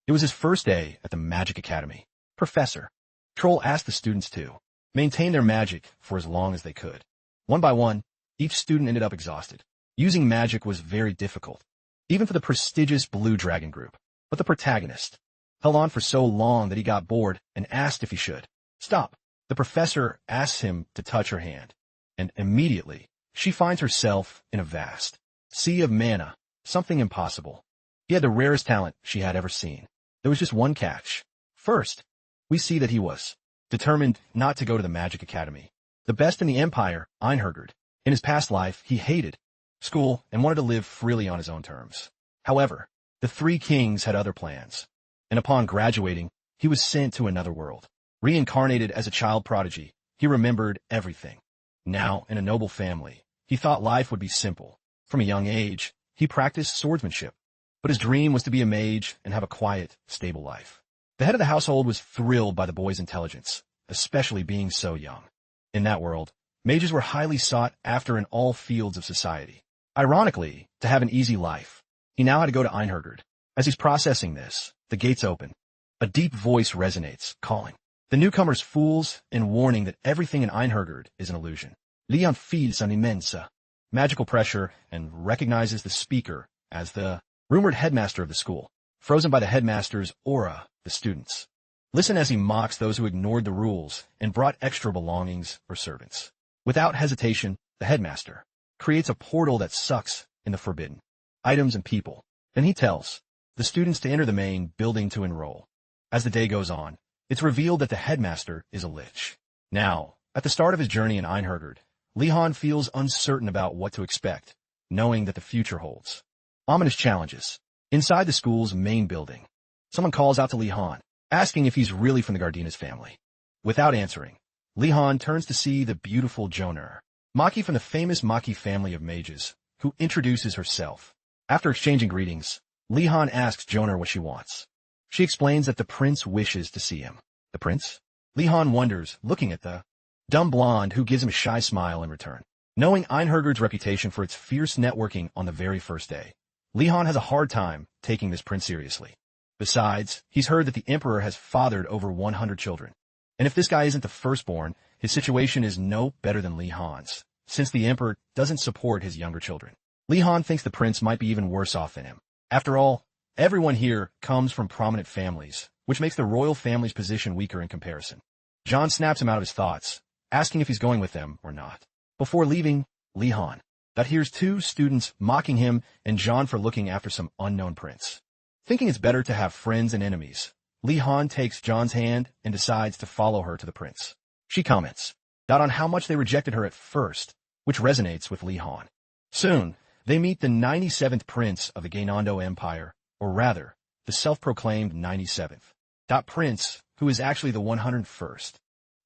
It was his first day at the Magic Academy. Professor Troll asked the students to maintain their magic for as long as they could. One by one, each student ended up exhausted. Using magic was very difficult, even for the prestigious Blue Dragon group. But the protagonist held on for so long that he got bored and asked if he should stop. The professor asks him to touch her hand, and immediately she finds herself in a vast sea of mana, something impossible. He had the rarest talent she had ever seen. There was just one catch. First, we see that he was determined not to go to the Magic Academy. The best in the Empire, Einhardt. In his past life, he hated school and wanted to live freely on his own terms. However, the three kings had other plans, and upon graduating, he was sent to another world. Reincarnated as a child prodigy, he remembered everything. Now, in a noble family, he thought life would be simple. From a young age, he practiced swordsmanship, but his dream was to be a mage and have a quiet, stable life. The head of the household was thrilled by the boy's intelligence, especially being so young. In that world, mages were highly sought after in all fields of society. Ironically, to have an easy life, he now had to go to Einhardt. As he's processing this, the gates open. A deep voice resonates, calling the newcomers fools and warning that everything in Einhardt is an illusion. Leon feels an immensa magical pressure and recognizes the speaker as the rumored headmaster of the school. Frozen by the headmaster's aura, the students listen as he mocks those who ignored the rules and brought extra belongings or servants. Without hesitation, the headmaster creates a portal that sucks in the forbidden items and people. Then he tells the students to enter the main building to enroll. As the day goes on, it's revealed that the headmaster is a lich. Now, at the start of his journey in Einhardt, Lehan feels uncertain about what to expect, knowing that the future holds ominous challenges. Inside the school's main building, someone calls out to Lehan, asking if he's really from the Gardenia's family. Without answering, Lehan turns to see the beautiful Joner, Maki from the famous Maki family of mages, who introduces herself. After exchanging greetings, Lehan asks Joner what she wants. She explains that the prince wishes to see him. The prince? Lehan wonders, looking at the dumb blonde who gives him a shy smile in return. Knowing Einhardt's reputation for its fierce networking on the very first day, Lehan has a hard time taking this prince seriously. Besides, he's heard that the emperor has fathered over 100 children. And if this guy isn't the firstborn, his situation is no better than Lehan's, since the emperor doesn't support his younger children. Lehan thinks the prince might be even worse off than him. After all, everyone here comes from prominent families, which makes the royal family's position weaker in comparison. John snaps him out of his thoughts, asking if he's going with them or not. Before leaving, Lehan hears two students mocking him and John for looking after some unknown prince. Thinking it's better to have friends and enemies, Lehan takes John's hand and decides to follow her to the prince. She comments on how much they rejected her at first, which resonates with Lehan. Soon, they meet the 97th prince of the Gainando Empire, or rather, the self-proclaimed 97th. Prince, who is actually the 101st.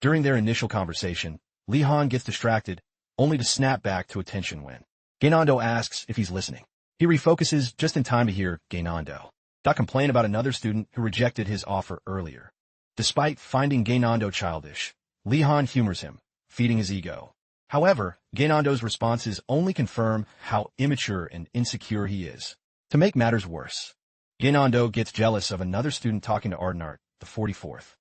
During their initial conversation, Lehan gets distracted, only to snap back to attention when Gainando asks if he's listening. He refocuses just in time to hear Gainando complain about another student who rejected his offer earlier. Despite finding Gainando childish, Lehan humors him, feeding his ego. However, Gainando's responses only confirm how immature and insecure he is. To make matters worse, Gainando gets jealous of another student talking to Einhardt, the 44th.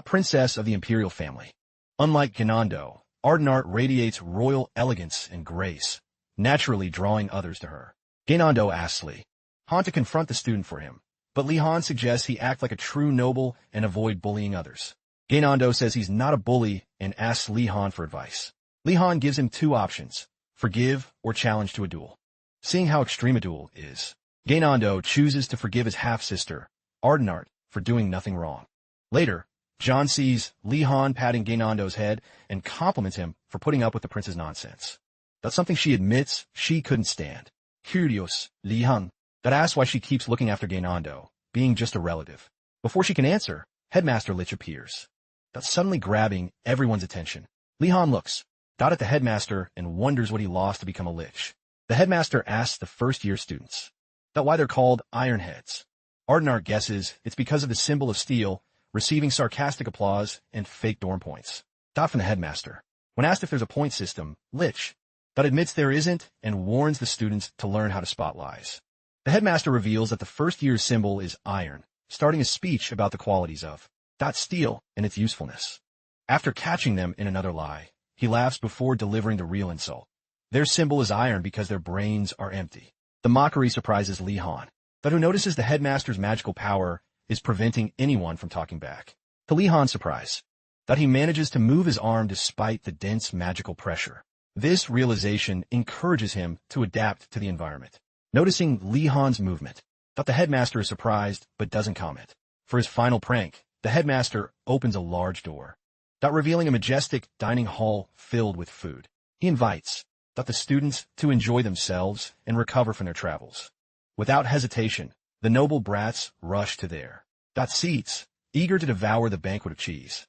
Princess of the Imperial family. Unlike Gainando, Einhardt radiates royal elegance and grace, naturally drawing others to her. Gainando asks Lehan to confront the student for him, but Lehan suggests he act like a true noble and avoid bullying others. Gainando says he's not a bully and asks Lehan for advice. Lehan gives him two options, forgive or challenge to a duel. Seeing how extreme a duel is, Gainando chooses to forgive his half-sister, Einhardt, for doing nothing wrong. Later, John sees Lehan patting Gainando's head and compliments him for putting up with the prince's nonsense. That's something she admits she couldn't stand. Curious, Lehan asks why she keeps looking after Gainando, being just a relative. Before she can answer, Headmaster Lich appears. That's suddenly grabbing everyone's attention. Lehan looks at the headmaster and wonders what he lost to become a lich. The headmaster asks the first-year students why they're called Ironheads. Einhardt guesses it's because of the symbol of steel, receiving sarcastic applause and fake dorm points. From the headmaster. When asked if there's a point system, Lich admits there isn't and warns the students to learn how to spot lies. The headmaster reveals that the first year's symbol is iron, starting a speech about the qualities of steel and its usefulness. After catching them in another lie, he laughs before delivering the real insult. Their symbol is iron because their brains are empty. The mockery surprises Li Han, who notices the headmaster's magical power is preventing anyone from talking back. To Li Han's surprise, he manages to move his arm despite the dense magical pressure. This realization encourages him to adapt to the environment. Noticing Li Han's movement, the headmaster is surprised but doesn't comment. For his final prank, the headmaster opens a large door, revealing a majestic dining hall filled with food. He invites the students to enjoy themselves and recover from their travels. Without hesitation, the noble brats rush to their seats, eager to devour the banquet of cheese,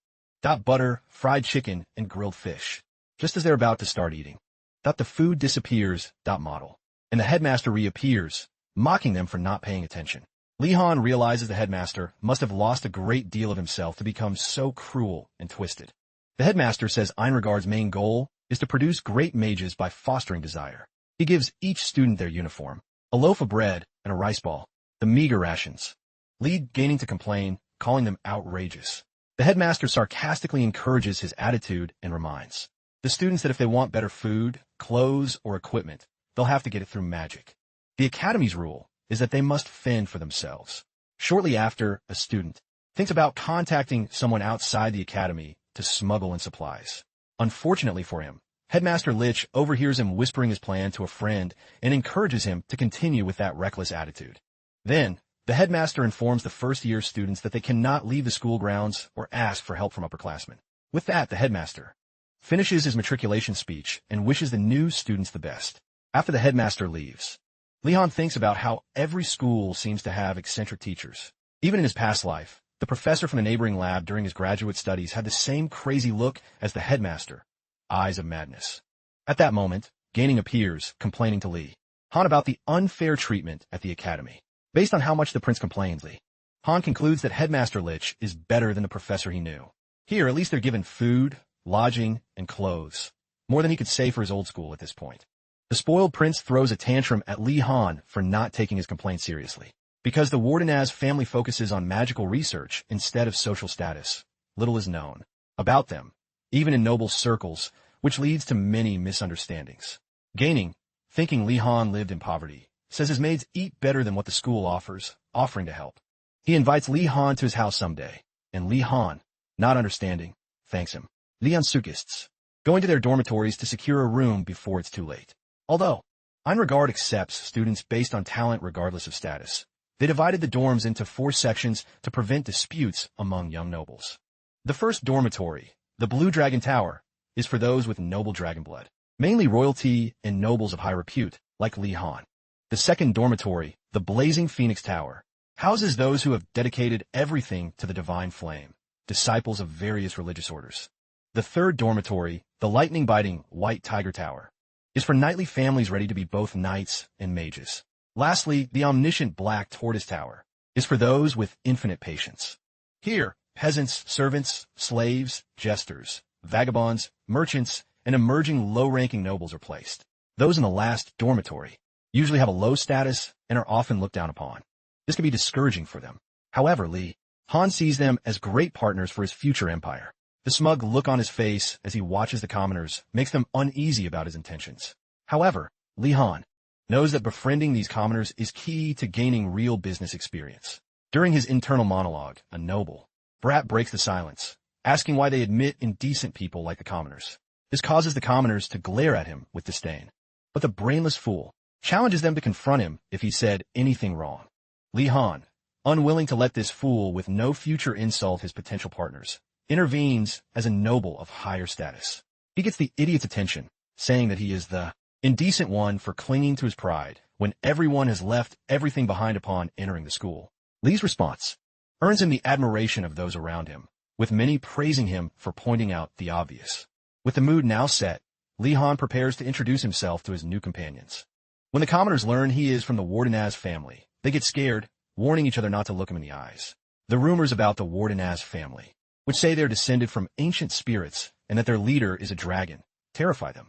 butter, fried chicken, and grilled fish. Just as they're about to start eating, the food disappears, model, and the headmaster reappears, mocking them for not paying attention. Li Han realizes the headmaster must have lost a great deal of himself to become so cruel and twisted. The headmaster says Einhardt's main goal is to produce great mages by fostering desire. He gives each student their uniform, a loaf of bread and a rice ball, the meager rations. Li gaining to complain, calling them outrageous. The headmaster sarcastically encourages his attitude and reminds the students that if they want better food, clothes, or equipment, they'll have to get it through magic. The academy's rule is that they must fend for themselves. Shortly after, a student thinks about contacting someone outside the academy to smuggle in supplies. Unfortunately for him, Headmaster Lich overhears him whispering his plan to a friend and encourages him to continue with that reckless attitude. Then, the headmaster informs the first-year students that they cannot leave the school grounds or ask for help from upperclassmen. With that, the headmaster finishes his matriculation speech and wishes the new students the best. After the headmaster leaves, Li Han thinks about how every school seems to have eccentric teachers. Even in his past life, the professor from the neighboring lab during his graduate studies had the same crazy look as the headmaster, eyes of madness. At that moment, Gaining appears, complaining to Li Han about the unfair treatment at the academy. Based on how much the prince complains, Li Han concludes that Headmaster Lich is better than the professor he knew. Here, at least they're given food, lodging, and clothes, more than he could say for his old school at this point. The spoiled prince throws a tantrum at Li Han for not taking his complaint seriously. Because the Wardenaz family focuses on magical research instead of social status, little is known about them, even in noble circles, which leads to many misunderstandings. Gaining, thinking Li Han lived in poverty, says his maids eat better than what the school offers, offering to help. He invites Li Han to his house someday, and Li Han, not understanding, thanks him. Li Han Sukists, going to their dormitories to secure a room before it's too late. Although Einhardt accepts students based on talent regardless of status, they divided the dorms into 4 sections to prevent disputes among young nobles. The first dormitory, the Blue Dragon Tower, is for those with noble dragon blood, mainly royalty and nobles of high repute, like Li Han. The second dormitory, the Blazing Phoenix Tower, houses those who have dedicated everything to the divine flame, disciples of various religious orders. The third dormitory, the lightning-biting White Tiger Tower, is for knightly families ready to be both knights and mages. Lastly, the omniscient Black Tortoise Tower is for those with infinite patience. Here, peasants, servants, slaves, jesters, vagabonds, merchants, and emerging low-ranking nobles are placed. Those in the last dormitory usually have a low status and are often looked down upon. This can be discouraging for them. However, Li Han sees them as great partners for his future empire. The smug look on his face as he watches the commoners makes them uneasy about his intentions. However, Li Han knows that befriending these commoners is key to gaining real business experience. During his internal monologue, a noble brat breaks the silence, asking why they admit indecent people like the commoners. This causes the commoners to glare at him with disdain. But the brainless fool challenges them to confront him if he said anything wrong. Li Han, unwilling to let this fool with no future insult his potential partners, intervenes as a noble of higher status. He gets the idiot's attention, saying that he is the indecent one for clinging to his pride when everyone has left everything behind upon entering the school. Li's response earns him the admiration of those around him, with many praising him for pointing out the obvious. With the mood now set, Li Han prepares to introduce himself to his new companions. When the commoners learn he is from the Wardenaz family, they get scared, warning each other not to look him in the eyes. The rumors about the Wardenaz family, which say they're descended from ancient spirits and that their leader is a dragon, terrify them.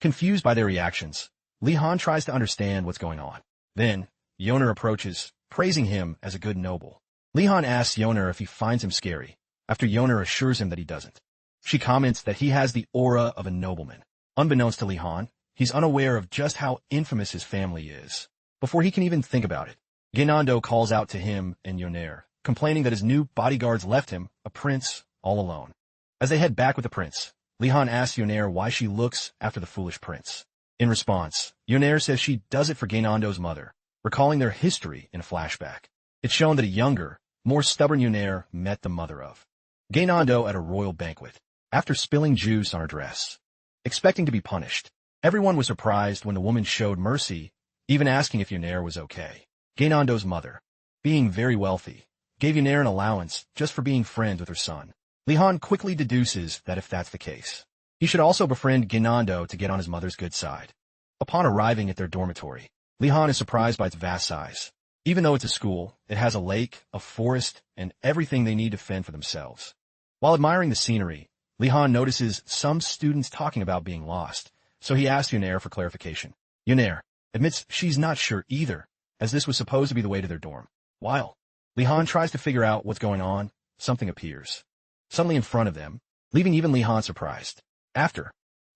Confused by their reactions, Li Han tries to understand what's going on. Then, Yoner approaches, praising him as a good noble. Li-Han asks Yoner if he finds him scary, after Yoner assures him that he doesn't. She comments that he has the aura of a nobleman. Unbeknownst to Li-Han, he's unaware of just how infamous his family is. Before he can even think about it, Genando calls out to him and Yoner, complaining that his new bodyguards left him, a prince, all alone. As they head back with the prince, Li-Han asks Yoner why she looks after the foolish prince. In response, Yoner says she does it for Genando's mother, recalling their history in a flashback. It's shown that a younger, more stubborn Yoner met the mother of Genando at a royal banquet, after spilling juice on her dress. Expecting to be punished, everyone was surprised when the woman showed mercy, even asking if Yoner was okay. Genando's mother, being very wealthy, gave Yoner an allowance just for being friends with her son. Li-Han quickly deduces that if that's the case, he should also befriend Genando to get on his mother's good side. Upon arriving at their dormitory, Li-Han is surprised by its vast size. Even though it's a school, it has a lake, a forest, and everything they need to fend for themselves. While admiring the scenery, Li-Han notices some students talking about being lost, so he asks Yoner for clarification. Yoner admits she's not sure either, as this was supposed to be the way to their dorm. While Li-Han tries to figure out what's going on, something appears suddenly in front of them, leaving even Li-Han surprised. After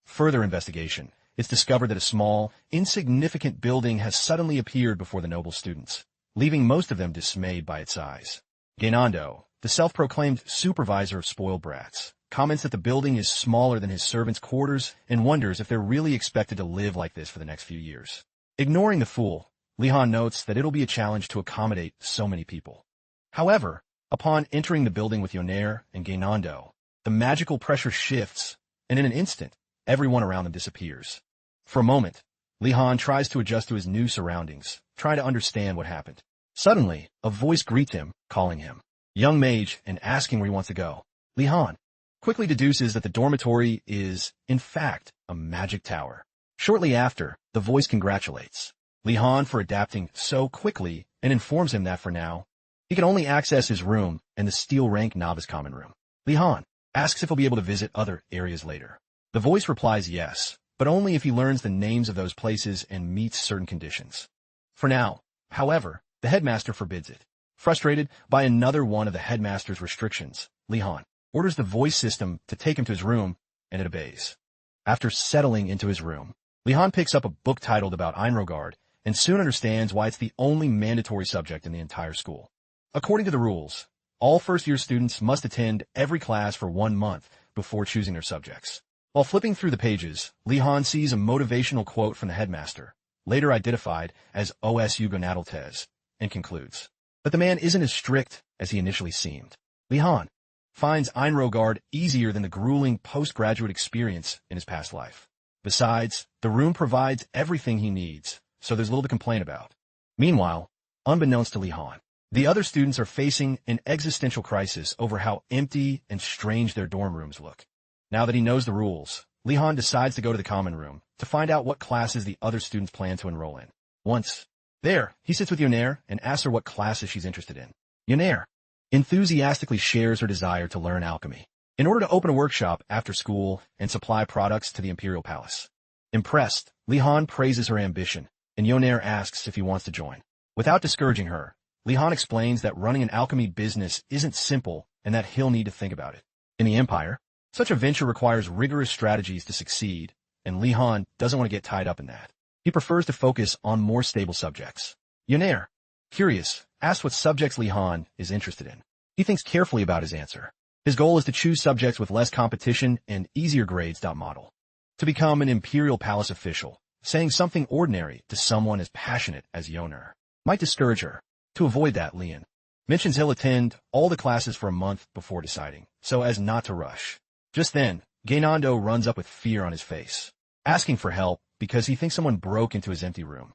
further investigation, it's discovered that a small, insignificant building has suddenly appeared before the noble students, leaving most of them dismayed by its size. Genando, the self-proclaimed supervisor of spoiled brats, comments that the building is smaller than his servants' quarters and wonders if they're really expected to live like this for the next few years. Ignoring the fool, Li-Han notes that it'll be a challenge to accommodate so many people. However, upon entering the building with Yoner and Genando, the magical pressure shifts, and in an instant, everyone around them disappears. For a moment, Li-Han tries to adjust to his new surroundings, trying to understand what happened. Suddenly, a voice greets him, calling him young mage and asking where he wants to go. Li-Han quickly deduces that the dormitory is, in fact, a magic tower. Shortly after, the voice congratulates Li-Han for adapting so quickly and informs him that for now, he can only access his room and the steel rank novice common room. Li-Han asks if he'll be able to visit other areas later. The voice replies yes, but only if he learns the names of those places and meets certain conditions. For now, however, the headmaster forbids it. Frustrated by another one of the headmaster's restrictions, Li-Han orders the voice system to take him to his room, and it obeys. After settling into his room, Li-Han picks up a book titled about Einhardt and soon understands why it's the only mandatory subject in the entire school. According to the rules, all first-year students must attend every class for 1 month before choosing their subjects. While flipping through the pages, Li-Han sees a motivational quote from the headmaster, later identified as Os Hugonadaltes, and concludes that the man isn't as strict as he initially seemed. Li-Han finds Einhardt easier than the grueling postgraduate experience in his past life. Besides, the room provides everything he needs, so there's little to complain about. Meanwhile, unbeknownst to Li-Han, the other students are facing an existential crisis over how empty and strange their dorm rooms look. Now that he knows the rules, Li-Han decides to go to the common room to find out what classes the other students plan to enroll in. Once there, he sits with Yoner and asks her what classes she's interested in. Yoner enthusiastically shares her desire to learn alchemy in order to open a workshop after school and supply products to the Imperial Palace. Impressed, Li-Han praises her ambition, and Yoner asks if he wants to join. Without discouraging her, Li-Han explains that running an alchemy business isn't simple and that he'll need to think about it. In the Empire, such a venture requires rigorous strategies to succeed, and Li-Han doesn't want to get tied up in that. He prefers to focus on more stable subjects. Yoner, curious, asks what subjects Li-Han is interested in. He thinks carefully about his answer. His goal is to choose subjects with less competition and easier grades. Model. To become an Imperial Palace official, saying something ordinary to someone as passionate as Yoner might discourage her. To avoid that, Lian mentions he'll attend all the classes for a month before deciding, so as not to rush. Just then, Genando runs up with fear on his face, asking for help because he thinks someone broke into his empty room.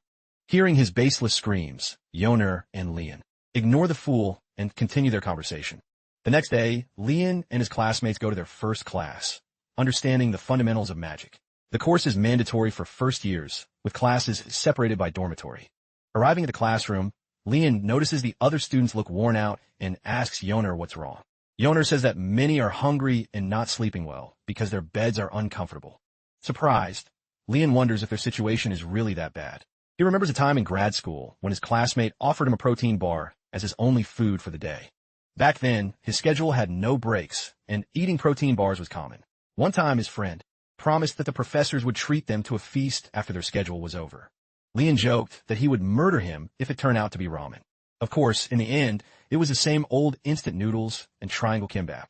Hearing his baseless screams, Yoner and Lian ignore the fool and continue their conversation. The next day, Lian and his classmates go to their first class, understanding the fundamentals of magic. The course is mandatory for first years, with classes separated by dormitory. Arriving at the classroom, Lian notices the other students look worn out and asks Yoner what's wrong. Yoner says that many are hungry and not sleeping well because their beds are uncomfortable. Surprised, Lian wonders if their situation is really that bad. He remembers a time in grad school when his classmate offered him a protein bar as his only food for the day. Back then, his schedule had no breaks, and eating protein bars was common. One time, his friend promised that the professors would treat them to a feast after their schedule was over. Leon joked that he would murder him if it turned out to be ramen. Of course, in the end, it was the same old instant noodles and triangle kimbap.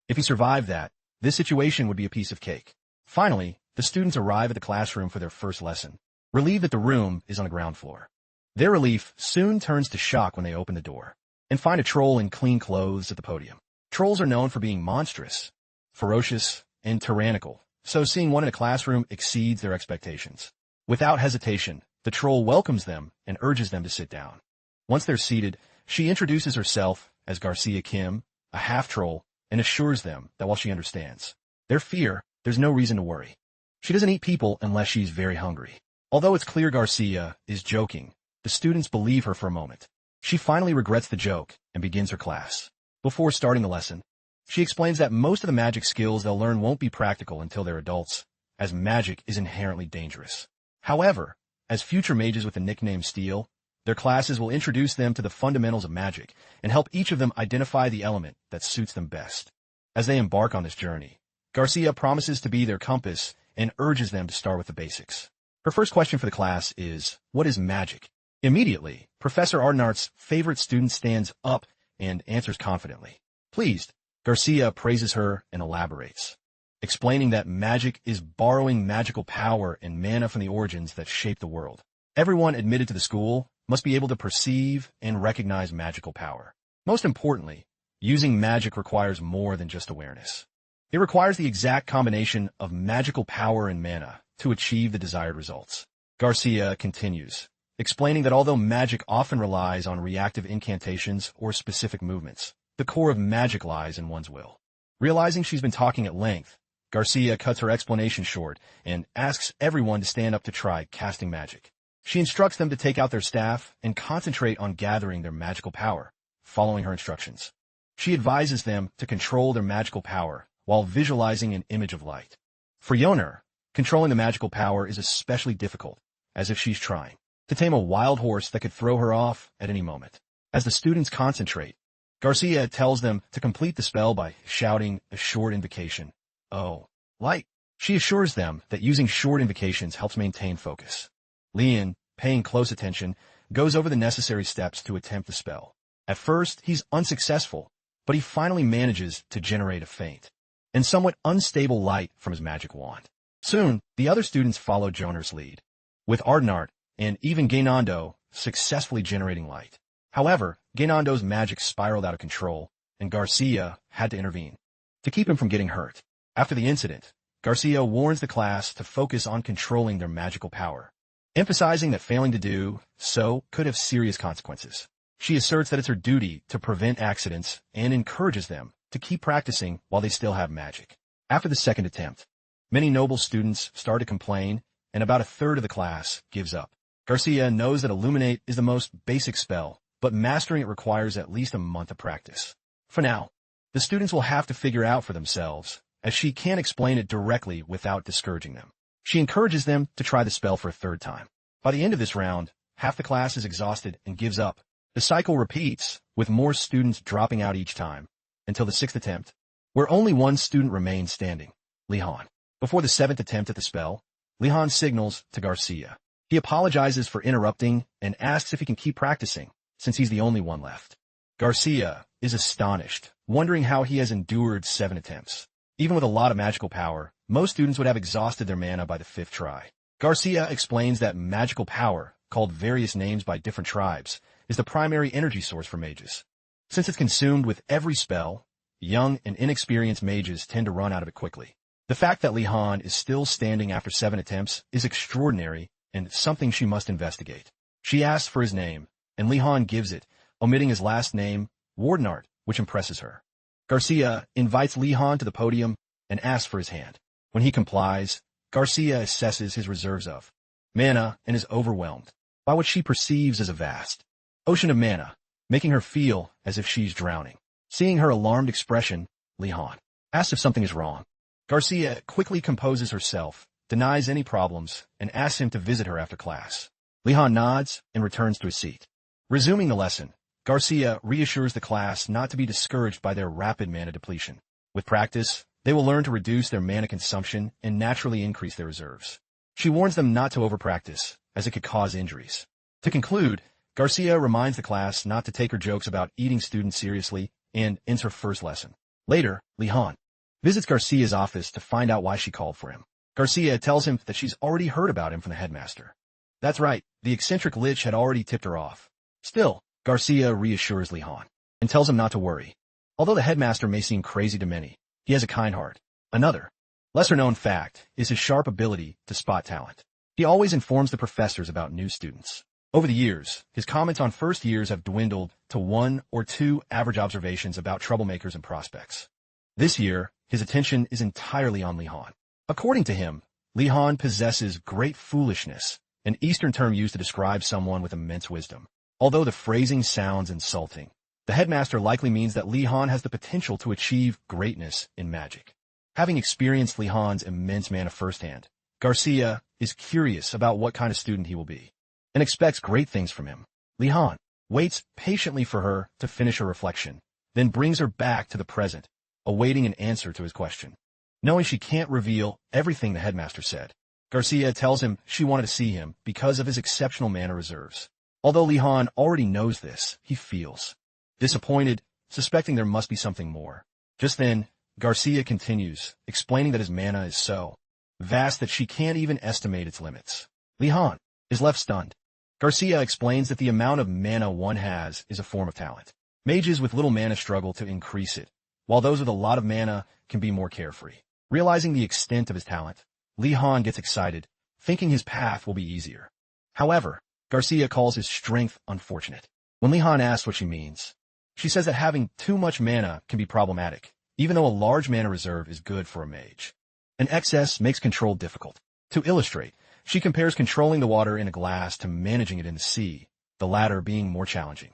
If he survived that, this situation would be a piece of cake. Finally, the students arrive at the classroom for their first lesson, relieved that the room is on the ground floor. Their relief soon turns to shock when they open the door and find a troll in clean clothes at the podium. Trolls are known for being monstrous, ferocious, and tyrannical, so seeing one in a classroom exceeds their expectations. Without hesitation, the troll welcomes them and urges them to sit down. Once they're seated, she introduces herself as Garcia Kim, a half-troll, and assures them that while she understands their fear, there's no reason to worry. She doesn't eat people unless she's very hungry. Although it's clear Garcia is joking, the students believe her for a moment. She finally regrets the joke and begins her class. Before starting the lesson, she explains that most of the magic skills they'll learn won't be practical until they're adults, as magic is inherently dangerous. However, as future mages with the nickname Steel, their classes will introduce them to the fundamentals of magic and help each of them identify the element that suits them best. As they embark on this journey, Garcia promises to be their compass and urges them to start with the basics. Her first question for the class is, what is magic? Immediately, Professor Einhardt's favorite student stands up and answers confidently. Pleased, Garcia praises her and elaborates, explaining that magic is borrowing magical power and mana from the origins that shape the world. Everyone admitted to the school must be able to perceive and recognize magical power. Most importantly, using magic requires more than just awareness. It requires the exact combination of magical power and mana to achieve the desired results. Garcia continues, explaining that although magic often relies on reactive incantations or specific movements, the core of magic lies in one's will. Realizing she's been talking at length, Garcia cuts her explanation short and asks everyone to stand up to try casting magic. She instructs them to take out their staff and concentrate on gathering their magical power, following her instructions. She advises them to control their magical power while visualizing an image of light. For Yoner, controlling the magical power is especially difficult, as if she's trying to tame a wild horse that could throw her off at any moment. As the students concentrate, Garcia tells them to complete the spell by shouting a short invocation. Oh, light! She assures them that using short invocations helps maintain focus. Leon, paying close attention, goes over the necessary steps to attempt the spell. At first, he's unsuccessful, but he finally manages to generate a faint and somewhat unstable light from his magic wand. Soon, the other students follow Joner's lead, with Einhardt and even Gainando successfully generating light. However, Gainando's magic spiraled out of control, and Garcia had to intervene to keep him from getting hurt. After the incident, Garcia warns the class to focus on controlling their magical power, emphasizing that failing to do so could have serious consequences. She asserts that it's her duty to prevent accidents and encourages them to keep practicing while they still have magic. After the second attempt, many noble students start to complain, and about a third of the class gives up. Garcia knows that Illuminate is the most basic spell, but mastering it requires at least a month of practice. For now, the students will have to figure out for themselves, as she can't explain it directly without discouraging them. She encourages them to try the spell for a third time. By the end of this round, half the class is exhausted and gives up. The cycle repeats, with more students dropping out each time, until the sixth attempt, where only one student remains standing, Lihan. Before the seventh attempt at the spell, Lihan signals to Garcia. He apologizes for interrupting and asks if he can keep practicing, since he's the only one left. Garcia is astonished, wondering how he has endured 7 attempts. Even with a lot of magical power, most students would have exhausted their mana by the 5th try. Garcia explains that magical power, called various names by different tribes, is the primary energy source for mages. Since it's consumed with every spell, young and inexperienced mages tend to run out of it quickly. The fact that Lihan is still standing after 7 attempts is extraordinary and something she must investigate. She asks for his name, and Lihan gives it, omitting his last name, Wardenart, which impresses her. Garcia invites Lihan to the podium and asks for his hand. When he complies, Garcia assesses his reserves of mana and is overwhelmed by what she perceives as a vast ocean of mana, making her feel as if she's drowning. Seeing her alarmed expression, Lihan asks if something is wrong. Garcia quickly composes herself, denies any problems, and asks him to visit her after class. Lihan nods and returns to his seat. Resuming the lesson, Garcia reassures the class not to be discouraged by their rapid mana depletion. With practice, they will learn to reduce their mana consumption and naturally increase their reserves. She warns them not to overpractice, as it could cause injuries. To conclude, Garcia reminds the class not to take her jokes about eating students seriously and ends her first lesson. Later, Li-Han visits Garcia's office to find out why she called for him. Garcia tells him that she's already heard about him from the headmaster. That's right, the eccentric lich had already tipped her off. Still, Garcia reassures Li-Han and tells him not to worry. Although the headmaster may seem crazy to many, he has a kind heart. Another, lesser-known fact is his sharp ability to spot talent. He always informs the professors about new students. Over the years, his comments on first years have dwindled to 1 or 2 average observations about troublemakers and prospects. This year, his attention is entirely on Li-Han. According to him, Li-Han possesses great foolishness, an Eastern term used to describe someone with immense wisdom. Although the phrasing sounds insulting, the headmaster likely means that Li-Han has the potential to achieve greatness in magic. Having experienced Li-Han's immense mana firsthand, Garcia is curious about what kind of student he will be, and expects great things from him. Li-Han waits patiently for her to finish her reflection, then brings her back to the present, awaiting an answer to his question. Knowing she can't reveal everything the headmaster said, Garcia tells him she wanted to see him because of his exceptional mana reserves. Although Li-Han already knows this, he feels disappointed, suspecting there must be something more. Just then, Garcia continues, explaining that his mana is so vast that she can't even estimate its limits. Li-Han is left stunned. Garcia explains that the amount of mana one has is a form of talent. Mages with little mana struggle to increase it, while those with a lot of mana can be more carefree. Realizing the extent of his talent, Li-Han gets excited, thinking his path will be easier. However, Garcia calls his strength unfortunate. When Li-Han asks what she means, she says that having too much mana can be problematic, even though a large mana reserve is good for a mage. An excess makes control difficult. To illustrate, she compares controlling the water in a glass to managing it in the sea, the latter being more challenging.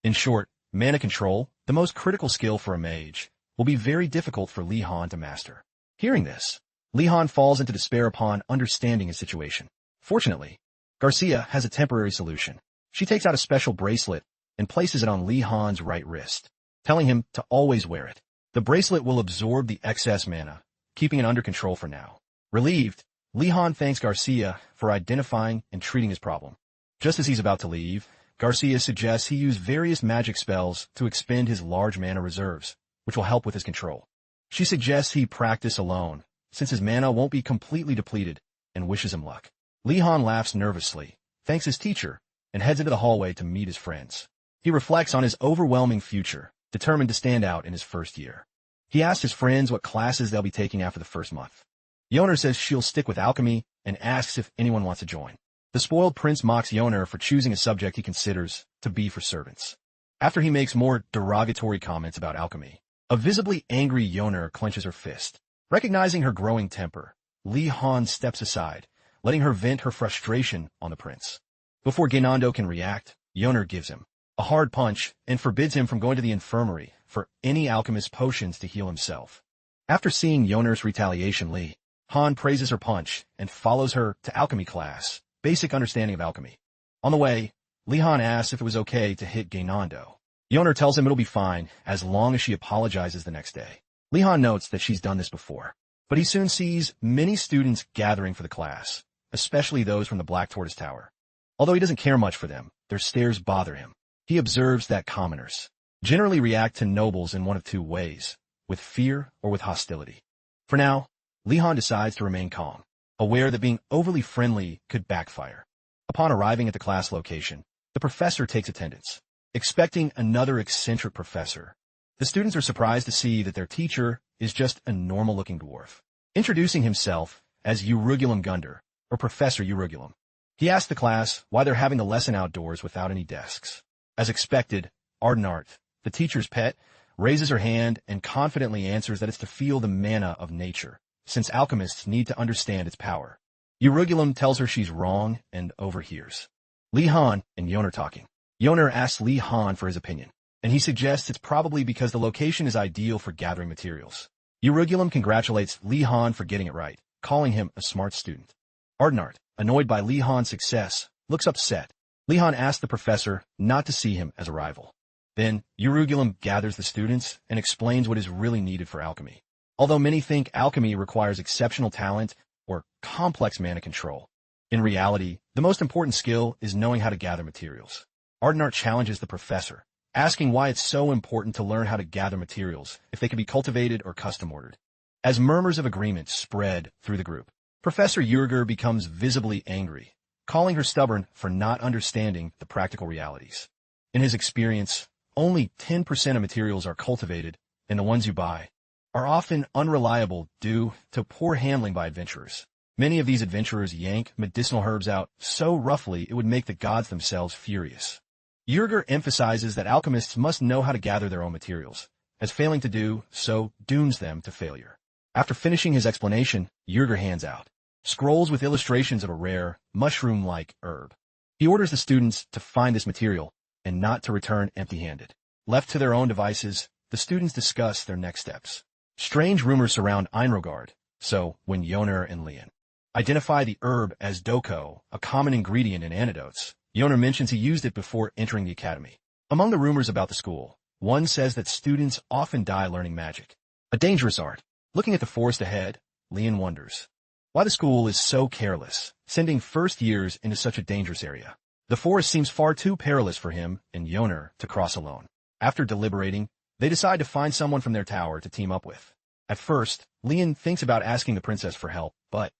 In short, mana control, the most critical skill for a mage, will be very difficult for Li-Han to master. Hearing this, Li-Han falls into despair upon understanding his situation. Fortunately, Garcia has a temporary solution. She takes out a special bracelet and places it on Li-Han's right wrist, telling him to always wear it. The bracelet will absorb the excess mana, keeping it under control for now. Relieved, Li-Han thanks Garcia for identifying and treating his problem. Just as he's about to leave, Garcia suggests he use various magic spells to expend his large mana reserves, which will help with his control. She suggests he practice alone, since his mana won't be completely depleted, and wishes him luck. Li-Han laughs nervously, thanks his teacher, and heads into the hallway to meet his friends. He reflects on his overwhelming future, determined to stand out in his first year. He asks his friends what classes they'll be taking after the first month. Yoner says she'll stick with alchemy and asks if anyone wants to join. The spoiled prince mocks Yoner for choosing a subject he considers to be for servants. After he makes more derogatory comments about alchemy, a visibly angry Yoner clenches her fist. Recognizing her growing temper, Li-Han steps aside, letting her vent her frustration on the prince. Before Gainando can react, Yoner gives him a hard punch and forbids him from going to the infirmary for any alchemist potions to heal himself. After seeing Yoner's retaliation, Li-Han praises her punch and follows her to alchemy class, basic understanding of alchemy. On the way, Li-Han asks if it was okay to hit Gainando. Yoner tells him it'll be fine as long as she apologizes the next day. Li-Han notes that she's done this before, but he soon sees many students gathering for the class, especially those from the Black Tortoise Tower. Although he doesn't care much for them, their stares bother him. He observes that commoners generally react to nobles in one of two ways, with fear or with hostility. For now, Li-Han decides to remain calm, aware that being overly friendly could backfire. Upon arriving at the class location, the professor takes attendance. Expecting another eccentric professor, the students are surprised to see that their teacher is just a normal-looking dwarf. Introducing himself as Urugulum Gunder, or Professor Urugulum, he asks the class why they're having the lesson outdoors without any desks. As expected, Einhardt, the teacher's pet, raises her hand and confidently answers that it's to feel the mana of nature, since alchemists need to understand its power. Urugulum tells her she's wrong and overhears Li-Han and Yoner talking. Yoner asks Li-Han for his opinion, and he suggests it's probably because the location is ideal for gathering materials. Urugulum congratulates Li-Han for getting it right, calling him a smart student. Einhardt, annoyed by Li-Han's success, looks upset. Li-Han asks the professor not to see him as a rival. Then, Durugu gathers the students and explains what is really needed for alchemy. Although many think alchemy requires exceptional talent or complex mana control, in reality, the most important skill is knowing how to gather materials. Einhardt challenges the professor, asking why it's so important to learn how to gather materials if they can be cultivated or custom ordered. As murmurs of agreement spread through the group, Professor Durugu becomes visibly angry, calling her stubborn for not understanding the practical realities. In his experience, only 10% of materials are cultivated, and the ones you buy are often unreliable due to poor handling by adventurers. Many of these adventurers yank medicinal herbs out so roughly it would make the gods themselves furious. Durugu emphasizes that alchemists must know how to gather their own materials, as failing to do so dooms them to failure. After finishing his explanation, Durugu hands out scrolls with illustrations of a rare, mushroom-like herb. He orders the students to find this material and not to return empty-handed. Left to their own devices, the students discuss their next steps. Strange rumors surround Einhardt, so when Yoner and Lian identify the herb as doko, a common ingredient in antidotes, Yoner mentions he used it before entering the academy. Among the rumors about the school, one says that students often die learning magic, a dangerous art. Looking at the forest ahead, Lian wonders why the school is so careless, sending first years into such a dangerous area. The forest seems far too perilous for him and Yoner to cross alone. After deliberating, they decide to find someone from their tower to team up with. At first, Lian thinks about asking the princess for help, but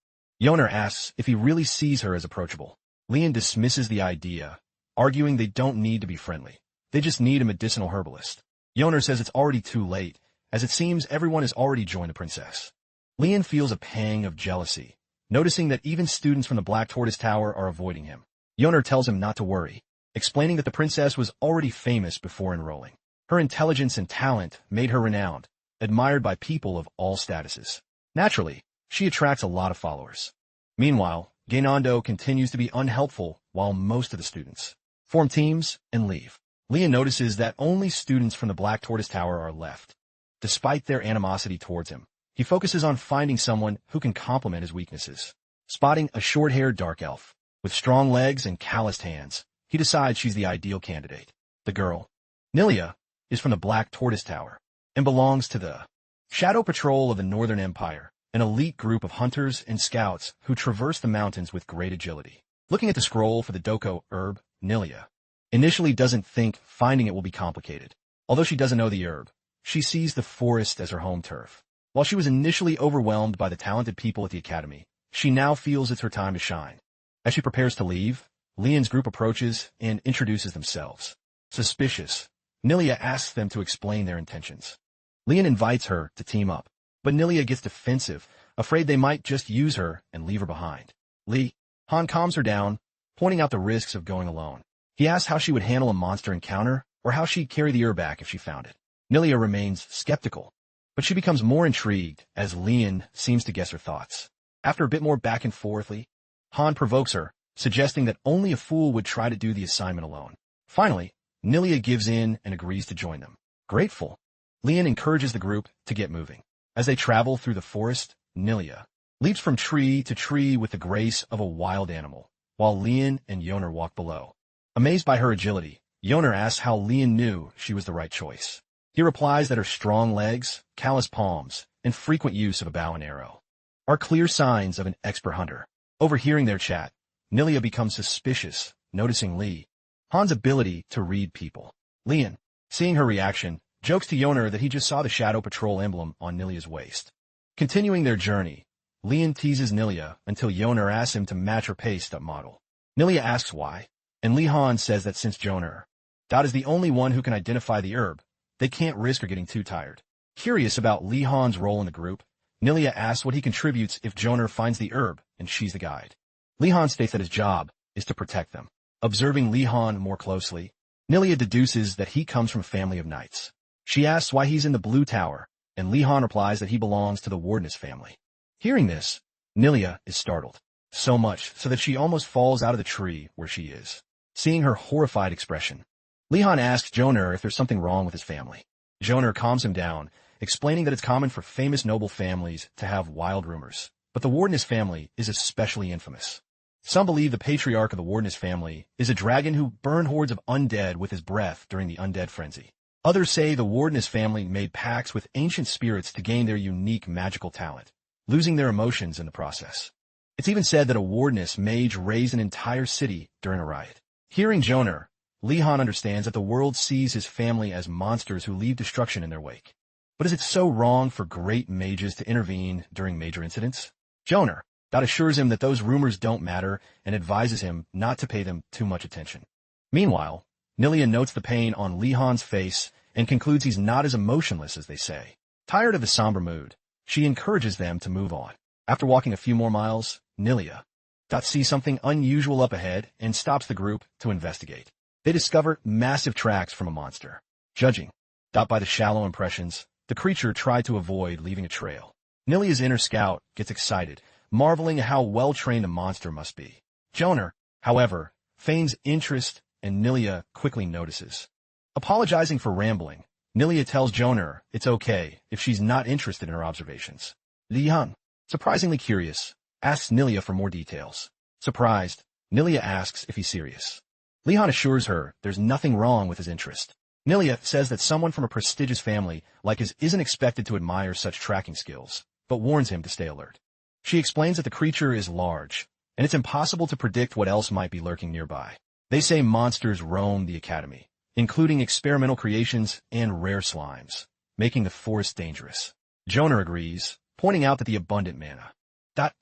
Yoner asks if he really sees her as approachable. Lian dismisses the idea, arguing they don't need to be friendly. They just need a medicinal herbalist. Yoner says it's already too late, as it seems everyone has already joined the princess. Lian feels a pang of jealousy, noticing that even students from the Black Tortoise Tower are avoiding him. Yoner tells him not to worry, explaining that the princess was already famous before enrolling. Her intelligence and talent made her renowned, admired by people of all statuses. Naturally, she attracts a lot of followers. Meanwhile, Gainando continues to be unhelpful while most of the students form teams and leave. Lian notices that only students from the Black Tortoise Tower are left. Despite their animosity towards him, he focuses on finding someone who can complement his weaknesses. Spotting a short-haired dark elf with strong legs and calloused hands, he decides she's the ideal candidate. The girl, Nilia, is from the Black Tortoise Tower and belongs to the Shadow Patrol of the Northern Empire, an elite group of hunters and scouts who traverse the mountains with great agility. Looking at the scroll for the doko herb, Nilia initially doesn't think finding it will be complicated. Although she doesn't know the herb, she sees the forest as her home turf. While she was initially overwhelmed by the talented people at the academy, she now feels it's her time to shine. As she prepares to leave, Lian's group approaches and introduces themselves. Suspicious, Nilia asks them to explain their intentions. Lian invites her to team up, but Nilia gets defensive, afraid they might just use her and leave her behind. Han calms her down, pointing out the risks of going alone. He asks how she would handle a monster encounter or how she'd carry the herb back if she found it. Nilia remains skeptical, but she becomes more intrigued as Lian seems to guess her thoughts. After a bit more back and forthly, Han provokes her, suggesting that only a fool would try to do the assignment alone. Finally, Nilia gives in and agrees to join them. Grateful, Lian encourages the group to get moving. As they travel through the forest, Nilia leaps from tree to tree with the grace of a wild animal, while Lian and Yoner walk below. Amazed by her agility, Yoner asks how Lian knew she was the right choice. He replies that her strong legs, callous palms, and frequent use of a bow and arrow are clear signs of an expert hunter. Overhearing their chat, Nilia becomes suspicious, noticing Han's ability to read people. Lian, seeing her reaction, jokes to Yoner that he just saw the Shadow Patrol emblem on Nilia's waist. Continuing their journey, Lian teases Nilia until Yoner asks him to match her pace-up model. Nilia asks why, and Han says that since Yoner is the only one who can identify the herb, they can't risk her getting too tired. Curious about Han's role in the group, Nilia asks what he contributes if Yoner finds the herb and she's the guide. Han states that his job is to protect them. Observing Han more closely, Nilia deduces that he comes from a family of knights. She asks why he's in the Blue Tower, and Han replies that he belongs to the Wardeness family. Hearing this, Nilia is startled, so much so that she almost falls out of the tree where she is. Seeing her horrified expression, Han asks Yoner if there's something wrong with his family. Yoner calms him down, explaining that it's common for famous noble families to have wild rumors, but the Wardeness family is especially infamous. Some believe the patriarch of the Wardeness family is a dragon who burned hordes of undead with his breath during the undead frenzy. Others say the Wardeness family made pacts with ancient spirits to gain their unique magical talent, losing their emotions in the process. It's even said that a Wardeness mage raised an entire city during a riot. Hearing Joner, Li-Han understands that the world sees his family as monsters who leave destruction in their wake. But is it so wrong for great mages to intervene during major incidents? Joner assures him that those rumors don't matter and advises him not to pay them too much attention. Meanwhile, Nilia notes the pain on Li-Han's face and concludes he's not as emotionless as they say. Tired of the somber mood, she encourages them to move on. After walking a few more miles, Nilia sees something unusual up ahead and stops the group to investigate. They discover massive tracks from a monster. Judging by the shallow impressions, the creature tried to avoid leaving a trail. Nilia's inner scout gets excited, marveling at how well-trained a monster must be. Joner, however, feigns interest and Nilia quickly notices. Apologizing for rambling, Nilia tells Joner it's okay if she's not interested in her observations. Li-Han, surprisingly curious, asks Nilia for more details. Surprised, Nilia asks if he's serious. Li-Han assures her there's nothing wrong with his interest. Nilia says that someone from a prestigious family like his isn't expected to admire such tracking skills, but warns him to stay alert. She explains that the creature is large, and it's impossible to predict what else might be lurking nearby. They say monsters roam the academy, including experimental creations and rare slimes, making the forest dangerous. Joner agrees, pointing out that the abundant mana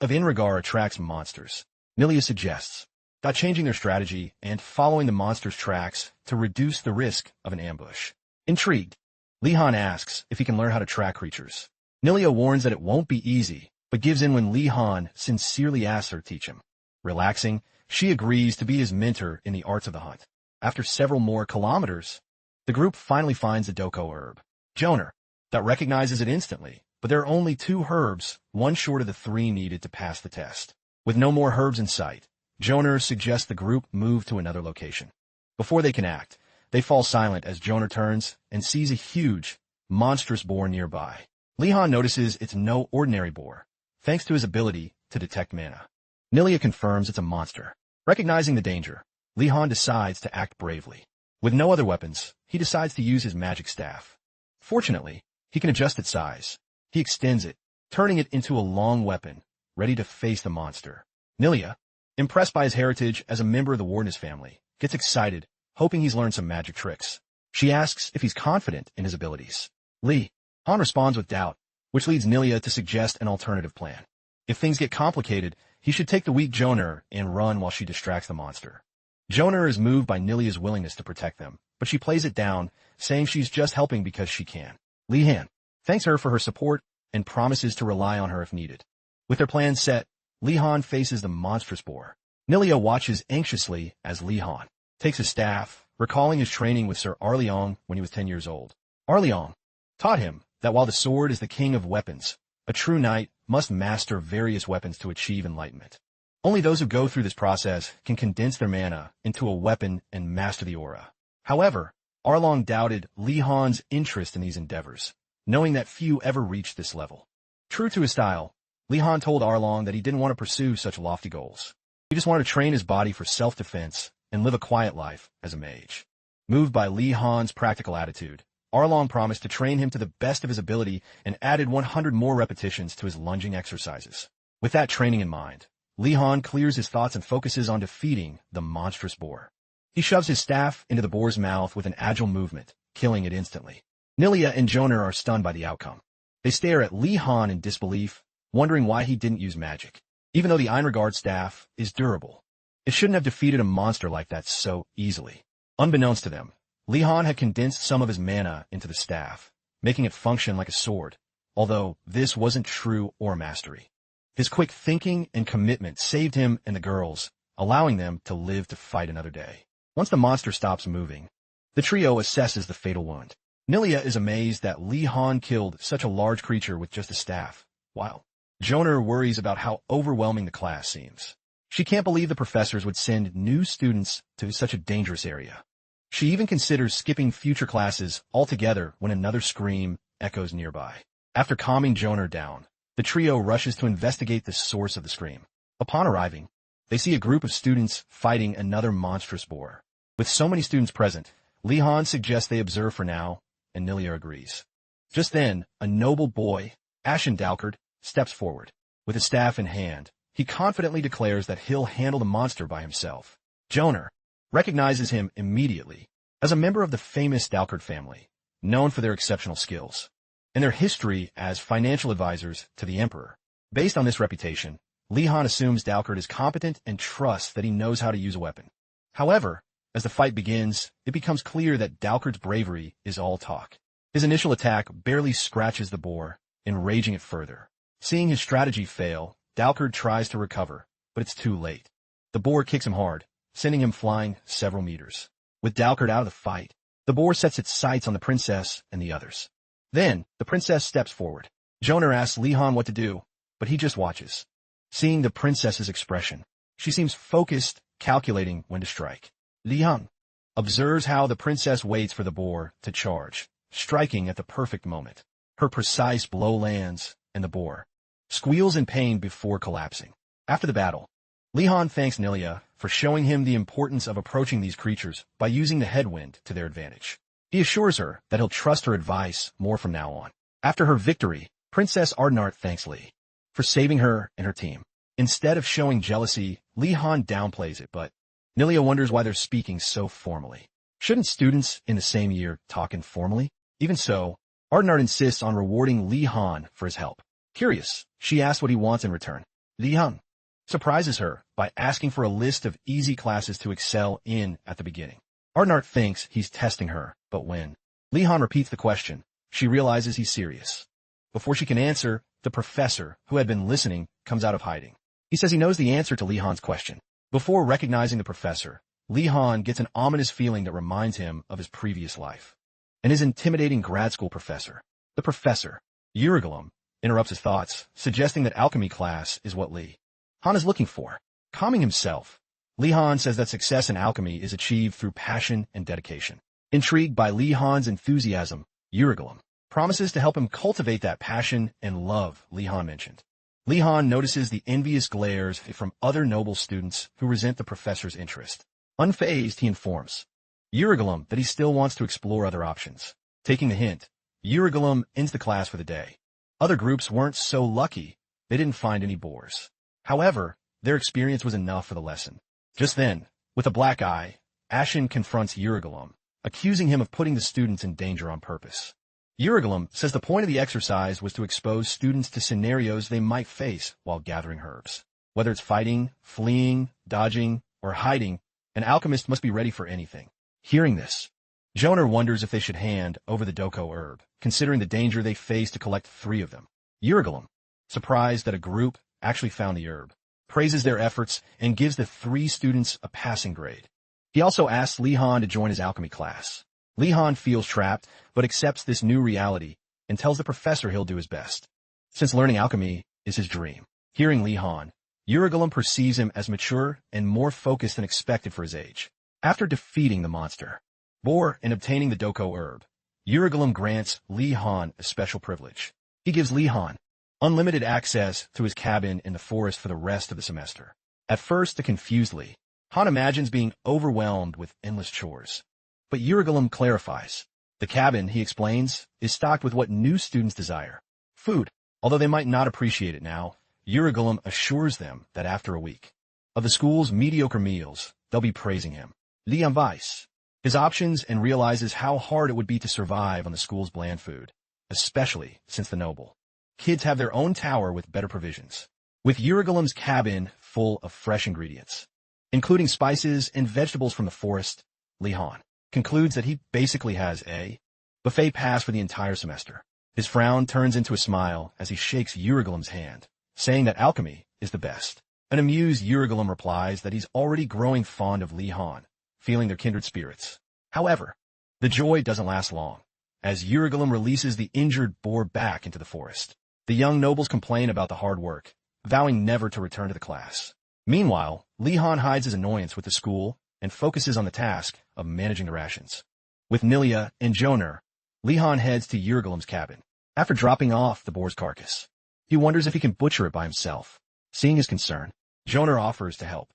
of Inrigar attracts monsters. Nilia suggests changing their strategy and following the monster's tracks to reduce the risk of an ambush. Intrigued, Li-Han asks if he can learn how to track creatures. Nilia warns that it won't be easy, but gives in when Li-Han sincerely asks her to teach him. Relaxing, she agrees to be his mentor in the arts of the hunt. After several more kilometers, the group finally finds the Doko herb. Joner recognizes it instantly, but there are only 2 herbs, one short of the 3 needed to pass the test. With no more herbs in sight, Joner suggests the group move to another location. Before they can act, they fall silent as Joner turns and sees a huge, monstrous boar nearby. Li-Han notices it's no ordinary boar, thanks to his ability to detect mana. Nilia confirms it's a monster. Recognizing the danger, Li-Han decides to act bravely. With no other weapons, he decides to use his magic staff. Fortunately, he can adjust its size. He extends it, turning it into a long weapon, ready to face the monster. Nilia, impressed by his heritage as a member of the Wardeness family, gets excited, hoping he's learned some magic tricks. She asks if he's confident in his abilities. Li-Han responds with doubt, which leads Nilia to suggest an alternative plan. If things get complicated, he should take the weak Joner and run while she distracts the monster. Joner is moved by Nilia's willingness to protect them, but she plays it down, saying she's just helping because she can. Li-Han thanks her for her support and promises to rely on her if needed. With their plans set, Li-Han faces the monstrous boar. Nilia watches anxiously as Li-Han takes his staff, recalling his training with Sir Arliong when he was 10 years old. Arliong taught him that while the sword is the king of weapons, a true knight must master various weapons to achieve enlightenment. Only those who go through this process can condense their mana into a weapon and master the aura. However, Arliong doubted Li-Han's interest in these endeavors, knowing that few ever reached this level. True to his style, Li-Han told Arliong that he didn't want to pursue such lofty goals. He just wanted to train his body for self-defense and live a quiet life as a mage. Moved by Li-Han's practical attitude, Arliong promised to train him to the best of his ability and added 100 more repetitions to his lunging exercises. With that training in mind, Li-Han clears his thoughts and focuses on defeating the monstrous boar. He shoves his staff into the boar's mouth with an agile movement, killing it instantly. Nilia and Joner are stunned by the outcome. They stare at Li-Han in disbelief, wondering why he didn't use magic. Even though the Einhardt staff is durable, it shouldn't have defeated a monster like that so easily. Unbeknownst to them, Li-Han had condensed some of his mana into the staff, making it function like a sword, although this wasn't true or mastery. His quick thinking and commitment saved him and the girls, allowing them to live to fight another day. Once the monster stops moving, the trio assesses the fatal wound. Nilia is amazed that Li-Han killed such a large creature with just a staff, while Joner worries about how overwhelming the class seems. She can't believe the professors would send new students to such a dangerous area. She even considers skipping future classes altogether when another scream echoes nearby. After calming Joner down, the trio rushes to investigate the source of the scream. Upon arriving, they see a group of students fighting another monstrous boar. With so many students present, Li-Han suggests they observe for now, and Nilia agrees. Just then, a noble boy, Ashen Dalkard, steps forward. With his staff in hand, he confidently declares that he'll handle the monster by himself. Joner recognizes him immediately as a member of the famous Dalkard family, known for their exceptional skills and their history as financial advisors to the Emperor. Based on this reputation, Li-Han assumes Dalkard is competent and trusts that he knows how to use a weapon. However, as the fight begins, it becomes clear that Dalkard's bravery is all talk. His initial attack barely scratches the boar, enraging it further. Seeing his strategy fail, Dalkard tries to recover, but it's too late. The boar kicks him hard, sending him flying several meters. With Dalkard out of the fight, the boar sets its sights on the princess and the others. Then, the princess steps forward. Joner asks Li-Han what to do, but he just watches. Seeing the princess's expression, she seems focused, calculating when to strike. Li-Han observes how the princess waits for the boar to charge, striking at the perfect moment. Her precise blow lands, and the boar squeals in pain before collapsing. After the battle, Li-Han thanks Nilia for showing him the importance of approaching these creatures by using the headwind to their advantage. He assures her that he'll trust her advice more from now on. After her victory, Princess Einhardt thanks Li for saving her and her team. Instead of showing jealousy, Li-Han downplays it, but Nilia wonders why they're speaking so formally. Shouldn't students in the same year talk informally? Even so, Einhardt insists on rewarding Li-Han for his help. Curious, she asks what he wants in return. Li-Han surprises her by asking for a list of easy classes to excel in at the beginning. Einhardt thinks he's testing her, but when Li-Han repeats the question, she realizes he's serious. Before she can answer, the professor, who had been listening, comes out of hiding. He says he knows the answer to Li-Han's question. Before recognizing the professor, Li-Han gets an ominous feeling that reminds him of his previous life and his intimidating grad school professor. The professor, Yurigulum, interrupts his thoughts, suggesting that alchemy class is what Li-Han is looking for. Calming himself, Li-Han says that success in alchemy is achieved through passion and dedication. Intrigued by Li-Han's enthusiasm, Yurigulum promises to help him cultivate that passion and love Li-Han mentioned. Li-Han notices the envious glares from other noble students who resent the professor's interest. Unfazed, he informs Yurigulum that he still wants to explore other options. Taking the hint, Yurigulum ends the class for the day. Other groups weren't so lucky, they didn't find any boars. However, their experience was enough for the lesson. Just then, with a black eye, Ashen confronts Yurigulum, accusing him of putting the students in danger on purpose. Yurigulum says the point of the exercise was to expose students to scenarios they might face while gathering herbs. Whether it's fighting, fleeing, dodging, or hiding, an alchemist must be ready for anything. Hearing this, Joner wonders if they should hand over the Doko herb, considering the danger they face to collect 3 of them. Yurigulum, surprised that a group actually found the herb, praises their efforts and gives the 3 students a passing grade. He also asks Li-Han to join his alchemy class. Li-Han feels trapped, but accepts this new reality and tells the professor he'll do his best, since learning alchemy is his dream. Hearing Li-Han, Yurigulum perceives him as mature and more focused than expected for his age. After defeating the monster boar and obtaining the Doko herb, Yurigulum grants Li-Han a special privilege. He gives Li-Han unlimited access to his cabin in the forest for the rest of the semester. At first, the confused Li-Han imagines being overwhelmed with endless chores. But Yurigulum clarifies. The cabin, he explains, is stocked with what new students desire. Food. Although they might not appreciate it now, Yurigulum assures them that after a week of the school's mediocre meals, they'll be praising him. Li envies his options and realizes how hard it would be to survive on the school's bland food, especially since the noble kids have their own tower with better provisions. With Yurigulum's cabin full of fresh ingredients, including spices and vegetables from the forest, Li-Han concludes that he basically has a buffet pass for the entire semester. His frown turns into a smile as he shakes Yurigulum's hand, saying that alchemy is the best. An amused Yurigulum replies that he's already growing fond of Li-Han, feeling their kindred spirits. However, the joy doesn't last long, as Yurigulum releases the injured boar back into the forest. The young nobles complain about the hard work, vowing never to return to the class. Meanwhile, Li-Han hides his annoyance with the school and focuses on the task of managing the rations. With Nilia and Joner, Li-Han heads to Yurigulum's cabin. After dropping off the boar's carcass, he wonders if he can butcher it by himself. Seeing his concern, Joner offers to help.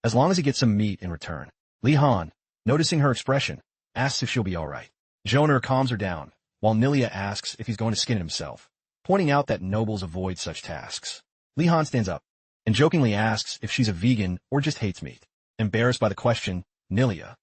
as long as he gets some meat in return. Li Han, noticing her expression, asks if she'll be all right. Joner calms her down, while Nilia asks if he's going to skin it himself, pointing out that nobles avoid such tasks. Li Han stands up and jokingly asks if she's a vegan or just hates meat. Embarrassed by the question, Nilia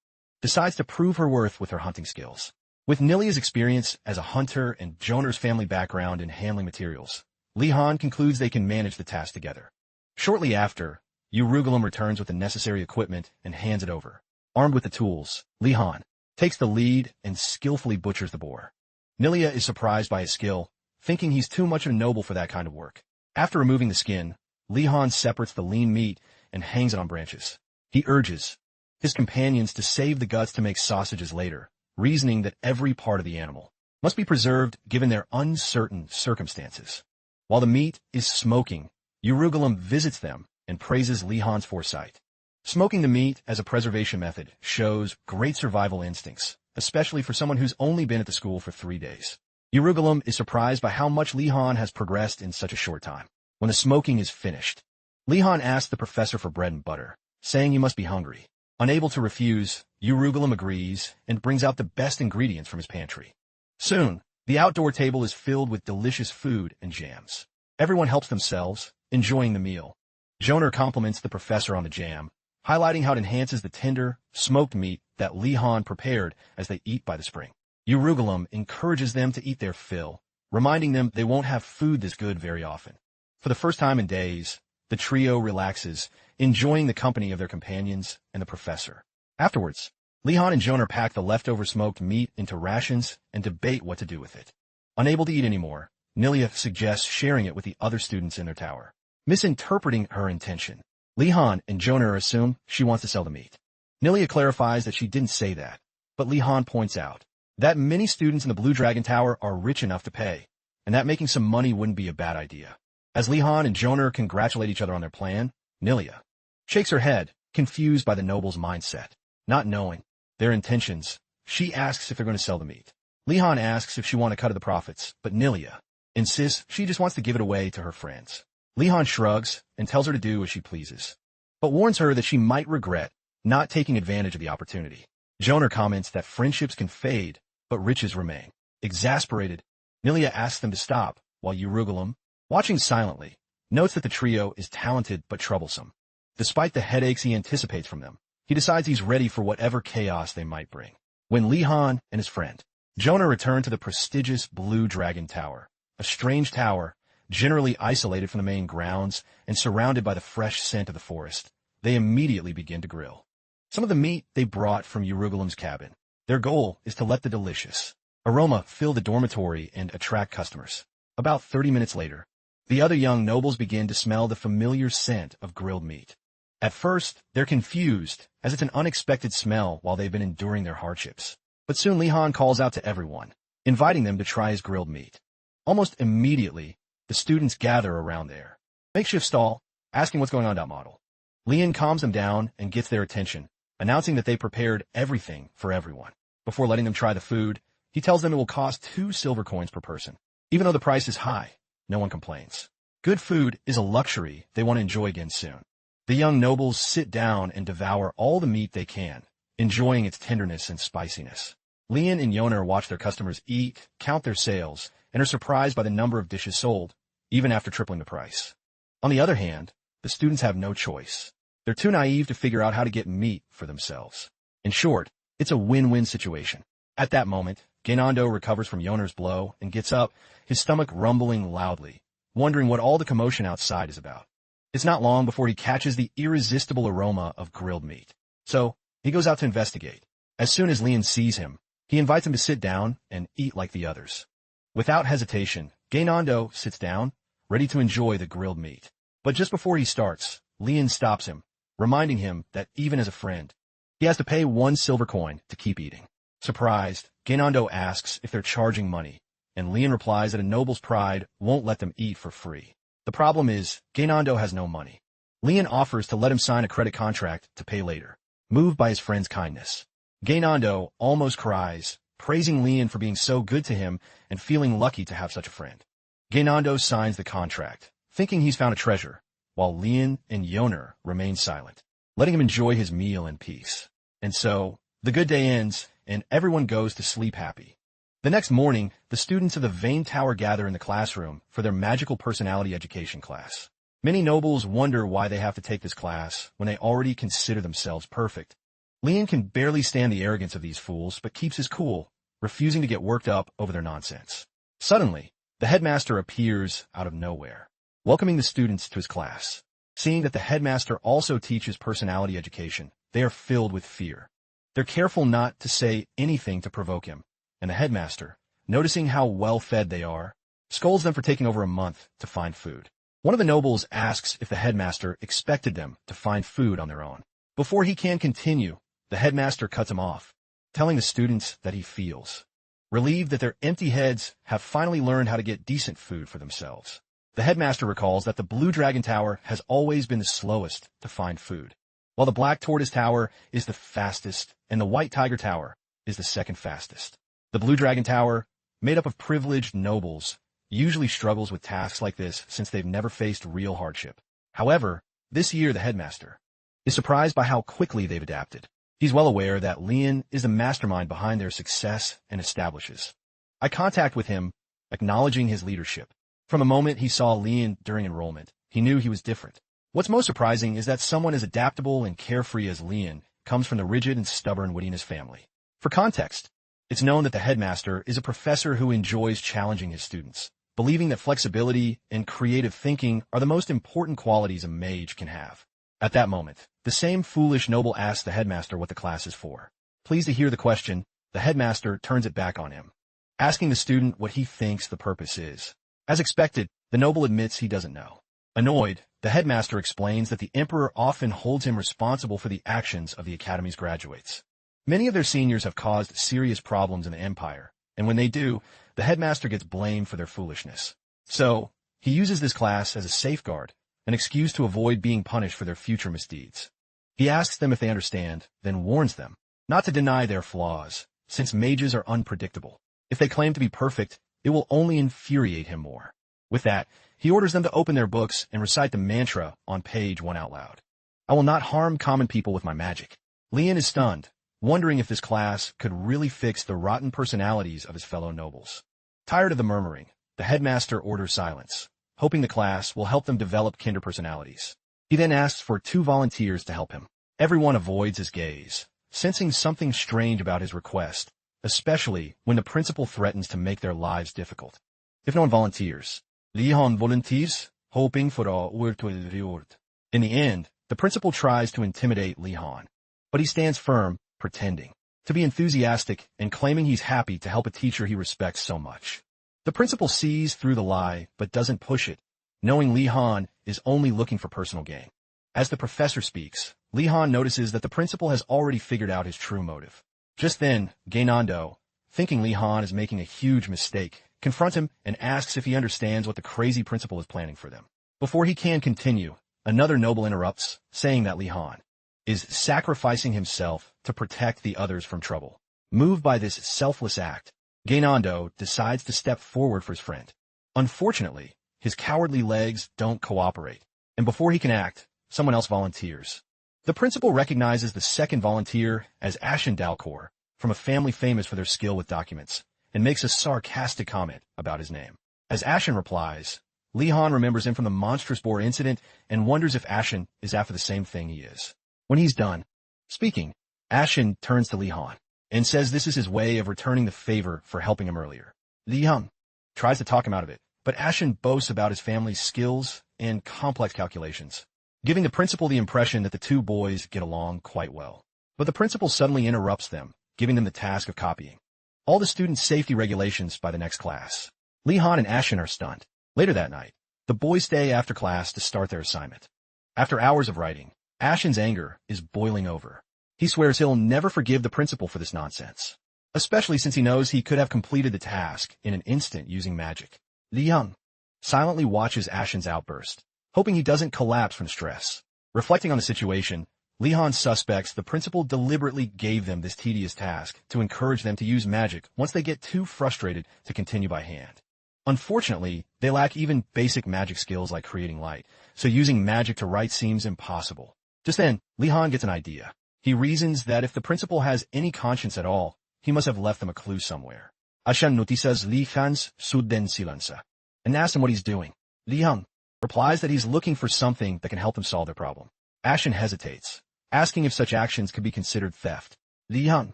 decides to prove her worth with her hunting skills. With Nilia's experience as a hunter and Joner's family background in handling materials, Li Han concludes they can manage the task together. Shortly after, Durugu returns with the necessary equipment and hands it over. Armed with the tools, Li Han takes the lead and skillfully butchers the boar. Nilia is surprised by his skill, thinking he's too much of a noble for that kind of work. After removing the skin, Li Han separates the lean meat and hangs it on branches. He urges his companions to save the guts to make sausages later, reasoning that every part of the animal must be preserved given their uncertain circumstances. While the meat is smoking, Durugu visits them and praises Li Han's foresight. Smoking the meat as a preservation method shows great survival instincts, especially for someone who's only been at the school for 3 days. Durugu is surprised by how much Li Han has progressed in such a short time. When the smoking is finished, Li Han asks the professor for bread and butter, saying he must be hungry. Unable to refuse, Durugu agrees and brings out the best ingredients from his pantry. Soon, the outdoor table is filled with delicious food and jams. Everyone helps themselves, enjoying the meal. Joner compliments the professor on the jam, highlighting how it enhances the tender, smoked meat that Li Han prepared as they eat by the spring. Durugu encourages them to eat their fill, reminding them they won't have food this good very often. For the first time in days, the trio relaxes, enjoying the company of their companions and the professor. Afterwards, Li Han and Joner pack the leftover smoked meat into rations and debate what to do with it. Unable to eat anymore, Nilia suggests sharing it with the other students in their tower. Misinterpreting her intention, Li Han and Joner assume she wants to sell the meat. Nilia clarifies that she didn't say that, but Li Han points out that many students in the Blue Dragon Tower are rich enough to pay, and that making some money wouldn't be a bad idea. As Li Han and Joner congratulate each other on their plan, Nilia shakes her head, confused by the noble's mindset. Not knowing their intentions, she asks if they're going to sell the meat. Li Han asks if she wants a cut of the profits, but Nilia insists she just wants to give it away to her friends. Li Han shrugs and tells her to do as she pleases, but warns her that she might regret not taking advantage of the opportunity. Joner comments that friendships can fade, but riches remain. Exasperated, Nilia asks them to stop, while Durugu, watching silently, notes that the trio is talented but troublesome. Despite the headaches he anticipates from them, he decides he's ready for whatever chaos they might bring. When Li Han and his friend Joner return to the prestigious Blue Dragon Tower, a strange tower, generally isolated from the main grounds and surrounded by the fresh scent of the forest, they immediately begin to grill some of the meat they brought from Durugu's cabin. Their goal is to let the delicious aroma fill the dormitory and attract customers. About 30 minutes later, the other young nobles begin to smell the familiar scent of grilled meat. At first, they're confused, as it's an unexpected smell while they've been enduring their hardships. But soon Li Han calls out to everyone, inviting them to try his grilled meat. Almost immediately, the students gather around their makeshift stall, asking what's going on. Model. Lian calms them down and gets their attention, announcing that they prepared everything for everyone. Before letting them try the food, he tells them it will cost 2 silver coins per person. Even though the price is high, no one complains. Good food is a luxury they want to enjoy again soon. The young nobles sit down and devour all the meat they can, enjoying its tenderness and spiciness. Lian and Joner watch their customers eat, count their sales, and are surprised by the number of dishes sold, even after tripling the price. On the other hand, the students have no choice. They're too naive to figure out how to get meat for themselves. In short, it's a win-win situation. At that moment, Gainando recovers from Joner's blow and gets up, his stomach rumbling loudly, wondering what all the commotion outside is about. It's not long before he catches the irresistible aroma of grilled meat. So, he goes out to investigate. As soon as Lian sees him, he invites him to sit down and eat like the others. Without hesitation, Gainando sits down, ready to enjoy the grilled meat. But just before he starts, Lian stops him, reminding him that even as a friend, he has to pay 1 silver coin to keep eating. Surprised, Gainando asks if they're charging money, and Lian replies that a noble's pride won't let them eat for free. The problem is, Gainando has no money. Lian offers to let him sign a credit contract to pay later, moved by his friend's kindness. Gainando almost cries, praising Lian for being so good to him and feeling lucky to have such a friend. Gainando signs the contract, thinking he's found a treasure, while Lian and Joner remain silent. letting him enjoy his meal in peace. And so, the good day ends, and everyone goes to sleep happy. The next morning, the students of the Vane Tower gather in the classroom for their magical personality education class. Many nobles wonder why they have to take this class when they already consider themselves perfect. Leon can barely stand the arrogance of these fools, but keeps his cool, refusing to get worked up over their nonsense. Suddenly, the headmaster appears out of nowhere, welcoming the students to his class. Seeing that the headmaster also teaches personality education, they are filled with fear. They're careful not to say anything to provoke him, and the headmaster, noticing how well-fed they are, scolds them for taking over a month to find food. One of the nobles asks if the headmaster expected them to find food on their own. Before he can continue, the headmaster cuts him off, telling the students that he feels relieved that their empty heads have finally learned how to get decent food for themselves. The headmaster recalls that the Blue Dragon Tower has always been the slowest to find food, while the Black Tortoise Tower is the fastest and the White Tiger Tower is the second fastest. The Blue Dragon Tower, made up of privileged nobles, usually struggles with tasks like this since they've never faced real hardship. However, this year the headmaster is surprised by how quickly they've adapted. He's well aware that Leon is the mastermind behind their success and establishes eye contact with him, acknowledging his leadership. From the moment he saw Leon during enrollment, he knew he was different. What's most surprising is that someone as adaptable and carefree as Leon comes from the rigid and stubborn Wittiness family. For context, it's known that the headmaster is a professor who enjoys challenging his students, believing that flexibility and creative thinking are the most important qualities a mage can have. At that moment, the same foolish noble asks the headmaster what the class is for. Pleased to hear the question, the headmaster turns it back on him, asking the student what he thinks the purpose is. As expected, the noble admits he doesn't know. Annoyed, the headmaster explains that the emperor often holds him responsible for the actions of the academy's graduates. Many of their seniors have caused serious problems in the empire, and when they do, the headmaster gets blamed for their foolishness. So, he uses this class as a safeguard, an excuse to avoid being punished for their future misdeeds. He asks them if they understand, then warns them not to deny their flaws, since mages are unpredictable. If they claim to be perfect, it will only infuriate him more. With that, he orders them to open their books and recite the mantra on page 1 out loud. I will not harm common people with my magic. Leon is stunned, wondering if this class could really fix the rotten personalities of his fellow nobles. Tired of the murmuring, the headmaster orders silence, hoping the class will help them develop kinder personalities. He then asks for 2 volunteers to help him. Everyone avoids his gaze, sensing something strange about his request, especially when the principal threatens to make their lives difficult. If no one volunteers, Leon volunteers, hoping for a reward. In the end, the principal tries to intimidate Leon, but he stands firm, pretending to be enthusiastic and claiming he's happy to help a teacher he respects so much. The principal sees through the lie but doesn't push it, knowing Leon is only looking for personal gain. As the professor speaks, Leon notices that the principal has already figured out his true motive. Just then, Gainando, thinking Leon is making a huge mistake, confronts him and asks if he understands what the crazy principal is planning for them. Before he can continue, another noble interrupts, saying that Leon is sacrificing himself to protect the others from trouble. Moved by this selfless act, Gainando decides to step forward for his friend. Unfortunately, his cowardly legs don't cooperate, and before he can act, someone else volunteers. The principal recognizes the second volunteer as Ashen Dalcor, from a family famous for their skill with documents, and makes a sarcastic comment about his name. As Ashen replies, Leon remembers him from the monstrous boar incident and wonders if Ashen is after the same thing he is. When he's done speaking, Ashen turns to Leon and says this is his way of returning the favor for helping him earlier. Leon tries to talk him out of it, but Ashen boasts about his family's skills and complex calculations, giving the principal the impression that the two boys get along quite well. But the principal suddenly interrupts them, giving them the task of copying all the student safety regulations by the next class. Leon and Ashen are stunned. Later that night, the boys stay after class to start their assignment. After hours of writing, Ashen's anger is boiling over. He swears he'll never forgive the principal for this nonsense, especially since he knows he could have completed the task in an instant using magic. Leon silently watches Ashen's outburst, hoping he doesn't collapse from stress. Reflecting on the situation, Leon suspects the principal deliberately gave them this tedious task to encourage them to use magic once they get too frustrated to continue by hand. Unfortunately, they lack even basic magic skills like creating light, so using magic to write seems impossible. Just then, Li Han gets an idea. He reasons that if the principal has any conscience at all, he must have left them a clue somewhere. Ashan notices Li Han's sudden silenza and asks him what he's doing. Li Han replies that he's looking for something that can help them solve their problem. Ashan hesitates, asking if such actions could be considered theft. Li Han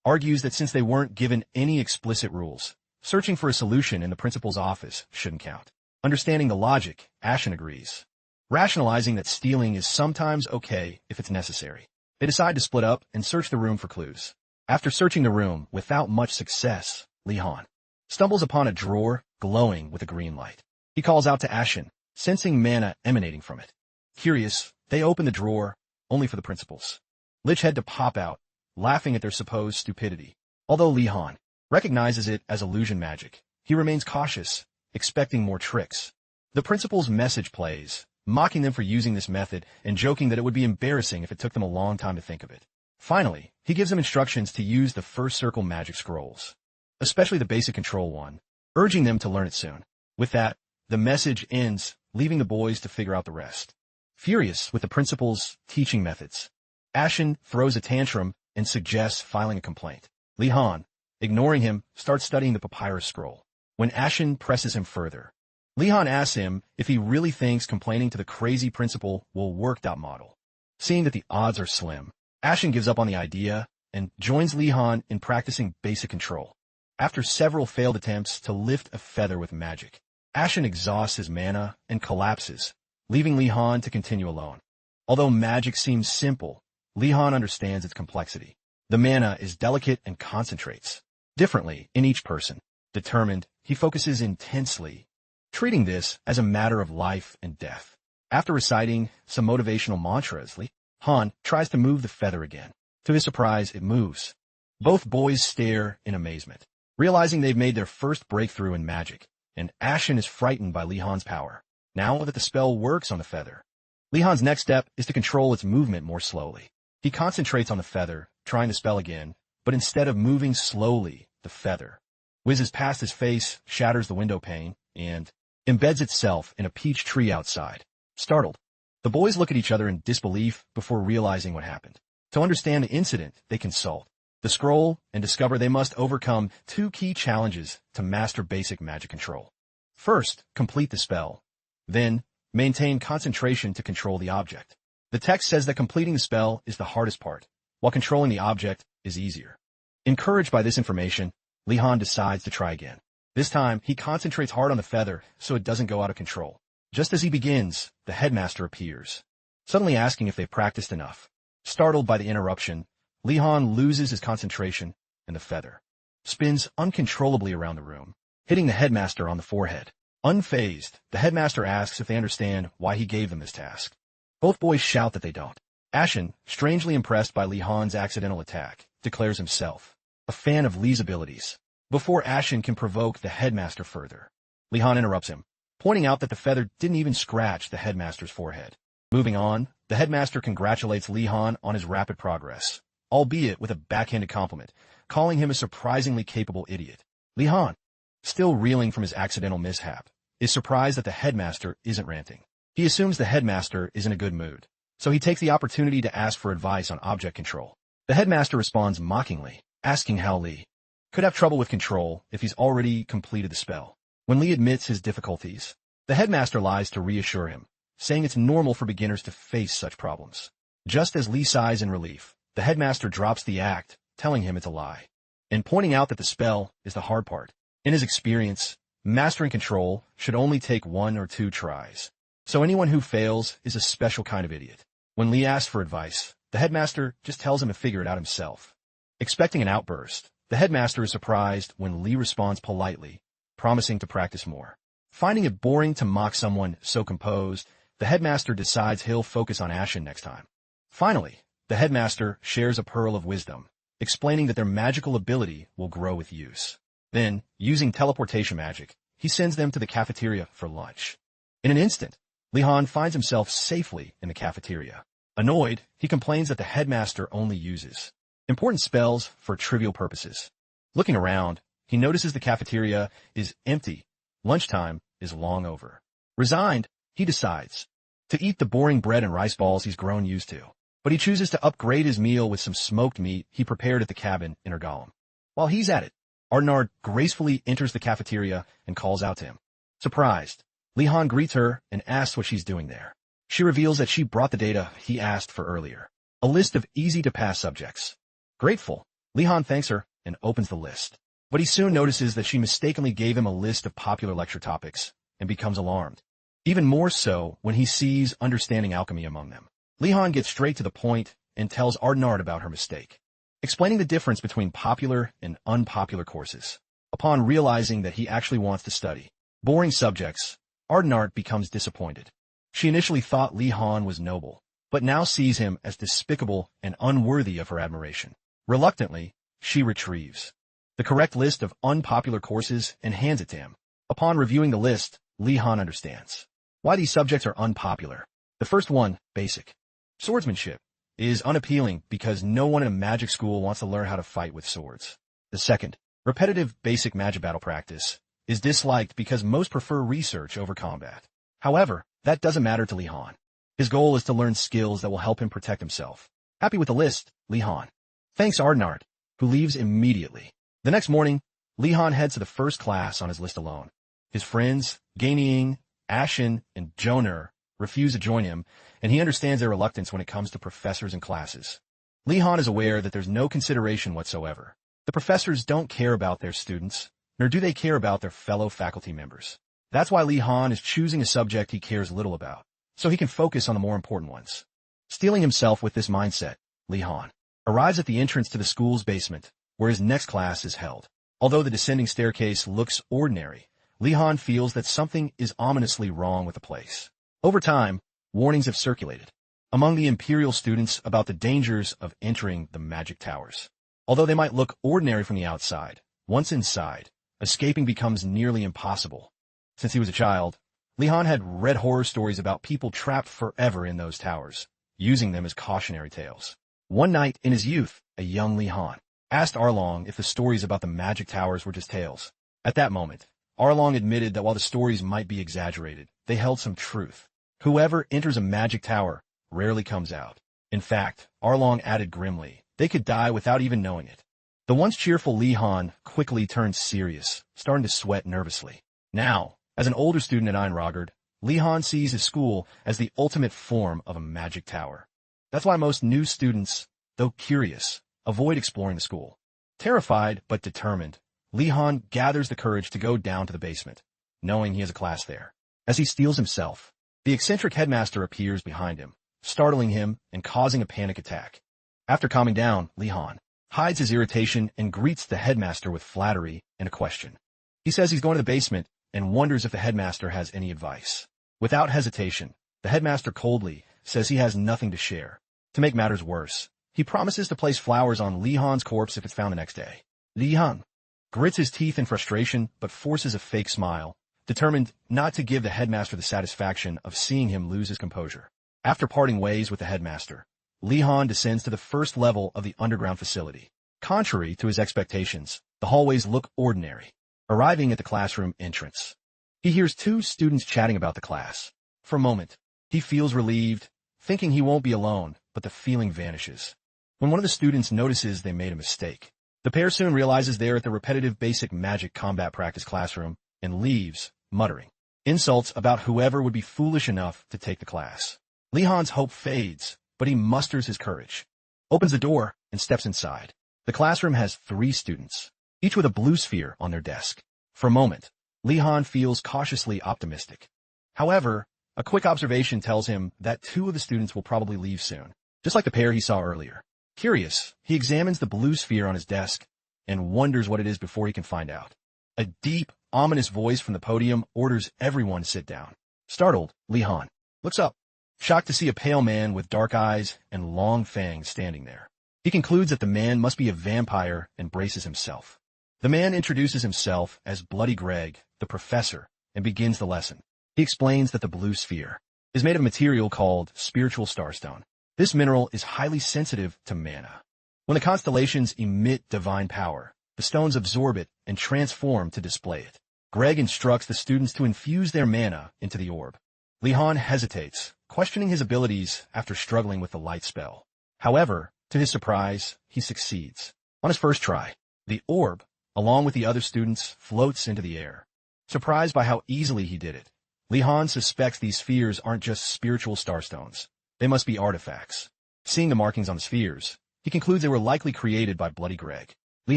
argues that since they weren't given any explicit rules, searching for a solution in the principal's office shouldn't count. Understanding the logic, Ashan agrees, rationalizing that stealing is sometimes okay if it's necessary. They decide to split up and search the room for clues. After searching the room without much success, Li Han stumbles upon a drawer glowing with a green light. He calls out to Ashan, sensing mana emanating from it. Curious, they open the drawer, only for the principal's lich head to pop out, laughing at their supposed stupidity. Although Li Han recognizes it as illusion magic, he remains cautious, expecting more tricks. The principal's message plays, mocking them for using this method and joking that it would be embarrassing if it took them a long time to think of it. Finally, he gives them instructions to use the first circle magic scrolls, especially the basic control one, urging them to learn it soon. With that, the message ends, leaving the boys to figure out the rest. Furious with the principal's teaching methods, Ashan throws a tantrum and suggests filing a complaint. Li Han, ignoring him, starts studying the papyrus scroll. When Ashan presses him further, Li Han asks him if he really thinks complaining to the crazy principal will work. Model. Seeing that the odds are slim, Ashan gives up on the idea and joins Li Han in practicing basic control. After several failed attempts to lift a feather with magic, Ashan exhausts his mana and collapses, leaving Li Han to continue alone. Although magic seems simple, Li Han understands its complexity. The mana is delicate and concentrates differently in each person. Determined, he focuses intensely, treating this as a matter of life and death. After reciting some motivational mantras, Li Han tries to move the feather again. To his surprise, it moves. Both boys stare in amazement, realizing they've made their first breakthrough in magic, and Ashan is frightened by Li Han's power. Now that the spell works on the feather, Li Han's next step is to control its movement more slowly. He concentrates on the feather, trying the spell again, but instead of moving slowly, the feather whizzes past his face, shatters the window pane, and embeds itself in a peach tree outside. Startled, the boys look at each other in disbelief before realizing what happened. To understand the incident, they consult the scroll and discover they must overcome two key challenges to master basic magic control. First, complete the spell. Then, maintain concentration to control the object. The text says that completing the spell is the hardest part, while controlling the object is easier. Encouraged by this information, Li Han decides to try again. This time, he concentrates hard on the feather so it doesn't go out of control. Just as he begins, the headmaster appears, suddenly asking if they've practiced enough. Startled by the interruption, Li Han loses his concentration, and the feather spins uncontrollably around the room, hitting the headmaster on the forehead. Unfazed, the headmaster asks if they understand why he gave them this task. Both boys shout that they don't. Ashan, strangely impressed by Li Han's accidental attack, declares himself a fan of Li's abilities. Before Ashan can provoke the headmaster further, Li Han interrupts him, pointing out that the feather didn't even scratch the headmaster's forehead. Moving on, the headmaster congratulates Li Han on his rapid progress, albeit with a backhanded compliment, calling him a surprisingly capable idiot. Li Han, still reeling from his accidental mishap, is surprised that the headmaster isn't ranting. He assumes the headmaster is in a good mood, so he takes the opportunity to ask for advice on object control. The headmaster responds mockingly, asking how Li could have trouble with control if he's already completed the spell. When Li admits his difficulties, the headmaster lies to reassure him, saying it's normal for beginners to face such problems. Just as Li sighs in relief, the headmaster drops the act, telling him it's a lie, and pointing out that the spell is the hard part. In his experience, mastering control should only take 1 or 2 tries, so anyone who fails is a special kind of idiot. When Li asks for advice, the headmaster just tells him to figure it out himself. Expecting an outburst, the headmaster is surprised when Li responds politely, promising to practice more. Finding it boring to mock someone so composed, the headmaster decides he'll focus on Ashan next time. Finally, the headmaster shares a pearl of wisdom, explaining that their magical ability will grow with use. Then, using teleportation magic, he sends them to the cafeteria for lunch. In an instant, Li Han finds himself safely in the cafeteria. Annoyed, he complains that the headmaster only uses important spells for trivial purposes. Looking around, he notices the cafeteria is empty. Lunchtime is long over. Resigned, he decides to eat the boring bread and rice balls he's grown used to. but he chooses to upgrade his meal with some smoked meat he prepared at the cabin in her golem. While he's at it, Einhardt gracefully enters the cafeteria and calls out to him. Surprised, Li-Han greets her and asks what she's doing there. She reveals that she brought the data he asked for earlier, a list of easy-to-pass subjects. Grateful, Li-Han thanks her and opens the list. But he soon notices that she mistakenly gave him a list of popular lecture topics and becomes alarmed. Even more so when he sees understanding alchemy among them. Li-Han gets straight to the point and tells Einhardt about her mistake, explaining the difference between popular and unpopular courses. Upon realizing that he actually wants to study boring subjects, Einhardt becomes disappointed. She initially thought Li-Han was noble, but now sees him as despicable and unworthy of her admiration. Reluctantly, she retrieves the correct list of unpopular courses and hands it to him. Upon reviewing the list, Li-Han understands why these subjects are unpopular. The first one, basic swordsmanship, is unappealing because no one in a magic school wants to learn how to fight with swords. The second, repetitive basic magic battle practice, is disliked because most prefer research over combat. However, that doesn't matter to Li-Han. His goal is to learn skills that will help him protect himself. Happy with the list, Li-Han thanks Einhardt, who leaves immediately. The next morning, Li-Han heads to the first class on his list alone. His friends, Gaining, Ashen, and Joner, refuse to join him, and he understands their reluctance when it comes to professors and classes. Li-Han is aware that there's no consideration whatsoever. The professors don't care about their students, nor do they care about their fellow faculty members. That's why Li-Han is choosing a subject he cares little about, so he can focus on the more important ones. Steeling himself with this mindset, Li-Han arrives at the entrance to the school's basement, where his next class is held. Although the descending staircase looks ordinary, Li-Han feels that something is ominously wrong with the place. Over time, warnings have circulated among the Imperial students about the dangers of entering the magic towers. Although they might look ordinary from the outside, once inside, escaping becomes nearly impossible. Since he was a child, Li-Han had read horror stories about people trapped forever in those towers, using them as cautionary tales. One night in his youth, a young Li-Han asked Arlong if the stories about the magic towers were just tales. At that moment, Arlong admitted that while the stories might be exaggerated, they held some truth. Whoever enters a magic tower rarely comes out. In fact, Arlong added grimly, they could die without even knowing it. The once cheerful Li-Han quickly turned serious, starting to sweat nervously. Now, as an older student at Einhardt, Li-Han sees his school as the ultimate form of a magic tower. That's why most new students, though curious, avoid exploring the school. Terrified but determined, Li-Han gathers the courage to go down to the basement, knowing he has a class there. As he steels himself, the eccentric headmaster appears behind him, startling him and causing a panic attack. After calming down, Li-Han hides his irritation and greets the headmaster with flattery and a question. He says he's going to the basement and wonders if the headmaster has any advice. Without hesitation, the headmaster coldly says he has nothing to share. To make matters worse, he promises to place flowers on Li-Han's corpse if it's found the next day. Li-Han grits his teeth in frustration but forces a fake smile, determined not to give the headmaster the satisfaction of seeing him lose his composure. After parting ways with the headmaster, Li-Han descends to the first level of the underground facility. Contrary to his expectations, the hallways look ordinary. Arriving at the classroom entrance, he hears two students chatting about the class. For a moment, he feels relieved, thinking he won't be alone, but the feeling vanishes when one of the students notices they made a mistake. The pair soon realizes they're at the repetitive basic magic combat practice classroom and leaves, muttering insults about whoever would be foolish enough to take the class. Li-Han's hope fades, but he musters his courage, opens the door, and steps inside. The classroom has 3 students, each with a blue sphere on their desk. For a moment, Li-Han feels cautiously optimistic. However, a quick observation tells him that 2 of the students will probably leave soon, just like the pair he saw earlier. Curious, he examines the blue sphere on his desk and wonders what it is before he can find out. A deep, ominous voice from the podium orders everyone to sit down. Startled, Li-Han looks up, shocked to see a pale man with dark eyes and long fangs standing there. He concludes that the man must be a vampire and braces himself. The man introduces himself as Bloody Greg, the professor, and begins the lesson. He explains that the blue sphere is made of a material called spiritual starstone. This mineral is highly sensitive to mana. When the constellations emit divine power, the stones absorb it and transform to display it. Greg instructs the students to infuse their mana into the orb. Li-Han hesitates, questioning his abilities after struggling with the light spell. However, to his surprise, he succeeds. On his first try, the orb, along with the other students, floats into the air. Surprised by how easily he did it, Li Han suspects these spheres aren't just spiritual starstones. They must be artifacts. Seeing the markings on the spheres, he concludes they were likely created by Bloody Greg. Li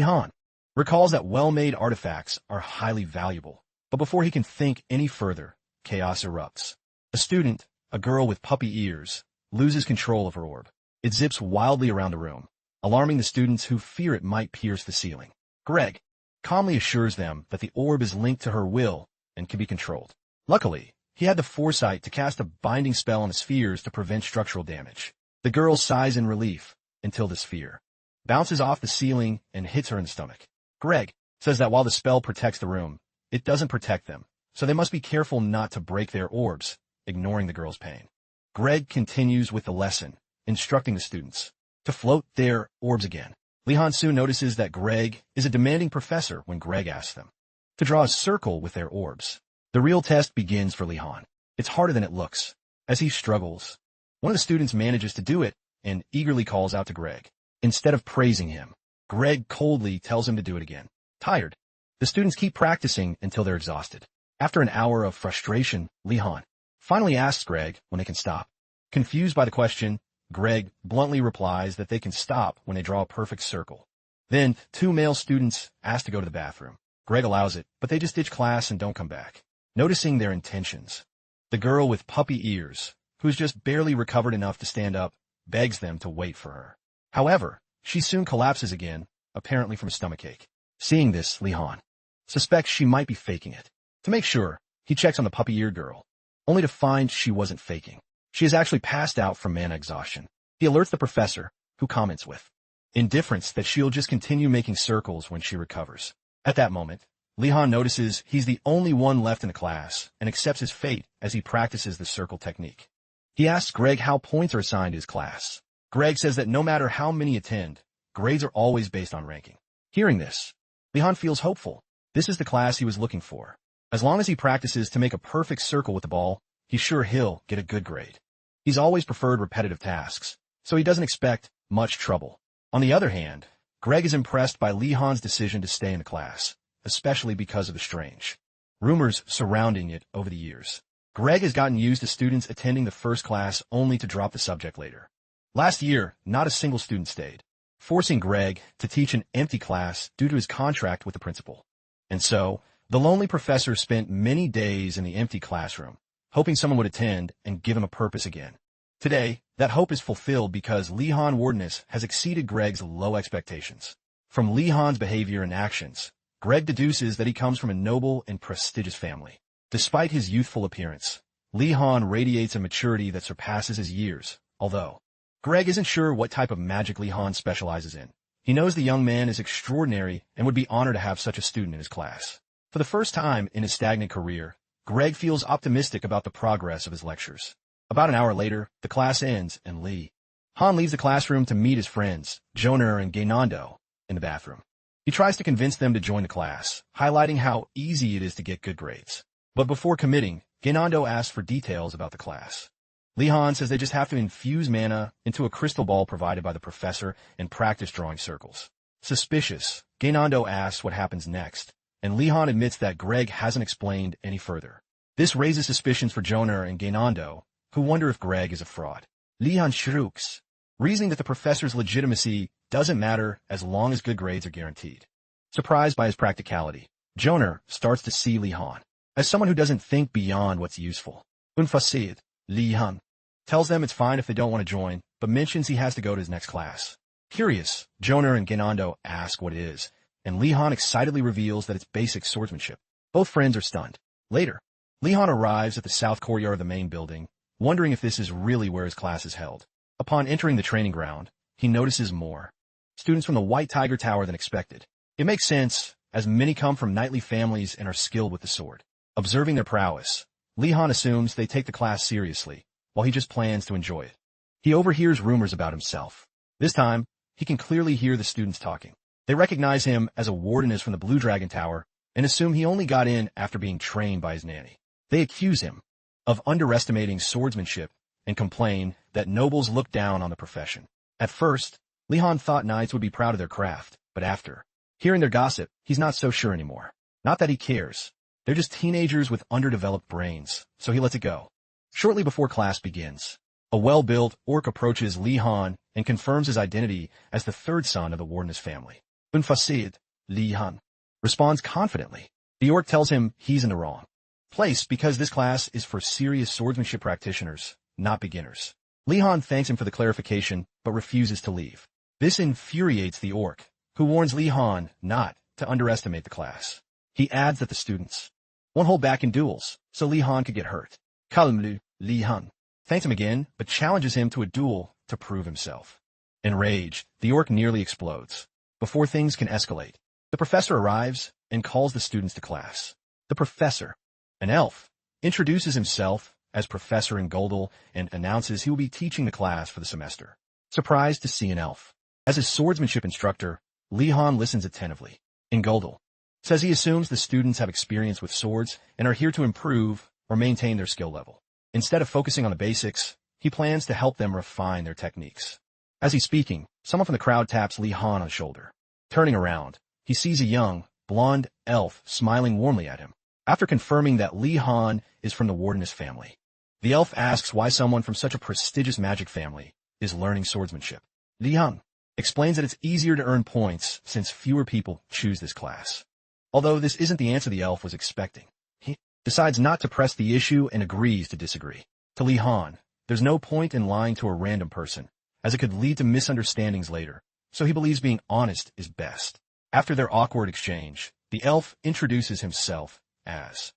Han recalls that well-made artifacts are highly valuable, but before he can think any further, chaos erupts. A student, a girl with puppy ears, loses control of her orb. It zips wildly around the room, alarming the students who fear it might pierce the ceiling. Greg calmly assures them that the orb is linked to her will and can be controlled. Luckily, he had the foresight to cast a binding spell on the spheres to prevent structural damage. The girl sighs in relief until the sphere bounces off the ceiling and hits her in the stomach. Greg says that while the spell protects the room, it doesn't protect them, so they must be careful not to break their orbs, ignoring the girl's pain. Greg continues with the lesson, instructing the students to float their orbs again. Li Han soon notices that Greg is a demanding professor when Greg asks them to draw a circle with their orbs. The real test begins for Li Han. It's harder than it looks. As he struggles, one of the students manages to do it and eagerly calls out to Greg. Instead of praising him, Greg coldly tells him to do it again. Tired, the students keep practicing until they're exhausted. After an hour of frustration, Li Han finally asks Greg when they can stop. Confused by the question, Greg bluntly replies that they can stop when they draw a perfect circle. Then, two male students ask to go to the bathroom. Greg allows it, but they just ditch class and don't come back. Noticing their intentions, the girl with puppy ears, who's just barely recovered enough to stand up, begs them to wait for her. However, she soon collapses again, apparently from a stomachache. Seeing this, Li Han suspects she might be faking it. To make sure, he checks on the puppy-eared girl, only to find she wasn't faking. She is actually passed out from mana exhaustion. He alerts the professor, who comments with indifference that she'll just continue making circles when she recovers. At that moment, Li Han notices he's the only one left in the class and accepts his fate as he practices the circle technique. He asks Greg how points are assigned to his class. Greg says that no matter how many attend, grades are always based on ranking. Hearing this, Li Han feels hopeful. This is the class he was looking for. As long as he practices to make a perfect circle with the ball, he's sure he'll get a good grade. He's always preferred repetitive tasks, so he doesn't expect much trouble. On the other hand, Greg is impressed by Li Han's decision to stay in the class, especially because of the strange rumors surrounding it over the years. Greg has gotten used to students attending the first class only to drop the subject later. Last year, not a single student stayed, forcing Greg to teach an empty class due to his contract with the principal. And so, the lonely professor spent many days in the empty classroom, hoping someone would attend and give him a purpose again. Today, that hope is fulfilled because Li Han Wardeness has exceeded Greg's low expectations. From Li Han's behavior and actions, Greg deduces that he comes from a noble and prestigious family. Despite his youthful appearance, Li Han radiates a maturity that surpasses his years, although Greg isn't sure what type of magic Li Han specializes in. He knows the young man is extraordinary and would be honored to have such a student in his class. For the first time in his stagnant career, Greg feels optimistic about the progress of his lectures. About an hour later, the class ends and Li Han leaves the classroom to meet his friends, Joner and Gainando, in the bathroom. He tries to convince them to join the class, highlighting how easy it is to get good grades. But before committing, Gainando asks for details about the class. Li Han says they just have to infuse mana into a crystal ball provided by the professor and practice drawing circles. Suspicious, Gainando asks what happens next, and Li Han admits that Greg hasn't explained any further. This raises suspicions for Joner and Gainando, who wonder if Greg is a fraud. Li Han shrugs, reasoning that the professor's legitimacy doesn't matter as long as good grades are guaranteed. Surprised by his practicality, Joner starts to see Li Han as someone who doesn't think beyond what's useful. Unfaciled, Li Han tells them it's fine if they don't want to join, but mentions he has to go to his next class. Curious, Joner and Gainando ask what it is, and Li Han excitedly reveals that it's basic swordsmanship. Both friends are stunned. Later, Li Han arrives at the south courtyard of the main building, wondering if this is really where his class is held. Upon entering the training ground, he notices more students from the White Tiger Tower than expected. It makes sense, as many come from knightly families and are skilled with the sword. Observing their prowess, Li Han assumes they take the class seriously, while he just plans to enjoy it. He overhears rumors about himself. This time, he can clearly hear the students talking. They recognize him as a wardeness from the Blue Dragon Tower and assume he only got in after being trained by his nanny. They accuse him of underestimating swordsmanship and complain that nobles look down on the profession. At first, Li Han thought knights would be proud of their craft, but after hearing their gossip, he's not so sure anymore. Not that he cares. They're just teenagers with underdeveloped brains, so he lets it go. Shortly before class begins, a well-built orc approaches Li Han and confirms his identity as the third son of the wardeness family. Unfasid, Li Han responds confidently. The orc tells him he's in the wrong place because this class is for serious swordsmanship practitioners, not beginners. Li Han thanks him for the clarification, but refuses to leave. This infuriates the orc, who warns Li Han not to underestimate the class. He adds that the students won't hold back in duels, so Li Han could get hurt. Calmly, Li Han thanks him again, but challenges him to a duel to prove himself. Enraged, the orc nearly explodes. Before things can escalate, the professor arrives and calls the students to class. The professor, an elf, introduces himself as Professor in Goldel and announces he will be teaching the class for the semester. Surprised to see an elf. As his swordsmanship instructor, Li Han listens attentively. In Goldel says he assumes the students have experience with swords and are here to improve or maintain their skill level. Instead of focusing on the basics, he plans to help them refine their techniques. As he's speaking, someone from the crowd taps Li Han on the shoulder. Turning around, he sees a young, blonde elf smiling warmly at him. After confirming that Li Han is from the wardeness family, the elf asks why someone from such a prestigious magic family is learning swordsmanship. Li Han explains that it's easier to earn points since fewer people choose this class. Although this isn't the answer the elf was expecting, he decides not to press the issue and agrees to disagree. To Li Han, there's no point in lying to a random person, as it could lead to misunderstandings later, so he believes being honest is best. After their awkward exchange, the elf introduces himself as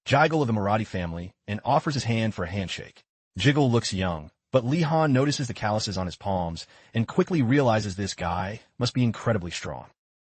Jiggle of the Marathi family and offers his hand for a handshake. Jiggle looks young, but Li Han notices the calluses on his palms and quickly realizes this guy must be incredibly strong.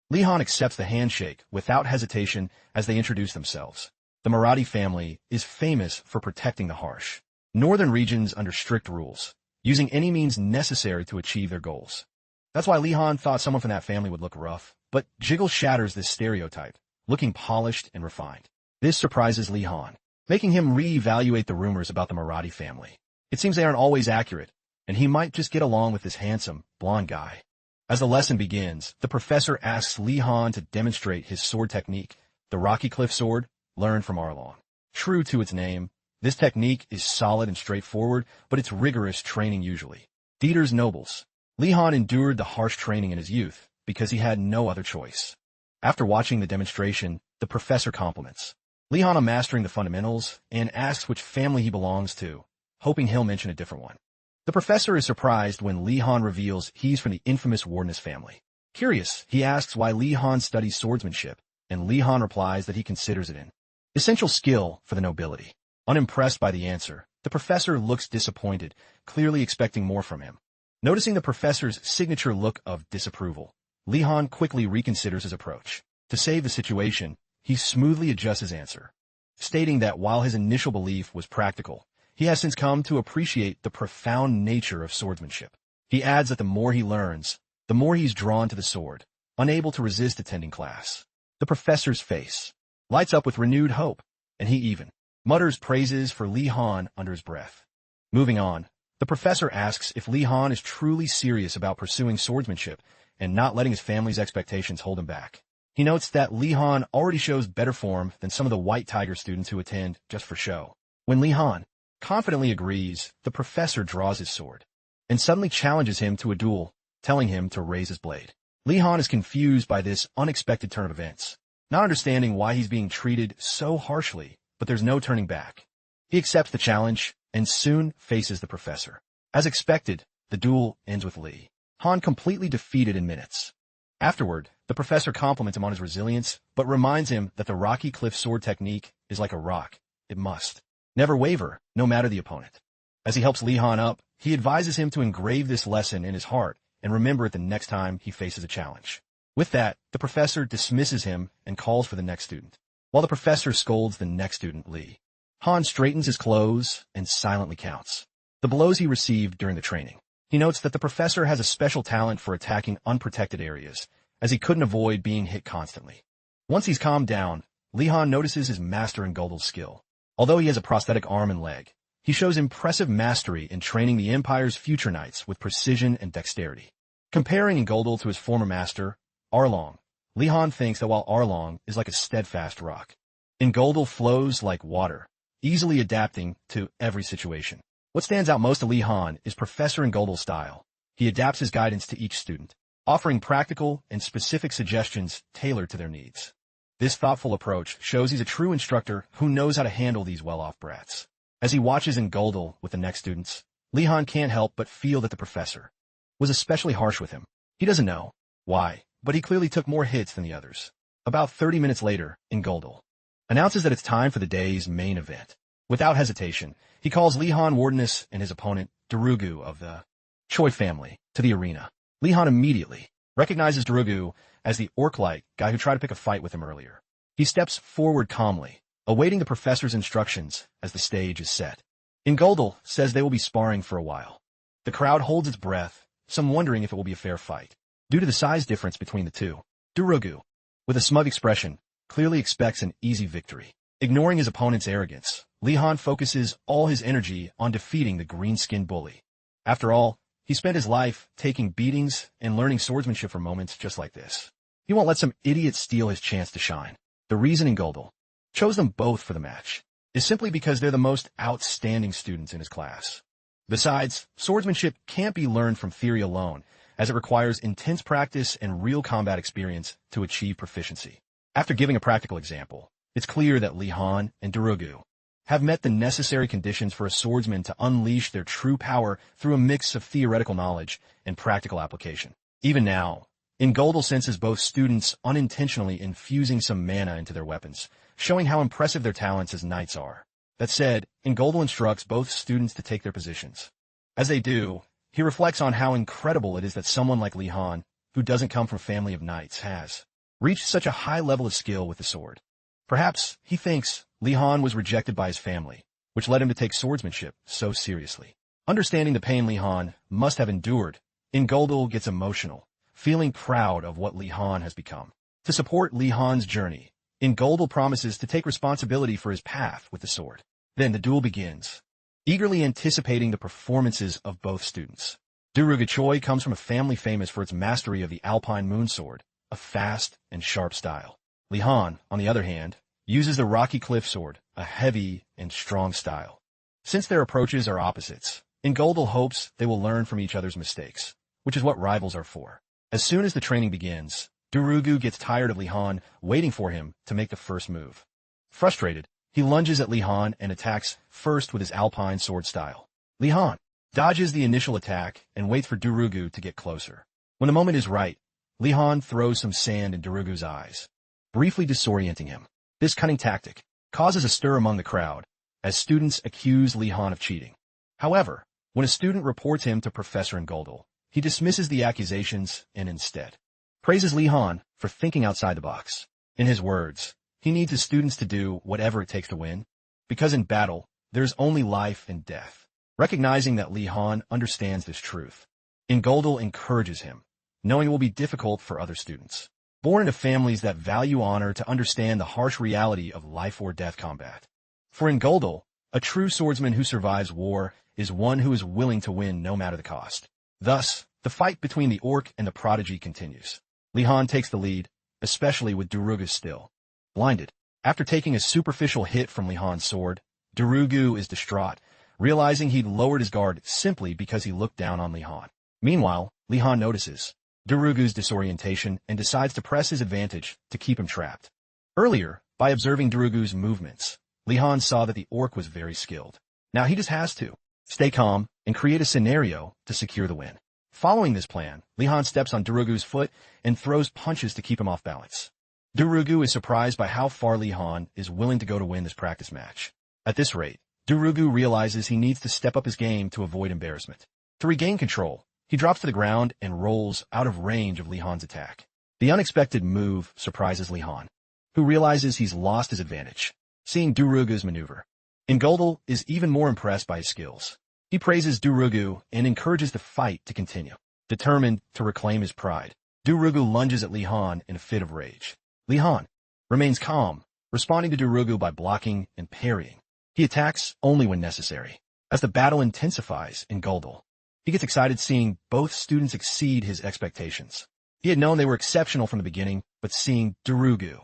Li Han accepts the handshake without hesitation as they introduce themselves. The Marathi family is famous for protecting the harsh northern regions under strict rules, using any means necessary to achieve their goals. That's why Li Han thought someone from that family would look rough, but Jiggle shatters this stereotype, looking polished and refined. This surprises Li Han, making him re-evaluate the rumors about the Marathi family. It seems they aren't always accurate, and he might just get along with this handsome, blonde guy. As the lesson begins, the professor asks Li Han to demonstrate his sword technique, the Rocky Cliff sword, learned from Arlong. True to its name, this technique is solid and straightforward, but it's rigorous training usually. Dieter's nobles. Li Han endured the harsh training in his youth because he had no other choice. After watching the demonstration, the professor compliments Li Han on mastering the fundamentals and asks which family he belongs to, hoping he'll mention a different one. The professor is surprised when Li Han reveals he's from the infamous wardeness family. Curious, he asks why Li Han studies swordsmanship, and Li Han replies that he considers it an essential skill for the nobility. Unimpressed by the answer, the professor looks disappointed, clearly expecting more from him. Noticing the professor's signature look of disapproval, Li Han quickly reconsiders his approach. To save the situation, he smoothly adjusts his answer, stating that while his initial belief was practical, he has since come to appreciate the profound nature of swordsmanship. He adds that the more he learns, the more he's drawn to the sword, unable to resist attending class. The professor's face lights up with renewed hope, and he even mutters praises for Li Han under his breath. Moving on, the professor asks if Li Han is truly serious about pursuing swordsmanship and not letting his family's expectations hold him back. He notes that Li Han already shows better form than some of the White Tiger students who attend just for show. When Li Han confidently agrees, the professor draws his sword and suddenly challenges him to a duel, telling him to raise his blade. Li Han is confused by this unexpected turn of events, not understanding why he's being treated so harshly, but there's no turning back. He accepts the challenge and soon faces the professor. As expected, the duel ends with Li Han completely defeated in minutes. Afterward, the professor compliments him on his resilience, but reminds him that the Rocky Cliff sword technique is like a rock. It must never waver, no matter the opponent. As he helps Li Han up, he advises him to engrave this lesson in his heart and remember it the next time he faces a challenge. With that, the professor dismisses him and calls for the next student. While the professor scolds the next student, Li Han straightens his clothes and silently counts the blows he received during the training. He notes that the professor has a special talent for attacking unprotected areas, as he couldn't avoid being hit constantly. Once he's calmed down, Li Han notices his master in Goldel's skill. Although he has a prosthetic arm and leg, he shows impressive mastery in training the Empire's future knights with precision and dexterity. Comparing Ngoldal to his former master, Arlong, Li Han thinks that while Arlong is like a steadfast rock, Ngoldal flows like water, easily adapting to every situation. What stands out most to Li Han is Professor Ngoldal's style. He adapts his guidance to each student, offering practical and specific suggestions tailored to their needs. This thoughtful approach shows he's a true instructor who knows how to handle these well-off brats. As he watches Ngoldal with the next students, Li Han can't help but feel that the professor was especially harsh with him. He doesn't know why, but he clearly took more hits than the others. About 30 minutes later, Ngoldal announces that it's time for the day's main event. Without hesitation, he calls Li Han Wardeness and his opponent, Durugu of the Choi family, to the arena. Li Han immediately recognizes Durugu as the orc-like guy who tried to pick a fight with him earlier. He steps forward calmly, awaiting the professor's instructions as the stage is set. Ngoldal says they will be sparring for a while. The crowd holds its breath, some wondering if it will be a fair fight. Due to the size difference between the two, Durugu, with a smug expression, clearly expects an easy victory. Ignoring his opponent's arrogance, Li Han focuses all his energy on defeating the green-skinned bully. After all, he spent his life taking beatings and learning swordsmanship for moments just like this. He won't let some idiot steal his chance to shine. The reason Ngoldal chose them both for the match is simply because they're the most outstanding students in his class. Besides, swordsmanship can't be learned from theory alone, as it requires intense practice and real combat experience to achieve proficiency. After giving a practical example, it's clear that Li Han and Durugu have met the necessary conditions for a swordsman to unleash their true power through a mix of theoretical knowledge and practical application. Even now, Ngoldal senses both students unintentionally infusing some mana into their weapons, showing how impressive their talents as knights are. That said, Ngoldal instructs both students to take their positions. As they do, he reflects on how incredible it is that someone like Li Han, who doesn't come from a family of knights, has reached such a high level of skill with the sword. Perhaps, he thinks, Li Han was rejected by his family, which led him to take swordsmanship so seriously. Understanding the pain Li Han must have endured, Ngoldal gets emotional, feeling proud of what Li Han has become. To support Li Han's journey, Ngoldal promises to take responsibility for his path with the sword. Then the duel begins, eagerly anticipating the performances of both students. Durugu Choi comes from a family famous for its mastery of the Alpine Moon Sword, a fast and sharp style. Li Han, on the other hand, uses the Rocky Cliff Sword, a heavy and strong style. Since their approaches are opposites, Ngoldal hopes they will learn from each other's mistakes, which is what rivals are for. As soon as the training begins, Durugu gets tired of Li Han waiting for him to make the first move. Frustrated, he lunges at Li Han and attacks first with his Alpine sword style. Li Han dodges the initial attack and waits for Durugu to get closer. When the moment is right, Li Han throws some sand in Durugu's eyes, briefly disorienting him. This cunning tactic causes a stir among the crowd, as students accuse Li Han of cheating. However, when a student reports him to Professor Ngoldal, he dismisses the accusations and instead praises Li Han for thinking outside the box. In his words, he needs his students to do whatever it takes to win, because in battle, there's only life and death. Recognizing that Li Han understands this truth, Ngoldal encourages him, knowing it will be difficult for other students, born into families that value honor, to understand the harsh reality of life or death combat. For Ngoldal, a true swordsman who survives war is one who is willing to win no matter the cost. Thus, the fight between the orc and the prodigy continues. Li Han takes the lead, especially with Durugu still blinded. After taking a superficial hit from Li Han's sword, Durugu is distraught, realizing he'd lowered his guard simply because he looked down on Li Han. Meanwhile, Li Han notices Durugu's disorientation and decides to press his advantage to keep him trapped. Earlier, by observing Durugu's movements, Li Han saw that the orc was very skilled. Now he just has to stay calm and create a scenario to secure the win. Following this plan, Li Han steps on Durugu's foot and throws punches to keep him off balance. Durugu is surprised by how far Li Han is willing to go to win this practice match. At this rate, Durugu realizes he needs to step up his game to avoid embarrassment. To regain control, he drops to the ground and rolls out of range of Li Han's attack. The unexpected move surprises Li Han, who realizes he's lost his advantage, seeing Durugu's maneuver. Ngoldal is even more impressed by his skills. He praises Durugu and encourages the fight to continue. Determined to reclaim his pride, Durugu lunges at Li Han in a fit of rage. Li Han remains calm, responding to Durugu by blocking and parrying. He attacks only when necessary. As the battle intensifies, Ngoldal He gets excited seeing both students exceed his expectations. He had known they were exceptional from the beginning, but seeing Durugu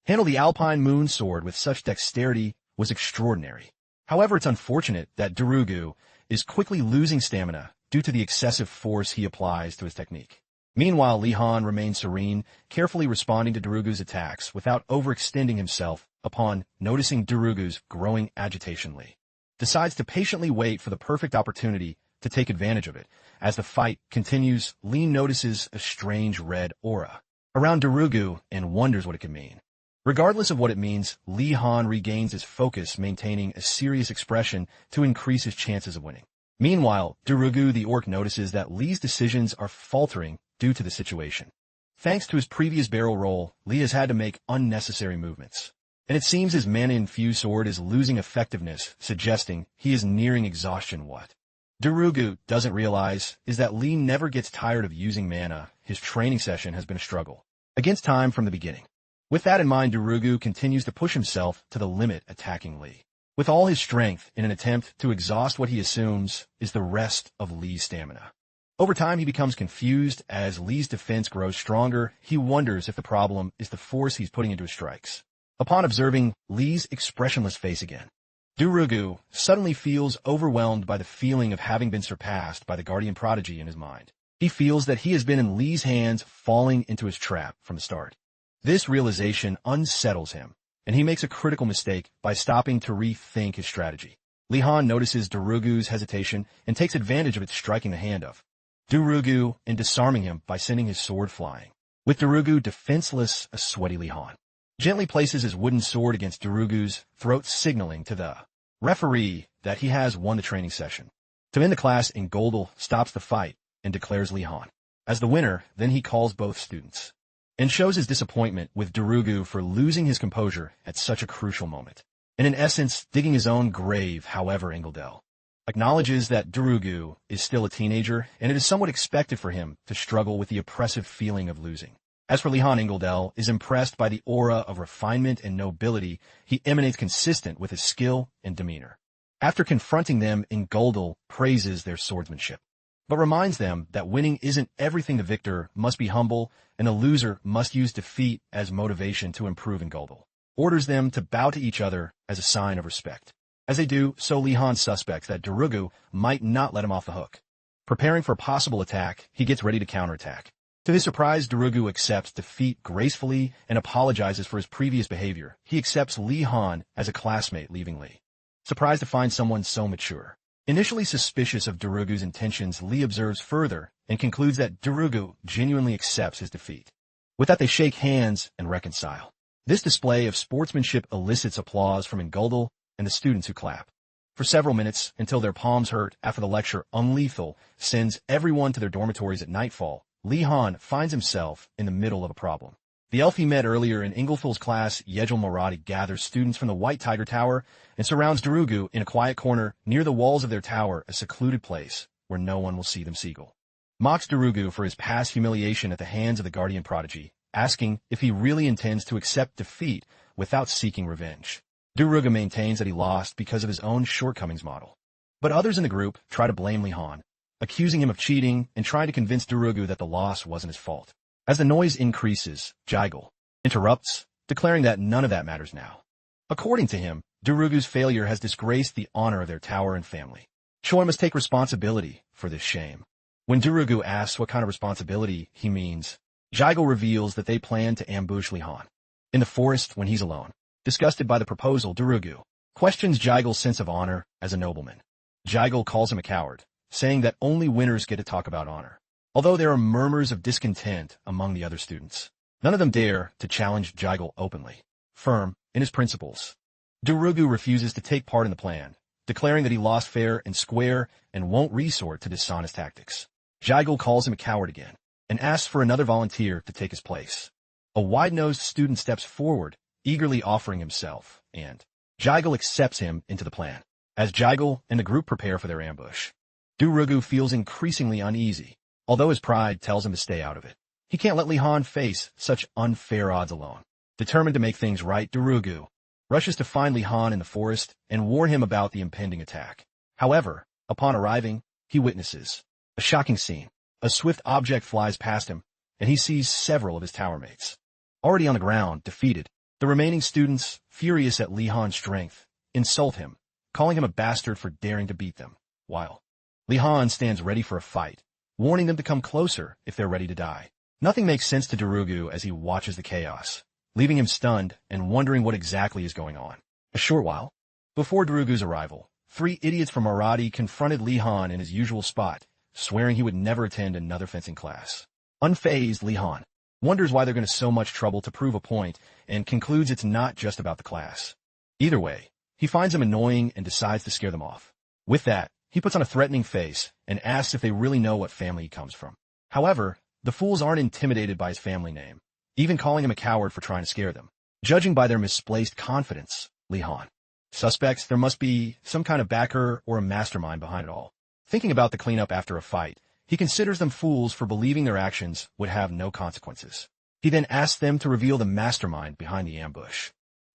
handle the Alpine Moon Sword with such dexterity was extraordinary. However, it's unfortunate that Durugu is quickly losing stamina due to the excessive force he applies to his technique. Meanwhile, Li Han remains serene, carefully responding to Durugu's attacks without overextending himself. Upon noticing Durugu's growing agitation, Li decides to patiently wait for the perfect opportunity to take advantage of it. As the fight continues, Li notices a strange red aura around Durugu and wonders what it can mean. Regardless of what it means, Li Han regains his focus, maintaining a serious expression to increase his chances of winning. Meanwhile, Durugu the orc notices that Li's decisions are faltering due to the situation. Thanks to his previous barrel roll, Li has had to make unnecessary movements, and it seems his mana-infused sword is losing effectiveness, suggesting he is nearing exhaustion. What Durugu doesn't realize is that Li never gets tired of using mana. His training session has been a struggle against time from the beginning. With that in mind, Durugu continues to push himself to the limit, attacking Li with all his strength in an attempt to exhaust what he assumes is the rest of Li's stamina. Over time, he becomes confused as Li's defense grows stronger. He wonders if the problem is the force he's putting into his strikes. Upon observing Li's expressionless face again, Durugu suddenly feels overwhelmed by the feeling of having been surpassed by the guardian prodigy in his mind. He feels that he has been in Li's hands, falling into his trap from the start. This realization unsettles him, and he makes a critical mistake by stopping to rethink his strategy. Li Han notices Durugu's hesitation and takes advantage of it, striking the hand of Durugu and disarming him by sending his sword flying. With Durugu defenseless, a sweaty Li Han gently places his wooden sword against Durugu's throat, signaling to the referee that he has won the training session. To end the class, Ingoldal stops the fight and declares Li Han as the winner. Then he calls both students and shows his disappointment with Durugu for losing his composure at such a crucial moment, and in essence, digging his own grave. However, Ingoldal acknowledges that Durugu is still a teenager, and it is somewhat expected for him to struggle with the oppressive feeling of losing. As for Li Han, Ingoldal is impressed by the aura of refinement and nobility he emanates, consistent with his skill and demeanor. After confronting them, Ingoldal praises their swordsmanship, but reminds them that winning isn't everything. The victor must be humble, and the loser must use defeat as motivation to improve. Ingoldal orders them to bow to each other as a sign of respect. As they do, so Li Han suspects that Durugu might not let him off the hook. Preparing for a possible attack, he gets ready to counterattack. To his surprise, Durugu accepts defeat gracefully and apologizes for his previous behavior. He accepts Li Han as a classmate, leaving Li surprised to find someone so mature. Initially suspicious of Durugu's intentions, Li observes further and concludes that Durugu genuinely accepts his defeat. With that, they shake hands and reconcile. This display of sportsmanship elicits applause from Ingoldal and the students, who clap for several minutes until their palms hurt. After the lecture, Unlethal sends everyone to their dormitories at nightfall. Li Han finds himself in the middle of a problem. The elf he met earlier in Ingolfil's class, Yejel Moradi, gathers students from the White Tiger Tower and surrounds Durugu in a quiet corner near the walls of their tower, a secluded place where no one will see them. Siegel mocks Durugu for his past humiliation at the hands of the guardian prodigy, asking if he really intends to accept defeat without seeking revenge. Durugu maintains that he lost because of his own shortcomings model, but others in the group try to blame Li Han, accusing him of cheating and trying to convince Durugu that the loss wasn't his fault. As the noise increases, Jigel interrupts, declaring that none of that matters now. According to him, Durugu's failure has disgraced the honor of their tower and family. Choi must take responsibility for this shame. When Durugu asks what kind of responsibility he means, Jigel reveals that they plan to ambush Li Han in the forest when he's alone. Disgusted by the proposal, Durugu questions Jigel's sense of honor as a nobleman. Jigel calls him a coward, saying that only winners get to talk about honor. Although there are murmurs of discontent among the other students, none of them dare to challenge Jigel openly. Firm in his principles, Durugu refuses to take part in the plan, declaring that he lost fair and square and won't resort to dishonest tactics. Jigel calls him a coward again and asks for another volunteer to take his place. A wide-nosed student steps forward, eagerly offering himself, and Jigel accepts him into the plan. As Jigel and the group prepare for their ambush, Durugu feels increasingly uneasy, although his pride tells him to stay out of it. He can't let Li Han face such unfair odds alone. Determined to make things right, Durugu rushes to find Li Han in the forest and warn him about the impending attack. However, upon arriving, he witnesses A shocking scene. A swift object flies past him, and he sees several of his tower mates. Already on the ground, defeated, the remaining students, furious at Li Han's strength, insult him, calling him a bastard for daring to beat them, while Li Han stands ready for a fight, warning them to come closer if they're ready to die. Nothing makes sense to Durugu as he watches the chaos, leaving him stunned and wondering what exactly is going on. A short while before Durugu's arrival, 3 idiots from Maradi confronted Li Han in his usual spot, swearing he would never attend another fencing class. Unfazed, Li Han wonders why they're going to so much trouble to prove a point and concludes it's not just about the class. Either way, he finds them annoying and decides to scare them off. With that, he puts on a threatening face and asks if they really know what family he comes from. However, the fools aren't intimidated by his family name, even calling him a coward for trying to scare them. Judging by their misplaced confidence, Li Han suspects there must be some kind of backer or a mastermind behind it all. Thinking about the cleanup after a fight, he considers them fools for believing their actions would have no consequences. He then asks them to reveal the mastermind behind the ambush,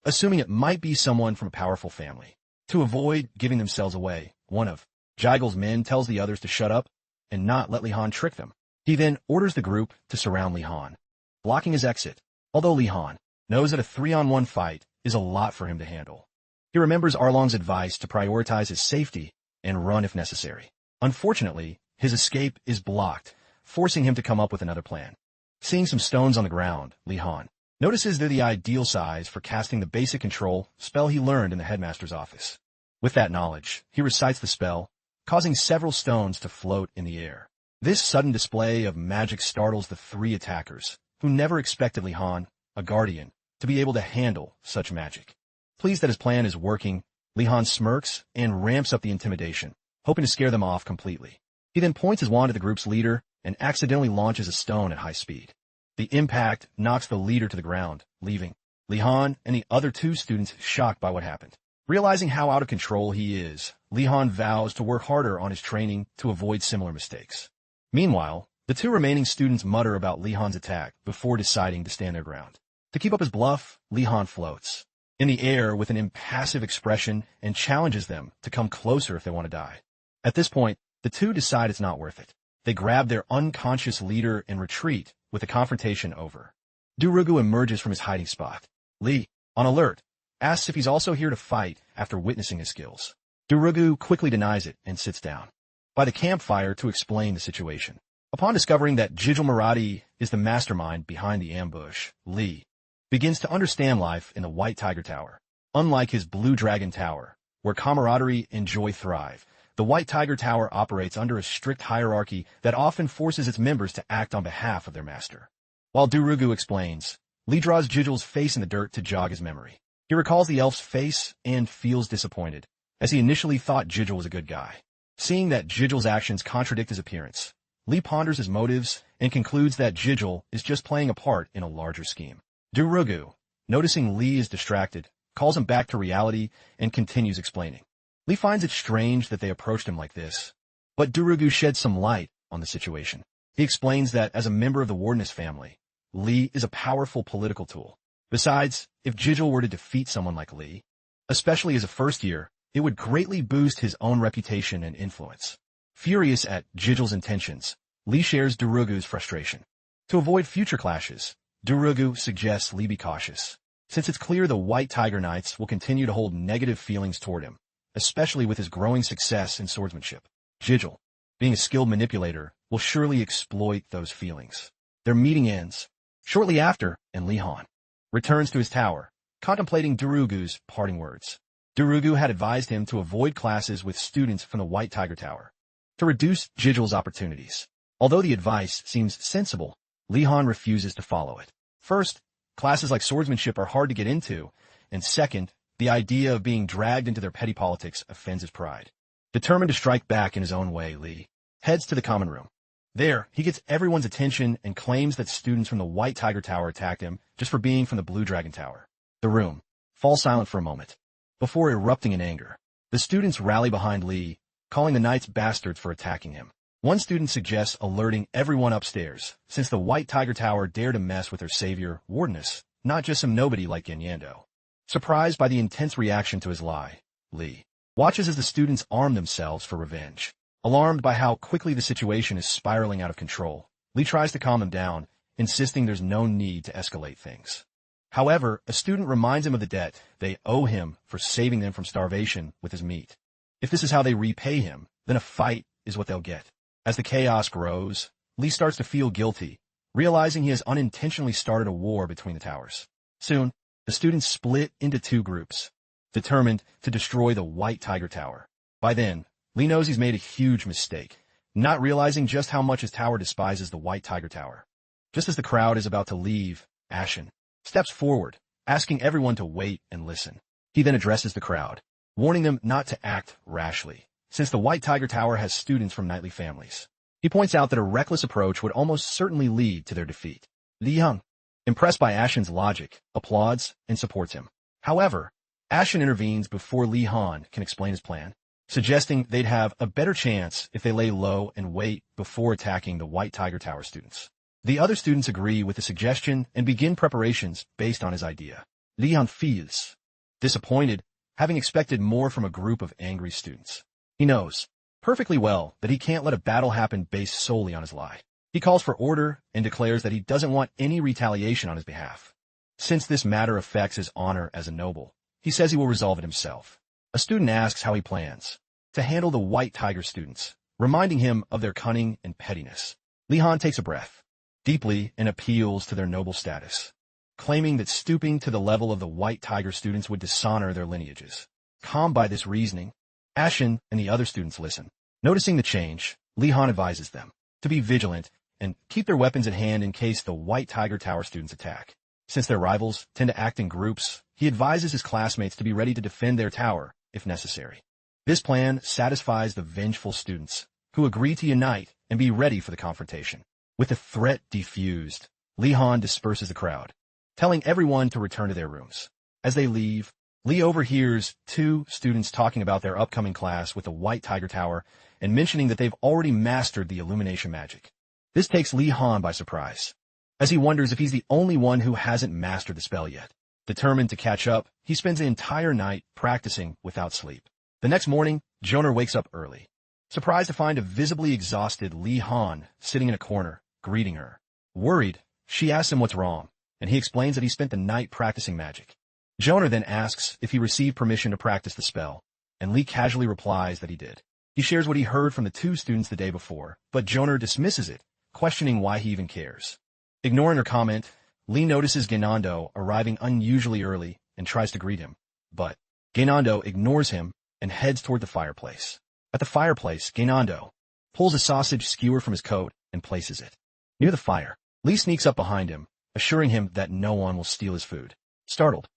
assuming it might be someone from a powerful family. To avoid giving themselves away, one of Jigel's men tells the others to shut up and not let Li Han trick them. He then orders the group to surround Li Han, blocking his exit, although Li Han knows that a 3-on-1 fight is a lot for him to handle. He remembers Arlong's advice to prioritize his safety and run if necessary. Unfortunately, his escape is blocked, forcing him to come up with another plan. Seeing some stones on the ground, Li Han notices they're the ideal size for casting the basic control spell he learned in the headmaster's office. With that knowledge, he recites the spell, causing several stones to float in the air. This sudden display of magic startles the 3 attackers, who never expected Li Han, a guardian, to be able to handle such magic. Pleased that his plan is working, Li Han smirks and ramps up the intimidation, hoping to scare them off completely. He then points his wand at the group's leader and accidentally launches a stone at high speed. The impact knocks the leader to the ground, leaving Li Han and the other 2 students shocked by what happened. Realizing how out of control he is, Li Han vows to work harder on his training to avoid similar mistakes. Meanwhile, the 2 remaining students mutter about Li Han's attack before deciding to stand their ground. To keep up his bluff, Li Han floats in the air with an impassive expression and challenges them to come closer if they want to die. At this point, the 2 decide it's not worth it. They grab their unconscious leader and retreat, with the confrontation over. Durugu emerges from his hiding spot. Li, on alert, asks if he's also here to fight after witnessing his skills. Durugu quickly denies it and sits down by the campfire to explain the situation. Upon discovering that Jigel Maradi is the mastermind behind the ambush, Li begins to understand life in the White Tiger Tower. Unlike his Blue Dragon Tower, where camaraderie and joy thrive, the White Tiger Tower operates under a strict hierarchy that often forces its members to act on behalf of their master. While Durugu explains, Li draws Jigel's face in the dirt to jog his memory. He recalls the elf's face and feels disappointed, as he initially thought Jigel was a good guy. Seeing that Jigel's actions contradict his appearance, Li ponders his motives and concludes that Jigel is just playing a part in a larger scheme. Durugu, noticing Li is distracted, calls him back to reality and continues explaining. Li finds it strange that they approached him like this, but Durugu sheds some light on the situation. He explains that as a member of the Wardeness family, Li is a powerful political tool. Besides, if Jigel were to defeat someone like Li, especially as a first year, it would greatly boost his own reputation and influence. Furious at Jigel's intentions, Li shares Durugu's frustration. To avoid future clashes, Durugu suggests Li be cautious, since it's clear the White Tiger Knights will continue to hold negative feelings toward him, especially with his growing success in swordsmanship. Jigel, being a skilled manipulator, will surely exploit those feelings. Their meeting ends shortly after, and Li Han returns to his tower, contemplating Durugu's parting words. Durugu had advised him to avoid classes with students from the White Tiger Tower, to reduce Jigel's opportunities. Although the advice seems sensible, Li Han refuses to follow it. First, classes like swordsmanship are hard to get into, and second, the idea of being dragged into their petty politics offends his pride. Determined to strike back in his own way, Li heads to the common room. There, he gets everyone's attention and claims that students from the White Tiger Tower attacked him just for being from the Blue Dragon Tower. The room falls silent for a moment, before erupting in anger. The students rally behind Li, calling the knights bastards for attacking him. One student suggests alerting everyone upstairs, since the White Tiger Tower dared to mess with their savior, Wardeness, not just some nobody like Genyando. Surprised by the intense reaction to his lie, Li watches as the students arm themselves for revenge. Alarmed by how quickly the situation is spiraling out of control, Lee tries to calm him down, insisting there's no need to escalate things. However, a student reminds him of the debt they owe him for saving them from starvation with his meat. If this is how they repay him, then a fight is what they'll get. As the chaos grows, Lee starts to feel guilty, realizing he has unintentionally started a war between the towers. Soon, the students split into two groups, determined to destroy the White Tiger Tower. By then, Lee knows he's made a huge mistake, not realizing just how much his tower despises the White Tiger Tower. Just as the crowd is about to leave, Ashen steps forward, asking everyone to wait and listen. He then addresses the crowd, warning them not to act rashly, since the White Tiger Tower has students from knightly families. He points out that a reckless approach would almost certainly lead to their defeat. Li Hung, impressed by Ashen's logic, applauds and supports him. However, Ashen intervenes before Li Han can explain his plan, suggesting they'd have a better chance if they lay low and wait before attacking the White Tiger Tower students. The other students agree with the suggestion and begin preparations based on his idea. Li Han feels disappointed, having expected more from a group of angry students. He knows perfectly well that he can't let a battle happen based solely on his lie. He calls for order and declares that he doesn't want any retaliation on his behalf. Since this matter affects his honor as a noble, he says he will resolve it himself. A student asks how he plans to handle the White Tiger students, reminding him of their cunning and pettiness. Li Han takes a breath deeply and appeals to their noble status, claiming that stooping to the level of the White Tiger students would dishonor their lineages. Calmed by this reasoning, Ashen and the other students listen. Noticing the change, Li Han advises them to be vigilant and keep their weapons at hand in case the White Tiger Tower students attack. Since their rivals tend to act in groups, he advises his classmates to be ready to defend their tower if necessary. This plan satisfies the vengeful students, who agree to unite and be ready for the confrontation. With the threat defused, Li Han disperses the crowd, telling everyone to return to their rooms. As they leave, Lee overhears two students talking about their upcoming class with the White Tiger Tower and mentioning that they've already mastered the illumination magic. This takes Li Han by surprise, as he wonders if he's the only one who hasn't mastered the spell yet. Determined to catch up, he spends the entire night practicing without sleep. The next morning, Joner wakes up early, surprised to find a visibly exhausted Li Han sitting in a corner, greeting her. Worried, she asks him what's wrong, and he explains that he spent the night practicing magic. Joner then asks if he received permission to practice the spell, and Lee casually replies that he did. He shares what he heard from the two students the day before, but Joner dismisses it, questioning why he even cares. Ignoring her comment, Lee notices Genando arriving unusually early and tries to greet him, but Genando ignores him and heads toward the fireplace. At the fireplace, Genando pulls a sausage skewer from his coat and places it near the fire. Lee sneaks up behind him, assuring him that no one will steal his food. Startled,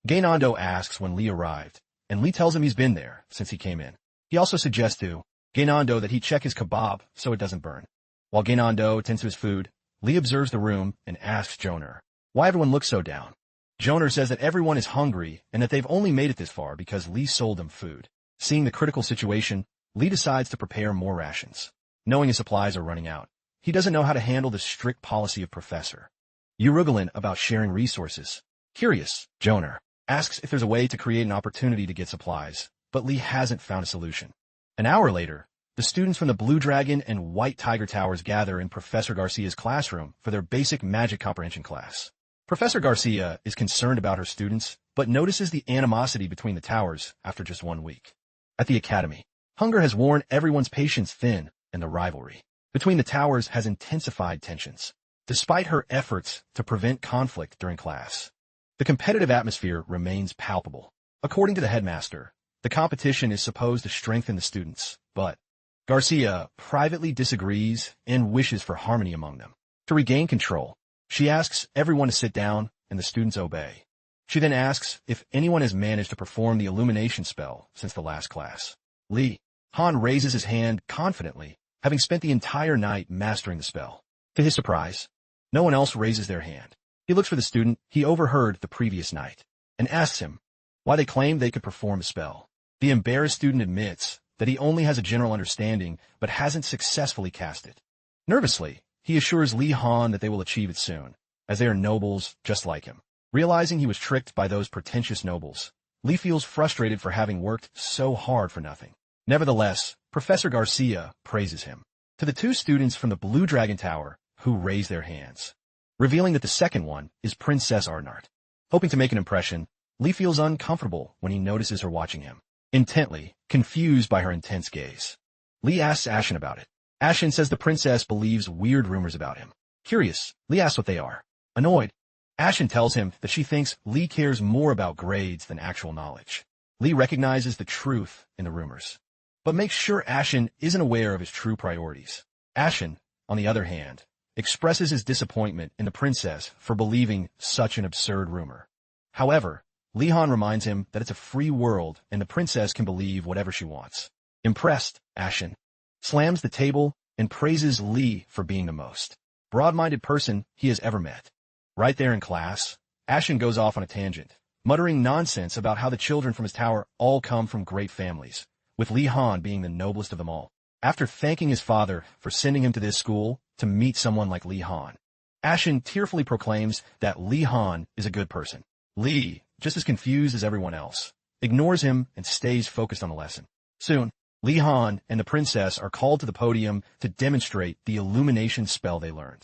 Genando asks when Lee arrived, and Lee tells him he's been there since he came in. He also suggests to Genando that he check his kebab so it doesn't burn. While Genando tends to his food, Lee observes the room and asks Joner why everyone looks so down. Joner says that everyone is hungry and that they've only made it this far because Lee sold them food. Seeing the critical situation, Lee decides to prepare more rations. Knowing his supplies are running out, he doesn't know how to handle the strict policy of Professor Urugulan about sharing resources. Curious, Joner asks if there's a way to create an opportunity to get supplies, but Lee hasn't found a solution. An hour later, the students from the Blue Dragon and White Tiger Towers gather in Professor Garcia's classroom for their basic magic comprehension class. Professor Garcia is concerned about her students, but notices the animosity between the towers after just 1 week. At the academy, hunger has worn everyone's patience thin, and the rivalry between the towers has intensified tensions. Despite her efforts to prevent conflict during class, the competitive atmosphere remains palpable. According to the headmaster, the competition is supposed to strengthen the students, but Garcia privately disagrees and wishes for harmony among them. To regain control, she asks everyone to sit down, and the students obey. She then asks if anyone has managed to perform the illumination spell since the last class. Li Han raises his hand confidently, having spent the entire night mastering the spell. To his surprise, no one else raises their hand. He looks for the student he overheard the previous night and asks him why they claim they could perform a spell. The embarrassed student admits that he only has a general understanding but hasn't successfully cast it. Nervously, he assures Li Han that they will achieve it soon, as they are nobles just like him. Realizing he was tricked by those pretentious nobles, Li feels frustrated for having worked so hard for nothing. Nevertheless, Professor Garcia praises him. To the two students from the Blue Dragon Tower who raise their hands, revealing that the second one is Princess Einhardt. Hoping to make an impression, Lee feels uncomfortable when he notices her watching him, intently, confused by her intense gaze. Lee asks Ashen about it. Ashen says the princess believes weird rumors about him. Curious, Lee asks what they are. Annoyed, Ashen tells him that she thinks Lee cares more about grades than actual knowledge. Lee recognizes the truth in the rumors, but makes sure Ashen isn't aware of his true priorities. Ashen, on the other hand, expresses his disappointment in the princess for believing such an absurd rumor. However, Lee-Han reminds him that it's a free world and the princess can believe whatever she wants. Impressed, Ashen slams the table and praises Lee for being the most broad-minded person he has ever met. Right there in class, Ashen goes off on a tangent, muttering nonsense about how the children from his tower all come from great families, with Lee-Han being the noblest of them all. After thanking his father for sending him to this school to meet someone like Lee-Han, Ashen tearfully proclaims that Lee-Han is a good person. Lee, just as confused as everyone else, ignores him and stays focused on the lesson. Soon, Lee-Han and the princess are called to the podium to demonstrate the illumination spell they learned.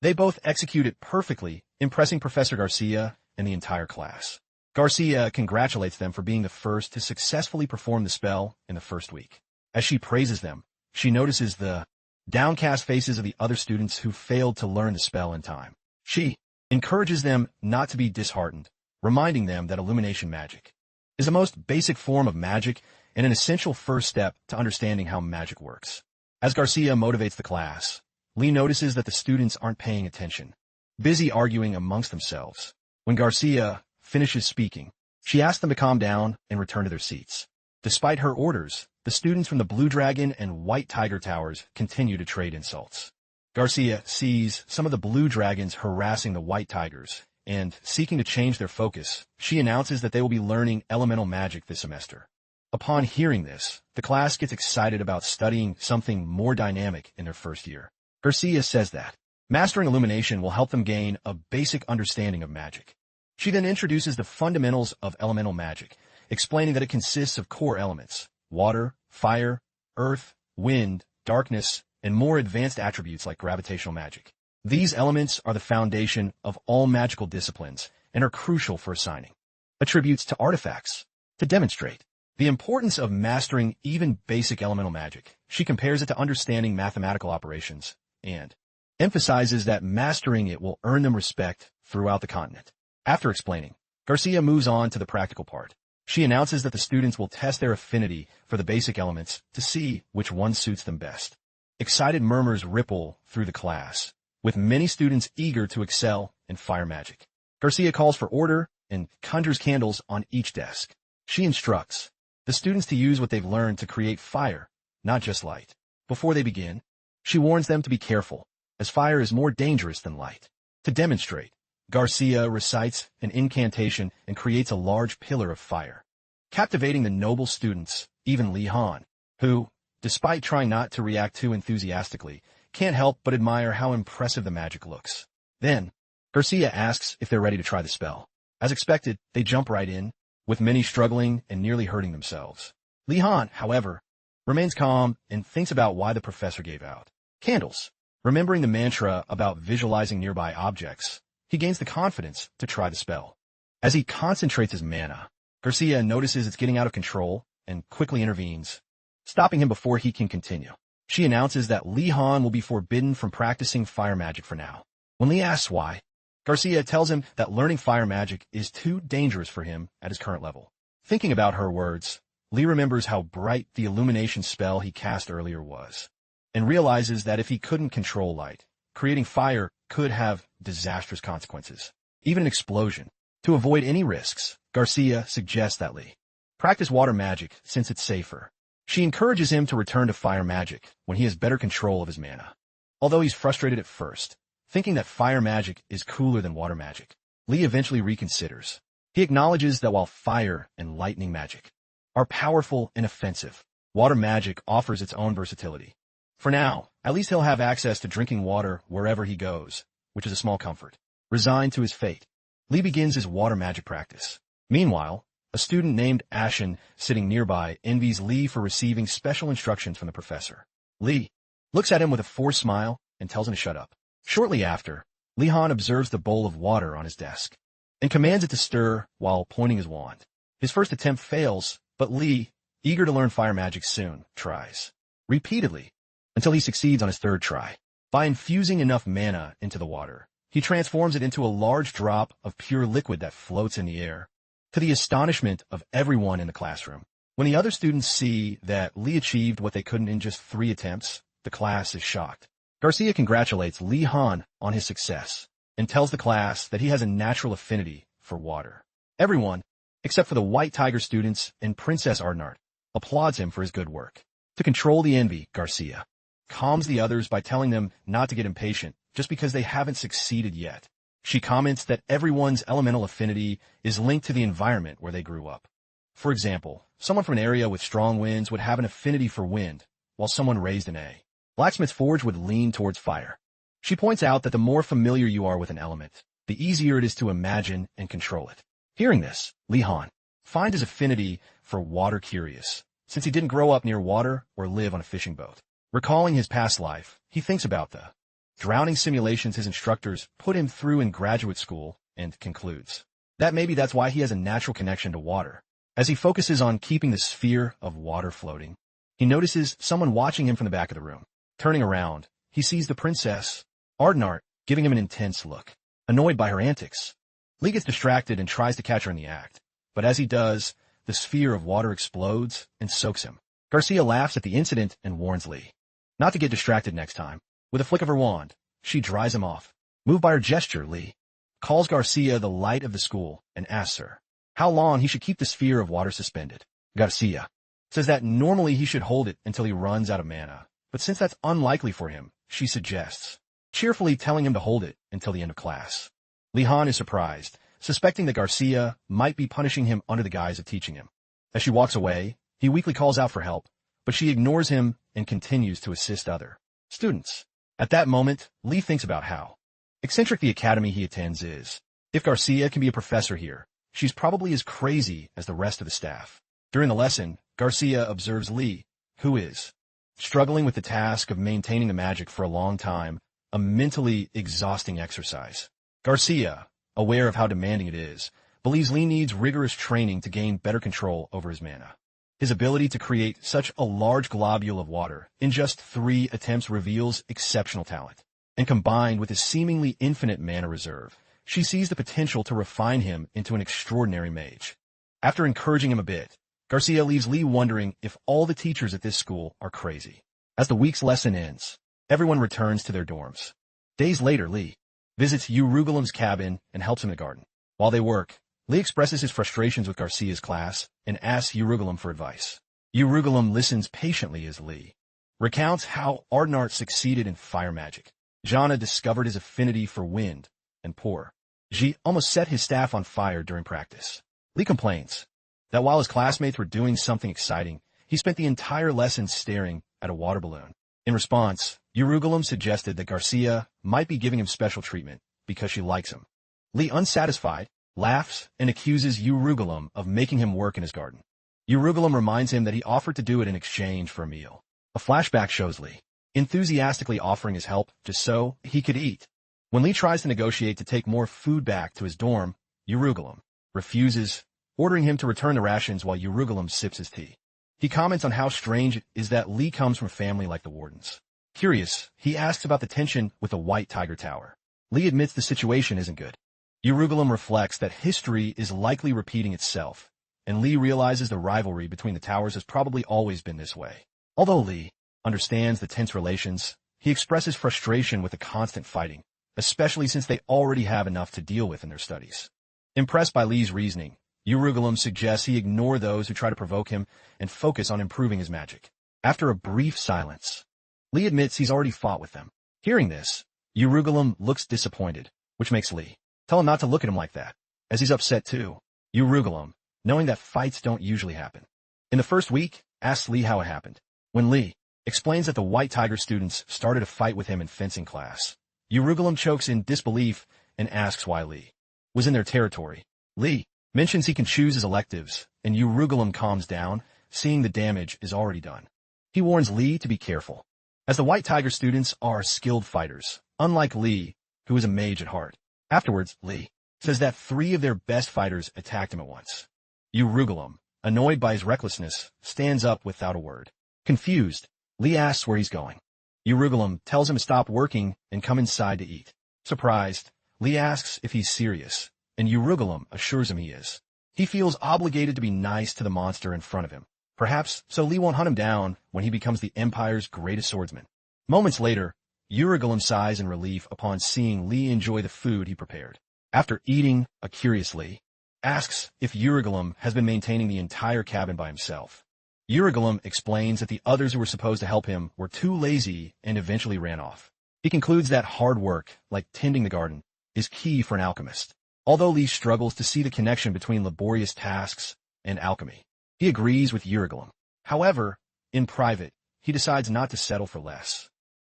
They both execute it perfectly, impressing Professor Garcia and the entire class. Garcia congratulates them for being the first to successfully perform the spell in the first week. As she praises them, she notices the downcast faces of the other students who failed to learn the spell in time. She encourages them not to be disheartened, reminding them that illumination magic is the most basic form of magic and an essential first step to understanding how magic works. As Garcia motivates the class, Lee notices that the students aren't paying attention, busy arguing amongst themselves. When Garcia finishes speaking, she asks them to calm down and return to their seats. Despite her orders, the students from the Blue Dragon and White Tiger Towers continue to trade insults. Garcia sees some of the Blue Dragons harassing the White Tigers, and, seeking to change their focus, she announces that they will be learning elemental magic this semester. Upon hearing this, the class gets excited about studying something more dynamic in their first year. Garcia says that mastering illumination will help them gain a basic understanding of magic. She then introduces the fundamentals of elemental magic, explaining that it consists of core elements: water, fire, earth, wind, darkness, and more advanced attributes like gravitational magic. These elements are the foundation of all magical disciplines and are crucial for assigning attributes to artifacts. To demonstrate the importance of mastering even basic elemental magic, she compares it to understanding mathematical operations and emphasizes that mastering it will earn them respect throughout the continent. After explaining, Garcia moves on to the practical part. She announces that the students will test their affinity for the basic elements to see which one suits them best. Excited murmurs ripple through the class, with many students eager to excel in fire magic. Garcia calls for order and conjures candles on each desk. She instructs the students to use what they've learned to create fire, not just light. Before they begin, she warns them to be careful, as fire is more dangerous than light. To demonstrate, Garcia recites an incantation and creates a large pillar of fire, captivating the noble students, even Lee-Han, who, despite trying not to react too enthusiastically, can't help but admire how impressive the magic looks. Then, Garcia asks if they're ready to try the spell. As expected, they jump right in, with many struggling and nearly hurting themselves. Lee-Han, however, remains calm and thinks about why the professor gave out candles. Remembering the mantra about visualizing nearby objects, he gains the confidence to try the spell. As he concentrates his mana, Garcia notices it's getting out of control and quickly intervenes, stopping him before he can continue. She announces that Lee-Han will be forbidden from practicing fire magic for now. When Lee asks why, Garcia tells him that learning fire magic is too dangerous for him at his current level. Thinking about her words, Lee remembers how bright the illumination spell he cast earlier was, and realizes that if he couldn't control light, creating fire could have disastrous consequences, even an explosion. To avoid any risks, Garcia suggests that Lee practice water magic since it's safer. She encourages him to return to fire magic when he has better control of his mana. Although he's frustrated at first, thinking that fire magic is cooler than water magic, Lee eventually reconsiders. He acknowledges that while fire and lightning magic are powerful and offensive, water magic offers its own versatility. For now, at least he'll have access to drinking water wherever he goes, which is a small comfort. Resigned to his fate, Lee begins his water magic practice. Meanwhile, A student named Ashen, sitting nearby, envies Lee for receiving special instructions from the professor. Lee looks at him with a forced smile and tells him to shut up. Shortly after, Lee Han observes the bowl of water on his desk and commands it to stir while pointing his wand. His first attempt fails, but Lee, eager to learn fire magic soon, tries repeatedly until he succeeds on his third try. By infusing enough mana into the water, he transforms it into a large drop of pure liquid that floats in the air, to the astonishment of everyone in the classroom. When the other students see that Lee achieved what they couldn't in just 3 attempts, the class is shocked. Garcia congratulates Lee Han on his success and tells the class that he has a natural affinity for water. Everyone, except for the White Tiger students and Princess Einhardt, applauds him for his good work. To control the envy, Garcia calms the others by telling them not to get impatient just because they haven't succeeded yet. She comments that everyone's elemental affinity is linked to the environment where they grew up. For example, someone from an area with strong winds would have an affinity for wind, while someone raised in a blacksmith's forge would lean towards fire. She points out that the more familiar you are with an element, the easier it is to imagine and control it. Hearing this, Lee Han finds his affinity for water curious, since he didn't grow up near water or live on a fishing boat. Recalling his past life, he thinks about the drowning simulations his instructors put him through in graduate school and concludes that maybe that's why he has a natural connection to water. As he focuses on keeping the sphere of water floating, he notices someone watching him from the back of the room. Turning around, he sees the Princess Einhardt giving him an intense look. Annoyed by her antics, Lee gets distracted and tries to catch her in the act, but as he does, the sphere of water explodes and soaks him. Garcia laughs at the incident and warns Lee not to get distracted next time. With a flick of her wand, she dries him off. Moved by her gesture, Lee calls Garcia the light of the school and asks her how long he should keep the sphere of water suspended. Garcia says that normally he should hold it until he runs out of mana, but since that's unlikely for him, she suggests cheerfully telling him to hold it until the end of class. Lee Han is surprised, suspecting that Garcia might be punishing him under the guise of teaching him. As she walks away, he weakly calls out for help, but she ignores him and continues to assist other students. At that moment, Lee thinks about how eccentric the academy he attends is. If Garcia can be a professor here, she's probably as crazy as the rest of the staff. During the lesson, Garcia observes Lee, who is struggling with the task of maintaining the magic for a long time, a mentally exhausting exercise. Garcia, aware of how demanding it is, believes Lee needs rigorous training to gain better control over his mana. His ability to create such a large globule of water in just 3 attempts reveals exceptional talent. And combined with his seemingly infinite mana reserve, she sees the potential to refine him into an extraordinary mage. After encouraging him a bit, Garcia leaves Lee wondering if all the teachers at this school are crazy. As the week's lesson ends, everyone returns to their dorms. Days later, Lee visits Urugulam's cabin and helps him in the garden. While they work, Lee expresses his frustrations with Garcia's class and asks Urugulam for advice. Urugulam listens patiently as Lee recounts how Einhardt succeeded in fire magic. Jana discovered his affinity for wind, and poor Ji almost set his staff on fire during practice. Lee complains that while his classmates were doing something exciting, he spent the entire lesson staring at a water balloon. In response, Urugulam suggested that Garcia might be giving him special treatment because she likes him. Lee, unsatisfied, laughs and accuses Urugulam of making him work in his garden. Urugulam reminds him that he offered to do it in exchange for a meal. A flashback shows Lee enthusiastically offering his help just so he could eat. When Lee tries to negotiate to take more food back to his dorm, Urugulam refuses, ordering him to return the rations while Urugulam sips his tea. He comments on how strange it is that Lee comes from a family like the Wardens. Curious, he asks about the tension with the White Tiger Tower. Lee admits the situation isn't good. Urugulam reflects that history is likely repeating itself, and Lee realizes the rivalry between the towers has probably always been this way. Although Lee understands the tense relations, he expresses frustration with the constant fighting, especially since they already have enough to deal with in their studies. Impressed by Lee's reasoning, Urugulam suggests he ignore those who try to provoke him and focus on improving his magic. After a brief silence, Lee admits he's already fought with them. Hearing this, Urugulam looks disappointed, which makes Lee tell him not to look at him like that, as he's upset too. Urugulam, knowing that fights don't usually happen, in the first week, asks Lee how it happened. When Lee explains that the White Tiger students started a fight with him in fencing class, Urugulam chokes in disbelief and asks why Lee was in their territory. Lee mentions he can choose his electives, and Durugu calms down, seeing the damage is already done. He warns Lee to be careful, as the White Tiger students are skilled fighters, unlike Lee, who is a mage at heart. Afterwards, Lee says that 3 of their best fighters attacked him at once. Durugu, annoyed by his recklessness, stands up without a word. Confused, Lee asks where he's going. Durugu tells him to stop working and come inside to eat. Surprised, Lee asks if he's serious, and Durugu assures him he is. He feels obligated to be nice to the monster in front of him, perhaps so Lee won't hunt him down when he becomes the Empire's greatest swordsman. Moments later, Durugu sighs in relief upon seeing Lee enjoy the food he prepared. After eating, a curious Lee asks if Durugu has been maintaining the entire cabin by himself. Durugu explains that the others who were supposed to help him were too lazy and eventually ran off. He concludes that hard work, like tending the garden, is key for an alchemist. Although Lee struggles to see the connection between laborious tasks and alchemy, he agrees with Durugu. However, in private, he decides not to settle for less,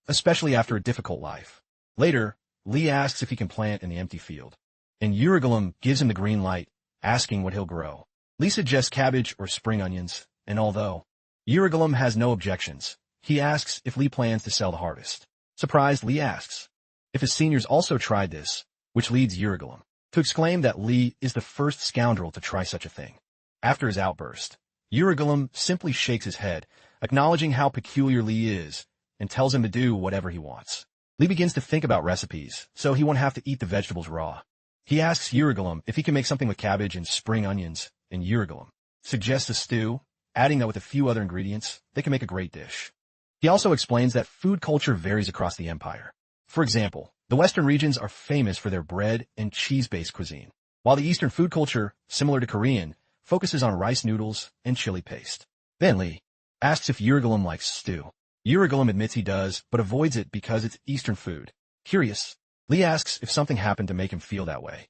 especially after a difficult life. Later, Lee asks if he can plant in the empty field, and Durugu gives him the green light, asking what he'll grow. Lee suggests cabbage or spring onions, and although Durugu has no objections, he asks if Lee plans to sell the harvest. Surprised, Lee asks if his seniors also tried this, which leads Durugu to exclaim that Lee is the first scoundrel to try such a thing. After his outburst, Durugu simply shakes his head, acknowledging how peculiar Lee is, and tells him to do whatever he wants. Lee begins to think about recipes, so he won't have to eat the vegetables raw. He asks Durugu if he can make something with cabbage and spring onions, and Durugu suggests a stew, adding that with a few other ingredients, they can make a great dish. He also explains that food culture varies across the empire. For example, the western regions are famous for their bread and cheese-based cuisine, while the eastern food culture, similar to Korean, focuses on rice noodles and chili paste. Then Lee asks if Durugu likes stew. Durugu admits he does, but avoids it because it's Eastern food. Curious, Lee asks if something happened to make him feel that way.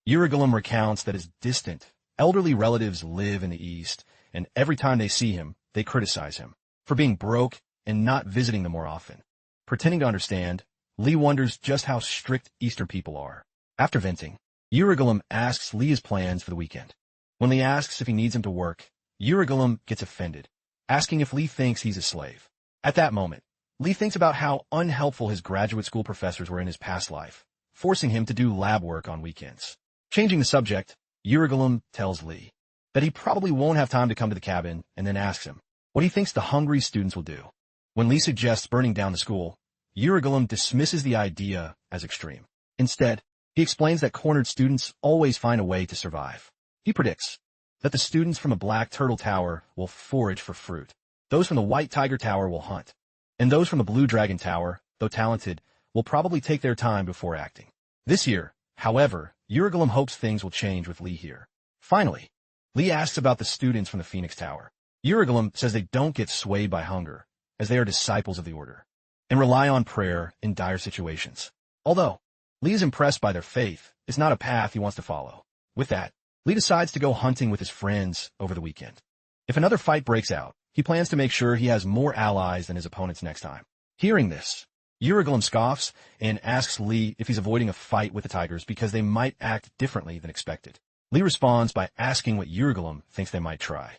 Durugu recounts that his distant, elderly relatives live in the East, and every time they see him, they criticize him for being broke and not visiting them more often. Pretending to understand, Lee wonders just how strict Eastern people are. After venting, Durugu asks Lee his plans for the weekend. When Lee asks if he needs him to work, Durugu gets offended, asking if Lee thinks he's a slave. At that moment, Lee thinks about how unhelpful his graduate school professors were in his past life, forcing him to do lab work on weekends. Changing the subject, Durugu tells Lee that he probably won't have time to come to the cabin, and then asks him what he thinks the hungry students will do. When Lee suggests burning down the school, Durugu dismisses the idea as extreme. Instead, he explains that cornered students always find a way to survive. He predicts that the students from the Black Turtle Tower will forage for fruit, those from the White Tiger Tower will hunt, and those from the Blue Dragon Tower, though talented, will probably take their time before acting. This year, however, Durugu hopes things will change with Lee here. Finally, Lee asks about the students from the Phoenix Tower. Durugu says they don't get swayed by hunger, as they are disciples of the order, and rely on prayer in dire situations. Although Lee is impressed by their faith, it's not a path he wants to follow. With that, Lee decides to go hunting with his friends over the weekend. If another fight breaks out, he plans to make sure he has more allies than his opponents next time. Hearing this, Durugu scoffs and asks Lee if he's avoiding a fight with the tigers because they might act differently than expected. Lee responds by asking what Durugu thinks they might try.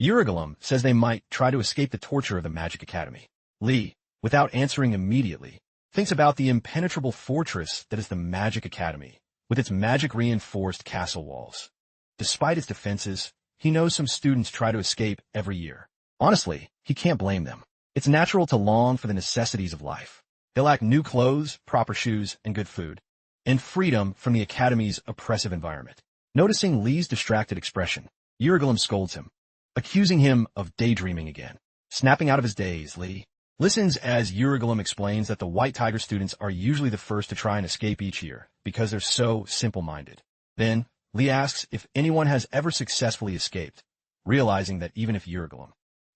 Durugu says they might try to escape the torture of the Magic Academy. Lee, without answering immediately, thinks about the impenetrable fortress that is the Magic Academy, with its magic-reinforced castle walls. Despite its defenses, he knows some students try to escape every year. Honestly, he can't blame them. It's natural to long for the necessities of life. They lack new clothes, proper shoes, and good food, and freedom from the Academy's oppressive environment. Noticing Lee's distracted expression, Durugu scolds him, accusing him of daydreaming again. Snapping out of his daze, Lee listens as Durugu explains that the White Tiger students are usually the first to try and escape each year because they're so simple-minded. Then, Lee asks if anyone has ever successfully escaped, realizing that even if Durugu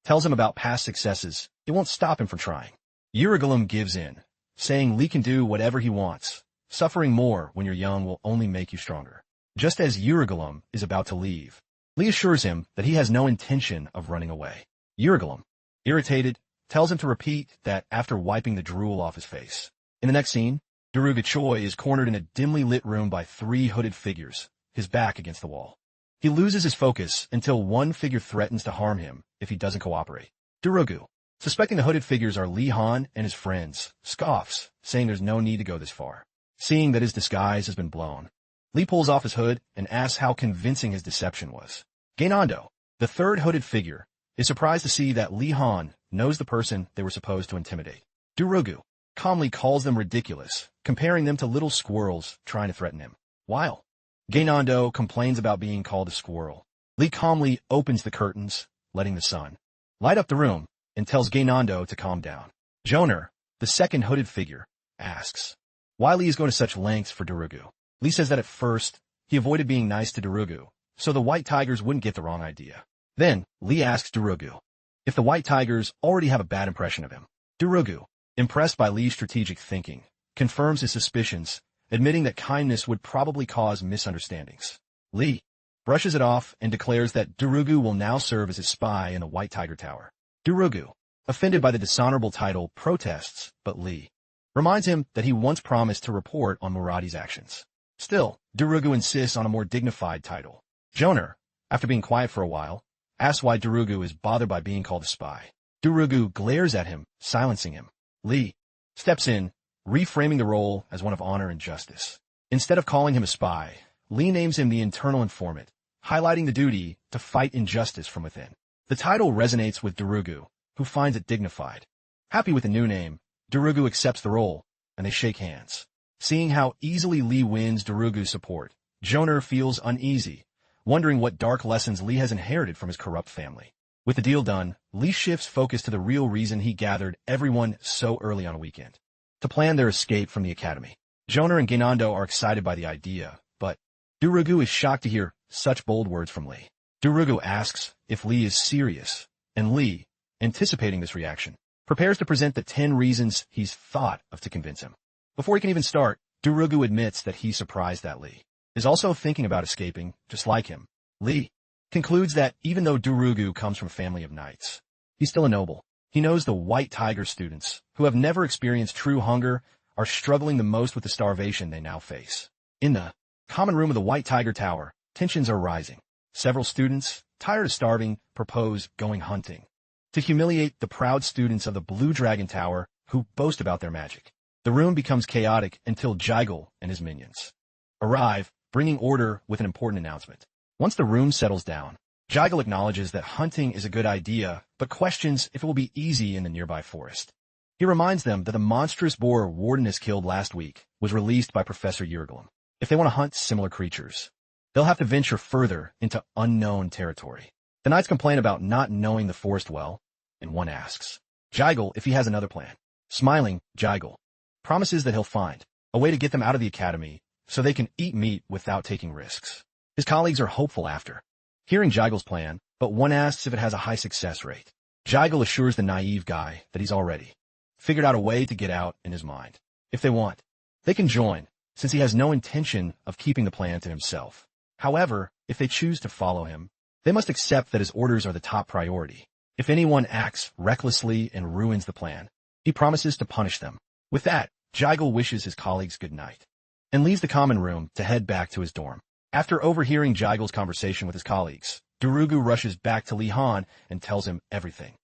tells him about past successes, it won't stop him from trying. Durugu gives in, saying Lee can do whatever he wants. Suffering more when you're young will only make you stronger. Just as Durugu is about to leave, Lee assures him that he has no intention of running away. Durugu, irritated, tells him to repeat that after wiping the drool off his face. In the next scene, Durugu is cornered in a dimly lit room by 3 hooded figures, his back against the wall. He loses his focus until one figure threatens to harm him if he doesn't cooperate. Durugu, suspecting the hooded figures are Li Han and his friends, scoffs, saying there's no need to go this far. Seeing that his disguise has been blown, Li pulls off his hood and asks how convincing his deception was. Gainando, the third hooded figure, is surprised to see that Li Han knows the person they were supposed to intimidate. Durugu calmly calls them ridiculous, comparing them to little squirrels trying to threaten him. While Gainando complains about being called a squirrel, Li calmly opens the curtains, letting the sun light up the room, and tells Gainando to calm down. Joner, the second hooded figure, asks why Li is going to such lengths for Durugu. Li says that at first, he avoided being nice to Durugu, so the white tigers wouldn't get the wrong idea. Then, Li asks Durugu if the white tigers already have a bad impression of him. Durugu, impressed by Li's strategic thinking, confirms his suspicions, admitting that kindness would probably cause misunderstandings. Li brushes it off and declares that Durugu will now serve as his spy in the White Tiger Tower. Durugu, offended by the dishonorable title, protests, but Li reminds him that he once promised to report on Muradi's actions. Still, Durugu insists on a more dignified title. Joner, after being quiet for a while, asks why Durugu is bothered by being called a spy. Durugu glares at him, silencing him. Li steps in, reframing the role as one of honor and justice. Instead of calling him a spy, Li names him the internal informant, highlighting the duty to fight injustice from within. The title resonates with Durugu, who finds it dignified. Happy with the new name, Durugu accepts the role, and they shake hands. Seeing how easily Li wins Durugu's support, Joner feels uneasy, wondering what dark lessons Li has inherited from his corrupt family. With the deal done, Li shifts focus to the real reason he gathered everyone so early on a weekend: to plan their escape from the academy. Joner and Gainando are excited by the idea, but Durugu is shocked to hear such bold words from Li. Durugu asks if Li is serious, and Li, anticipating this reaction, prepares to present the 10 reasons he's thought of to convince him. Before he can even start, Durugu admits that he's surprised that Li is also thinking about escaping, just like him. Li concludes that even though Durugu comes from a family of knights, he's still a noble. He knows the White Tiger students, who have never experienced true hunger, are struggling the most with the starvation they now face. In the common room of the White Tiger Tower, tensions are rising. Several students, tired of starving, propose going hunting to humiliate the proud students of the Blue Dragon Tower who boast about their magic. The room becomes chaotic until Jigal and his minions arrive, bringing order with an important announcement. Once the room settles down, Jigal acknowledges that hunting is a good idea, but questions if it will be easy in the nearby forest. He reminds them that the monstrous boar Wardeness killed last week was released by Professor Yurgulum. If they want to hunt similar creatures, they'll have to venture further into unknown territory. The knights complain about not knowing the forest well, and one asks Jigal if he has another plan. Smiling, Jigal promises that he'll find a way to get them out of the academy so they can eat meat without taking risks. His colleagues are hopeful after hearing Jigal's plan, but one asks if it has a high success rate. Jigal assures the naive guy that he's already figured out a way to get out in his mind. If they want, they can join, since he has no intention of keeping the plan to himself. However, if they choose to follow him, they must accept that his orders are the top priority. If anyone acts recklessly and ruins the plan, he promises to punish them. With that, Jigal wishes his colleagues good night and leaves the common room to head back to his dorm. After overhearing Jigal's conversation with his colleagues, Durugu rushes back to Li Han and tells him everything.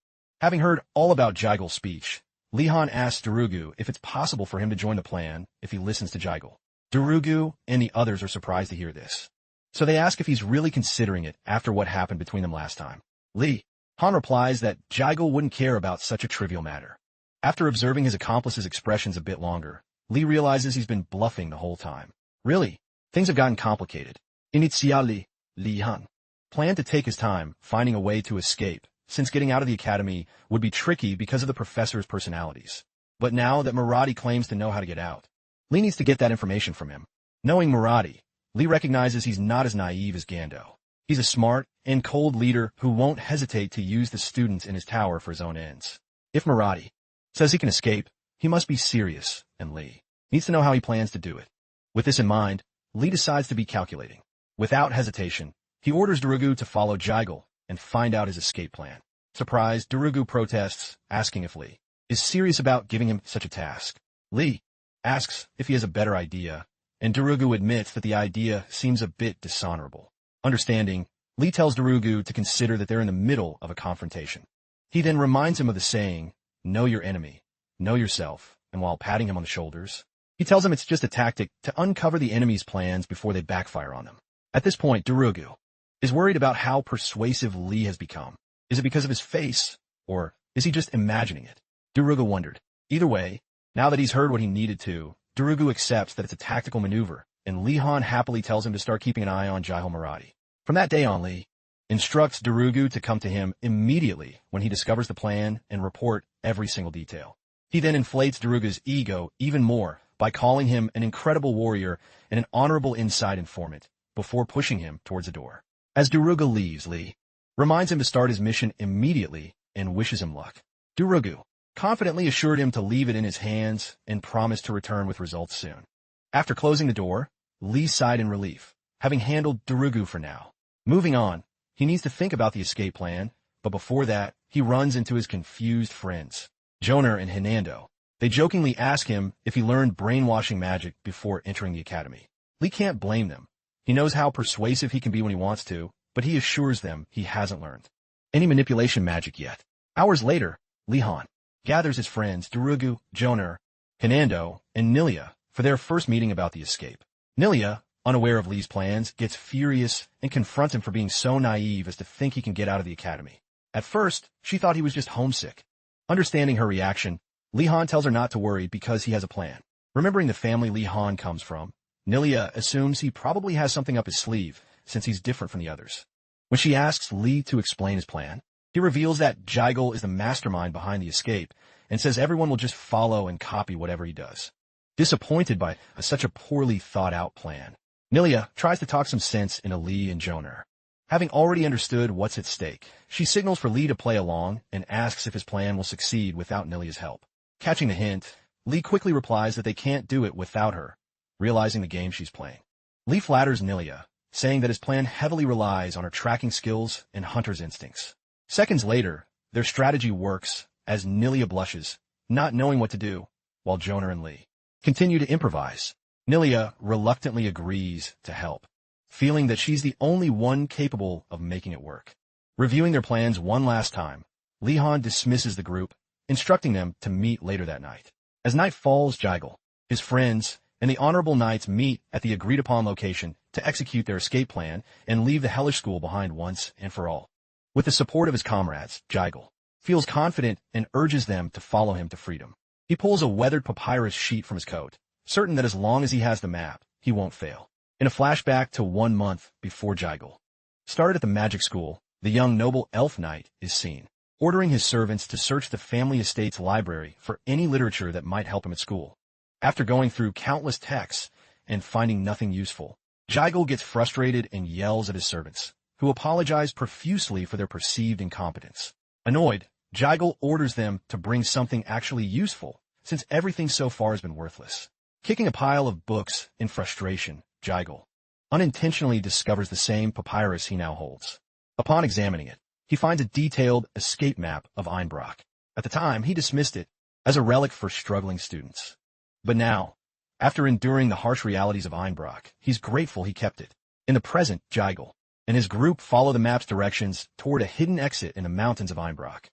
Having heard all about Jigal's speech, Li Han asks Durugu if it's possible for him to join the plan if he listens to Jigal. Durugu and the others are surprised to hear this, so they ask if he's really considering it after what happened between them last time. Li Han replies that Jigal wouldn't care about such a trivial matter. After observing his accomplice's expressions a bit longer, Li realizes he's been bluffing the whole time. Really, things have gotten complicated. Initially, Li Han planned to take his time finding a way to escape, since getting out of the academy would be tricky because of the professor's personalities. But now that Muradi claims to know how to get out, Li needs to get that information from him. Knowing Muradi, Li recognizes he's not as naive as Gando. He's a smart and cold leader who won't hesitate to use the students in his tower for his own ends. If Muradi says he can escape, he must be serious, and Li needs to know how he plans to do it. With this in mind, Li decides to be calculating. Without hesitation, he orders Durugu to follow Jigal and find out his escape plan. Surprised, Durugu protests, asking if Li is serious about giving him such a task. Li asks if he has a better idea, and Durugu admits that the idea seems a bit dishonorable. Understanding, Lee tells Durugu to consider that they're in the middle of a confrontation. He then reminds him of the saying, know your enemy, know yourself, and while patting him on the shoulders, he tells him it's just a tactic to uncover the enemy's plans before they backfire on them. At this point, Durugu is worried about how persuasive Lee has become. Is it because of his face, or is he just imagining it? Durugu wondered. Either way, now that he's heard what he needed to, Durugu accepts that it's a tactical maneuver, and Lee Han happily tells him to start keeping an eye on Jaiho Marathi. From that day on, Lee instructs Durugu to come to him immediately when he discovers the plan and report every single detail. He then inflates Durugu's ego even more by calling him an incredible warrior and an honorable inside informant before pushing him towards the door. As Durugu leaves, Lee reminds him to start his mission immediately and wishes him luck. Durugu confidently assured him to leave it in his hands and promised to return with results soon. After closing the door, Lee sighed in relief, having handled Durugu for now. Moving on, he needs to think about the escape plan, but before that, he runs into his confused friends, Joner and Hinando. They jokingly ask him if he learned brainwashing magic before entering the academy. Lee can't blame them. He knows how persuasive he can be when he wants to, but he assures them he hasn't learned any manipulation magic yet. Hours later, Lee Han gathers his friends Durugu, Joner, Hinando, and Nilia for their first meeting about the escape. Nilia, unaware of Lee's plans, gets furious and confronts him for being so naive as to think he can get out of the academy. At first, she thought he was just homesick. Understanding her reaction, Lee Han tells her not to worry because he has a plan. Remembering the family Lee Han comes from, Nilia assumes he probably has something up his sleeve since he's different from the others. When she asks Lee to explain his plan, he reveals that Jaigal is the mastermind behind the escape and says everyone will just follow and copy whatever he does. Disappointed by such a poorly thought-out plan, Nilia tries to talk some sense into Lee and Joner. Having already understood what's at stake, she signals for Lee to play along and asks if his plan will succeed without Nilia's help. Catching the hint, Lee quickly replies that they can't do it without her, realizing the game she's playing. Lee flatters Nilia, saying that his plan heavily relies on her tracking skills and hunter's instincts. Seconds later, their strategy works as Nilia blushes, not knowing what to do, while Joner and Lee continue to improvise. Nilia reluctantly agrees to help, feeling that she's the only one capable of making it work. Reviewing their plans one last time, Lee Han dismisses the group, instructing them to meet later that night. As night falls, Jaigal, his friends, and the honorable knights meet at the agreed-upon location to execute their escape plan and leave the hellish school behind once and for all. With the support of his comrades, Jaigal feels confident and urges them to follow him to freedom. He pulls a weathered papyrus sheet from his coat, certain that as long as he has the map, he won't fail. In a flashback to 1 month before Jaigal started at the magic school, the young noble elf knight is seen, ordering his servants to search the family estate's library for any literature that might help him at school. After going through countless texts and finding nothing useful, Jaigal gets frustrated and yells at his servants, who apologize profusely for their perceived incompetence. Annoyed, Jaigal orders them to bring something actually useful, since everything so far has been worthless. Kicking a pile of books in frustration, Jaigal unintentionally discovers the same papyrus he now holds. Upon examining it, he finds a detailed escape map of Einbrock. At the time, he dismissed it as a relic for struggling students. But now, after enduring the harsh realities of Einbrock, he's grateful he kept it. In the present, Jaigal and his group follow the map's directions toward a hidden exit in the mountains of Einbrock.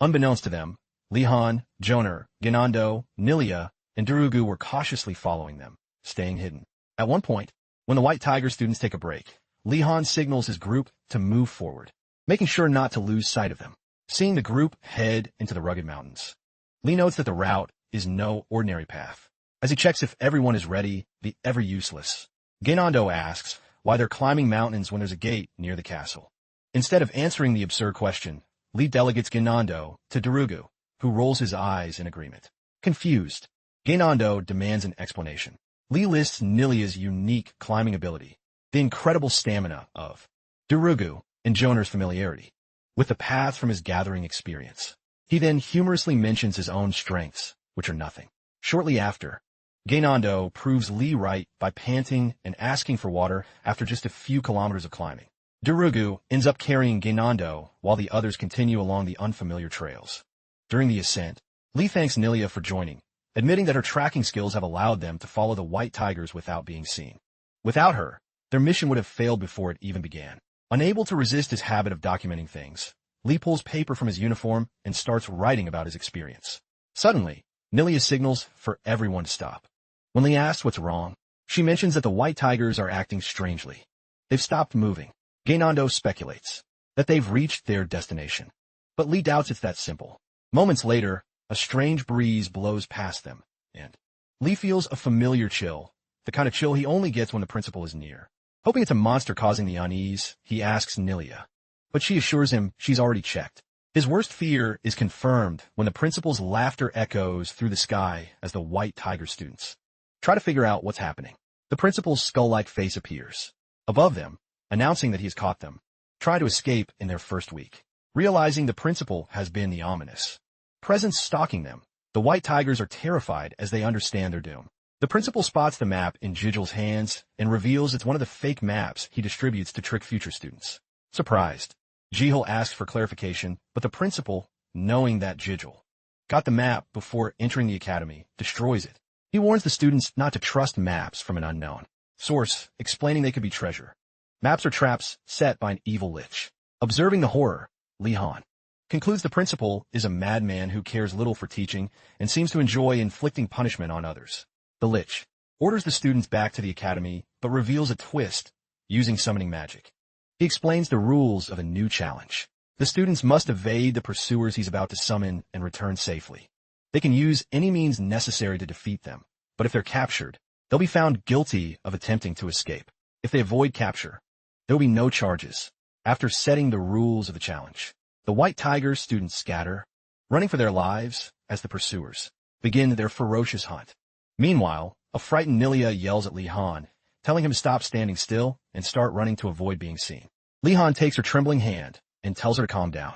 Unbeknownst to them, Lee Han, Joner, Ginando, Nilia, and Durugu were cautiously following them, staying hidden. At one point, when the White Tiger students take a break, Lee Han signals his group to move forward, making sure not to lose sight of them. Seeing the group head into the rugged mountains, Lee notes that the route is no ordinary path. As he checks if everyone is ready, the ever-useless Ginando asks why they're climbing mountains when there's a gate near the castle. Instead of answering the absurd question, Lee delegates Ginando to Durugu, who rolls his eyes in agreement. Confused, Ginando demands an explanation. Lee lists Nilia's unique climbing ability, the incredible stamina of Durugu, and Joner's familiarity with the path from his gathering experience. He then humorously mentions his own strengths, which are nothing. Shortly after, Ginando proves Lee right by panting and asking for water after just a few kilometers of climbing. Durugu ends up carrying Ginando while the others continue along the unfamiliar trails. During the ascent, Lee thanks Nilia for joining, admitting that her tracking skills have allowed them to follow the White Tigers without being seen. Without her, their mission would have failed before it even began. Unable to resist his habit of documenting things, Lee pulls paper from his uniform and starts writing about his experience. Suddenly, Nilia signals for everyone to stop. When Lee asks what's wrong, she mentions that the white tigers are acting strangely. They've stopped moving. Gainando speculates that they've reached their destination. But Lee doubts it's that simple. Moments later, a strange breeze blows past them, and Lee feels a familiar chill, the kind of chill he only gets when the principal is near. Hoping it's a monster causing the unease, he asks Nilia, but she assures him she's already checked. His worst fear is confirmed when the principal's laughter echoes through the sky as the white tiger students try to figure out what's happening. The principal's skull-like face appears above them, announcing that he has caught them, try to escape in their first week. Realizing the principal has been the ominous presence stalking them, the white tigers are terrified as they understand their doom. The principal spots the map in Jijil's hands and reveals it's one of the fake maps he distributes to trick future students. Surprised, Jihil asks for clarification, but the principal, knowing that Jijil got the map before entering the academy, destroys it. He warns the students not to trust maps from an unknown source, explaining they could be treasure. Maps are traps set by an evil lich. Observing the horror, Li Han concludes the principal is a madman who cares little for teaching and seems to enjoy inflicting punishment on others. The lich orders the students back to the academy, but reveals a twist using summoning magic. He explains the rules of a new challenge. The students must evade the pursuers he's about to summon and return safely. They can use any means necessary to defeat them, but if they're captured, they'll be found guilty of attempting to escape. If they avoid capture, there will be no charges. After setting the rules of the challenge, the white tiger students scatter, running for their lives as the pursuers begin their ferocious hunt. Meanwhile, a frightened Nilia yells at Li Han, telling him to stop standing still and start running to avoid being seen. Li Han takes her trembling hand and tells her to calm down.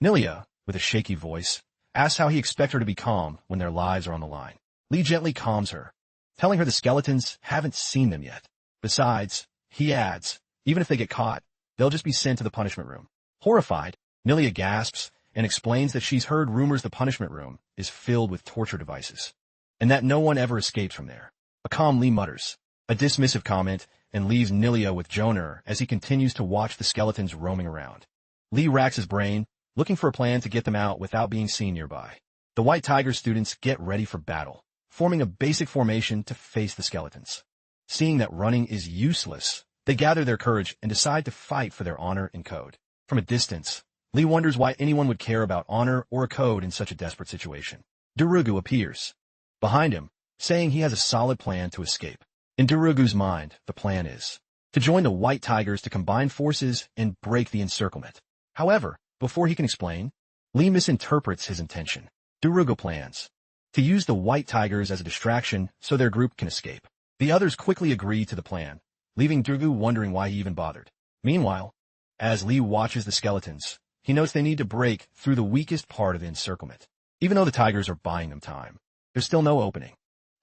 Nilia, with a shaky voice, asks how he expects her to be calm when their lives are on the line. Li gently calms her, telling her the skeletons haven't seen them yet. Besides, he adds, even if they get caught, they'll just be sent to the punishment room. Horrified, Nilia gasps and explains that she's heard rumors the punishment room is filled with torture devices, and that no one ever escapes from there. A calm Lee mutters a dismissive comment and leaves Nilia with Joner as he continues to watch the skeletons roaming around. Lee racks his brain, looking for a plan to get them out without being seen nearby. The White Tiger students get ready for battle, forming a basic formation to face the skeletons. Seeing that running is useless, they gather their courage and decide to fight for their honor and code. From a distance, Lee wonders why anyone would care about honor or a code in such a desperate situation. Durugu appears behind him, saying he has a solid plan to escape. In Durugu's mind, the plan is to join the White Tigers to combine forces and break the encirclement. However, before he can explain, Lee misinterprets his intention. Durugu plans to use the White Tigers as a distraction so their group can escape. The others quickly agree to the plan, leaving Durugu wondering why he even bothered. Meanwhile, as Lee watches the skeletons, he notes they need to break through the weakest part of the encirclement. Even though the Tigers are buying them time, there's still no opening.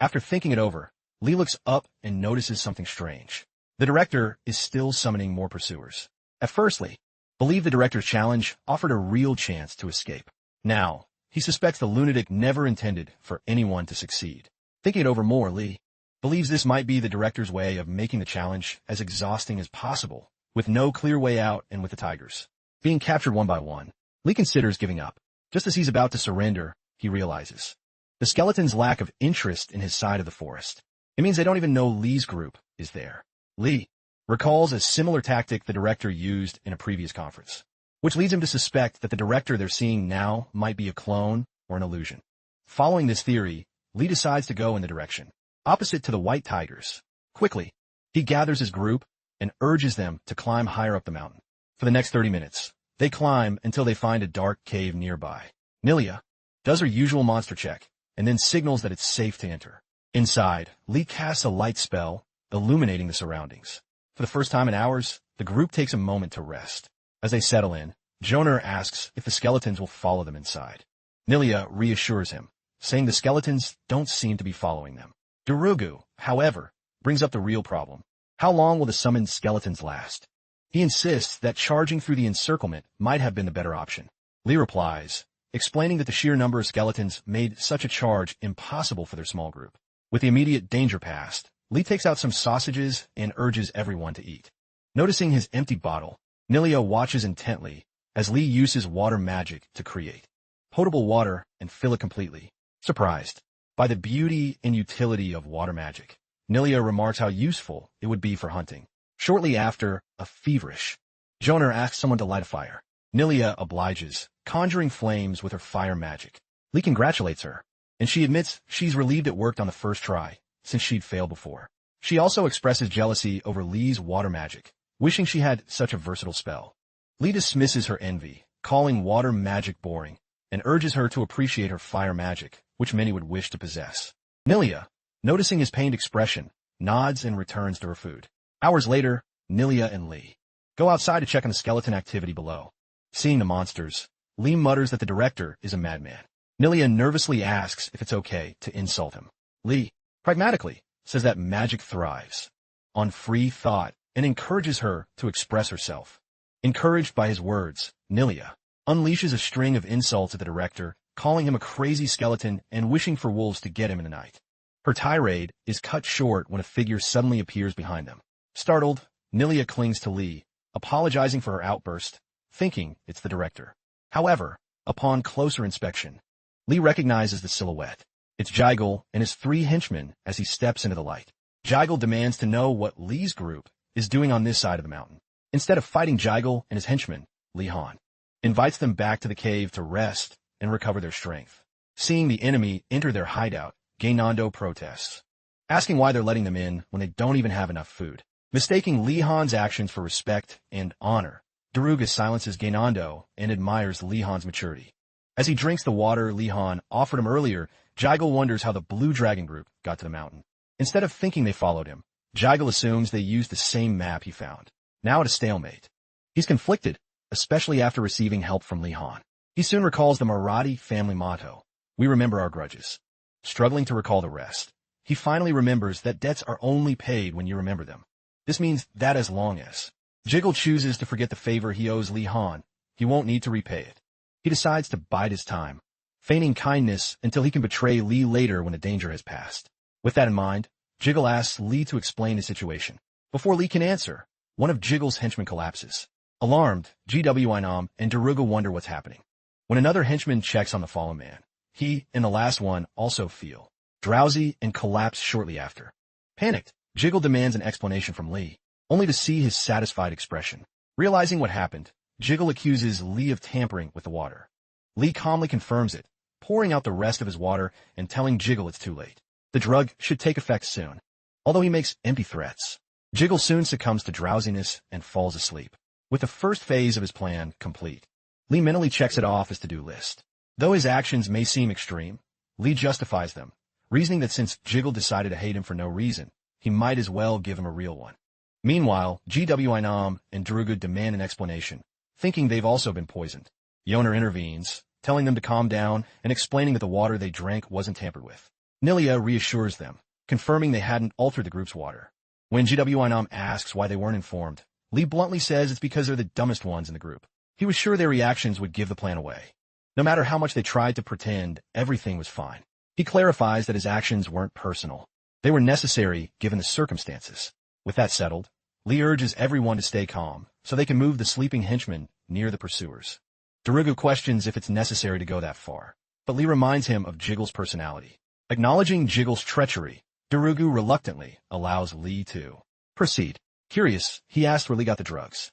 After thinking it over, Lee looks up and notices something strange. The director is still summoning more pursuers. At first, Lee believed the director's challenge offered a real chance to escape. Now, he suspects the lunatic never intended for anyone to succeed. Thinking it over more, Lee believes this might be the director's way of making the challenge as exhausting as possible, with no clear way out and with the Tigers being captured one by one. Lee considers giving up. Just as he's about to surrender, he realizes the skeleton's lack of interest in his side of the forest. It means they don't even know Lee's group is there. Lee recalls a similar tactic the director used in a previous conference, which leads him to suspect that the director they're seeing now might be a clone or an illusion. Following this theory, Lee decides to go in the direction opposite to the White Tigers. Quickly, he gathers his group and urges them to climb higher up the mountain. For the next 30 minutes, they climb until they find a dark cave nearby. Nilia does her usual monster check and then signals that it's safe to enter. Inside, Lee casts a light spell, illuminating the surroundings. For the first time in hours, the group takes a moment to rest. As they settle in, Joner asks if the skeletons will follow them inside. Nilia reassures him, saying the skeletons don't seem to be following them. Durugu, however, brings up the real problem. How long will the summoned skeletons last? He insists that charging through the encirclement might have been the better option. Lee replies, explaining that the sheer number of skeletons made such a charge impossible for their small group. With the immediate danger past, Lee takes out some sausages and urges everyone to eat. Noticing his empty bottle, Nilia watches intently as Lee uses water magic to create potable water and fill it completely. Surprised by the beauty and utility of water magic, Nilia remarks how useful it would be for hunting. Shortly after, a feverish Joner asks someone to light a fire. Nilia obliges, conjuring flames with her fire magic. Lee congratulates her, and she admits she's relieved it worked on the first try, since she'd failed before. She also expresses jealousy over Lee's water magic, wishing she had such a versatile spell. Lee dismisses her envy, calling water magic boring, and urges her to appreciate her fire magic, which many would wish to possess. Nilia, noticing his pained expression, nods and returns to her food. Hours later, Nilia and Lee go outside to check on the skeleton activity below. Seeing the monsters, Lee mutters that the director is a madman. Nilia nervously asks if it's okay to insult him. Lee, pragmatically, says that magic thrives on free thought and encourages her to express herself. Encouraged by his words, Nilia unleashes a string of insults at the director, calling him a crazy skeleton and wishing for wolves to get him in the night. Her tirade is cut short when a figure suddenly appears behind them. Startled, Nilia clings to Lee, apologizing for her outburst, thinking it's the director. However, upon closer inspection, Lee recognizes the silhouette. It's Jigel and his 3 henchmen as he steps into the light. Jigel demands to know what Lee's group is doing on this side of the mountain. Instead of fighting Jigel and his henchmen, Lee Han invites them back to the cave to rest and recover their strength. Seeing the enemy enter their hideout, Gainando protests, asking why they're letting them in when they don't even have enough food. Mistaking Lee Han's actions for respect and honor, Durugu silences Gainando and admires Lee Han's maturity. As he drinks the water Lee Han offered him earlier, Jigel wonders how the Blue Dragon group got to the mountain. Instead of thinking they followed him, Jigel assumes they used the same map he found. Now at a stalemate, he's conflicted, especially after receiving help from Lee Han. He soon recalls the Marathi family motto, "We remember our grudges." Struggling to recall the rest, he finally remembers that debts are only paid when you remember them. This means that as long as Jigel chooses to forget the favor he owes Lee Han, he won't need to repay it. He decides to bide his time, feigning kindness until he can betray Lee later when the danger has passed. With that in mind, Jigel asks Lee to explain his situation. Before Lee can answer, one of Jigel's henchmen collapses. Alarmed, GW Einhardt and Durugu wonder what's happening. When another henchman checks on the fallen man, he and the last one also feel drowsy and collapse shortly after. Panicked, Jigel demands an explanation from Lee, only to see his satisfied expression. Realizing what happened, Jigel accuses Lee of tampering with the water. Lee calmly confirms it, pouring out the rest of his water and telling Jigel it's too late. The drug should take effect soon. Although he makes empty threats, Jigel soon succumbs to drowsiness and falls asleep. With the first phase of his plan complete, Lee mentally checks it off his to-do list. Though his actions may seem extreme, Lee justifies them, reasoning that since Jigel decided to hate him for no reason, he might as well give him a real one. Meanwhile, GW Einhardt and Durugu demand an explanation, thinking they've also been poisoned. Joner intervenes, telling them to calm down and explaining that the water they drank wasn't tampered with. Nilia reassures them, confirming they hadn't altered the group's water. When GW Einhardt asks why they weren't informed, Lee bluntly says it's because they're the dumbest ones in the group. He was sure their reactions would give the plan away. No matter how much they tried to pretend, everything was fine. He clarifies that his actions weren't personal. They were necessary given the circumstances. With that settled, Lee urges everyone to stay calm so they can move the sleeping henchmen near the pursuers. Durugu questions if it's necessary to go that far, but Lee reminds him of Jigel's personality. Acknowledging Jigel's treachery, Durugu reluctantly allows Lee to proceed. Curious, he asks where Lee got the drugs.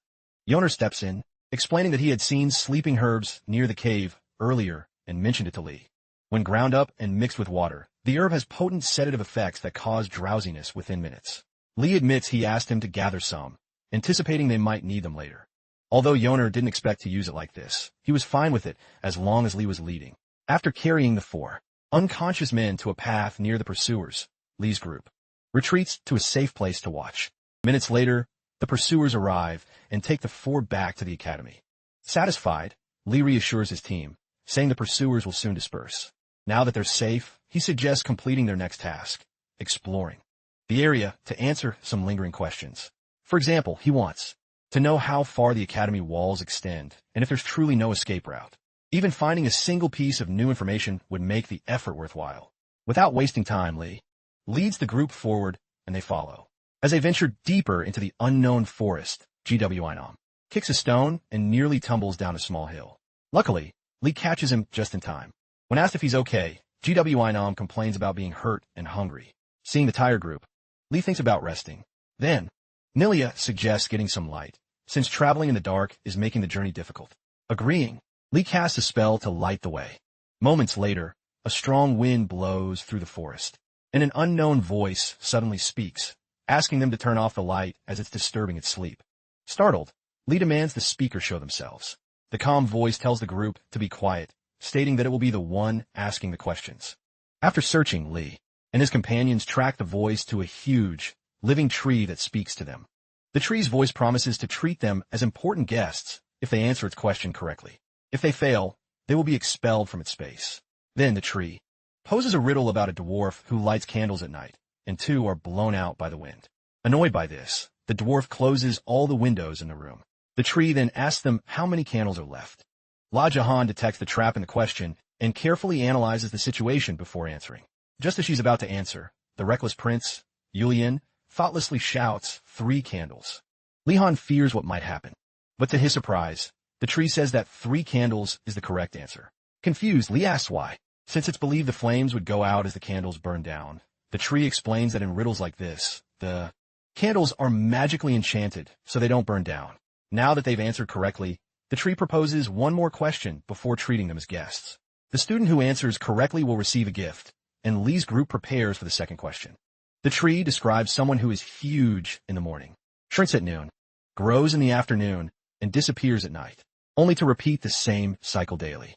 Joner steps in, explaining that he had seen sleeping herbs near the cave earlier and mentioned it to Lee. When ground up and mixed with water, the herb has potent sedative effects that cause drowsiness within minutes. Lee admits he asked him to gather some, anticipating they might need them later. Although Joner didn't expect to use it like this, he was fine with it as long as Lee was leading. After carrying the 4 unconscious men to a path near the pursuers, Lee's group retreats to a safe place to watch. Minutes later, the pursuers arrive and take the 4 back to the academy. Satisfied, Lee reassures his team, saying the pursuers will soon disperse. Now that they're safe, he suggests completing their next task, exploring the area to answer some lingering questions. For example, he wants to know how far the academy walls extend and if there's truly no escape route. Even finding a single piece of new information would make the effort worthwhile. Without wasting time, Lee leads the group forward and they follow. As they venture deeper into the unknown forest, GW Einhardt kicks a stone and nearly tumbles down a small hill. Luckily, Lee catches him just in time. When asked if he's okay, GW Einhardt complains about being hurt and hungry. Seeing the tired group, Lee thinks about resting. Then, Nilia suggests getting some light, since traveling in the dark is making the journey difficult. Agreeing, Lee casts a spell to light the way. Moments later, a strong wind blows through the forest, and an unknown voice suddenly speaks, asking them to turn off the light as it's disturbing its sleep. Startled, Lee demands the speaker show themselves. The calm voice tells the group to be quiet, stating that it will be the one asking the questions. After searching, Lee and his companions track the voice to a huge, living tree that speaks to them. The tree's voice promises to treat them as important guests if they answer its question correctly. If they fail, they will be expelled from its space. Then the tree poses a riddle about a dwarf who lights candles at night, and two are blown out by the wind. Annoyed by this, the dwarf closes all the windows in the room. The tree then asks them how many candles are left. La Jahan detects the trap in the question and carefully analyzes the situation before answering. Just as she's about to answer, the reckless prince, Yulian, thoughtlessly shouts 3 candles. Lihan fears what might happen, but to his surprise, the tree says that 3 candles is the correct answer. Confused, Lee asks why. Since it's believed the flames would go out as the candles burn down, the tree explains that in riddles like this, the candles are magically enchanted so they don't burn down. Now that they've answered correctly, the tree proposes one more question before treating them as guests. The student who answers correctly will receive a gift, and Lee's group prepares for the second question. The tree describes someone who is huge in the morning, shrinks at noon, grows in the afternoon, and disappears at night, only to repeat the same cycle daily.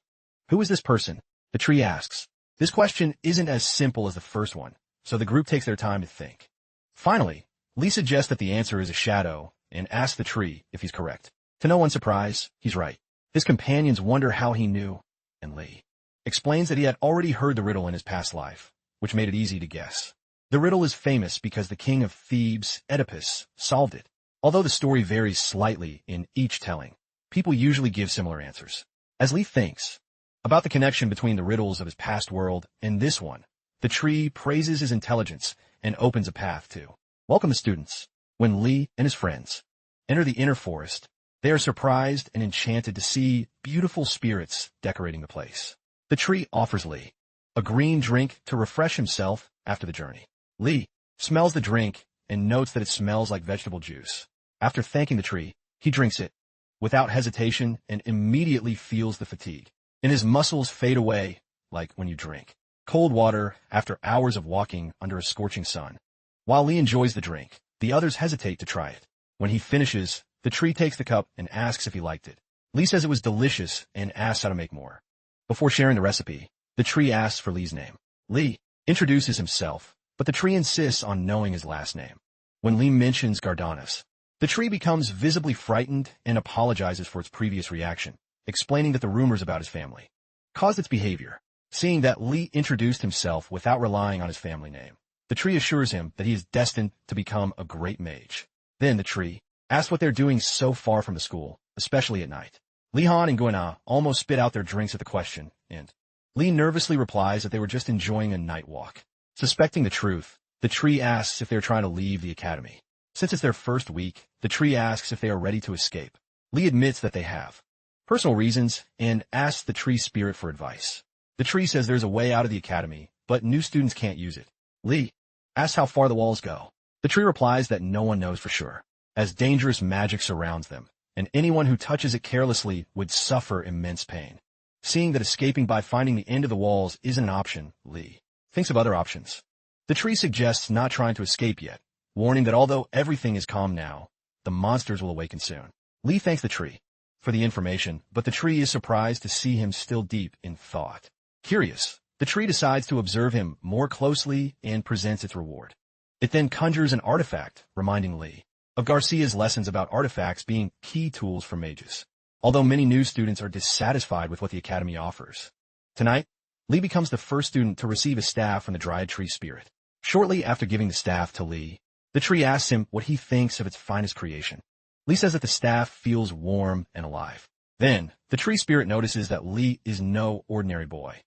Who is this person? The tree asks. This question isn't as simple as the first one, so the group takes their time to think. Finally, Lee suggests that the answer is a shadow and asks the tree if he's correct. To no one's surprise, he's right. His companions wonder how he knew, and Lee explains that he had already heard the riddle in his past life, which made it easy to guess. The riddle is famous because the king of Thebes, Oedipus, solved it. Although the story varies slightly in each telling, people usually give similar answers. As Lee thinks about the connection between the riddles of his past world and this one, the tree praises his intelligence and opens a path to welcome the students. When Lee and his friends enter the inner forest, they are surprised and enchanted to see beautiful spirits decorating the place. The tree offers Lee a green drink to refresh himself after the journey. Lee smells the drink and notes that it smells like vegetable juice. After thanking the tree, he drinks it without hesitation and immediately feels the fatigue, and his muscles fade away like when you drink cold water after hours of walking under a scorching sun. While Lee enjoys the drink, the others hesitate to try it. When he finishes, the tree takes the cup and asks if he liked it. Lee says it was delicious and asks how to make more. Before sharing the recipe, the tree asks for Lee's name. Lee introduces himself, but the tree insists on knowing his last name. When Lee mentions Gardanus, the tree becomes visibly frightened and apologizes for its previous reaction, explaining that the rumors about his family caused its behavior. Seeing that Lee introduced himself without relying on his family name, the tree assures him that he is destined to become a great mage. Then the tree asks what they're doing so far from the school, especially at night. Lihan and Guina almost spit out their drinks at the question, and Lee nervously replies that they were just enjoying a night walk. Suspecting the truth, the tree asks if they're trying to leave the academy. Since it's their first week, the tree asks if they are ready to escape. Lee admits that they have personal reasons and asks the tree spirit for advice. The tree says there's a way out of the academy, but new students can't use it. Lee asks how far the walls go. The tree replies that no one knows for sure, as dangerous magic surrounds them, and anyone who touches it carelessly would suffer immense pain. Seeing that escaping by finding the end of the walls isn't an option, Lee thinks of other options. The tree suggests not trying to escape yet, warning that although everything is calm now, the monsters will awaken soon. Lee thanks the tree for the information, but the tree is surprised to see him still deep in thought. Curious, the tree decides to observe him more closely and presents its reward. It then conjures an artifact, reminding Lee of Garcia's lessons about artifacts being key tools for mages, although many new students are dissatisfied with what the academy offers. Tonight, Lee becomes the first student to receive a staff from the Dryad Tree Spirit. Shortly after giving the staff to Lee, the tree asks him what he thinks of its finest creation. Lee says that the staff feels warm and alive. Then, the tree spirit notices that Lee is no ordinary boy.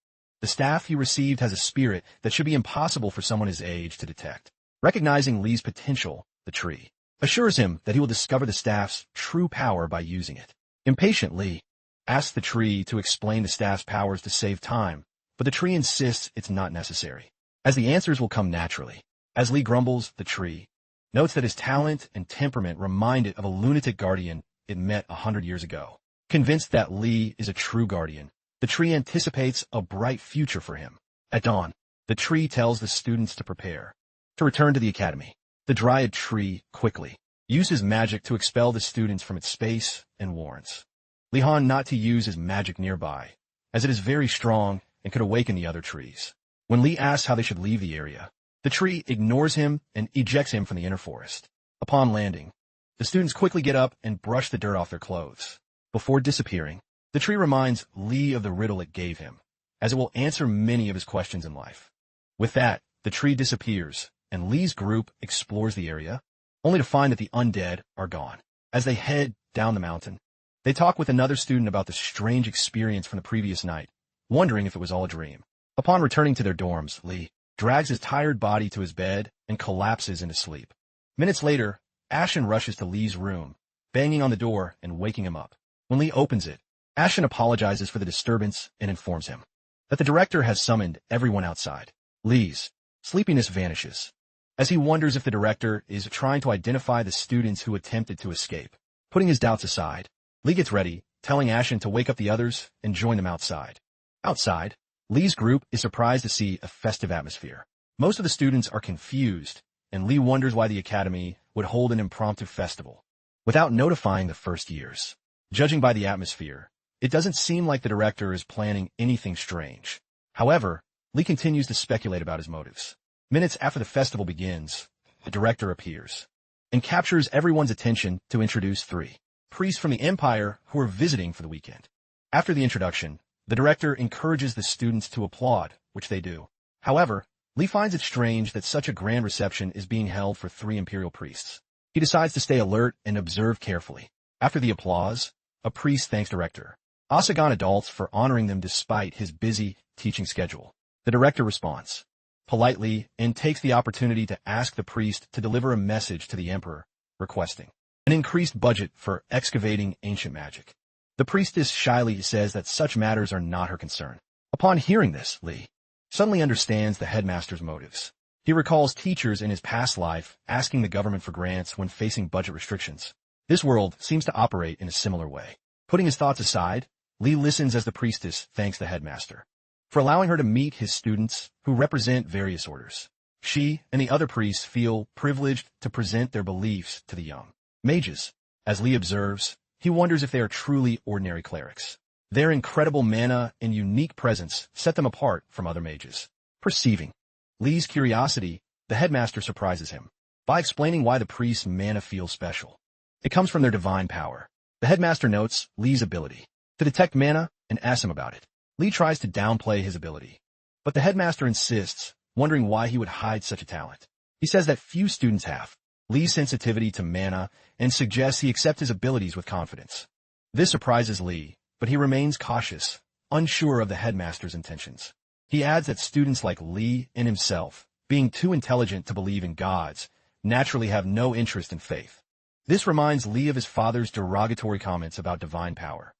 The staff he received has a spirit that should be impossible for someone his age to detect. Recognizing Li's potential, the tree assures him that he will discover the staff's true power by using it. Impatient Li asks the tree to explain the staff's powers to save time, but the tree insists it's not necessary, as the answers will come naturally. As Li grumbles, the tree notes that his talent and temperament remind it of a lunatic guardian it met 100 years ago. Convinced that Li is a true guardian, the tree anticipates a bright future for him. At dawn, the tree tells the students to prepare to return to the academy. The dryad tree quickly uses magic to expel the students from its space and warns Li Han not to use his magic nearby, as it is very strong and could awaken the other trees. When Li asks how they should leave the area, the tree ignores him and ejects him from the inner forest. Upon landing, the students quickly get up and brush the dirt off their clothes. Before disappearing, the tree reminds Li of the riddle it gave him, as it will answer many of his questions in life. With that, the tree disappears, and Li's group explores the area, only to find that the undead are gone. As they head down the mountain, they talk with another student about the strange experience from the previous night, wondering if it was all a dream. Upon returning to their dorms, Li drags his tired body to his bed and collapses into sleep. Minutes later, Ashen rushes to Li's room, banging on the door and waking him up. When Li opens it, Ashen apologizes for the disturbance and informs him that the director has summoned everyone outside. Li's sleepiness vanishes, as he wonders if the director is trying to identify the students who attempted to escape. Putting his doubts aside, Li gets ready, telling Ashen to wake up the others and join them outside. Outside, Li's group is surprised to see a festive atmosphere. Most of the students are confused, and Li wonders why the academy would hold an impromptu festival without notifying the first years. Judging by the atmosphere, it doesn't seem like the director is planning anything strange. However, Li continues to speculate about his motives. Minutes after the festival begins, the director appears and captures everyone's attention to introduce 3 priests from the Empire who are visiting for the weekend. After the introduction, the director encourages the students to applaud, which they do. However, Li finds it strange that such a grand reception is being held for 3 Imperial priests. He decides to stay alert and observe carefully. After the applause, a priest thanks Director Asagan adults for honoring them despite his busy teaching schedule. The director responds politely and takes the opportunity to ask the priest to deliver a message to the emperor, requesting an increased budget for excavating ancient magic. The priestess shyly says that such matters are not her concern. Upon hearing this, Li suddenly understands the headmaster's motives. He recalls teachers in his past life asking the government for grants when facing budget restrictions. This world seems to operate in a similar way. Putting his thoughts aside, Li listens as the priestess thanks the headmaster for allowing her to meet his students who represent various orders. She and the other priests feel privileged to present their beliefs to the young mages. As Li observes, he wonders if they are truly ordinary clerics. Their incredible mana and unique presence set them apart from other mages. Perceiving Li's curiosity, the headmaster surprises him by explaining why the priest's mana feels special. It comes from their divine power. The headmaster notes Li's ability to detect mana and asks him about it. Li tries to downplay his ability, but the headmaster insists, wondering why he would hide such a talent. He says that few students have Li's sensitivity to mana and suggests he accept his abilities with confidence. This surprises Li, but he remains cautious, unsure of the headmaster's intentions. He adds that students like Li and himself, being too intelligent to believe in gods, naturally have no interest in faith. This reminds Li of his father's derogatory comments about divine power.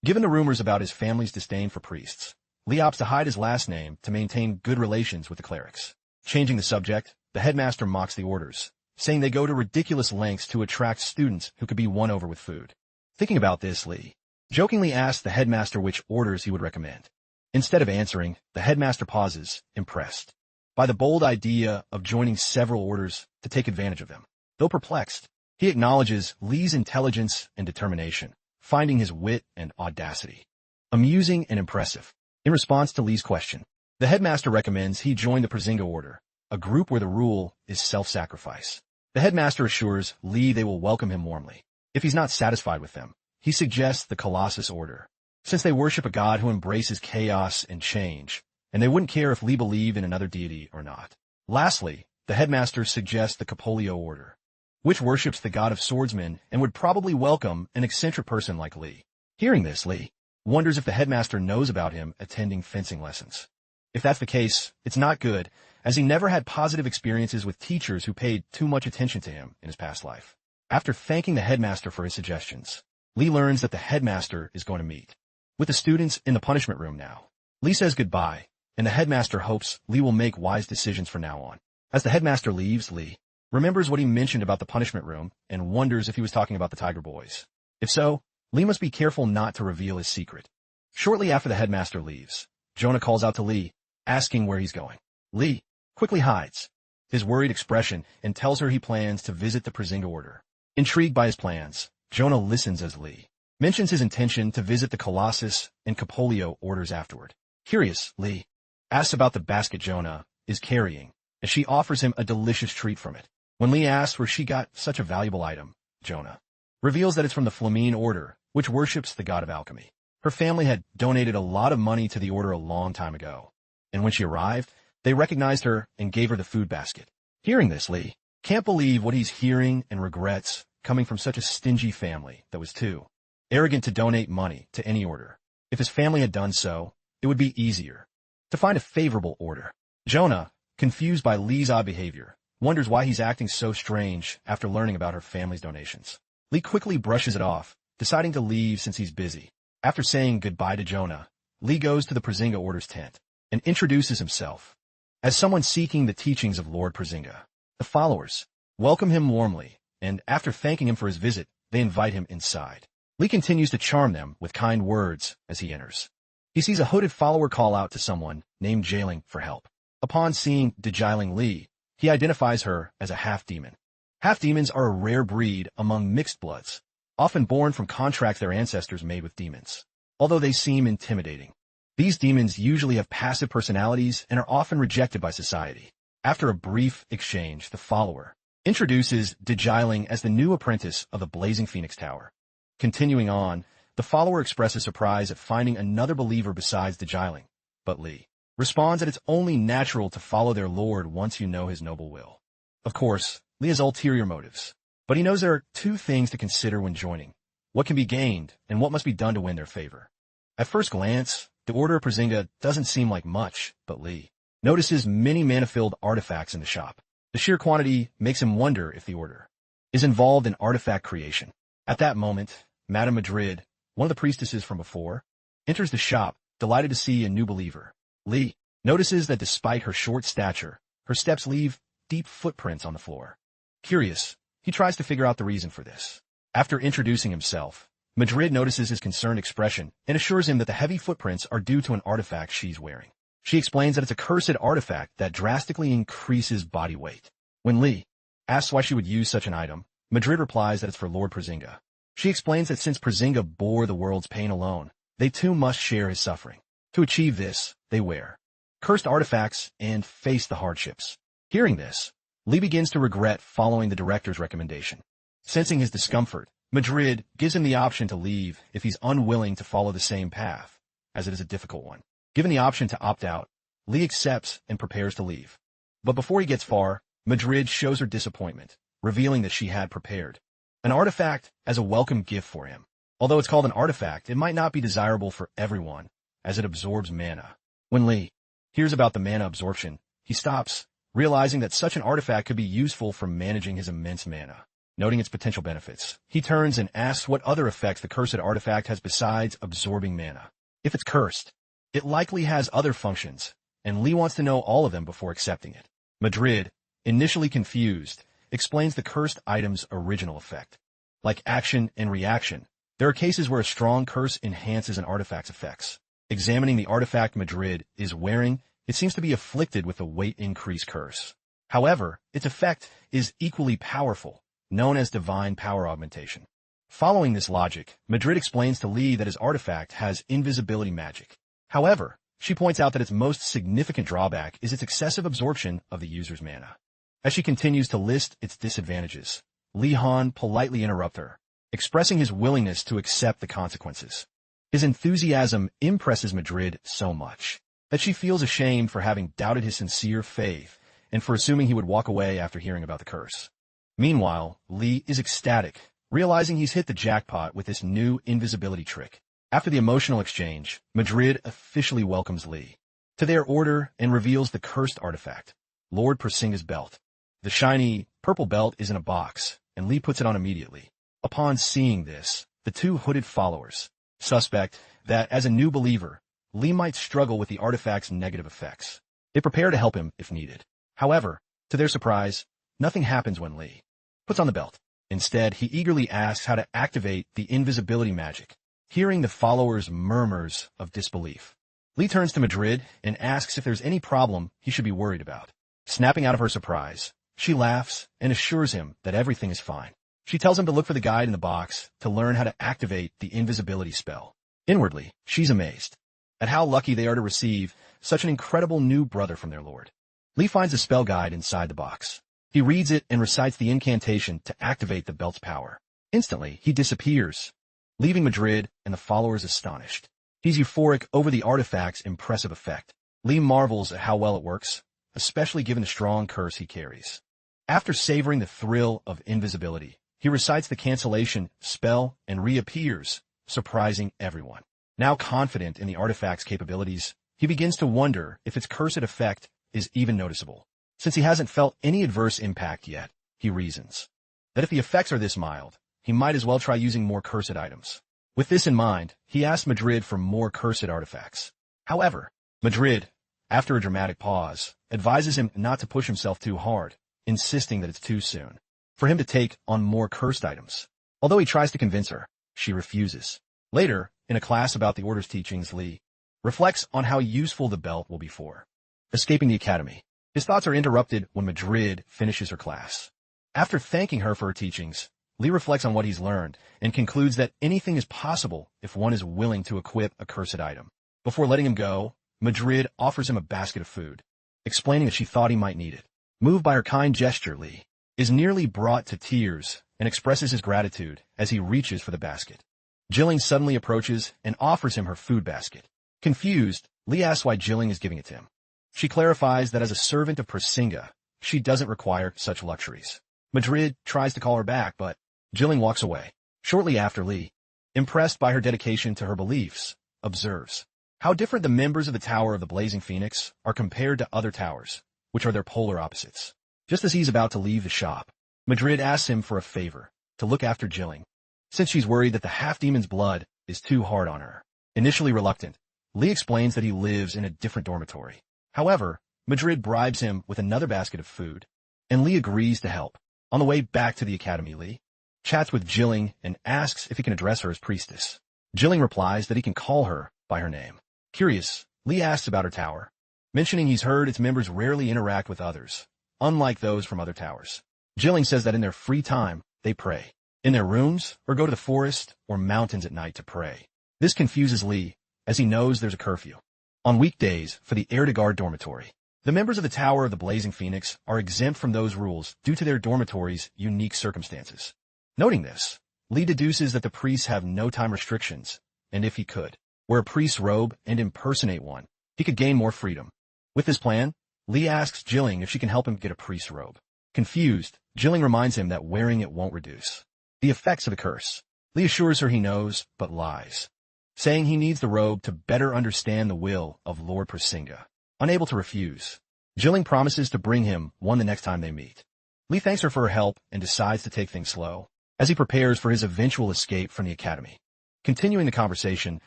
Given the rumors about his family's disdain for priests, Li opts to hide his last name to maintain good relations with the clerics. Changing the subject, the headmaster mocks the orders, saying they go to ridiculous lengths to attract students who could be won over with food. Thinking about this, Li jokingly asks the headmaster which orders he would recommend. Instead of answering, the headmaster pauses, impressed by the bold idea of joining several orders to take advantage of them. Though perplexed, he acknowledges Li's intelligence and determination, finding his wit and audacity amusing and impressive. In response to Li's question, the headmaster recommends he join the Przinga order, a group where the rule is self-sacrifice. The headmaster assures Li they will welcome him warmly. If he's not satisfied with them, he suggests the Colossus order, since they worship a god who embraces chaos and change, and they wouldn't care if Li believed in another deity or not. Lastly, the headmaster suggests the Capolio order, which worships the god of swordsmen and would probably welcome an eccentric person like Li. Hearing this, Li wonders if the headmaster knows about him attending fencing lessons. If that's the case, it's not good, as he never had positive experiences with teachers who paid too much attention to him in his past life. After thanking the headmaster for his suggestions, Lee learns that the headmaster is going to meet with the students in the punishment room now. Lee says goodbye, and the headmaster hopes Lee will make wise decisions from now on. As the headmaster leaves, Lee remembers what he mentioned about the punishment room and wonders if he was talking about the Tiger Boys. If so, Lee must be careful not to reveal his secret. Shortly after the headmaster leaves, Jonah calls out to Lee, asking where he's going. Lee quickly hides his worried expression and tells her he plans to visit the Przinga Order. Intrigued by his plans, Jonah listens as Lee mentions his intention to visit the Colossus and Capolio orders afterward. Curious, Lee asks about the basket Jonah is carrying, as she offers him a delicious treat from it. When Lee asks where she got such a valuable item, Jonah reveals that it's from the Flamine Order, which worships the god of alchemy. Her family had donated a lot of money to the order a long time ago, and when she arrived, they recognized her and gave her the food basket. Hearing this, Lee can't believe what he's hearing and regrets coming from such a stingy family that was too arrogant to donate money to any order. If his family had done so, it would be easier to find a favorable order. Jonah, confused by Lee's odd behavior, wonders why he's acting so strange after learning about her family's donations. Lee quickly brushes it off, deciding to leave since he's busy. After saying goodbye to Jonah, Lee goes to the Przinga Order's tent and introduces himself as someone seeking the teachings of Lord Przinga. The followers welcome him warmly, and after thanking him for his visit, they invite him inside. Lee continues to charm them with kind words as he enters. He sees a hooded follower call out to someone named Jailing for help. Upon seeing Jailing Lee, he identifies her as a half-demon. Half-demons are a rare breed among mixed bloods, often born from contracts their ancestors made with demons. Although they seem intimidating, these demons usually have passive personalities and are often rejected by society. After a brief exchange, the follower introduces Jailing as the new apprentice of the Blazing Phoenix Tower. Continuing on, the follower expresses surprise at finding another believer besides Jailing, but Lee responds that it's only natural to follow their lord once you know his noble will. Of course, Lee has ulterior motives, but he knows there are two things to consider when joining: what can be gained and what must be done to win their favor. At first glance, the Order of Przinga doesn't seem like much, but Lee notices many mana-filled artifacts in the shop. The sheer quantity makes him wonder if the Order is involved in artifact creation. At that moment, Madame Madrid, one of the priestesses from before, enters the shop, delighted to see a new believer. Lee notices that despite her short stature, her steps leave deep footprints on the floor. Curious, he tries to figure out the reason for this. After introducing himself, Madrid notices his concerned expression and assures him that the heavy footprints are due to an artifact she's wearing. She explains that it's a cursed artifact that drastically increases body weight. When Lee asks why she would use such an item, Madrid replies that it's for Lord Przinga. She explains that since Przinga bore the world's pain alone, they too must share his suffering. To achieve this, they wear cursed artifacts and face the hardships. Hearing this, Lee begins to regret following the director's recommendation. Sensing his discomfort, Madrid gives him the option to leave if he's unwilling to follow the same path, as it is a difficult one. Given the option to opt out, Lee accepts and prepares to leave. But before he gets far, Madrid shows her disappointment, revealing that she had prepared an artifact as a welcome gift for him. Although it's called an artifact, it might not be desirable for everyone, as it absorbs mana. When Lee hears about the mana absorption, he stops, realizing that such an artifact could be useful for managing his immense mana. Noting its potential benefits, he turns and asks what other effects the cursed artifact has besides absorbing mana. If it's cursed, it likely has other functions, and Lee wants to know all of them before accepting it. Madrid, initially confused, explains the cursed item's original effect. Like action and reaction, there are cases where a strong curse enhances an artifact's effects. Examining the artifact Madrid is wearing, it seems to be afflicted with a weight increase curse. However, its effect is equally powerful, known as divine power augmentation. Following this logic, Madrid explains to Lee that his artifact has invisibility magic. However, she points out that its most significant drawback is its excessive absorption of the user's mana. As she continues to list its disadvantages, Lee Han politely interrupts her, expressing his willingness to accept the consequences. His enthusiasm impresses Madrid so much that she feels ashamed for having doubted his sincere faith and for assuming he would walk away after hearing about the curse. Meanwhile, Lee is ecstatic, realizing he's hit the jackpot with this new invisibility trick. After the emotional exchange, Madrid officially welcomes Lee to their order and reveals the cursed artifact. Lord Persinga's belt. The shiny, purple belt is in a box, and Lee puts it on immediately. Upon seeing this, the two hooded followers suspect that, as a new believer, Lee might struggle with the artifact's negative effects. They prepare to help him if needed. However, to their surprise, nothing happens when Lee puts on the belt. Instead, he eagerly asks how to activate the invisibility magic. Hearing the followers' murmurs of disbelief, Lee turns to Madrid and asks if there's any problem he should be worried about. Snapping out of her surprise, she laughs and assures him that everything is fine. She tells him to look for the guide in the box to learn how to activate the invisibility spell. Inwardly, she's amazed at how lucky they are to receive such an incredible new brother from their lord. Lee finds a spell guide inside the box. He reads it and recites the incantation to activate the belt's power. Instantly, he disappears, leaving Madrid and the followers astonished. He's euphoric over the artifact's impressive effect. Lee marvels at how well it works, especially given the strong curse he carries. After savoring the thrill of invisibility, he recites the cancellation spell and reappears, surprising everyone. Now confident in the artifact's capabilities, he begins to wonder if its cursed effect is even noticeable. Since he hasn't felt any adverse impact yet, he reasons that if the effects are this mild, he might as well try using more cursed items. With this in mind, he asks Madrid for more cursed artifacts. However, Madrid, after a dramatic pause, advises him not to push himself too hard, insisting that it's too soon for him to take on more cursed items. Although he tries to convince her, she refuses. Later, in a class about the Order's teachings, Lee reflects on how useful the belt will be for escaping the academy. His thoughts are interrupted when Madrid finishes her class. After thanking her for her teachings, Lee reflects on what he's learned and concludes that anything is possible if one is willing to equip a cursed item. Before letting him go, Madrid offers him a basket of food, explaining that she thought he might need it. Moved by her kind gesture, Lee is nearly brought to tears and expresses his gratitude as he reaches for the basket. Jilling suddenly approaches and offers him her food basket. Confused, Lee asks why Jilling is giving it to him. She clarifies that as a servant of Persinga, she doesn't require such luxuries. Madrid tries to call her back, but Jilling walks away. Shortly after, Lee, impressed by her dedication to her beliefs, observes how different the members of the Tower of the Blazing Phoenix are compared to other towers, which are their polar opposites. Just as he's about to leave the shop, Madrid asks him for a favor, to look after Jilling, since she's worried that the half-demon's blood is too hard on her. Initially reluctant, Lee explains that he lives in a different dormitory. However, Madrid bribes him with another basket of food, and Lee agrees to help. On the way back to the academy, Lee chats with Jilling and asks if he can address her as priestess. Jilling replies that he can call her by her name. Curious, Lee asks about her tower, mentioning he's heard its members rarely interact with others, unlike those from other towers. Jilling says that in their free time, they pray in their rooms or go to the forest or mountains at night to pray. This confuses Lee, as he knows there's a curfew on weekdays for the air-de-garde dormitory. The members of the Tower of the Blazing Phoenix are exempt from those rules due to their dormitory's unique circumstances. Noting this, Lee deduces that the priests have no time restrictions, and if he could wear a priest's robe and impersonate one, he could gain more freedom. With this plan, Lee asks Jilling if she can help him get a priest's robe. Confused, Jilling reminds him that wearing it won't reduce the effects of the curse. Lee assures her he knows, but lies, saying he needs the robe to better understand the will of Lord Persinga. Unable to refuse, Jilling promises to bring him one the next time they meet. Lee thanks her for her help and decides to take things slow as he prepares for his eventual escape from the academy. Continuing the conversation,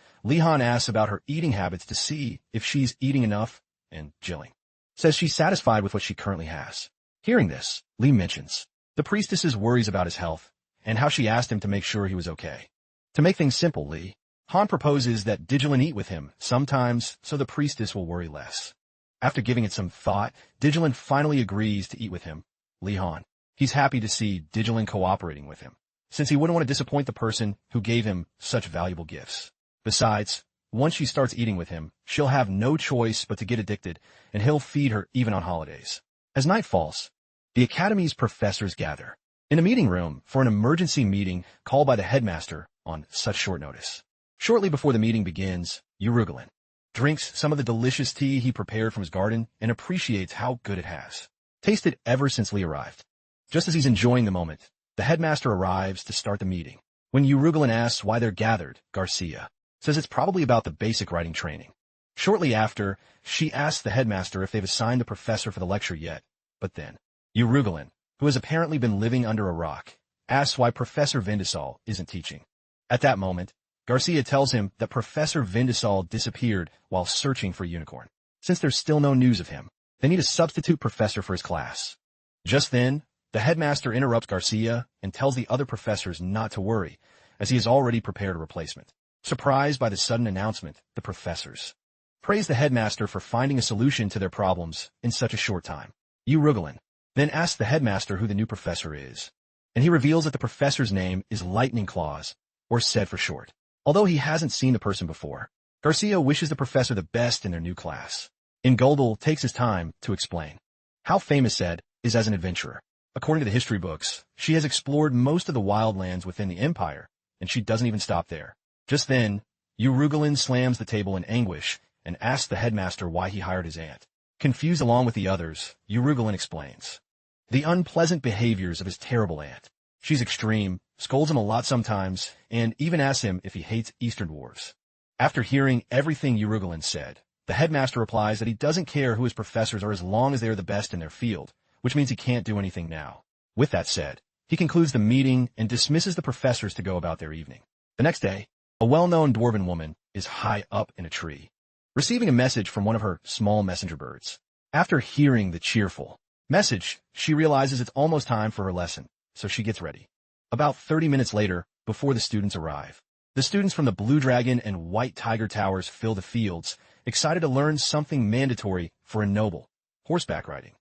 Lee-Han asks about her eating habits to see if she's eating enough, and Jilling says she's satisfied with what she currently has. Hearing this, Lee mentions the priestess's worries about his health and how she asked him to make sure he was okay. To make things simple, Lee-Han proposes that Digilin eat with him sometimes so the priestess will worry less. After giving it some thought, Digilin finally agrees to eat with him. Lee-Han, he's happy to see Digilin cooperating with him, since he wouldn't want to disappoint the person who gave him such valuable gifts. Besides, once she starts eating with him, she'll have no choice but to get addicted, and he'll feed her even on holidays. As night falls, the academy's professors gather in a meeting room for an emergency meeting called by the headmaster on such short notice. Shortly before the meeting begins, Urugulan drinks some of the delicious tea he prepared from his garden and appreciates how good it has tasted ever since Lee arrived. Just as he's enjoying the moment, the headmaster arrives to start the meeting. When Urugulan asks why they're gathered, Garcia says it's probably about the basic writing training. Shortly after, she asks the headmaster if they've assigned the professor for the lecture yet, But then, Urugulan, who has apparently been living under a rock, asks why Professor Vindasal isn't teaching. At that moment, Garcia tells him that Professor Vindasal disappeared while searching for Unicorn. Since there's still no news of him, they need a substitute professor for his class. Just then, the headmaster interrupts Garcia and tells the other professors not to worry, as he has already prepared a replacement. Surprised by the sudden announcement, the professors praise the headmaster for finding a solution to their problems in such a short time. Urugulan then asks the headmaster who the new professor is, and he reveals that the professor's name is Lightning Claws, or SED for short. Although he hasn't seen the person before, Garcia wishes the professor the best in their new class. Ingoldal takes his time to explain how famous SED is as an adventurer. According to the history books, she has explored most of the wildlands within the Empire, and she doesn't even stop there. Just then, Urugulan slams the table in anguish and asks the headmaster why he hired his aunt. Confused along with the others, Urugulan explains the unpleasant behaviors of his terrible aunt. She's extreme, scolds him a lot sometimes, and even asks him if he hates Eastern dwarves. After hearing everything Urugulan said, the headmaster replies that he doesn't care who his professors are as long as they are the best in their field, which means he can't do anything now. With that said, he concludes the meeting and dismisses the professors to go about their evening. The next day, a well-known dwarven woman is high up in a tree, receiving a message from one of her small messenger birds. After hearing the cheerful message, she realizes it's almost time for her lesson, so she gets ready. About 30 minutes later, before the students arrive, the students from the Blue Dragon and White Tiger Towers fill the fields, excited to learn something mandatory for a noble, horseback riding.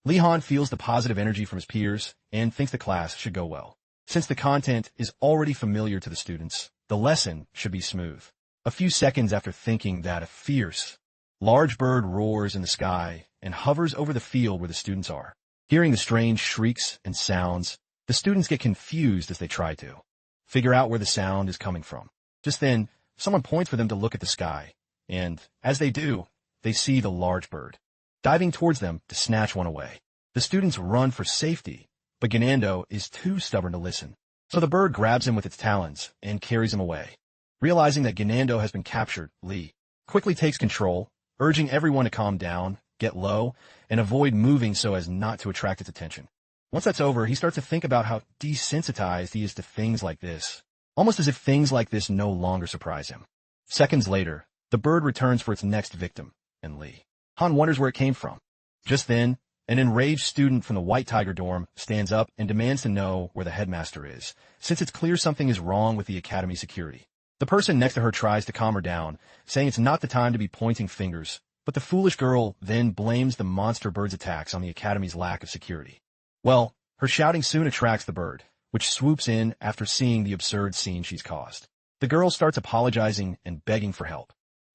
Li-Han feels the positive energy from his peers and thinks the class should go well. Since the content is already familiar to the students, the lesson should be smooth. A few seconds after thinking that, a fierce, large bird roars in the sky and hovers over the field where the students are. Hearing the strange shrieks and sounds, the students get confused as they try to figure out where the sound is coming from. Just then, someone points for them to look at the sky, and as they do, they see the large bird diving towards them to snatch one away. The students run for safety, but Ganando is too stubborn to listen, so the bird grabs him with its talons and carries him away. Realizing that Ganando has been captured, Li quickly takes control, urging everyone to calm down, get low, and avoid moving so as not to attract its attention. Once that's over, he starts to think about how desensitized he is to things like this, almost as if things like this no longer surprise him. Seconds later, the bird returns for its next victim, and Li-Han wonders where it came from. Just then, an enraged student from the White Tiger dorm stands up and demands to know where the headmaster is, since it's clear something is wrong with the academy security. The person next to her tries to calm her down, saying it's not the time to be pointing fingers, but the foolish girl then blames the monster bird's attacks on the academy's lack of security. Well, her shouting soon attracts the bird, which swoops in after seeing the absurd scene she's caused. The girl starts apologizing and begging for help.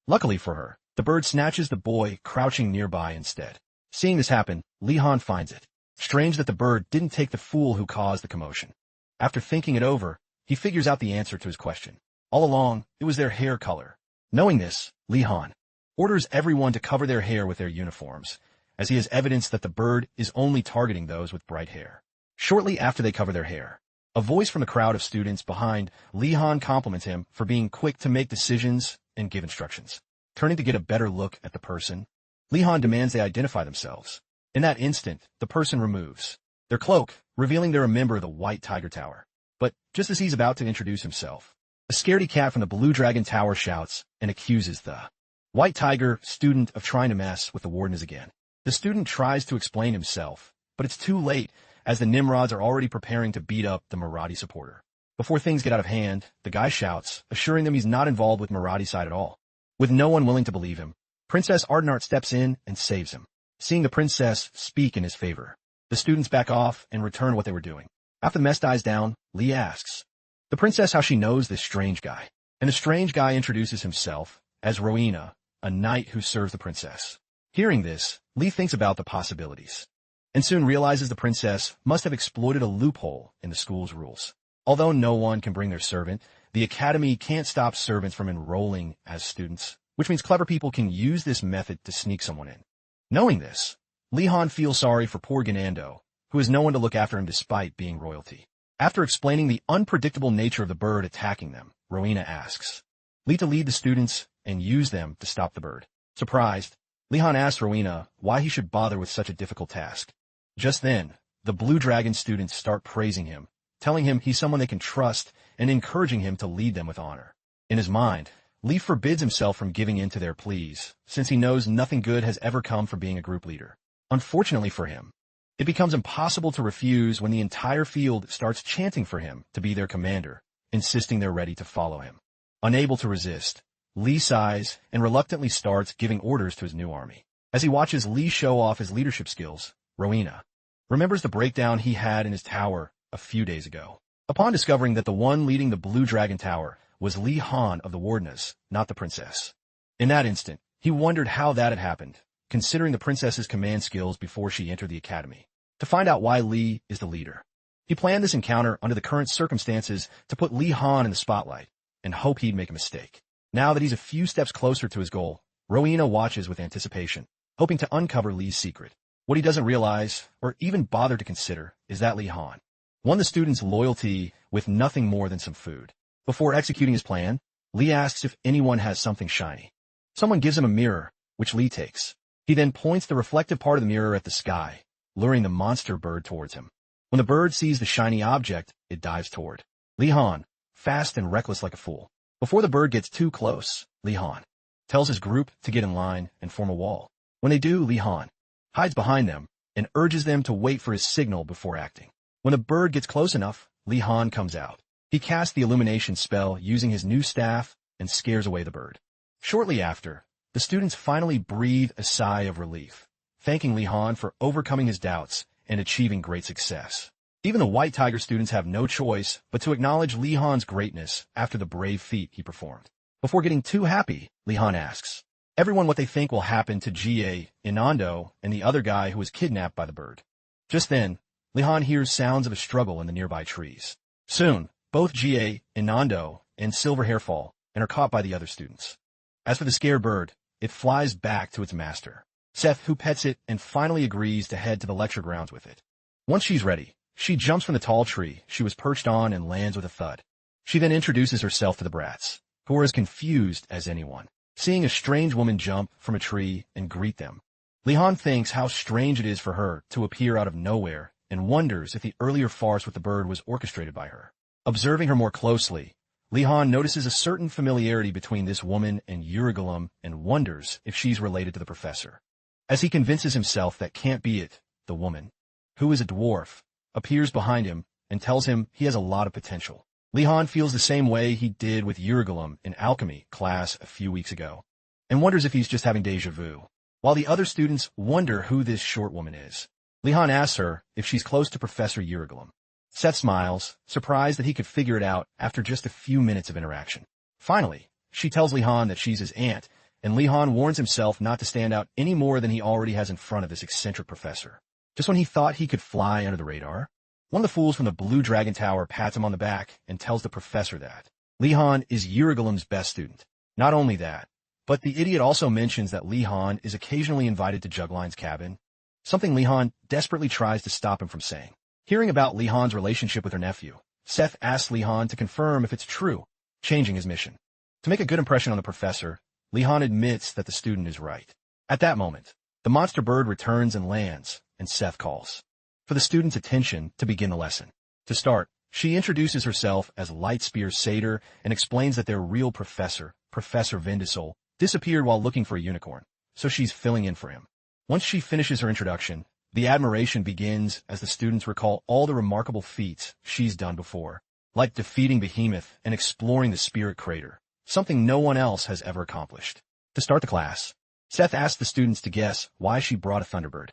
Luckily for her, the bird snatches the boy crouching nearby instead. Seeing this happen, Li-Han finds it strange that the bird didn't take the fool who caused the commotion. After thinking it over, he figures out the answer to his question. All along, it was their hair color. Knowing this, Li-Han orders everyone to cover their hair with their uniforms, as he has evidence that the bird is only targeting those with bright hair. Shortly after they cover their hair, a voice from the crowd of students behind Li-Han compliments him for being quick to make decisions and give instructions. Turning to get a better look at the person, Li-Han demands they identify themselves. In that instant, the person removes their cloak, revealing they're a member of the White Tiger Tower. But just as he's about to introduce himself, a scaredy cat from the Blue Dragon Tower shouts and accuses the White Tiger student of trying to mess with the wardens again. The student tries to explain himself, but it's too late, as the Nimrods are already preparing to beat up the Marathi supporter. Before things get out of hand, the guy shouts, assuring them he's not involved with Marathi side at all. With no one willing to believe him, Princess Ardenart steps in and saves him. Seeing the princess speak in his favor, the students back off and return what they were doing. After the mess dies down, Li asks the princess how she knows this strange guy, and the strange guy introduces himself as Rowena, a knight who serves the princess. Hearing this, Li thinks about the possibilities, and soon realizes the princess must have exploited a loophole in the school's rules. Although no one can bring their servant, the academy can't stop servants from enrolling as students, which means clever people can use this method to sneak someone in. Knowing this, Li-Han feels sorry for poor Ganando, who has no one to look after him despite being royalty. After explaining the unpredictable nature of the bird attacking them, Rowena asks Li to lead the students and use them to stop the bird. Surprised, Li-Han asks Rowena why he should bother with such a difficult task. Just then, the Blue Dragon students start praising him, telling him he's someone they can trust and encouraging him to lead them with honor. In his mind, Lee forbids himself from giving in to their pleas, since he knows nothing good has ever come from being a group leader. Unfortunately for him, it becomes impossible to refuse when the entire field starts chanting for him to be their commander, insisting they're ready to follow him. Unable to resist, Lee sighs and reluctantly starts giving orders to his new army. As he watches Lee show off his leadership skills, Rowena remembers the breakdown he had in his tower a few days ago. Upon discovering that the one leading the Blue Dragon Tower was Lee Han of the Wardeness, not the princess. In that instant, he wondered how that had happened, considering the princess's command skills before she entered the academy. To find out why Lee is the leader, he planned this encounter under the current circumstances to put Lee Han in the spotlight and hope he'd make a mistake. Now that he's a few steps closer to his goal, Rowena watches with anticipation, hoping to uncover Lee's secret. What he doesn't realize, or even bother to consider, is that Lee Han won the students' loyalty with nothing more than some food. Before executing his plan, Lee asks if anyone has something shiny. Someone gives him a mirror, which Lee takes. He then points the reflective part of the mirror at the sky, luring the monster bird towards him. When the bird sees the shiny object, it dives toward Lee Han, fast and reckless like a fool. Before the bird gets too close, Lee Han tells his group to get in line and form a wall. When they do, Lee Han hides behind them and urges them to wait for his signal before acting. When the bird gets close enough, Lee Han comes out. He casts the illumination spell using his new staff and scares away the bird. Shortly after, the students finally breathe a sigh of relief, thanking Lee Han for overcoming his doubts and achieving great success. Even the White Tiger students have no choice but to acknowledge Lee Han's greatness after the brave feat he performed. Before getting too happy, Lee Han asks everyone what they think will happen to G.A. Inando and the other guy who was kidnapped by the bird. Just then, Lee Han hears sounds of a struggle in the nearby trees. Soon, both G.A. Inando and Silverhair fall and are caught by the other students. As for the scared bird, it flies back to its master, Seth, who pets it and finally agrees to head to the lecture grounds with it. Once she's ready, she jumps from the tall tree she was perched on and lands with a thud. She then introduces herself to the brats, who are as confused as anyone, seeing a strange woman jump from a tree and greet them. Lee Han thinks how strange it is for her to appear out of nowhere and wonders if the earlier farce with the bird was orchestrated by her. Observing her more closely, Lee Han notices a certain familiarity between this woman and Urugulum and wonders if she's related to the professor. As he convinces himself that can't be it, the woman, who is a dwarf, appears behind him and tells him he has a lot of potential. Lee Han feels the same way he did with Urugulum in Alchemy class a few weeks ago, and wonders if he's just having deja vu. While the other students wonder who this short woman is, Lee Han asks her if she's close to Professor Urugulum. Seth smiles, surprised that he could figure it out after just a few minutes of interaction. Finally, she tells Lee Han that she's his aunt, and Lee Han warns himself not to stand out any more than he already has in front of this eccentric professor. Just when he thought he could fly under the radar, one of the fools from the Blue Dragon Tower pats him on the back and tells the professor that Lee Han is Urugulum's best student. Not only that, but the idiot also mentions that Lee Han is occasionally invited to Jugline's cabin, something Lee Han desperately tries to stop him from saying. Hearing about Lee Han's relationship with her nephew, Seth asks Lee Han to confirm if it's true, changing his mission. To make a good impression on the professor, Lee Han admits that the student is right. At that moment, the monster bird returns and lands, and Seth calls for the student's attention to begin the lesson. To start, she introduces herself as Lightspear Satyr and explains that their real professor, Professor Vindisol, disappeared while looking for a unicorn, so she's filling in for him. Once she finishes her introduction, the admiration begins as the students recall all the remarkable feats she's done before, like defeating Behemoth and exploring the Spirit Crater, something no one else has ever accomplished. To start the class, Seth asks the students to guess why she brought a Thunderbird.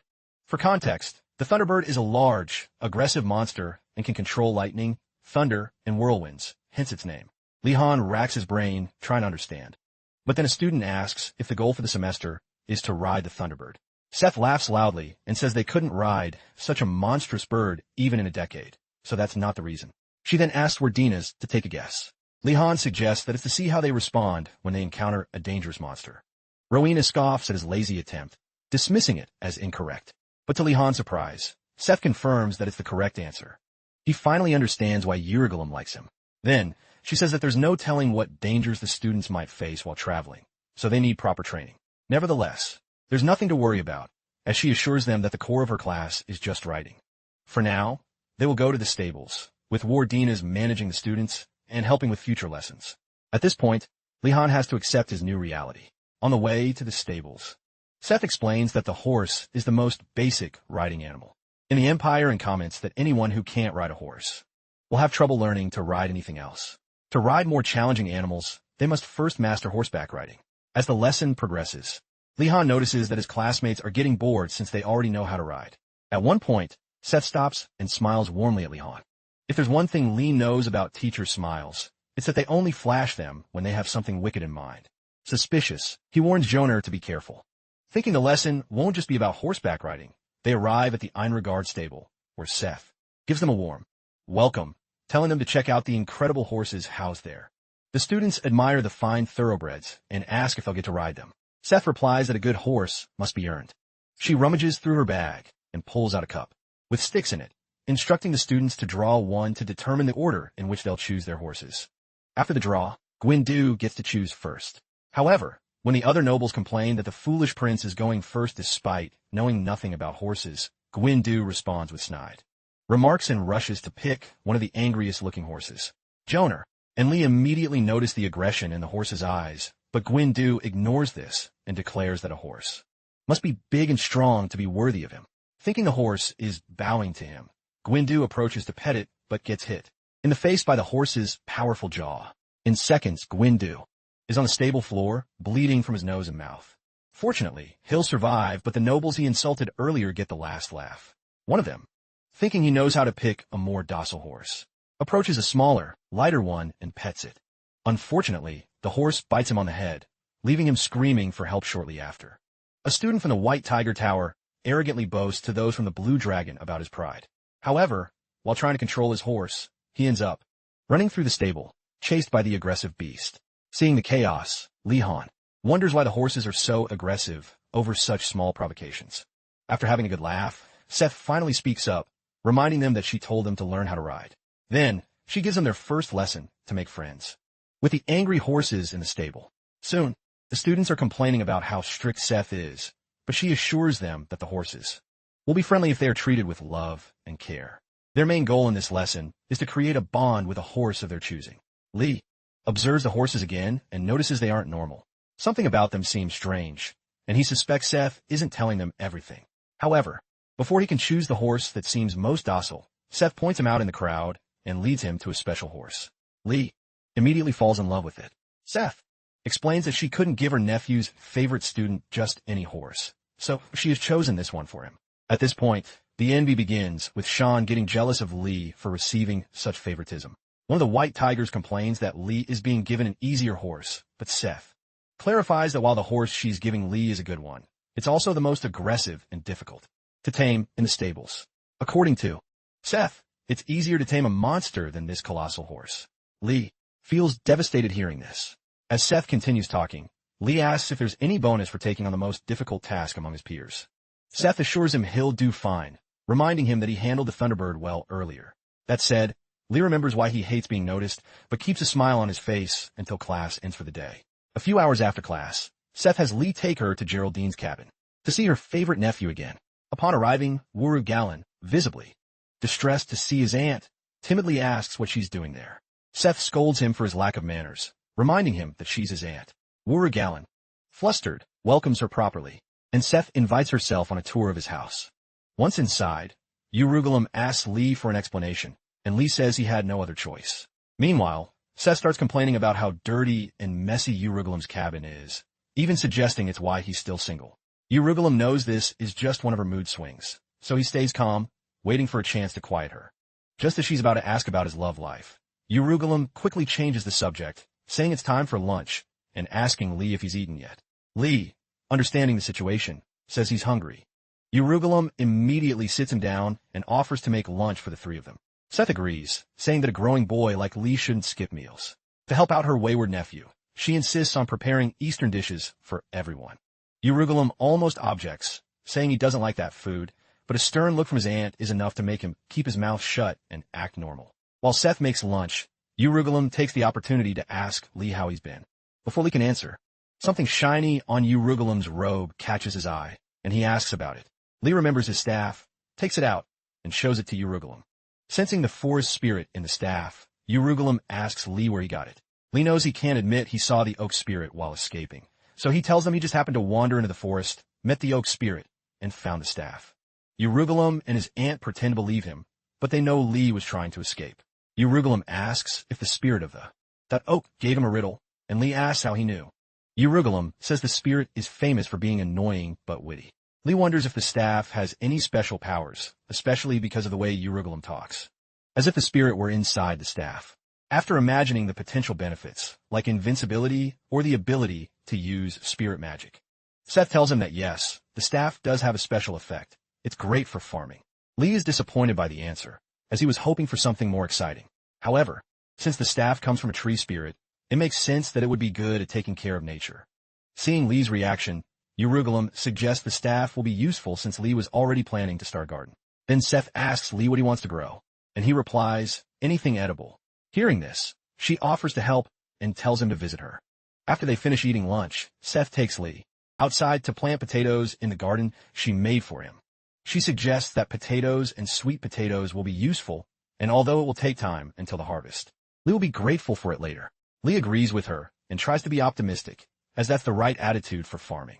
For context, the Thunderbird is a large, aggressive monster and can control lightning, thunder, and whirlwinds, hence its name. Lee Han racks his brain trying to understand. But then a student asks if the goal for the semester is to ride the Thunderbird. Seth laughs loudly and says they couldn't ride such a monstrous bird even in a decade, so that's not the reason. She then asks Wardina's to take a guess. Lee Han suggests that it's to see how they respond when they encounter a dangerous monster. Rowena scoffs at his lazy attempt, dismissing it as incorrect. But to Lee Han's surprise, Seth confirms that it's the correct answer. He finally understands why Urugulum likes him. Then, she says that there's no telling what dangers the students might face while traveling, so they need proper training. Nevertheless, there's nothing to worry about, as she assures them that the core of her class is just writing. For now, they will go to the stables, with Wardina's managing the students and helping with future lessons. At this point, Li-Han has to accept his new reality. On the way to the stables, Seth explains that the horse is the most basic riding animal in the Empire and comments that anyone who can't ride a horse will have trouble learning to ride anything else. To ride more challenging animals, they must first master horseback riding. As the lesson progresses, Li-Han notices that his classmates are getting bored since they already know how to ride. At one point, Seth stops and smiles warmly at Li-Han. If there's one thing Li knows about teachers' smiles, it's that they only flash them when they have something wicked in mind. Suspicious, he warns Joner to be careful. Thinking the lesson won't just be about horseback riding, they arrive at the Einhardt stable, where Seth gives them a warm welcome, telling them to check out the incredible horses housed there. The students admire the fine thoroughbreds and ask if they'll get to ride them. Seth replies that a good horse must be earned. She rummages through her bag and pulls out a cup with sticks in it, instructing the students to draw one to determine the order in which they'll choose their horses. After the draw, Gwyndu gets to choose first. However, when the other nobles complain that the foolish prince is going first despite knowing nothing about horses, Gwyndu responds with snide remarks and rushes to pick one of the angriest-looking horses. Joner and Li immediately notice the aggression in the horse's eyes, but Gwyndu ignores this and declares that a horse must be big and strong to be worthy of him. Thinking the horse is bowing to him, Gwyndu approaches to pet it, but gets hit in the face by the horse's powerful jaw. In seconds, Gwyndu is on the stable floor, bleeding from his nose and mouth. Fortunately, he'll survive, but the nobles he insulted earlier get the last laugh. One of them, thinking he knows how to pick a more docile horse, approaches a smaller, lighter one and pets it. Unfortunately, the horse bites him on the head, leaving him screaming for help shortly after. A student from the White Tiger Tower arrogantly boasts to those from the Blue Dragon about his pride. However, while trying to control his horse, he ends up running through the stable, chased by the aggressive beast. Seeing the chaos, Li-Han wonders why the horses are so aggressive over such small provocations. After having a good laugh, Seth finally speaks up, reminding them that she told them to learn how to ride. Then, she gives them their first lesson to make friends with the angry horses in the stable. Soon, the students are complaining about how strict Seth is, but she assures them that the horses will be friendly if they are treated with love and care. Their main goal in this lesson is to create a bond with a horse of their choosing. Li observes the horses again and notices they aren't normal. Something about them seems strange, and he suspects Seth isn't telling them everything. However, before he can choose the horse that seems most docile, Seth points him out in the crowd and leads him to a special horse. Li immediately falls in love with it. Seth explains that she couldn't give her nephew's favorite student just any horse, so she has chosen this one for him. At this point, the envy begins, with Sean getting jealous of Li for receiving such favoritism. One of the White Tigers complains that Li is being given an easier horse, but Seth clarifies that while the horse she's giving Li is a good one, it's also the most aggressive and difficult to tame in the stables. According to Seth, it's easier to tame a monster than this colossal horse. Li feels devastated hearing this. As Seth continues talking, Li asks if there's any bonus for taking on the most difficult task among his peers. Seth assures him he'll do fine, reminding him that he handled the Thunderbird well earlier. That said, Li remembers why he hates being noticed, but keeps a smile on his face until class ends for the day. A few hours after class, Seth has Li take her to Geraldine's cabin to see her favorite nephew again. Upon arriving, Wuru Gallon, visibly distressed to see his aunt, timidly asks what she's doing there. Seth scolds him for his lack of manners, reminding him that she's his aunt. Wuru Gallon, flustered, welcomes her properly, and Seth invites herself on a tour of his house. Once inside, Urugulam asks Li for an explanation, and Li says he had no other choice. Meanwhile, Seth starts complaining about how dirty and messy Urugulam's cabin is, even suggesting it's why he's still single. Urugulam knows this is just one of her mood swings, so he stays calm, waiting for a chance to quiet her. Just as she's about to ask about his love life, Urugulam quickly changes the subject, saying it's time for lunch, and asking Li if he's eaten yet. Li, understanding the situation, says he's hungry. Urugulam immediately sits him down and offers to make lunch for the three of them. Seth agrees, saying that a growing boy like Li shouldn't skip meals. To help out her wayward nephew, she insists on preparing Eastern dishes for everyone. Urugulam almost objects, saying he doesn't like that food, but a stern look from his aunt is enough to make him keep his mouth shut and act normal. While Seth makes lunch, Urugulam takes the opportunity to ask Li how he's been. Before Li can answer, something shiny on Urugulam's robe catches his eye, and he asks about it. Lee remembers his staff, takes it out, and shows it to Urugulam. Sensing the forest spirit in the staff, Urugulam asks Lee where he got it. Lee knows he can't admit he saw the oak spirit while escaping, so he tells them he just happened to wander into the forest, met the oak spirit, and found the staff. Urugulam and his aunt pretend to believe him, but they know Lee was trying to escape. Urugulam asks if the spirit of that oak gave him a riddle, and Lee asks how he knew. Urugulam says the spirit is famous for being annoying but witty. Lee wonders if the staff has any special powers, especially because of the way Urugulam talks, as if the spirit were inside the staff. After imagining the potential benefits, like invincibility or the ability to use spirit magic, Seth tells him that yes, the staff does have a special effect. It's great for farming. Lee is disappointed by the answer, as he was hoping for something more exciting. However, since the staff comes from a tree spirit, it makes sense that it would be good at taking care of nature. Seeing Lee's reaction, Urugulam suggests the staff will be useful since Lee was already planning to start a garden. Then Seth asks Lee what he wants to grow, and he replies, anything edible. Hearing this, she offers to help and tells him to visit her. After they finish eating lunch, Seth takes Lee outside to plant potatoes in the garden she made for him. She suggests that potatoes and sweet potatoes will be useful, and although it will take time until the harvest, Lee will be grateful for it later. Lee agrees with her and tries to be optimistic, as that's the right attitude for farming.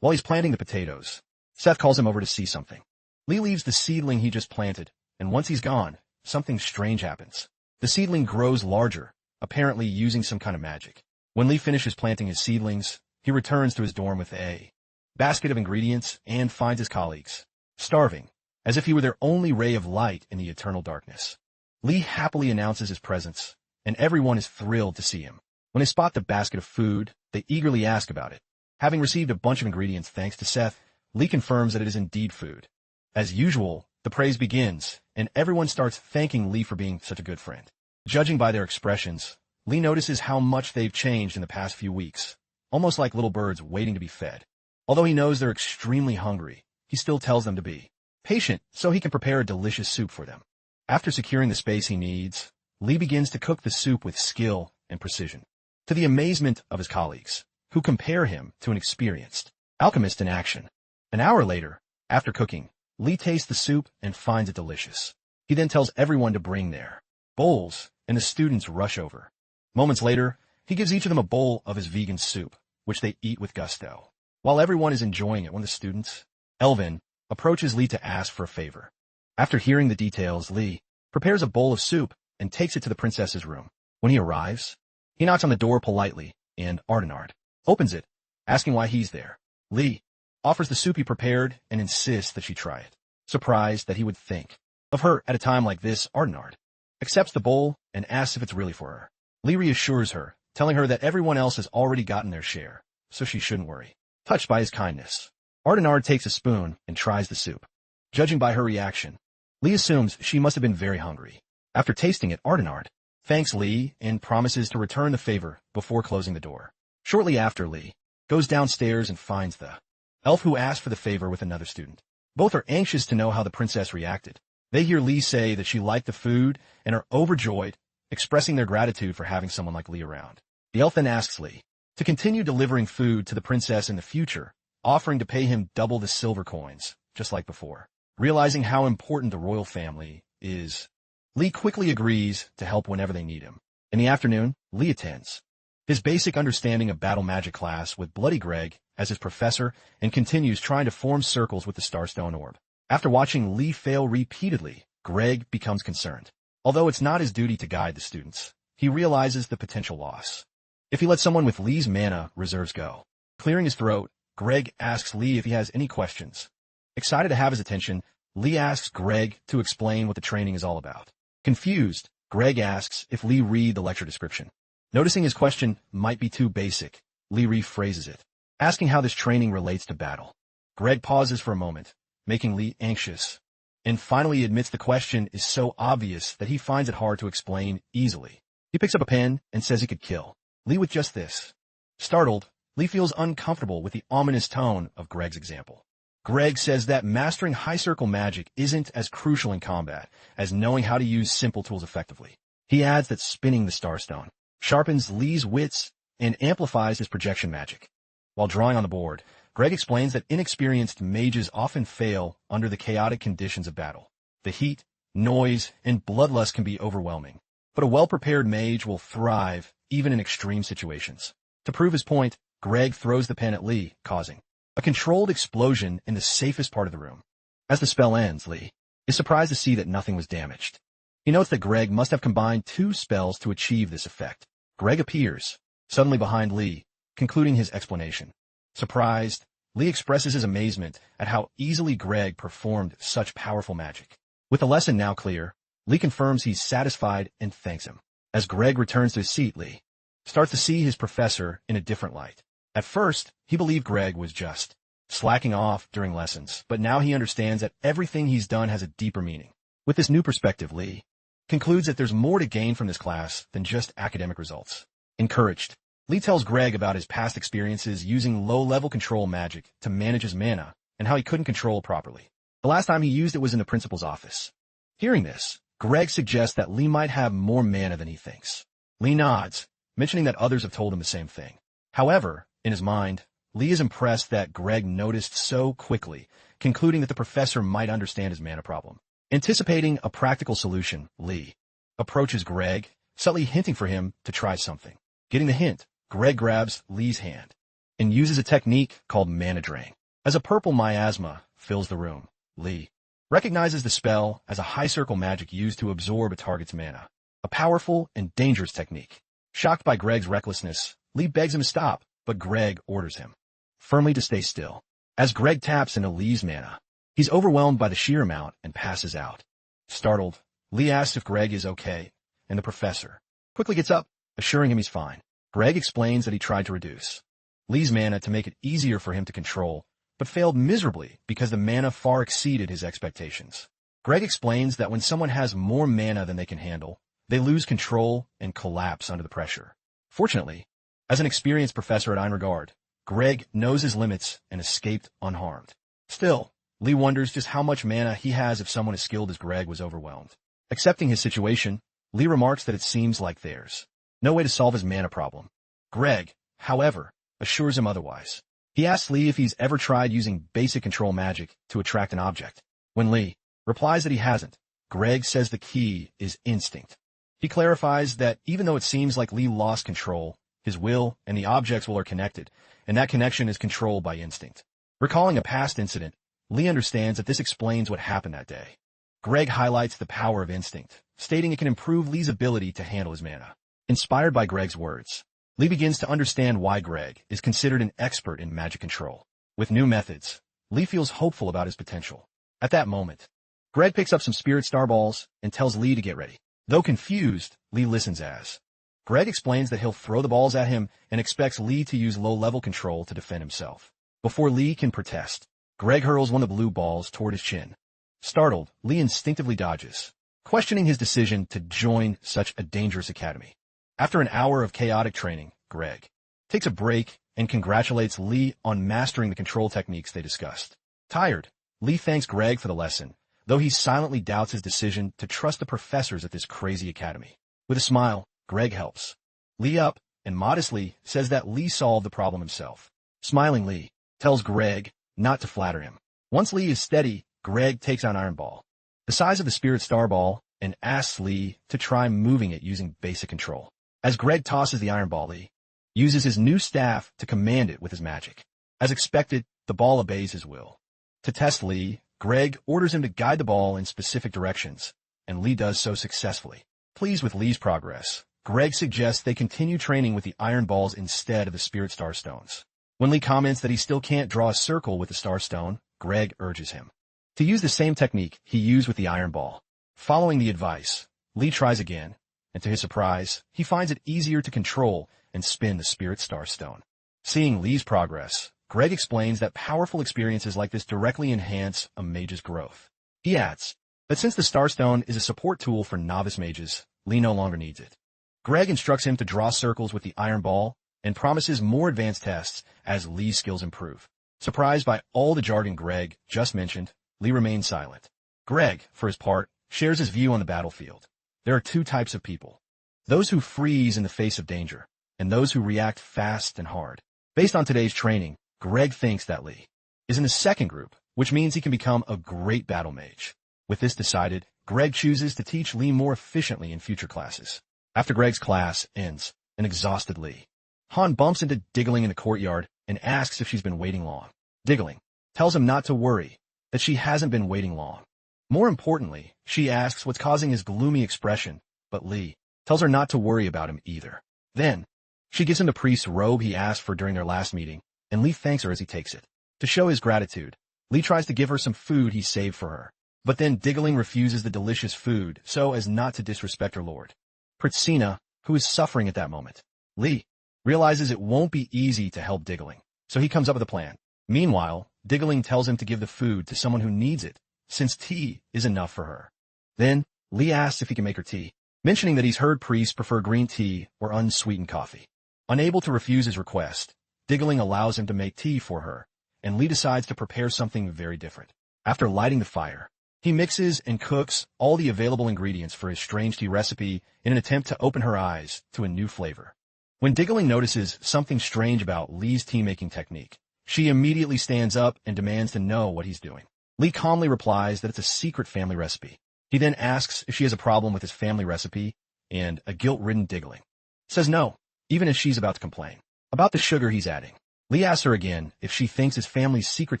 While he's planting the potatoes, Seth calls him over to see something. Lee leaves the seedling he just planted, and once he's gone, something strange happens. The seedling grows larger, apparently using some kind of magic. When Lee finishes planting his seedlings, he returns to his dorm with a basket of ingredients and finds his colleagues starving, as if he were their only ray of light in the eternal darkness. Lee happily announces his presence, and everyone is thrilled to see him. When they spot the basket of food, they eagerly ask about it. Having received a bunch of ingredients thanks to Seth, Lee confirms that it is indeed food. As usual, the praise begins, and everyone starts thanking Lee for being such a good friend. Judging by their expressions, Lee notices how much they've changed in the past few weeks, almost like little birds waiting to be fed. Although he knows they're extremely hungry, he still tells them to be patient so he can prepare a delicious soup for them. After securing the space he needs, Lee begins to cook the soup with skill and precision, to the amazement of his colleagues, who compare him to an experienced alchemist in action. An hour later, after cooking, Lee tastes the soup and finds it delicious. He then tells everyone to bring their bowls, and the students rush over. Moments later, he gives each of them a bowl of his vegan soup, which they eat with gusto. While everyone is enjoying it, one of the students, Elvin, approaches Lee to ask for a favor. After hearing the details, Lee prepares a bowl of soup and takes it to the princess's room. When he arrives, he knocks on the door politely, and Einhardt opens it, asking why he's there. Lee offers the soup he prepared and insists that she try it. Surprised that he would think of her at a time like this, Einhardt accepts the bowl and asks if it's really for her. Lee reassures her, telling her that everyone else has already gotten their share, so she shouldn't worry. Touched by his kindness, Einhardt takes a spoon and tries the soup. Judging by her reaction, Lee assumes she must have been very hungry. After tasting it, Einhardt thanks Lee and promises to return the favor before closing the door. Shortly after, Lee goes downstairs and finds the elf who asked for the favor with another student. Both are anxious to know how the princess reacted. They hear Lee say that she liked the food and are overjoyed, expressing their gratitude for having someone like Lee around. The elf then asks Lee to continue delivering food to the princess in the future, offering to pay him double the silver coins, just like before. Realizing how important the royal family is, Lee quickly agrees to help whenever they need him. In the afternoon, Lee attends his basic understanding of battle magic class with Bloody Greg as his professor and continues trying to form circles with the Starstone Orb. After watching Lee fail repeatedly, Greg becomes concerned. Although it's not his duty to guide the students, he realizes the potential loss if he lets someone with Lee's mana reserves go. Clearing his throat, Greg asks Lee if he has any questions. Excited to have his attention, Lee asks Greg to explain what the training is all about. Confused, Greg asks if Lee read the lecture description. Noticing his question might be too basic, Lee rephrases it, asking how this training relates to battle. Greg pauses for a moment, making Lee anxious, and finally admits the question is so obvious that he finds it hard to explain easily. He picks up a pen and says he could kill Lee with just this. Startled, Lee feels uncomfortable with the ominous tone of Greg's example. Greg says that mastering high circle magic isn't as crucial in combat as knowing how to use simple tools effectively. He adds that spinning the Starstone sharpens Lee's wits and amplifies his projection magic. While drawing on the board, Greg explains that inexperienced mages often fail under the chaotic conditions of battle. The heat, noise, and bloodlust can be overwhelming, but a well-prepared mage will thrive even in extreme situations. To prove his point, Greg throws the pen at Lee, causing a controlled explosion in the safest part of the room. As the spell ends, Lee is surprised to see that nothing was damaged. He notes that Greg must have combined 2 spells to achieve this effect. Greg appears, suddenly behind Lee, concluding his explanation. Surprised, Lee expresses his amazement at how easily Greg performed such powerful magic. With the lesson now clear, Lee confirms he's satisfied and thanks him. As Greg returns to his seat, Lee starts to see his professor in a different light. At first, he believed Greg was just slacking off during lessons, but now he understands that everything he's done has a deeper meaning. With this new perspective, Lee concludes that there's more to gain from this class than just academic results. Encouraged, Lee tells Greg about his past experiences using low-level control magic to manage his mana and how he couldn't control it properly. The last time he used it was in the principal's office. Hearing this, Greg suggests that Lee might have more mana than he thinks. Lee nods, mentioning that others have told him the same thing. However, in his mind, Lee is impressed that Greg noticed so quickly, concluding that the professor might understand his mana problem. Anticipating a practical solution, Lee approaches Greg, subtly hinting for him to try something. Getting the hint, Greg grabs Lee's hand and uses a technique called mana drain. As a purple miasma fills the room, Lee recognizes the spell as a high circle magic used to absorb a target's mana, a powerful and dangerous technique. Shocked by Greg's recklessness, Lee begs him to stop, but Greg orders him firmly to stay still. As Greg taps into Lee's mana, he's overwhelmed by the sheer amount and passes out. Startled, Lee asks if Greg is okay, and the professor quickly gets up, assuring him he's fine. Greg explains that he tried to reduce Lee's mana to make it easier for him to control, but failed miserably because the mana far exceeded his expectations. Greg explains that when someone has more mana than they can handle, they lose control and collapse under the pressure. Fortunately, as an experienced professor at Einhardt, Greg knows his limits and escaped unharmed. Still, Lee wonders just how much mana he has if someone as skilled as Greg was overwhelmed. Accepting his situation, Lee remarks that it seems like there's no way to solve his mana problem. Greg, however, assures him otherwise. He asks Lee if he's ever tried using basic control magic to attract an object. When Lee replies that he hasn't, Greg says the key is instinct. He clarifies that even though it seems like Lee lost control, his will and the object's will are connected, and that connection is controlled by instinct. Recalling a past incident, Lee understands that this explains what happened that day. Greg highlights the power of instinct, stating it can improve Lee's ability to handle his mana. Inspired by Greg's words, Lee begins to understand why Greg is considered an expert in magic control. With new methods, Lee feels hopeful about his potential. At that moment, Greg picks up some spirit star balls and tells Lee to get ready. Though confused, Lee listens as Greg explains that he'll throw the balls at him and expects Lee to use low-level control to defend himself. Before Lee can protest, Greg hurls one of the blue balls toward his chin. Startled, Lee instinctively dodges, questioning his decision to join such a dangerous academy. After an hour of chaotic training, Greg takes a break and congratulates Lee on mastering the control techniques they discussed. Tired, Lee thanks Greg for the lesson, though he silently doubts his decision to trust the professors at this crazy academy. With a smile, Greg helps Lee up and modestly says that Lee solved the problem himself. Smiling, Lee tells Greg not to flatter him. Once Lee is steady, Greg takes out Iron Ball, the size of the Spirit Star Ball, and asks Lee to try moving it using basic control. As Greg tosses the Iron Ball, Lee uses his new staff to command it with his magic. As expected, the ball obeys his will. To test Lee, Greg orders him to guide the ball in specific directions, and Lee does so successfully. Pleased with Lee's progress, Greg suggests they continue training with the Iron Balls instead of the Spirit Star Stones. When Lee comments that he still can't draw a circle with the Star Stone, Greg urges him to use the same technique he used with the Iron Ball. Following the advice, Lee tries again, and to his surprise, he finds it easier to control and spin the Spirit Star Stone. Seeing Lee's progress, Greg explains that powerful experiences like this directly enhance a mage's growth. He adds that since the Star Stone is a support tool for novice mages, Lee no longer needs it. Greg instructs him to draw circles with the Iron Ball and promises more advanced tests as Lee's skills improve. Surprised by all the jargon Greg just mentioned, Lee remains silent. Greg, for his part, shares his view on the battlefield. There are 2 types of people: those who freeze in the face of danger, and those who react fast and hard. Based on today's training, Greg thinks that Lee is in the second group, which means he can become a great battle mage. With this decided, Greg chooses to teach Lee more efficiently in future classes. After Greg's class ends, an exhausted Lee Han bumps into Diggling in the courtyard and asks if she's been waiting long. Diggling tells him not to worry, that she hasn't been waiting long. More importantly, she asks what's causing his gloomy expression, but Lee tells her not to worry about him either. Then, she gives him the priest's robe he asked for during their last meeting, and Lee thanks her as he takes it. To show his gratitude, Lee tries to give her some food he saved for her, but then Diggling refuses the delicious food so as not to disrespect her lord, Pritsina, who is suffering at that moment. Lee realizes it won't be easy to help Diggling, so he comes up with a plan. Meanwhile, Diggling tells him to give the food to someone who needs it, since tea is enough for her. Then, Lee asks if he can make her tea, mentioning that he's heard priests prefer green tea or unsweetened coffee. Unable to refuse his request, Diggling allows him to make tea for her, and Lee decides to prepare something very different. After lighting the fire, he mixes and cooks all the available ingredients for his strange tea recipe in an attempt to open her eyes to a new flavor. When Diggling notices something strange about Lee's tea-making technique, she immediately stands up and demands to know what he's doing. Lee calmly replies that it's a secret family recipe. He then asks if she has a problem with his family recipe, and a guilt-ridden Diggling says no, even as she's about to complain about the sugar he's adding. Lee asks her again if she thinks his family's secret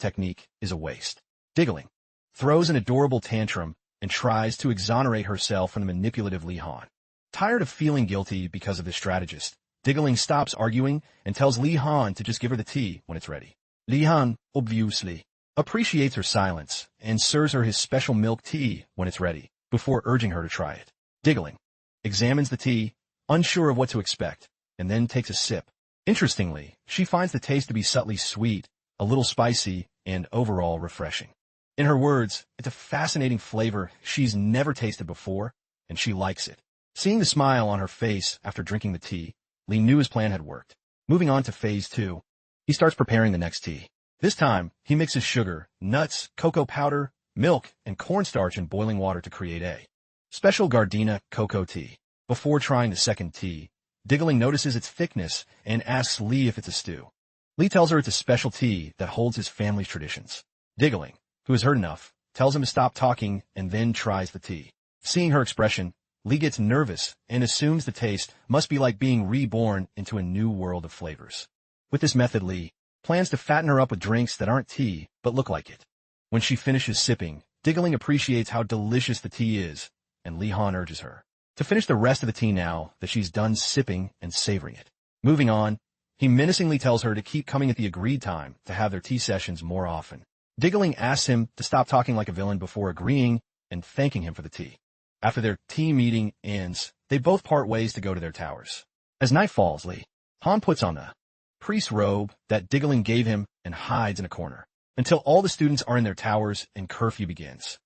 technique is a waste. Diggling throws an adorable tantrum and tries to exonerate herself from the manipulative Lee Han. Tired of feeling guilty because of this strategist, Diggling stops arguing and tells Lee Han to just give her the tea when it's ready. Lee Han, obviously, appreciates her silence and serves her his special milk tea when it's ready, before urging her to try it. Diggling examines the tea, unsure of what to expect, and then takes a sip. Interestingly, she finds the taste to be subtly sweet, a little spicy, and overall refreshing. In her words, it's a fascinating flavor she's never tasted before, and she likes it. Seeing the smile on her face after drinking the tea, Lee knew his plan had worked. Moving on to phase 2, he starts preparing the next tea. This time, he mixes sugar, nuts, cocoa powder, milk, and cornstarch in boiling water to create a special Gardenia cocoa tea. Before trying the second tea, Diggling notices its thickness and asks Lee if it's a stew. Lee tells her it's a special tea that holds his family's traditions. Diggling, who has heard enough, tells him to stop talking and then tries the tea. Seeing her expression, Lee gets nervous and assumes the taste must be like being reborn into a new world of flavors. With this method, Lee plans to fatten her up with drinks that aren't tea but look like it. When she finishes sipping, Diggling appreciates how delicious the tea is, and Lee Han urges her to finish the rest of the tea now that she's done sipping and savoring it. Moving on, he menacingly tells her to keep coming at the agreed time to have their tea sessions more often. Diggling asks him to stop talking like a villain before agreeing and thanking him for the tea. After their tea meeting ends, they both part ways to go to their towers. As night falls, Lee Han puts on the priest's robe that Diggling gave him and hides in a corner until all the students are in their towers and curfew begins.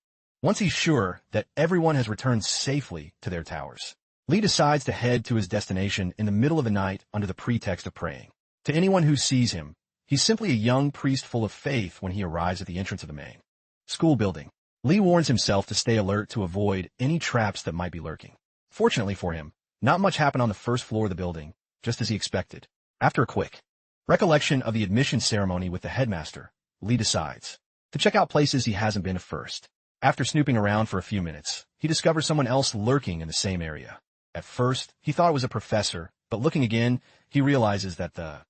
Once he's sure that everyone has returned safely to their towers, Lee decides to head to his destination in the middle of the night under the pretext of praying. To anyone who sees him, he's simply a young priest full of faith when he arrives at the entrance of the main school building. Lee warns himself to stay alert to avoid any traps that might be lurking. Fortunately for him, not much happened on the first floor of the building, just as he expected. After a quick recollection of the admission ceremony with the headmaster, Lee decides to check out places he hasn't been at first. After snooping around for a few minutes, he discovers someone else lurking in the same area. At first, he thought it was a professor, but looking again, he realizes that the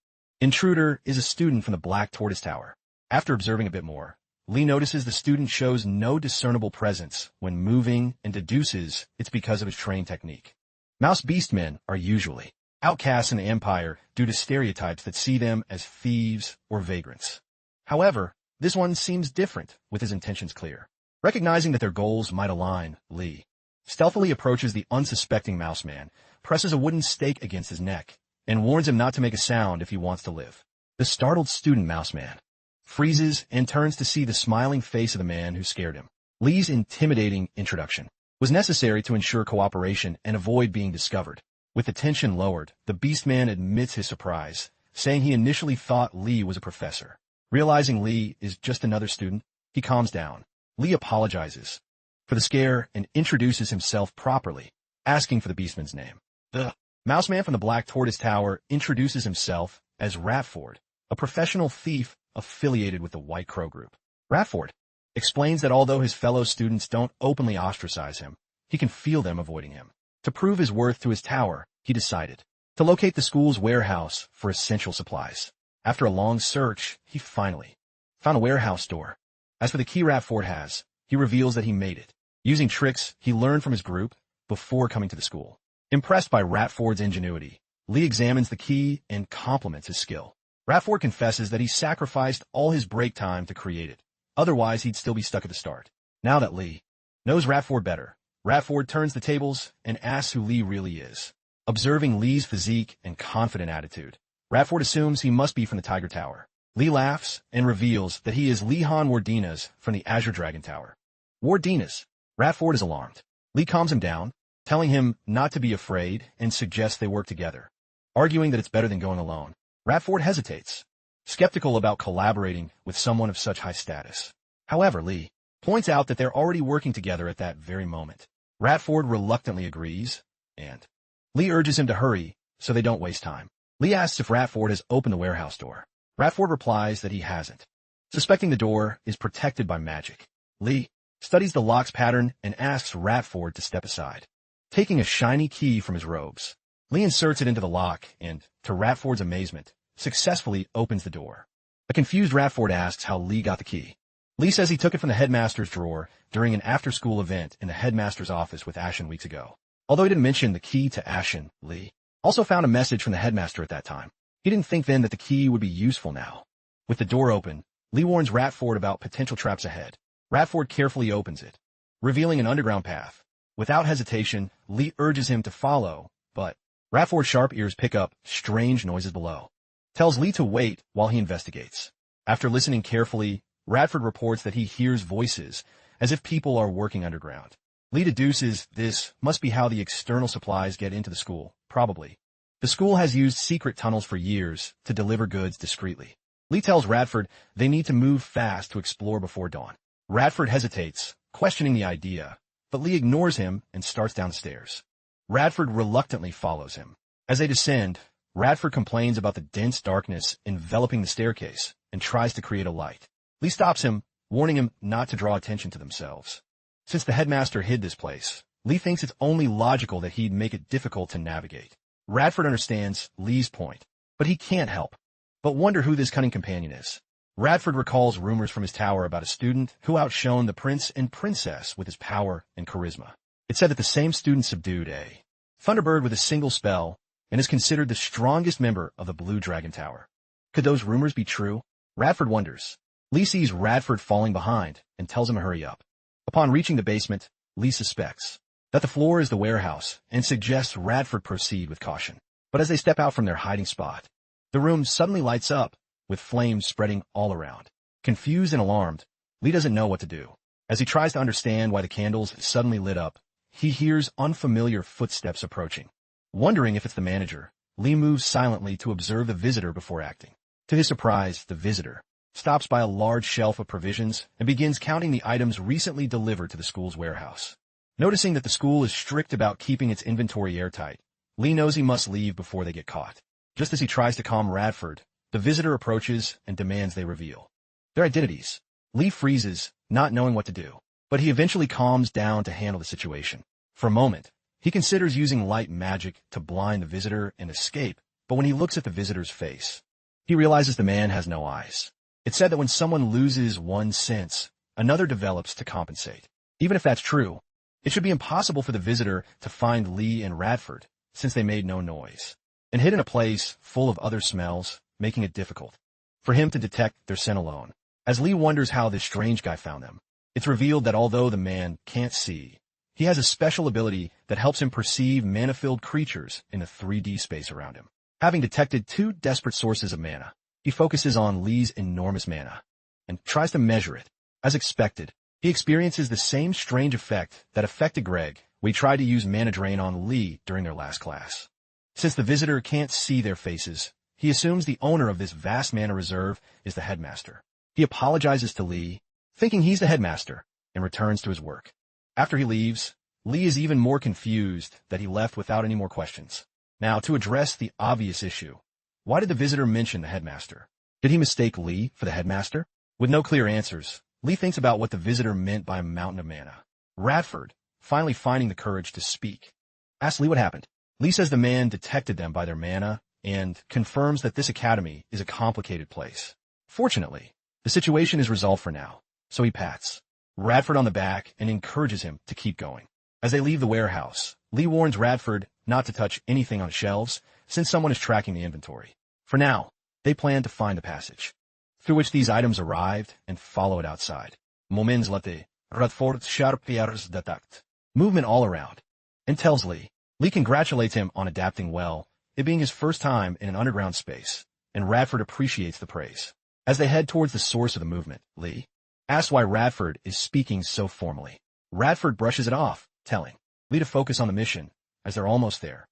intruder is a student from the Black Tortoise Tower. After observing a bit more, Lee notices the student shows no discernible presence when moving and deduces it's because of his trained technique. Mouse beastmen are usually outcasts in the Empire due to stereotypes that see them as thieves or vagrants. However, this one seems different, with his intentions clear. Recognizing that their goals might align, Lee stealthily approaches the unsuspecting mouse man, presses a wooden stake against his neck, and warns him not to make a sound if he wants to live. The startled student mouse man freezes and turns to see the smiling face of the man who scared him. Lee's intimidating introduction was necessary to ensure cooperation and avoid being discovered. With the tension lowered, the beastman admits his surprise, saying he initially thought Lee was a professor. Realizing Lee is just another student, he calms down. Lee apologizes for the scare and introduces himself properly, asking for the beastman's name. The mouse man from the Black Tortoise Tower introduces himself as Ratford, a professional thief affiliated with the White Crow Group. Radford explains that although his fellow students don't openly ostracize him, he can feel them avoiding him. To prove his worth to his tower, he decided to locate the school's warehouse for essential supplies. After a long search, he finally found a warehouse door. As for the key Radford has, he reveals that he made it using tricks he learned from his group before coming to the school. Impressed by Radford's ingenuity, Lee examines the key and compliments his skill. Radford confesses that he sacrificed all his break time to create it. Otherwise, he'd still be stuck at the start. Now that Lee knows Radford better, Radford turns the tables and asks who Lee really is. Observing Lee's physique and confident attitude, Radford assumes he must be from the Tiger Tower. Lee laughs and reveals that he is Lehan Wardinas from the Azure Dragon Tower. Wardinas. Radford is alarmed. Lee calms him down, telling him not to be afraid and suggests they work together. Arguing that it's better than going alone, Radford hesitates, skeptical about collaborating with someone of such high status. However, Lee points out that they're already working together at that very moment. Radford reluctantly agrees, and Lee urges him to hurry so they don't waste time. Lee asks if Radford has opened the warehouse door. Radford replies that he hasn't, suspecting the door is protected by magic. Lee studies the lock's pattern and asks Radford to step aside. Taking a shiny key from his robes, Lee inserts it into the lock and, to Radford's amazement, successfully opens the door. A confused Radford asks how Lee got the key. Lee says he took it from the headmaster's drawer during an after-school event in the headmaster's office with Ashen weeks ago. Although he didn't mention the key to Ashen, Lee also found a message from the headmaster at that time. He didn't think then that the key would be useful now. With the door open, Lee warns Radford about potential traps ahead. Radford carefully opens it, revealing an underground path. Without hesitation, Lee urges him to follow, but Radford's sharp ears pick up strange noises below. Tells Lee to wait while he investigates. After listening carefully, Radford reports that he hears voices, as if people are working underground. Lee deduces this must be how the external supplies get into the school, probably. The school has used secret tunnels for years to deliver goods discreetly. Lee tells Radford they need to move fast to explore before dawn. Radford hesitates, questioning the idea, but Lee ignores him and starts down the stairs. Radford reluctantly follows him. As they descend, Radford complains about the dense darkness enveloping the staircase and tries to create a light. Lee stops him, warning him not to draw attention to themselves. Since the headmaster hid this place, Lee thinks it's only logical that he'd make it difficult to navigate. Radford understands Lee's point, but he can't help but wonder who this cunning companion is. Radford recalls rumors from his tower about a student who outshone the prince and princess with his power and charisma. It said that the same student subdued a Thunderbird with a single spell and is considered the strongest member of the Blue Dragon Tower. Could those rumors be true? Radford wonders. Lee sees Radford falling behind and tells him to hurry up. Upon reaching the basement, Lee suspects that the floor is the warehouse and suggests Radford proceed with caution. But as they step out from their hiding spot, the room suddenly lights up, with flames spreading all around. Confused and alarmed, Lee doesn't know what to do. As he tries to understand why the candles suddenly lit up, he hears unfamiliar footsteps approaching. Wondering if it's the manager, Lee moves silently to observe the visitor before acting. To his surprise, the visitor stops by a large shelf of provisions and begins counting the items recently delivered to the school's warehouse. Noticing that the school is strict about keeping its inventory airtight, Lee knows he must leave before they get caught. Just as he tries to calm Radford, the visitor approaches and demands they reveal their identities. Lee freezes, not knowing what to do, but he eventually calms down to handle the situation. For a moment, he considers using light magic to blind the visitor and escape, but when he looks at the visitor's face, he realizes the man has no eyes. It's said that when someone loses one sense, another develops to compensate. Even if that's true, it should be impossible for the visitor to find Lee and Radford, since they made no noise, and hid in a place full of other smells, making it difficult for him to detect their scent alone. As Lee wonders how this strange guy found them, it's revealed that although the man can't see, he has a special ability that helps him perceive mana-filled creatures in the 3D space around him. Having detected two desperate sources of mana, he focuses on Lee's enormous mana and tries to measure it. As expected, he experiences the same strange effect that affected Greg when he tried to use mana drain on Lee during their last class. Since the visitor can't see their faces, he assumes the owner of this vast mana reserve is the headmaster. He apologizes to Lee, thinking he's the headmaster, and returns to his work. After he leaves, Lee is even more confused that he left without any more questions. Now, to address the obvious issue, why did the visitor mention the headmaster? Did he mistake Lee for the headmaster? With no clear answers, Lee thinks about what the visitor meant by a mountain of mana. Radford, finally finding the courage to speak, asks Lee what happened. Lee says the man detected them by their mana and confirms that this academy is a complicated place. Fortunately, the situation is resolved for now, so he pats Radford on the back and encourages him to keep going. As they leave the warehouse, Lee warns Radford not to touch anything on shelves since someone is tracking the inventory. For now, they plan to find the passage through which these items arrived and follow it outside. Moments later, Radford sharp ears detect movement all around and tells Lee. Lee congratulates him on adapting well, it being his first time in an underground space, and Radford appreciates the praise. As they head towards the source of the movement, Lee asks why Radford is speaking so formally. Radford brushes it off, telling Lee to focus on the mission, as they're almost there.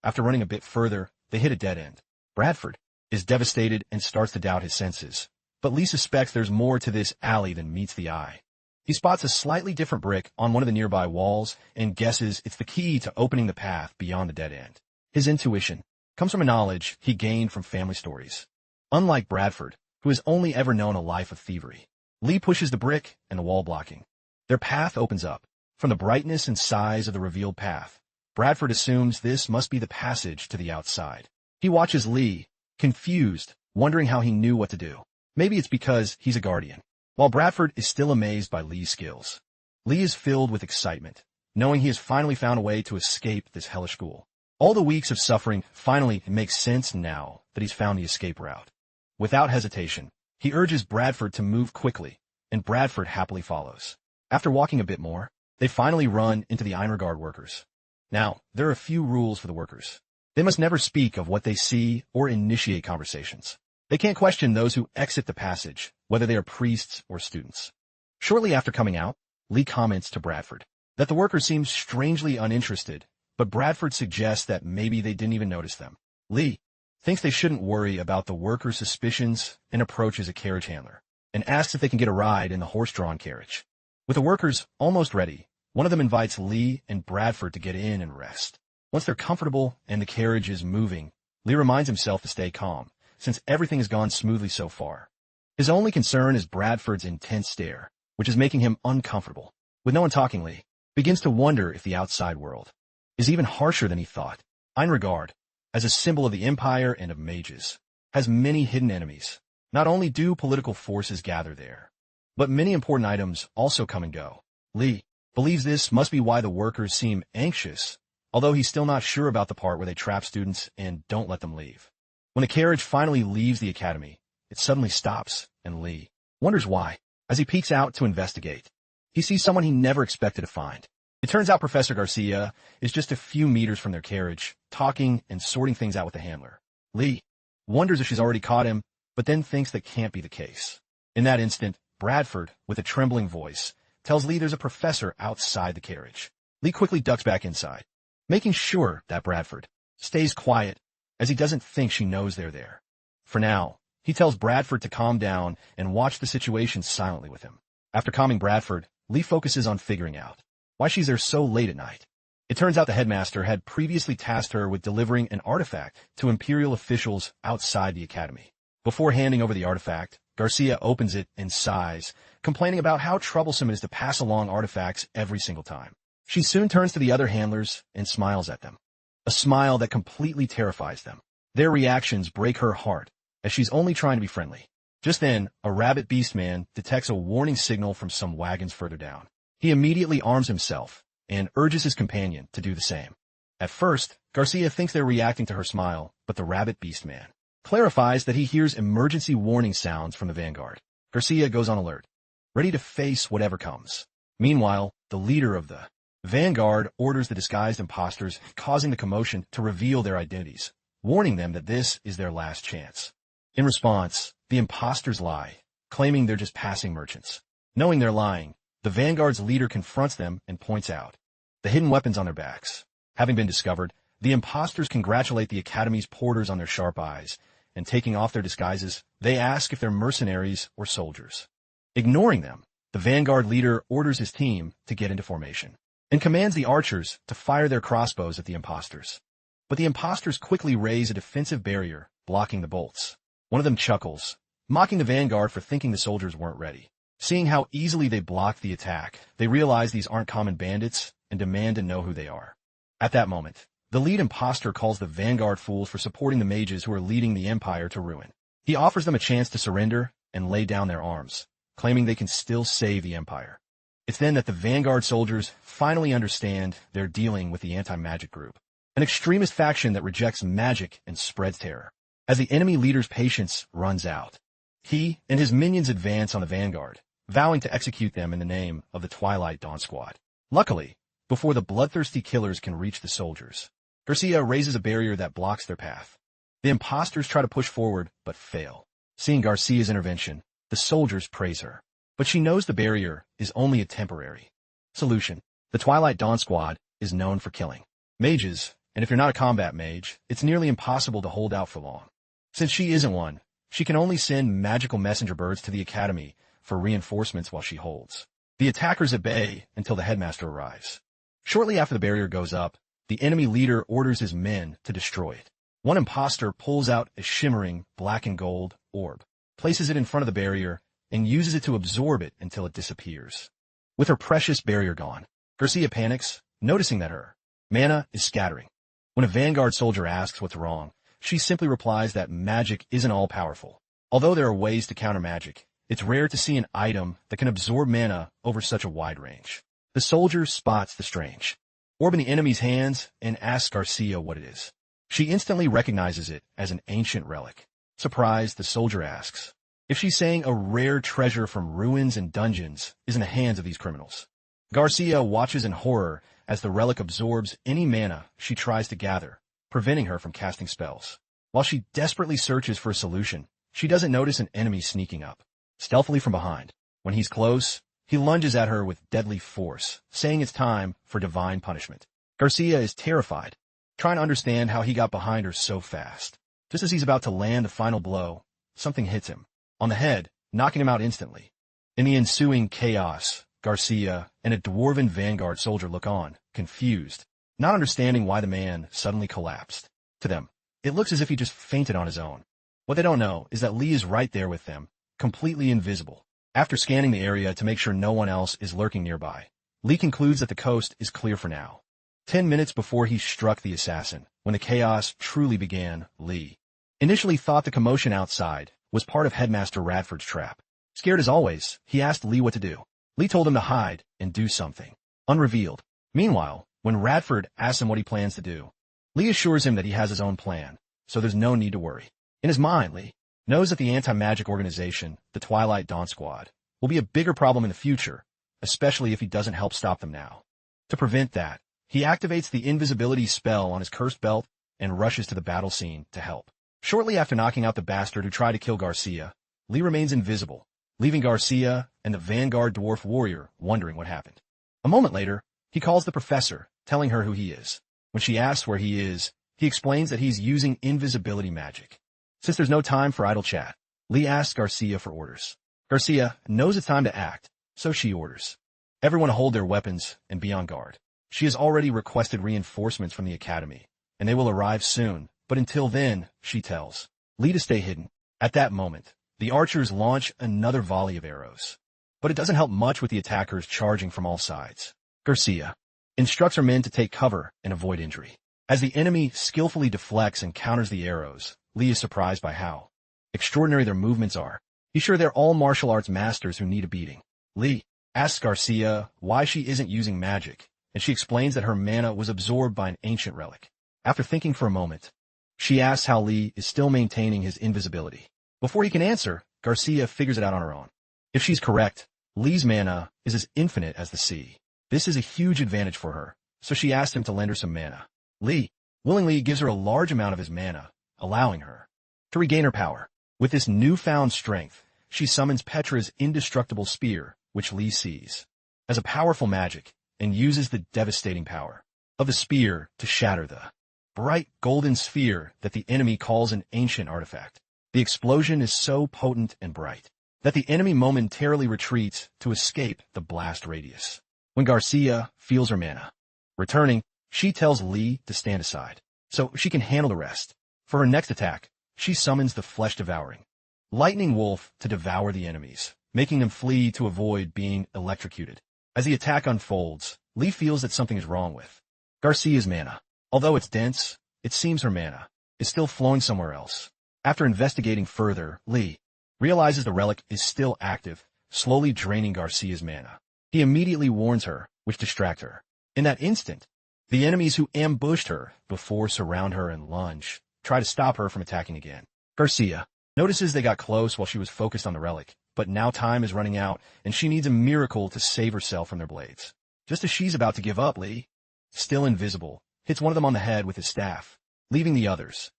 After running a bit further, they hit a dead end. Radford is devastated and starts to doubt his senses, but Lee suspects there's more to this alley than meets the eye. He spots a slightly different brick on one of the nearby walls and guesses it's the key to opening the path beyond the dead end. His intuition comes from a knowledge he gained from family stories. Unlike Bradford, who has only ever known a life of thievery, Lee pushes the brick and the wall blocking. Their path opens up. From the brightness and size of the revealed path, Bradford assumes this must be the passage to the outside. He watches Lee, confused, wondering how he knew what to do. Maybe it's because he's a guardian. While Bradford is still amazed by Lee's skills, Lee is filled with excitement, knowing he has finally found a way to escape this hellish school. All the weeks of suffering finally make sense now that he's found the escape route. Without hesitation, he urges Bradford to move quickly, and Bradford happily follows. After walking a bit more, they finally run into the Einhardt workers. Now, there are a few rules for the workers. They must never speak of what they see or initiate conversations. They can't question those who exit the passage, whether they are priests or students. Shortly after coming out, Lee comments to Bradford that the workers seem strangely uninterested, but Bradford suggests that maybe they didn't even notice them. Lee thinks they shouldn't worry about the workers' suspicions and approaches a carriage handler, and asks if they can get a ride in the horse-drawn carriage. With the workers almost ready, one of them invites Lee and Bradford to get in and rest. Once they're comfortable and the carriage is moving, Lee reminds himself to stay calm, since everything has gone smoothly so far. His only concern is Bradford's intense stare, which is making him uncomfortable. With no one talking, Lee begins to wonder if the outside world is even harsher than he thought. Einhardt, as a symbol of the Empire and of mages, has many hidden enemies. Not only do political forces gather there, but many important items also come and go. Lee believes this must be why the workers seem anxious, although he's still not sure about the part where they trap students and don't let them leave. When the carriage finally leaves the academy, it suddenly stops, and Lee wonders why. As he peeks out to investigate, he sees someone he never expected to find. It turns out Professor Garcia is just a few meters from their carriage, talking and sorting things out with the handler. Lee wonders if she's already caught him, but then thinks that can't be the case. In that instant, Bradford, with a trembling voice, tells Lee there's a professor outside the carriage. Lee quickly ducks back inside, making sure that Bradford stays quiet, as he doesn't think she knows they're there. For now, he tells Bradford to calm down and watch the situation silently with him. After calming Bradford, Lee focuses on figuring out why she's there so late at night. It turns out the headmaster had previously tasked her with delivering an artifact to Imperial officials outside the academy. Before handing over the artifact, Garcia opens it and sighs, complaining about how troublesome it is to pass along artifacts every single time. She soon turns to the other handlers and smiles at them, a smile that completely terrifies them. Their reactions break her heart, as she's only trying to be friendly. Just then, a rabbit beastman detects a warning signal from some wagons further down. He immediately arms himself and urges his companion to do the same. At first, Garcia thinks they're reacting to her smile, but the rabbit beastman clarifies that he hears emergency warning sounds from the vanguard. Garcia goes on alert, ready to face whatever comes. Meanwhile, the leader of the vanguard orders the disguised imposters causing the commotion to reveal their identities, warning them that this is their last chance. In response, the imposters lie, claiming they're just passing merchants. Knowing they're lying, the vanguard's leader confronts them and points out the hidden weapons on their backs. Having been discovered, the imposters congratulate the academy's porters on their sharp eyes, and taking off their disguises, they ask if they're mercenaries or soldiers. Ignoring them, the vanguard leader orders his team to get into formation, and commands the archers to fire their crossbows at the imposters. But the imposters quickly raise a defensive barrier, blocking the bolts. One of them chuckles, mocking the vanguard for thinking the soldiers weren't ready. Seeing how easily they blocked the attack, they realize these aren't common bandits and demand to know who they are. At that moment, the lead imposter calls the vanguard fools for supporting the mages who are leading the empire to ruin. He offers them a chance to surrender and lay down their arms, claiming they can still save the empire. It's then that the vanguard soldiers finally understand they're dealing with the anti-magic group, an extremist faction that rejects magic and spreads terror. As the enemy leader's patience runs out, he and his minions advance on the vanguard, vowing to execute them in the name of the Twilight Dawn squad. Luckily, before the bloodthirsty killers can reach the soldiers, Garcia raises a barrier that blocks their path. The imposters try to push forward, but fail. Seeing Garcia's intervention, the soldiers praise her. But she knows the barrier is only a temporary solution. The Twilight Dawn squad is known for killing mages, and if you're not a combat mage, it's nearly impossible to hold out for long. Since she isn't one, she can only send magical messenger birds to the academy for reinforcements while she holds the attackers at bay until the headmaster arrives. Shortly after the barrier goes up, the enemy leader orders his men to destroy it. One imposter pulls out a shimmering black and gold orb, places it in front of the barrier, and uses it to absorb it until it disappears. With her precious barrier gone, Garcia panics, noticing that her mana is scattering. When a vanguard soldier asks what's wrong, she simply replies that magic isn't all-powerful. Although there are ways to counter magic, it's rare to see an item that can absorb mana over such a wide range. The soldier spots the strange orb in the enemy's hands and asks Garcia what it is. She instantly recognizes it as an ancient relic. Surprised, the soldier asks if she's saying a rare treasure from ruins and dungeons is in the hands of these criminals. Garcia watches in horror as the relic absorbs any mana she tries to gather, preventing her from casting spells. While she desperately searches for a solution, she doesn't notice an enemy sneaking up stealthily from behind. When he's close, he lunges at her with deadly force, saying it's time for divine punishment. Garcia is terrified, trying to understand how he got behind her so fast. Just as he's about to land the final blow, something hits him on the head, knocking him out instantly. In the ensuing chaos, Garcia and a dwarven vanguard soldier look on, confused, not understanding why the man suddenly collapsed. To them, it looks as if he just fainted on his own. What they don't know is that Lee is right there with them, completely invisible. After scanning the area to make sure no one else is lurking nearby, Lee concludes that the coast is clear for now. 10 minutes before he struck the assassin, when the chaos truly began, Lee initially thought the commotion outside was part of Headmaster Radford's trap. Scared as always, he asked Lee what to do. Lee told him to hide and do something unrevealed. Meanwhile, when Radford asks him what he plans to do, Lee assures him that he has his own plan, so there's no need to worry. In his mind, Lee knows that the anti-magic organization, the Twilight Dawn Squad, will be a bigger problem in the future, especially if he doesn't help stop them now. To prevent that, he activates the invisibility spell on his cursed belt and rushes to the battle scene to help. Shortly after knocking out the bastard who tried to kill Garcia, Lee remains invisible, leaving Garcia and the vanguard dwarf warrior wondering what happened. A moment later, he calls the professor, telling her who he is. When she asks where he is, he explains that he's using invisibility magic. Since there's no time for idle chat, Lee asks Garcia for orders. Garcia knows it's time to act, so she orders everyone to hold their weapons and be on guard. She has already requested reinforcements from the academy, and they will arrive soon, but until then, she tells Lee to stay hidden. At that moment, the archers launch another volley of arrows, but it doesn't help much with the attackers charging from all sides. Garcia instructs her men to take cover and avoid injury. As the enemy skillfully deflects and counters the arrows, Lee is surprised by how extraordinary their movements are. He's sure they're all martial arts masters who need a beating. Lee asks Garcia why she isn't using magic, and she explains that her mana was absorbed by an ancient relic. After thinking for a moment, she asks how Lee is still maintaining his invisibility. Before he can answer, Garcia figures it out on her own. If she's correct, Lee's mana is as infinite as the sea. This is a huge advantage for her, so she asks him to lend her some mana. Lee willingly gives her a large amount of his mana, allowing her to regain her power. With this newfound strength, she summons Petra's indestructible spear, which Lee sees as a powerful magic, and uses the devastating power of the spear to shatter the bright golden sphere that the enemy calls an ancient artifact. The explosion is so potent and bright that the enemy momentarily retreats to escape the blast radius. When Garcia feels her mana returning, she tells Lee to stand aside so she can handle the rest. For her next attack, she summons the flesh devouring Lightning Wolf to devour the enemies, making them flee to avoid being electrocuted. As the attack unfolds, Lee feels that something is wrong with Garcia's mana. Although it's dense, it seems her mana is still flowing somewhere else. After investigating further, Lee realizes the relic is still active, slowly draining Garcia's mana. He immediately warns her, which distracts her. In that instant, the enemies who ambushed her before surround her and lunge, try to stop her from attacking again. Garcia notices they got close while she was focused on the relic, but now time is running out and she needs a miracle to save herself from their blades. Just as she's about to give up, Lee, still invisible, hits one of them on the head with his staff, leaving the others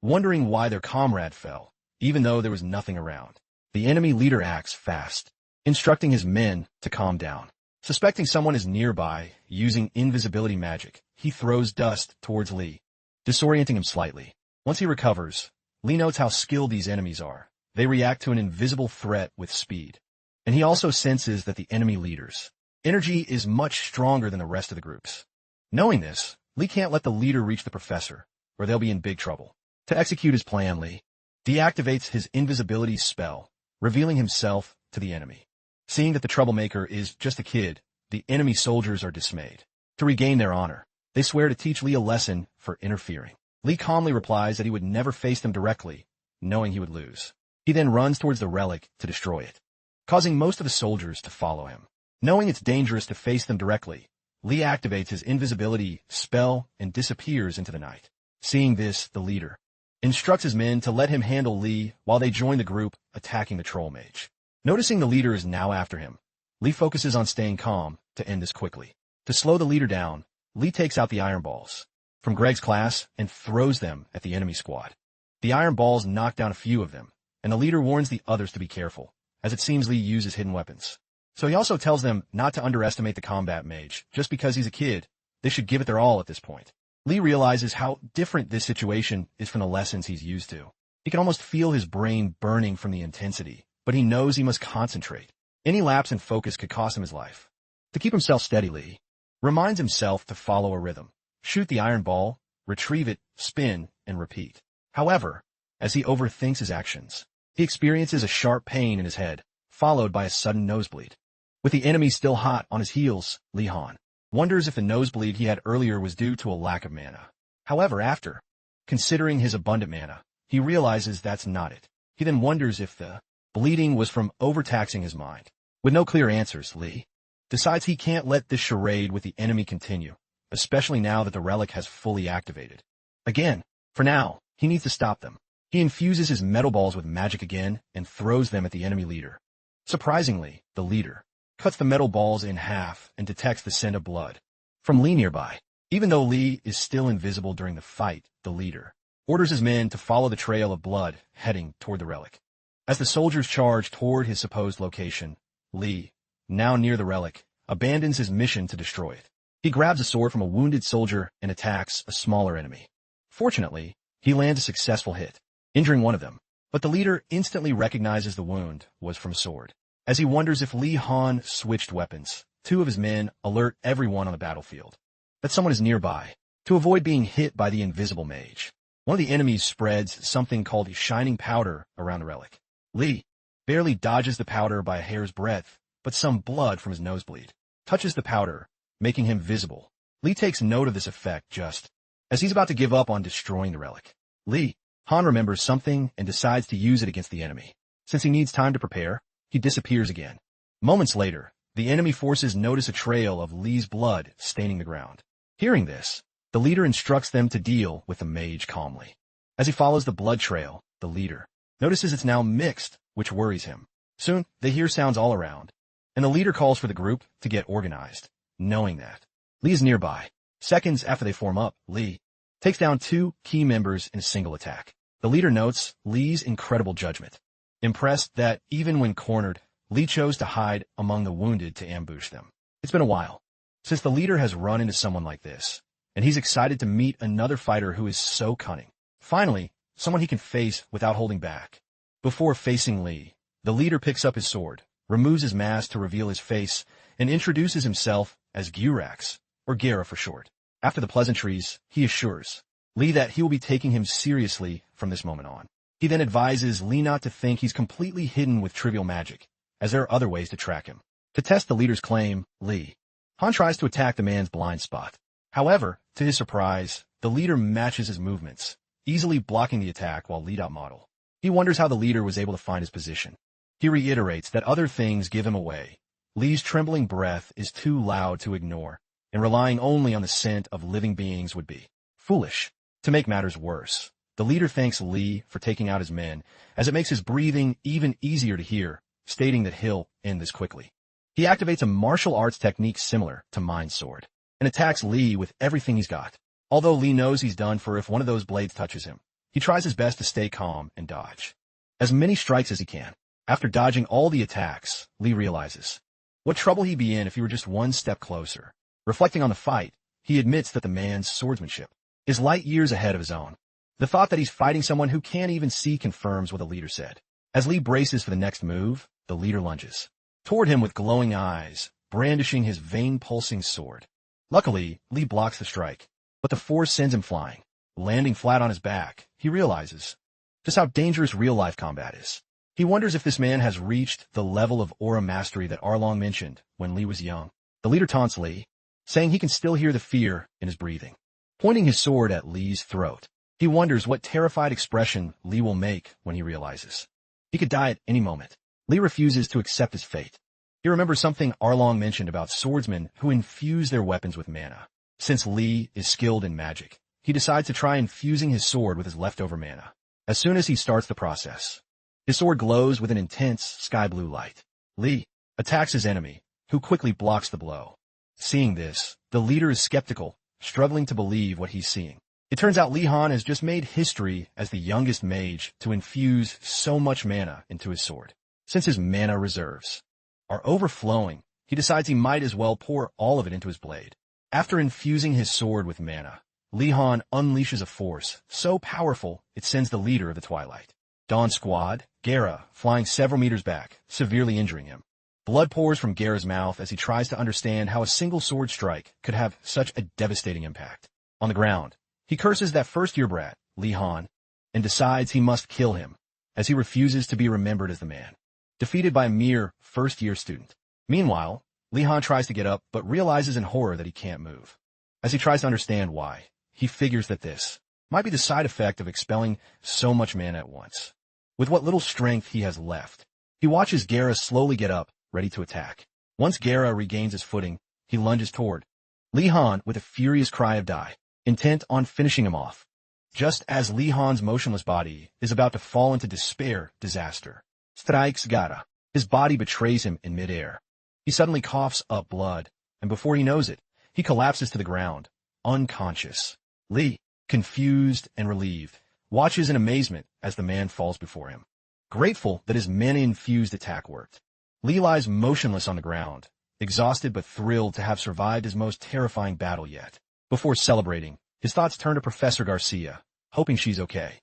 wondering why their comrade fell, even though there was nothing around. The enemy leader acts fast, instructing his men to calm down. Suspecting someone is nearby, using invisibility magic, he throws dust towards Lee, disorienting him slightly. Once he recovers, Lee notes how skilled these enemies are. They react to an invisible threat with speed. And he also senses that the enemy leader's energy is much stronger than the rest of the groups. Knowing this, Lee can't let the leader reach the professor, or they'll be in big trouble. To execute his plan, Lee deactivates his invisibility spell, revealing himself to the enemy. Seeing that the troublemaker is just a kid, the enemy soldiers are dismayed. To regain their honor, they swear to teach Lee a lesson for interfering. Lee calmly replies that he would never face them directly, knowing he would lose. He then runs towards the relic to destroy it, causing most of the soldiers to follow him. Knowing it's dangerous to face them directly, Lee activates his invisibility spell and disappears into the night. Seeing this, the leader instructs his men to let him handle Lee while they join the group attacking the troll mage. Noticing the leader is now after him, Lee focuses on staying calm to end this quickly. To slow the leader down, Lee takes out the iron balls from Greg's class and throws them at the enemy squad. The iron balls knock down a few of them, and the leader warns the others to be careful, as it seems Lee uses hidden weapons. So he also tells them not to underestimate the combat mage. Just because he's a kid, they should give it their all at this point. Lee realizes how different this situation is from the lessons he's used to. He can almost feel his brain burning from the intensity, but he knows he must concentrate. Any lapse in focus could cost him his life. To keep himself steady, Lee reminds himself to follow a rhythm. Shoot the iron ball, retrieve it, spin, and repeat. However, as he overthinks his actions, he experiences a sharp pain in his head, followed by a sudden nosebleed. With the enemy still hot on his heels, Lee Han wonders if the nosebleed he had earlier was due to a lack of mana. However, after considering his abundant mana, he realizes that's not it. He then wonders if the bleeding was from overtaxing his mind. With no clear answers, Lee decides he can't let this charade with the enemy continue, especially now that the relic has fully activated. Again, for now, he needs to stop them. He infuses his metal balls with magic again and throws them at the enemy leader. Surprisingly, the leader cuts the metal balls in half and detects the scent of blood from Lee nearby. Even though Lee is still invisible during the fight, the leader orders his men to follow the trail of blood heading toward the relic. As the soldiers charge toward his supposed location, Lee, now near the relic, abandons his mission to destroy it. He grabs a sword from a wounded soldier and attacks a smaller enemy. Fortunately, he lands a successful hit, injuring one of them, but the leader instantly recognizes the wound was from a sword. As he wonders if Lee Han switched weapons, two of his men alert everyone on the battlefield that someone is nearby. To avoid being hit by the invisible mage, one of the enemies spreads something called shining powder around the relic. Lee barely dodges the powder by a hair's breadth, but some blood from his nosebleed touches the powder, making him visible. Lee takes note of this effect just as he's about to give up on destroying the relic. Lee Han remembers something and decides to use it against the enemy. Since he needs time to prepare, he disappears again. Moments later, the enemy forces notice a trail of Lee's blood staining the ground. Hearing this, the leader instructs them to deal with the mage calmly. As he follows the blood trail, the leader notices it's now mixed, which worries him. Soon, they hear sounds all around, and the leader calls for the group to get organized, knowing that Lee is nearby. Seconds after they form up, Lee takes down two key members in a single attack. The leader notes Lee's incredible judgment, impressed that even when cornered, Lee chose to hide among the wounded to ambush them. It's been a while since the leader has run into someone like this, and he's excited to meet another fighter who is so cunning. Finally, someone he can face without holding back. Before facing Lee, the leader picks up his sword, removes his mask to reveal his face, and introduces himself as Gurax, or Gera for short. After the pleasantries, he assures Lee that he will be taking him seriously from this moment on. He then advises Lee not to think he's completely hidden with trivial magic, as there are other ways to track him. To test the leader's claim, Lee Han tries to attack the man's blind spot. However, to his surprise, the leader matches his movements, easily blocking the attack while Lee model. He wonders how the leader was able to find his position. He reiterates that other things give him away. Lee's trembling breath is too loud to ignore, and relying only on the scent of living beings would be foolish. To make matters worse, the leader thanks Lee for taking out his men, as it makes his breathing even easier to hear, stating that he'll end this quickly. He activates a martial arts technique similar to Mind Sword, and attacks Lee with everything he's got. Although Lee knows he's done for if one of those blades touches him, he tries his best to stay calm and dodge as many strikes as he can. After dodging all the attacks, Lee realizes what trouble he'd be in if he were just one step closer. Reflecting on the fight, he admits that the man's swordsmanship is light years ahead of his own. The thought that he's fighting someone who can't even see confirms what the leader said. As Lee braces for the next move, the leader lunges toward him with glowing eyes, brandishing his vein-pulsing sword. Luckily, Lee blocks the strike, but the force sends him flying. Landing flat on his back, he realizes just how dangerous real-life combat is. He wonders if this man has reached the level of aura mastery that Arlong mentioned when Lee was young. The leader taunts Lee, saying he can still hear the fear in his breathing. Pointing his sword at Lee's throat, he wonders what terrified expression Lee will make when he realizes he could die at any moment. Lee refuses to accept his fate. He remembers something Arlong mentioned about swordsmen who infuse their weapons with mana. Since Lee is skilled in magic, he decides to try infusing his sword with his leftover mana. As soon as he starts the process, his sword glows with an intense sky-blue light. Lee attacks his enemy, who quickly blocks the blow. Seeing this, the leader is skeptical, struggling to believe what he's seeing. It turns out Lee Han has just made history as the youngest mage to infuse so much mana into his sword. Since his mana reserves are overflowing, he decides he might as well pour all of it into his blade. After infusing his sword with mana, Lee Han unleashes a force so powerful it sends the leader of the Twilight Dawn squad, Gara, flying several meters back, severely injuring him. Blood pours from Gara's mouth as he tries to understand how a single sword strike could have such a devastating impact. On the ground, he curses that first-year brat, Lee Han, and decides he must kill him, as he refuses to be remembered as the man, defeated by a mere first-year student. Meanwhile, Lee Han tries to get up but realizes in horror that he can't move. As he tries to understand why, he figures that this might be the side effect of expelling so much mana at once. With what little strength he has left, he watches Gara slowly get up, ready to attack. Once Gara regains his footing, he lunges toward Lee Han with a furious cry of die, intent on finishing him off. Just as Lee Han's motionless body is about to fall into despair, disaster strikes Gara. His body betrays him in midair. He suddenly coughs up blood, and before he knows it, he collapses to the ground, unconscious. Lee, confused and relieved, watches in amazement as the man falls before him. Grateful that his mana-infused attack worked, Lee lies motionless on the ground, exhausted but thrilled to have survived his most terrifying battle yet. Before celebrating, his thoughts turn to Professor Garcia, hoping she's okay.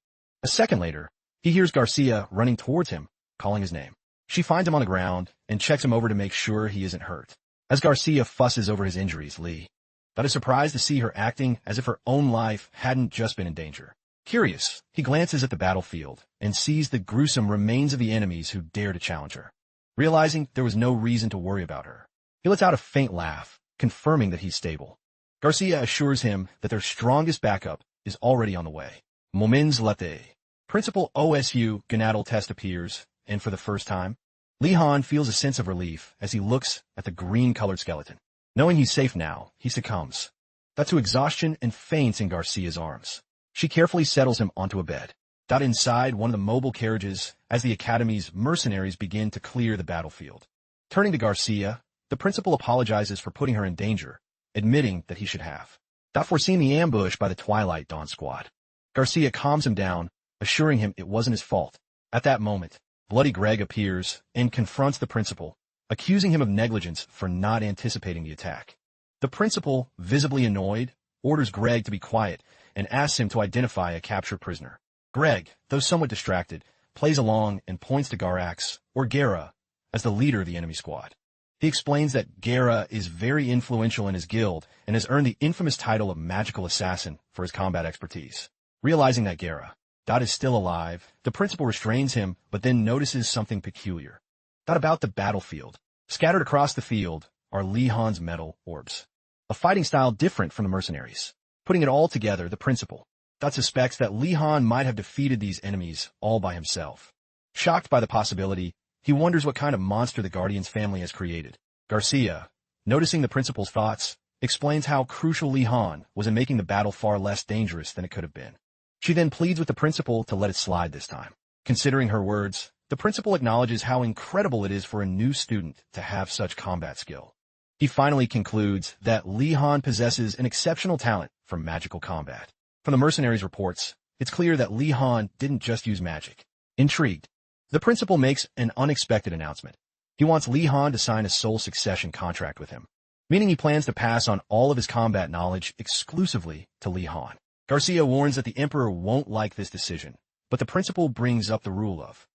A second later, he hears Garcia running towards him, calling his name. She finds him on the ground and checks him over to make sure he isn't hurt. As Garcia fusses over his injuries, Lee is surprised to see her acting as if her own life hadn't just been in danger. Curious, he glances at the battlefield and sees the gruesome remains of the enemies who dare to challenge her. Realizing there was no reason to worry about her, he lets out a faint laugh, confirming that he's stable. Garcia assures him that their strongest backup is already on the way. Moments later, Principal OSU gonadal test appears, and for the first time, Lee Han feels a sense of relief as he looks at the green-colored skeleton. Knowing he's safe now, he succumbs to exhaustion and faints in Garcia's arms. She carefully settles him onto a bed. Inside one of the mobile carriages as the Academy's mercenaries begin to clear the battlefield. Turning to Garcia, the principal apologizes for putting her in danger, admitting that he should have foreseen the ambush by the Twilight Dawn squad. Garcia calms him down, assuring him it wasn't his fault. At that moment, Bloody Greg appears and confronts the principal, accusing him of negligence for not anticipating the attack. The principal, visibly annoyed, orders Greg to be quiet and asks him to identify a captured prisoner. Greg, though somewhat distracted, plays along and points to Garax, or Gara, as the leader of the enemy squad. He explains that Gara is very influential in his guild and has earned the infamous title of magical assassin for his combat expertise. Realizing that Gara Dot is still alive. The principal restrains him, but then notices something peculiar. Dot about the battlefield. Scattered across the field are Li Han's metal orbs. A fighting style different from the mercenaries. Putting it all together, the principal. Dot suspects that Li Han might have defeated these enemies all by himself. Shocked by the possibility, he wonders what kind of monster the Guardian's family has created. Garcia, noticing the principal's thoughts, explains how crucial Li Han was in making the battle far less dangerous than it could have been. She then pleads with the principal to let it slide this time. Considering her words, the principal acknowledges how incredible it is for a new student to have such combat skill. He finally concludes that Li Han possesses an exceptional talent for magical combat. From the mercenaries' reports, it's clear that Li Han didn't just use magic. Intrigued, the principal makes an unexpected announcement. He wants Li Han to sign a sole succession contract with him, meaning he plans to pass on all of his combat knowledge exclusively to Li Han. Garcia warns that the Emperor won't like this decision, but the principal brings up the rule of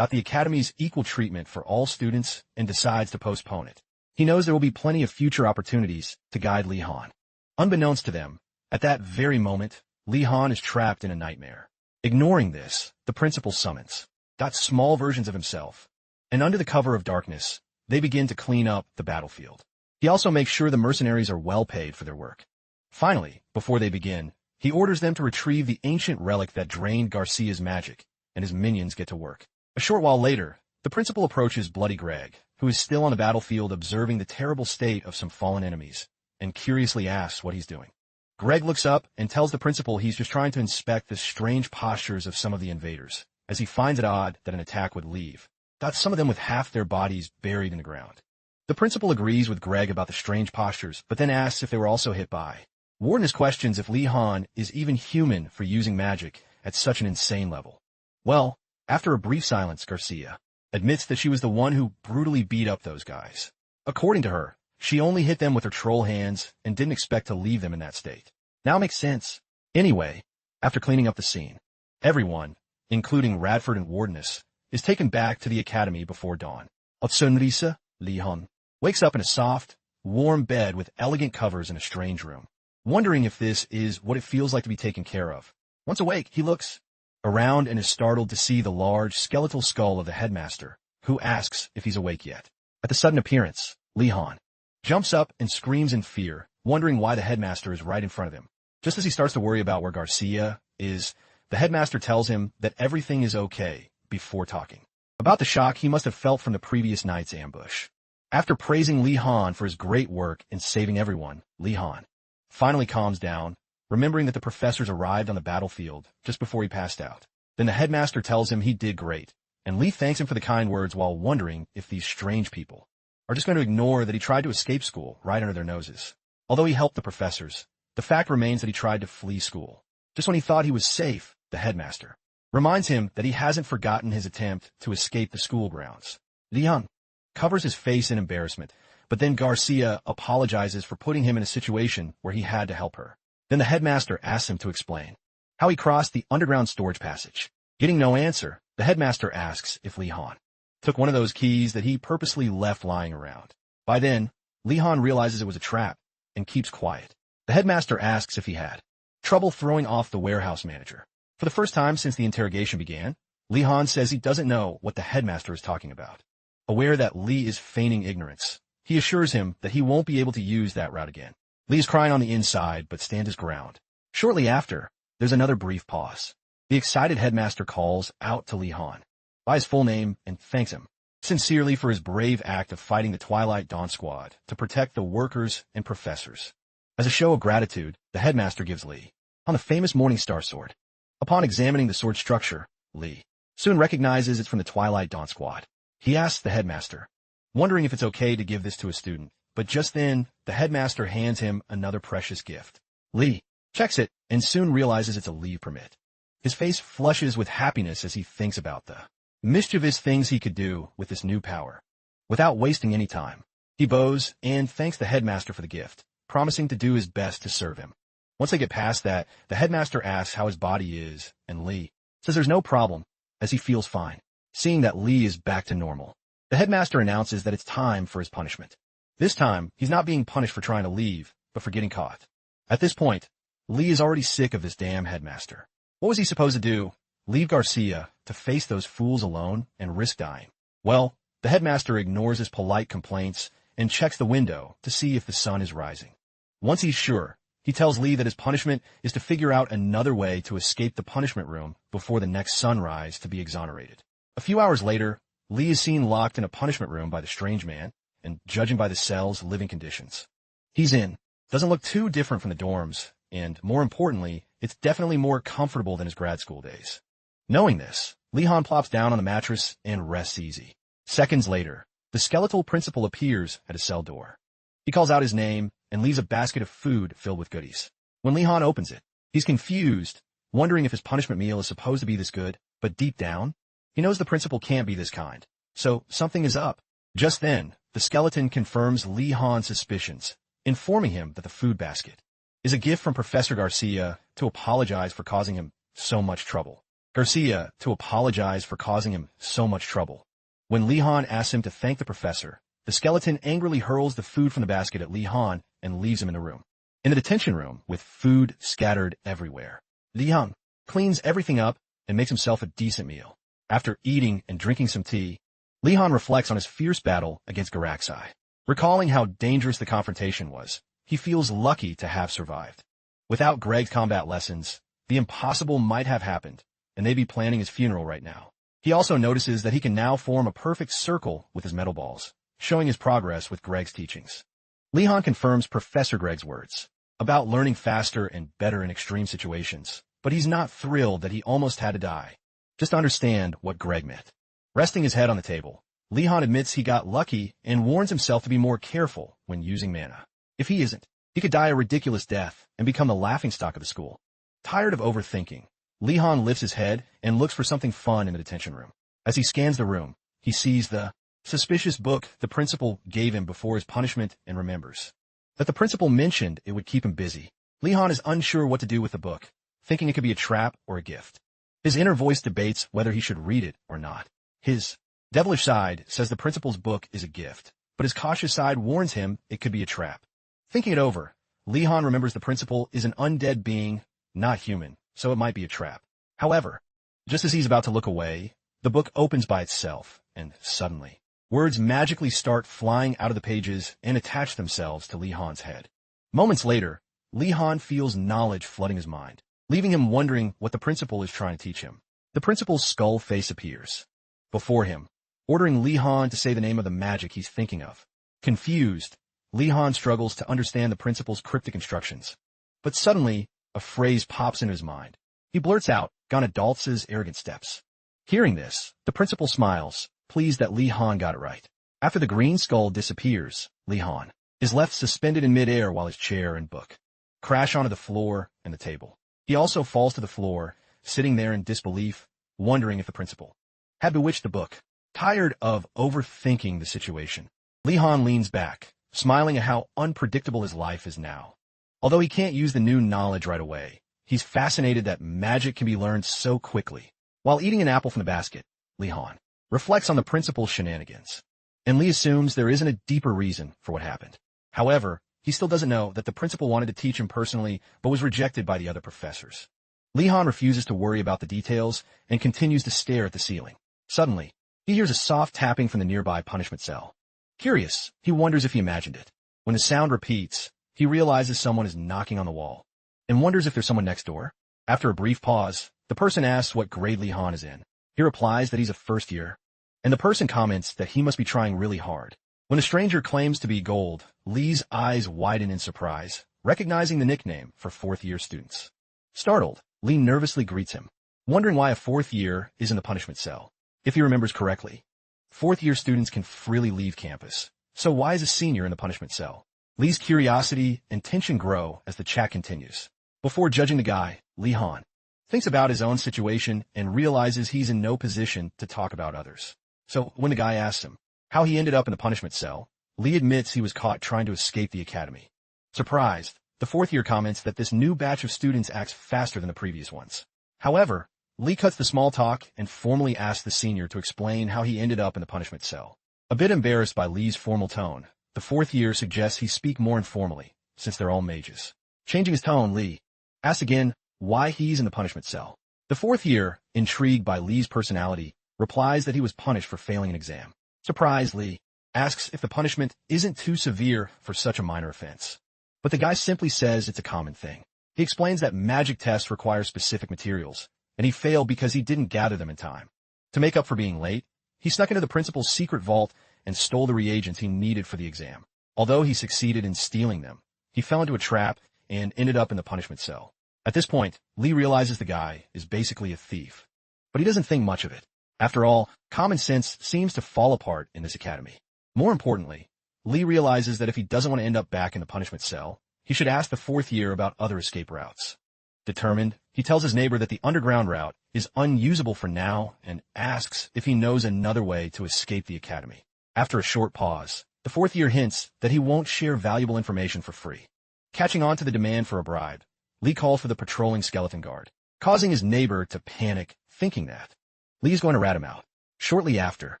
the Academy's equal treatment for all students and decides to postpone it. He knows there will be plenty of future opportunities to guide Li Han. Unbeknownst to them, at that very moment, Li Han is trapped in a nightmare. Ignoring this, the principal summons small versions of himself, and under the cover of darkness, they begin to clean up the battlefield. He also makes sure the mercenaries are well paid for their work. Finally, before they begin, he orders them to retrieve the ancient relic that drained Garcia's magic, and his minions get to work. A short while later, the principal approaches Bloody Greg, who is still on the battlefield observing the terrible state of some fallen enemies, and curiously asks what he's doing. Greg looks up and tells the principal he's just trying to inspect the strange postures of some of the invaders, as he finds it odd that an attack would leave. Some of them with half their bodies buried in the ground. The principal agrees with Greg about the strange postures, but then asks if they were also hit by. Warden questions if Li Han is even human for using magic at such an insane level. Well, after a brief silence, Garcia admits that she was the one who brutally beat up those guys. According to her, she only hit them with her troll hands and didn't expect to leave them in that state. Now makes sense. Anyway, after cleaning up the scene, everyone, including Radford and Wardeness, is taken back to the academy before dawn. Otsunrisa, Li Han, wakes up in a soft, warm bed with elegant covers in a strange room, wondering if this is what it feels like to be taken care of. Once awake, he looks around and is startled to see the large, skeletal skull of the headmaster, who asks if he's awake yet. At the sudden appearance, Li Han jumps up and screams in fear, wondering why the headmaster is right in front of him. Just as he starts to worry about where Garcia is, the headmaster tells him that everything is okay before talking about the shock he must have felt from the previous night's ambush. After praising Li Han for his great work in saving everyone, Li Han finally calms down, remembering that the professors arrived on the battlefield just before he passed out. Then the headmaster tells him he did great, and Li thanks him for the kind words while wondering if these strange people are just going to ignore that he tried to escape school right under their noses. Although he helped the professors, the fact remains that he tried to flee school. Just when he thought he was safe, the headmaster reminds him that he hasn't forgotten his attempt to escape the school grounds. Li Han covers his face in embarrassment, but then Garcia apologizes for putting him in a situation where he had to help her. Then the headmaster asks him to explain how he crossed the underground storage passage. Getting no answer, the headmaster asks if Li Han took one of those keys that he purposely left lying around. By then, Li Han realizes it was a trap and keeps quiet. The headmaster asks if he had trouble throwing off the warehouse manager. For the first time since the interrogation began, Li Han says he doesn't know what the headmaster is talking about. Aware that Li is feigning ignorance, he assures him that he won't be able to use that route again. Li is crying on the inside, but stands his ground. Shortly after, there's another brief pause. The excited headmaster calls out to Li Han by his full name and thanks him sincerely for his brave act of fighting the Twilight Dawn squad to protect the workers and professors. As a show of gratitude, the headmaster gives Li Han the famous Morningstar sword. Upon examining the sword structure, Li soon recognizes it's from the Twilight Dawn squad. He asks the headmaster, wondering if it's okay to give this to a student, but just then, the headmaster hands him another precious gift. Li checks it and soon realizes it's a leave permit. His face flushes with happiness as he thinks about the mischievous things he could do with this new power. Without wasting any time, he bows and thanks the headmaster for the gift, promising to do his best to serve him. Once they get past that, the headmaster asks how his body is, and Li says there's no problem, as he feels fine. Seeing that Li is back to normal, the headmaster announces that it's time for his punishment. This time, he's not being punished for trying to leave, but for getting caught. At this point, Li is already sick of this damn headmaster. What was he supposed to do leave Garcia to face those fools alone and risk dying? Well, the headmaster ignores his polite complaints and checks the window to see if the sun is rising. Once he's sure, he tells Lee that his punishment is to figure out another way to escape the punishment room before the next sunrise to be exonerated. A few hours later, Lee is seen locked in a punishment room by the strange man, and judging by the cell's living conditions. He's in. Doesn't look too different from the dorms, and more importantly, it's definitely more comfortable than his grad school days. Knowing this, Lee-han plops down on the mattress and rests easy. Seconds later, the skeletal principal appears at his cell door. He calls out his name and leaves a basket of food filled with goodies. When Lee-han opens it, he's confused, wondering if his punishment meal is supposed to be this good, but deep down, he knows the principal can't be this kind. So something is up. Just then, the skeleton confirms Lee-han's suspicions, informing him that the food basket is a gift from Professor Garcia to apologize for causing him so much trouble. Garcia to apologize for causing him so much trouble. When Lee-han asks him to thank the professor, the skeleton angrily hurls the food from the basket at Lee-han and leaves him in the room. In the detention room, with food scattered everywhere, Lee-han cleans everything up and makes himself a decent meal. After eating and drinking some tea, Lee-han reflects on his fierce battle against Garaxai. Recalling how dangerous the confrontation was, he feels lucky to have survived. Without Greg's combat lessons, the impossible might have happened, and they'd be planning his funeral right now. He also notices that he can now form a perfect circle with his metal balls, showing his progress with Greg's teachings. Lee-han confirms Professor Greg's words about learning faster and better in extreme situations, but he's not thrilled that he almost had to die. Just understand what Greg meant. Resting his head on the table, Lee-han admits he got lucky and warns himself to be more careful when using mana. If he isn't, he could die a ridiculous death and become the laughingstock of the school. Tired of overthinking, Lee-han lifts his head and looks for something fun in the detention room. As he scans the room, he sees the suspicious book the principal gave him before his punishment and remembers that the principal mentioned it would keep him busy. Lee-han is unsure what to do with the book, thinking it could be a trap or a gift. His inner voice debates whether he should read it or not. His devilish side says the principal's book is a gift, but his cautious side warns him it could be a trap. Thinking it over, Lee-han remembers the principal is an undead being, not human, so it might be a trap. However, just as he's about to look away, the book opens by itself, and suddenly, words magically start flying out of the pages and attach themselves to Lee-han's head. Moments later, Lee-han feels knowledge flooding his mind, leaving him wondering what the principal is trying to teach him. The principal's skull face appears before him, ordering Lee-han to say the name of the magic he's thinking of. Confused, Lee-han struggles to understand the principal's cryptic instructions. But suddenly, a phrase pops into his mind. He blurts out, "Ganadaltz's arrogant steps." Hearing this, the principal smiles, pleased that Lee-han got it right. After the green skull disappears, Lee-han is left suspended in midair while his chair and book crash onto the floor and the table. He also falls to the floor, sitting there in disbelief, wondering if the principal had bewitched the book. Tired of overthinking the situation, Lee-han leans back, smiling at how unpredictable his life is now. Although he can't use the new knowledge right away, he's fascinated that magic can be learned so quickly. While eating an apple from the basket, Lee-han reflects on the principal's shenanigans, and Lee assumes there isn't a deeper reason for what happened. However, he still doesn't know that the principal wanted to teach him personally but was rejected by the other professors. Lee-han refuses to worry about the details and continues to stare at the ceiling. Suddenly, he hears a soft tapping from the nearby punishment cell. Curious, he wonders if he imagined it. When the sound repeats, he realizes someone is knocking on the wall, and wonders if there's someone next door. After a brief pause, the person asks what grade Lee-han is in. He replies that he's a first year, and the person comments that he must be trying really hard. When the stranger claims to be gold, Lee's eyes widen in surprise, recognizing the nickname for fourth-year students. Startled, Lee nervously greets him, wondering why a fourth year is in the punishment cell. If he remembers correctly, fourth-year students can freely leave campus, so why is a senior in the punishment cell? Lee's curiosity and tension grow as the chat continues. Before judging the guy, Lee-han thinks about his own situation and realizes he's in no position to talk about others. So when the guy asks him how he ended up in the punishment cell, Lee admits he was caught trying to escape the academy. Surprised, the fourth year comments that this new batch of students acts faster than the previous ones. However, Lee cuts the small talk and formally asks the senior to explain how he ended up in the punishment cell. A bit embarrassed by Lee's formal tone, the fourth year suggests he speak more informally, since they're all mages. Changing his tone, Lee asks again why he's in the punishment cell. The fourth year, intrigued by Lee's personality, replies that he was punished for failing an exam. Surprised, Lee asks if the punishment isn't too severe for such a minor offense. But the guy simply says it's a common thing. He explains that magic tests require specific materials, and he failed because he didn't gather them in time. To make up for being late, he snuck into the principal's secret vault and stole the reagents he needed for the exam. Although he succeeded in stealing them, he fell into a trap and ended up in the punishment cell. At this point, Lee realizes the guy is basically a thief. But he doesn't think much of it. After all, common sense seems to fall apart in this academy. More importantly, Lee realizes that if he doesn't want to end up back in the punishment cell, he should ask the fourth year about other escape routes. Determined, he tells his neighbor that the underground route is unusable for now and asks if he knows another way to escape the academy. After a short pause, the fourth year hints that he won't share valuable information for free. Catching on to the demand for a bribe, Lee calls for the patrolling skeleton guard, causing his neighbor to panic, thinking that Lee is going to rat him out. Shortly after,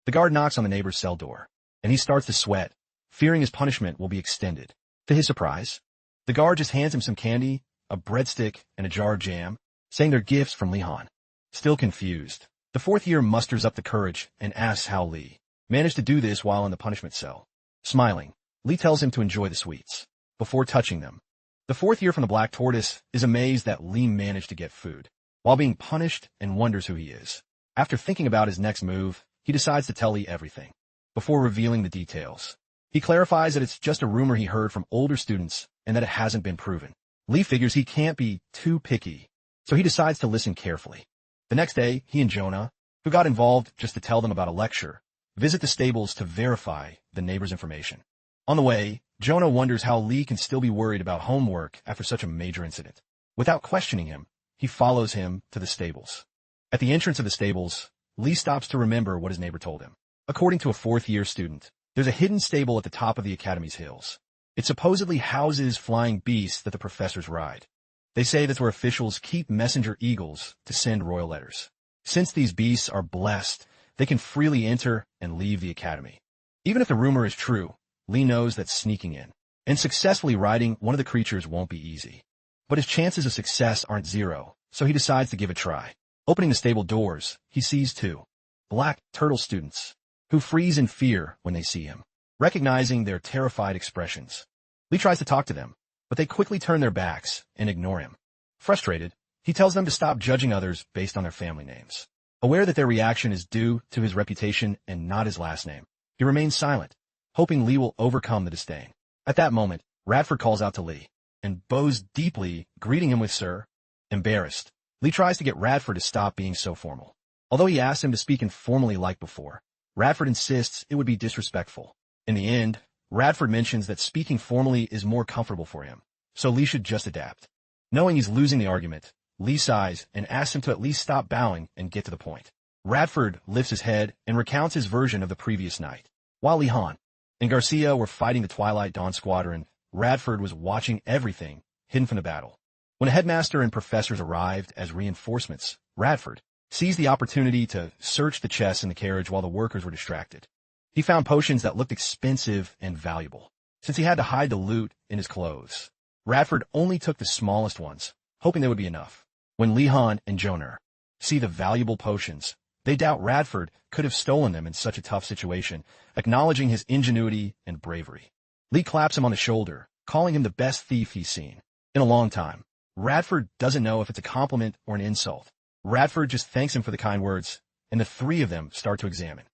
the guard knocks on the neighbor's cell door, and he starts to sweat, fearing his punishment will be extended. To his surprise, the guard just hands him some candy, a breadstick, and a jar of jam, saying they're gifts from Lee Han. Still confused, the fourth year musters up the courage and asks how Lee managed to do this while in the punishment cell. Smiling, Lee tells him to enjoy the sweets before touching them. The fourth year from the Black Tortoise is amazed that Lee managed to get food while being punished and wonders who he is. After thinking about his next move, he decides to tell Lee everything before revealing the details. He clarifies that it's just a rumor he heard from older students and that it hasn't been proven. Lee figures he can't be too picky, so he decides to listen carefully. The next day, he and Jonah, who got involved just to tell them about a lecture, visit the stables to verify the neighbor's information. On the way, Jonah wonders how Lee can still be worried about homework after such a major incident. Without questioning him, he follows him to the stables. At the entrance of the stables, Lee stops to remember what his neighbor told him. According to a fourth-year student, there's a hidden stable at the top of the academy's hills. It supposedly houses flying beasts that the professors ride. They say that's where officials keep messenger eagles to send royal letters. Since these beasts are blessed, they can freely enter and leave the academy. Even if the rumor is true, Lee knows that sneaking in and successfully riding one of the creatures won't be easy. But his chances of success aren't zero, so he decides to give it a try. Opening the stable doors, he sees two black turtle students who freeze in fear when they see him. Recognizing their terrified expressions, Lee tries to talk to them, but they quickly turn their backs and ignore him. Frustrated, he tells them to stop judging others based on their family names. Aware that their reaction is due to his reputation and not his last name, he remains silent, hoping Lee will overcome the disdain. At that moment, Radford calls out to Lee and bows deeply, greeting him with "Sir." Embarrassed, Lee tries to get Radford to stop being so formal. Although he asks him to speak informally like before, Radford insists it would be disrespectful. In the end, Radford mentions that speaking formally is more comfortable for him, so Lee should just adapt. Knowing he's losing the argument, Lee sighs and asks him to at least stop bowing and get to the point. Radford lifts his head and recounts his version of the previous night. While Lee Han and Garcia were fighting the Twilight Dawn squadron, Radford was watching everything hidden from the battle. When a headmaster and professors arrived as reinforcements, Radford seized the opportunity to search the chests in the carriage while the workers were distracted. He found potions that looked expensive and valuable, since he had to hide the loot in his clothes. Radford only took the smallest ones, hoping they would be enough. When Lee Han and Jonah see the valuable potions, they doubt Radford could have stolen them in such a tough situation, acknowledging his ingenuity and bravery. Lee claps him on the shoulder, calling him the best thief he's seen in a long time. Radford doesn't know if it's a compliment or an insult. Radford just thanks him for the kind words, and the three of them start to examine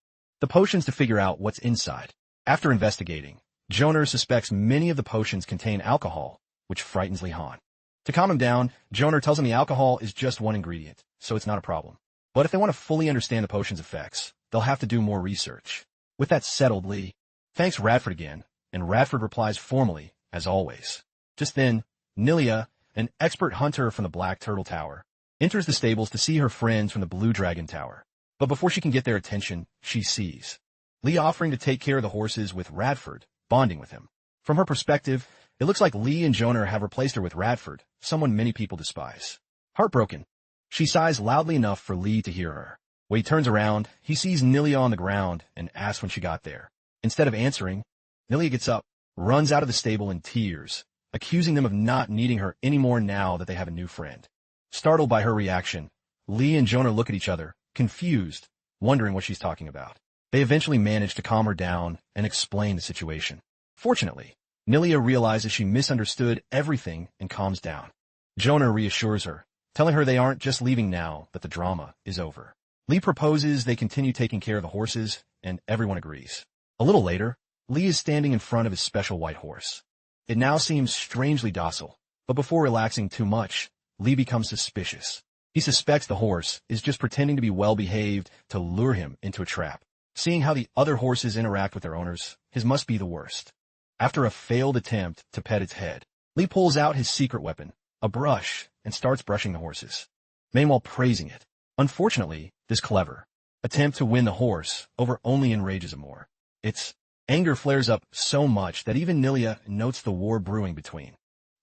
the potions to figure out what's inside. After investigating, Jonah suspects many of the potions contain alcohol, which frightens Lee Han. To calm him down, Jonah tells him the alcohol is just one ingredient, so it's not a problem. But if they want to fully understand the potion's effects, they'll have to do more research. With that settled, Lee thanks Radford again, and Radford replies formally, as always. Just then, Nilia, an expert hunter from the Black Turtle Tower, enters the stables to see her friends from the Blue Dragon Tower. But before she can get their attention, she sees Lee offering to take care of the horses with Radford, bonding with him. From her perspective, it looks like Lee and Jonah have replaced her with Radford, someone many people despise. Heartbroken, she sighs loudly enough for Lee to hear her. When he turns around, he sees Nilia on the ground and asks when she got there. Instead of answering, Nilia gets up, runs out of the stable in tears, accusing them of not needing her anymore now that they have a new friend. Startled by her reaction, Lee and Jonah look at each other, confused, wondering what she's talking about. They eventually manage to calm her down and explain the situation. Fortunately, Nilia realizes she misunderstood everything and calms down. Jonah reassures her, telling her they aren't just leaving now, that the drama is over. Lee proposes they continue taking care of the horses, and everyone agrees. A little later, Lee is standing in front of his special white horse. It now seems strangely docile, but before relaxing too much, Lee becomes suspicious. He suspects the horse is just pretending to be well-behaved to lure him into a trap. Seeing how the other horses interact with their owners, his must be the worst. After a failed attempt to pet its head, Lee pulls out his secret weapon, a brush, and starts brushing the horses, meanwhile praising it. Unfortunately, this clever attempt to win the horse over only enrages him more. Its anger flares up so much that even Nilia notes the war brewing between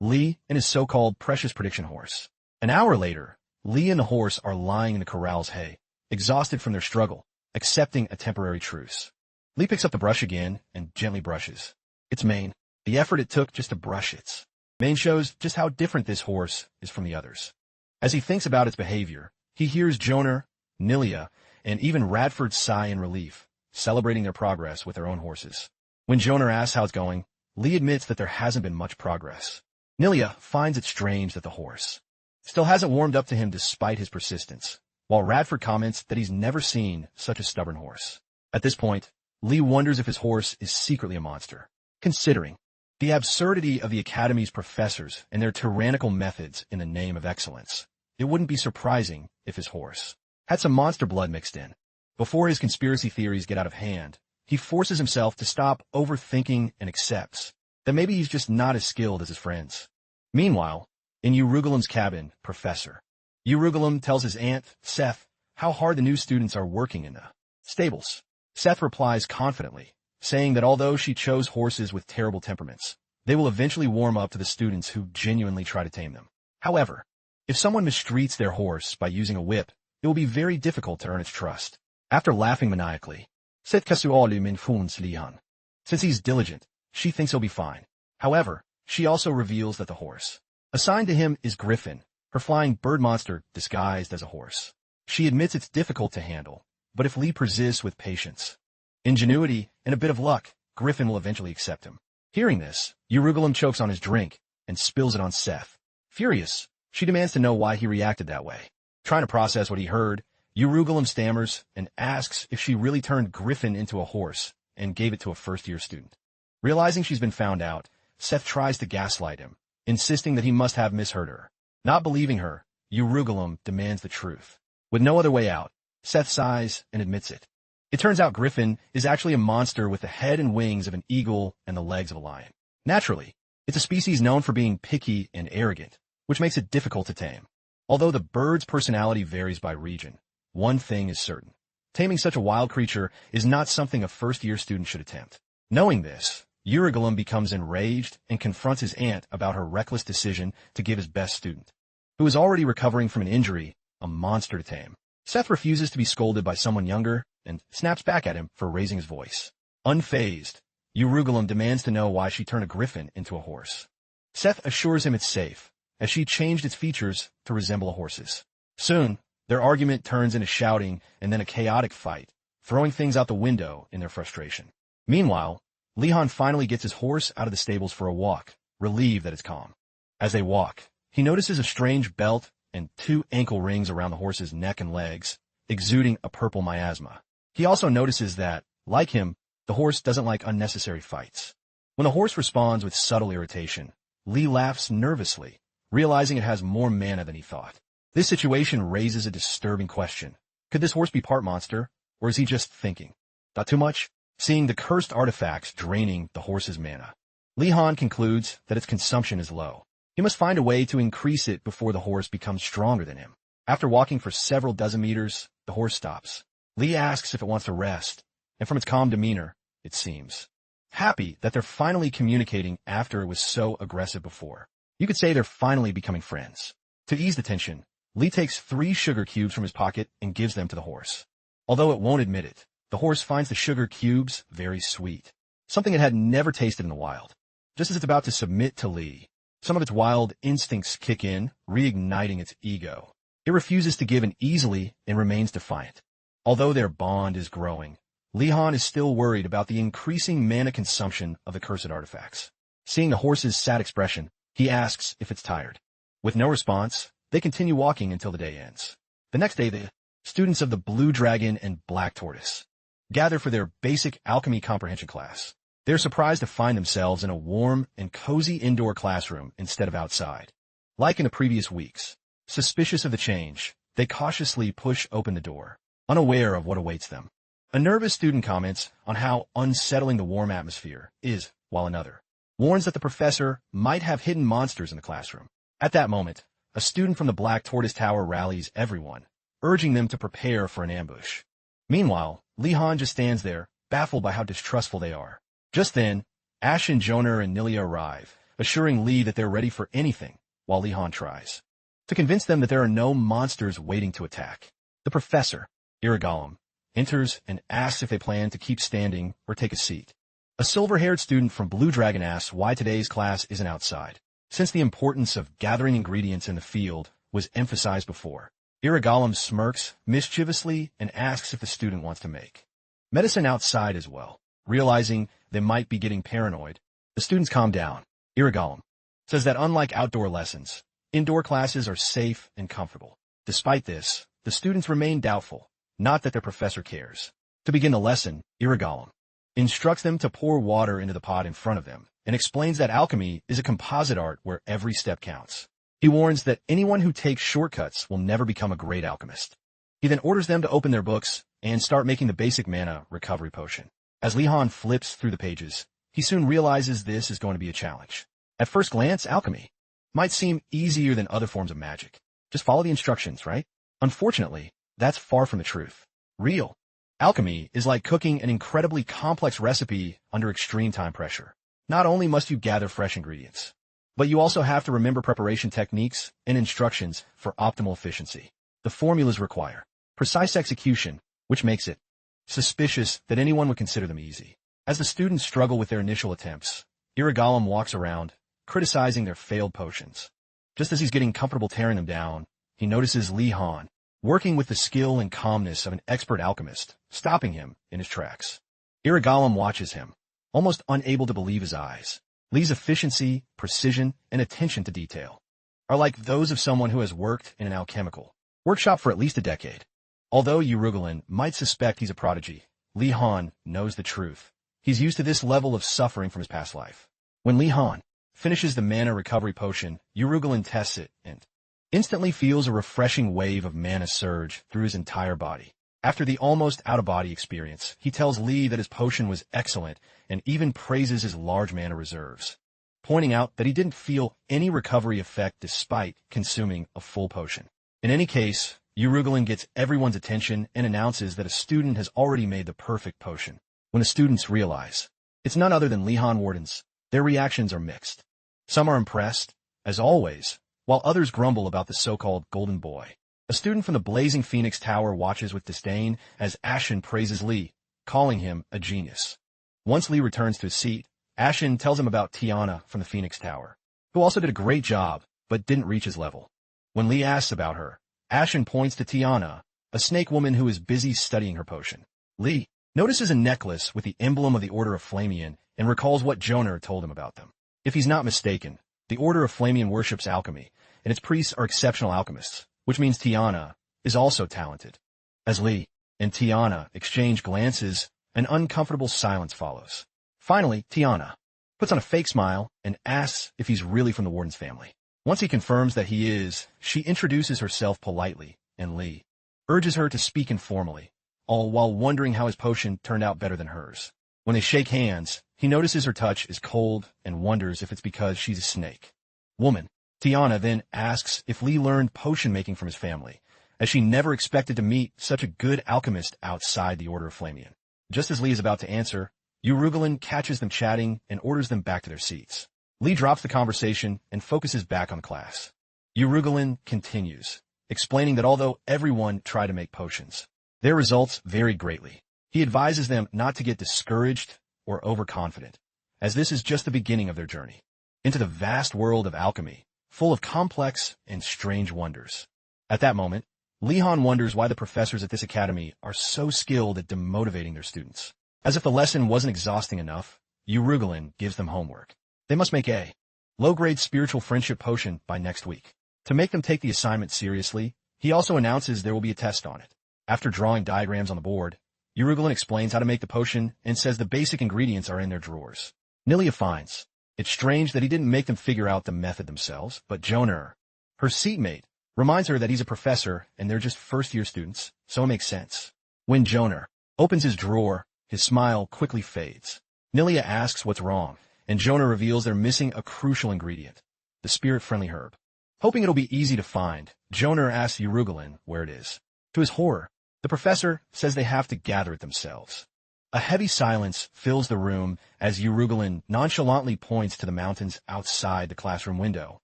Lee and his so-called precious prediction horse. An hour later, Lee and the horse are lying in the corral's hay, exhausted from their struggle, accepting a temporary truce. Lee picks up the brush again and gently brushes its mane. The effort it took just to brush its mane shows just how different this horse is from the others. As he thinks about its behavior, he hears Jonah, Nilia, and even Radford sigh in relief, celebrating their progress with their own horses. When Jonah asks how it's going, Lee admits that there hasn't been much progress. Nilia finds it strange that the horse still hasn't warmed up to him despite his persistence, while Radford comments that he's never seen such a stubborn horse. At this point, Lee wonders if his horse is secretly a monster. Considering the absurdity of the Academy's professors and their tyrannical methods in the name of excellence, it wouldn't be surprising if his horse had some monster blood mixed in. Before his conspiracy theories get out of hand, he forces himself to stop overthinking and accepts that maybe he's just not as skilled as his friends. Meanwhile, in Urugulam's cabin, Professor Urugulam tells his aunt, Seth, how hard the new students are working in the stables. Seth replies confidently, saying that although she chose horses with terrible temperaments, they will eventually warm up to the students who genuinely try to tame them. However, if someone mistreats their horse by using a whip, it will be very difficult to earn its trust. After laughing maniacally, Seth kasualu min funs lihan. Since he's diligent, she thinks he'll be fine. However, she also reveals that the horse assigned to him is Griffin, her flying bird monster disguised as a horse. She admits it's difficult to handle, but if Lee persists with patience, ingenuity, and a bit of luck, Griffin will eventually accept him. Hearing this, Urugulam chokes on his drink and spills it on Seth. Furious, she demands to know why he reacted that way. Trying to process what he heard, Urugulam stammers and asks if she really turned Griffin into a horse and gave it to a first-year student. Realizing she's been found out, Seth tries to gaslight him, insisting that he must have misheard her. Not believing her, Urugulam demands the truth. With no other way out, Seth sighs and admits it. It turns out Griffin is actually a monster with the head and wings of an eagle and the legs of a lion. Naturally, it's a species known for being picky and arrogant, which makes it difficult to tame. Although the bird's personality varies by region, one thing is certain. Taming such a wild creature is not something a first-year student should attempt. Knowing this, Urugulam becomes enraged and confronts his aunt about her reckless decision to give his best student, who is already recovering from an injury, a monster to tame. Seth refuses to be scolded by someone younger and snaps back at him for raising his voice. Unfazed, Urugulam demands to know why she turned a griffin into a horse. Seth assures him it's safe, as she changed its features to resemble a horse's. Soon, their argument turns into shouting and then a chaotic fight, throwing things out the window in their frustration. Meanwhile, Lihan finally gets his horse out of the stables for a walk, relieved that it's calm. As they walk, he notices a strange belt and 2 ankle rings around the horse's neck and legs, exuding a purple miasma. He also notices that, like him, the horse doesn't like unnecessary fights. When the horse responds with subtle irritation, Lee laughs nervously, realizing it has more mana than he thought. This situation raises a disturbing question. Could this horse be part monster, or is he just thinking? Not too much? Seeing the cursed artifacts draining the horse's mana, Lihan concludes that its consumption is low. He must find a way to increase it before the horse becomes stronger than him. After walking for several dozen meters, the horse stops. Lee asks if it wants to rest, and from its calm demeanor, it seems happy that they're finally communicating after it was so aggressive before. You could say they're finally becoming friends. To ease the tension, Lee takes 3 sugar cubes from his pocket and gives them to the horse. Although it won't admit it, the horse finds the sugar cubes very sweet, something it had never tasted in the wild. Just as it's about to submit to Lee, some of its wild instincts kick in, reigniting its ego. It refuses to give in easily and remains defiant. Although their bond is growing, Li-Han is still worried about the increasing mana consumption of the cursed artifacts. Seeing the horse's sad expression, he asks if it's tired. With no response, they continue walking until the day ends. The next day, the students of the Blue Dragon and Black Tortoise gather for their basic alchemy comprehension class. They're surprised to find themselves in a warm and cozy indoor classroom instead of outside. Like in the previous weeks, suspicious of the change, they cautiously push open the door, unaware of what awaits them. A nervous student comments on how unsettling the warm atmosphere is, while another warns that the professor might have hidden monsters in the classroom. At that moment, a student from the Black Tortoise Tower rallies everyone, urging them to prepare for an ambush. Meanwhile, Li-Han just stands there, baffled by how distrustful they are. Just then, Ash and Jonar and Nilia arrive, assuring Lee that they're ready for anything, while Li-Han tries to convince them that there are no monsters waiting to attack. The professor, Irigallum, enters and asks if they plan to keep standing or take a seat. A silver-haired student from Blue Dragon asks why today's class isn't outside, since the importance of gathering ingredients in the field was emphasized before. Irigallum smirks mischievously and asks if the student wants to make medicine outside as well. Realizing they might be getting paranoid, the students calm down. Irigallum says that unlike outdoor lessons, indoor classes are safe and comfortable. Despite this, the students remain doubtful, not that their professor cares. To begin the lesson, Irigallum instructs them to pour water into the pot in front of them and explains that alchemy is a composite art where every step counts. He warns that anyone who takes shortcuts will never become a great alchemist. He then orders them to open their books and start making the basic mana recovery potion. As Li-Han flips through the pages, he soon realizes this is going to be a challenge. At first glance, alchemy might seem easier than other forms of magic. Just follow the instructions, right? Unfortunately, that's far from the truth. Real alchemy is like cooking an incredibly complex recipe under extreme time pressure. Not only must you gather fresh ingredients, but you also have to remember preparation techniques and instructions for optimal efficiency. The formulas require precise execution, which makes it suspicious that anyone would consider them easy. As the students struggle with their initial attempts, Irigallum walks around, criticizing their failed potions. Just as he's getting comfortable tearing them down, he notices Li-Han working with the skill and calmness of an expert alchemist, stopping him in his tracks. Irigallum watches him, almost unable to believe his eyes. Li's efficiency, precision, and attention to detail are like those of someone who has worked in an alchemical workshop for at least a decade. Although Urugulan might suspect he's a prodigy, Li-Han knows the truth. He's used to this level of suffering from his past life. When Li-Han finishes the mana recovery potion, Urugulan tests it and instantly feels a refreshing wave of mana surge through his entire body. After the almost out-of-body experience, he tells Li that his potion was excellent and even praises his large mana reserves, pointing out that he didn't feel any recovery effect despite consuming a full potion. In any case, Urugulan gets everyone's attention and announces that a student has already made the perfect potion. When the students realize it's none other than Li-Han Wardens, their reactions are mixed. Some are impressed, as always, while others grumble about the so-called golden boy. A student from the Blazing Phoenix Tower watches with disdain as Ashen praises Li, calling him a genius. Once Li returns to his seat, Ashen tells him about Tiana from the Phoenix Tower, who also did a great job, but didn't reach his level. When Li asks about her, Ashen points to Tiana, a snake woman who is busy studying her potion. Li notices a necklace with the emblem of the Order of Flamian and recalls what Jonar told him about them. If he's not mistaken, the Order of Flamian worships alchemy, and its priests are exceptional alchemists, which means Tiana is also talented. As Li and Tiana exchange glances, an uncomfortable silence follows. Finally, Tiana puts on a fake smile and asks if he's really from the Warden's family. Once he confirms that he is, she introduces herself politely, and Li urges her to speak informally, all while wondering how his potion turned out better than hers. When they shake hands, he notices her touch is cold and wonders if it's because she's a snake woman. Tiana then asks if Li learned potion-making from his family, as she never expected to meet such a good alchemist outside the Order of Flamian. Just as Li is about to answer, Urugulan catches them chatting and orders them back to their seats. Li drops the conversation and focuses back on class. Urugulan continues, explaining that although everyone tried to make potions, their results varied greatly. He advises them not to get discouraged or overconfident, as this is just the beginning of their journey into the vast world of alchemy, full of complex and strange wonders. At that moment, Li-Han wonders why the professors at this academy are so skilled at demotivating their students. As if the lesson wasn't exhausting enough, Urugulan gives them homework. They must make a low-grade spiritual friendship potion by next week. To make them take the assignment seriously, he also announces there will be a test on it. After drawing diagrams on the board, Urugulan explains how to make the potion and says the basic ingredients are in their drawers. Nilia finds it's strange that he didn't make them figure out the method themselves, but Joner, her seatmate, reminds her that he's a professor and they're just first-year students, so it makes sense. When Joner opens his drawer, his smile quickly fades. Nilia asks what's wrong, and Joner reveals they're missing a crucial ingredient, the spirit-friendly herb. Hoping it'll be easy to find, Joner asks Urugulan where it is. To his horror, the professor says they have to gather it themselves. A heavy silence fills the room as Urugulan nonchalantly points to the mountains outside the classroom window,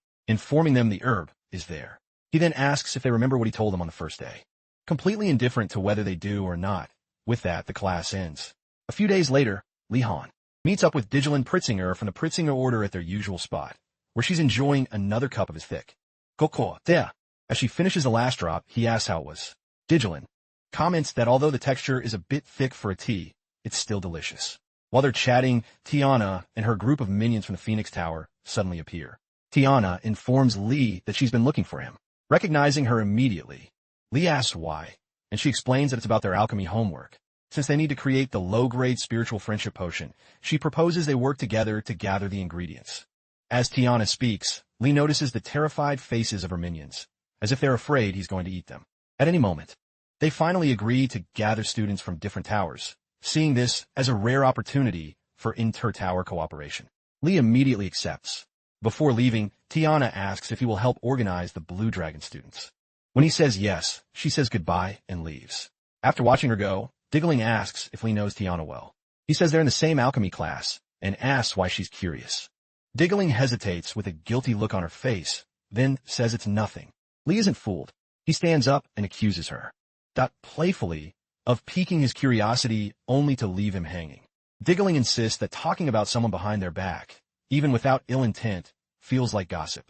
informing them the herb is there. He then asks if they remember what he told them on the first day. Completely indifferent to whether they do or not, with that, the class ends. A few days later, Li-Han meets up with Digelin Pritzinger from the Pritzinger Order at their usual spot, where she's enjoying another cup of his thick cocoa. As she finishes the last drop, he asks how it was. Digelin comments that although the texture is a bit thick for a tea, it's still delicious. While they're chatting, Tiana and her group of minions from the Phoenix Tower suddenly appear. Tiana informs Lee that she's been looking for him. Recognizing her immediately, Lee asks why, and she explains that it's about their alchemy homework. Since they need to create the low-grade spiritual friendship potion, she proposes they work together to gather the ingredients. As Tiana speaks, Lee notices the terrified faces of her minions, as if they're afraid he's going to eat them. At any moment, they finally agree to gather students from different towers, seeing this as a rare opportunity for inter-tower cooperation. Lee immediately accepts. Before leaving, Tiana asks if he will help organize the Blue Dragon students. When he says yes, she says goodbye and leaves. After watching her go, Diggling asks if Lee knows Tiana well. He says they're in the same alchemy class, and asks why she's curious. Diggling hesitates with a guilty look on her face, then says it's nothing. Lee isn't fooled. He stands up and accuses her, playfully, of piquing his curiosity only to leave him hanging. Diggling insists that talking about someone behind their back, even without ill intent, feels like gossip.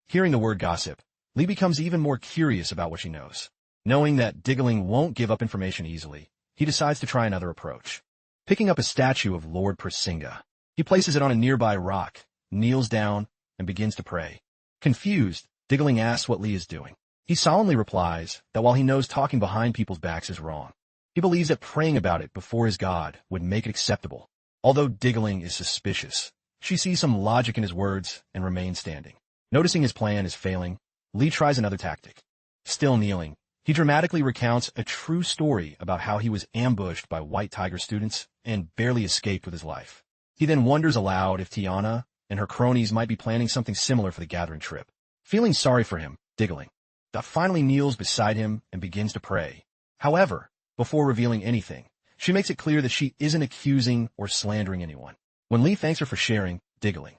Hearing the word gossip, Lee becomes even more curious about what she knows. Knowing that Diggling won't give up information easily, he decides to try another approach. Picking up a statue of Lord Persinga, he places it on a nearby rock, kneels down, and begins to pray. Confused, Diggling asks what Lee is doing. He solemnly replies that while he knows talking behind people's backs is wrong, he believes that praying about it before his god would make it acceptable. Although Diggling is suspicious, she sees some logic in his words and remains standing. Noticing his plan is failing, Lee tries another tactic. Still kneeling, he dramatically recounts a true story about how he was ambushed by White Tiger students and barely escaped with his life. He then wonders aloud if Tiana and her cronies might be planning something similar for the gathering trip. Feeling sorry for him, Diggling finally kneels beside him and begins to pray. However, before revealing anything, she makes it clear that she isn't accusing or slandering anyone. When Lee thanks her for sharing, Diggling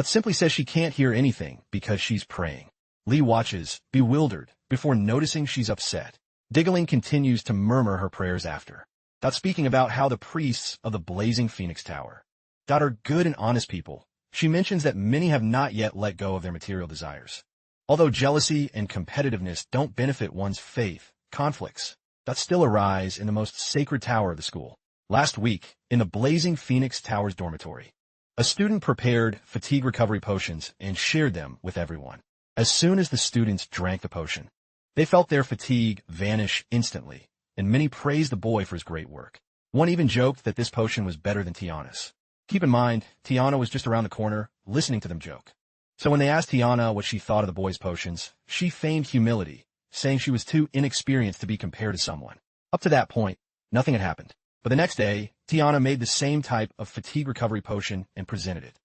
simply says she can't hear anything because she's praying. Lee watches, bewildered, before noticing she's upset. Diggling continues to murmur her prayers after, speaking about how the priests of the Blazing Phoenix Tower are good and honest people. She mentions that many have not yet let go of their material desires. Although jealousy and competitiveness don't benefit one's faith, conflicts still arise in the most sacred tower of the school. Last week, in the Blazing Phoenix Tower's dormitory, a student prepared fatigue recovery potions and shared them with everyone. As soon as the students drank the potion, they felt their fatigue vanish instantly, and many praised the boy for his great work. One even joked that this potion was better than Tiana's. Keep in mind, Tiana was just around the corner, listening to them joke. So when they asked Tiana what she thought of the boy's potions, she feigned humility, saying she was too inexperienced to be compared to someone. Up to that point, nothing had happened. But the next day, Tiana made the same type of fatigue recovery potion and presented it.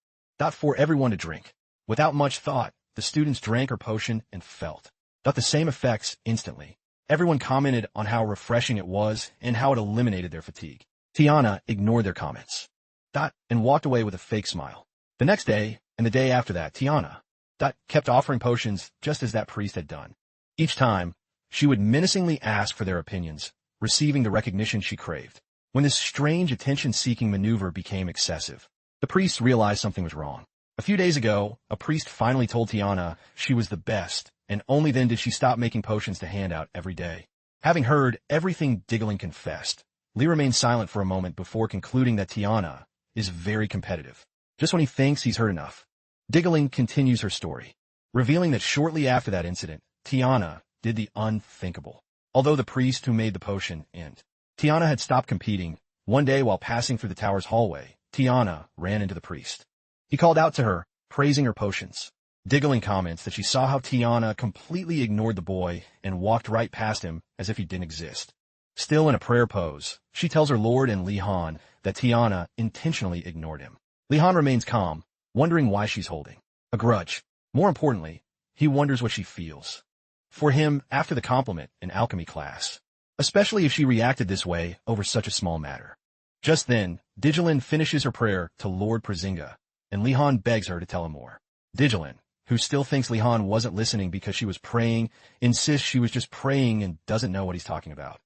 For everyone to drink. Without much thought, the students drank her potion and felt the same effects instantly. Everyone commented on how refreshing it was and how it eliminated their fatigue. Tiana ignored their comments and walked away with a fake smile. The next day, and the day after that, Tiana kept offering potions just as that priest had done. Each time, she would menacingly ask for their opinions, receiving the recognition she craved. When this strange attention-seeking maneuver became excessive, the priests realized something was wrong. A few days ago, a priest finally told Tiana she was the best, and only then did she stop making potions to hand out every day. Having heard everything Diggling confessed, Lee remained silent for a moment before concluding that Tiana is very competitive. Just when he thinks he's heard enough, Diggling continues her story, revealing that shortly after that incident, Tiana did the unthinkable. Although the priest who made the potion and Tiana had stopped competing, one day while passing through the tower's hallway, Tiana ran into the priest. He called out to her, praising her potions. Diggling comments that she saw how Tiana completely ignored the boy and walked right past him as if he didn't exist. Still in a prayer pose, she tells her lord and Li Han that Tiana intentionally ignored him. Li Han remains calm, wondering why she's holding a grudge. More importantly, he wonders what she feels for him after the compliment in Alchemy class, especially if she reacted this way over such a small matter. Just then, Digelin finishes her prayer to Lord Prazinga, and Li Han begs her to tell him more. Digelin, who still thinks Li Han wasn't listening because she was praying, insists she was just praying and doesn't know what he's talking about.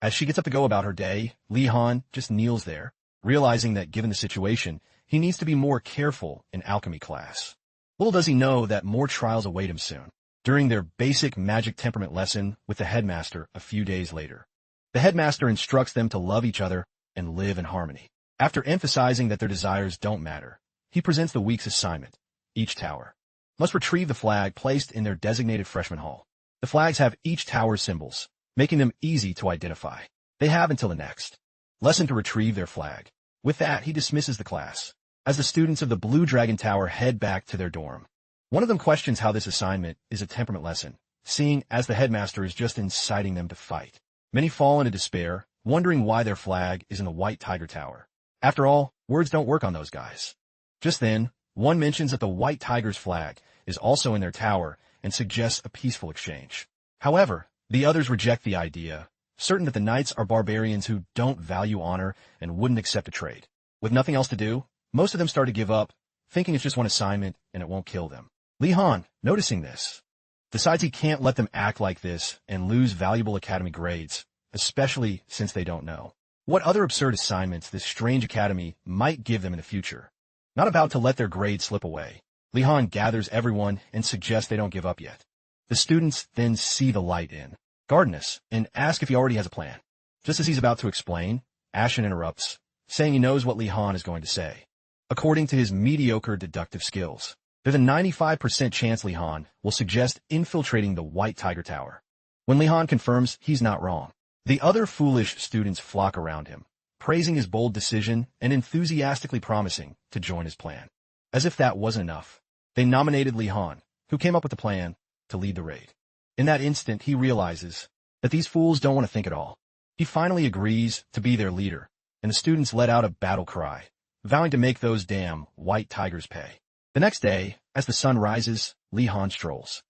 As she gets up to go about her day, Li Han just kneels there, realizing that given the situation, he needs to be more careful in Alchemy class. Little does he know that more trials await him soon, during their basic magic temperament lesson with the Headmaster a few days later. The Headmaster instructs them to love each other and live in harmony. After emphasizing that their desires don't matter, he presents the week's assignment. Each tower must retrieve the flag placed in their designated freshman hall. The flags have each tower's symbols, making them easy to identify. They have until the next lesson to retrieve their flag. With that, he dismisses the class, as the students of the Blue Dragon Tower head back to their dorm. One of them questions how this assignment is a temperament lesson, seeing as the Headmaster is just inciting them to fight. Many fall into despair, wondering why their flag is in the White Tiger Tower. After all, words don't work on those guys. Just then, one mentions that the White Tiger's flag is also in their tower and suggests a peaceful exchange. However, the others reject the idea, certain that the knights are barbarians who don't value honor and wouldn't accept a trade. With nothing else to do, most of them start to give up, thinking it's just one assignment and it won't kill them. Li Han, noticing this, decides he can't let them act like this and lose valuable academy grades, especially since they don't know what other absurd assignments this strange academy might give them in the future. Not about to let their grades slip away, Li Han gathers everyone and suggests they don't give up yet. The students then see the light in Gardenus and ask if he already has a plan. Just as he's about to explain, Ashen interrupts, saying he knows what Li Han is going to say. According to his mediocre deductive skills, there's a 95% chance Li Han will suggest infiltrating the White Tiger Tower. When Li Han confirms he's not wrong, the other foolish students flock around him, praising his bold decision and enthusiastically promising to join his plan. As if that wasn't enough, they nominated Li Han, who came up with the plan, to lead the raid. In that instant, he realizes that these fools don't want to think at all. He finally agrees to be their leader, and the students let out a battle cry, vowing to make those damn white tigers pay. The next day, as the sun rises, Li Han strolls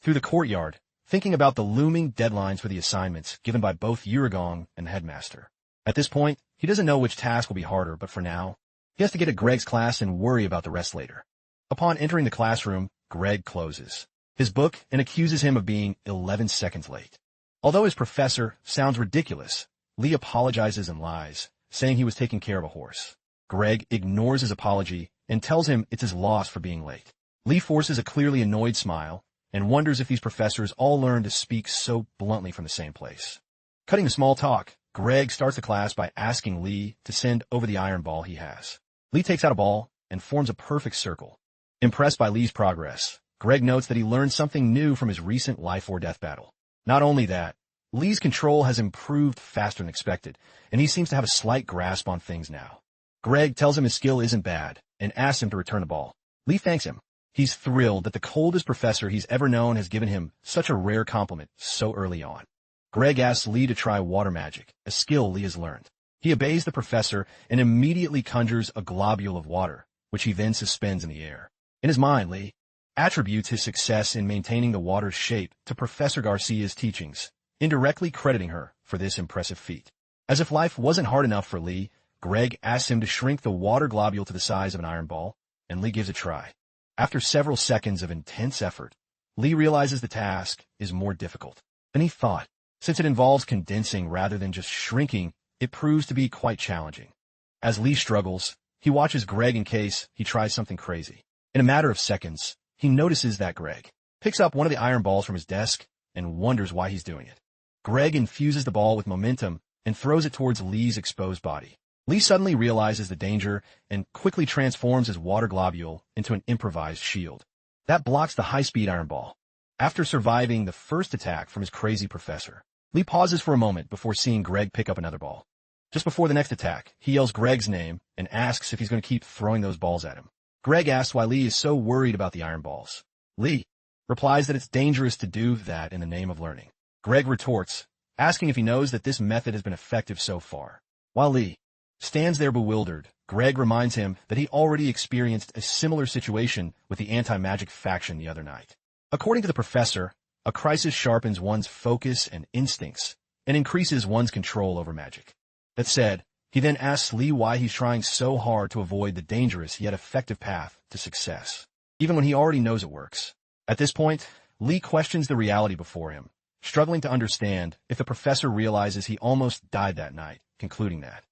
through the courtyard, thinking about the looming deadlines for the assignments given by both Yurigong and the Headmaster. At this point, he doesn't know which task will be harder, but for now, he has to get at Greg's class and worry about the rest later. Upon entering the classroom, Greg closes his book and accuses him of being 11 seconds late. Although his professor sounds ridiculous, Lee apologizes and lies, saying he was taking care of a horse. Greg ignores his apology and tells him it's his loss for being late. Lee forces a clearly annoyed smile and wonders if these professors all learn to speak so bluntly from the same place. Cutting the small talk, Greg starts the class by asking Lee to send over the iron ball he has. Lee takes out a ball and forms a perfect circle. Impressed by Lee's progress, Greg notes that he learned something new from his recent life-or-death battle. Not only that, Lee's control has improved faster than expected, and he seems to have a slight grasp on things now. Greg tells him his skill isn't bad and asks him to return the ball. Lee thanks him. He's thrilled that the coldest professor he's ever known has given him such a rare compliment so early on. Greg asks Lee to try water magic, a skill Lee has learned. He obeys the professor and immediately conjures a globule of water, which he then suspends in the air. In his mind, Lee attributes his success in maintaining the water's shape to Professor Garcia's teachings, indirectly crediting her for this impressive feat. As if life wasn't hard enough for Lee, Greg asks him to shrink the water globule to the size of an iron ball, and Lee gives it a try. After several seconds of intense effort, Lee realizes the task is more difficult than he thought. Since it involves condensing rather than just shrinking, it proves to be quite challenging. As Lee struggles, he watches Greg in case he tries something crazy. In a matter of seconds, he notices that Greg picks up one of the iron balls from his desk and wonders why he's doing it. Greg infuses the ball with momentum and throws it towards Lee's exposed body. Lee suddenly realizes the danger and quickly transforms his water globule into an improvised shield. That blocks the high-speed iron ball. After surviving the first attack from his crazy professor, Lee pauses for a moment before seeing Greg pick up another ball. Just before the next attack, he yells Greg's name and asks if he's going to keep throwing those balls at him. Greg asks why Lee is so worried about the iron balls. Lee replies that it's dangerous to do that in the name of learning. Greg retorts, asking if he knows that this method has been effective so far. While Lee stands there bewildered, Greg reminds him that he already experienced a similar situation with the anti-magic faction the other night. According to the professor, a crisis sharpens one's focus and instincts and increases one's control over magic. That said, he then asks Lee why he's trying so hard to avoid the dangerous yet effective path to success, even when he already knows it works. At this point, Lee questions the reality before him, struggling to understand if the professor realizes he almost died that night, concluding that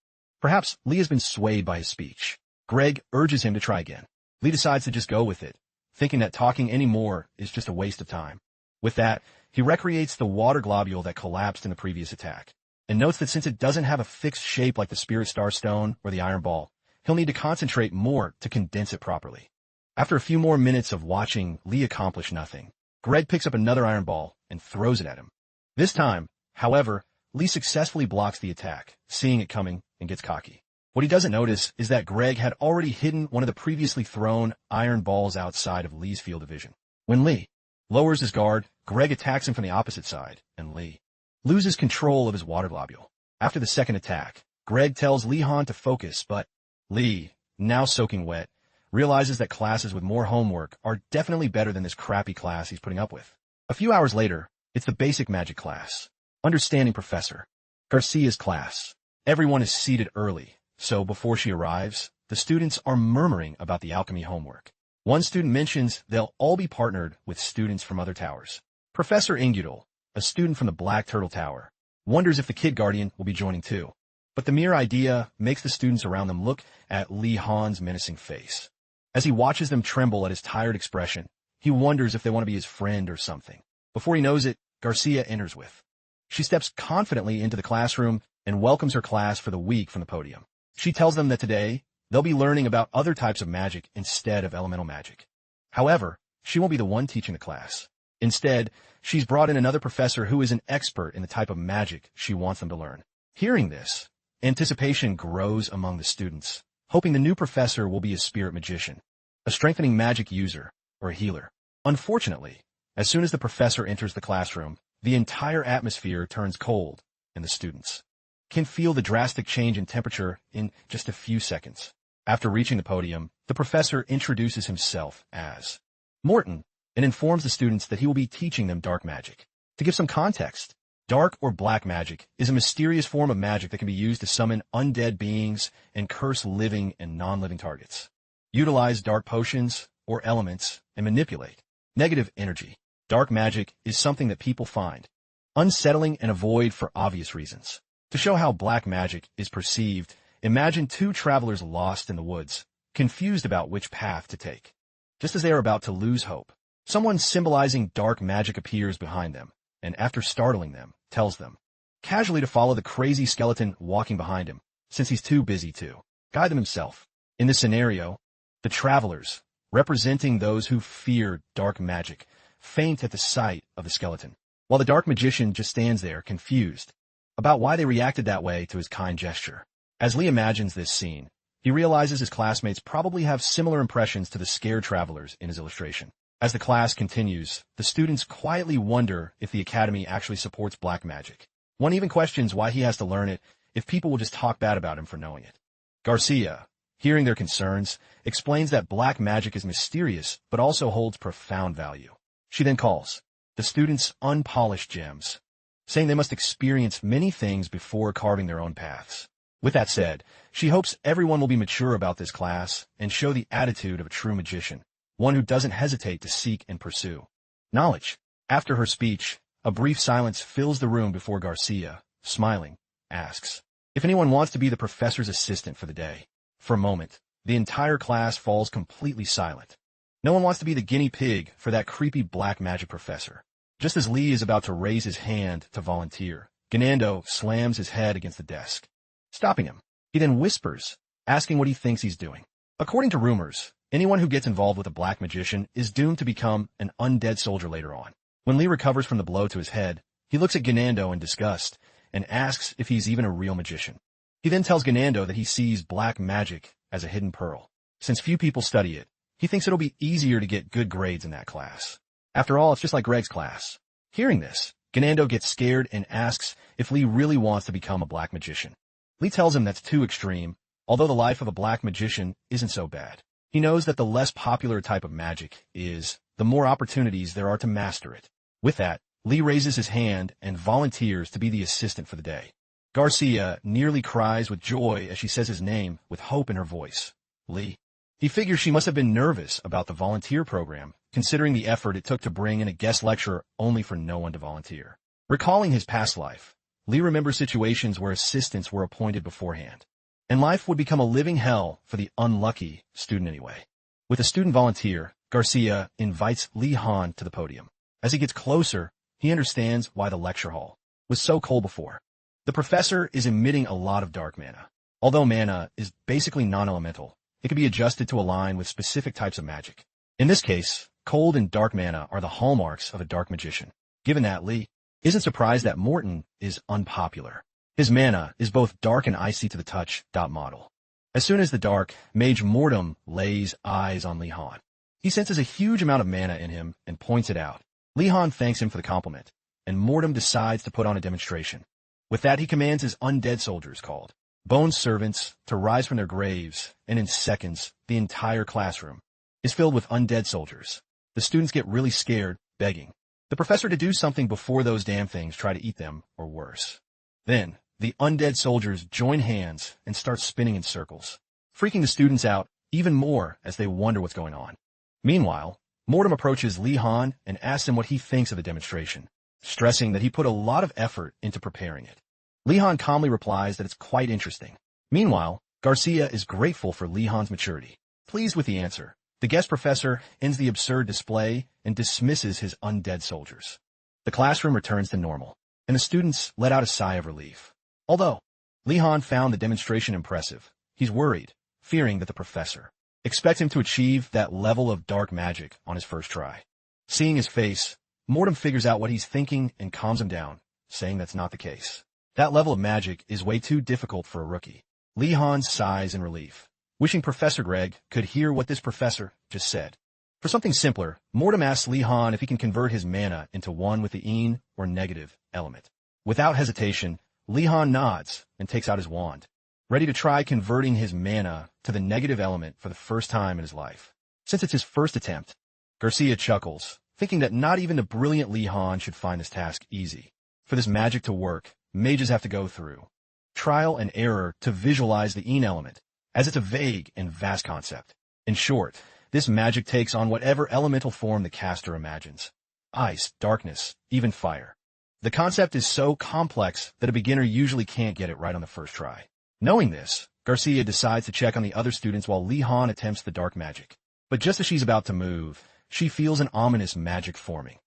perhaps Lee has been swayed by his speech. Greg urges him to try again. Lee decides to just go with it, thinking that talking any more is just a waste of time. With that, he recreates the water globule that collapsed in the previous attack, and notes that since it doesn't have a fixed shape like the Spirit Star Stone or the Iron Ball, he'll need to concentrate more to condense it properly. After a few more minutes of watching Lee accomplish nothing, Greg picks up another iron ball and throws it at him. This time, however, Lee successfully blocks the attack, seeing it coming, and gets cocky. What he doesn't notice is that Greg had already hidden one of the previously thrown iron balls outside of Lee's field of vision. When Lee lowers his guard, Greg attacks him from the opposite side, and Lee loses control of his water globule. After the second attack, Greg tells Lee Han to focus, but Lee, now soaking wet, realizes that classes with more homework are definitely better than this crappy class he's putting up with. A few hours later, it's the basic magic class, Understanding Professor Garcia's class. Everyone is seated early, so before she arrives, the students are murmuring about the alchemy homework. One student mentions they'll all be partnered with students from other towers. Professor Ingudal, a student from the Black Turtle Tower, wonders if the Kid Guardian will be joining too. But the mere idea makes the students around them look at Lee Han's menacing face. As he watches them tremble at his tired expression, he wonders if they want to be his friend or something. Before he knows it, Garcia enters with. She steps confidently into the classroom and welcomes her class for the week from the podium. She tells them that today, they'll be learning about other types of magic instead of elemental magic. However, she won't be the one teaching the class. Instead, she's brought in another professor who is an expert in the type of magic she wants them to learn. Hearing this, anticipation grows among the students, hoping the new professor will be a spirit magician, a strengthening magic user, or a healer. Unfortunately, as soon as the professor enters the classroom, the entire atmosphere turns cold, and the students can feel the drastic change in temperature in just a few seconds. After reaching the podium, the professor introduces himself as Morton and informs the students that he will be teaching them dark magic. To give some context, dark or black magic is a mysterious form of magic that can be used to summon undead beings and curse living and non-living targets. Utilize dark potions or elements and manipulate negative energy. Dark magic is something that people find unsettling and avoid for obvious reasons. To show how black magic is perceived, imagine two travelers lost in the woods, confused about which path to take. Just as they are about to lose hope, someone symbolizing dark magic appears behind them, and after startling them, tells them casually to follow the crazy skeleton walking behind him, since he's too busy to guide them himself. In this scenario, the travelers, representing those who fear dark magic, faint at the sight of the skeleton, while the dark magician just stands there, confused about why they reacted that way to his kind gesture. As Lee imagines this scene, he realizes his classmates probably have similar impressions to the scared travelers in his illustration. As the class continues, the students quietly wonder if the academy actually supports black magic. One even questions why he has to learn it if people will just talk bad about him for knowing it. Garcia, hearing their concerns, explains that black magic is mysterious but also holds profound value. She then calls the students unpolished gems, saying they must experience many things before carving their own paths. With that said, she hopes everyone will be mature about this class and show the attitude of a true magician, one who doesn't hesitate to seek and pursue knowledge. After her speech, a brief silence fills the room before Garcia, smiling, asks if anyone wants to be the professor's assistant for the day. For a moment, the entire class falls completely silent. No one wants to be the guinea pig for that creepy black magic professor. Just as Lee is about to raise his hand to volunteer, Ganando slams his head against the desk, stopping him. He then whispers, asking what he thinks he's doing. According to rumors, anyone who gets involved with a black magician is doomed to become an undead soldier later on. When Lee recovers from the blow to his head, he looks at Ganando in disgust and asks if he's even a real magician. He then tells Ganando that he sees black magic as a hidden pearl. Since few people study it, he thinks it'll be easier to get good grades in that class. After all, it's just like Greg's class. Hearing this, Ganando gets scared and asks if Lee really wants to become a black magician. Lee tells him that's too extreme, although the life of a black magician isn't so bad. He knows that the less popular type of magic is, the more opportunities there are to master it. With that, Lee raises his hand and volunteers to be the assistant for the day. Garcia nearly cries with joy as she says his name with hope in her voice. Lee. He figures she must have been nervous about the volunteer program, considering the effort it took to bring in a guest lecturer only for no one to volunteer. Recalling his past life, Lee remembers situations where assistants were appointed beforehand, and life would become a living hell for the unlucky student anyway. With a student volunteer, Garcia invites Lee Han to the podium. As he gets closer, he understands why the lecture hall was so cold before. The professor is emitting a lot of dark mana. Although mana is basically non-elemental, it can be adjusted to align with specific types of magic. In this case, cold and dark mana are the hallmarks of a dark magician. Given that, Lee isn't surprised that Morton is unpopular. His mana is both dark and icy to the touch. Model. As soon as the dark mage Mortem lays eyes on Lee Han, he senses a huge amount of mana in him and points it out. Lee Han thanks him for the compliment, and Mortem decides to put on a demonstration. With that, he commands his undead soldiers, called Bone Servants, to rise from their graves, and in seconds, the entire classroom is filled with undead soldiers. The students get really scared, begging the professor to do something before those damn things try to eat them, or worse. Then, the undead soldiers join hands and start spinning in circles, freaking the students out even more as they wonder what's going on. Meanwhile, Mortem approaches Lee Han and asks him what he thinks of the demonstration, stressing that he put a lot of effort into preparing it. Lee Han calmly replies that it's quite interesting. Meanwhile, Garcia is grateful for Lee Han's maturity. Pleased with the answer, the guest professor ends the absurd display and dismisses his undead soldiers. The classroom returns to normal, and the students let out a sigh of relief. Although Lee Han found the demonstration impressive, he's worried, fearing that the professor expects him to achieve that level of dark magic on his first try. Seeing his face, Mortem figures out what he's thinking and calms him down, saying that's not the case. That level of magic is way too difficult for a rookie. Lee Han sighs in relief, wishing Professor Greg could hear what this professor just said. For something simpler, Mortem asks Lee Han if he can convert his mana into one with the yin or negative element. Without hesitation, Lee Han nods and takes out his wand, ready to try converting his mana to the negative element for the first time in his life. Since it's his first attempt, Garcia chuckles, thinking that not even the brilliant Lee Han should find this task easy. For this magic to work, mages have to go through trial and error to visualize the yin element, as it's a vague and vast concept. In short, this magic takes on whatever elemental form the caster imagines. Ice, darkness, even fire. The concept is so complex that a beginner usually can't get it right on the first try. Knowing this, Garcia decides to check on the other students while Lee Han attempts the dark magic. But just as she's about to move, she feels an ominous magic forming.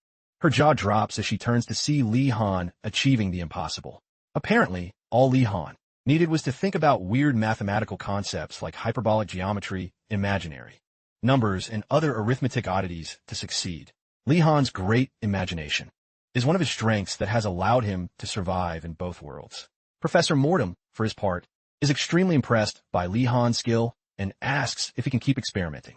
Her jaw drops as she turns to see Lee Han achieving the impossible. Apparently, all Lee Han needed was to think about weird mathematical concepts like hyperbolic geometry, imaginary numbers, and other arithmetic oddities to succeed. Lee Han's great imagination is one of his strengths that has allowed him to survive in both worlds. Professor Mortem, for his part, is extremely impressed by Lee Han's skill and asks if he can keep experimenting.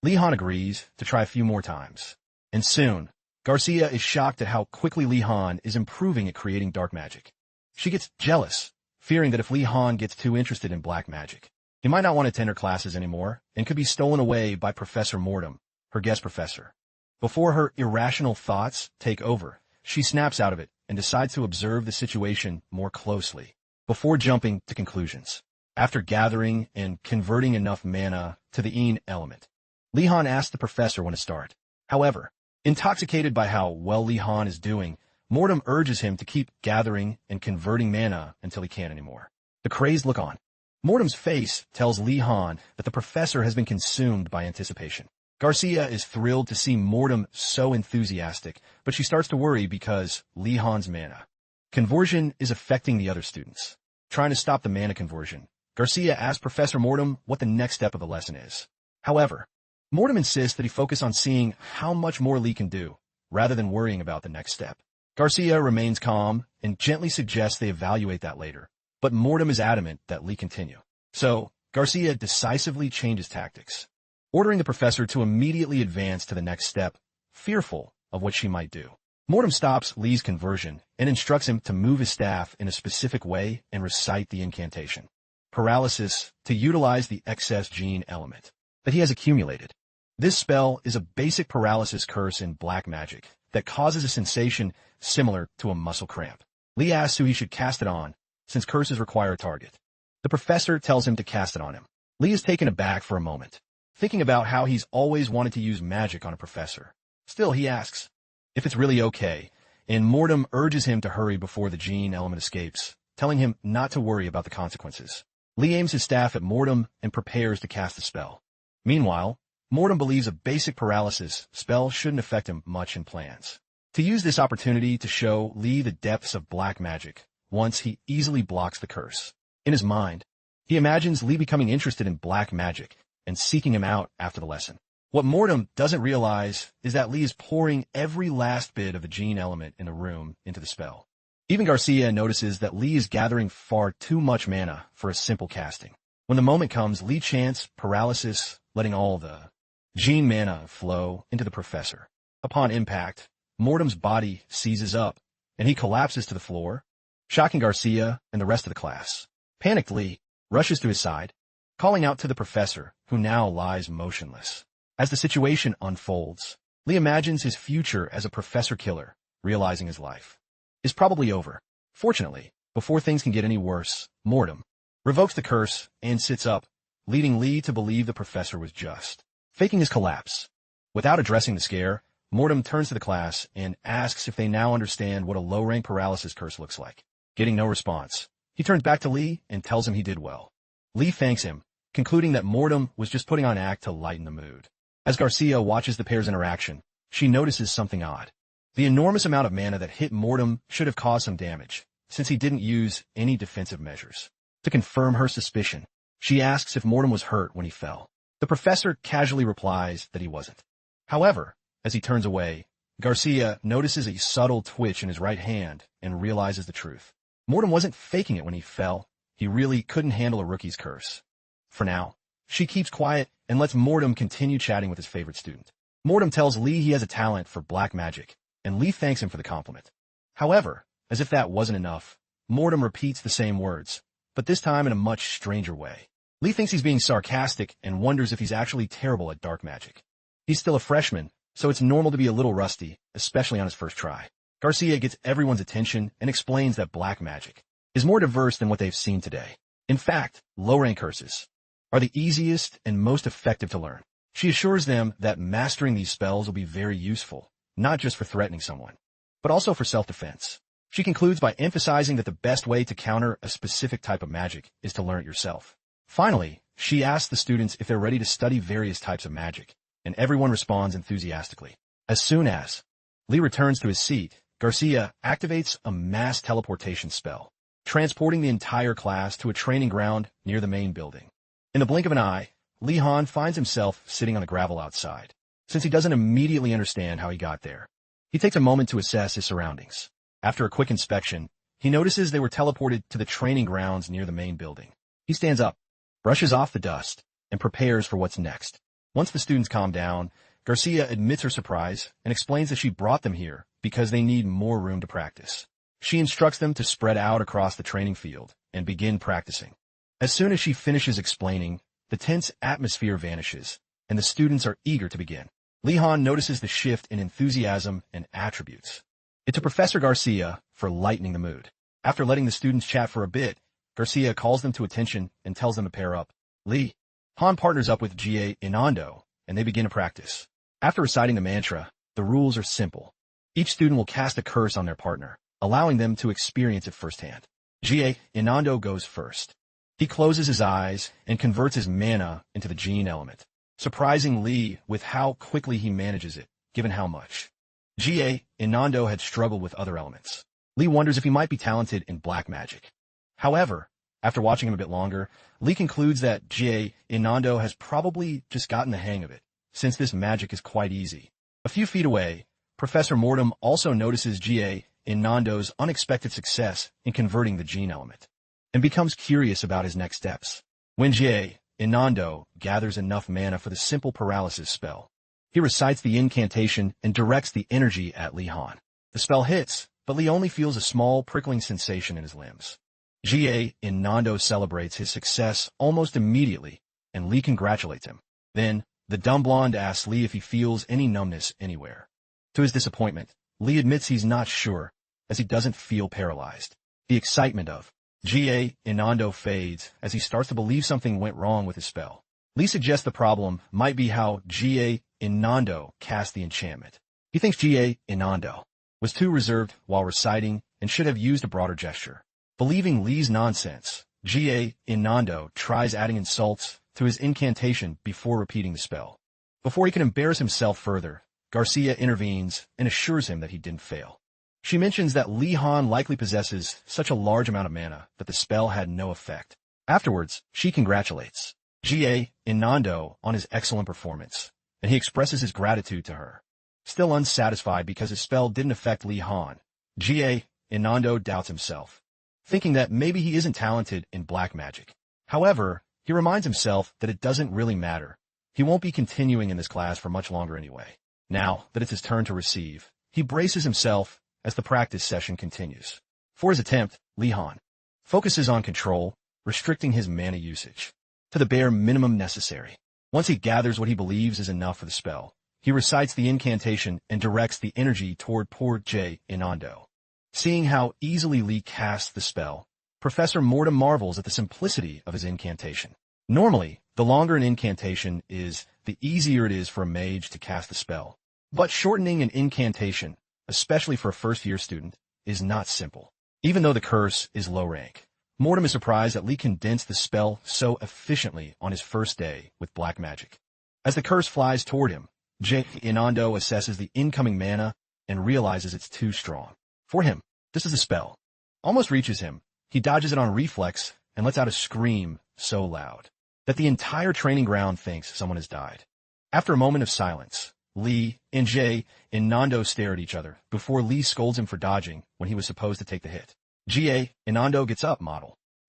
Lee Han agrees to try a few more times. And soon, Garcia is shocked at how quickly Lee Han is improving at creating dark magic. She gets jealous, fearing that if Lee Han gets too interested in black magic, he might not want to attend her classes anymore and could be stolen away by Professor Mortem, her guest professor. Before her irrational thoughts take over, she snaps out of it and decides to observe the situation more closely before jumping to conclusions. After gathering and converting enough mana to the yin element, Lee Han asks the professor when to start. However, intoxicated by how well Lee Han is doing, Mortem urges him to keep gathering and converting mana until he can't anymore. The crazed look on Mortem's face tells Lee Han that the professor has been consumed by anticipation. Garcia is thrilled to see Mortem so enthusiastic, but she starts to worry because Li Han's mana conversion is affecting the other students. Trying to stop the mana conversion, Garcia asks Professor Mortem what the next step of the lesson is. However, Mortem insists that he focus on seeing how much more Li can do, rather than worrying about the next step. Garcia remains calm and gently suggests they evaluate that later, but Mortem is adamant that Li continue. So, Garcia decisively changes tactics, ordering the professor to immediately advance to the next step, fearful of what she might do. Mortem stops Li's conversion and instructs him to move his staff in a specific way and recite the incantation. Paralysis, to utilize the excess gene element that he has accumulated. This spell is a basic paralysis curse in black magic that causes a sensation similar to a muscle cramp. Li asks who he should cast it on, since curses require a target. The professor tells him to cast it on him. Li is taken aback for a moment, thinking about how he's always wanted to use magic on a professor. Still, he asks if it's really okay, and Mortem urges him to hurry before the gene element escapes, telling him not to worry about the consequences. Li aims his staff at Mortem and prepares to cast the spell. Meanwhile, Mortem believes a basic paralysis spell shouldn't affect him much and plans to use this opportunity to show Li the depths of black magic once he easily blocks the curse. In his mind, he imagines Li becoming interested in black magic and seeking him out after the lesson. What Mortem doesn't realize is that Li is pouring every last bit of the gene element in the room into the spell. Even Garcia notices that Li is gathering far too much mana for a simple casting. When the moment comes, Li chants paralysis, letting all the gene mana flow into the professor. Upon impact, Mortem's body seizes up, and he collapses to the floor, shocking Garcia and the rest of the class. Panicked Li rushes to his side, calling out to the professor, who now lies motionless. As the situation unfolds, Li imagines his future as a professor killer, realizing his life is probably over. Fortunately, before things can get any worse, Mortem revokes the curse and sits up, leading Li to believe the professor was just faking his collapse. Without addressing the scare, Mortem turns to the class and asks if they now understand what a low-rank paralysis curse looks like. Getting no response, he turns back to Li and tells him he did well. Li thanks him, concluding that Mortem was just putting on an act to lighten the mood. As Garcia watches the pair's interaction, she notices something odd. The enormous amount of mana that hit Mortem should have caused some damage, since he didn't use any defensive measures. To confirm her suspicion, she asks if Mortem was hurt when he fell. The professor casually replies that he wasn't. However, as he turns away, Garcia notices a subtle twitch in his right hand and realizes the truth. Mortem wasn't faking it when he fell. He really couldn't handle a rookie's curse. For now, she keeps quiet and lets Mortem continue chatting with his favorite student. Mortem tells Li he has a talent for black magic, and Li thanks him for the compliment. However, as if that wasn't enough, Mortem repeats the same words, but this time in a much stranger way. Li thinks he's being sarcastic and wonders if he's actually terrible at dark magic. He's still a freshman, so it's normal to be a little rusty, especially on his first try. Garcia gets everyone's attention and explains that black magic is more diverse than what they've seen today. In fact, low-rank curses are the easiest and most effective to learn. She assures them that mastering these spells will be very useful, not just for threatening someone, but also for self-defense. She concludes by emphasizing that the best way to counter a specific type of magic is to learn it yourself. Finally, she asks the students if they're ready to study various types of magic, and everyone responds enthusiastically. As soon as Li returns to his seat, Garcia activates a mass teleportation spell, transporting the entire class to a training ground near the main building. In the blink of an eye, Li Han finds himself sitting on the gravel outside, since he doesn't immediately understand how he got there. He takes a moment to assess his surroundings. After a quick inspection, he notices they were teleported to the training grounds near the main building. He stands up, brushes off the dust, and prepares for what's next. Once the students calm down, Garcia admits her surprise and explains that she brought them here because they need more room to practice. She instructs them to spread out across the training field and begin practicing. As soon as she finishes explaining, the tense atmosphere vanishes, and the students are eager to begin. Li Han notices the shift in enthusiasm and attributes. It's to Professor Garcia for lightening the mood. After letting the students chat for a bit, Garcia calls them to attention and tells them to pair up. Li Han partners up with Ga Inando, and they begin to practice. After reciting the mantra, the rules are simple. Each student will cast a curse on their partner, allowing them to experience it firsthand. Ga Inando goes first. He closes his eyes and converts his mana into the gene element. surprising Lee with how quickly he manages it, given how much. Ga Inando had struggled with other elements. Lee wonders if he might be talented in black magic. However, after watching him a bit longer, Lee concludes that Ga Inando has probably just gotten the hang of it, since this magic is quite easy. A few feet away, Professor Mortem also notices Ga Inando's unexpected success in converting the gene element, and becomes curious about his next steps. When Ga Inando gathers enough mana for the simple paralysis spell, he recites the incantation and directs the energy at Lee Han. The spell hits, but Lee only feels a small prickling sensation in his limbs. Ga Inando celebrates his success almost immediately, and Lee congratulates him. Then, the dumb blonde asks Lee if he feels any numbness anywhere. To his disappointment, Lee admits he's not sure, as he doesn't feel paralyzed. The excitement of Ga Inando fades as he starts to believe something went wrong with his spell. Lee suggests the problem might be how Ga Inando cast the enchantment. He thinks Ga Inando was too reserved while reciting and should have used a broader gesture. Believing Lee's nonsense, Ga Inando tries adding insults to his incantation before repeating the spell. Before he can embarrass himself further, Garcia intervenes and assures him that he didn't fail. She mentions that Lee Han likely possesses such a large amount of mana that the spell had no effect. Afterwards, she congratulates Ga Inando on his excellent performance, and he expresses his gratitude to her. Still unsatisfied because his spell didn't affect Lee Han, Ga Inando doubts himself, thinking that maybe he isn't talented in black magic. However, he reminds himself that it doesn't really matter. He won't be continuing in this class for much longer anyway. Now that it's his turn to receive, he braces himself as the practice session continues. For his attempt, Lee Han focuses on control, restricting his mana usage to the bare minimum necessary. Once he gathers what he believes is enough for the spell, he recites the incantation and directs the energy toward poor Ga Inando. Seeing how easily Lee casts the spell, Professor Mortem marvels at the simplicity of his incantation. Normally, the longer an incantation is, the easier it is for a mage to cast the spell. But shortening an incantation, especially for a first-year student, is not simple. Even though the curse is low rank, Mortem is surprised that Lee condensed the spell so efficiently on his first day with black magic. As the curse flies toward him, Ga Inando assesses the incoming mana and realizes it's too strong. For him, this is a spell. Almost reaches him. He dodges it on reflex and lets out a scream so loud that the entire training ground thinks someone has died. After a moment of silence, Lee and Ga Inando stare at each other before Lee scolds him for dodging when he was supposed to take the hit. Ga Inando gets up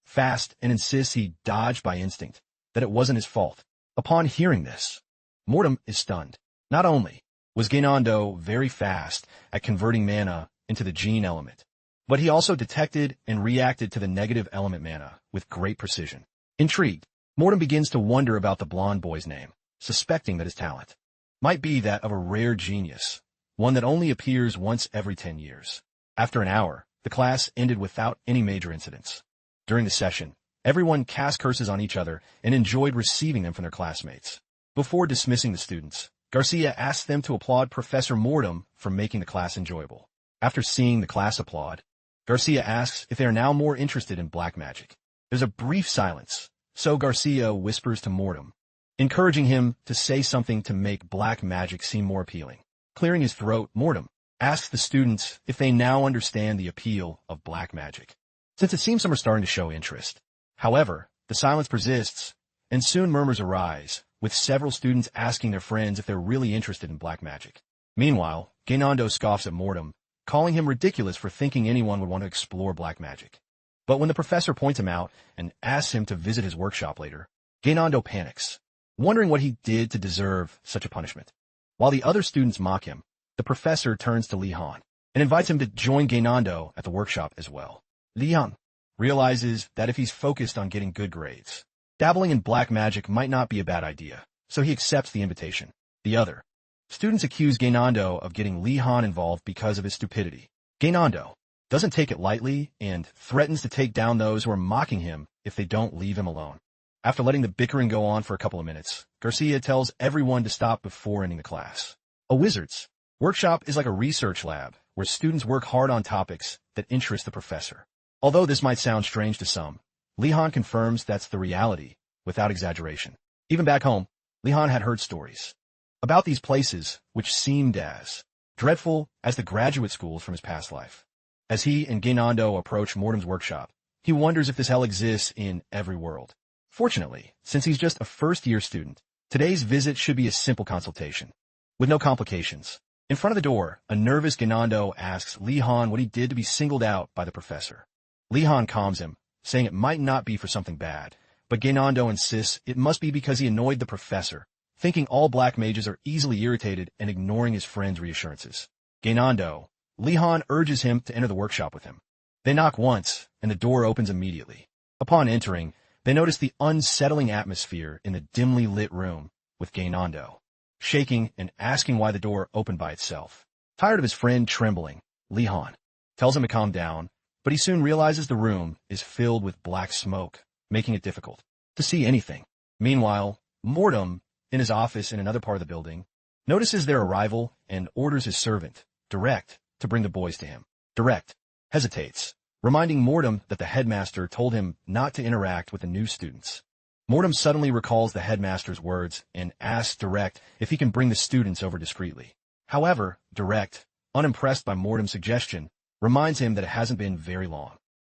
fast and insists he dodged by instinct, that it wasn't his fault. Upon hearing this, Mortem is stunned. Not only was Inando very fast at converting mana into the gene element, but he also detected and reacted to the negative element mana with great precision. Intrigued, Mortem begins to wonder about the blonde boy's name, suspecting that his talent might be that of a rare genius, one that only appears once every 10 years. After an hour, the class ended without any major incidents. During the session, everyone cast curses on each other and enjoyed receiving them from their classmates. Before dismissing the students, Garcia asked them to applaud Professor Mortem for making the class enjoyable. After seeing the class applaud, Garcia asks if they are now more interested in black magic. There's a brief silence, so Garcia whispers to Mortem, encouraging him to say something to make black magic seem more appealing. Clearing his throat, Mortem asks the students if they now understand the appeal of black magic, since it seems some are starting to show interest. However, the silence persists, and soon murmurs arise, with several students asking their friends if they're really interested in black magic. Meanwhile, Gainando scoffs at Mortem, calling him ridiculous for thinking anyone would want to explore black magic. But when the professor points him out and asks him to visit his workshop later, Gainando panics, wondering what he did to deserve such a punishment. While the other students mock him, the professor turns to Lee Han and invites him to join Gainando at the workshop as well. Lee Han realizes that if he's focused on getting good grades, dabbling in black magic might not be a bad idea, so he accepts the invitation. The other students accuse Gainando of getting Lee Han involved because of his stupidity. Gainando doesn't take it lightly and threatens to take down those who are mocking him if they don't leave him alone. After letting the bickering go on for a couple of minutes, Garcia tells everyone to stop before ending the class. A wizard's workshop is like a research lab where students work hard on topics that interest the professor. Although this might sound strange to some, Lee Han confirms that's the reality without exaggeration. Even back home, Li Han had heard stories about these places, which seemed as dreadful as the graduate schools from his past life. As he and Gainando approach Mortem's workshop, he wonders if this hell exists in every world. Fortunately, since he's just a first-year student, today's visit should be a simple consultation, with no complications. In front of the door, a nervous Gainando asks Li Han what he did to be singled out by the professor. Li Han calms him, saying it might not be for something bad, but Gainando insists it must be because he annoyed the professor, thinking all black mages are easily irritated and ignoring his friend's reassurances. Gainando, Li Han urges him to enter the workshop with him. They knock once, and the door opens immediately. Upon entering, they notice the unsettling atmosphere in the dimly lit room, with Gainando shaking and asking why the door opened by itself. Tired of his friend trembling, Li Han tells him to calm down, but he soon realizes the room is filled with black smoke, making it difficult to see anything. Meanwhile, Mortem, in his office in another part of the building, notices their arrival and orders his servant, Direct, to bring the boys to him. Direct hesitates, reminding Mortem that the headmaster told him not to interact with the new students. Mortem suddenly recalls the headmaster's words and asks Direct if he can bring the students over discreetly. However, Direct, unimpressed by Mortem's suggestion, reminds him that it hasn't been very long.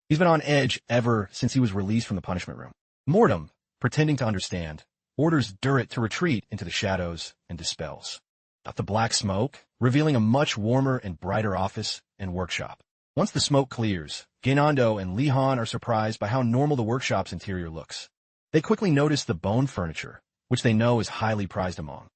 He's been on edge ever since he was released from the punishment room. Mortem, pretending to understand, orders Duret to retreat into the shadows and dispels the black smoke, revealing a much warmer and brighter office and workshop. Once the smoke clears, Gainando and Li Han are surprised by how normal the workshop's interior looks. They quickly notice the bone furniture, which they know is highly prized among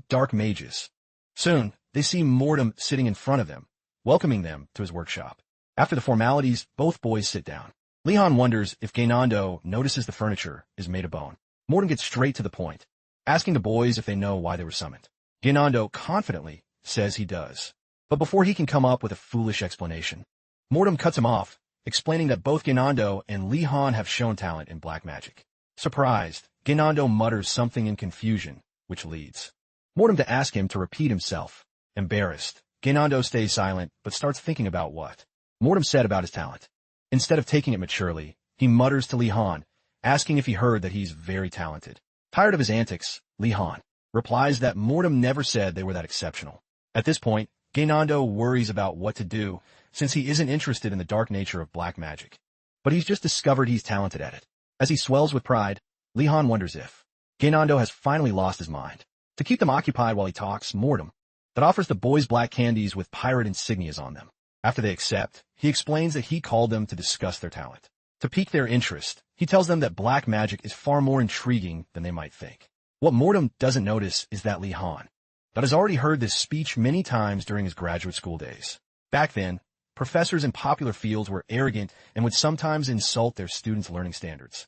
dark mages. Soon, they see Mortem sitting in front of them, welcoming them to his workshop. After the formalities, both boys sit down. Li Han wonders if Gainando notices the furniture is made of bone. Mortem gets straight to the point, asking the boys if they know why they were summoned. Gainando confidently says he does, but before he can come up with a foolish explanation, Mortem cuts him off, explaining that both Gainando and Li Han have shown talent in black magic. Surprised, Gainando mutters something in confusion, which leads Mortem to ask him to repeat himself. Embarrassed, Gainando stays silent but starts thinking about what Mortem said about his talent. Instead of taking it maturely, he mutters to Li Han, asking if he heard that he's very talented. Tired of his antics, Li Han replies that Mortem never said they were that exceptional. At this point, Gainando worries about what to do, since he isn't interested in the dark nature of black magic. But he's just discovered he's talented at it. As he swells with pride, Li Han wonders if Gainando has finally lost his mind. To keep them occupied while he talks, Mortem that offers the boys black candies with pirate insignias on them. After they accept, he explains that he called them to discuss their talent. To pique their interest, he tells them that black magic is far more intriguing than they might think. What Mortem doesn't notice is that Li Han has already heard this speech many times during his graduate school days. Back then, professors in popular fields were arrogant and would sometimes insult their students' learning standards,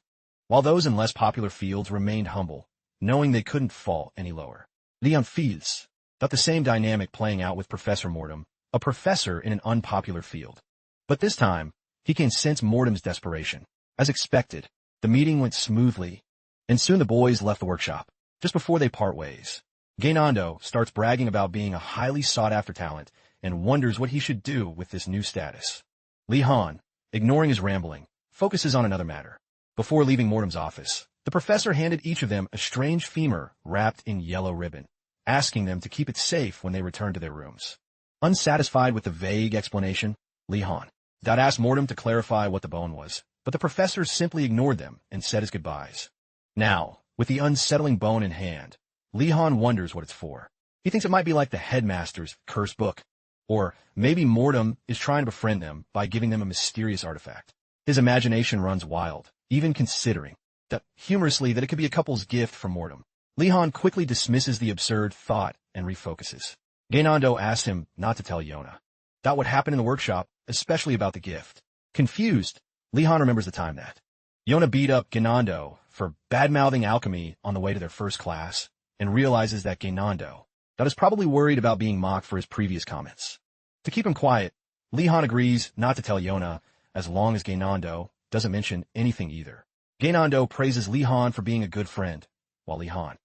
while those in less popular fields remained humble, knowing they couldn't fall any lower. Leon feels that the same dynamic playing out with Professor Mortem, a professor in an unpopular field. But this time, he can sense Mortem's desperation. As expected, the meeting went smoothly, and soon the boys left the workshop. Just before they part ways, Gainando starts bragging about being a highly sought-after talent and wonders what he should do with this new status. Li Han, ignoring his rambling, focuses on another matter. Before leaving Mortem's office, the professor handed each of them a strange femur wrapped in yellow ribbon, asking them to keep it safe when they returned to their rooms. Unsatisfied with the vague explanation, Li Han asked Mortem to clarify what the bone was, but the professor simply ignored them and said his goodbyes. Now, with the unsettling bone in hand, Li Han wonders what it's for. He thinks it might be like the headmaster's cursed book, or maybe Mortem is trying to befriend them by giving them a mysterious artifact. His imagination runs wild, even considering humorously that it could be a couple's gift from Mortem. Li Han quickly dismisses the absurd thought and refocuses. Gainando asks him not to tell Yona about what happened in the workshop, especially about the gift. Confused, Li Han remembers the time that Yona beat up Gainando for bad-mouthing Alchemy on the way to their first class, and realizes that Gainando is probably worried about being mocked for his previous comments. To keep him quiet, Li Han agrees not to tell Yona, as long as Gainando doesn't mention anything either. Gainando praises Li Han for being a good friend, while Li Han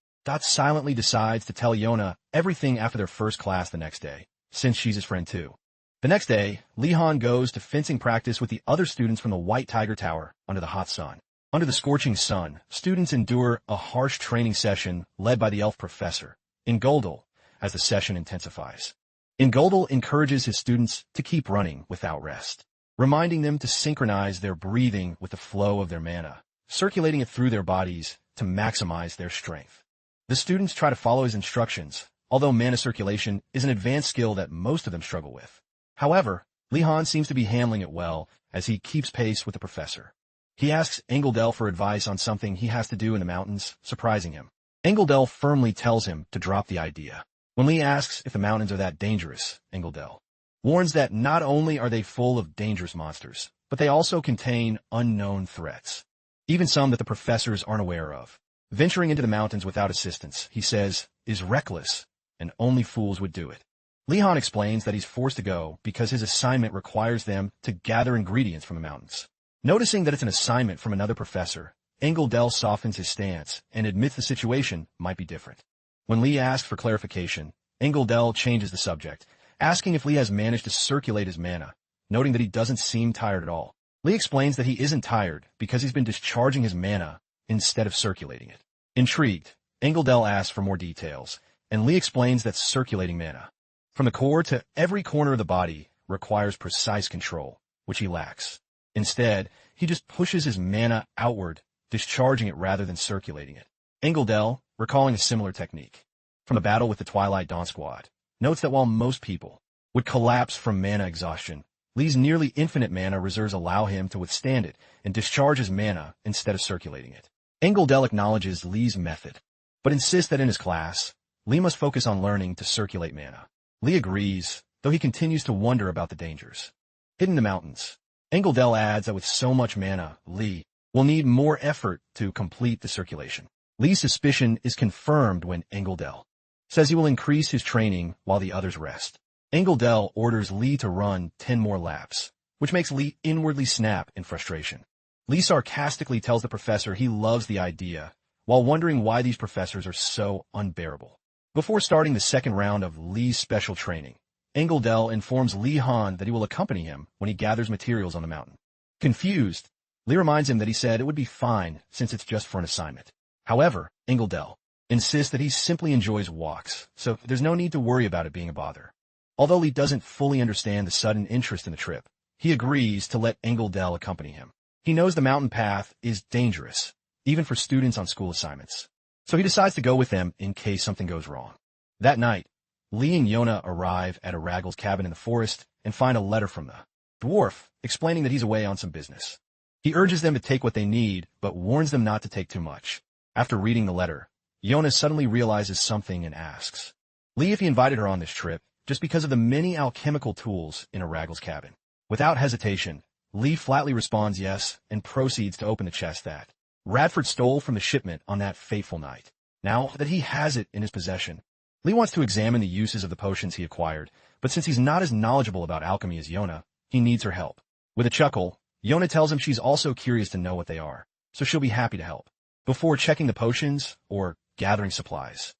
silently decides to tell Yona everything after their first class the next day, since she's his friend too. The next day, Li Han goes to fencing practice with the other students from the White Tiger Tower under the hot sun. Under the scorching sun, students endure a harsh training session led by the elf professor, Ingoldal, as the session intensifies. Ingoldal encourages his students to keep running without rest, reminding them to synchronize their breathing with the flow of their mana, circulating it through their bodies to maximize their strength. The students try to follow his instructions, although mana circulation is an advanced skill that most of them struggle with. However, Li-Han seems to be handling it well as he keeps pace with the professor. He asks Engeldel for advice on something he has to do in the mountains, surprising him. Engeldel firmly tells him to drop the idea. When Li asks if the mountains are that dangerous, Engeldel warns that not only are they full of dangerous monsters, but they also contain unknown threats, even some that the professors aren't aware of. Venturing into the mountains without assistance, he says, is reckless, and only fools would do it. Li-Han explains that he's forced to go because his assignment requires them to gather ingredients from the mountains. Noticing that it's an assignment from another professor, Engeldel softens his stance and admits the situation might be different. When Li asks for clarification, Engeldel changes the subject, asking if Li has managed to circulate his mana, noting that he doesn't seem tired at all. Li explains that he isn't tired because he's been discharging his mana instead of circulating it. Intrigued, Engeldel asks for more details, and Li explains that circulating mana from the core to every corner of the body requires precise control, which he lacks. Instead, he just pushes his mana outward, discharging it rather than circulating it. Engeldel, recalling a similar technique from the battle with the Twilight Dawn squad, notes that while most people would collapse from mana exhaustion, Li's nearly infinite mana reserves allow him to withstand it and discharge his mana instead of circulating it. Engeldel acknowledges Li's method, but insists that in his class, Li must focus on learning to circulate mana. Li agrees, though he continues to wonder about the dangers hidden in the mountains. Engeldel adds that with so much mana, Li will need more effort to complete the circulation. Li's suspicion is confirmed when Engeldel says he will increase his training while the others rest. Engeldel orders Li to run 10 more laps, which makes Li inwardly snap in frustration. Li sarcastically tells the professor he loves the idea, while wondering why these professors are so unbearable. Before starting the second round of Li's special training, Engeldel informs Li-Han that he will accompany him when he gathers materials on the mountain. Confused, Li reminds him that he said it would be fine since it's just for an assignment. However, Engeldel insists that he simply enjoys walks, so there's no need to worry about it being a bother. Although Li doesn't fully understand the sudden interest in the trip, he agrees to let Engeldel accompany him. He knows the mountain path is dangerous, even for students on school assignments, so he decides to go with them in case something goes wrong. That night, Li and Yona arrive at Aragel's cabin in the forest and find a letter from the dwarf explaining that he's away on some business. He urges them to take what they need, but warns them not to take too much. After reading the letter, Yona suddenly realizes something and asks Li if he invited her on this trip just because of the many alchemical tools in Aragel's cabin. Without hesitation, Li flatly responds yes and proceeds to open the chest that Radford stole from the shipment on that fateful night. Now that he has it in his possession, Li wants to examine the uses of the potions he acquired, but since he's not as knowledgeable about alchemy as Yona, he needs her help. With a chuckle, Yona tells him she's also curious to know what they are, so she'll be happy to help. Before checking the potions, or gathering supplies,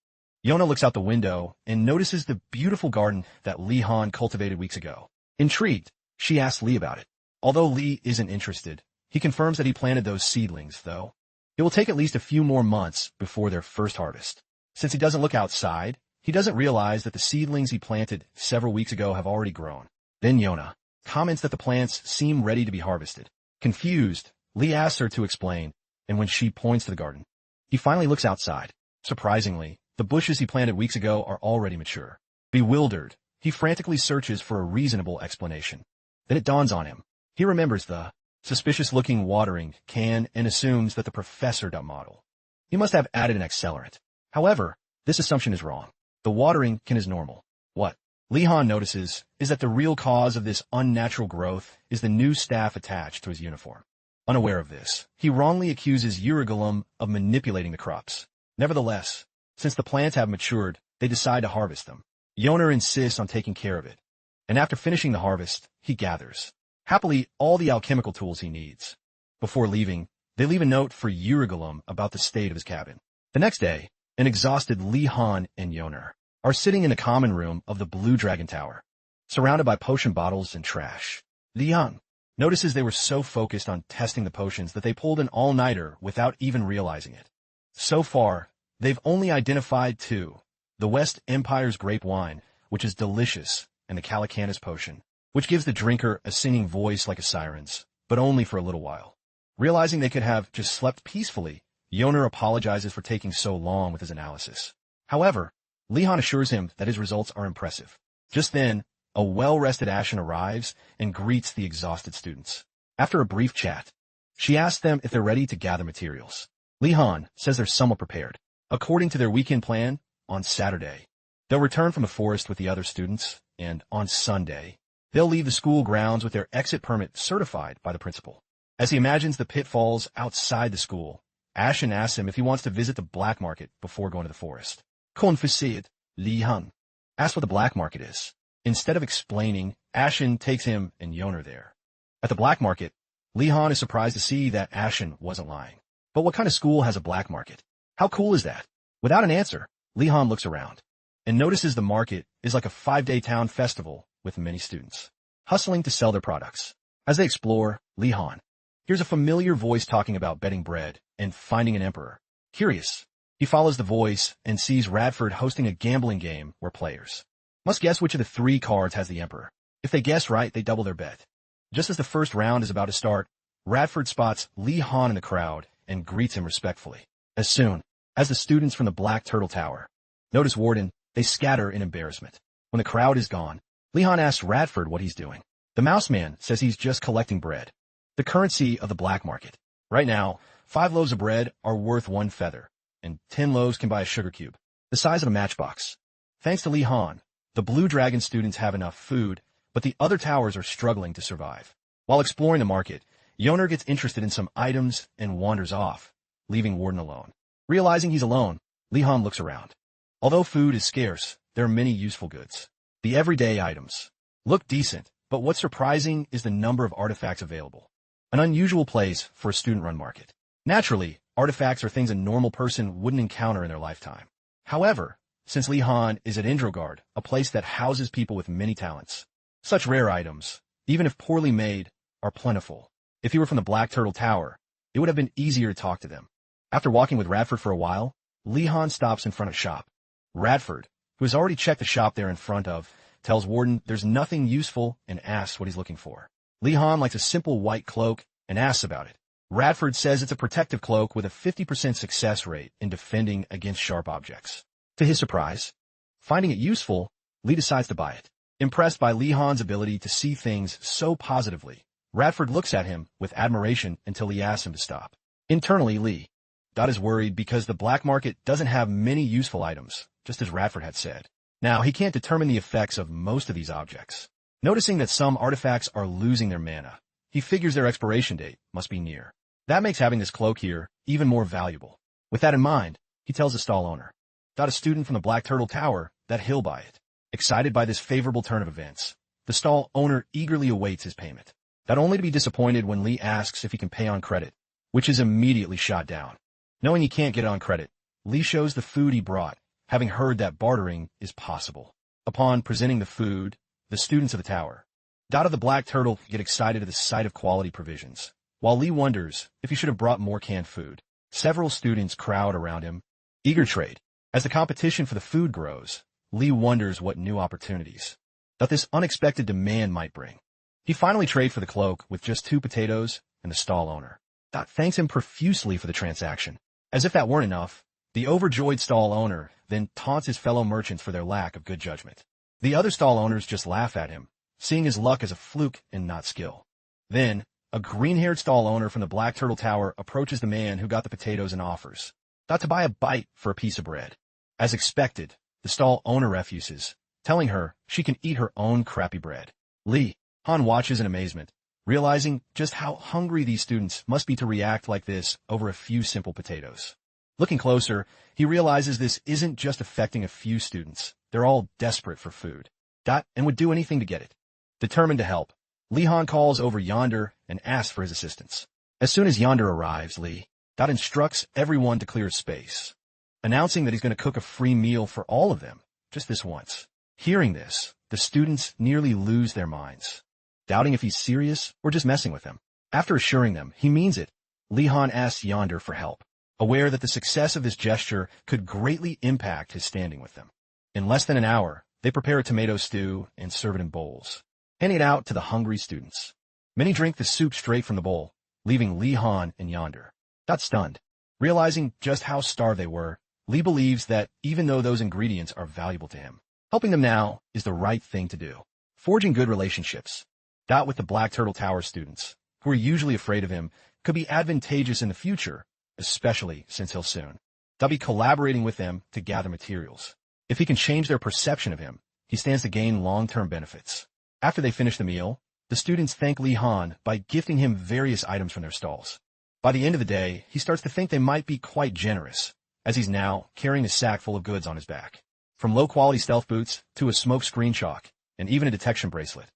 Yona looks out the window and notices the beautiful garden that Li-Han cultivated weeks ago. Intrigued, she asks Li about it. Although Li isn't interested, he confirms that he planted those seedlings, though it will take at least a few more months before their first harvest. Since he doesn't look outside, he doesn't realize that the seedlings he planted several weeks ago have already grown. Then Yona comments that the plants seem ready to be harvested. Confused, Li asks her to explain, and when she points to the garden, he finally looks outside. Surprisingly, the bushes he planted weeks ago are already mature. Bewildered, he frantically searches for a reasonable explanation. Then it dawns on him. He remembers the suspicious-looking watering can and assumes that the professor model. He must have added an accelerant. However, this assumption is wrong. The watering can is normal. What Li-Han notices is that the real cause of this unnatural growth is the new staff attached to his uniform. Unaware of this, he wrongly accuses Urugulum of manipulating the crops. Nevertheless, since the plants have matured, they decide to harvest them. Yona insists on taking care of it, and after finishing the harvest, he gathers, happily, all the alchemical tools he needs. Before leaving, they leave a note for Urugulum about the state of his cabin. The next day, an exhausted Li-Han and Yona are sitting in the common room of the Blue Dragon Tower, surrounded by potion bottles and trash. Li-Han notices they were so focused on testing the potions that they pulled an all-nighter without even realizing it. So far, they've only identified two: the West Empire's grape wine, which is delicious, and the Calicanus potion, which gives the drinker a singing voice like a siren's, but only for a little while. Realizing they could have just slept peacefully, Yoner apologizes for taking so long with his analysis. However, Li-Han assures him that his results are impressive. Just then, a well-rested Ashen arrives and greets the exhausted students. After a brief chat, she asks them if they're ready to gather materials. Li-Han says they're somewhat prepared. According to their weekend plan, on Saturday, they'll return from the forest with the other students, and on Sunday, they'll leave the school grounds with their exit permit certified by the principal. As he imagines the pitfalls outside the school, Ashen asks him if he wants to visit the black market before going to the forest. Confiscate, Li-Han asks what the black market is. Instead of explaining, Ashen takes him and Yoner there. At the black market, Li-Han is surprised to see that Ashen wasn't lying. But what kind of school has a black market? How cool is that? Without an answer, Li-Han looks around and notices the market is like a 5-day town festival with many students hustling to sell their products. As they explore, Li-Han hears a familiar voice talking about betting bread and finding an emperor. Curious, he follows the voice and sees Radford hosting a gambling game where players must guess which of the 3 cards has the emperor. If they guess right, they double their bet. Just as the first round is about to start, Radford spots Li-Han in the crowd and greets him respectfully. As soon as the students from the Black Turtle Tower notice Warden, they scatter in embarrassment. When the crowd is gone, Li-Han asks Radford what he's doing. The mouse man says he's just collecting bread, the currency of the black market. Right now, 5 loaves of bread are worth 1 feather, and 10 loaves can buy a sugar cube, the size of a matchbox. Thanks to Li-Han, the Blue Dragon students have enough food, but the other towers are struggling to survive. While exploring the market, Yoner gets interested in some items and wanders off, leaving Warden alone. Realizing he's alone, Li-Han looks around. Although food is scarce, there are many useful goods. The everyday items look decent, but what's surprising is the number of artifacts available. An unusual place for a student-run market. Naturally, artifacts are things a normal person wouldn't encounter in their lifetime. However, since Li-Han is at Indrogard, a place that houses people with many talents, such rare items, even if poorly made, are plentiful. If he were from the Black Turtle Tower, it would have been easier to talk to them. After walking with Radford for a while, Li-Han stops in front of a shop. Radford, who has already checked the shop they're in front of, tells Warden there's nothing useful and asks what he's looking for. Li-Han likes a simple white cloak and asks about it. Radford says it's a protective cloak with a 50% success rate in defending against sharp objects. To his surprise, finding it useful, Li decides to buy it. Impressed by Li-Han's ability to see things so positively, Radford looks at him with admiration until he asks him to stop. Internally, Li is worried because the black market doesn't have many useful items, just as Radford had said. Now, he can't determine the effects of most of these objects. Noticing that some artifacts are losing their mana, he figures their expiration date must be near. That makes having this cloak here even more valuable. With that in mind, he tells the stall owner, a student from the Black Turtle Tower, that he'll buy it. Excited by this favorable turn of events, the stall owner eagerly awaits his payment. Only to be disappointed when Li asks if he can pay on credit, which is immediately shot down. Knowing he can't get it on credit, Li shows the food he brought, having heard that bartering is possible. Upon presenting the food, the students of the tower, of the Black Turtle, get excited at the sight of quality provisions. While Li wonders if he should have brought more canned food, several students crowd around him, eager to trade. As the competition for the food grows, Li wonders what new opportunities this unexpected demand might bring. He finally trades for the cloak with just 2 potatoes, and the stall owner thanks him profusely for the transaction. As if that weren't enough, the overjoyed stall owner then taunts his fellow merchants for their lack of good judgment. The other stall owners just laugh at him, seeing his luck as a fluke and not skill. Then, a green-haired stall owner from the Black Turtle Tower approaches the man who got the potatoes and offers to buy a bite for a piece of bread. As expected, the stall owner refuses, telling her she can eat her own crappy bread. Li-Han watches in amazement, realizing just how hungry these students must be to react like this over a few simple potatoes. Looking closer, he realizes this isn't just affecting a few students. They're all desperate for food, and would do anything to get it. Determined to help, Li-Han calls over Yonder and asks for his assistance. As soon as Yonder arrives, Li instructs everyone to clear space, announcing that he's going to cook a free meal for all of them, just this once. Hearing this, the students nearly lose their minds. doubting if he's serious or just messing with them. After assuring them he means it, Li Han asks Yonder for help, aware that the success of this gesture could greatly impact his standing with them. In less than an hour, they prepare a tomato stew and serve it in bowls, handing it out to the hungry students. Many drink the soup straight from the bowl, leaving Li Han and Yonder not stunned. Realizing just how starved they were, Li believes that even though those ingredients are valuable to him, helping them now is the right thing to do. Forging good relationships, with the Black Turtle Tower students, who are usually afraid of him, could be advantageous in the future, especially since he'll soon be collaborating with them to gather materials. If he can change their perception of him, he stands to gain long-term benefits. After they finish the meal, the students thank Li Han by gifting him various items from their stalls. By the end of the day, he starts to think they might be quite generous, as he's now carrying a sack full of goods on his back. From low-quality stealth boots to a smoke screen chalk, and even a detection bracelet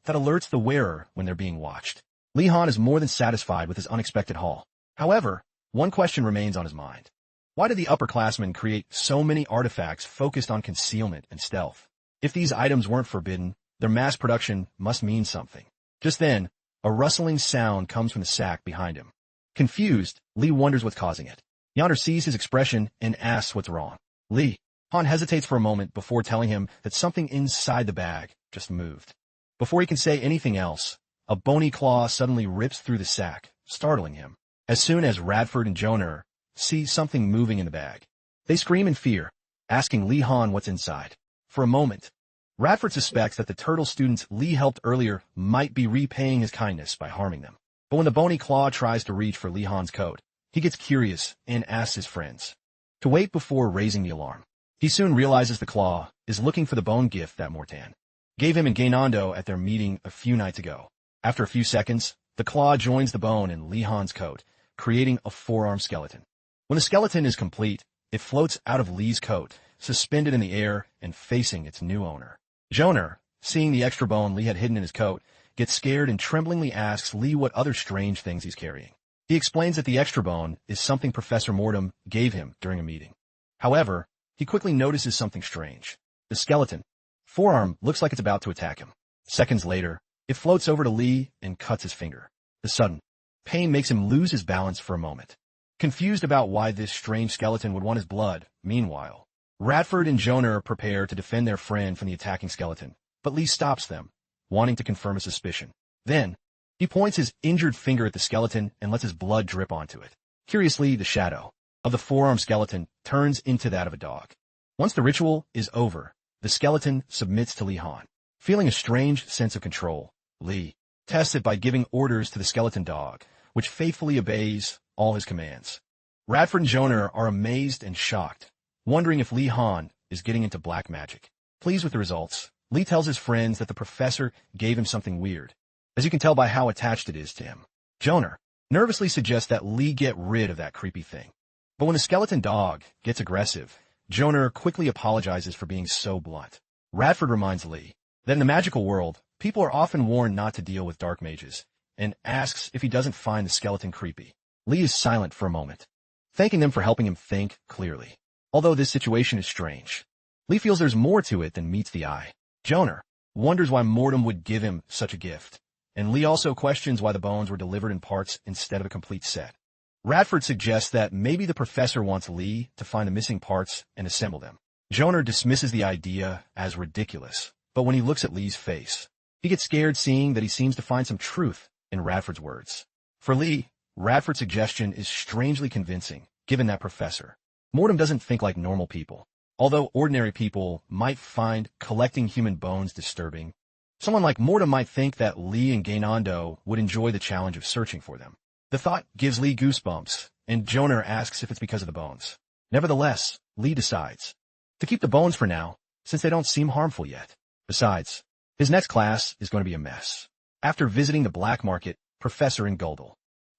that alerts the wearer when they're being watched. Li Han is more than satisfied with his unexpected haul. However, one question remains on his mind. Why did the upperclassmen create so many artifacts focused on concealment and stealth? If these items weren't forbidden, their mass production must mean something. Just then, a rustling sound comes from the sack behind him. Confused, Li wonders what's causing it. Yonder sees his expression and asks what's wrong. Li Han hesitates for a moment before telling him that something inside the bag just moved. Before he can say anything else, a bony claw suddenly rips through the sack, startling him. As soon as Radford and Joner see something moving in the bag, they scream in fear, asking Li Han what's inside. For a moment, Radford suspects that the turtle students Li helped earlier might be repaying his kindness by harming them. But when the bony claw tries to reach for Li Han's coat, he gets curious and asks his friends to wait before raising the alarm. He soon realizes the claw is looking for the bone gift that Mortan gave him in Gainando at their meeting a few nights ago. After a few seconds, the claw joins the bone in Li Han's coat, creating a forearm skeleton. When the skeleton is complete, it floats out of Li's coat, suspended in the air and facing its new owner. Joner, seeing the extra bone Li had hidden in his coat, gets scared and tremblingly asks Li what other strange things he's carrying. He explains that the extra bone is something Professor Mortem gave him during a meeting. However, he quickly notices something strange. The skeleton forearm looks like it's about to attack him. Seconds later, it floats over to Li and cuts his finger. The sudden pain makes him lose his balance for a moment. Confused about why this strange skeleton would want his blood, meanwhile, Radford and Joner prepare to defend their friend from the attacking skeleton, but Li stops them, wanting to confirm a suspicion. Then, he points his injured finger at the skeleton and lets his blood drip onto it. Curiously, the shadow of the forearm skeleton turns into that of a dog. Once the ritual is over, the skeleton submits to Li Han. Feeling a strange sense of control, Li tests it by giving orders to the skeleton dog, which faithfully obeys all his commands. Radford and Joner are amazed and shocked, wondering if Li Han is getting into black magic. Pleased with the results, Li tells his friends that the professor gave him something weird, as you can tell by how attached it is to him. Joner nervously suggests that Li get rid of that creepy thing. But when the skeleton dog gets aggressive, Joner quickly apologizes for being so blunt. Radford reminds Li that in the magical world, people are often warned not to deal with dark mages, and asks if he doesn't find the skeleton creepy. Li is silent for a moment, thanking them for helping him think clearly. Although this situation is strange, Li feels there's more to it than meets the eye. Joner wonders why Mortem would give him such a gift, and Li also questions why the bones were delivered in parts instead of a complete set. Radford suggests that maybe the professor wants Li to find the missing parts and assemble them. Joner dismisses the idea as ridiculous, but when he looks at Li's face, he gets scared seeing that he seems to find some truth in Radford's words. For Li, Radford's suggestion is strangely convincing, given that Professor Mortem doesn't think like normal people. Although ordinary people might find collecting human bones disturbing, someone like Mortem might think that Li and Gainando would enjoy the challenge of searching for them. The thought gives Li goosebumps, and Joner asks if it's because of the bones. Nevertheless, Li decides to keep the bones for now, since they don't seem harmful yet. Besides, his next class is going to be a mess. After visiting the black market, Professor Inguldal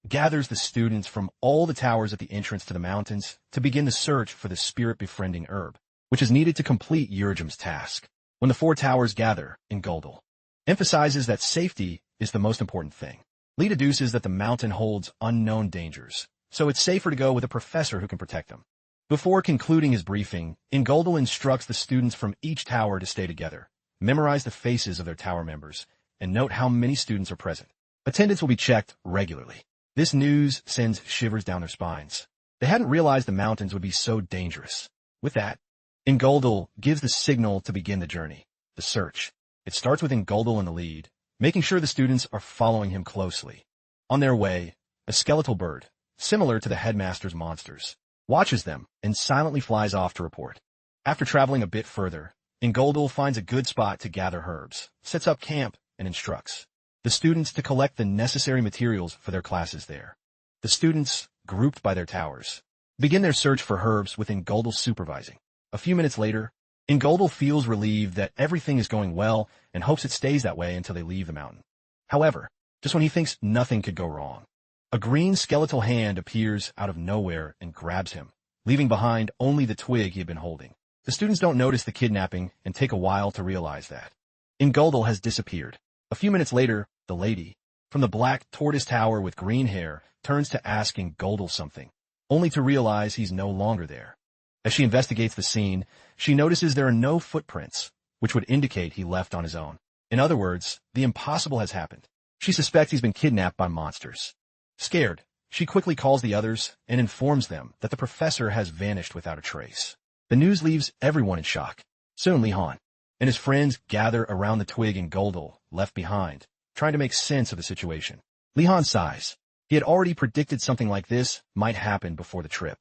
gathers the students from all the towers at the entrance to the mountains to begin the search for the spirit-befriending herb, which is needed to complete Yurjum's task. When the four towers gather, Inguldal emphasizes that safety is the most important thing. Li deduces that the mountain holds unknown dangers, so it's safer to go with a professor who can protect them. Before concluding his briefing, Inguldal instructs the students from each tower to stay together, memorize the faces of their tower members, and note how many students are present. Attendance will be checked regularly. This news sends shivers down their spines. They hadn't realized the mountains would be so dangerous. With that, Ingoldal gives the signal to begin the journey, the search. It starts with Ingoldal in the lead, making sure the students are following him closely. On their way, a skeletal bird, similar to the Headmaster's monsters, watches them and silently flies off to report. After traveling a bit further, Ingoldal finds a good spot to gather herbs, sets up camp, and instructs the students to collect the necessary materials for their classes there. The students, grouped by their towers, begin their search for herbs with Ingoldal supervising. A few minutes later, Ingoldal feels relieved that everything is going well and hopes it stays that way until they leave the mountain. However, just when he thinks nothing could go wrong, a green skeletal hand appears out of nowhere and grabs him, leaving behind only the twig he had been holding. The students don't notice the kidnapping and take a while to realize that Ingoldal has disappeared. A few minutes later, the lady, from the black tortoise tower with green hair, turns to ask Ingoldal something, only to realize he's no longer there. As she investigates the scene, she notices there are no footprints, which would indicate he left on his own. In other words, the impossible has happened. She suspects he's been kidnapped by monsters. Scared, she quickly calls the others and informs them that the professor has vanished without a trace. The news leaves everyone in shock. Soon Li-Han and his friends gather around the twig Ingoldal left behind, trying to make sense of the situation. Li-Han sighs. He had already predicted something like this might happen before the trip.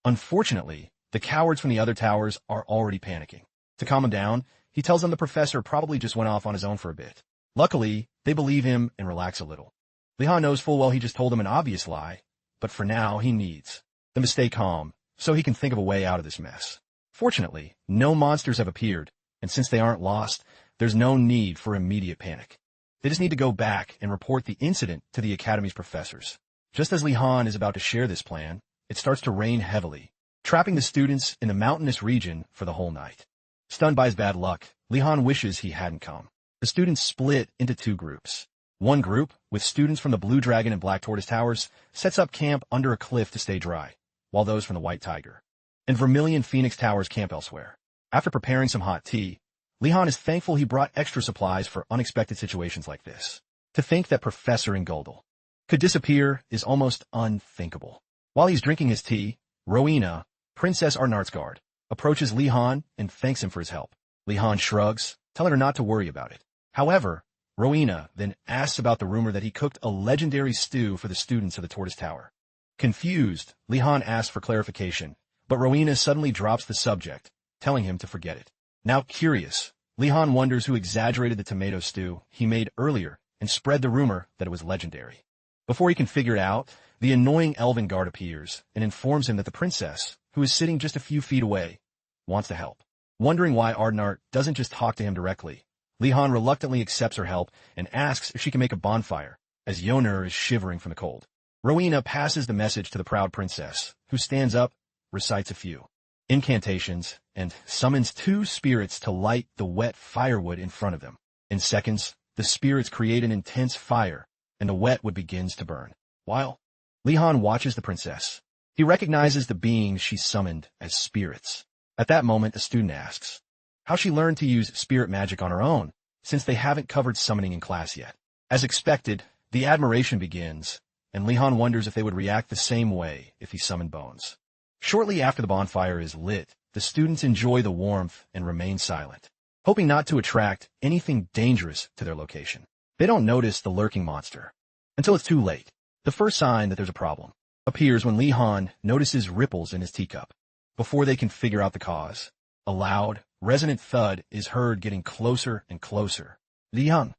Unfortunately, the cowards from the other towers are already panicking. To calm him down, he tells them the professor probably just went off on his own for a bit. Luckily, they believe him and relax a little. Li-Han knows full well he just told them an obvious lie, but for now he needs them to stay calm so he can think of a way out of this mess. Fortunately, no monsters have appeared, and since they aren't lost, there's no need for immediate panic. They just need to go back and report the incident to the Academy's professors. Just as Li-Han is about to share this plan, it starts to rain heavily, trapping the students in the mountainous region for the whole night. Stunned by his bad luck, Li-Han wishes he hadn't come. The students split into two groups. One group, with students from the Blue Dragon and Black Tortoise Towers, sets up camp under a cliff to stay dry, while those from the White Tiger and Vermilion Phoenix Towers camp elsewhere. After preparing some hot tea, Li-Han is thankful he brought extra supplies for unexpected situations like this. To think that Professor Ingoldal could disappear is almost unthinkable. While he's drinking his tea, Rowena, Princess Arnart's guard, approaches Li-Han and thanks him for his help. Li-Han shrugs, telling her not to worry about it. However, Rowena then asks about the rumor that he cooked a legendary stew for the students of the Tortoise Tower. Confused, Li-Han asks for clarification, but Rowena suddenly drops the subject, telling him to forget it. Now curious, Li-Han wonders who exaggerated the tomato stew he made earlier and spread the rumor that it was legendary. Before he can figure it out, the annoying elven guard appears and informs him that the princess, who is sitting just a few feet away, wants to help. Wondering why Arnart doesn't just talk to him directly, Li-Han reluctantly accepts her help and asks if she can make a bonfire, as Yonur is shivering from the cold. Rowena passes the message to the proud princess, who stands up, recites a few incantations, and summons two spirits to light the wet firewood in front of them. In seconds, the spirits create an intense fire, and the wet wood begins to burn. While Li-Han watches the princess, he recognizes the beings she summoned as spirits. At that moment, a student asks how she learned to use spirit magic on her own, since they haven't covered summoning in class yet. As expected, the admiration begins, and Li-Han wonders if they would react the same way if he summoned bones. Shortly after the bonfire is lit, the students enjoy the warmth and remain silent, hoping not to attract anything dangerous to their location. They don't notice the lurking monster until it's too late. The first sign that there's a problem appears when Li-Han notices ripples in his teacup. Before they can figure out the cause, a loud, resonant thud is heard getting closer and closer. Li-Han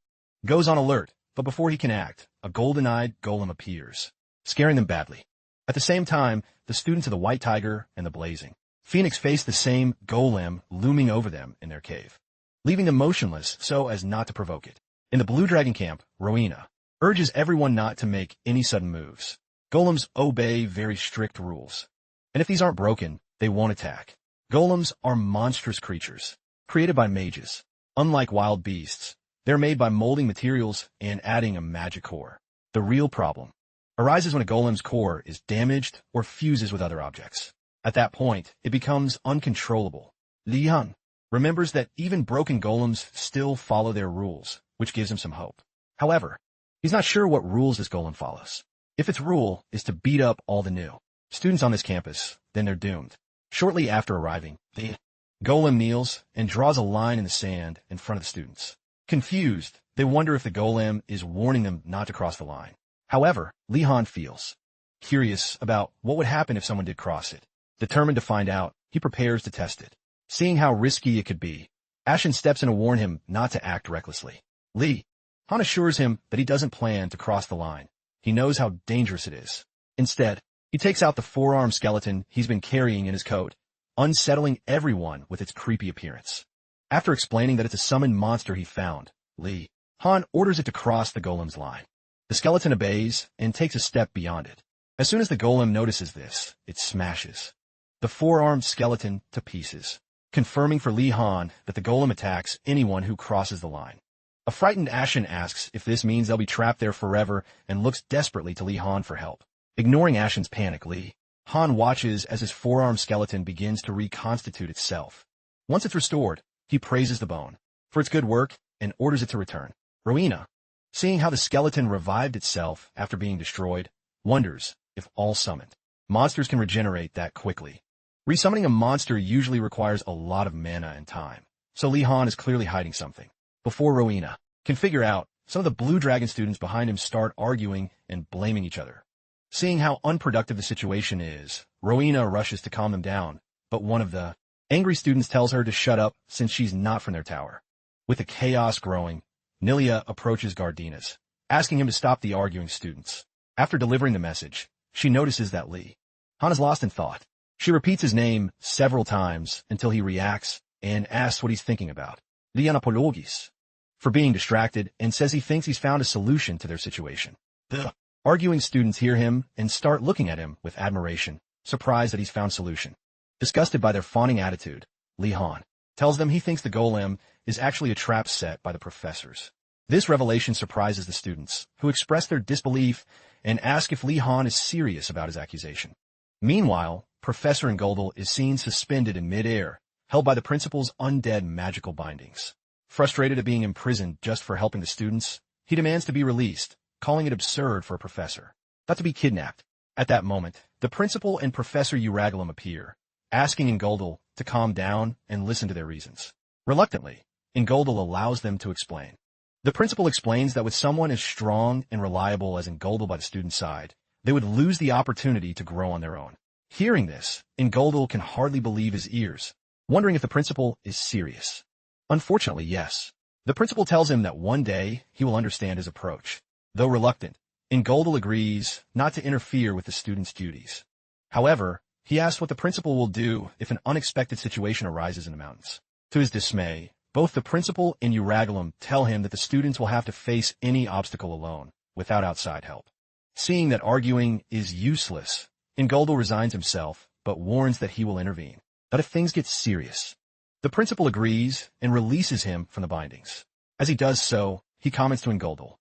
goes on alert, but before he can act, a golden-eyed golem appears, scaring them badly. At the same time, the students of the White Tiger and the Blazing Phoenix face the same golem looming over them in their cave, leaving them motionless so as not to provoke it. In the Blue Dragon camp, Rowena urges everyone not to make any sudden moves. Golems obey very strict rules, and if these aren't broken, they won't attack. Golems are monstrous creatures, created by mages. Unlike wild beasts, they're made by molding materials and adding a magic core. The real problem arises when a golem's core is damaged or fuses with other objects. At that point, it becomes uncontrollable. Li-Han remembers that even broken golems still follow their rules, which gives him some hope. However, he's not sure what rules this golem follows. If its rule is to beat up all the new students on this campus, then they're doomed. Shortly after arriving, the golem kneels and draws a line in the sand in front of the students. Confused, they wonder if the golem is warning them not to cross the line. However, Lee Han feels curious about what would happen if someone did cross it. Determined to find out, he prepares to test it. Seeing how risky it could be, Ashen steps in to warn him not to act recklessly. Lee Han assures him that he doesn't plan to cross the line. He knows how dangerous it is. Instead, he takes out the four-armed skeleton he's been carrying in his coat, unsettling everyone with its creepy appearance. After explaining that it's a summoned monster he found, Lee Han orders it to cross the golem's line. The skeleton obeys and takes a step beyond it. As soon as the golem notices this, it smashes the four-armed skeleton to pieces, confirming for Lee Han that the golem attacks anyone who crosses the line. A frightened Ashen asks if this means they'll be trapped there forever and looks desperately to Lee Han for help. Ignoring Ashen's panic, Lee Han watches as his four-armed skeleton begins to reconstitute itself. Once it's restored, he praises the bone for its good work and orders it to return. Rowena, seeing how the skeleton revived itself after being destroyed, wonders if all summoned monsters can regenerate that quickly. Resummoning a monster usually requires a lot of mana and time, so Lee Han is clearly hiding something. Before Rowena can figure out, some of the Blue Dragon students behind him start arguing and blaming each other. Seeing how unproductive the situation is, Rowena rushes to calm them down, but one of the angry students tells her to shut up since she's not from their tower. With the chaos growing, Nilia approaches Gardinas, asking him to stop the arguing students. After delivering the message, she notices that Lee Han is lost in thought. She repeats his name several times until he reacts and asks what he's thinking about. Lianapologis, for being distracted, and says he thinks he's found a solution to their situation. The arguing students hear him and start looking at him with admiration, surprised that he's found solution. Disgusted by their fawning attitude, Lee Han tells them he thinks the golem is actually a trap set by the professors. This revelation surprises the students, who express their disbelief and ask if Lee Han is serious about his accusation. Meanwhile, Professor Ngoldal is seen suspended in mid-air, held by the principal's undead magical bindings. Frustrated at being imprisoned just for helping the students, he demands to be released, calling it absurd for a professor not to be kidnapped. At that moment, the principal and Professor Uragulum appear, asking Ngoldal to calm down and listen to their reasons. Reluctantly, Ngoldal allows them to explain. The principal explains that with someone as strong and reliable as Ngoldal by the student's side, they would lose the opportunity to grow on their own. Hearing this, Ngoldal can hardly believe his ears, wondering if the principal is serious. Unfortunately, yes. The principal tells him that one day he will understand his approach. Though reluctant, Ngoldal agrees not to interfere with the student's duties. However, he asks what the principal will do if an unexpected situation arises in the mountains. To his dismay, both the principal and Uragulum tell him that the students will have to face any obstacle alone, without outside help. Seeing that arguing is useless, Ngoldal resigns himself, but warns that he will intervene. But if things get serious, the principal agrees and releases him from the bindings. As he does so, he comments to Ngoldal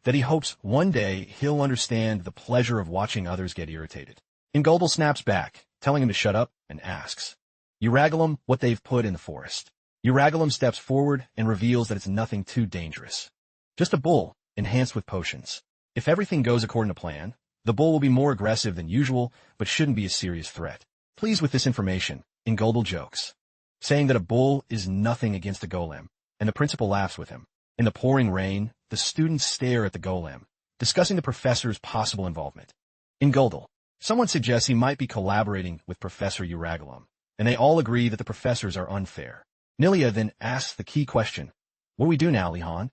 that he hopes one day he'll understand the pleasure of watching others get irritated. Ngoldal snaps back, telling him to shut up, and asks Uragulum what they've put in the forest. Uragulum steps forward and reveals that it's nothing too dangerous. Just a bull, enhanced with potions. If everything goes according to plan, the bull will be more aggressive than usual, but shouldn't be a serious threat. Pleased with this information, Ngoldal jokes, saying that a bull is nothing against a golem, and the principal laughs with him. In the pouring rain, the students stare at the golem, discussing the professor's possible involvement. Ngoldal, someone suggests he might be collaborating with Professor Uragulum, and they all agree that the professors are unfair. Nilia then asks the key question, "What do we do now, Lee Han?"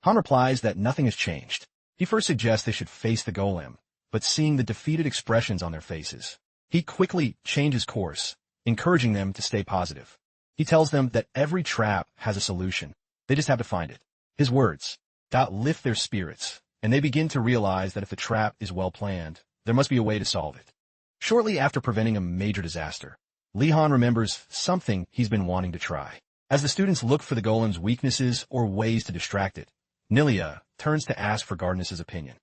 Han replies that nothing has changed. He first suggests they should face the golem, but seeing the defeated expressions on their faces, he quickly changes course, encouraging them to stay positive. He tells them that every trap has a solution. They just have to find it. His words lift their spirits, and they begin to realize that if the trap is well planned, there must be a way to solve it. Shortly after preventing a major disaster, Lee Han remembers something he's been wanting to try. As the students look for the golem's weaknesses or ways to distract it, Nilia turns to ask for Gardinas' opinion,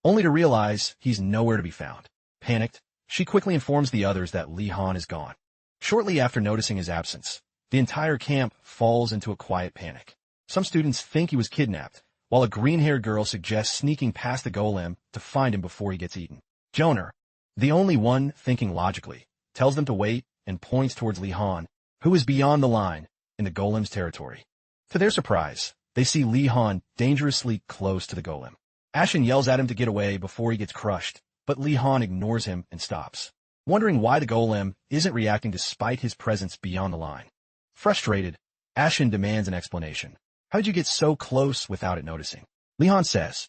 only to realize he's nowhere to be found. Panicked, she quickly informs the others that Lee Han is gone. Shortly after noticing his absence, the entire camp falls into a quiet panic. Some students think he was kidnapped, while a green-haired girl suggests sneaking past the golem to find him before he gets eaten. Joner, the only one thinking logically, tells them to wait and points towards Li Han, who is beyond the line in the golem's territory. To their surprise, they see Li Han dangerously close to the golem. Ashen yells at him to get away before he gets crushed, but Li Han ignores him and stops, wondering why the golem isn't reacting despite his presence beyond the line. Frustrated, Ashen demands an explanation. How did you get so close without it noticing? Li Han says,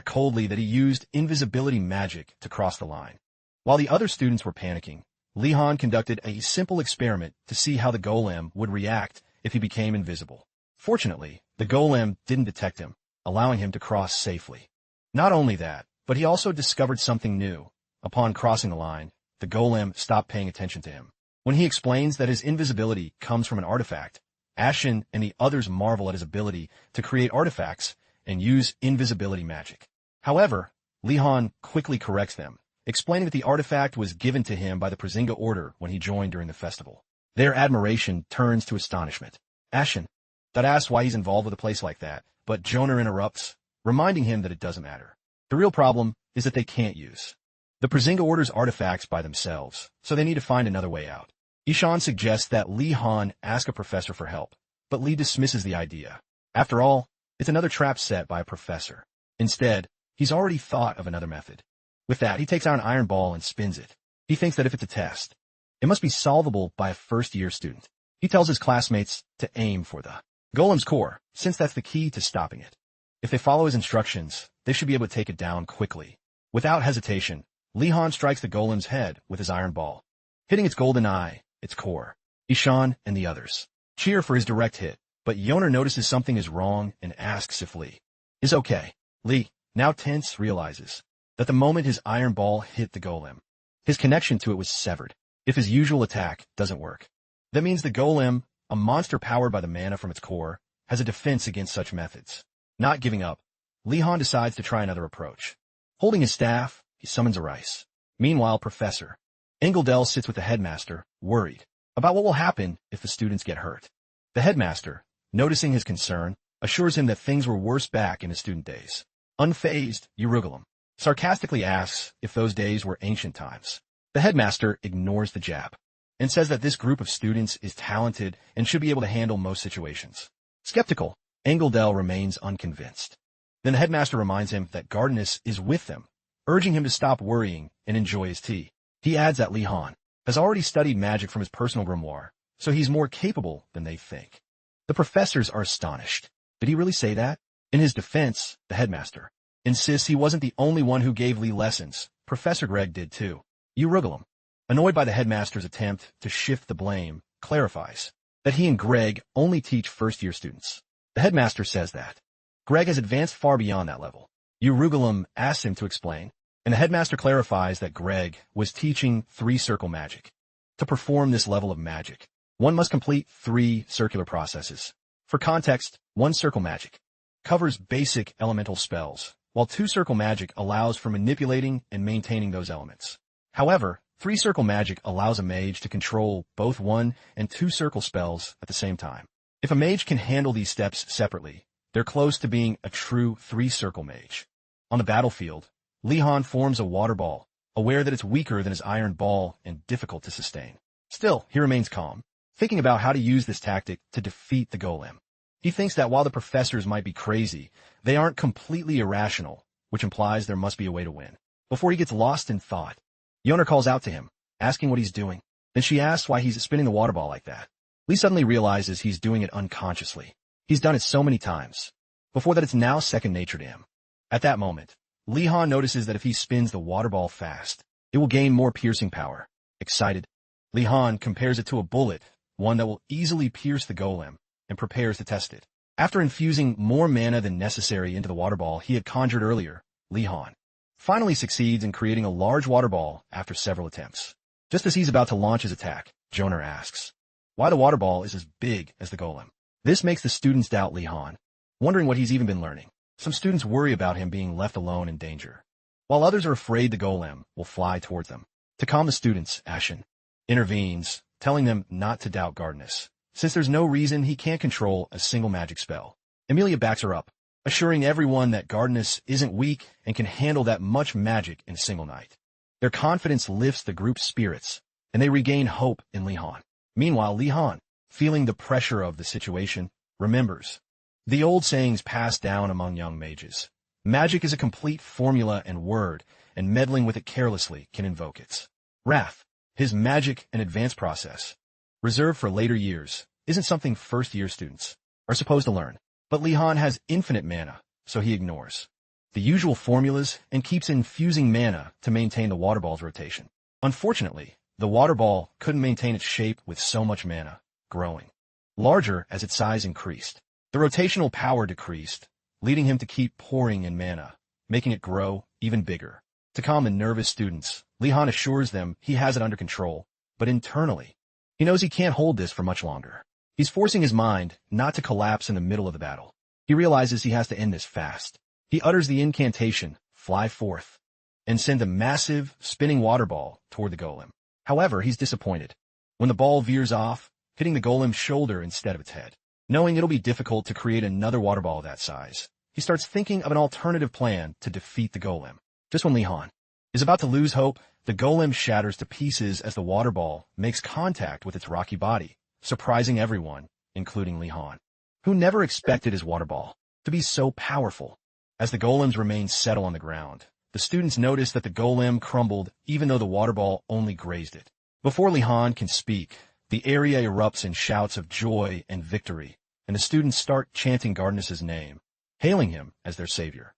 coldly, that he used invisibility magic to cross the line. While the other students were panicking, Li Han conducted a simple experiment to see how the golem would react if he became invisible. Fortunately, the golem didn't detect him, allowing him to cross safely. Not only that, but he also discovered something new. Upon crossing the line, the golem stopped paying attention to him. When he explains that his invisibility comes from an artifact, Ashen and the others marvel at his ability to create artifacts and use invisibility magic. However, Li Han quickly corrects them, explaining that the artifact was given to him by the Prazinga Order when he joined during the festival. Their admiration turns to astonishment. Ashen asks why he's involved with a place like that, but Joner interrupts, reminding him that it doesn't matter. The real problem is that they can't use the Prazinga Order's artifacts by themselves, so they need to find another way out. Ishan suggests that Li Han ask a professor for help, but Li dismisses the idea. After all, it's another trap set by a professor. Instead, he's already thought of another method. With that, he takes out an iron ball and spins it. He thinks that if it's a test, it must be solvable by a first-year student. He tells his classmates to aim for the golem's core, since that's the key to stopping it. If they follow his instructions, they should be able to take it down quickly. Without hesitation, Li Han strikes the golem's head with his iron ball, hitting its golden eye, its core. Ishan and the others cheer for his direct hit, but Joner notices something is wrong and asks if Li is okay. Li, now tense, realizes that the moment his iron ball hit the golem, his connection to it was severed. If his usual attack doesn't work, that means the golem, a monster powered by the mana from its core, has a defense against such methods. Not giving up, Li Han decides to try another approach. Holding his staff, he summons a rice. Meanwhile, Professor Engeldell sits with the headmaster, worried about what will happen if the students get hurt. The headmaster, noticing his concern, assures him that things were worse back in his student days. Unfazed, Urugulam sarcastically asks if those days were ancient times. The headmaster ignores the jab and says that this group of students is talented and should be able to handle most situations. Skeptical, Engeldell remains unconvinced. Then the headmaster reminds him that Gardenus is with them, urging him to stop worrying and enjoy his tea. He adds that Li Han has already studied magic from his personal grimoire, so he's more capable than they think. The professors are astonished. Did he really say that? In his defense, the headmaster insists he wasn't the only one who gave Li lessons. Professor Greg did too. Urugulam, annoyed by the headmaster's attempt to shift the blame, clarifies that he and Greg only teach first-year students. The headmaster says that Greg has advanced far beyond that level. Urugulam asks him to explain, and the headmaster clarifies that Greg was teaching 3-circle magic. To perform this level of magic, one must complete 3 circular processes. For context, 1-circle magic covers basic elemental spells, while 2-circle magic allows for manipulating and maintaining those elements. However, 3-circle magic allows a mage to control both 1 and 2-circle spells at the same time. If a mage can handle these steps separately, they're close to being a true 3-circle mage. On the battlefield, Li Han forms a water ball, aware that it's weaker than his iron ball and difficult to sustain. Still, he remains calm, thinking about how to use this tactic to defeat the golem. He thinks that while the professors might be crazy, they aren't completely irrational, which implies there must be a way to win. Before he gets lost in thought, Joner calls out to him, asking what he's doing. Then she asks why he's spinning the water ball like that. Li suddenly realizes he's doing it unconsciously. He's done it so many times before that it's now second nature to him. At that moment, Li Han notices that if he spins the water ball fast, it will gain more piercing power. Excited, Li Han compares it to a bullet, one that will easily pierce the golem, and prepares to test it. After infusing more mana than necessary into the water ball he had conjured earlier, Li Han finally succeeds in creating a large water ball after several attempts. Just as he's about to launch his attack, Joner asks why the water ball is as big as the golem. This makes the students doubt Li Han, wondering what he's even been learning. Some students worry about him being left alone in danger, while others are afraid the golem will fly towards them. To calm the students, Ashen intervenes, telling them not to doubt Gardenus, since there's no reason he can't control a single magic spell. Emilia backs her up, assuring everyone that Gardenus isn't weak and can handle that much magic in a single night. Their confidence lifts the group's spirits, and they regain hope in Li-Han. Meanwhile, Li-Han, feeling the pressure of the situation, remembers the old sayings passed down among young mages. Magic is a complete formula and word, and meddling with it carelessly can invoke its wrath. His magic and advanced process, reserved for later years, isn't something first-year students are supposed to learn. But Li-Han has infinite mana, so he ignores the usual formulas and keeps infusing mana to maintain the water ball's rotation. Unfortunately, the water ball couldn't maintain its shape with so much mana, growing larger as its size increased. The rotational power decreased, leading him to keep pouring in mana, making it grow even bigger. To calm the nervous students, Li-Han assures them he has it under control, but internally, he knows he can't hold this for much longer. He's forcing his mind not to collapse in the middle of the battle. He realizes he has to end this fast. He utters the incantation, "Fly forth," and sends a massive, spinning water ball toward the golem. However, he's disappointed when the ball veers off, hitting the golem's shoulder instead of its head. Knowing it'll be difficult to create another water ball that size, he starts thinking of an alternative plan to defeat the golem. Just when Li-Han is about to lose hope, the golem shatters to pieces as the water ball makes contact with its rocky body, surprising everyone, including Li-Han, who never expected his water ball to be so powerful. As the golems remain settled on the ground, the students notice that the golem crumbled even though the water ball only grazed it. Before Li-Han can speak, the area erupts in shouts of joy and victory, and the students start chanting Gardenus' name, hailing him as their savior.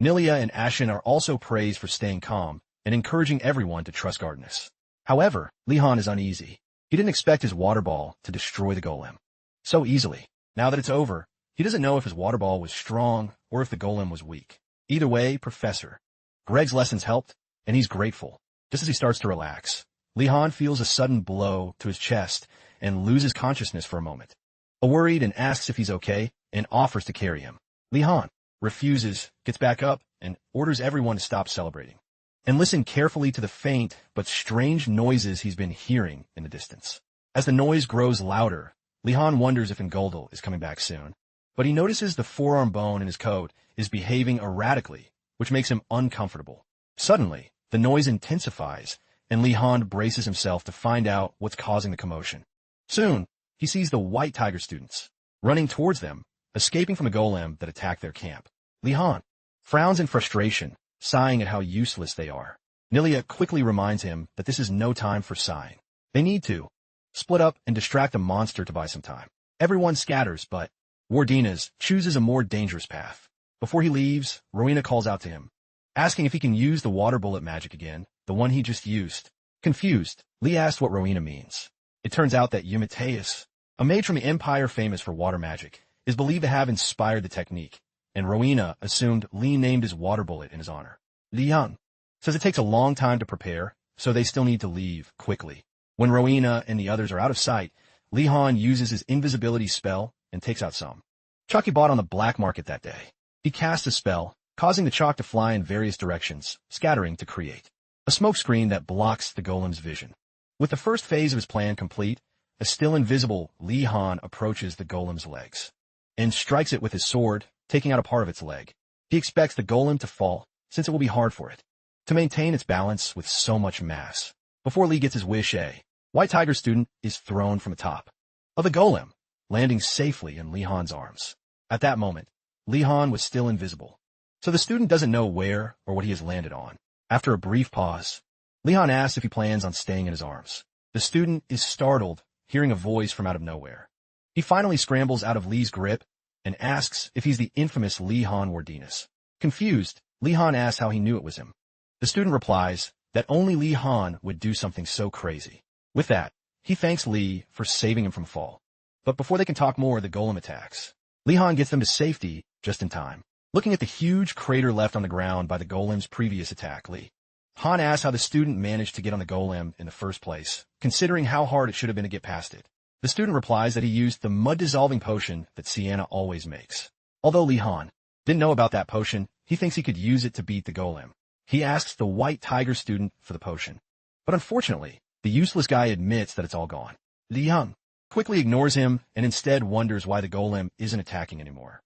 Nilia and Ashen are also praised for staying calm and encouraging everyone to trust Gardenus. However, Li-Han is uneasy. He didn't expect his water ball to destroy the golem so easily. Now that it's over, he doesn't know if his water ball was strong or if the golem was weak. Either way, Professor Greg's lessons helped, and he's grateful. Just as he starts to relax, Li-Han feels a sudden blow to his chest and loses consciousness for a moment. Worried and asks if he's okay and offers to carry him. Li-Han refuses, gets back up, and orders everyone to stop celebrating and listen carefully to the faint but strange noises he's been hearing in the distance. As the noise grows louder, Li-Han wonders if Ngul'dul is coming back soon, but he notices the forearm bone in his coat is behaving erratically, which makes him uncomfortable. Suddenly, the noise intensifies, and Li-Han braces himself to find out what's causing the commotion. Soon, he sees the White Tiger students running towards them, escaping from a golem that attacked their camp. Li-Han frowns in frustration, sighing at how useless they are. Nilia quickly reminds him that this is no time for sighing. They need to split up and distract the monster to buy some time. Everyone scatters, but Wardinas chooses a more dangerous path. Before he leaves, Rowena calls out to him, asking if he can use the water bullet magic again, the one he just used. Confused, Lee asks what Rowena means. It turns out that Eumeteus, a mage from the Empire famous for water magic, is believed to have inspired the technique, and Rowena assumed Lee named his water bullet in his honor. Li-Han says it takes a long time to prepare, so they still need to leave quickly. When Rowena and the others are out of sight, Li-Han uses his invisibility spell and takes out some chalk he bought on the black market that day. He casts a spell, causing the chalk to fly in various directions, scattering to create a smoke screen that blocks the golem's vision. With the first phase of his plan complete, a still invisible Li-Han approaches the golem's legs and strikes it with his sword, taking out a part of its leg. He expects the golem to fall, since it will be hard for it to maintain its balance with so much mass. Before Lee gets his wish, a White Tiger student is thrown from the top of the golem, landing safely in Li-Han's arms. At that moment, Li-Han was still invisible, so the student doesn't know where or what he has landed on. After a brief pause, Li-Han asks if he plans on staying in his arms. The student is startled, hearing a voice from out of nowhere. He finally scrambles out of Lee's grip and asks if he's the infamous Li-Han Wardinas. Confused, Li-Han asks how he knew it was him. The student replies that only Li-Han would do something so crazy. With that, he thanks Lee for saving him from fall. But before they can talk more, the golem attacks. Li-Han gets them to safety just in time. Looking at the huge crater left on the ground by the golem's previous attack, Li-Han asks how the student managed to get on the golem in the first place, considering how hard it should have been to get past it. The student replies that he used the mud-dissolving potion that Sienna always makes. Although Li-Han didn't know about that potion, he thinks he could use it to beat the golem. He asks the White Tiger student for the potion. But unfortunately, the useless guy admits that it's all gone. Li-Han quickly ignores him and instead wonders why the golem isn't attacking anymore.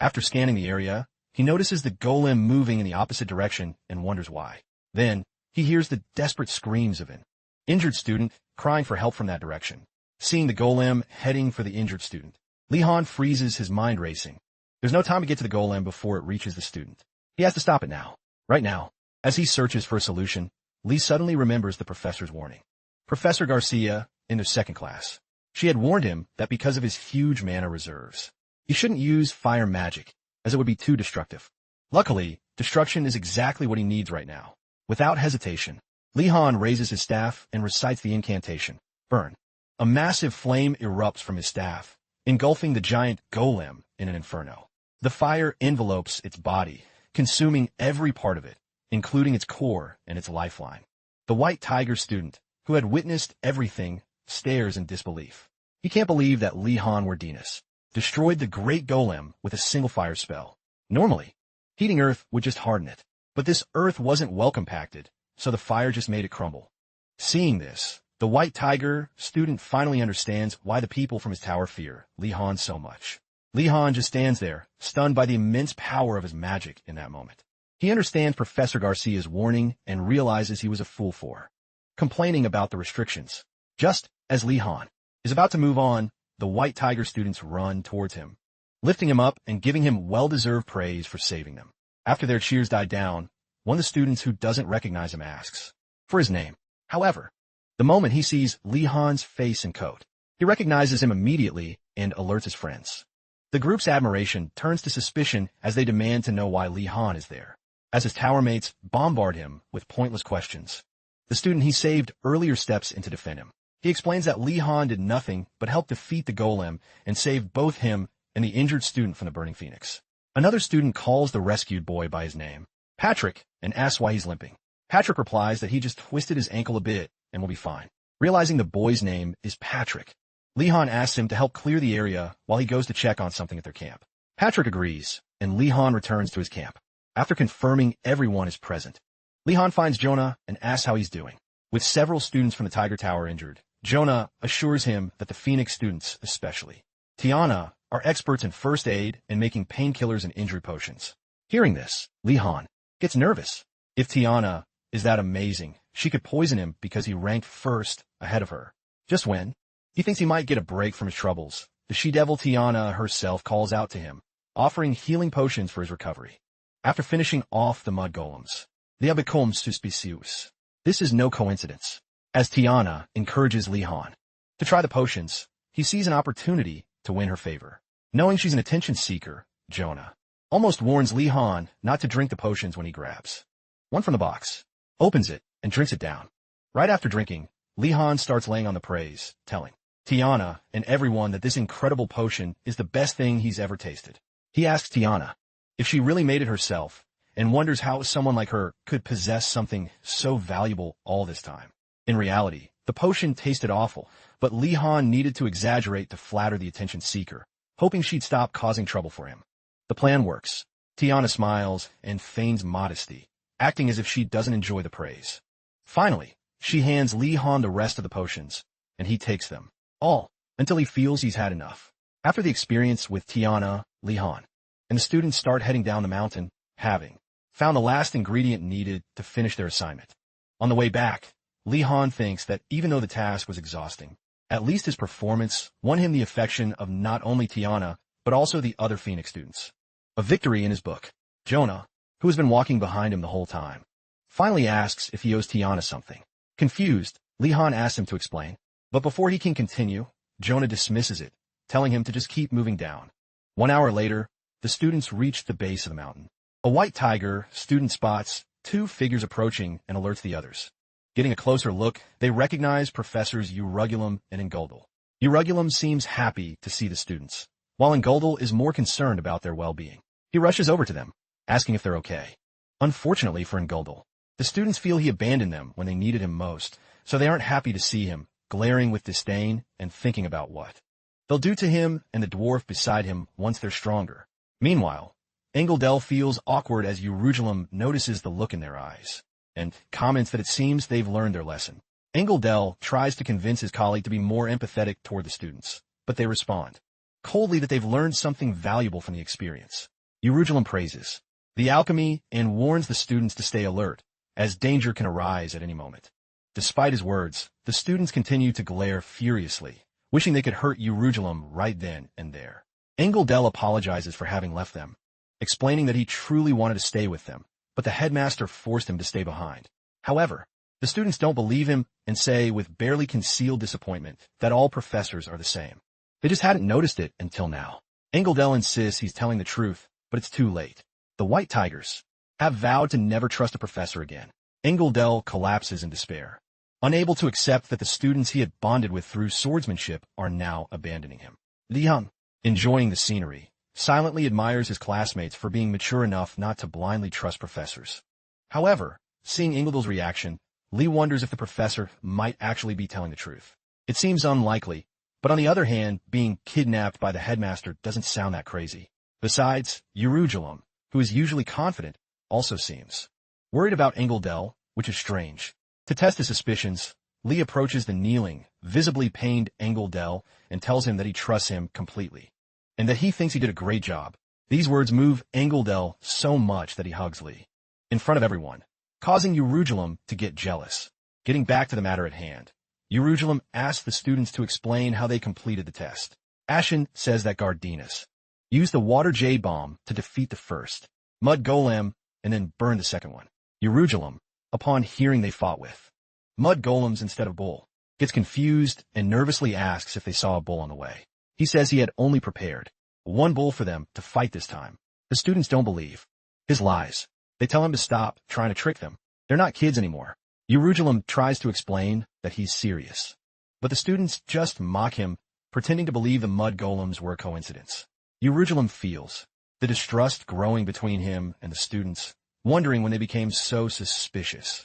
After scanning the area, he notices the golem moving in the opposite direction and wonders why. Then, he hears the desperate screams of an injured student crying for help from that direction. Seeing the golem heading for the injured student, Li-Han freezes, his mind racing. There's no time to get to the golem before it reaches the student. He has to stop it now. Right now. As he searches for a solution, Lee suddenly remembers the professor's warning. Professor Garcia, in their second class. She had warned him that because of his huge mana reserves, he shouldn't use fire magic, as it would be too destructive. Luckily, destruction is exactly what he needs right now. Without hesitation, Li-Han raises his staff and recites the incantation, Burn. A massive flame erupts from his staff, engulfing the giant golem in an inferno. The fire envelopes its body, consuming every part of it, including its core and its lifeline. The White Tiger student, who had witnessed everything, stares in disbelief. He can't believe that Li-Han Wardinas destroyed the great golem with a single fire spell. Normally, heating earth would just harden it, but this earth wasn't well compacted, so the fire just made it crumble. Seeing this, the White Tiger student finally understands why the people from his tower fear Li-Han so much. Li-Han just stands there, stunned by the immense power of his magic in that moment. He understands Professor Garcia's warning and realizes he was a fool for complaining about the restrictions. Just as Li-Han is about to move on, the White Tiger students run towards him, lifting him up and giving him well-deserved praise for saving them. After their cheers died down, one of the students who doesn't recognize him asks for his name. However, the moment he sees Li-Han's face and coat, he recognizes him immediately and alerts his friends. The group's admiration turns to suspicion as they demand to know why Li-Han is there. As his tower mates bombard him with pointless questions, the student he saved earlier steps in to defend him. He explains that Li-Han did nothing but help defeat the golem and save both him and the injured student from the burning phoenix. Another student calls the rescued boy by his name, Patrick, and asks why he's limping. Patrick replies that he just twisted his ankle a bit and will be fine. Realizing the boy's name is Patrick, Li-Han asks him to help clear the area while he goes to check on something at their camp. Patrick agrees, and Li-Han returns to his camp. After confirming everyone is present, Li-Han finds Jonah and asks how he's doing. With several students from the Tiger Tower injured, Jonah assures him that the Phoenix students, especially Tiana, are experts in first aid and making painkillers and injury potions. Hearing this, Li-Han gets nervous. If Tiana is that amazing, she could poison him because he ranked first ahead of her. Just when he thinks he might get a break from his troubles, the she-devil Tiana herself calls out to him, offering healing potions for his recovery. After finishing off the mud golems, they have become suspicious. This is no coincidence. As Tiana encourages Li-Han to try the potions, he sees an opportunity to win her favor. Knowing she's an attention seeker, Jonah almost warns Li-Han not to drink the potions when he grabs one from the box, opens it, and drinks it down. Right after drinking, Li-Han starts laying on the praise, telling Tiana and everyone that this incredible potion is the best thing he's ever tasted. He asks Tiana if she really made it herself, and wonders how someone like her could possess something so valuable all this time. In reality, the potion tasted awful, but Li-Han needed to exaggerate to flatter the attention seeker, hoping she'd stop causing trouble for him. The plan works. Tiana smiles and feigns modesty, acting as if she doesn't enjoy the praise. Finally, she hands Li-Han the rest of the potions, and he takes them all until he feels he's had enough. After the experience with Tiana, Li-Han and the students start heading down the mountain, having found the last ingredient needed to finish their assignment. On the way back, Li-Han thinks that even though the task was exhausting, at least his performance won him the affection of not only Tiana, but also the other Phoenix students. A victory in his book. Jonah, who has been walking behind him the whole time, finally asks if he owes Tiana something. Confused, Li-Han asks him to explain, but before he can continue, Jonah dismisses it, telling him to just keep moving down. 1 hour later, the students reach the base of the mountain. A White Tiger student spots 2 figures approaching and alerts the others. Getting a closer look, they recognize Professors Urugulum and Ingoldo. Urugulum seems happy to see the students, while Ingoldo is more concerned about their well-being. He rushes over to them, asking if they're okay. Unfortunately for Ingoldo, the students feel he abandoned them when they needed him most, so they aren't happy to see him, glaring with disdain and thinking about what they'll do to him and the dwarf beside him once they're stronger. Meanwhile, Engeldel feels awkward as Urugulum notices the look in their eyes, and comments that it seems they've learned their lesson. Engeldel tries to convince his colleague to be more empathetic toward the students, but they respond coldly that they've learned something valuable from the experience. Urugulum praises the alchemy and warns the students to stay alert, as danger can arise at any moment. Despite his words, the students continue to glare furiously, wishing they could hurt Urugulum right then and there. Engeldel apologizes for having left them, explaining that he truly wanted to stay with them, but the headmaster forced him to stay behind. However, the students don't believe him and say with barely concealed disappointment that all professors are the same. They just hadn't noticed it until now. Engeldel insists he's telling the truth, but it's too late. The White Tigers have vowed to never trust a professor again. Engeldel collapses in despair, unable to accept that the students he had bonded with through swordsmanship are now abandoning him. Li Hong, enjoying the scenery, silently admires his classmates for being mature enough not to blindly trust professors. However, seeing Engeldel's reaction, Li wonders if the professor might actually be telling the truth. It seems unlikely, but on the other hand, being kidnapped by the headmaster doesn't sound that crazy. Besides, Urugulum, who is usually confident, also seems worried about Engeldel, which is strange. To test his suspicions, Li approaches the kneeling, visibly pained Engeldel and tells him that he trusts him completely, and that he thinks he did a great job. These words move Engeldel so much that he hugs Li in front of everyone, causing Urugulum to get jealous. Getting back to the matter at hand, Urugulum asks the students to explain how they completed the test. Ashen says that Gardinas used the water jade bomb to defeat the first mud golem and then burn the second one. Urugulum, upon hearing they fought with mud golems instead of bull, gets confused and nervously asks if they saw a bull on the way. He says he had only prepared one bull for them to fight this time. The students don't believe his lies. They tell him to stop trying to trick them. They're not kids anymore. Urugulum tries to explain that he's serious, but the students just mock him, pretending to believe the mud golems were a coincidence. Urugulum feels the distrust growing between him and the students, wondering when they became so suspicious.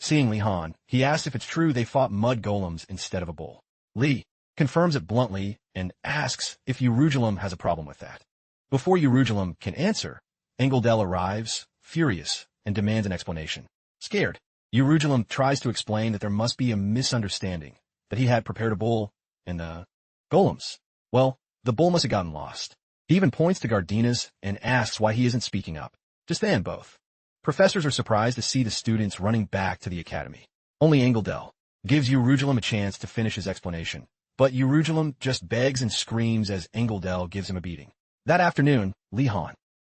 Seeing Li Han, he asks if it's true they fought mud golems instead of a bull. Li confirms it bluntly and asks if Urugulum has a problem with that. Before Urugulum can answer, Engeldel arrives, furious, and demands an explanation. Scared, Urugulum tries to explain that there must be a misunderstanding, that he had prepared a bull and golems. Well, the bull must have gotten lost. He even points to Gardinas and asks why he isn't speaking up. Just then, both professors are surprised to see the students running back to the academy. Only Engeldel gives Urugulum a chance to finish his explanation, but Urugulum just begs and screams as Engeldel gives him a beating. That afternoon, Li Han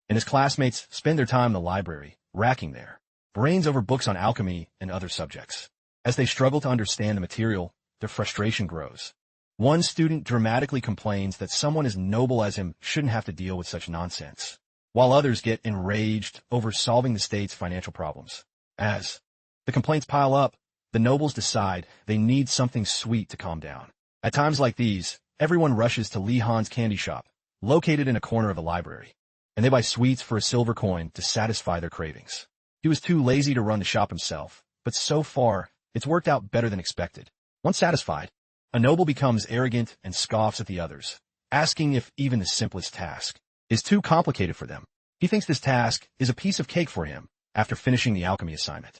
and his classmates spend their time in the library, racking their brains over books on alchemy and other subjects. As they struggle to understand the material, their frustration grows. One student dramatically complains that someone as noble as him shouldn't have to deal with such nonsense, while others get enraged over solving the state's financial problems. As the complaints pile up, the nobles decide they need something sweet to calm down. At times like these, everyone rushes to Li Han's candy shop, located in a corner of the library, and they buy sweets for a silver coin to satisfy their cravings. He was too lazy to run the shop himself, but so far, it's worked out better than expected. Once satisfied, a noble becomes arrogant and scoffs at the others, asking if even the simplest task is too complicated for them. He thinks this task is a piece of cake for him after finishing the alchemy assignment.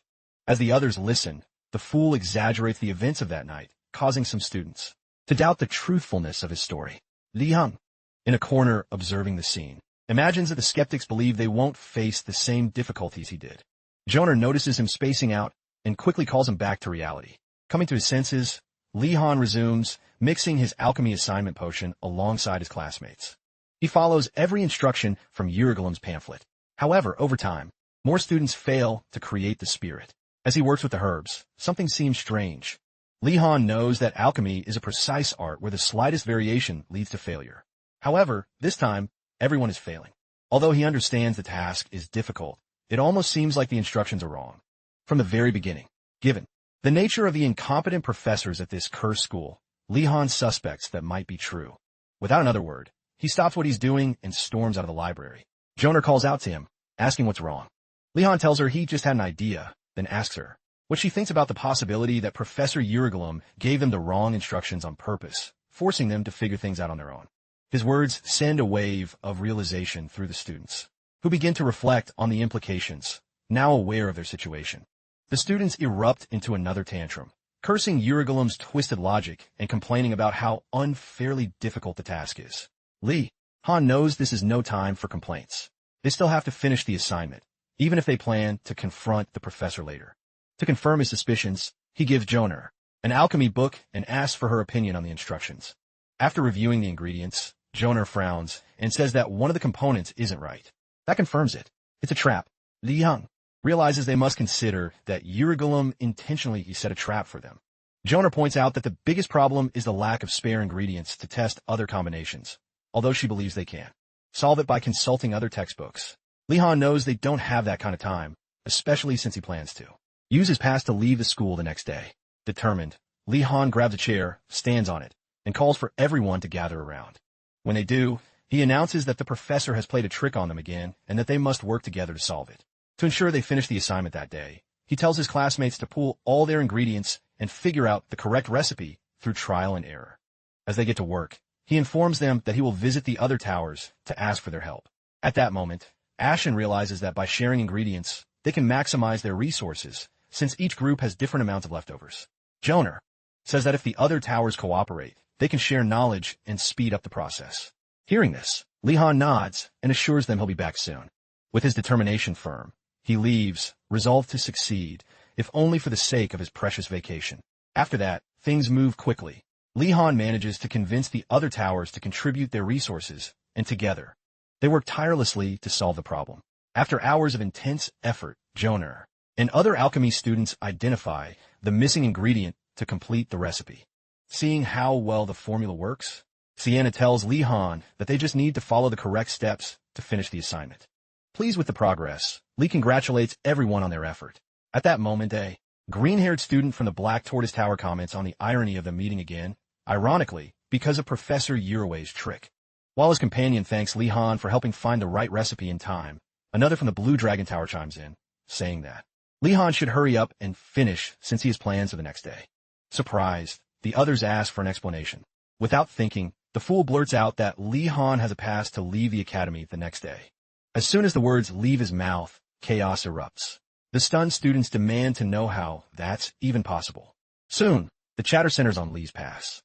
As the others listen, the fool exaggerates the events of that night, causing some students to doubt the truthfulness of his story. Li Hong, in a corner observing the scene, imagines that the skeptics believe they won't face the same difficulties he did. Joner notices him spacing out and quickly calls him back to reality. Coming to his senses, Li Han resumes, mixing his alchemy assignment potion alongside his classmates. He follows every instruction from Urugulum's pamphlet. However, over time, more students fail to create the spirit. As he works with the herbs, something seems strange. Li Han knows that alchemy is a precise art where the slightest variation leads to failure. However, this time, everyone is failing. Although he understands the task is difficult, it almost seems like the instructions are wrong. From the very beginning, given the nature of the incompetent professors at this cursed school, Li Han suspects that might be true. Without another word, he stops what he's doing and storms out of the library. Joner calls out to him, asking what's wrong. Li Han tells her he just had an idea, then asks her what she thinks about the possibility that Professor Urugulum gave them the wrong instructions on purpose, forcing them to figure things out on their own. His words send a wave of realization through the students, who begin to reflect on the implications, now aware of their situation. The students erupt into another tantrum, cursing Urugulum's twisted logic and complaining about how unfairly difficult the task is. Li Han knows this is no time for complaints. they still have to finish the assignment, even if they plan to confront the professor later. To confirm his suspicions, he gives Joner an alchemy book and asks for her opinion on the instructions. After reviewing the ingredients, Joner frowns and says that one of the components isn't right. That confirms it. It's a trap. Li Yang realizes they must consider that Urugulum intentionally set a trap for them. Joner points out that the biggest problem is the lack of spare ingredients to test other combinations, although she believes they can solve it by consulting other textbooks. Li Han knows they don't have that kind of time, especially since he plans to use his pass to leave the school the next day. Determined, Li Han grabs a chair, stands on it, and calls for everyone to gather around. When they do, he announces that the professor has played a trick on them again and that they must work together to solve it. To ensure they finish the assignment that day, he tells his classmates to pool all their ingredients and figure out the correct recipe through trial and error. As they get to work, he informs them that he will visit the other towers to ask for their help. At that moment, Ashen realizes that by sharing ingredients, they can maximize their resources, since each group has different amounts of leftovers. Joner says that if the other towers cooperate, they can share knowledge and speed up the process. Hearing this, Li Han nods and assures them he'll be back soon. With his determination firm, he leaves, resolved to succeed, if only for the sake of his precious vacation. After that, things move quickly. Li Han manages to convince the other towers to contribute their resources, and together, they work tirelessly to solve the problem. After hours of intense effort, Joner and other alchemy students identify the missing ingredient to complete the recipe. Seeing how well the formula works, Sienna tells Li Han that they just need to follow the correct steps to finish the assignment. Pleased with the progress, Li congratulates everyone on their effort. At that moment, a green-haired student from the Black Tortoise Tower comments on the irony of them meeting again, ironically, because of Professor Yurue's trick. While his companion thanks Li Han for helping find the right recipe in time, another from the Blue Dragon Tower chimes in, saying that Li Han should hurry up and finish since he has plans for the next day. Surprised, the others ask for an explanation. Without thinking, the fool blurts out that Li Han has a pass to leave the academy the next day. As soon as the words leave his mouth, chaos erupts. The stunned students demand to know how that's even possible. Soon, the chatter centers on Li's pass.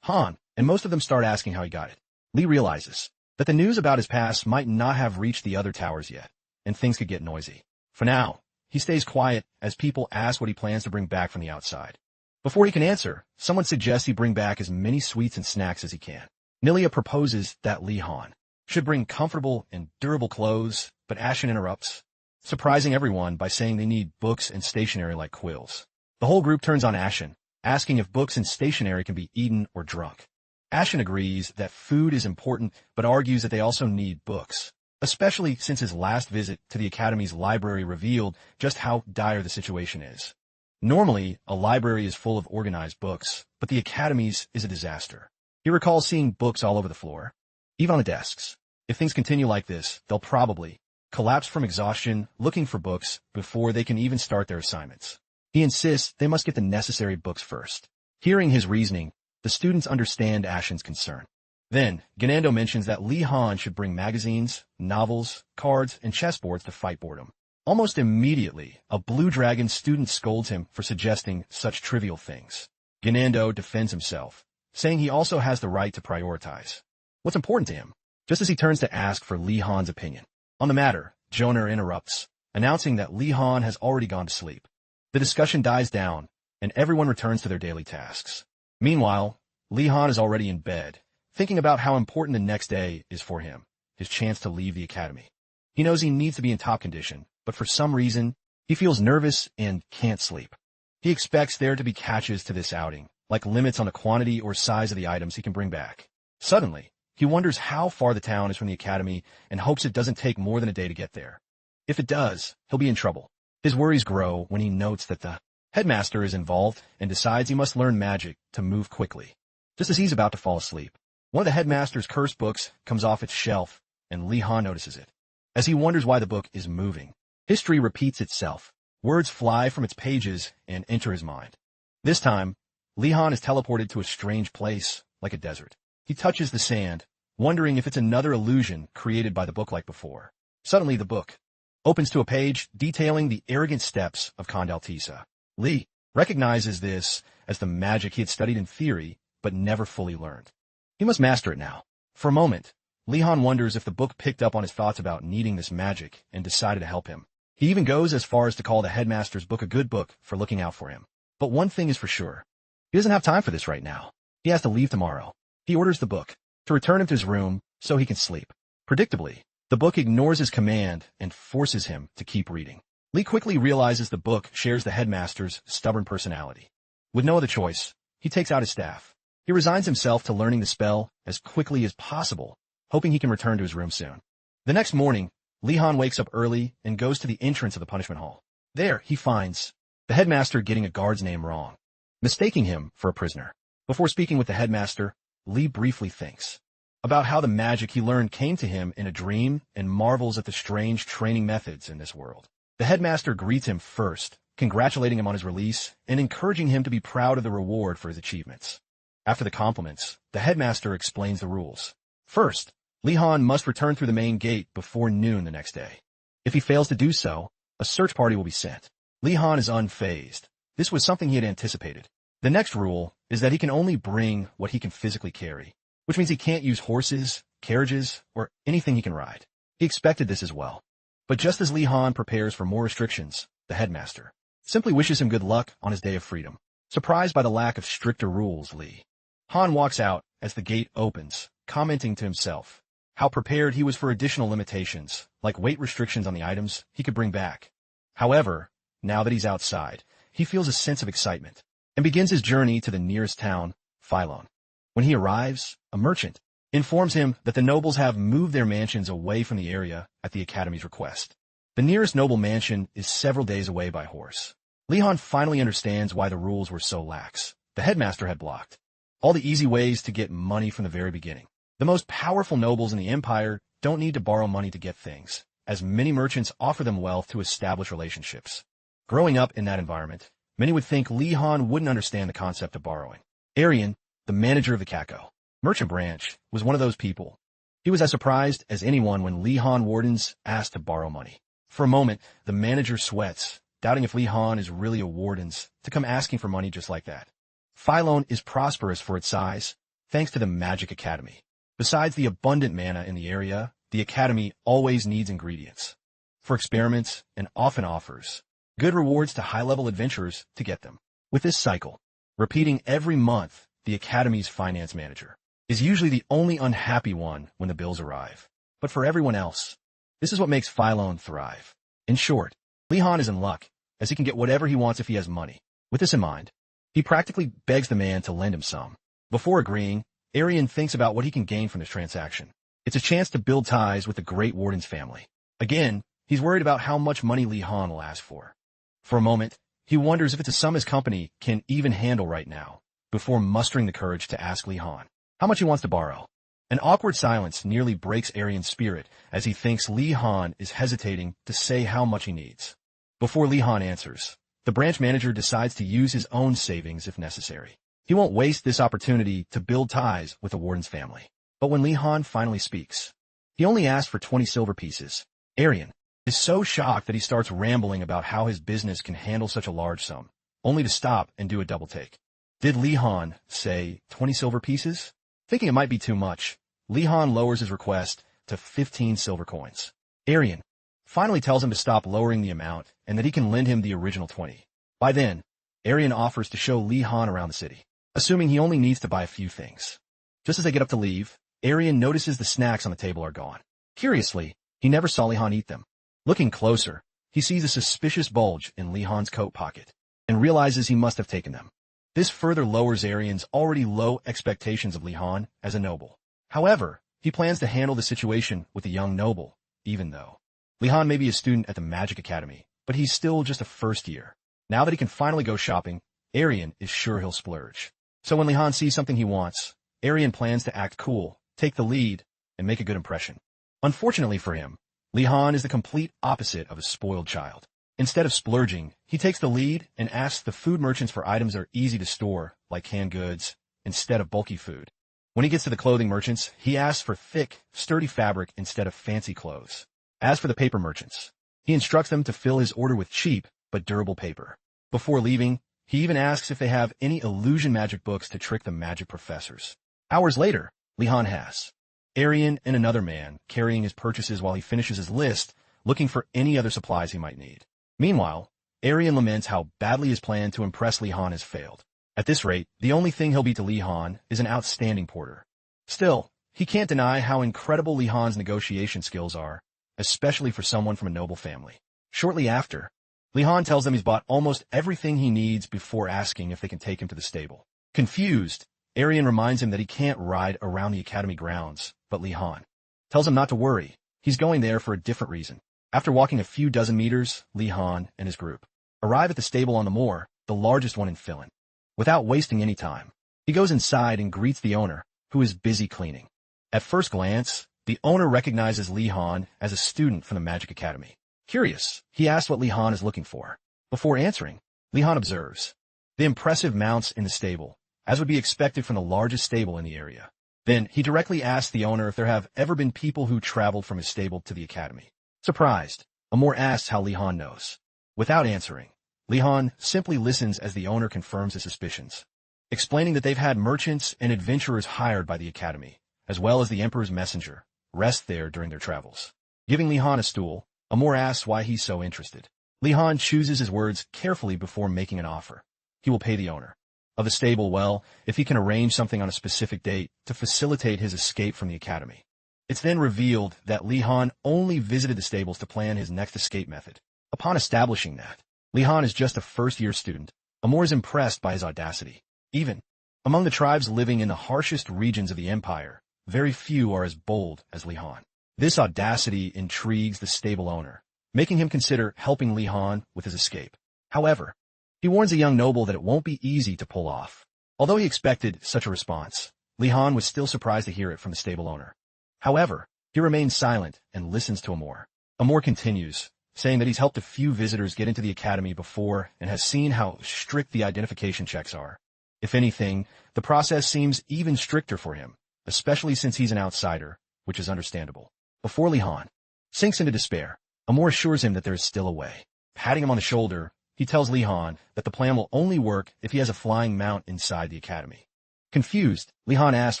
Han, and most of them start asking how he got it. Li realizes that the news about his pass might not have reached the other towers yet, and things could get noisy. For now, he stays quiet as people ask what he plans to bring back from the outside. Before he can answer, someone suggests he bring back as many sweets and snacks as he can. Nilia proposes that Li Han should bring comfortable and durable clothes, but Ashen interrupts, surprising everyone by saying they need books and stationery like quills. The whole group turns on Ashen, asking if books and stationery can be eaten or drunk. Ashen agrees that food is important, but argues that they also need books, especially since his last visit to the Academy's library revealed just how dire the situation is. Normally, a library is full of organized books, but the Academy's is a disaster. He recalls seeing books all over the floor, even on the desks. If things continue like this, they'll probably collapse from exhaustion looking for books before they can even start their assignments. He insists they must get the necessary books first. Hearing his reasoning, the students understand Ashen's concern. Then, Ganando mentions that Li Han should bring magazines, novels, cards, and chessboards to fight boredom. Almost immediately, a Blue Dragon student scolds him for suggesting such trivial things. Ganando defends himself, saying he also has the right to prioritize what's important to him, just as he turns to ask for Li Han's opinion. On the matter, Joner interrupts, announcing that Li Han has already gone to sleep. The discussion dies down, and everyone returns to their daily tasks. Meanwhile, Li Han is already in bed, thinking about how important the next day is for him, his chance to leave the academy. He knows he needs to be in top condition, but for some reason, he feels nervous and can't sleep. He expects there to be catches to this outing, like limits on the quantity or size of the items he can bring back. Suddenly, he wonders how far the town is from the academy and hopes it doesn't take more than a day to get there. If it does, he'll be in trouble. His worries grow when he notes that the Headmaster is involved and decides he must learn magic to move quickly. Just as he's about to fall asleep, one of the Headmaster's curse books comes off its shelf, and Li Han notices it. As he wonders why the book is moving, history repeats itself. Words fly from its pages and enter his mind. This time, Li Han is teleported to a strange place, like a desert. He touches the sand, wondering if it's another illusion created by the book like before. Suddenly the book opens to a page detailing the arrogant steps of Condaltisa. Li recognizes this as the magic he had studied in theory, but never fully learned. He must master it now. For a moment, Li Han wonders if the book picked up on his thoughts about needing this magic and decided to help him. He even goes as far as to call the headmaster's book a good book for looking out for him. But one thing is for sure. He doesn't have time for this right now. He has to leave tomorrow. He orders the book to return him to his room so he can sleep. Predictably, the book ignores his command and forces him to keep reading. Li quickly realizes the book shares the headmaster's stubborn personality. With no other choice, he takes out his staff. He resigns himself to learning the spell as quickly as possible, hoping he can return to his room soon. The next morning, Li Han wakes up early and goes to the entrance of the punishment hall. There, he finds the headmaster getting a guard's name wrong, mistaking him for a prisoner. Before speaking with the headmaster, Li briefly thinks about how the magic he learned came to him in a dream and marvels at the strange training methods in this world. The headmaster greets him first, congratulating him on his release and encouraging him to be proud of the reward for his achievements. After the compliments, the headmaster explains the rules. First, Li Han must return through the main gate before noon the next day. If he fails to do so, a search party will be sent. Li Han is unfazed. This was something he had anticipated. The next rule is that he can only bring what he can physically carry, which means he can't use horses, carriages, or anything he can ride. He expected this as well. But just as Li Han prepares for more restrictions, the headmaster simply wishes him good luck on his day of freedom. Surprised by the lack of stricter rules, Li Han walks out as the gate opens, commenting to himself how prepared he was for additional limitations, like weight restrictions on the items he could bring back. However, now that he's outside, he feels a sense of excitement and begins his journey to the nearest town, Phylon. When he arrives, a merchant informs him that the nobles have moved their mansions away from the area at the Academy's request. The nearest noble mansion is several days away by horse. Li Han finally understands why the rules were so lax. The headmaster had blocked all the easy ways to get money from the very beginning. The most powerful nobles in the empire don't need to borrow money to get things, as many merchants offer them wealth to establish relationships. Growing up in that environment, many would think Li Han wouldn't understand the concept of borrowing. Arian, the manager of the Kako merchant branch, was one of those people. He was as surprised as anyone when Li Han wardens asked to borrow money. For a moment, the manager sweats, doubting if Li Han is really a warden's to come asking for money just like that. Phylon is prosperous for its size, thanks to the Magic Academy. Besides the abundant mana in the area, the Academy always needs ingredients for experiments and often offers good rewards to high-level adventurers to get them. With this cycle repeating every month, the Academy's finance manager is usually the only unhappy one when the bills arrive. But for everyone else, this is what makes Phylon thrive. In short, Li Han is in luck, as he can get whatever he wants if he has money. With this in mind, he practically begs the man to lend him some. Before agreeing, Arian thinks about what he can gain from this transaction. It's a chance to build ties with the Great Warden's family. Again, he's worried about how much money Li Han will ask for. For a moment, he wonders if it's a sum his company can even handle right now, before mustering the courage to ask Li Han how much he wants to borrow. An awkward silence nearly breaks Arian's spirit as he thinks Li Han is hesitating to say how much he needs. Before Li Han answers, the branch manager decides to use his own savings if necessary. He won't waste this opportunity to build ties with the warden's family. But when Li Han finally speaks, he only asked for 20 silver pieces. Arian is so shocked that he starts rambling about how his business can handle such a large sum, only to stop and do a double take. Did Li Han say 20 silver pieces? Thinking it might be too much, Li Han lowers his request to 15 silver coins. Arian finally tells him to stop lowering the amount and that he can lend him the original 20. By then, Arian offers to show Li Han around the city, assuming he only needs to buy a few things. Just as they get up to leave, Arian notices the snacks on the table are gone. Curiously, he never saw Li Han eat them. Looking closer, he sees a suspicious bulge in Li Han's coat pocket and realizes he must have taken them. This further lowers Arian's already low expectations of Li Han as a noble. However, he plans to handle the situation with the young noble, even though Li Han may be a student at the Magic Academy, but he's still just a first year. Now that he can finally go shopping, Arian is sure he'll splurge. So when Li Han sees something he wants, Arian plans to act cool, take the lead, and make a good impression. Unfortunately for him, Li Han is the complete opposite of a spoiled child. Instead of splurging, he takes the lead and asks the food merchants for items that are easy to store, like canned goods, instead of bulky food. When he gets to the clothing merchants, he asks for thick, sturdy fabric instead of fancy clothes. As for the paper merchants, he instructs them to fill his order with cheap but durable paper. Before leaving, he even asks if they have any illusion magic books to trick the magic professors. Hours later, Li Han has Arian and another man carrying his purchases while he finishes his list, looking for any other supplies he might need. Meanwhile, Arian laments how badly his plan to impress Li Han has failed. At this rate, the only thing he'll be to Li Han is an outstanding porter. Still, he can't deny how incredible Li Han's negotiation skills are, especially for someone from a noble family. Shortly after, Li Han tells them he's bought almost everything he needs before asking if they can take him to the stable. Confused, Arian reminds him that he can't ride around the academy grounds, but Li Han tells him not to worry. He's going there for a different reason. After walking a few dozen meters, Li Han and his group arrive at the stable on the moor, the largest one in Finland. Without wasting any time, he goes inside and greets the owner, who is busy cleaning. At first glance, the owner recognizes Li Han as a student from the Magic Academy. Curious, he asks what Li Han is looking for. Before answering, Li Han observes the impressive mounts in the stable, as would be expected from the largest stable in the area. Then, he directly asks the owner if there have ever been people who traveled from his stable to the academy. Surprised, Amor asks how Li Han knows. Without answering, Li Han simply listens as the owner confirms his suspicions, explaining that they've had merchants and adventurers hired by the academy, as well as the Emperor's messenger, rest there during their travels. Giving Li Han a stool, Amor asks why he's so interested. Li Han chooses his words carefully before making an offer. He will pay the owner of the stable well if he can arrange something on a specific date to facilitate his escape from the academy. It's then revealed that Li Han only visited the stables to plan his next escape method. Upon establishing that Li Han is just a first-year student, Amor is impressed by his audacity. Even among the tribes living in the harshest regions of the empire, very few are as bold as Li Han. This audacity intrigues the stable owner, making him consider helping Li Han with his escape. However, he warns the young noble that it won't be easy to pull off. Although he expected such a response, Li Han was still surprised to hear it from the stable owner. However, he remains silent and listens to Amor. Amor continues, saying that he's helped a few visitors get into the academy before and has seen how strict the identification checks are. If anything, the process seems even stricter for him, especially since he's an outsider, which is understandable. Before Li Han sinks into despair, Amor assures him that there is still a way. Patting him on the shoulder, he tells Li Han that the plan will only work if he has a flying mount inside the academy. Confused, Li Han asks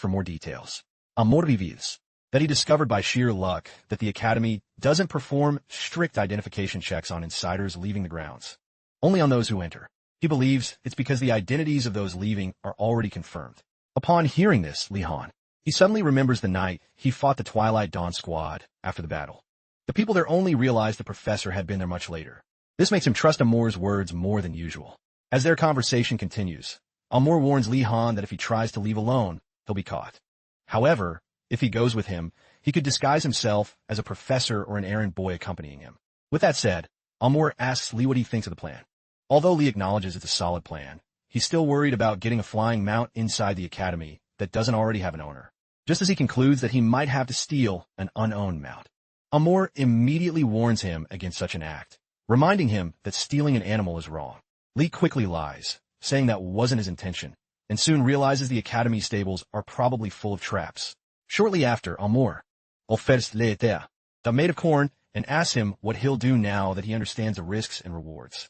for more details. Amor reveals that he discovered by sheer luck that the academy doesn't perform strict identification checks on insiders leaving the grounds, only on those who enter. He believes it's because the identities of those leaving are already confirmed. Upon hearing this, Li Han, he suddenly remembers the night he fought the Twilight Dawn squad after the battle. The people there only realized the professor had been there much later. This makes him trust Amor's words more than usual. As their conversation continues, Amor warns Li Han that if he tries to leave alone, he'll be caught. However, if he goes with him, he could disguise himself as a professor or an errand boy accompanying him. With that said, Amor asks Li what he thinks of the plan. Although Li acknowledges it's a solid plan, he's still worried about getting a flying mount inside the academy that doesn't already have an owner. Just as he concludes that he might have to steal an unowned mount, Amor immediately warns him against such an act, reminding him that stealing an animal is wrong. Li quickly lies, saying that wasn't his intention, and soon realizes the academy stables are probably full of traps. Shortly after, Amor offers le terre, the made of corn, and asks him what he'll do now that he understands the risks and rewards.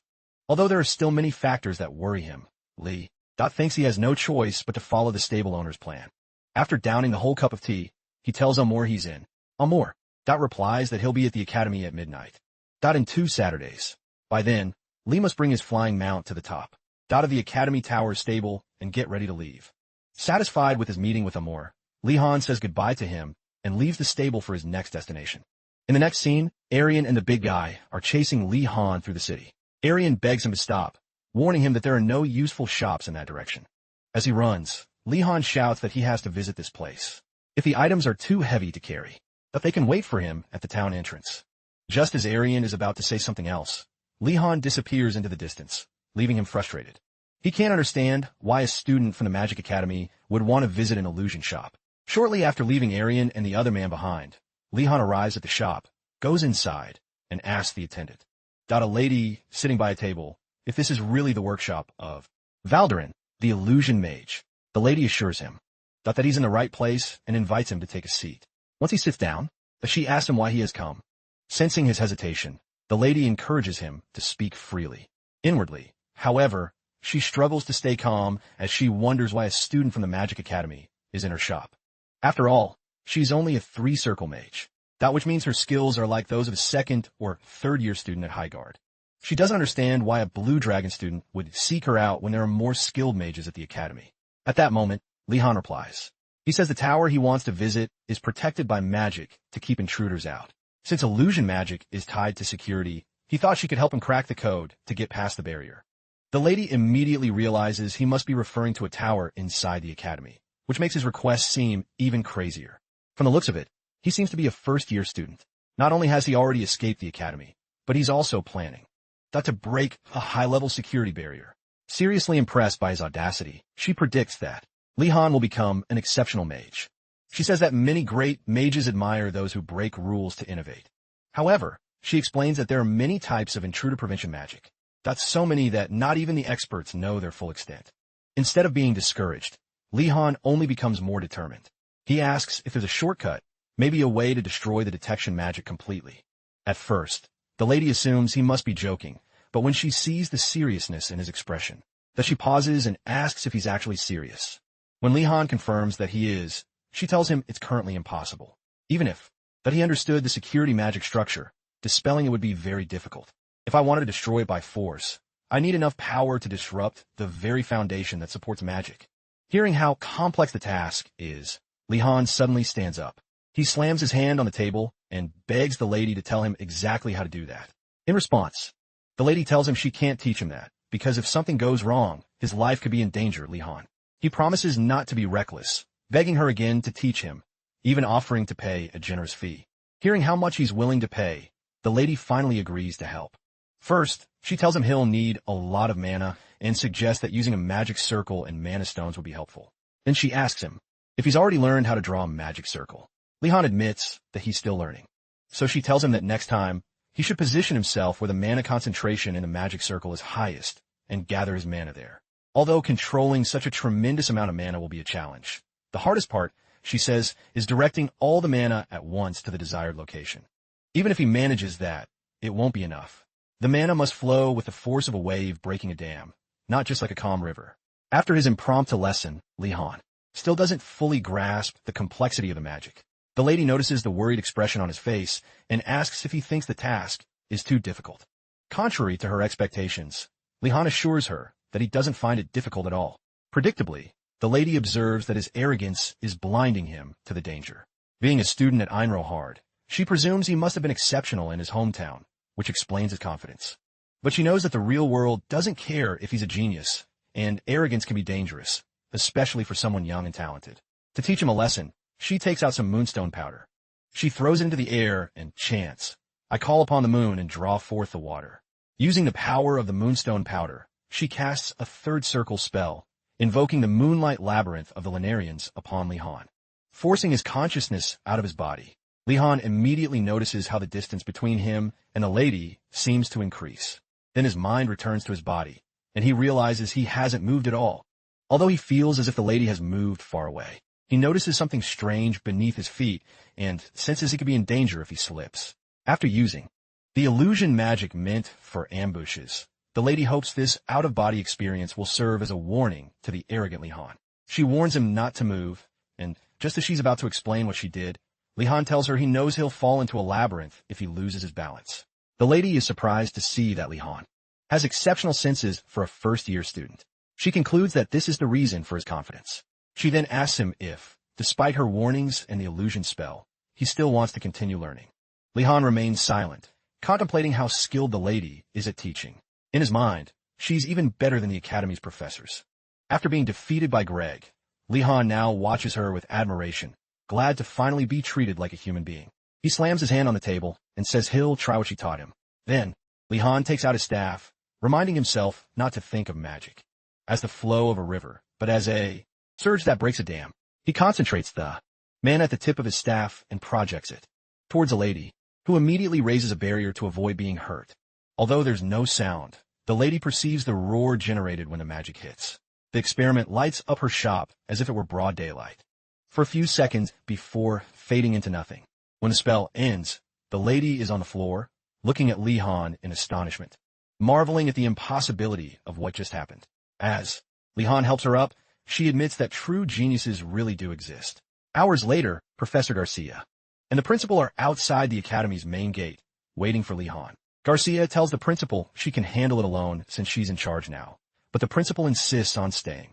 Although there are still many factors that worry him, Li thinks he has no choice but to follow the stable owner's plan. After downing the whole cup of tea, he tells Amor he's in. Amor replies that he'll be at the academy at midnight. In 2 Saturdays. By then, Li must bring his flying mount to the top of the academy tower stable and get ready to leave. Satisfied with his meeting with Amor, Li Han says goodbye to him and leaves the stable for his next destination. In the next scene, Arian and the big guy are chasing Li Han through the city. Arian begs him to stop, warning him that there are no useful shops in that direction. As he runs, Li Han shouts that he has to visit this place. If the items are too heavy to carry, that they can wait for him at the town entrance. Just as Arian is about to say something else, Li Han disappears into the distance, leaving him frustrated. He can't understand why a student from the Magic Academy would want to visit an illusion shop. Shortly after leaving Arian and the other man behind, Li Han arrives at the shop, goes inside, and asks the attendant, a lady sitting by a table, if this is really the workshop of Valderin, the illusion mage. The lady assures him that he's in the right place and invites him to take a seat. Once he sits down, she asks him why he has come. Sensing his hesitation, the lady encourages him to speak freely. Inwardly, however, she struggles to stay calm as she wonders why a student from the Magic Academy is in her shop. After all, She's only a 3-circle mage. That which means her skills are like those of a 2nd or 3rd-year student at High Guard. She doesn't understand why a Blue Dragon student would seek her out when there are more skilled mages at the academy. At that moment, Li-Han replies. He says the tower he wants to visit is protected by magic to keep intruders out. Since illusion magic is tied to security, he thought she could help him crack the code to get past the barrier. The lady immediately realizes he must be referring to a tower inside the academy, which makes his request seem even crazier. From the looks of it, he seems to be a 1st-year student. Not only has he already escaped the academy, but he's also planning to break a high-level security barrier. Seriously impressed by his audacity, she predicts that Li-Han will become an exceptional mage. She says that many great mages admire those who break rules to innovate. However, she explains that there are many types of intruder prevention magic. That's so many that not even the experts know their full extent. Instead of being discouraged, Li-Han only becomes more determined. He asks if there's a shortcut, maybe a way to destroy the detection magic completely. At first, the lady assumes he must be joking, but when she sees the seriousness in his expression, that she pauses and asks if he's actually serious. When Li-Han confirms that he is, she tells him it's currently impossible. Even if, that he understood the security magic structure, dispelling it would be very difficult. If I wanted to destroy it by force, I need enough power to disrupt the very foundation that supports magic. Hearing how complex the task is, Li-Han suddenly stands up. He slams his hand on the table and begs the lady to tell him exactly how to do that. In response, the lady tells him she can't teach him that, because if something goes wrong, his life could be in danger. Li-Han. He promises not to be reckless, begging her again to teach him, even offering to pay a generous fee. Hearing how much he's willing to pay, the lady finally agrees to help. First, she tells him he'll need a lot of mana and suggests that using a magic circle and mana stones would be helpful. Then she asks him if he's already learned how to draw a magic circle. Li-Han admits that he's still learning. So she tells him that next time, he should position himself where the mana concentration in the magic circle is highest and gather his mana there. Although controlling such a tremendous amount of mana will be a challenge, the hardest part, she says, is directing all the mana at once to the desired location. Even if he manages that, it won't be enough. The mana must flow with the force of a wave breaking a dam, not just like a calm river. After his impromptu lesson, Li-Han still doesn't fully grasp the complexity of the magic. The lady notices the worried expression on his face and asks if he thinks the task is too difficult. Contrary to her expectations, Li-Han assures her that he doesn't find it difficult at all. Predictably, the lady observes that his arrogance is blinding him to the danger. Being a student at Einhardt, she presumes he must have been exceptional in his hometown, which explains his confidence. But she knows that the real world doesn't care if he's a genius, and arrogance can be dangerous, especially for someone young and talented. To teach him a lesson, she takes out some moonstone powder. She throws it into the air and chants, "I call upon the moon and draw forth the water." Using the power of the moonstone powder, she casts a 3rd circle spell, invoking the moonlight labyrinth of the Lunarians upon Li-Han. Forcing his consciousness out of his body, Li-Han immediately notices how the distance between him and the lady seems to increase. Then his mind returns to his body, and he realizes he hasn't moved at all. Although he feels as if the lady has moved far away, he notices something strange beneath his feet and senses he could be in danger if he slips. After using the illusion magic meant for ambushes, the lady hopes this out-of-body experience will serve as a warning to the arrogant Li-Han. She warns him not to move, and just as she's about to explain what she did, Li-Han tells her he knows he'll fall into a labyrinth if he loses his balance. The lady is surprised to see that Li-Han has exceptional senses for a 1st-year student. She concludes that this is the reason for his confidence. She then asks him if, despite her warnings and the illusion spell, he still wants to continue learning. Li-Han remains silent, contemplating how skilled the lady is at teaching. In his mind, she's even better than the academy's professors. After being defeated by Greg, Li-Han now watches her with admiration, glad to finally be treated like a human being. He slams his hand on the table and says he'll try what she taught him. Then, Li-Han takes out his staff, reminding himself not to think of magic as the flow of a river, but as a surge that breaks a dam. He concentrates the mana at the tip of his staff and projects it towards a lady, who immediately raises a barrier to avoid being hurt. Although there's no sound, the lady perceives the roar generated when the magic hits. The experiment lights up her shop as if it were broad daylight, for a few seconds before fading into nothing. When the spell ends, the lady is on the floor, looking at Li-Han in astonishment, marveling at the impossibility of what just happened. As Li-Han helps her up, she admits that true geniuses really do exist. Hours later, Professor Garcia and the principal are outside the academy's main gate, waiting for Li Han. Garcia tells the principal she can handle it alone since she's in charge now, but the principal insists on staying,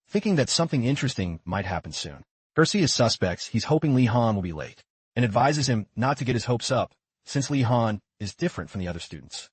thinking that something interesting might happen soon. Garcia suspects he's hoping Li Han will be late, and advises him not to get his hopes up, since Li Han is different from the other students.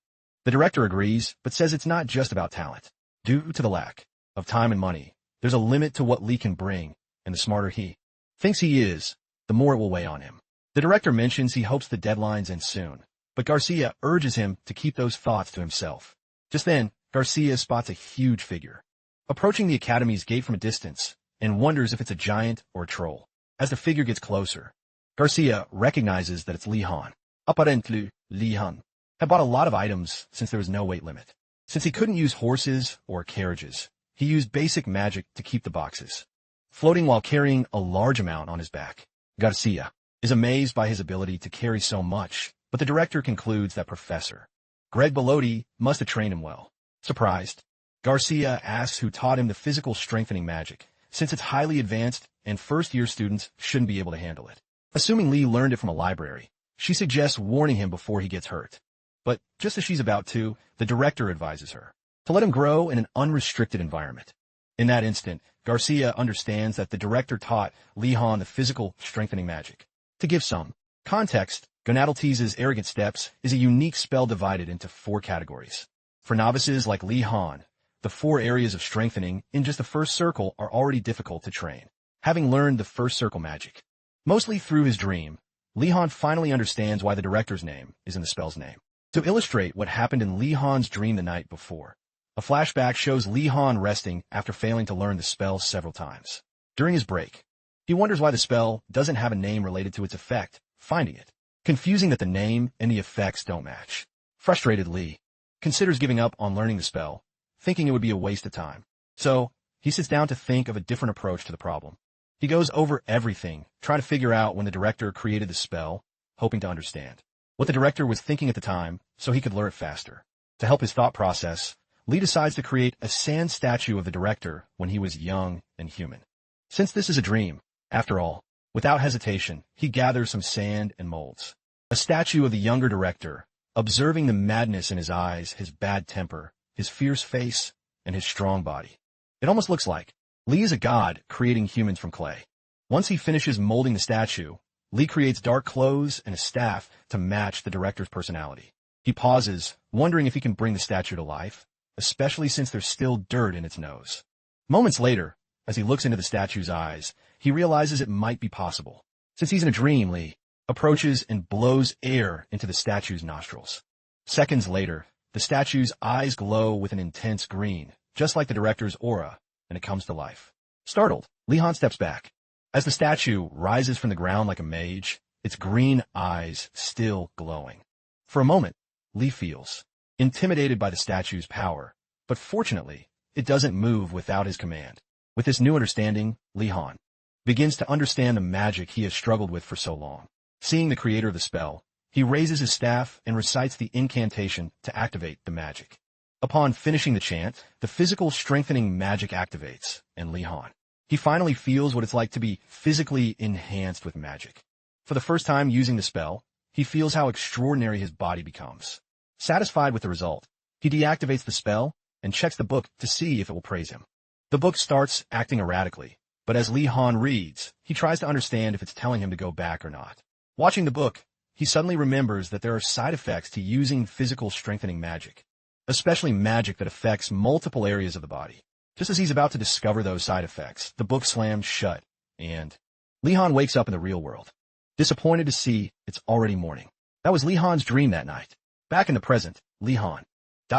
The director agrees, but says it's not just about talent. Due to the lack of time and money, there's a limit to what Li can bring, and the smarter he thinks he is, the more it will weigh on him. The director mentions he hopes the deadlines end soon, but Garcia urges him to keep those thoughts to himself. Just then, Garcia spots a huge figure approaching the academy's gate from a distance and wonders if it's a giant or a troll. As the figure gets closer, Garcia recognizes that it's Li Han. Apparently, Li Han had bought a lot of items since there was no weight limit. Since he couldn't use horses or carriages, he used basic magic to keep the boxes floating while carrying a large amount on his back. Garcia is amazed by his ability to carry so much, but the director concludes that Professor Greg Bellotti must have trained him well. Surprised, Garcia asks who taught him the physical strengthening magic, since it's highly advanced and first-year students shouldn't be able to handle it. Assuming Li learned it from a library, she suggests warning him before he gets hurt. But just as she's about to, the director advises her to let him grow in an unrestricted environment. In that instant, Garcia understands that the director taught Li Han the physical strengthening magic. To give some context, Gonadaltese's Arrogant Steps is a unique spell divided into 4 categories. For novices like Li Han, the 4 areas of strengthening in just the first circle are already difficult to train. Having learned the first circle magic, mostly through his dream, Li Han finally understands why the director's name is in the spell's name. To illustrate what happened in Li Han's dream the night before, a flashback shows Li Han resting after failing to learn the spell several times. During his break, he wonders why the spell doesn't have a name related to its effect, finding it confusing that the name and the effects don't match. Frustrated, Li considers giving up on learning the spell, thinking it would be a waste of time. So, he sits down to think of a different approach to the problem. He goes over everything, trying to figure out when the director created the spell, hoping to understand what the director was thinking at the time so he could learn it faster. To help his thought process, Li decides to create a sand statue of the director when he was young and human. Since this is a dream, after all, without hesitation, he gathers some sand and molds a statue of the younger director, observing the madness in his eyes, his bad temper, his fierce face, and his strong body. It almost looks like Li is a god creating humans from clay. Once he finishes molding the statue, Li creates dark clothes and a staff to match the director's personality. He pauses, wondering if he can bring the statue to life, especially since there's still dirt in its nose. Moments later, as he looks into the statue's eyes, he realizes it might be possible. Since he's in a dream, Li approaches and blows air into the statue's nostrils. Seconds later, the statue's eyes glow with an intense green, just like the director's aura, and it comes to life. Startled, Li Han steps back. As the statue rises from the ground like a mage, its green eyes still glowing. For a moment, Li feels intimidated by the statue's power, but fortunately, it doesn't move without his command. With this new understanding, Li Han begins to understand the magic he has struggled with for so long. Seeing the creator of the spell, he raises his staff and recites the incantation to activate the magic. Upon finishing the chant, the physical strengthening magic activates, and Li Han, he finally feels what it's like to be physically enhanced with magic. For the first time using the spell, he feels how extraordinary his body becomes. Satisfied with the result, he deactivates the spell and checks the book to see if it will praise him. The book starts acting erratically, but as Li Han reads, he tries to understand if it's telling him to go back or not. Watching the book, he suddenly remembers that there are side effects to using physical strengthening magic, especially magic that affects multiple areas of the body. Just as he's about to discover those side effects, the book slams shut, and Li Han wakes up in the real world, disappointed to see it's already morning. That was Li Han's dream that night. Back in the present, Li Han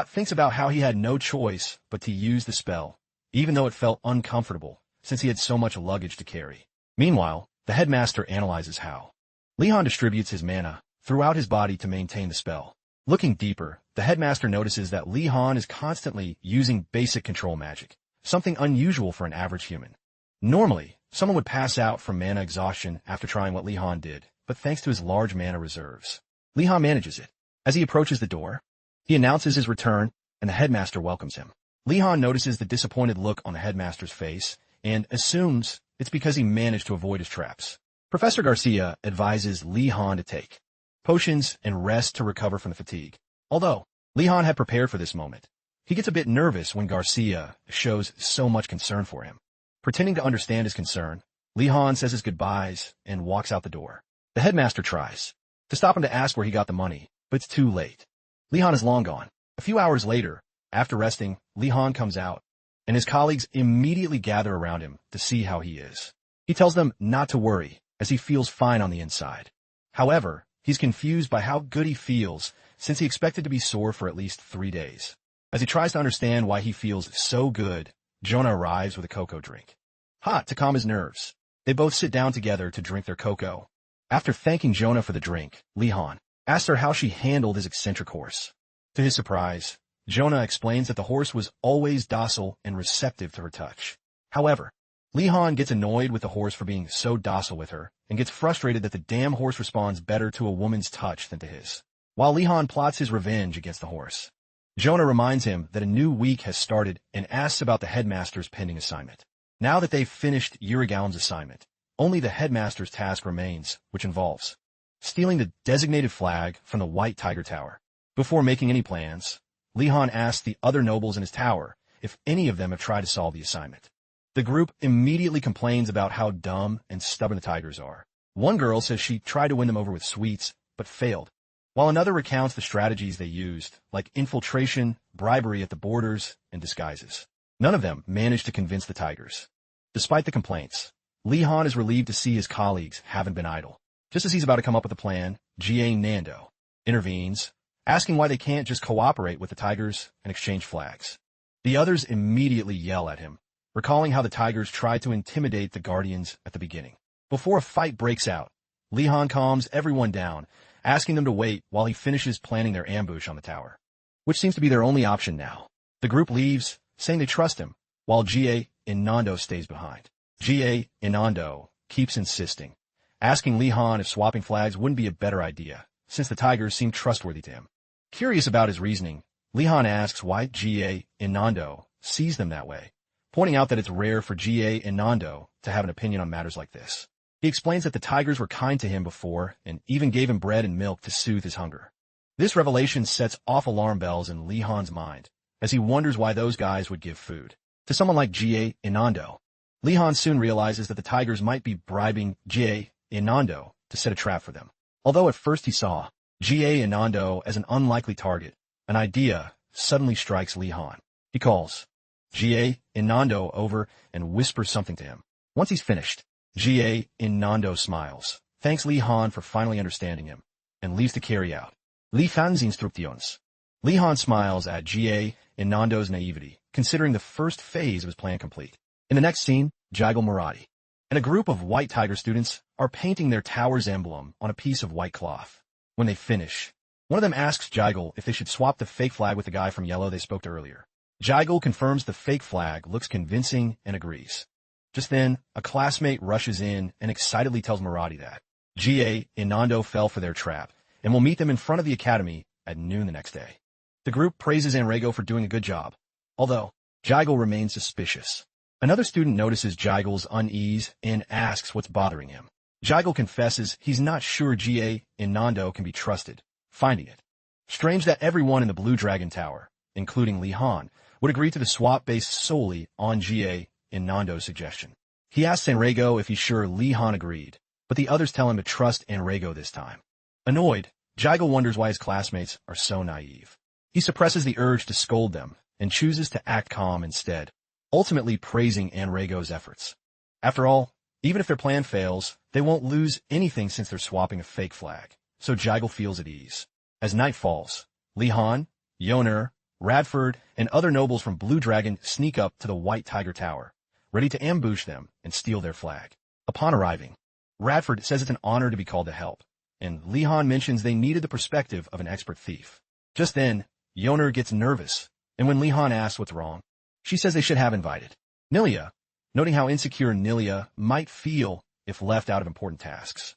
thinks about how he had no choice but to use the spell, even though it felt uncomfortable, since he had so much luggage to carry. Meanwhile, the headmaster analyzes how Li Han distributes his mana throughout his body to maintain the spell. Looking deeper, the headmaster notices that Li Han is constantly using basic control magic, something unusual for an average human. Normally, someone would pass out from mana exhaustion after trying what Li Han did, but thanks to his large mana reserves, Li Han manages it. As he approaches the door, he announces his return, and the headmaster welcomes him. Li Han notices the disappointed look on the headmaster's face and assumes it's because he managed to avoid his traps. Professor Garcia advises Li Han to take potions and rest to recover from the fatigue. Although Li Han had prepared for this moment, he gets a bit nervous when Garcia shows so much concern for him. Pretending to understand his concern, Li Han says his goodbyes and walks out the door. The headmaster tries to stop him to ask where he got the money, but it's too late. Li Han is long gone. A few hours later, after resting, Li Han comes out, and his colleagues immediately gather around him to see how he is. He tells them not to worry, as he feels fine on the inside. However, he's confused by how good he feels, since he expected to be sore for at least 3 days. As he tries to understand why he feels so good, Jonah arrives with a cocoa drink. Hot to calm his nerves. They both sit down together to drink their cocoa. After thanking Jonah for the drink, Li Han asks her how she handled his eccentric horse. To his surprise, Jonah explains that the horse was always docile and receptive to her touch. However, Li Han gets annoyed with the horse for being so docile with her, and gets frustrated that the damn horse responds better to a woman's touch than to his. While Li Han plots his revenge against the horse, Jonah reminds him that a new week has started and asks about the headmaster's pending assignment. Now that they've finished Yurigaon's assignment, only the headmaster's task remains, which involves stealing the designated flag from the White Tiger Tower. Before making any plans, Li Han asks the other nobles in his tower if any of them have tried to solve the assignment. The group immediately complains about how dumb and stubborn the tigers are. One girl says she tried to win them over with sweets, but failed, while another recounts the strategies they used, like infiltration, bribery at the borders, and disguises. None of them managed to convince the tigers. Despite the complaints, Li Han is relieved to see his colleagues haven't been idle. Just as he's about to come up with a plan, G.A. Nando intervenes, asking why they can't just cooperate with the tigers and exchange flags. The others immediately yell at him, recalling how the tigers tried to intimidate the guardians at the beginning. Before a fight breaks out, Li Han calms everyone down, asking them to wait while he finishes planning their ambush on the tower, which seems to be their only option now. The group leaves, saying they trust him, while G.A. Nando stays behind. G.A. Nando keeps insisting, asking Li Han if swapping flags wouldn't be a better idea, since the tigers seem trustworthy to him. Curious about his reasoning, Li Han asks why G.A. Nando sees them that way, pointing out that it's rare for G.A. Nando to have an opinion on matters like this. He explains that the tigers were kind to him before and even gave him bread and milk to soothe his hunger. This revelation sets off alarm bells in Li Han's mind, as he wonders why those guys would give food to someone like G.A. Nando. Li Han soon realizes that the tigers might be bribing G.A. Nando to set a trap for them. Although at first he saw G.A. Nando as an unlikely target, an idea suddenly strikes Li Han. He calls G.A. Nando over and whispers something to him. Once he's finished, G.A. Nando smiles, thanks Li Han for finally understanding him, and leaves to carry out Li Fan's instructions. Li Han smiles at G.A. Nando's naivety, considering the first phase of his plan complete. In the next scene, Jigal Marathi and a group of White Tiger students are painting their tower's emblem on a piece of white cloth. When they finish, one of them asks Jigal if they should swap the fake flag with the guy from Yellow they spoke to earlier. Jigal confirms the fake flag looks convincing and agrees. Just then, a classmate rushes in and excitedly tells Marathi that G.A. Nando fell for their trap and will meet them in front of the academy at noon the next day. The group praises Enrico for doing a good job, although Jigal remains suspicious. Another student notices Jigal's unease and asks what's bothering him. Jigal confesses he's not sure G.A. Nando can be trusted, finding it strange that everyone in the Blue Dragon Tower, including Li Han, would agree to the swap based solely on G.A. Nando's suggestion. He asks Enrico if he's sure Li Han agreed, but the others tell him to trust Enrico this time. Annoyed, Jigal wonders why his classmates are so naive. He suppresses the urge to scold them and chooses to act calm instead, ultimately praising Enrico's efforts. After all, even if their plan fails, they won't lose anything since they're swapping a fake flag, so Jigal feels at ease. As night falls, Li Han, Yoner, Radford, and other nobles from Blue Dragon sneak up to the White Tiger Tower, ready to ambush them and steal their flag. Upon arriving, Radford says it's an honor to be called to help, and Li Han mentions they needed the perspective of an expert thief. Just then, Yoner gets nervous, and when Li Han asks what's wrong, she says they should have invited Nilia, noting how insecure Nilia might feel if left out of important tasks.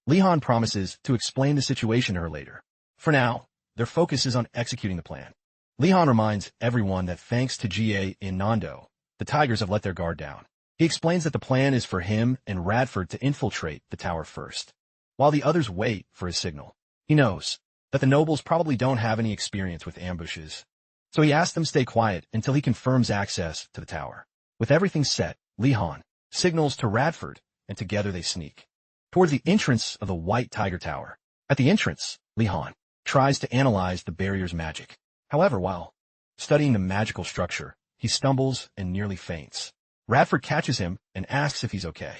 Li Han promises to explain the situation to her later. For now, their focus is on executing the plan. Li Han reminds everyone that thanks to G.A. Nando, the tigers have let their guard down. He explains that the plan is for him and Radford to infiltrate the tower first, while the others wait for his signal. He knows that the nobles probably don't have any experience with ambushes, so he asks them to stay quiet until he confirms access to the tower. With everything set, Li Han signals to Radford, and together they sneak towards the entrance of the White Tiger Tower. At the entrance, Li Han tries to analyze the barrier's magic. However, while studying the magical structure, he stumbles and nearly faints. Radford catches him and asks if he's okay.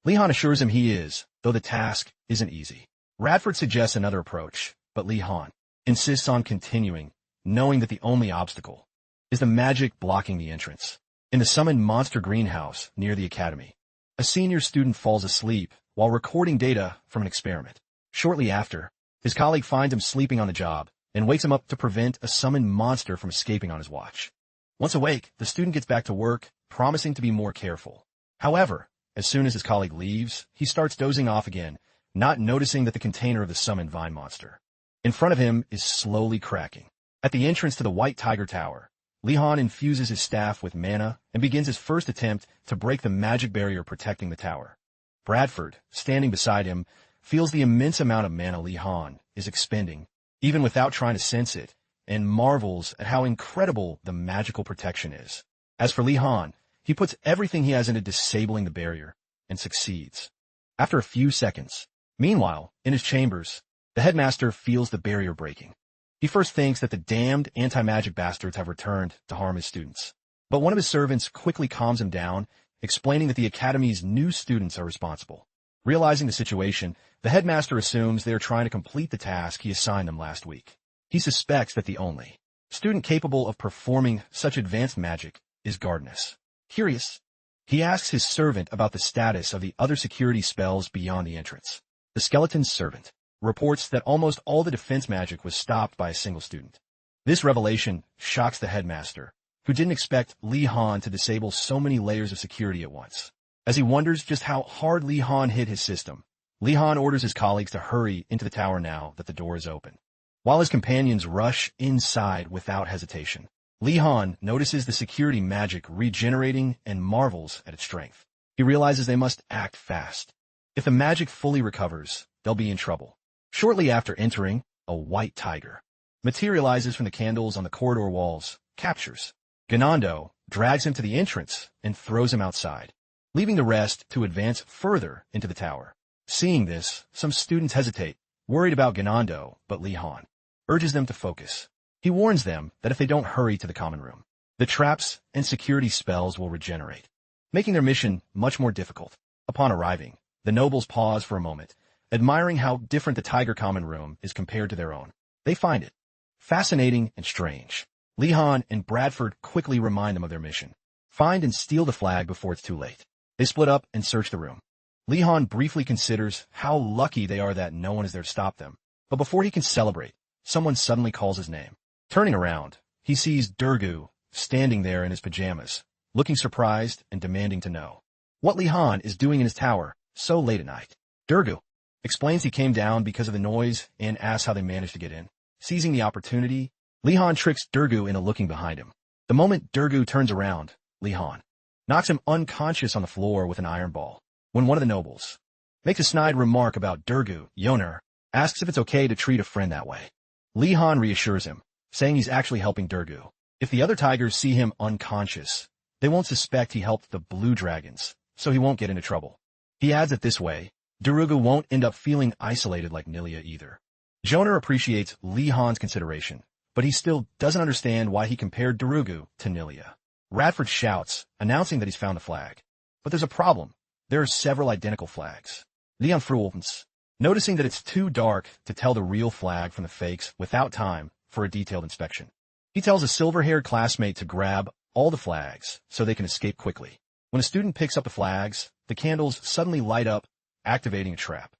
Li Han assures him he is, though the task isn't easy. Radford suggests another approach, but Li Han insists on continuing, knowing that the only obstacle is the magic blocking the entrance. In the summoned monster greenhouse near the academy, a senior student falls asleep while recording data from an experiment. Shortly after, his colleague finds him sleeping on the job and wakes him up to prevent a summoned monster from escaping on his watch. Once awake, the student gets back to work, promising to be more careful. However, as soon as his colleague leaves, he starts dozing off again, not noticing that the container of the summoned vine monster in front of him is slowly cracking. At the entrance to the White Tiger Tower, Li Han infuses his staff with mana and begins his first attempt to break the magic barrier protecting the tower. Bradford, standing beside him, feels the immense amount of mana Li Han is expending, even without trying to sense it, and marvels at how incredible the magical protection is. As for Li Han, he puts everything he has into disabling the barrier, and succeeds. After a few seconds, meanwhile, in his chambers, the headmaster feels the barrier breaking. He first thinks that the damned anti-magic bastards have returned to harm his students. But one of his servants quickly calms him down, explaining that the academy's new students are responsible. Realizing the situation, the headmaster assumes they are trying to complete the task he assigned them last week. He suspects that the only student capable of performing such advanced magic is Gardenus. Curious, he asks his servant about the status of the other security spells beyond the entrance. The skeleton's servant reports that almost all the defense magic was stopped by a single student. This revelation shocks the headmaster, who didn't expect Li Han to disable so many layers of security at once. As he wonders just how hard Li Han hit his system, Li Han orders his colleagues to hurry into the tower now that the door is open. While his companions rush inside without hesitation, Li Han notices the security magic regenerating and marvels at its strength. He realizes they must act fast. If the magic fully recovers, they'll be in trouble. Shortly after entering, a white tiger materializes from the candles on the corridor walls, captures Ganando, drags him to the entrance, and throws him outside, leaving the rest to advance further into the tower. Seeing this, some students hesitate, worried about Ganando, but Li Han urges them to focus. He warns them that if they don't hurry to the common room, the traps and security spells will regenerate, making their mission much more difficult. Upon arriving, the nobles pause for a moment, admiring how different the tiger common room is compared to their own. They find it fascinating and strange. Li Han and Bradford quickly remind them of their mission: find and steal the flag before it's too late. They split up and search the room. Li Han briefly considers how lucky they are that no one is there to stop them. But before he can celebrate, someone suddenly calls his name. Turning around, he sees Durugu standing there in his pajamas, looking surprised and demanding to know what Li Han is doing in his tower so late at night. Durugu explains he came down because of the noise and asks how they managed to get in. Seizing the opportunity, Li Han tricks Durugu into looking behind him. The moment Durugu turns around, Li Han knocks him unconscious on the floor with an iron ball. When one of the nobles makes a snide remark about Durugu, Yoner asks if it's okay to treat a friend that way. Li Han reassures him, saying he's actually helping Durugu. If the other tigers see him unconscious, they won't suspect he helped the blue dragons, so he won't get into trouble. He adds that this way, Durugu won't end up feeling isolated like Nilia either. Joner appreciates Li Han's consideration, but he still doesn't understand why he compared Durugu to Nilia. Radford shouts, announcing that he's found the flag. But there's a problem. There are several identical flags. Leon frowns, noticing that it's too dark to tell the real flag from the fakes without time for a detailed inspection. He tells a silver-haired classmate to grab all the flags so they can escape quickly. When a student picks up the flags, the candles suddenly light up, activating a trap.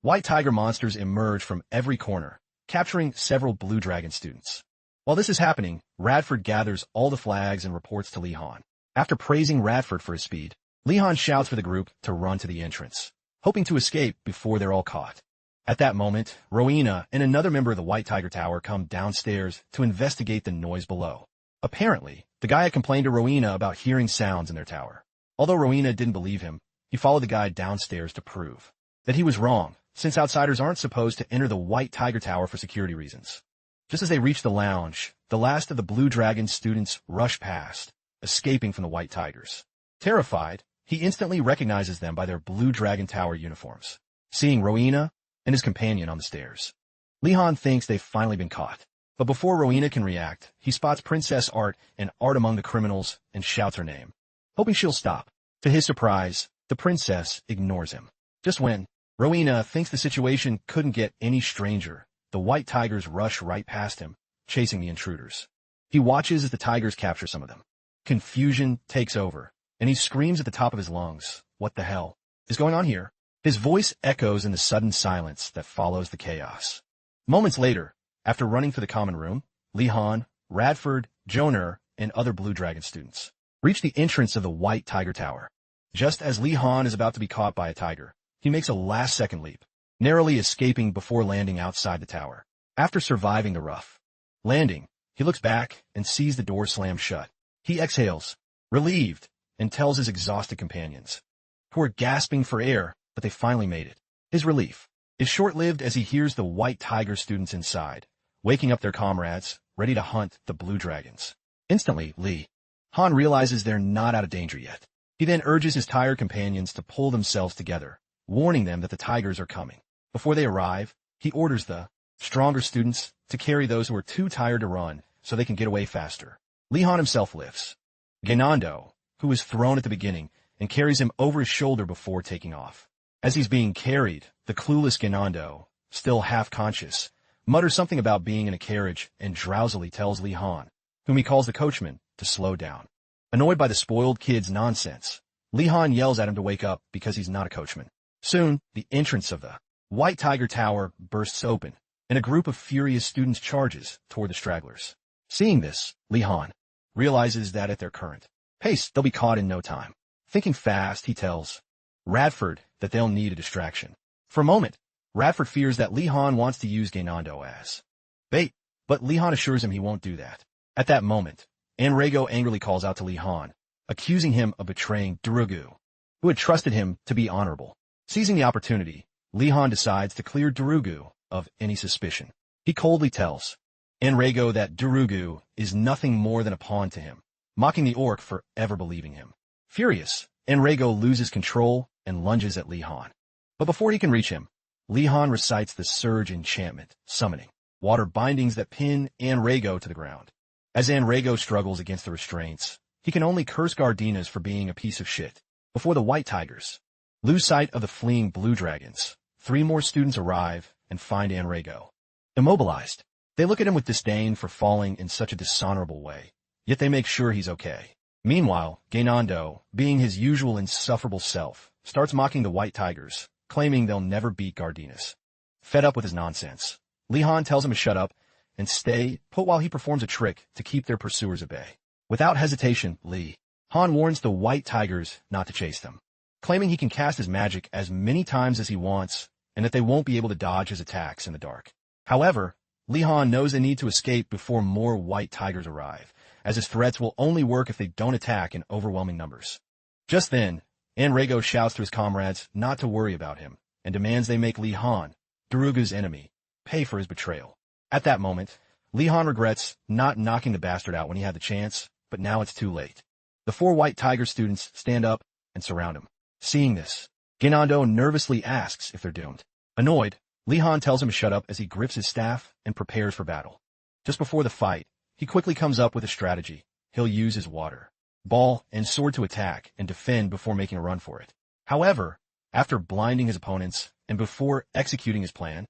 White tiger monsters emerge from every corner, capturing several blue dragon students. While this is happening, Radford gathers all the flags and reports to Li Han. After praising Radford for his speed, Li Han shouts for the group to run to the entrance, hoping to escape before they're all caught. At that moment, Rowena and another member of the White Tiger Tower come downstairs to investigate the noise below. Apparently, the guy had complained to Rowena about hearing sounds in their tower. Although Rowena didn't believe him, he followed the guide downstairs to prove that he was wrong, since outsiders aren't supposed to enter the White Tiger Tower for security reasons. Just as they reached the lounge, the last of the Blue Dragon students rushed past, escaping from the White Tigers. Terrified, he instantly recognizes them by their Blue Dragon Tower uniforms, seeing Rowena and his companion on the stairs. Li-Han thinks they've finally been caught, but before Rowena can react, he spots Princess Art and Art among the criminals and shouts her name, hoping she'll stop. To his surprise, the princess ignores him. Just when Rowena thinks the situation couldn't get any stranger, the White Tigers rush right past him, chasing the intruders. He watches as the tigers capture some of them. Confusion takes over, and he screams at the top of his lungs, "What the hell is going on here?" His voice echoes in the sudden silence that follows the chaos. Moments later, after running for the common room, Li-Han, Radford, Joner, and other Blue Dragon students reach the entrance of the White Tiger Tower. Just as Li-Han is about to be caught by a tiger, he makes a last-second leap, narrowly escaping before landing outside the tower. After surviving the rough landing, he looks back and sees the door slam shut. He exhales, relieved, and tells his exhausted companions, who are gasping for air, that they finally made it. His relief is short-lived as he hears the White Tiger students inside, waking up their comrades, ready to hunt the Blue Dragons. Instantly, Li-Han realizes they're not out of danger yet. He then urges his tired companions to pull themselves together, warning them that the tigers are coming. Before they arrive, he orders the stronger students to carry those who are too tired to run so they can get away faster. Li-Han himself lifts Genando, who was thrown at the beginning, and carries him over his shoulder before taking off. As he's being carried, the clueless Genando, still half-conscious, mutters something about being in a carriage and drowsily tells Li-Han, whom he calls the coachman, to slow down. Annoyed by the spoiled kid's nonsense, Li-Han yells at him to wake up because he's not a coachman. Soon, the entrance of the White Tiger Tower bursts open, and a group of furious students charges toward the stragglers. Seeing this, Li-Han realizes that at their current pace, they'll be caught in no time. Thinking fast, he tells Radford that they'll need a distraction. For a moment, Radford fears that Li-Han wants to use Genando as bait, but Li-Han assures him he won't do that. At that moment, Einhardt angrily calls out to Li-Han, accusing him of betraying Durugu, who had trusted him to be honorable. Seizing the opportunity, Li-Han decides to clear Durugu of any suspicion. He coldly tells Einhardt that Durugu is nothing more than a pawn to him, mocking the orc for ever believing him. Furious, Einhardt loses control and lunges at Li-Han. But before he can reach him, Li-Han recites the Surge enchantment, summoning water bindings that pin Einhardt to the ground. As Einhardt struggles against the restraints, he can only curse Gardinas for being a piece of shit. Before the White Tigers lose sight of the fleeing Blue Dragons, 3 more students arrive and find Einhardt immobilized. They look at him with disdain for falling in such a dishonorable way, yet they make sure he's okay. Meanwhile, Genando, being his usual insufferable self, starts mocking the White Tigers, claiming they'll never beat Gardinas. Fed up with his nonsense, Li-Han tells him to shut up and stay put while he performs a trick to keep their pursuers at bay. Without hesitation, Li-Han warns the White Tigers not to chase them, claiming he can cast his magic as many times as he wants and that they won't be able to dodge his attacks in the dark. However, Li-Han knows they need to escape before more White Tigers arrive, as his threats will only work if they don't attack in overwhelming numbers. Just then, Einhardt shouts to his comrades not to worry about him, and demands they make Li-Han, Durugu's enemy, pay for his betrayal. At that moment, Li-Han regrets not knocking the bastard out when he had the chance, but now it's too late. The 4 White Tiger students stand up and surround him. Seeing this, Genando nervously asks if they're doomed. Annoyed, Li-Han tells him to shut up as he grips his staff and prepares for battle. Just before the fight, he quickly comes up with a strategy. He'll use his water ball and sword to attack and defend before making a run for it. However, after blinding his opponents and before executing his plan,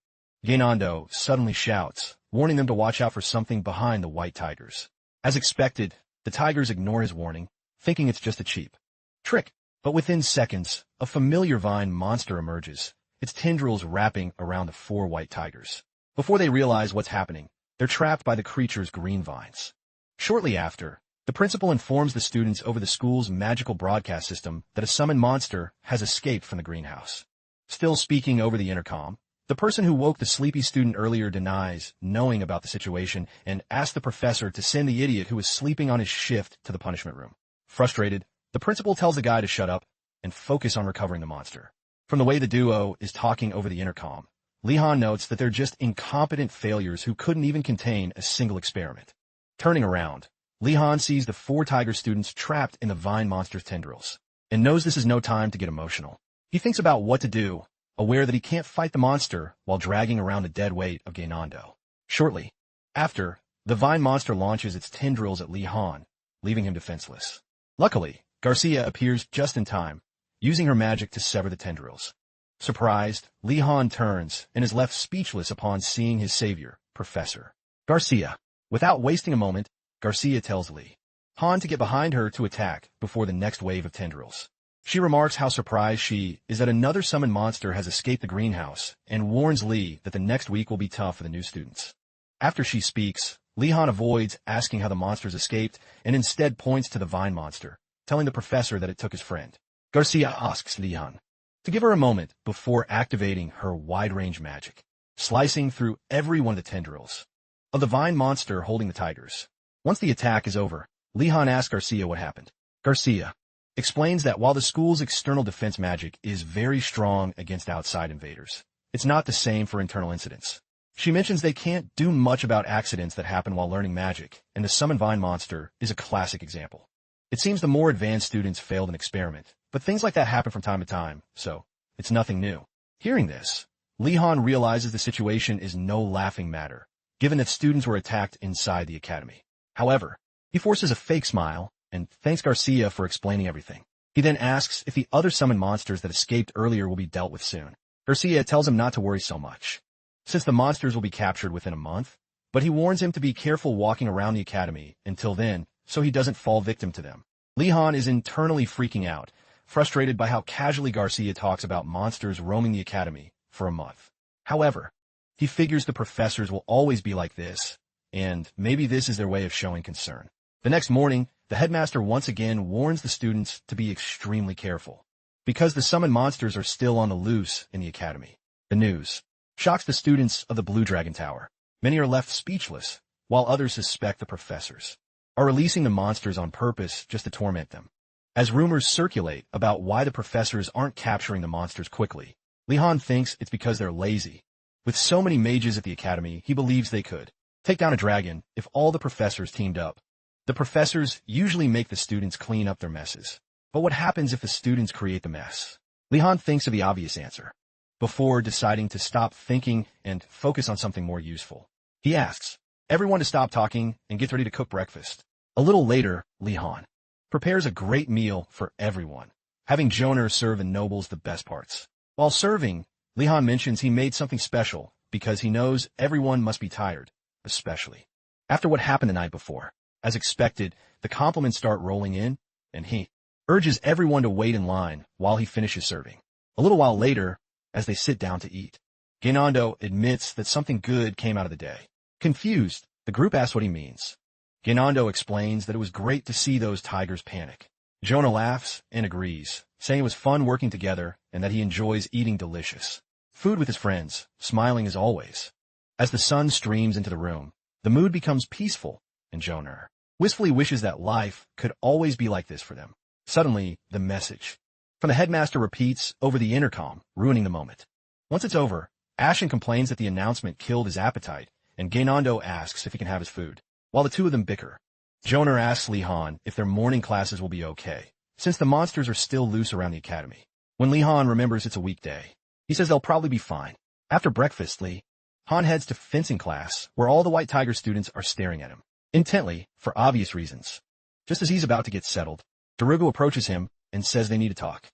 Genando suddenly shouts, warning them to watch out for something behind the White Tigers. As expected, the tigers ignore his warning, thinking it's just a cheap trick. But within seconds, a familiar vine monster emerges, its tendrils wrapping around the 4 White Tigers. Before they realize what's happening, they're trapped by the creature's green vines. Shortly after, the principal informs the students over the school's magical broadcast system that a summoned monster has escaped from the greenhouse. Still speaking over the intercom, the person who woke the sleepy student earlier denies knowing about the situation and asks the professor to send the idiot who was sleeping on his shift to the punishment room. Frustrated, The principal tells the guy to shut up and focus on recovering the monster. From the way the duo is talking over the intercom, Li-Han notes that they're just incompetent failures who couldn't even contain a single experiment. Turning around, Li-Han sees the 4 tiger students trapped in the vine monster's tendrils, and knows this is no time to get emotional. He thinks about what to do, aware that he can't fight the monster while dragging around the dead weight of Gainando. Shortly after, the vine monster launches its tendrils at Li-Han, leaving him defenseless. Luckily, Garcia appears just in time, using her magic to sever the tendrils. Surprised, Li-Han turns and is left speechless upon seeing his savior, Professor Garcia. Without wasting a moment, Garcia tells Li-Han to get behind her to attack before the next wave of tendrils. She remarks how surprised she is that another summoned monster has escaped the greenhouse and warns Li that the next week will be tough for the new students. After she speaks, Li-Han avoids asking how the monsters escaped and instead points to the vine monster, telling the professor that it took his friend. Garcia asks Li-Han to give her a moment before activating her wide-range magic, slicing through every one of the tendrils of the vine monster holding the tigers. Once the attack is over, Li-Han asks Garcia what happened. Garcia explains that while the school's external defense magic is very strong against outside invaders, it's not the same for internal incidents. She mentions they can't do much about accidents that happen while learning magic, and the summoned vine monster is a classic example. It seems the more advanced students failed an experiment, but things like that happen from time to time, so it's nothing new. Hearing this, Li-Han realizes the situation is no laughing matter, given that students were attacked inside the academy. However, he forces a fake smile and thanks Garcia for explaining everything. He then asks if the other summoned monsters that escaped earlier will be dealt with soon. Garcia tells him not to worry so much, since the monsters will be captured within a month, but he warns him to be careful walking around the academy until then, so he doesn't fall victim to them. Li-Han is internally freaking out, frustrated by how casually Garcia talks about monsters roaming the academy for a month. However, he figures the professors will always be like this, and maybe this is their way of showing concern. The next morning, the headmaster once again warns the students to be extremely careful, because the summoned monsters are still on the loose in the academy. The news shocks the students of the Blue Dragon Tower. Many are left speechless, while others suspect the professors are releasing the monsters on purpose just to torment them. As rumors circulate about why the professors aren't capturing the monsters quickly, Li-Han thinks it's because they're lazy. With so many mages at the academy, he believes they could take down a dragon if all the professors teamed up. The professors usually make the students clean up their messes. But what happens if the students create the mess? Li-Han thinks of the obvious answer, before deciding to stop thinking and focus on something more useful. He asks everyone to stop talking and get ready to cook breakfast. A little later, Li-Han prepares a great meal for everyone, having Joner serve the nobles the best parts. While serving, Li-Han mentions he made something special because he knows everyone must be tired, especially after what happened the night before. As expected, the compliments start rolling in, and he urges everyone to wait in line while he finishes serving. A little while later, as they sit down to eat, Gainando admits that something good came out of the day. Confused, the group asks what he means. Gainando explains that it was great to see those tigers panic. Jonah laughs and agrees, saying it was fun working together and that he enjoys eating delicious food with his friends, smiling as always. As the sun streams into the room, the mood becomes peaceful, and Jonah wistfully wishes that life could always be like this for them. Suddenly, the message from the headmaster repeats over the intercom, ruining the moment. Once it's over, Ashen complains that the announcement killed his appetite, and Gainando asks if he can have his food. While the two of them bicker, Joner asks Li-Han if their morning classes will be okay, since the monsters are still loose around the academy. When Li-Han remembers it's a weekday, he says they'll probably be fine. After breakfast, Li-Han heads to fencing class, where all the White Tiger students are staring at him intently, for obvious reasons. Just as he's about to get settled, Durugu approaches him and says they need to talk.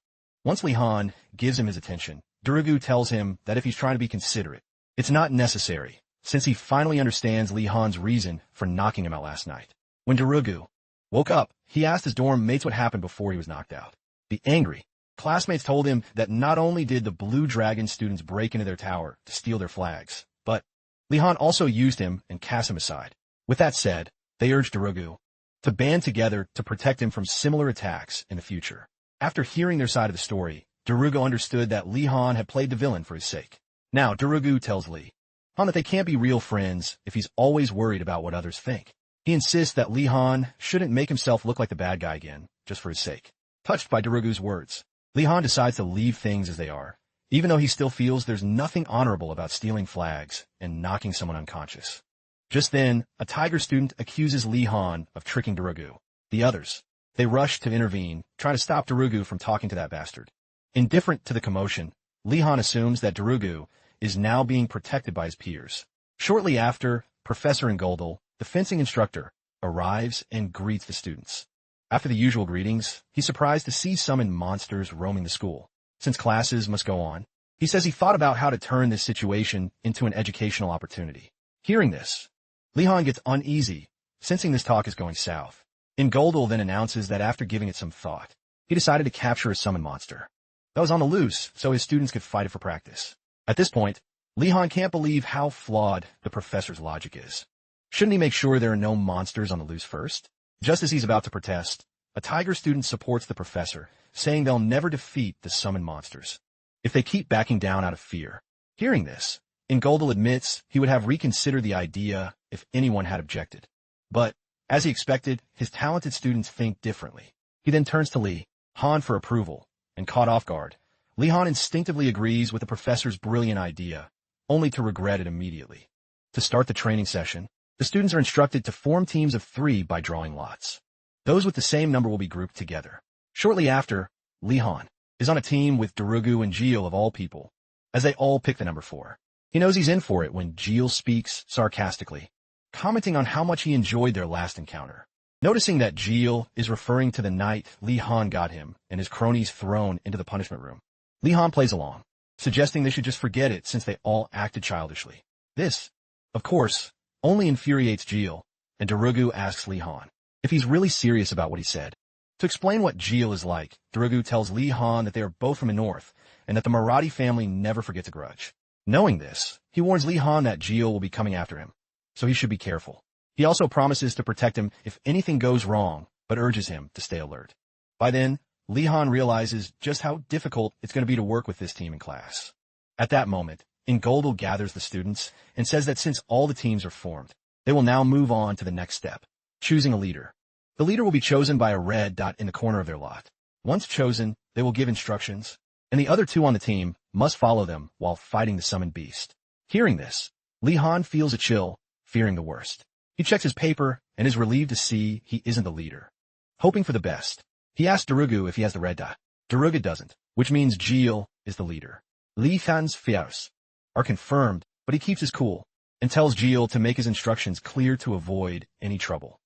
Once Li-Han gives him his attention, Durugu tells him that if he's trying to be considerate, it's not necessary, since he finally understands Li-Han's reason for knocking him out last night. When Durugu woke up, he asked his dorm mates what happened before he was knocked out. The angry classmates told him that not only did the Blue Dragon students break into their tower to steal their flags, but Li-Han also used him and cast him aside. With that said, they urged Durugu to band together to protect him from similar attacks in the future. After hearing their side of the story, Durugu understood that Li-Han had played the villain for his sake. Now, Durugu tells Li-Han that they can't be real friends if he's always worried about what others think. He insists that Li-Han shouldn't make himself look like the bad guy again, just for his sake. Touched by Durugu's words, Li-Han decides to leave things as they are, even though he still feels there's nothing honorable about stealing flags and knocking someone unconscious. Just then, a tiger student accuses Li-Han of tricking Durugu. The others, they rush to intervene, trying to stop Durugu from talking to that bastard. Indifferent to the commotion, Li-Han assumes that Durugu is now being protected by his peers. Shortly after, Professor Ngoldal, the fencing instructor, arrives and greets the students. After the usual greetings, he's surprised to see summoned monsters roaming the school. Since classes must go on, he says he thought about how to turn this situation into an educational opportunity. Hearing this, Li-Han gets uneasy, sensing this talk is going south. Ngoldal then announces that after giving it some thought, he decided to capture a summoned monster that was on the loose so his students could fight it for practice. At this point, Li-Han can't believe how flawed the professor's logic is. Shouldn't he make sure there are no monsters on the loose first? Just as he's about to protest, a tiger student supports the professor, saying they'll never defeat the summoned monsters if they keep backing down out of fear. Hearing this, Ngoldal admits he would have reconsidered the idea if anyone had objected. But, as he expected, his talented students think differently. He then turns to Li-Han for approval, and caught off guard, Li-Han instinctively agrees with the professor's brilliant idea, only to regret it immediately. To start the training session, the students are instructed to form teams of 3 by drawing lots. Those with the same number will be grouped together. Shortly after, Li-Han is on a team with Durugu and Gil of all people, as they all pick the number 4. He knows he's in for it when Gil speaks sarcastically, commenting on how much he enjoyed their last encounter. Noticing that Gil is referring to the night Li-Han got him and his cronies thrown into the punishment room, Li-Han plays along, suggesting they should just forget it since they all acted childishly. This, of course, only infuriates Gil, and Durugu asks Li-Han if he's really serious about what he said. To explain what Gil is like, Durugu tells Li-Han that they are both from the north, and that the Marathi family never forgets a grudge. Knowing this, he warns Li-Han that Gil will be coming after him, so he should be careful. He also promises to protect him if anything goes wrong, but urges him to stay alert. By then, Li-Han realizes just how difficult it's going to be to work with this team in class. At that moment, Ngoldal gathers the students and says that since all the teams are formed, they will now move on to the next step, choosing a leader. The leader will be chosen by a red dot in the corner of their lot. Once chosen, they will give instructions, and the other 2 on the team must follow them while fighting the summoned beast. Hearing this, Li-Han feels a chill, fearing the worst. He checks his paper and is relieved to see he isn't the leader. Hoping for the best, he asks Durugu if he has the red dot. Durugu doesn't, which means Gil is the leader. Li-Han's fears are confirmed, but he keeps his cool and tells Gil to make his instructions clear to avoid any trouble.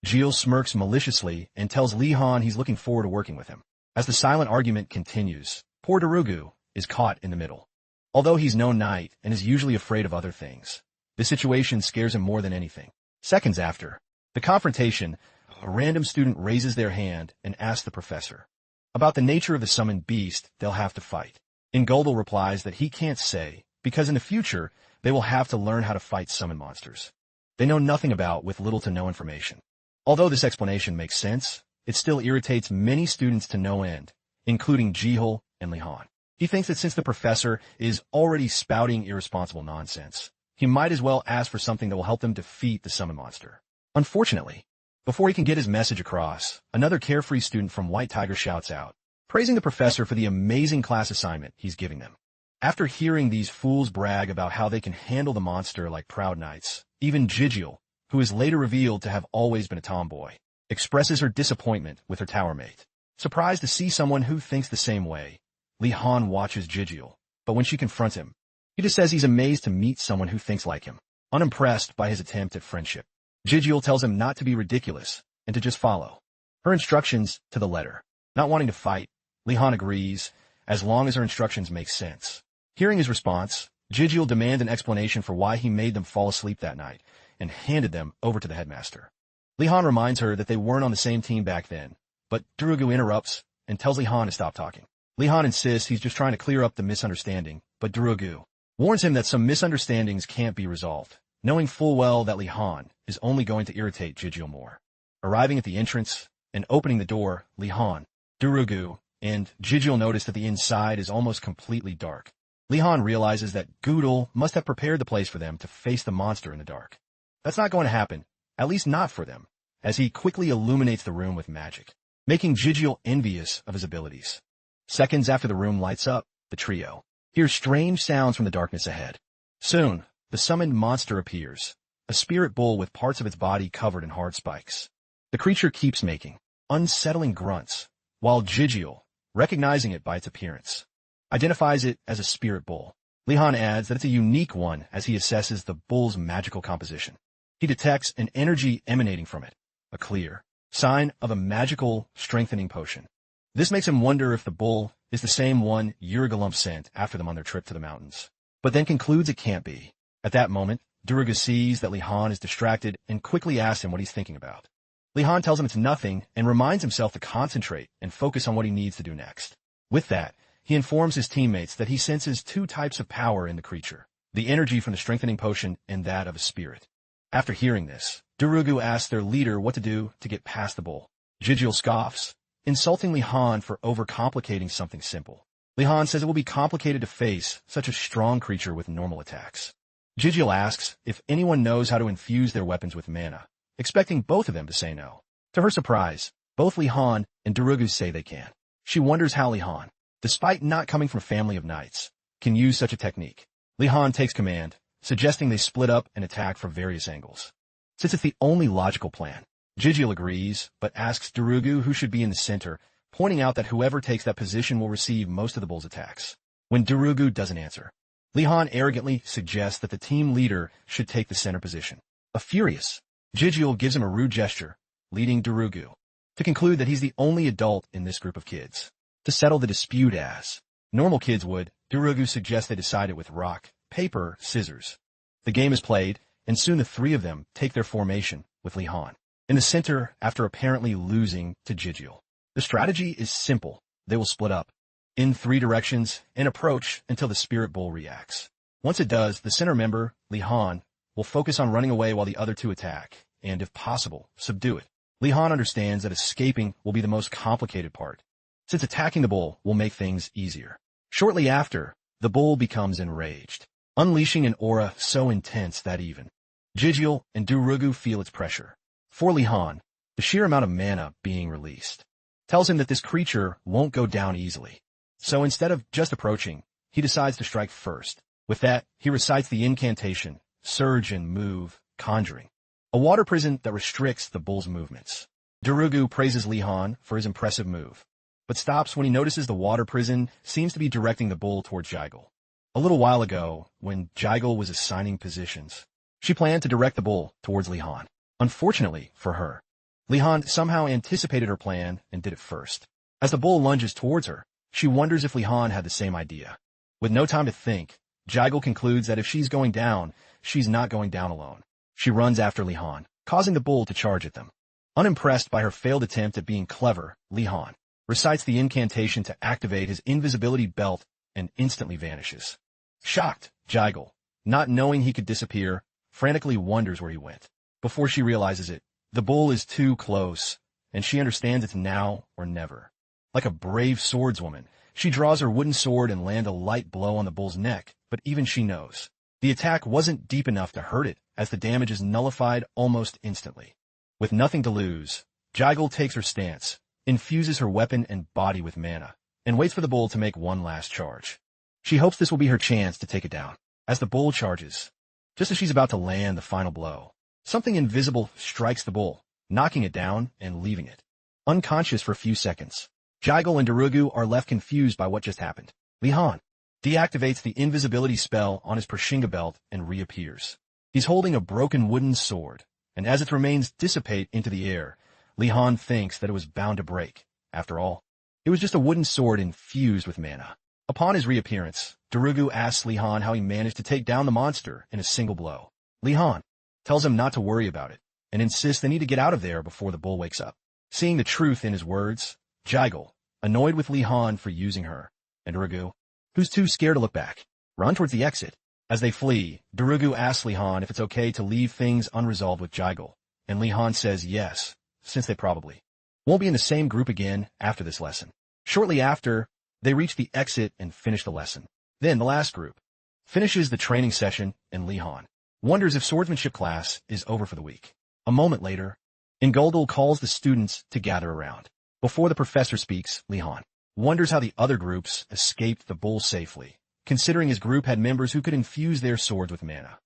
Gil smirks maliciously and tells Li-Han he's looking forward to working with him. As the silent argument continues, poor Durugu is caught in the middle. Although he's no knight and is usually afraid of other things, this situation scares him more than anything. Seconds after the confrontation, a random student raises their hand and asks the professor about the nature of the summoned beast they'll have to fight. Ngoldal replies that he can't say, because in the future, they will have to learn how to fight summon monsters they know nothing about with little to no information. Although this explanation makes sense, it still irritates many students to no end, including Gil and Li-Han. He thinks that since the professor is already spouting irresponsible nonsense, he might as well ask for something that will help them defeat the summon monster. Unfortunately, before he can get his message across, another carefree student from White Tiger shouts out, praising the professor for the amazing class assignment he's giving them. After hearing these fools brag about how they can handle the monster like proud knights, even Gigil, who is later revealed to have always been a tomboy, expresses her disappointment with her tower mate. Surprised to see someone who thinks the same way, Li-Han watches Gigil, but when she confronts him, he just says he's amazed to meet someone who thinks like him, unimpressed by his attempt at friendship. Gigil tells him not to be ridiculous and to just follow her instructions to the letter. Not wanting to fight, Li-Han agrees, as long as her instructions make sense. Hearing his response, Gigil demands an explanation for why he made them fall asleep that night and handed them over to the headmaster. Li-Han reminds her that they weren't on the same team back then, but Durugu interrupts and tells Li-Han to stop talking. Li-Han insists he's just trying to clear up the misunderstanding, but Durugu warns him that some misunderstandings can't be resolved, knowing full well that Li-Han is only going to irritate Gigil more. Arriving at the entrance and opening the door, Li-Han, Durugu, and Gigil notice that the inside is almost completely dark. Li-Han realizes that Gudel must have prepared the place for them to face the monster in the dark. That's not going to happen, at least not for them, as he quickly illuminates the room with magic. making Jijiel envious of his abilities. Seconds after the room lights up, the trio hears strange sounds from the darkness ahead. Soon, the summoned monster appears, a spirit bull with parts of its body covered in hard spikes. The creature keeps making unsettling grunts, while Jijiel, recognizing it by its appearance, identifies it as a spirit bull. Li-Han adds that it's a unique one as he assesses the bull's magical composition. He detects an energy emanating from it, a clear sign of a magical strengthening potion. This makes him wonder if the bull is the same one Yurgalump sent after them on their trip to the mountains, but then concludes it can't be. At that moment, Durugu sees that Li-Han is distracted and quickly asks him what he's thinking about. Li-Han tells him it's nothing and reminds himself to concentrate and focus on what he needs to do next. With that, he informs his teammates that he senses two types of power in the creature, the energy from the strengthening potion and that of a spirit. After hearing this, Durugu asks their leader what to do to get past the bull. Jijiel scoffs, insulting Li-Han for overcomplicating something simple. Li-Han says it will be complicated to face such a strong creature with normal attacks. Jijiel asks if anyone knows how to infuse their weapons with mana, expecting both of them to say no. To her surprise, both Li-Han and Durugu say they can. She wonders how Li-Han, despite not coming from a family of knights, can use such a technique. Li-Han takes command, suggesting they split up and attack from various angles. Since it's the only logical plan, Jijiel agrees, but asks Durugu who should be in the center, pointing out that whoever takes that position will receive most of the bull's attacks. When Durugu doesn't answer, Li-Han arrogantly suggests that the team leader should take the center position. Furious, Jijiel gives him a rude gesture, leading Durugu to conclude that he's the only adult in this group of kids. To settle the dispute as normal kids would, Durugu suggests they decide it with rock, paper, scissors. The game is played, and soon the three of them take their formation, with Li-Han in the center after apparently losing to Jijiel. The strategy is simple. They will split up in three directions and approach until the spirit bull reacts. Once it does, the center member, Li-Han, will focus on running away while the other two attack, and if possible, subdue it. Li-Han understands that escaping will be the most complicated part, since attacking the bull will make things easier. Shortly after, the bull becomes enraged, unleashing an aura so intense that even Jijiel and Durugu feel its pressure. For Li-Han, the sheer amount of mana being released tells him that this creature won't go down easily. So instead of just approaching, he decides to strike first. With that, he recites the incantation, Surge and Move, Conjuring, a water prison that restricts the bull's movements. Durugu praises Li-Han for his impressive move, but stops when he notices the water prison seems to be directing the bull toward Jijiel. A little while ago, when Jijiel was assigning positions, she planned to direct the bull towards Li-Han. Unfortunately for her, Li-Han somehow anticipated her plan and did it first. As the bull lunges towards her, she wonders if Li-Han had the same idea. With no time to think, Jijiel concludes that if she's going down, she's not going down alone. She runs after Li-Han, causing the bull to charge at them. Unimpressed by her failed attempt at being clever, Li-Han recites the incantation to activate his invisibility belt and instantly vanishes. Shocked, Jijiel, not knowing he could disappear, frantically wonders where he went. Before she realizes it, the bull is too close, and she understands it's now or never. Like a brave swordswoman, she draws her wooden sword and lands a light blow on the bull's neck, but even she knows the attack wasn't deep enough to hurt it, as the damage is nullified almost instantly. With nothing to lose, Jijiel takes her stance, infuses her weapon and body with mana, and waits for the bull to make one last charge. She hopes this will be her chance to take it down. As the bull charges, just as she's about to land the final blow, something invisible strikes the bull, knocking it down and leaving it unconscious for a few seconds. Jijiel and Durugu are left confused by what just happened. Li-Han deactivates the invisibility spell on his Pershinga belt and reappears. He's holding a broken wooden sword, and as its remains dissipate into the air, Li-Han thinks that it was bound to break. After all, it was just a wooden sword infused with mana. Upon his reappearance, Durugu asks Li-Han how he managed to take down the monster in a single blow. Li-Han tells him not to worry about it, and insists they need to get out of there before the bull wakes up. Seeing the truth in his words, Jijiel, annoyed with Li-Han for using her, and Durugu, who's too scared to look back, run towards the exit. As they flee, Durugu asks Li-Han if it's okay to leave things unresolved with Jijiel, and Li-Han says yes, since they probably won't be in the same group again after this lesson. Shortly after, they reach the exit and finish the lesson. Then the last group finishes the training session, and Li-Han wonders if Swordsmanship class is over for the week. A moment later, Ingoldal calls the students to gather around. Before the professor speaks, Lihan wonders how the other groups escaped the bull safely, considering his group had members who could infuse their swords with mana.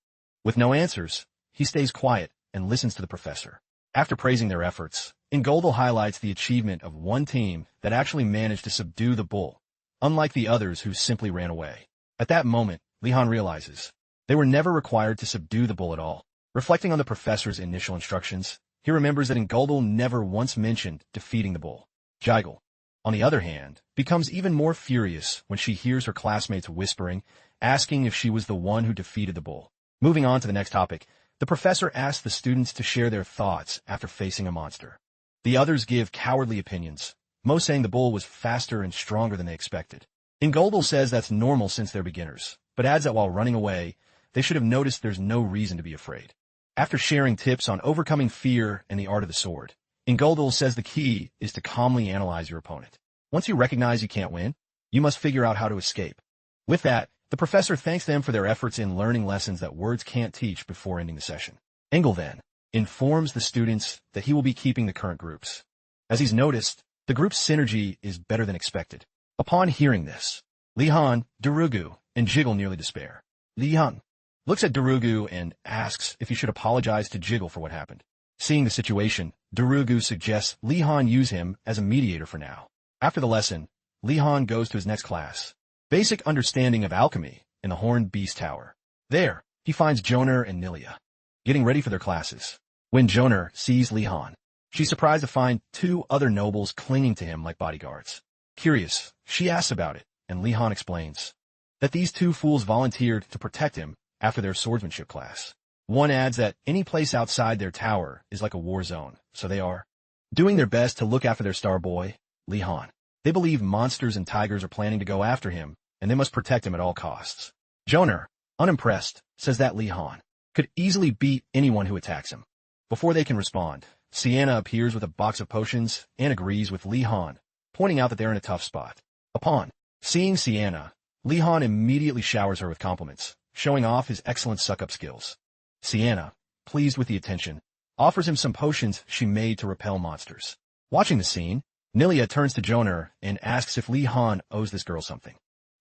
With no answers, he stays quiet and listens to the professor. After praising their efforts, Ingoldal highlights the achievement of one team that actually managed to subdue the bull, unlike the others who simply ran away. At that moment, Lihan realizes they were never required to subdue the bull at all. Reflecting on the professor's initial instructions, he remembers that Ingoldal never once mentioned defeating the bull. Jigal, on the other hand, becomes even more furious when she hears her classmates whispering, asking if she was the one who defeated the bull. Moving on to the next topic, the professor asks the students to share their thoughts after facing a monster. The others give cowardly opinions, most saying the bull was faster and stronger than they expected. Ingoldal says that's normal since they're beginners, but adds that while running away, they should have noticed there's no reason to be afraid. After sharing tips on overcoming fear and the art of the sword, Ingoldal says the key is to calmly analyze your opponent. Once you recognize you can't win, you must figure out how to escape. With that, the professor thanks them for their efforts in learning lessons that words can't teach before ending the session. Engel then informs the students that he will be keeping the current groups. As he's noticed, the group's synergy is better than expected. Upon hearing this, Lihan, Durugu, and Jiggle nearly despair. Lihan looks at Durugu and asks if he should apologize to Jiggle for what happened. Seeing the situation, Durugu suggests Lihan use him as a mediator for now. After the lesson, Lihan goes to his next class, Basic Understanding of Alchemy, in the Horned Beast Tower. There, he finds Jonar and Nilia getting ready for their classes. When Jonar sees Lihan, she's surprised to find two other nobles clinging to him like bodyguards. Curious, she asks about it, and Lihan explains that these two fools volunteered to protect him after their swordsmanship class. One adds that any place outside their tower is like a war zone, so they are doing their best to look after their star boy, Lihan. They believe monsters and tigers are planning to go after him, and they must protect him at all costs. Jonar, unimpressed, says that Lihan could easily beat anyone who attacks him. Before they can respond, Sienna appears with a box of potions and agrees with Lihan, pointing out that they're in a tough spot. Upon seeing Sienna, Lihan immediately showers her with compliments, showing off his excellent suck-up skills. Sienna, pleased with the attention, offers him some potions she made to repel monsters. Watching the scene, Nilia turns to Jonar and asks if Lihan owes this girl something.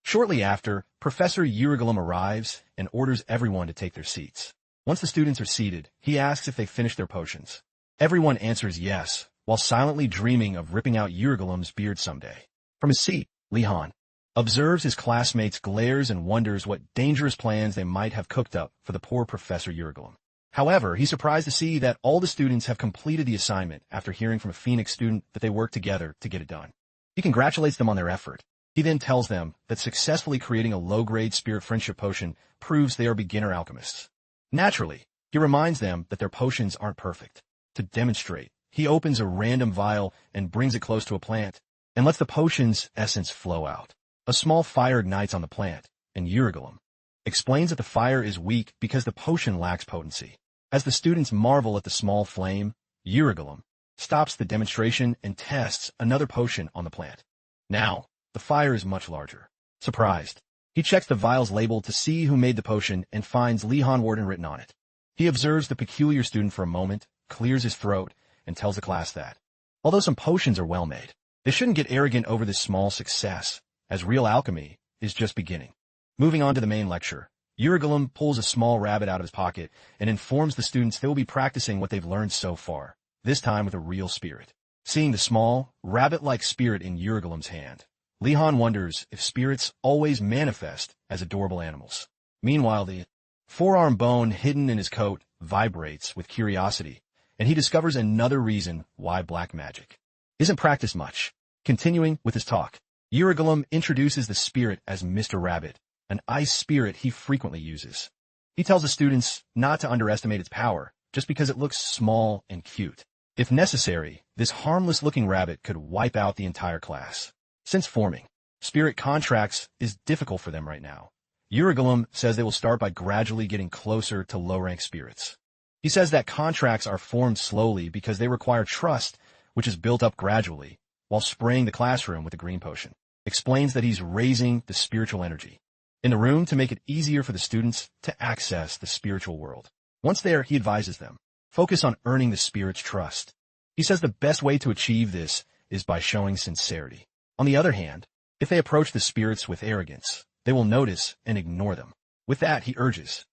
Shortly after, Professor Yurigulum arrives and orders everyone to take their seats. Once the students are seated, he asks if they finished their potions. Everyone answers yes, while silently dreaming of ripping out Yurigulum's beard someday. From his seat, Lihan observes his classmates' glares and wonders what dangerous plans they might have cooked up for the poor Professor Yurigulum. However, he's surprised to see that all the students have completed the assignment after hearing from a Phoenix student that they worked together to get it done. He congratulates them on their effort. He then tells them that successfully creating a low-grade spirit friendship potion proves they are beginner alchemists. Naturally, he reminds them that their potions aren't perfect. To demonstrate, he opens a random vial and brings it close to a plant, and lets the potion's essence flow out. A small fire ignites on the plant, and Yurigulum explains that the fire is weak because the potion lacks potency. As the students marvel at the small flame, Yurigulum stops the demonstration and tests another potion on the plant. Now, the fire is much larger. Surprised, he checks the vial's label to see who made the potion and finds Lihan Warden written on it. He observes the peculiar student for a moment, clears his throat, and tells the class that, although some potions are well made, they shouldn't get arrogant over this small success, as real alchemy is just beginning. Moving on to the main lecture, Yurigulum pulls a small rabbit out of his pocket and informs the students they will be practicing what they've learned so far, this time with a real spirit. Seeing the small, rabbit-like spirit in Yurigulum's hand, Lihan wonders if spirits always manifest as adorable animals. Meanwhile, the forearm bone hidden in his coat vibrates with curiosity, and he discovers another reason why black magic isn't practiced much. Continuing with his talk, Yurigulum introduces the spirit as Mr. Rabbit, an ice spirit he frequently uses. He tells the students not to underestimate its power, just because it looks small and cute. If necessary, this harmless-looking rabbit could wipe out the entire class. Since forming spirit contracts is difficult for them right now, Yurigulum says they will start by gradually getting closer to low-rank spirits. He says that contracts are formed slowly because they require trust, which is built up gradually, while spraying the classroom with a green potion. Explains that he's raising the spiritual energy in the room to make it easier for the students to access the spiritual world. Once there, he advises them, focus on earning the spirit's trust. He says the best way to achieve this is by showing sincerity. On the other hand, if they approach the spirits with arrogance, they will notice and ignore them. With that, he urges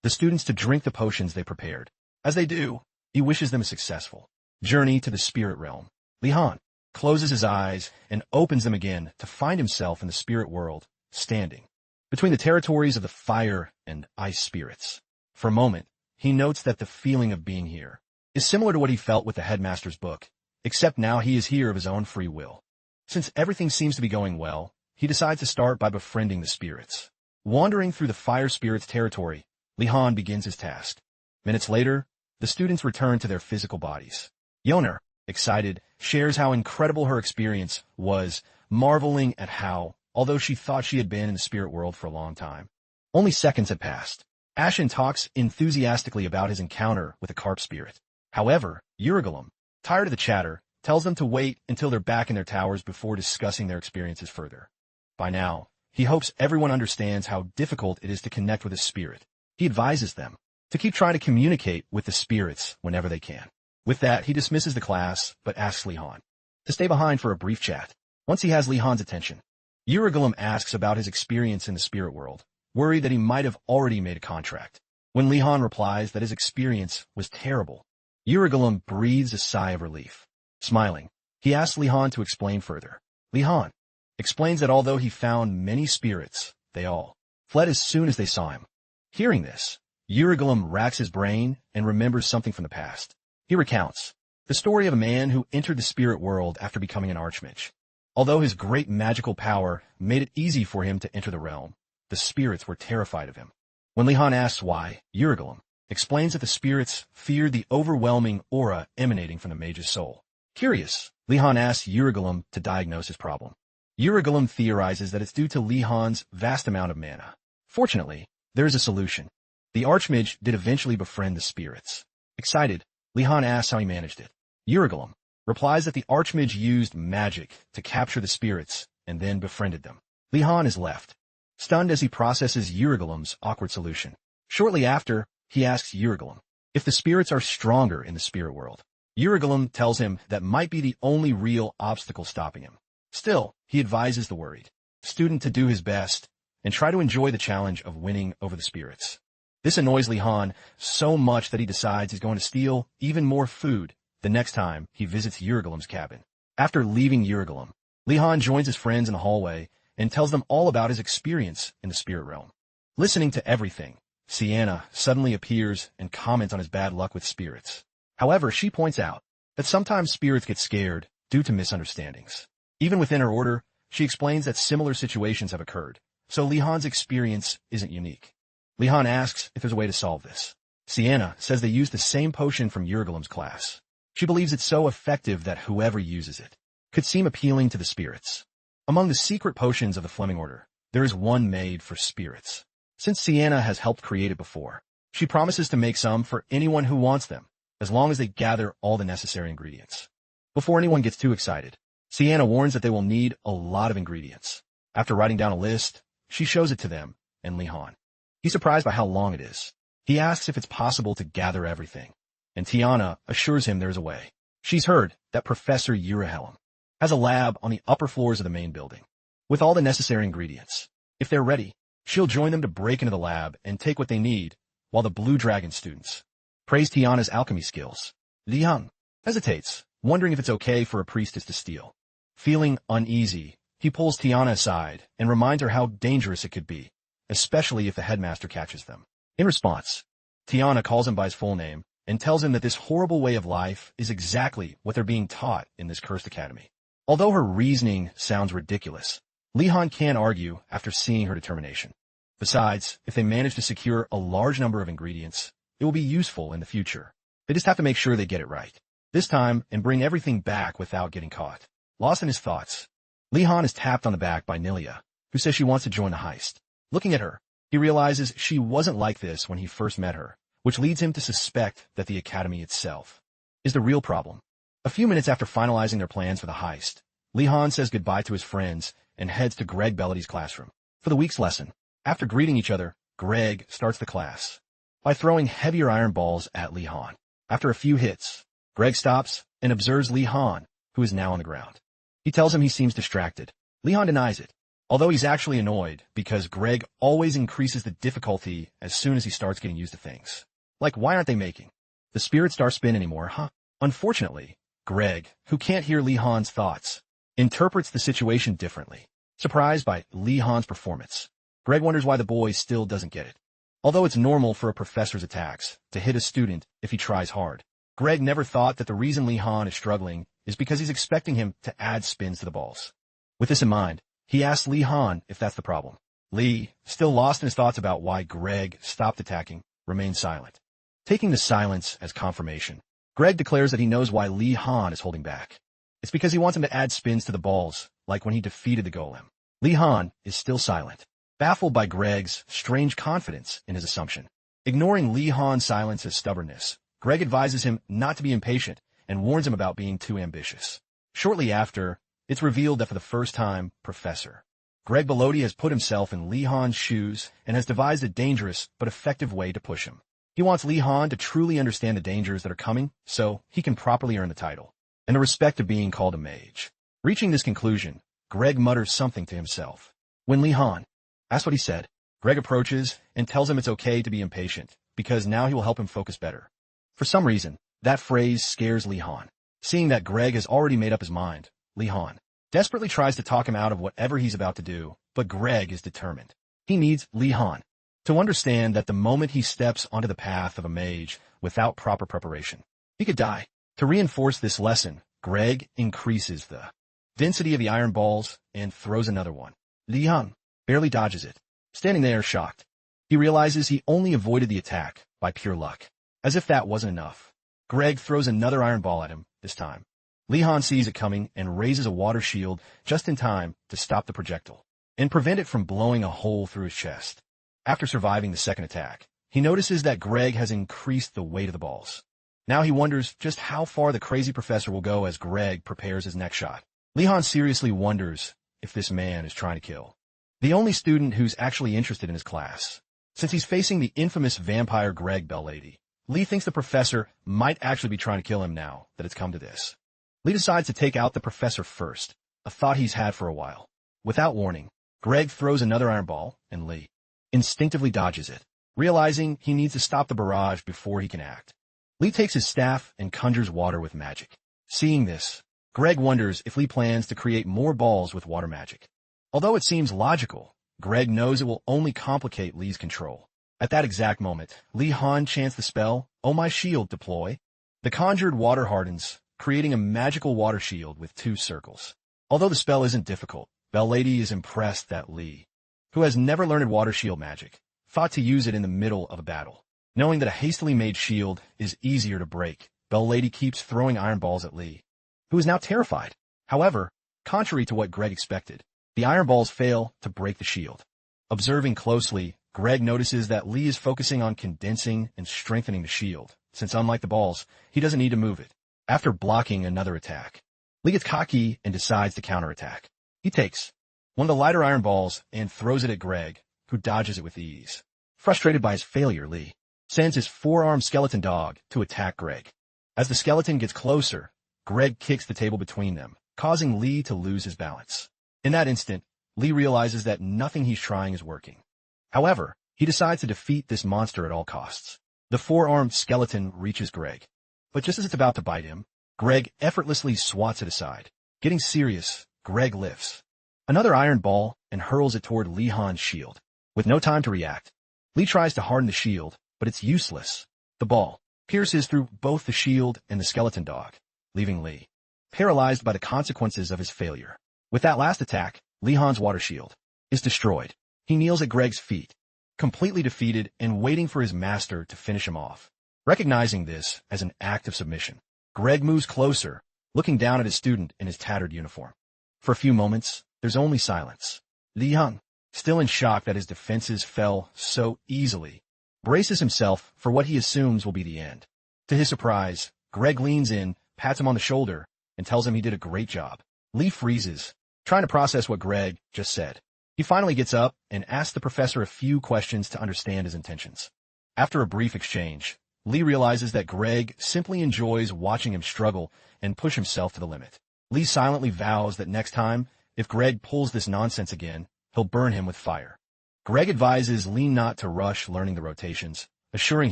the students to drink the potions they prepared. As they do, he wishes them a successful journey to the spirit realm. Li-Han closes his eyes and opens them again to find himself in the spirit world, standing between the territories of the fire and ice spirits. For a moment, he notes that the feeling of being here is similar to what he felt with the Headmaster's book, except now he is here of his own free will. Since everything seems to be going well, he decides to start by befriending the spirits. Wandering through the fire spirits' territory, Li-Han begins his task. Minutes later, the students return to their physical bodies. Yoner, excited, shares how incredible her experience was, marveling at how, although she thought she had been in the spirit world for a long time, only seconds had passed. Ashen talks enthusiastically about his encounter with a carp spirit. However, Urugulum, tired of the chatter, tells them to wait until they're back in their towers before discussing their experiences further. By now, he hopes everyone understands how difficult it is to connect with a spirit. He advises them to keep trying to communicate with the spirits whenever they can. With that, he dismisses the class, but asks Li-Han to stay behind for a brief chat. Once he has Li-Han's attention, Urugulum asks about his experience in the spirit world, worried that he might have already made a contract. When Li-Han replies that his experience was terrible, Urugulum breathes a sigh of relief. Smiling, he asks Li-Han to explain further. Li-Han explains that although he found many spirits, they all fled as soon as they saw him. Hearing this, Urugulum racks his brain and remembers something from the past. He recounts the story of a man who entered the spirit world after becoming an archmage. Although his great magical power made it easy for him to enter the realm, the spirits were terrified of him. When Li-Han asks why, Urugulum explains that the spirits feared the overwhelming aura emanating from the mage's soul. Curious, Li-Han asks Urugulum to diagnose his problem. Urugulum theorizes that it's due to Li-Han's vast amount of mana. Fortunately, there is a solution. The archmage did eventually befriend the spirits. Excited, Li-Han asks how he managed it. Urugulum replies that the archmage used magic to capture the spirits and then befriended them. Li-Han is left stunned as he processes Urugulum's awkward solution. Shortly after, he asks Urugulum if the spirits are stronger in the spirit world. Urugulum tells him that might be the only real obstacle stopping him. Still, he advises the worried student to do his best and try to enjoy the challenge of winning over the spirits. This annoys Li-Han so much that he decides he's going to steal even more food the next time he visits Urugulum's cabin. After leaving Urugulum, Li-Han joins his friends in the hallway and tells them all about his experience in the spirit realm. Listening to everything, Sienna suddenly appears and comments on his bad luck with spirits. However, she points out that sometimes spirits get scared due to misunderstandings. Even within her order, she explains that similar situations have occurred, so Li-Han's experience isn't unique. Li-Han asks if there's a way to solve this. Sienna says they use the same potion from Urugulum's class. She believes it's so effective that whoever uses it could seem appealing to the spirits. Among the secret potions of the Fleming Order, there is one made for spirits. Since Sienna has helped create it before, she promises to make some for anyone who wants them, as long as they gather all the necessary ingredients. Before anyone gets too excited, Sienna warns that they will need a lot of ingredients. After writing down a list, she shows it to them and Li-Han. He's surprised by how long it is. He asks if it's possible to gather everything, and Tiana assures him there's a way. She's heard that Professor Urahelm has a lab on the upper floors of the main building, with all the necessary ingredients. If they're ready, she'll join them to break into the lab and take what they need, while the Blue Dragon students praise Tiana's alchemy skills. Li-Han hesitates, wondering if it's okay for a priestess to steal. Feeling uneasy, he pulls Tiana aside and reminds her how dangerous it could be, especially if the headmaster catches them. In response, Tiana calls him by his full name and tells him that this horrible way of life is exactly what they're being taught in this cursed academy. Although her reasoning sounds ridiculous, Li-Han can't argue after seeing her determination. Besides, if they manage to secure a large number of ingredients, it will be useful in the future. They just have to make sure they get it right this time and bring everything back without getting caught. Lost in his thoughts, Li-Han is tapped on the back by Nilia, who says she wants to join the heist. Looking at her, he realizes she wasn't like this when he first met her, which leads him to suspect that the academy itself is the real problem. A few minutes after finalizing their plans for the heist, Li-Han says goodbye to his friends and heads to Greg Bellity's classroom for the week's lesson. After greeting each other, Greg starts the class by throwing heavier iron balls at Li-Han. After a few hits, Greg stops and observes Li-Han, who is now on the ground. He tells him he seems distracted. Li Han denies it, although he's actually annoyed because Greg always increases the difficulty as soon as he starts getting used to things. Like, why aren't they making the spirit star spin anymore, huh? Unfortunately, Greg, who can't hear Li Han's thoughts, interprets the situation differently. Surprised by Li Han's performance, Greg wonders why the boy still doesn't get it. Although it's normal for a professor's attacks to hit a student if he tries hard, Greg never thought that the reason Li Han is struggling is because he's expecting him to add spins to the balls. With this in mind, he asks Li Han if that's the problem. Li, still lost in his thoughts about why Greg stopped attacking, remains silent. Taking the silence as confirmation, Greg declares that he knows why Li Han is holding back. It's because he wants him to add spins to the balls, like when he defeated the golem. Li Han is still silent, baffled by Greg's strange confidence in his assumption. Ignoring Li Han's silence as stubbornness, Greg advises him not to be impatient and warns him about being too ambitious. Shortly after, it's revealed that for the first time, Professor Greg Belody has put himself in Li Han's shoes and has devised a dangerous but effective way to push him. He wants Li Han to truly understand the dangers that are coming so he can properly earn the title and the respect of being called a mage. Reaching this conclusion, Greg mutters something to himself. When Li Han asks what he said, Greg approaches and tells him it's okay to be impatient because now he will help him focus better. For some reason, that phrase scares Li Han. Seeing that Greg has already made up his mind, Li Han desperately tries to talk him out of whatever he's about to do, but Greg is determined. He needs Li Han to understand that the moment he steps onto the path of a mage without proper preparation, he could die. To reinforce this lesson, Greg increases the density of the iron balls and throws another one. Li Han barely dodges it. Standing there shocked, he realizes he only avoided the attack by pure luck. As if that wasn't enough, Greg throws another iron ball at him this time. Li Han sees it coming and raises a water shield just in time to stop the projectile and prevent it from blowing a hole through his chest. After surviving the second attack, he notices that Greg has increased the weight of the balls. Now he wonders just how far the crazy professor will go as Greg prepares his next shot. Li Han seriously wonders if this man is trying to kill the only student who's actually interested in his class. Since he's facing the infamous vampire Greg Belady, Li thinks the professor might actually be trying to kill him now that it's come to this. Li decides to take out the professor first, a thought he's had for a while. Without warning, Greg throws another iron ball, and Li instinctively dodges it, realizing he needs to stop the barrage before he can act. Li takes his staff and conjures water with magic. Seeing this, Greg wonders if Li plans to create more balls with water magic. Although it seems logical, Greg knows it will only complicate Li's control. At that exact moment, Li Han chants the spell, "Oh my shield, deploy." The conjured water hardens, creating a magical water shield with 2 circles. Although the spell isn't difficult, Belady is impressed that Li, who has never learned water shield magic, thought to use it in the middle of a battle. Knowing that a hastily made shield is easier to break, Belady keeps throwing iron balls at Li, who is now terrified. However, contrary to what Greg expected, the iron balls fail to break the shield. Observing closely, Greg notices that Li is focusing on condensing and strengthening the shield, since unlike the balls, he doesn't need to move it. After blocking another attack, Li gets cocky and decides to counterattack. He takes one of the lighter iron balls and throws it at Greg, who dodges it with ease. Frustrated by his failure, Li sends his 4-armed skeleton dog to attack Greg. As the skeleton gets closer, Greg kicks the table between them, causing Li to lose his balance. In that instant, Li realizes that nothing he's trying is working. However, he decides to defeat this monster at all costs. The 4-armed skeleton reaches Greg, but just as it's about to bite him, Greg effortlessly swats it aside. Getting serious, Greg lifts another iron ball and hurls it toward Li Han's shield. With no time to react, Li tries to harden the shield, but it's useless. The ball pierces through both the shield and the skeleton dog, leaving Li paralyzed by the consequences of his failure. With that last attack, Li Han's water shield is destroyed. He kneels at Greg's feet, completely defeated and waiting for his master to finish him off. Recognizing this as an act of submission, Greg moves closer, looking down at his student in his tattered uniform. For a few moments, there's only silence. Li Han, still in shock that his defenses fell so easily, braces himself for what he assumes will be the end. To his surprise, Greg leans in, pats him on the shoulder, and tells him he did a great job. Li freezes, trying to process what Greg just said. He finally gets up and asks the professor a few questions to understand his intentions. After a brief exchange, Li realizes that Greg simply enjoys watching him struggle and push himself to the limit. Lee silently vows that next time, if Greg pulls this nonsense again, he'll burn him with fire. Greg advises Lee not to rush learning the rotations, assuring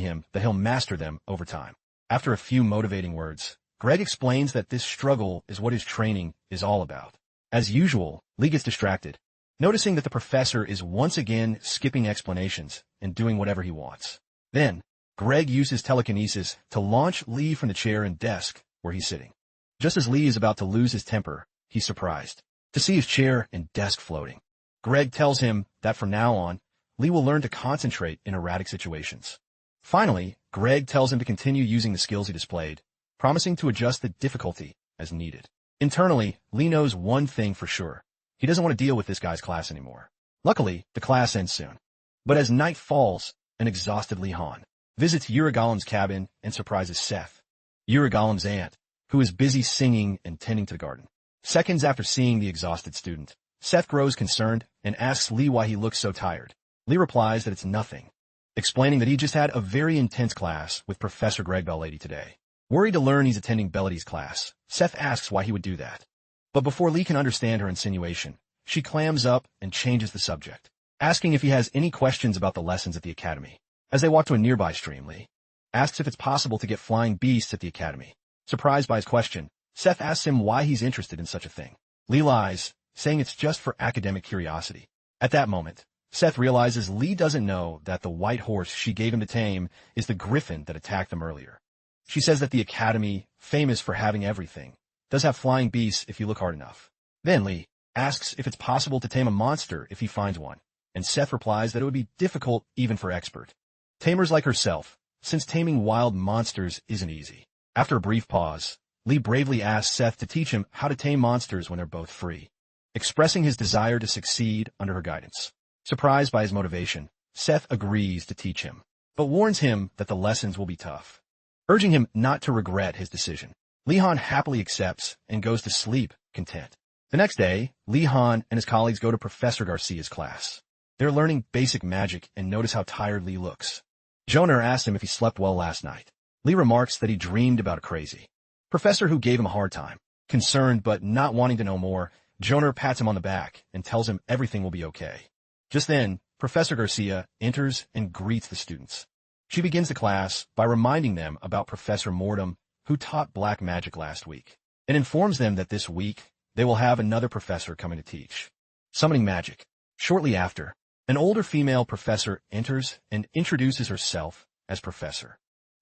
him that he'll master them over time. After a few motivating words, Greg explains that this struggle is what his training is all about. As usual, Lee gets distracted, noticing that the professor is once again skipping explanations and doing whatever he wants. Then, Greg uses telekinesis to launch Lee from the chair and desk where he's sitting. Just as Lee is about to lose his temper, he's surprised to see his chair and desk floating. Greg tells him that from now on, Lee will learn to concentrate in erratic situations. Finally, Greg tells him to continue using the skills he displayed, promising to adjust the difficulty as needed. Internally, Lee knows one thing for sure. He doesn't want to deal with this guy's class anymore. Luckily, the class ends soon. But as night falls, an exhausted Lee Han visits Urigalam's cabin and surprises Seth, Urigalam's aunt, who is busy singing and tending to the garden. Seconds after seeing the exhausted student, Seth grows concerned and asks Lee why he looks so tired. Lee replies that it's nothing, explaining that he just had a very intense class with Professor Greg Bellady today. Worried to learn he's attending Bellady's class, Seth asks why he would do that. But before Lee can understand her insinuation, she clams up and changes the subject, asking if he has any questions about the lessons at the academy. As they walk to a nearby stream, Lee asks if it's possible to get flying beasts at the academy. Surprised by his question, Seth asks him why he's interested in such a thing. Lee lies, saying it's just for academic curiosity. At that moment, Seth realizes Lee doesn't know that the white horse she gave him to tame is the griffin that attacked them earlier. She says that the academy, famous for having everything, does have flying beasts if you look hard enough. Then Lee asks if it's possible to tame a monster if he finds one, and Seth replies that it would be difficult even for expert tamers like herself, since taming wild monsters isn't easy. After a brief pause, Lee bravely asks Seth to teach him how to tame monsters when they're both free, expressing his desire to succeed under her guidance. Surprised by his motivation, Seth agrees to teach him, but warns him that the lessons will be tough, urging him not to regret his decision. Lee Han happily accepts and goes to sleep content. The next day, Lee Han and his colleagues go to Professor Garcia's class. They're learning basic magic and notice how tired Lee looks. Joner asks him if he slept well last night. Lee remarks that he dreamed about a crazy professor who gave him a hard time. Concerned but not wanting to know more, Joner pats him on the back and tells him everything will be okay. Just then, Professor Garcia enters and greets the students. She begins the class by reminding them about Professor Mortem, who taught black magic last week, and informs them that this week they will have another professor coming to teach summoning magic. Shortly after, an older female professor enters and introduces herself as Professor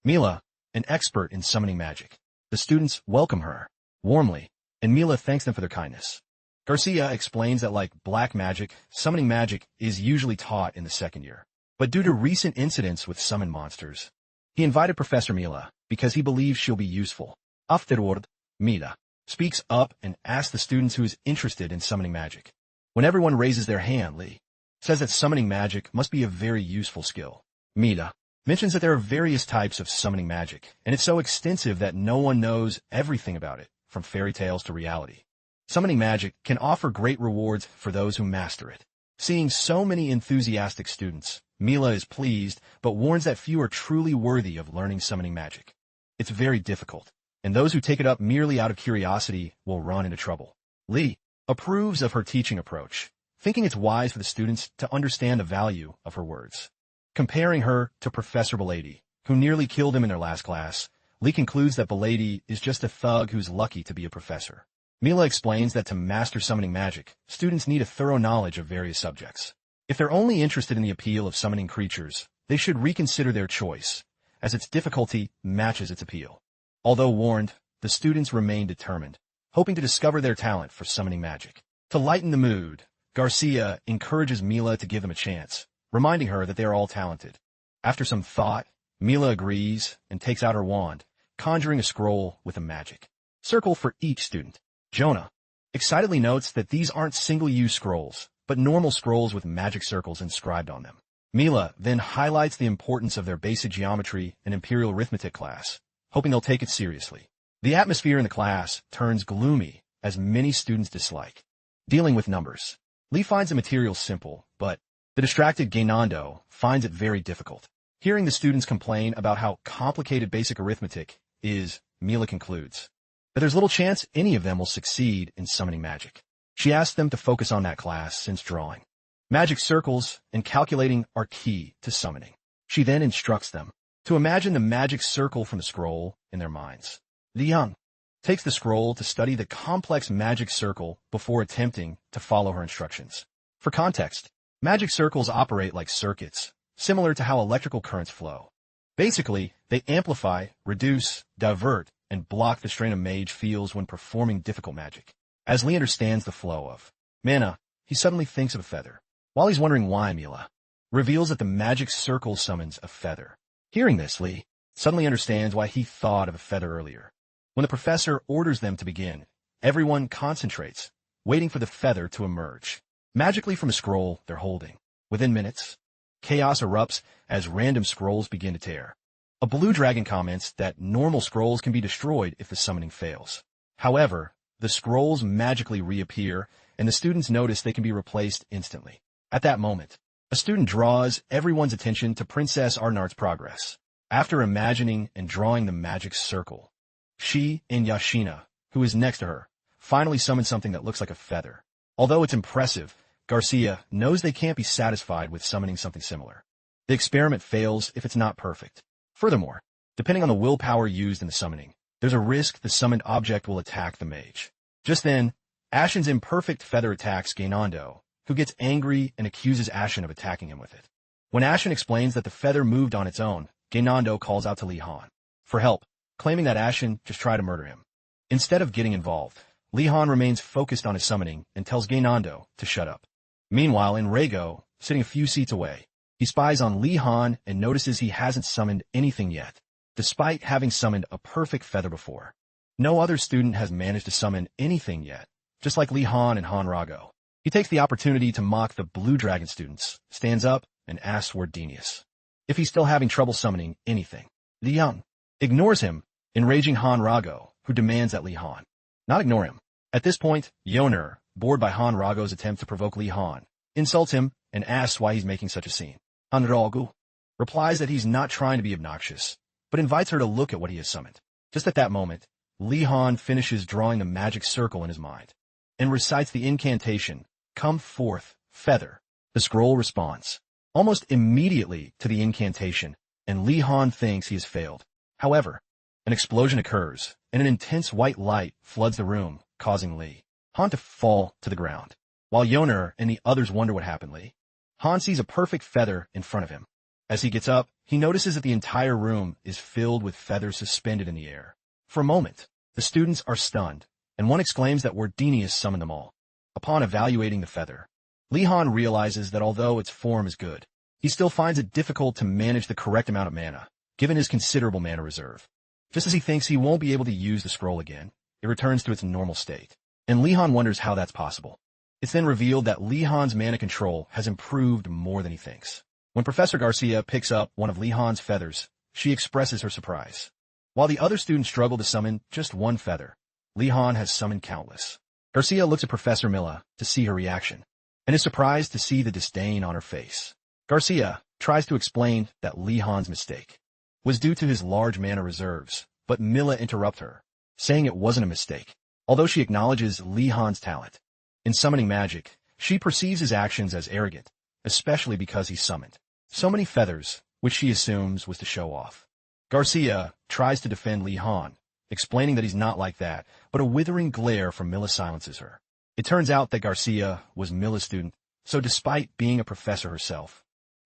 Mila, an expert in summoning magic. The students welcome her warmly, and Mila thanks them for their kindness. Garcia explains that like black magic, summoning magic is usually taught in the second year. But due to recent incidents with summon monsters, he invited Professor Mila because he believes she'll be useful. Afterward, Mila speaks up and asks the students who is interested in summoning magic. When everyone raises their hand, Lee says that summoning magic must be a very useful skill. Mila mentions that there are various types of summoning magic, and it's so extensive that no one knows everything about it, from fairy tales to reality. Summoning magic can offer great rewards for those who master it. Seeing so many enthusiastic students, Mila is pleased, but warns that few are truly worthy of learning summoning magic. It's very difficult, and those who take it up merely out of curiosity will run into trouble. Lee approves of her teaching approach, thinking it's wise for the students to understand the value of her words. Comparing her to Professor Bellady, who nearly killed him in their last class, Lee concludes that Bellady is just a thug who's lucky to be a professor. Mila explains that to master summoning magic, students need a thorough knowledge of various subjects. If they're only interested in the appeal of summoning creatures, they should reconsider their choice, as its difficulty matches its appeal. Although warned, the students remain determined, hoping to discover their talent for summoning magic. To lighten the mood, Garcia encourages Mila to give them a chance, reminding her that they are all talented. After some thought, Mila agrees and takes out her wand, conjuring a scroll with a magic circle for each student. Jonah excitedly notes that these aren't single-use scrolls, but normal scrolls with magic circles inscribed on them. Mila then highlights the importance of their basic geometry and Imperial arithmetic class, hoping they'll take it seriously. The atmosphere in the class turns gloomy as many students dislike dealing with numbers. Lee finds the material simple, but the distracted Gainando finds it very difficult. Hearing the students complain about how complicated basic arithmetic is, Mila concludes but there's little chance any of them will succeed in summoning magic. She asks them to focus on that class since drawing magic circles and calculating are key to summoning. She then instructs them to imagine the magic circle from the scroll in their minds. Li Yang takes the scroll to study the complex magic circle before attempting to follow her instructions. For context, magic circles operate like circuits, similar to how electrical currents flow. Basically, they amplify, reduce, divert, and block the strain a mage feels when performing difficult magic. As Lee understands the flow of mana, he suddenly thinks of a feather. While he's wondering why, Mila reveals that the magic circle summons a feather. Hearing this, Lee suddenly understands why he thought of a feather earlier. When the professor orders them to begin, everyone concentrates, waiting for the feather to emerge magically from a scroll they're holding. Within minutes, chaos erupts as random scrolls begin to tear. A blue dragon comments that normal scrolls can be destroyed if the summoning fails. However, the scrolls magically reappear, and the students notice they can be replaced instantly. At that moment, a student draws everyone's attention to Princess Einhardt's progress. After imagining and drawing the magic circle, she and Yashina, who is next to her, finally summon something that looks like a feather. Although it's impressive, Garcia knows they can't be satisfied with summoning something similar. The experiment fails if it's not perfect. Furthermore, depending on the willpower used in the summoning, there's a risk the summoned object will attack the mage. Just then, Ashen's imperfect feather attacks Gainando, who gets angry and accuses Ashen of attacking him with it. When Ashen explains that the feather moved on its own, Gainando calls out to Li Han for help, claiming that Ashen just tried to murder him. Instead of getting involved, Li Han remains focused on his summoning and tells Gainando to shut up. Meanwhile, Enrego, sitting a few seats away, he spies on Li Han and notices he hasn't summoned anything yet, despite having summoned a perfect feather before. No other student has managed to summon anything yet, just like Li Han and Han Rago. He takes the opportunity to mock the Blue Dragon students, stands up, and asks Wardenius if he's still having trouble summoning anything. Li Yang ignores him, enraging Han Rago, who demands that Li Han not ignore him. At this point, Yoner, bored by Han Rago's attempt to provoke Li Han, insults him and asks why he's making such a scene. Han Rago replies that he's not trying to be obnoxious, but invites her to look at what he has summoned. Just at that moment, Li Han finishes drawing the magic circle in his mind and recites the incantation, "Come forth, feather." The scroll responds almost immediately to the incantation, and Li Han thinks he has failed. However, an explosion occurs, and an intense white light floods the room, causing Li Han to fall to the ground. While Yoner and the others wonder what happened, Li Han sees a perfect feather in front of him. As he gets up, he notices that the entire room is filled with feathers suspended in the air. For a moment, the students are stunned, and one exclaims that Wardenius summoned them all. Upon evaluating the feather, Li Han realizes that although its form is good, he still finds it difficult to manage the correct amount of mana, given his considerable mana reserve. Just as he thinks he won't be able to use the scroll again, it returns to its normal state, and Li Han wonders how that's possible. It's then revealed that Li Han's mana control has improved more than he thinks. When Professor Garcia picks up one of Li Han's feathers, she expresses her surprise. While the other students struggle to summon just one feather, Li Han has summoned countless. Garcia looks at Professor Milla to see her reaction, and is surprised to see the disdain on her face. Garcia tries to explain that Li Han's mistake was due to his large mana reserves, but Milla interrupts her, saying it wasn't a mistake, although she acknowledges Li Han's talent. In summoning magic, she perceives his actions as arrogant, especially because he summoned so many feathers, which she assumes was to show off. Garcia tries to defend Li Han, explaining that he's not like that, but a withering glare from Milla silences her. It turns out that Garcia was Milla's student, so despite being a professor herself,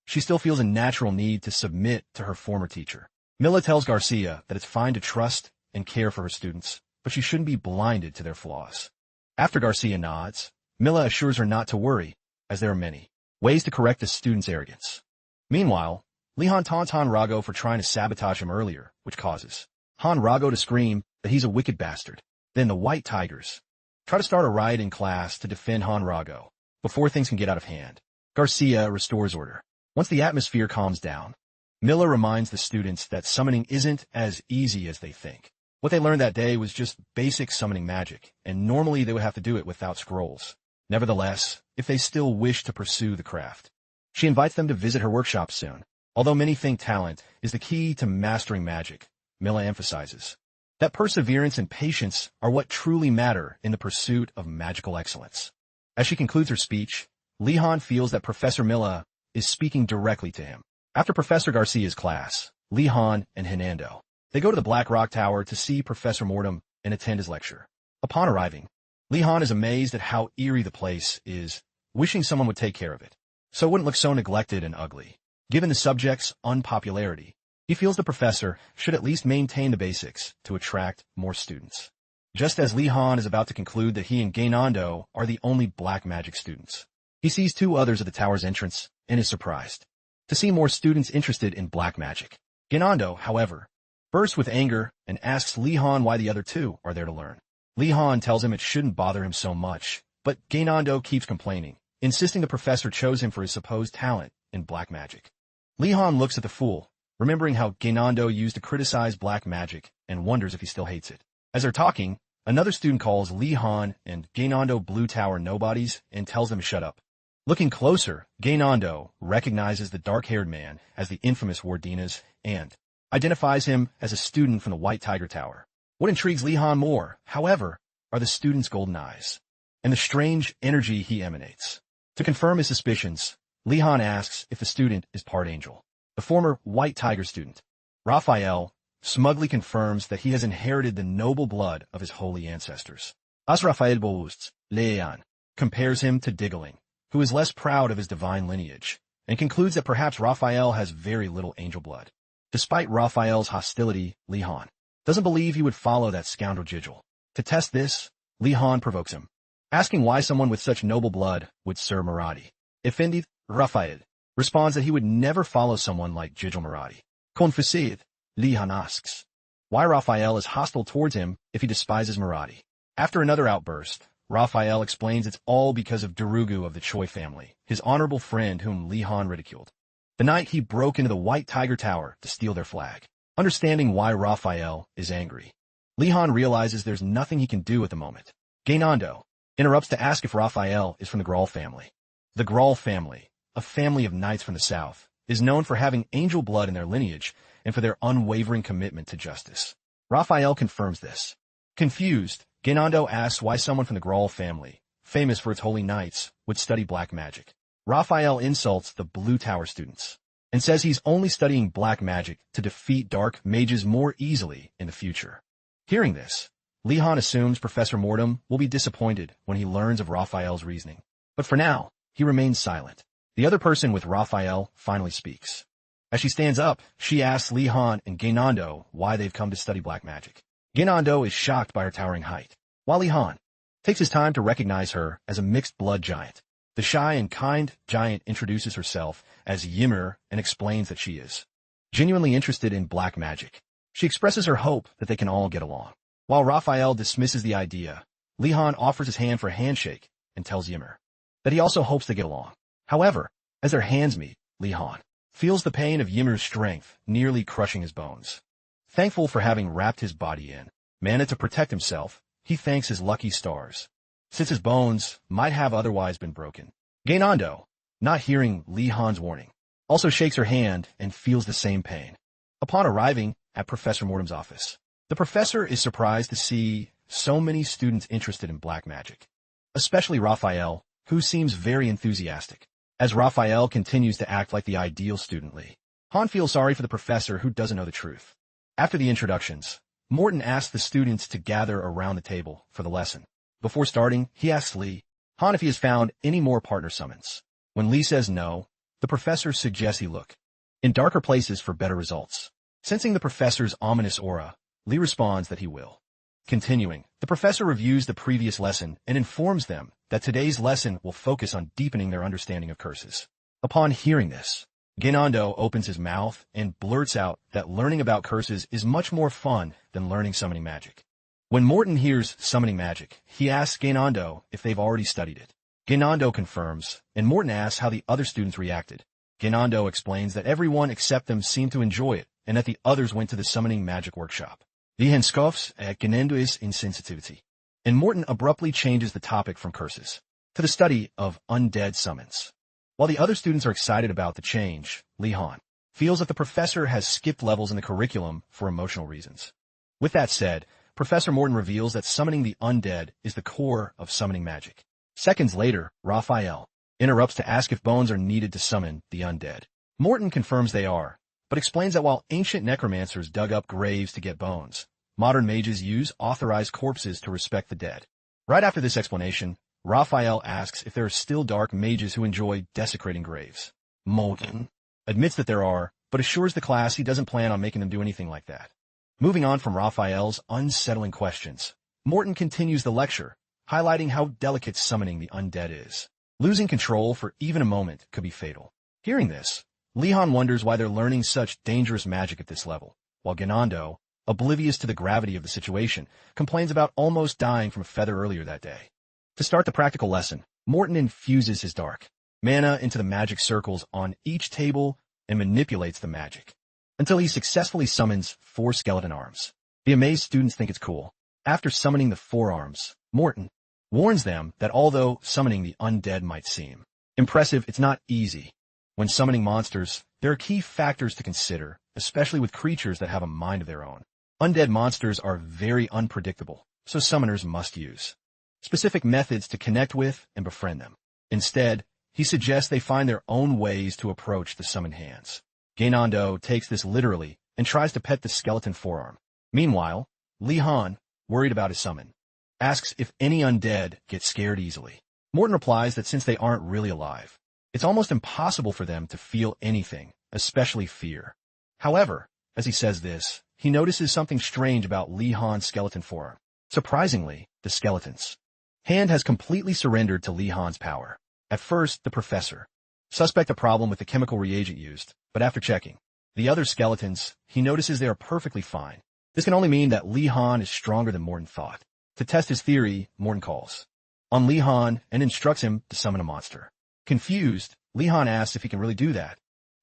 she still feels a natural need to submit to her former teacher. Milla tells Garcia that it's fine to trust and care for her students, but she shouldn't be blinded to their flaws. After Garcia nods, Milla assures her not to worry, as there are many ways to correct a student's arrogance. Meanwhile, Li Han taunts Han Rago for trying to sabotage him earlier, which causes Han Rago to scream that he's a wicked bastard. Then the White Tigers try to start a riot in class to defend Han Rago before things can get out of hand. Garcia restores order. Once the atmosphere calms down, Milla reminds the students that summoning isn't as easy as they think. What they learned that day was just basic summoning magic, and normally they would have to do it without scrolls. Nevertheless, if they still wish to pursue the craft, she invites them to visit her workshop soon. Although many think talent is the key to mastering magic, Milla emphasizes that perseverance and patience are what truly matter in the pursuit of magical excellence. As she concludes her speech, Li-Han feels that Professor Milla is speaking directly to him. After Professor Garcia's class, Li-Han and Hernando, they go to the Black Rock Tower to see Professor Mortem and attend his lecture. Upon arriving, Li-Han is amazed at how eerie the place is, wishing someone would take care of it, so it wouldn't look so neglected and ugly. Given the subject's unpopularity, he feels the professor should at least maintain the basics to attract more students. Just as Li-Han is about to conclude that he and Gainando are the only black magic students, he sees two others at the tower's entrance and is surprised to see more students interested in black magic. Gainando, however, bursts with anger and asks Li-Han why the other two are there to learn. Li-Han tells him it shouldn't bother him so much, but Gainando keeps complaining, insisting the professor chose him for his supposed talent in black magic. Li-Han looks at the fool, remembering how Gainando used to criticize black magic, and wonders if he still hates it. As they're talking, another student calls Li-Han and Gainando Blue Tower nobodies and tells them to shut up. Looking closer, Gainando recognizes the dark-haired man as the infamous Wardinas and identifies him as a student from the White Tiger Tower. What intrigues Li-Han more, however, are the student's golden eyes and the strange energy he emanates. To confirm his suspicions, Li-Han asks if the student is part angel. The former White Tiger student, Raphael, smugly confirms that he has inherited the noble blood of his holy ancestors. As Raphael boasts, Leon compares him to Diggling, who is less proud of his divine lineage, and concludes that perhaps Raphael has very little angel blood. Despite Raphael's hostility, Li-Han doesn't believe he would follow that scoundrel Jigil. To test this, Li-Han provokes him, asking why someone with such noble blood would serve Marathi. Offended, Raphael responds that he would never follow someone like Jigil Marathi. Confused, Li-Han asks why Raphael is hostile towards him if he despises Marathi. After another outburst, Raphael explains it's all because of Durugu of the Choi family, his honorable friend whom Li-Han ridiculed the night he broke into the White Tiger Tower to steal their flag. Understanding why Raphael is angry, Li-Han realizes there's nothing he can do at the moment. Gainando interrupts to ask if Raphael is from the Grawl family. The Grawl family, a family of knights from the south, is known for having angel blood in their lineage and for their unwavering commitment to justice. Raphael confirms this. Confused, Gainando asks why someone from the Grawl family, famous for its holy knights, would study black magic. Raphael insults the Blue Tower students and says he's only studying black magic to defeat dark mages more easily in the future. Hearing this, Li-Han assumes Professor Mortem will be disappointed when he learns of Raphael's reasoning. But for now, he remains silent. The other person with Raphael finally speaks. As she stands up, she asks Li-Han and Gainando why they've come to study black magic. Gainando is shocked by her towering height, while Li-Han takes his time to recognize her as a mixed-blood giant. The shy and kind giant introduces herself as Ymir and explains that she is genuinely interested in black magic. She expresses her hope that they can all get along. While Raphael dismisses the idea, Li-Han offers his hand for a handshake and tells Ymir that he also hopes they get along. However, as their hands meet, Li-Han feels the pain of Ymir's strength nearly crushing his bones. Thankful for having wrapped his body in mana to protect himself, he thanks his lucky stars, since his bones might have otherwise been broken. Gainando, not hearing Li-Han's warning, also shakes her hand and feels the same pain. Upon arriving at Professor Mortem's office, the professor is surprised to see so many students interested in black magic, especially Raphael, who seems very enthusiastic. As Raphael continues to act like the ideal student, Li-Han feels sorry for the professor who doesn't know the truth. After the introductions, Morton asks the students to gather around the table for the lesson. Before starting, he asks Li-Han if he has found any more partner summons. When Li says no, the professor suggests he look in darker places for better results. Sensing the professor's ominous aura, Li responds that he will. Continuing, the professor reviews the previous lesson and informs them that today's lesson will focus on deepening their understanding of curses. Upon hearing this, Gainando opens his mouth and blurts out that learning about curses is much more fun than learning summoning magic. When Morton hears summoning magic, he asks Gainando if they've already studied it. Gainando confirms, and Morton asks how the other students reacted. Gainando explains that everyone except them seemed to enjoy it, and that the others went to the summoning magic workshop. Li-Han scoffs at Gainando's insensitivity, and Morton abruptly changes the topic from curses to the study of undead summons. While the other students are excited about the change, Li-Han feels that the professor has skipped levels in the curriculum for emotional reasons. With that said, Professor Morton reveals that summoning the undead is the core of summoning magic. Seconds later, Raphael interrupts to ask if bones are needed to summon the undead. Morton confirms they are, but explains that while ancient necromancers dug up graves to get bones, modern mages use authorized corpses to respect the dead. Right after this explanation, Raphael asks if there are still dark mages who enjoy desecrating graves. Morton admits that there are, but assures the class he doesn't plan on making them do anything like that. Moving on from Raphael's unsettling questions, Morton continues the lecture, highlighting how delicate summoning the undead is. Losing control for even a moment could be fatal. Hearing this, Li-Han wonders why they're learning such dangerous magic at this level, while Ganando, oblivious to the gravity of the situation, complains about almost dying from a feather earlier that day. To start the practical lesson, Morton infuses his dark mana into the magic circles on each table and manipulates the magic until he successfully summons 4 skeleton arms. The amazed students think it's cool. After summoning the 4 arms, Morton warns them that although summoning the undead might seem impressive, it's not easy. When summoning monsters, there are key factors to consider, especially with creatures that have a mind of their own. Undead monsters are very unpredictable, so summoners must use specific methods to connect with and befriend them. Instead, he suggests they find their own ways to approach the summoned hands. Ganando takes this literally and tries to pet the skeleton forearm. Meanwhile, Li-Han, worried about his summon, asks if any undead get scared easily. Morton replies that since they aren't really alive, it's almost impossible for them to feel anything, especially fear. However, as he says this, he notices something strange about Li-Han's skeleton forearm. Surprisingly, the skeleton's hand has completely surrendered to Li-Han's power. At first, the professor suspects a problem with the chemical reagent used, but after checking the other skeletons, he notices they are perfectly fine. This can only mean that Li-Han is stronger than Morton thought. To test his theory, Morton calls on Li-Han and instructs him to summon a monster. Confused, Li-Han asks if he can really do that,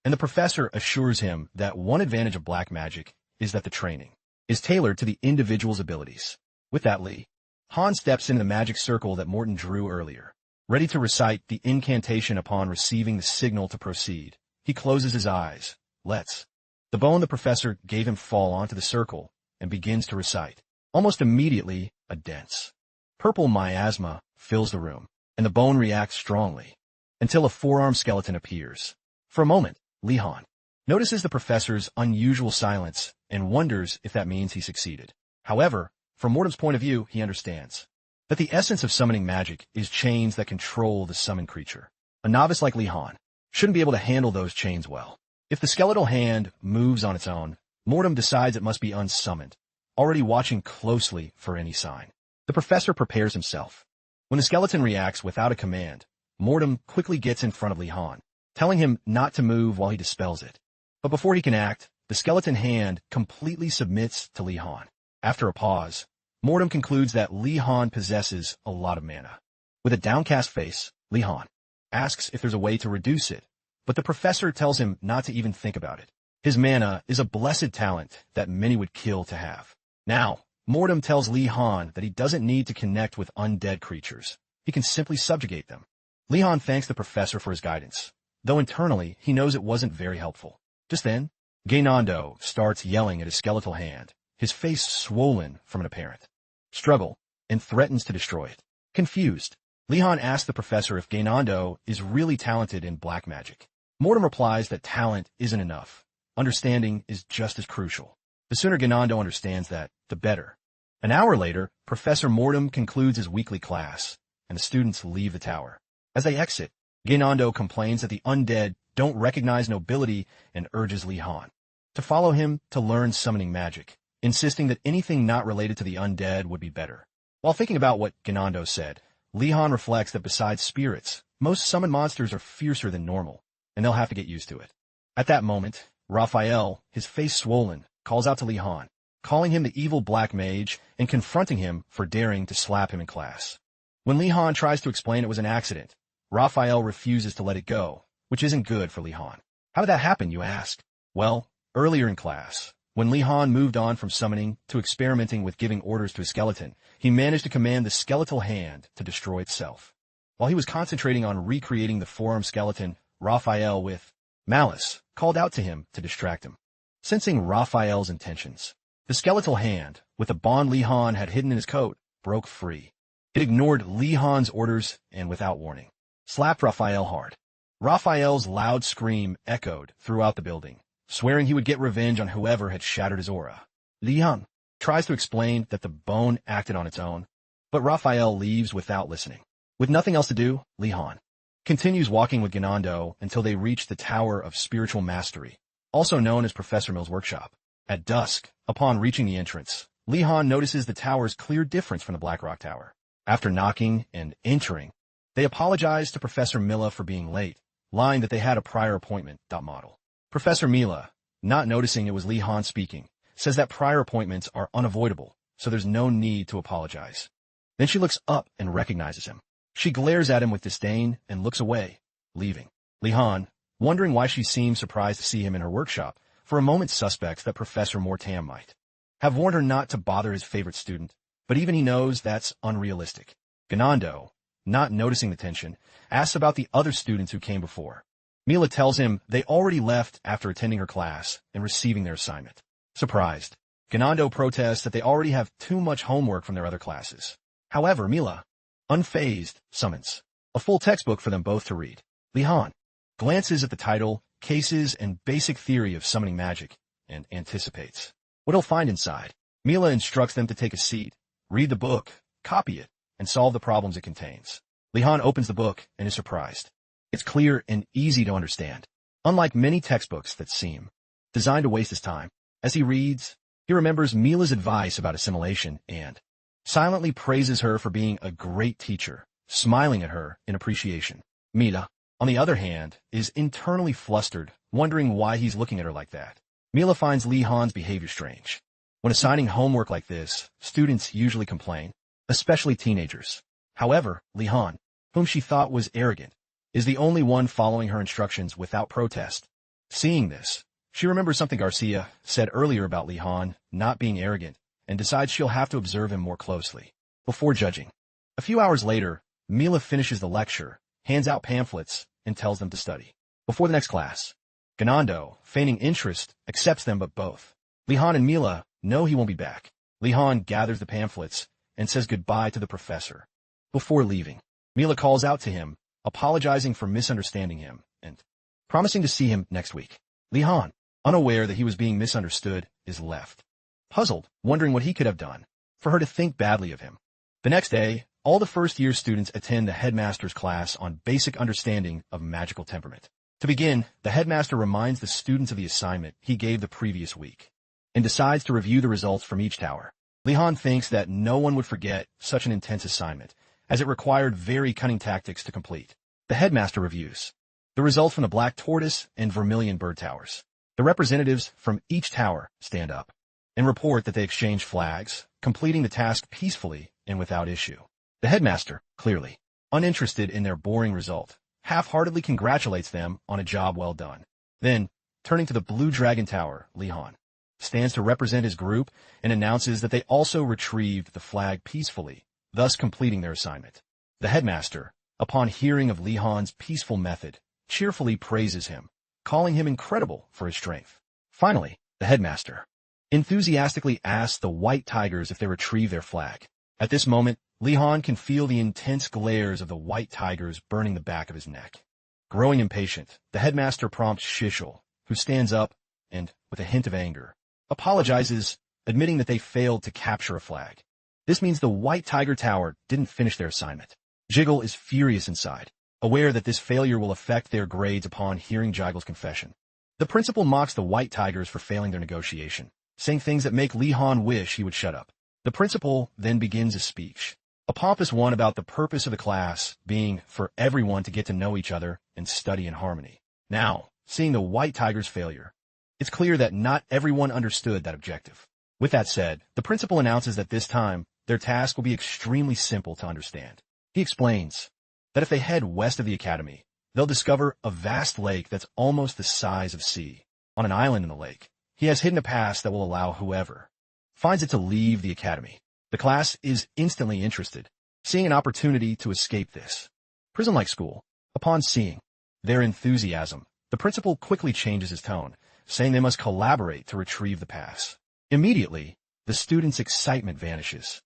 and the professor assures him that one advantage of black magic is that the training is tailored to the individual's abilities. With that, Li-Han steps into the magic circle that Morton drew earlier. Ready to recite the incantation upon receiving the signal to proceed, he closes his eyes, lets the bone the professor gave him fall onto the circle, and begins to recite. Almost immediately, a dense purple miasma fills the room, and the bone reacts strongly, until a 4-armed skeleton appears. For a moment, Li-Han notices the professor's unusual silence and wonders if that means he succeeded. However, from Morton's point of view, he understands that the essence of summoning magic is chains that control the summoned creature. A novice like Li-Han shouldn't be able to handle those chains well. If the skeletal hand moves on its own, Morton decides it must be unsummoned, already watching closely for any sign. The professor prepares himself. When the skeleton reacts without a command, Morton quickly gets in front of Li-Han, telling him not to move while he dispels it. But before he can act, the skeleton hand completely submits to Li-Han. After a pause, Morton concludes that Li-Han possesses a lot of mana. With a downcast face, Li-Han asks if there's a way to reduce it, but the professor tells him not to even think about it. His mana is a blessed talent that many would kill to have. Now, Morton tells Li-Han that he doesn't need to connect with undead creatures. He can simply subjugate them. Li-Han thanks the professor for his guidance, though internally he knows it wasn't very helpful. Just then, Ganando starts yelling at his skeletal hand, his face swollen from an apparent struggle, and threatens to destroy it. Confused, Li-Han asks the professor if Ganando is really talented in black magic. Morton replies that talent isn't enough. Understanding is just as crucial. The sooner Ganando understands that, the better. An hour later, Professor Morton concludes his weekly class, and the students leave the tower. As they exit, Ganando complains that the undead don't recognize nobility and urges Li-Han to follow him to learn summoning magic, insisting that anything not related to the undead would be better. While thinking about what Ganando said, Li-Han reflects that besides spirits, most summoned monsters are fiercer than normal, and they'll have to get used to it. At that moment, Raphael, his face swollen, calls out to Li-Han, calling him the evil black mage and confronting him for daring to slap him in class. When Li-Han tries to explain it was an accident, Raphael refuses to let it go, which isn't good for Li-Han. How did that happen, you ask? Well, earlier in class, when Li-Han moved on from summoning to experimenting with giving orders to a skeleton, he managed to command the skeletal hand to destroy itself. While he was concentrating on recreating the forearm skeleton, Raphael, with malice, called out to him to distract him. Sensing Raphael's intentions, The skeletal hand, with the bond Li Han had hidden in his coat, broke free. It ignored Li Han's orders and, without warning, slapped Raphael hard. Raphael's loud scream echoed throughout the building, swearing he would get revenge on whoever had shattered his aura. Li Han tries to explain that the bone acted on its own, but Raphael leaves without listening. With nothing else to do, Li Han continues walking with Ganando until they reach the Tower of Spiritual Mastery, also known as Professor Mill's workshop. At dusk, upon reaching the entrance, Li Han notices the tower's clear difference from the Black Rock Tower. After knocking and entering, they apologize to Professor Milla for being late, lying that they had a prior appointment. Model. Professor Milla, not noticing it was Li Han speaking, says that prior appointments are unavoidable, so there's no need to apologize. Then she looks up and recognizes him. She glares at him with disdain and looks away, leaving. Li Han, wondering why she seemed surprised to see him in her workshop, for a moment suspects that Professor Mortam might have warned her not to bother his favorite student, but even he knows that's unrealistic. Ganando, not noticing the tension, asks about the other students who came before. Mila tells him they already left after attending her class and receiving their assignment. Surprised, Ganando protests that they already have too much homework from their other classes. However, Mila, unfazed, summons a full textbook for them both to read. Li Han glances at the title, Cases and Basic Theory of Summoning Magic, and anticipates what he'll find inside. Mila instructs them to take a seat, read the book, copy it, and solve the problems it contains. Li Han opens the book and is surprised. It's clear and easy to understand, unlike many textbooks that seem designed to waste his time. As he reads, he remembers Mila's advice about assimilation and silently praises her for being a great teacher, smiling at her in appreciation. Mila, on the other hand, is internally flustered, wondering why he's looking at her like that. Mila finds Li Han's behavior strange. When assigning homework like this, students usually complain, especially teenagers. However, Li Han, whom she thought was arrogant, is the only one following her instructions without protest. Seeing this, she remembers something Garcia said earlier about Li Han not being arrogant, and decides she'll have to observe him more closely before judging. A few hours later, Mila finishes the lecture, hands out pamphlets, and tells them to study before the next class. Ganando, feigning interest, accepts them, but both Li Han and Mila know he won't be back. Li Han gathers the pamphlets and says goodbye to the professor. Before leaving, Mila calls out to him, apologizing for misunderstanding him, and promising to see him next week. Li Han, unaware that he was being misunderstood, is left, puzzled, wondering what he could have done for her to think badly of him. The next day, all the first-year students attend the Headmaster's class on basic understanding of magical temperament. To begin, the Headmaster reminds the students of the assignment he gave the previous week, and decides to review the results from each tower. Li Han thinks that no one would forget such an intense assignment, as it required very cunning tactics to complete. The Headmaster reviews the results from the Black Tortoise and Vermilion Bird Towers. The representatives from each tower stand up and report that they exchanged flags, completing the task peacefully and without issue. The Headmaster, clearly uninterested in their boring result, half-heartedly congratulates them on a job well done. Then, turning to the Blue Dragon Tower, Li Han stands to represent his group and announces that they also retrieved the flag peacefully, thus completing their assignment. The Headmaster, upon hearing of Li Han's peaceful method, cheerfully praises him, calling him incredible for his strength. Finally, the Headmaster enthusiastically asks the White Tigers if they retrieve their flag. At this moment, Li Han can feel the intense glares of the White Tigers burning the back of his neck. Growing impatient, the Headmaster prompts Shishul, who stands up and, with a hint of anger, apologizes, admitting that they failed to capture a flag. This means the White Tiger Tower didn't finish their assignment. Jiggle is furious inside, aware that this failure will affect their grades upon hearing Jiggle's confession. The principal mocks the White Tigers for failing their negotiation, saying things that make Li Han wish he would shut up. The principal then begins his speech, a pompous one about the purpose of the class being for everyone to get to know each other and study in harmony. Now, seeing the White Tigers' failure, it's clear that not everyone understood that objective. With that said, the principal announces that this time, their task will be extremely simple to understand. He explains that if they head west of the academy, they'll discover a vast lake that's almost the size of sea. On an island in the lake, he has hidden a pass that will allow whoever finds it to leave the academy. The class is instantly interested, seeing an opportunity to escape this prison-like school. Upon seeing their enthusiasm, the principal quickly changes his tone, saying they must collaborate to retrieve the pass. Immediately, the student's excitement vanishes.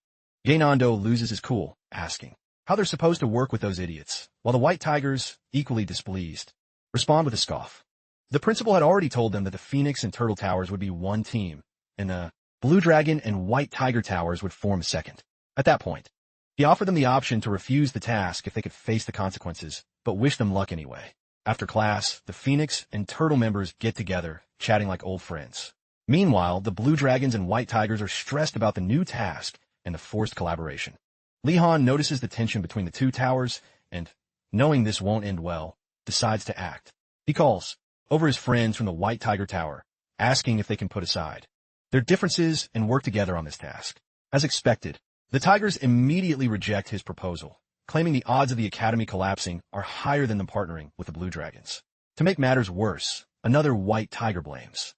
Gainando loses his cool, asking how they're supposed to work with those idiots, while the white tigers, equally displeased, respond with a scoff. The principal had already told them that the Phoenix and Turtle Towers would be one team, and the Blue Dragon and White Tiger Towers would form a second. At that point, he offered them the option to refuse the task if they could face the consequences, but wished them luck anyway. After class, the Phoenix and Turtle members get together, chatting like old friends. Meanwhile, the Blue Dragons and White Tigers are stressed about the new task and the forced collaboration. Li-Han notices the tension between the two towers and, knowing this won't end well, decides to act. He calls over his friends from the White Tiger Tower, asking if they can put aside their differences and work together on this task. As expected, the Tigers immediately reject his proposal, claiming the odds of the Academy collapsing are higher than them partnering with the Blue Dragons. To make matters worse, another White Tiger blames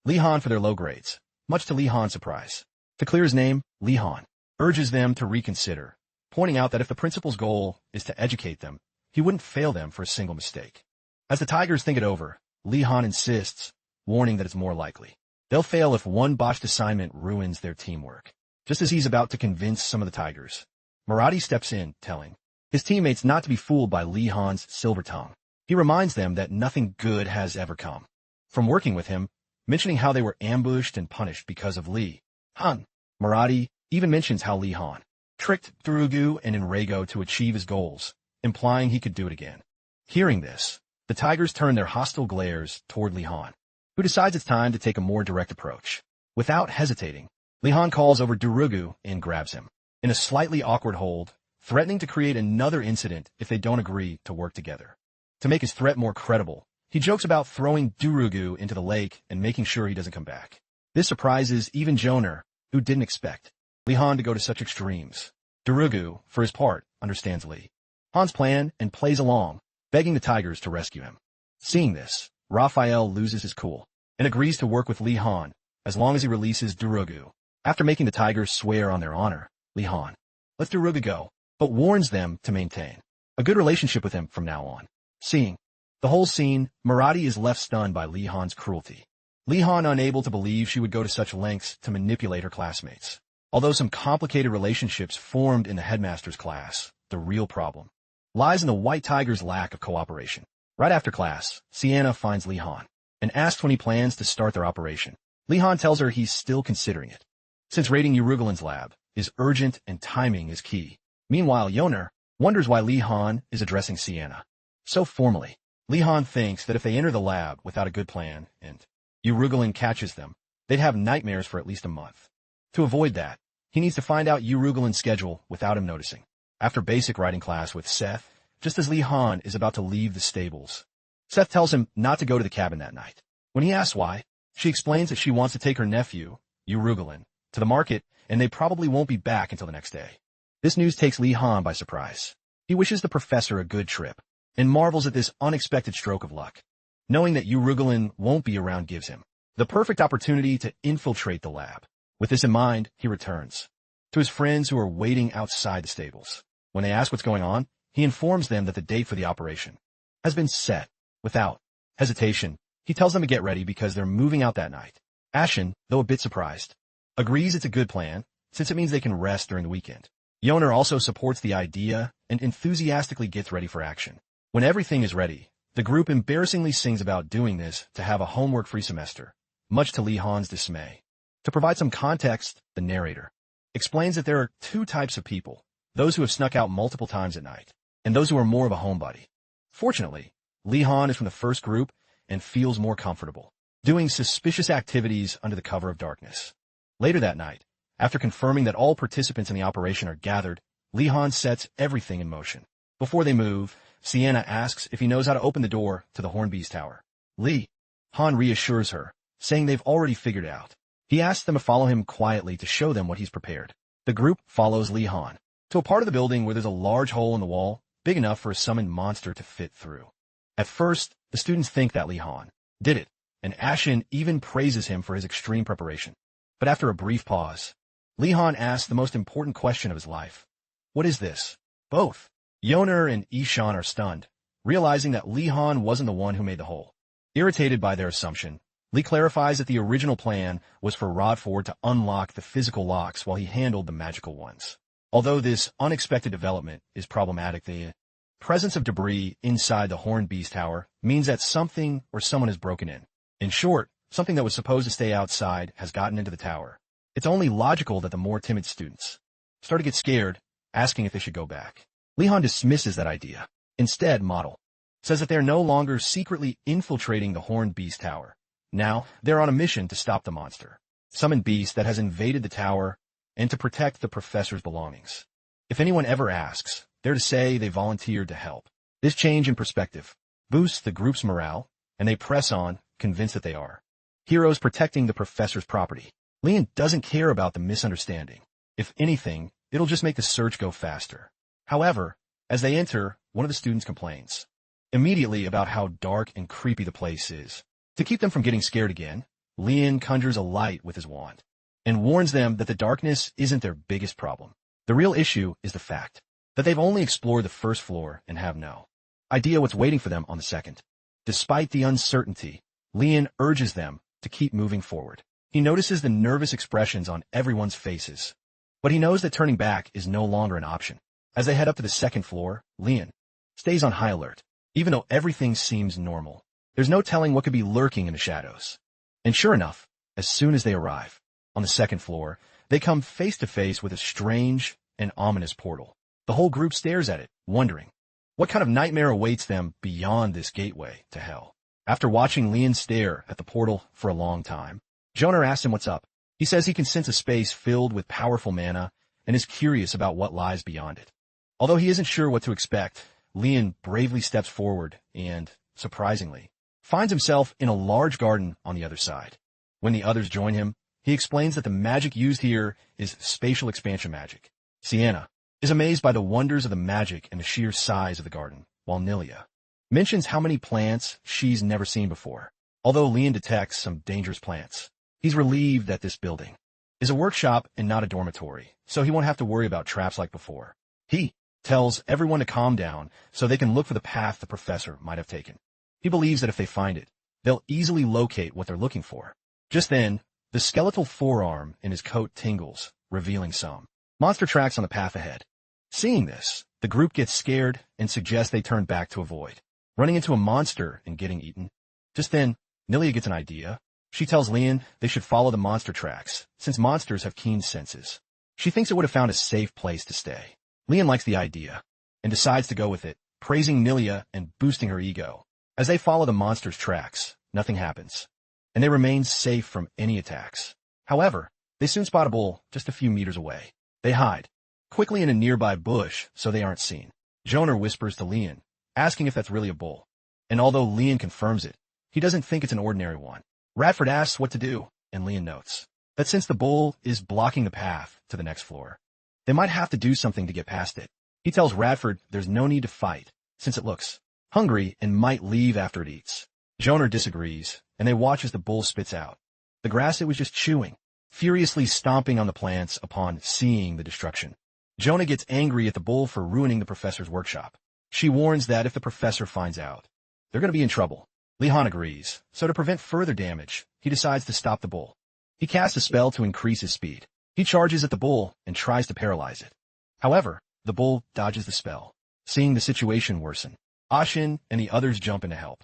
Li-Han for their low grades, much to Li-Han's surprise. To clear his name, Li-Han urges them to reconsider, pointing out that if the principal's goal is to educate them, he wouldn't fail them for a single mistake. As the Tigers think it over, Li-Han insists, warning that it's more likely they'll fail if one botched assignment ruins their teamwork. Just as he's about to convince some of the Tigers, Marathi steps in, telling his teammates not to be fooled by Li-Han's silver tongue. He reminds them that nothing good has ever come from working with him, mentioning how they were ambushed and punished because of Li-Han. Marathi even mentions how Li-Han tricked Durugu and Enrago to achieve his goals, implying he could do it again. Hearing this, the Tigers turn their hostile glares toward Li-Han, who decides it's time to take a more direct approach. Without hesitating, Li-Han calls over Durugu and grabs him in a slightly awkward hold, threatening to create another incident if they don't agree to work together. To make his threat more credible, he jokes about throwing Durugu into the lake and making sure he doesn't come back. This surprises even Joner, who didn't expect Li-Han to go to such extremes. Durugu, for his part, understands Li-Han's plan and plays along, begging the Tigers to rescue him. Seeing this, Raphael loses his cool and agrees to work with Li-Han as long as he releases Durugu. After making the Tigers swear on their honor, Li-Han lets Durugu go, but warns them to maintain a good relationship with him from now on. Seeing the whole scene, Marathi is left stunned by Li-Han's cruelty. Li-Han unable to believe she would go to such lengths to manipulate her classmates. Although some complicated relationships formed in the Headmaster's class, the real problem lies in the White Tiger's lack of cooperation. Right after class, Sienna finds Li-Han and asks when he plans to start their operation. Li-Han tells her he's still considering it, since raiding Urugulan's lab is urgent and timing is key. Meanwhile, Joner wonders why Li-Han is addressing Sienna so formally. Li-Han thinks that if they enter the lab without a good plan and Urugulan catches them, they'd have nightmares for at least a month. To avoid that, he needs to find out Urugulan's schedule without him noticing. After basic writing class with Seth, just as Li-Han is about to leave the stables, Seth tells him not to go to the cabin that night. When he asks why, she explains that she wants to take her nephew, Urugulan, to the market, and they probably won't be back until the next day. This news takes Li-Han by surprise. He wishes the professor a good trip, and marvels at this unexpected stroke of luck. Knowing that Urugulan won't be around gives him the perfect opportunity to infiltrate the lab. With this in mind, he returns to his friends who are waiting outside the stables. When they ask what's going on, he informs them that the date for the operation has been set. Without hesitation, he tells them to get ready because they're moving out that night. Ashen, though a bit surprised, agrees it's a good plan, since it means they can rest during the weekend. Joner also supports the idea and enthusiastically gets ready for action. When everything is ready, the group embarrassingly sings about doing this to have a homework-free semester, much to Li-Han's dismay. To provide some context, the narrator explains that there are two types of people, those who have snuck out multiple times at night, and those who are more of a homebody. Fortunately, Li-Han is from the first group and feels more comfortable doing suspicious activities under the cover of darkness. Later that night, after confirming that all participants in the operation are gathered, Li-Han sets everything in motion. Before they move, Sienna asks if he knows how to open the door to the Hornbee's tower. Li-Han reassures her, saying they've already figured it out. He asks them to follow him quietly to show them what he's prepared. The group follows Li-Han to a part of the building where there's a large hole in the wall, big enough for a summoned monster to fit through. At first, the students think that Li-Han did it, and Ashen even praises him for his extreme preparation. But after a brief pause, Li-Han asks the most important question of his life. What is this? Both Joner and Ishan are stunned, realizing that Li-Han wasn't the one who made the hole. Irritated by their assumption, Lee clarifies that the original plan was for Rodford to unlock the physical locks while he handled the magical ones. Although this unexpected development is problematic, the presence of debris inside the Horned Beast Tower means that something or someone has broken in. In short, something that was supposed to stay outside has gotten into the tower. It's only logical that the more timid students start to get scared, asking if they should go back. Lehan dismisses that idea. Instead, Model says that they are no longer secretly infiltrating the Horned Beast Tower. Now, they're on a mission to stop the monster, summoned beast that has invaded the tower, and to protect the professor's belongings. If anyone ever asks, they're to say they volunteered to help. This change in perspective boosts the group's morale, and they press on, convinced that they are heroes protecting the professor's property. Leon doesn't care about the misunderstanding. If anything, it'll just make the search go faster. However, as they enter, one of the students complains immediately about how dark and creepy the place is. To keep them from getting scared again, Leon conjures a light with his wand and warns them that the darkness isn't their biggest problem. The real issue is the fact that they've only explored the first floor and have no idea what's waiting for them on the second. Despite the uncertainty, Leon urges them to keep moving forward. He notices the nervous expressions on everyone's faces, but he knows that turning back is no longer an option. As they head up to the second floor, Leon stays on high alert. Even though everything seems normal, there's no telling what could be lurking in the shadows. And sure enough, as soon as they arrive on the second floor, they come face to face with a strange and ominous portal. The whole group stares at it, wondering what kind of nightmare awaits them beyond this gateway to hell. After watching Leon stare at the portal for a long time, Jonar asks him what's up. He says he can sense a space filled with powerful mana and is curious about what lies beyond it. Although he isn't sure what to expect, Leon bravely steps forward and, surprisingly, finds himself in a large garden on the other side. When the others join him, he explains that the magic used here is spatial expansion magic. Sienna is amazed by the wonders of the magic and the sheer size of the garden, while Nilia mentions how many plants she's never seen before. Although Leon detects some dangerous plants, he's relieved that this building is a workshop and not a dormitory, so he won't have to worry about traps like before. He tells everyone to calm down so they can look for the path the professor might have taken. He believes that if they find it, they'll easily locate what they're looking for. Just then, the skeletal forearm in his coat tingles, revealing some monster tracks on the path ahead. Seeing this, the group gets scared and suggests they turn back to avoid running into a monster and getting eaten. Just then, Nilia gets an idea. She tells Leon they should follow the monster tracks, since monsters have keen senses. She thinks it would have found a safe place to stay. Leon likes the idea and decides to go with it, praising Nilia and boosting her ego. As they follow the monster's tracks, nothing happens, and they remain safe from any attacks. However, they soon spot a bull just a few meters away. They hide quickly in a nearby bush so they aren't seen. Jonar whispers to Leon, asking if that's really a bull, and although Leon confirms it, he doesn't think it's an ordinary one. Radford asks what to do, and Leon notes that since the bull is blocking the path to the next floor, they might have to do something to get past it. He tells Radford there's no need to fight, since it looks hungry and might leave after it eats. Jonar disagrees, and they watch as the bull spits out the grass it was just chewing, furiously stomping on the plants upon seeing the destruction. Jonah gets angry at the bull for ruining the professor's workshop. She warns that if the professor finds out, they're going to be in trouble. Lehan agrees, so to prevent further damage, he decides to stop the bull. He casts a spell to increase his speed. He charges at the bull and tries to paralyze it. However, the bull dodges the spell. Seeing the situation worsen, Ashin and the others jump in to help.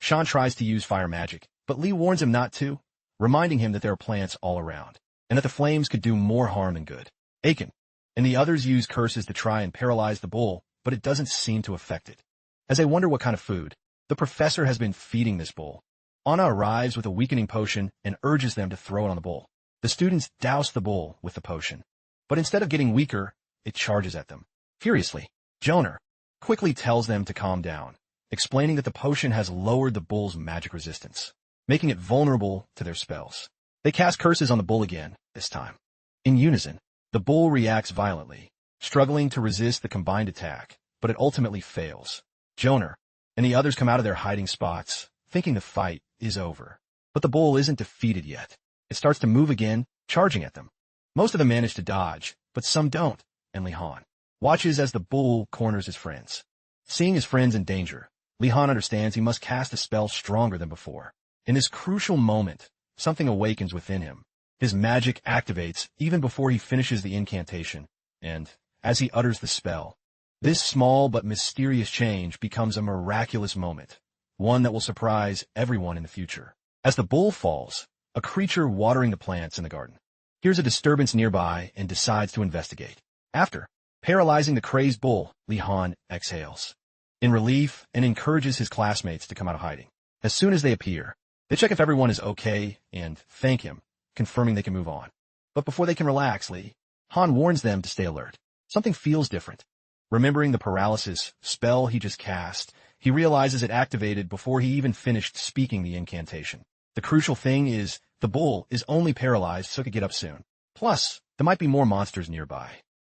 Shan tries to use fire magic, but Lee warns him not to, reminding him that there are plants all around, and that the flames could do more harm than good. Aiken and the others use curses to try and paralyze the bull, but it doesn't seem to affect it. As they wonder what kind of food the professor has been feeding this bull, Anna arrives with a weakening potion and urges them to throw it on the bull. The students douse the bull with the potion, but instead of getting weaker, it charges at them. Furiously, Jonar quickly tells them to calm down, explaining that the potion has lowered the bull's magic resistance, making it vulnerable to their spells. They cast curses on the bull again, this time. In unison, the bull reacts violently, struggling to resist the combined attack, but it ultimately fails. Jonar and the others come out of their hiding spots, thinking the fight is over. But the bull isn't defeated yet. It starts to move again, charging at them. Most of them manage to dodge, but some don't, and Lihan watches as the bull corners his friends. Seeing his friends in danger, Lihan understands he must cast a spell stronger than before. In this crucial moment, something awakens within him. His magic activates even before he finishes the incantation, and, as he utters the spell, this small but mysterious change becomes a miraculous moment, one that will surprise everyone in the future. As the bull falls, a creature watering the plants in the garden hears a disturbance nearby and decides to investigate. After paralyzing the crazed bull, Li Han exhales in relief and encourages his classmates to come out of hiding. As soon as they appear, they check if everyone is okay and thank him, confirming they can move on. But before they can relax, Li Han warns them to stay alert. Something feels different. Remembering the paralysis spell he just cast, he realizes it activated before he even finished speaking the incantation. The crucial thing is, the bull is only paralyzed so it could get up soon. Plus, there might be more monsters nearby.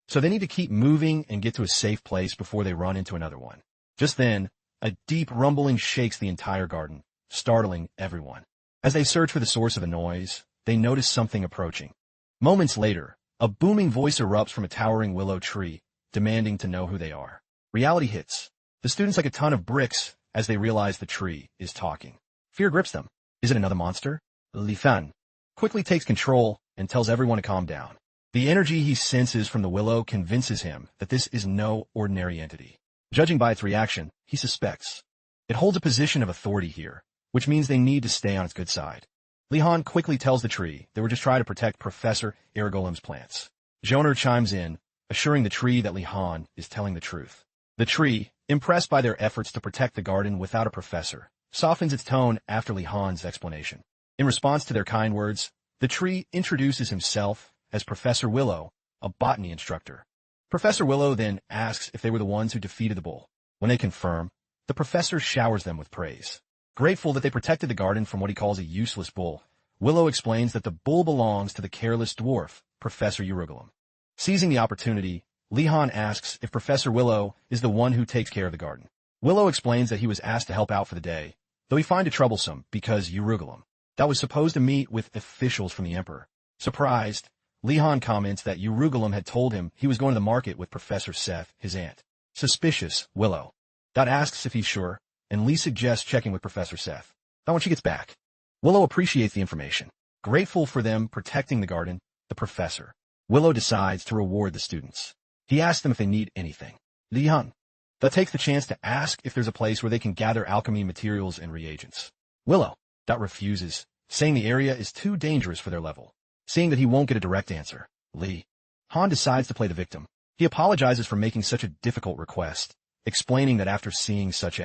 So they need to keep moving and get to a safe place before they run into another one. Just then, a deep rumbling shakes the entire garden, startling everyone. As they search for the source of the noise, they notice something approaching. Moments later, a booming voice erupts from a towering willow tree, demanding to know who they are. Reality hits. The students like a ton of bricks as they realize the tree is talking. Fear grips them. Is it another monster? Li Fan quickly takes control and tells everyone to calm down. The energy he senses from the willow convinces him that this is no ordinary entity. Judging by its reaction, he suspects it holds a position of authority here, which means they need to stay on its good side. Li Han quickly tells the tree they were just trying to protect Professor Aragolem's plants. Joner chimes in, assuring the tree that Li Han is telling the truth. The tree, impressed by their efforts to protect the garden without a professor, softens its tone after Li Han's explanation. In response to their kind words, the tree introduces himself as Professor Willow, a botany instructor. Professor Willow then asks if they were the ones who defeated the bull. When they confirm, the professor showers them with praise. Grateful that they protected the garden from what he calls a useless bull, Willow explains that the bull belongs to the careless dwarf, Professor Urugulum. Seizing the opportunity, Li Han asks if Professor Willow is the one who takes care of the garden. Willow explains that he was asked to help out for the day, though he finds it troublesome because Urugulum that was supposed to meet with officials from the Emperor. Surprised, Li Han comments that Urugulum had told him he was going to the market with Professor Seth, his aunt. Suspicious, Willow asks if he's sure, and Li suggests checking with Professor Seth. Not when she gets back. Willow appreciates the information. Grateful for them protecting the garden, the professor, Willow decides to reward the students. He asks them if they need anything. Li Han takes the chance to ask if there's a place where they can gather alchemy materials and reagents. Willow refuses, saying the area is too dangerous for their level. Seeing that he won't get a direct answer, Li Han decides to play the victim. He apologizes for making such a difficult request, explaining that after seeing such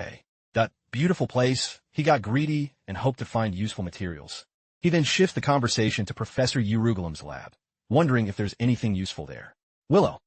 that beautiful place, he got greedy and hoped to find useful materials. He then shifts the conversation to Professor Urugulum's lab, wondering if there's anything useful there. Willow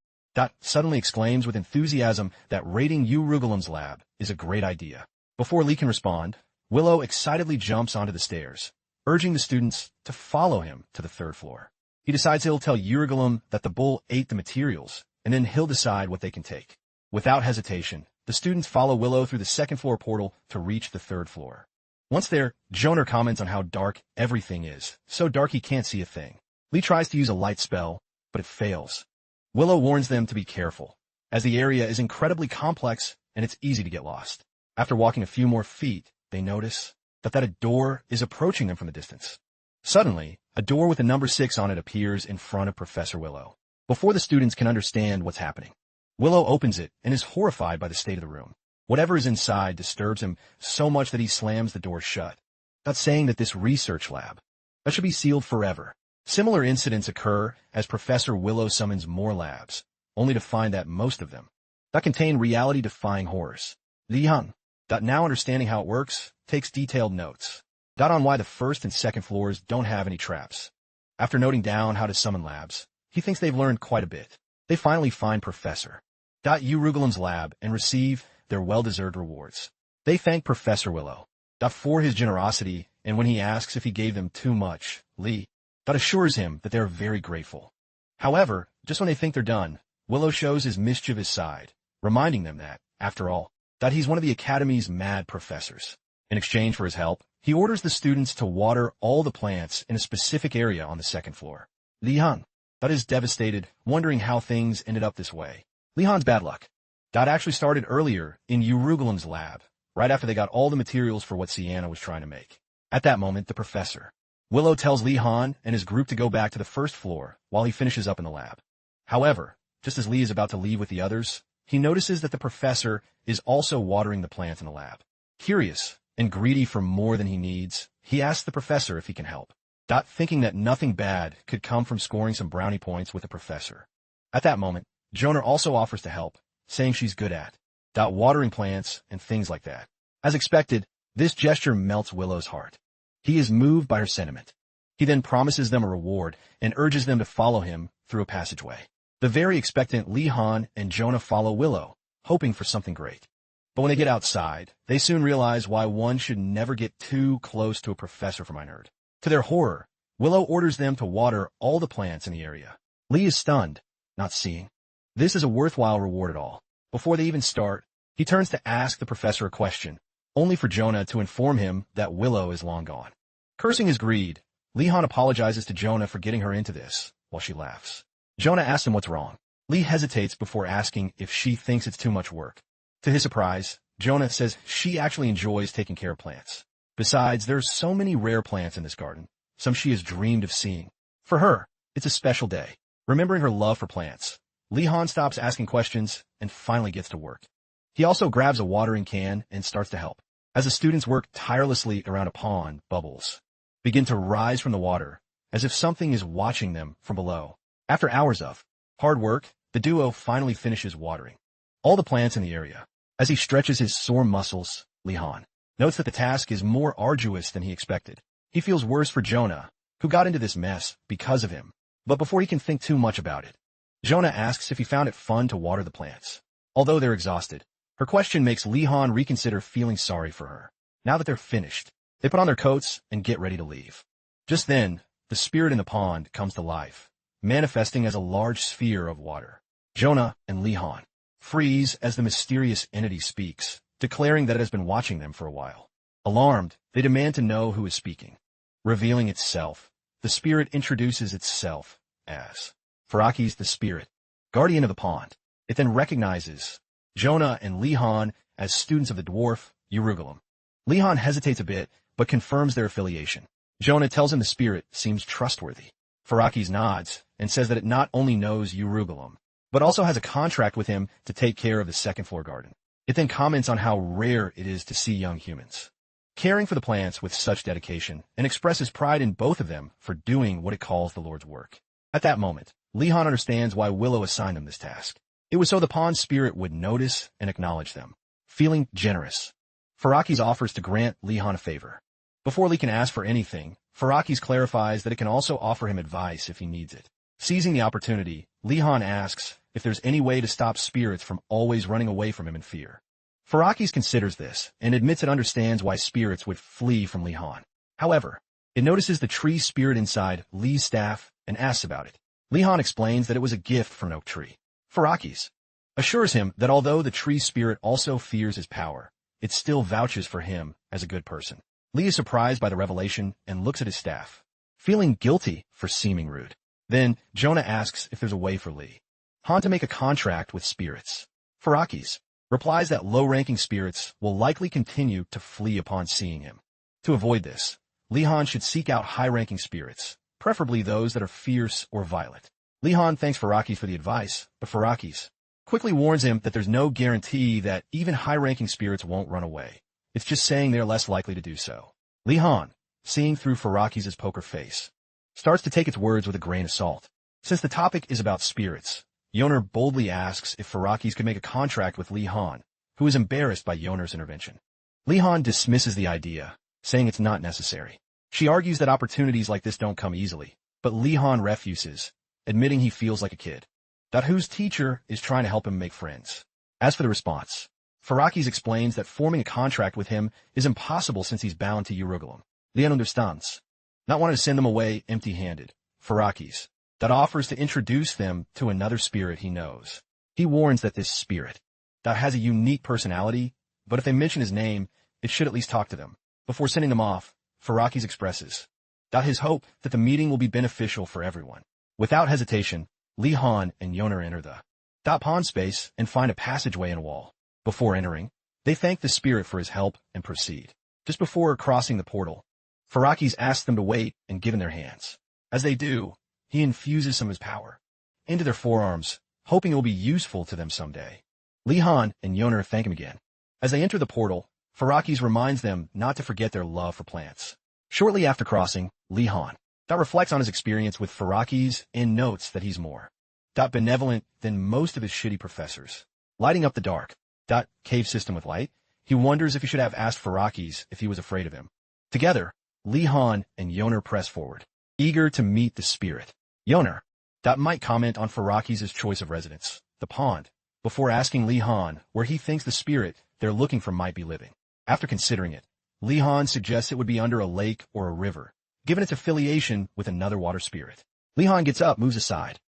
suddenly exclaims with enthusiasm that raiding Urugulum's lab is a great idea. Before Li can respond, Willow excitedly jumps onto the stairs, urging the students to follow him to the third floor. He decides he'll tell Urugulum that the bull ate the materials, and then he'll decide what they can take. Without hesitation, the students follow Willow through the second floor portal to reach the third floor. Once there, Joner comments on how dark everything is, so dark he can't see a thing. Li tries to use a light spell, but it fails. Willow warns them to be careful, as the area is incredibly complex and it's easy to get lost. After walking a few more feet, they notice that a door is approaching them from the distance. Suddenly, a door with the number 6 on it appears in front of Professor Willow. Before the students can understand what's happening, Willow opens it and is horrified by the state of the room. Whatever is inside disturbs him so much that he slams the door shut. That's saying that this research lab should be sealed forever. Similar incidents occur as Professor Willow summons more labs, only to find that most of them contain reality-defying horrors. Li Han, now understanding how it works, takes detailed notes on why the first and second floors don't have any traps. After noting down how to summon labs, he thinks they've learned quite a bit. They finally find Professor Urugulum's lab and receive their well-deserved rewards. They thank Professor Willow for his generosity, and when he asks if he gave them too much, Li assures him that they are very grateful. However, just when they think they're done, Willow shows his mischievous side, reminding them that, after all, he's one of the Academy's mad professors. In exchange for his help, he orders the students to water all the plants in a specific area on the second floor. Li Han is devastated, wondering how things ended up this way. Li Han's bad luck actually started earlier in Urugulum's lab, right after they got all the materials for what Sienna was trying to make. At that moment, the professor, Willow, tells Lee Han and his group to go back to the first floor while he finishes up in the lab. However, just as Lee is about to leave with the others, he notices that the professor is also watering the plants in the lab. Curious and greedy for more than he needs, he asks the professor if he can help, thinking that nothing bad could come from scoring some brownie points with the professor. At that moment, Jonah also offers to help, saying she's good at watering plants and things like that. As expected, this gesture melts Willow's heart. He is moved by her sentiment. He then promises them a reward and urges them to follow him through a passageway. The very expectant Lee Han and Jonah follow Willow, hoping for something great. But when they get outside, they soon realize why one should never get too close to a professor from Einhardt. To their horror, Willow orders them to water all the plants in the area. Lee is stunned, not seeing this is a worthwhile reward at all. Before they even start, he turns to ask the professor a question, only for Jonah to inform him that Willow is long gone. Cursing his greed, Lee Han apologizes to Jonah for getting her into this, while she laughs. Jonah asks him what's wrong. Lee hesitates before asking if she thinks it's too much work. To his surprise, Jonah says she actually enjoys taking care of plants. Besides, there's so many rare plants in this garden, some she has dreamed of seeing. For her, it's a special day. Remembering her love for plants, Lee Han stops asking questions and finally gets to work. He also grabs a watering can and starts to help. As the students work tirelessly around a pond, bubbles begin to rise from the water, as if something is watching them from below. After hours of hard work, the duo finally finishes watering all the plants in the area. As he stretches his sore muscles, Lee Han notes that the task is more arduous than he expected. He feels worse for Jonah, who got into this mess because of him. But before he can think too much about it, Jonah asks if he found it fun to water the plants. Although they're exhausted, her question makes Lee Han reconsider feeling sorry for her. Now that they're finished, they put on their coats and get ready to leave. Just then, the spirit in the pond comes to life, manifesting as a large sphere of water. Jonah and Lee Han freeze as the mysterious entity speaks, declaring that it has been watching them for a while. Alarmed, they demand to know who is speaking. Revealing itself, the spirit introduces itself as Faraki's the spirit, guardian of the pond. It then recognizes Jonah and Lee Han as students of the dwarf, Durugu. Lee Han hesitates a bit, but confirms their affiliation. Jonah tells him the spirit seems trustworthy. Faraki's nods and says that it not only knows Durugu, but also has a contract with him to take care of the second-floor garden. It then comments on how rare it is to see young humans caring for the plants with such dedication, and expresses pride in both of them for doing what it calls the Lord's work. At that moment, Lee Han understands why Willow assigned them this task. It was so the pond spirit would notice and acknowledge them. Feeling generous, Faraki's offers to grant Lee Han a favor. Before Lee can ask for anything, Faraki's clarifies that it can also offer him advice if he needs it. Seizing the opportunity, Lee Han asks if there's any way to stop spirits from always running away from him in fear. Faraki's considers this and admits it understands why spirits would flee from Lee Han. However, it notices the tree spirit inside Lee's staff and asks about it. Lee Han explains that it was a gift from an oak tree. Faraki's assures him that although the tree spirit also fears his power, it still vouches for him as a good person. Lee is surprised by the revelation and looks at his staff, feeling guilty for seeming rude. Then, Jonah asks if there's a way for Lee Han to make a contract with spirits. Faraki's replies that low-ranking spirits will likely continue to flee upon seeing him. To avoid this, Lee Han should seek out high-ranking spirits, preferably those that are fierce or violent. Lee Han thanks Faraki's for the advice, but Faraki's quickly warns him that there's no guarantee that even high-ranking spirits won't run away. It's just saying they're less likely to do so. Lee Han, seeing through Faraki's poker face, starts to take its words with a grain of salt. Since the topic is about spirits, Yoner boldly asks if Faraki's could make a contract with Lee Han, who is embarrassed by Yoner's intervention. Lee Han dismisses the idea, saying it's not necessary. She argues that opportunities like this don't come easily, but Lee Han refuses, admitting he feels like a kid, whose teacher is trying to help him make friends. As for the response, Faraki's explains that forming a contract with him is impossible since he's bound to Durugu. Lee Han understands, not wanting to send them away empty-handed. Faraki's offers to introduce them to another spirit he knows. He warns that this spirit has a unique personality, but if they mention his name, it should at least talk to them. Before sending them off, Faraki's expresses his hope that the meeting will be beneficial for everyone. Without hesitation, Lee Han and Yoner enter the pond space and find a passageway in a wall. Before entering, they thank the spirit for his help and proceed. Just before crossing the portal, Faraki's asks them to wait and give in their hands. As they do, he infuses some of his power into their forearms, hoping it will be useful to them someday. Li Han and Yoner thank him again. As they enter the portal, Faraki's reminds them not to forget their love for plants. Shortly after crossing, Li Han reflects on his experience with Faraki's and notes that he's more benevolent than most of his shitty professors. Lighting up the dark cave system with light, he wonders if he should have asked Faraki's if he was afraid of him. Together, Li Han and Yoner press forward, eager to meet the spirit. Yoner might comment on Faraki's choice of residence, the pond, before asking Li Han where he thinks the spirit they're looking for might be living. After considering it, Li Han suggests it would be under a lake or a river, given its affiliation with another water spirit. Li Han gets up, moves aside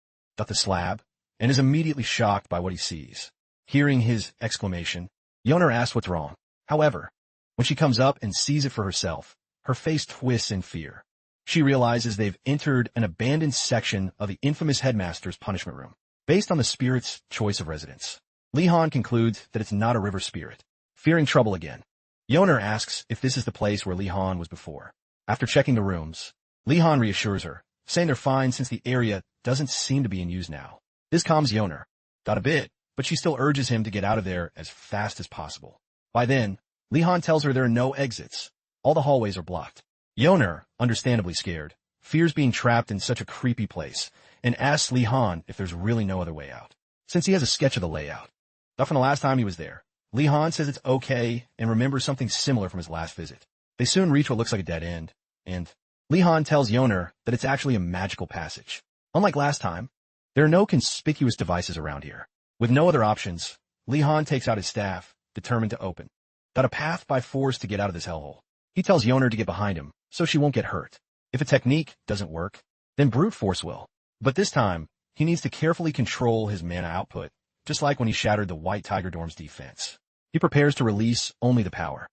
the slab, and is immediately shocked by what he sees. Hearing his exclamation, Yoner asks what's wrong. However, when she comes up and sees it for herself, her face twists in fear. She realizes they've entered an abandoned section of the infamous Headmaster's punishment room. Based on the spirit's choice of residence, Li Han concludes that it's not a river spirit. Fearing trouble again, Yoner asks if this is the place where Li Han was before. After checking the rooms, Li Han reassures her, saying they're fine since the area doesn't seem to be in use now. This calms Yoner a bit, but she still urges him to get out of there as fast as possible. By then, Li Han tells her there are no exits. All the hallways are blocked. Yoner, understandably scared, fears being trapped in such a creepy place, and asks Li Han if there's really no other way out, since he has a sketch of the layout. From the last time he was there, Li Han says it's okay and remembers something similar from his last visit. They soon reach what looks like a dead end, and Li Han tells Yoner that it's actually a magical passage. Unlike last time, there are no conspicuous devices around here. With no other options, Li Han takes out his staff, determined to open a path by force to get out of this hellhole. He tells Yoner to get behind him, so she won't get hurt. If a technique doesn't work, then brute force will. But this time, he needs to carefully control his mana output, just like when he shattered the White Tiger Dorm's defense. He prepares to release only the power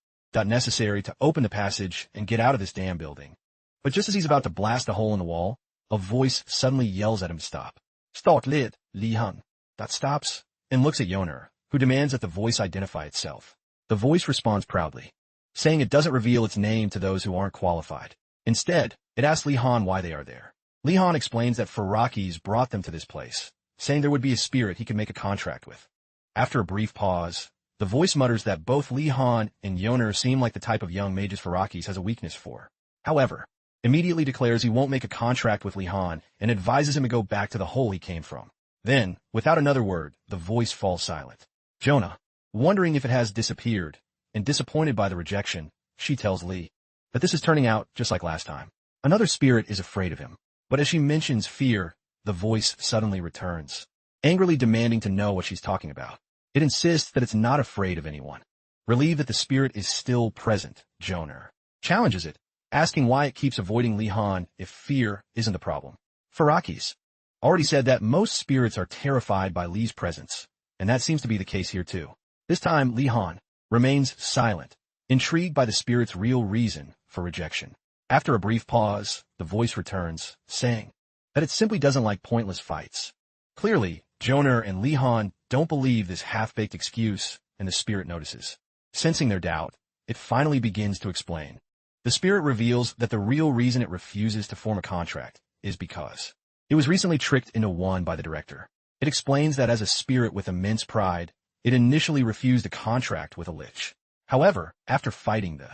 necessary to open the passage and get out of this damn building. But just as he's about to blast a hole in the wall, a voice suddenly yells at him to stop. Stop lit, Li Han. That stops and looks at Yoner, who demands that the voice identify itself. The voice responds proudly, saying it doesn't reveal its name to those who aren't qualified. Instead, it asks Li Han why they are there. Li Han explains that Faraki's brought them to this place, saying there would be a spirit he could make a contract with. After a brief pause, the voice mutters that both Li Han and Yoner seem like the type of young mages Faraki's has a weakness for. However, immediately declares he won't make a contract with Li Han and advises him to go back to the hole he came from. Then, without another word, the voice falls silent. Jonah, wondering if it has disappeared, and disappointed by the rejection, she tells Li that this is turning out just like last time. Another spirit is afraid of him, but as she mentions fear, the voice suddenly returns, angrily demanding to know what she's talking about. It insists that it's not afraid of anyone. Relieved that the spirit is still present, Jonah challenges it, asking why it keeps avoiding Li Han if fear isn't the problem. Faraki's already said that most spirits are terrified by Li's presence, and that seems to be the case here too. This time, Li Han remains silent, intrigued by the spirit's real reason for rejection. After a brief pause, the voice returns, saying that it simply doesn't like pointless fights. Clearly, Jonah and Li Han don't believe this half-baked excuse, and the spirit notices. Sensing their doubt, it finally begins to explain. The spirit reveals that the real reason it refuses to form a contract is because it was recently tricked into one by the director. It explains that as a spirit with immense pride, it initially refused a contract with a lich. However, after fighting the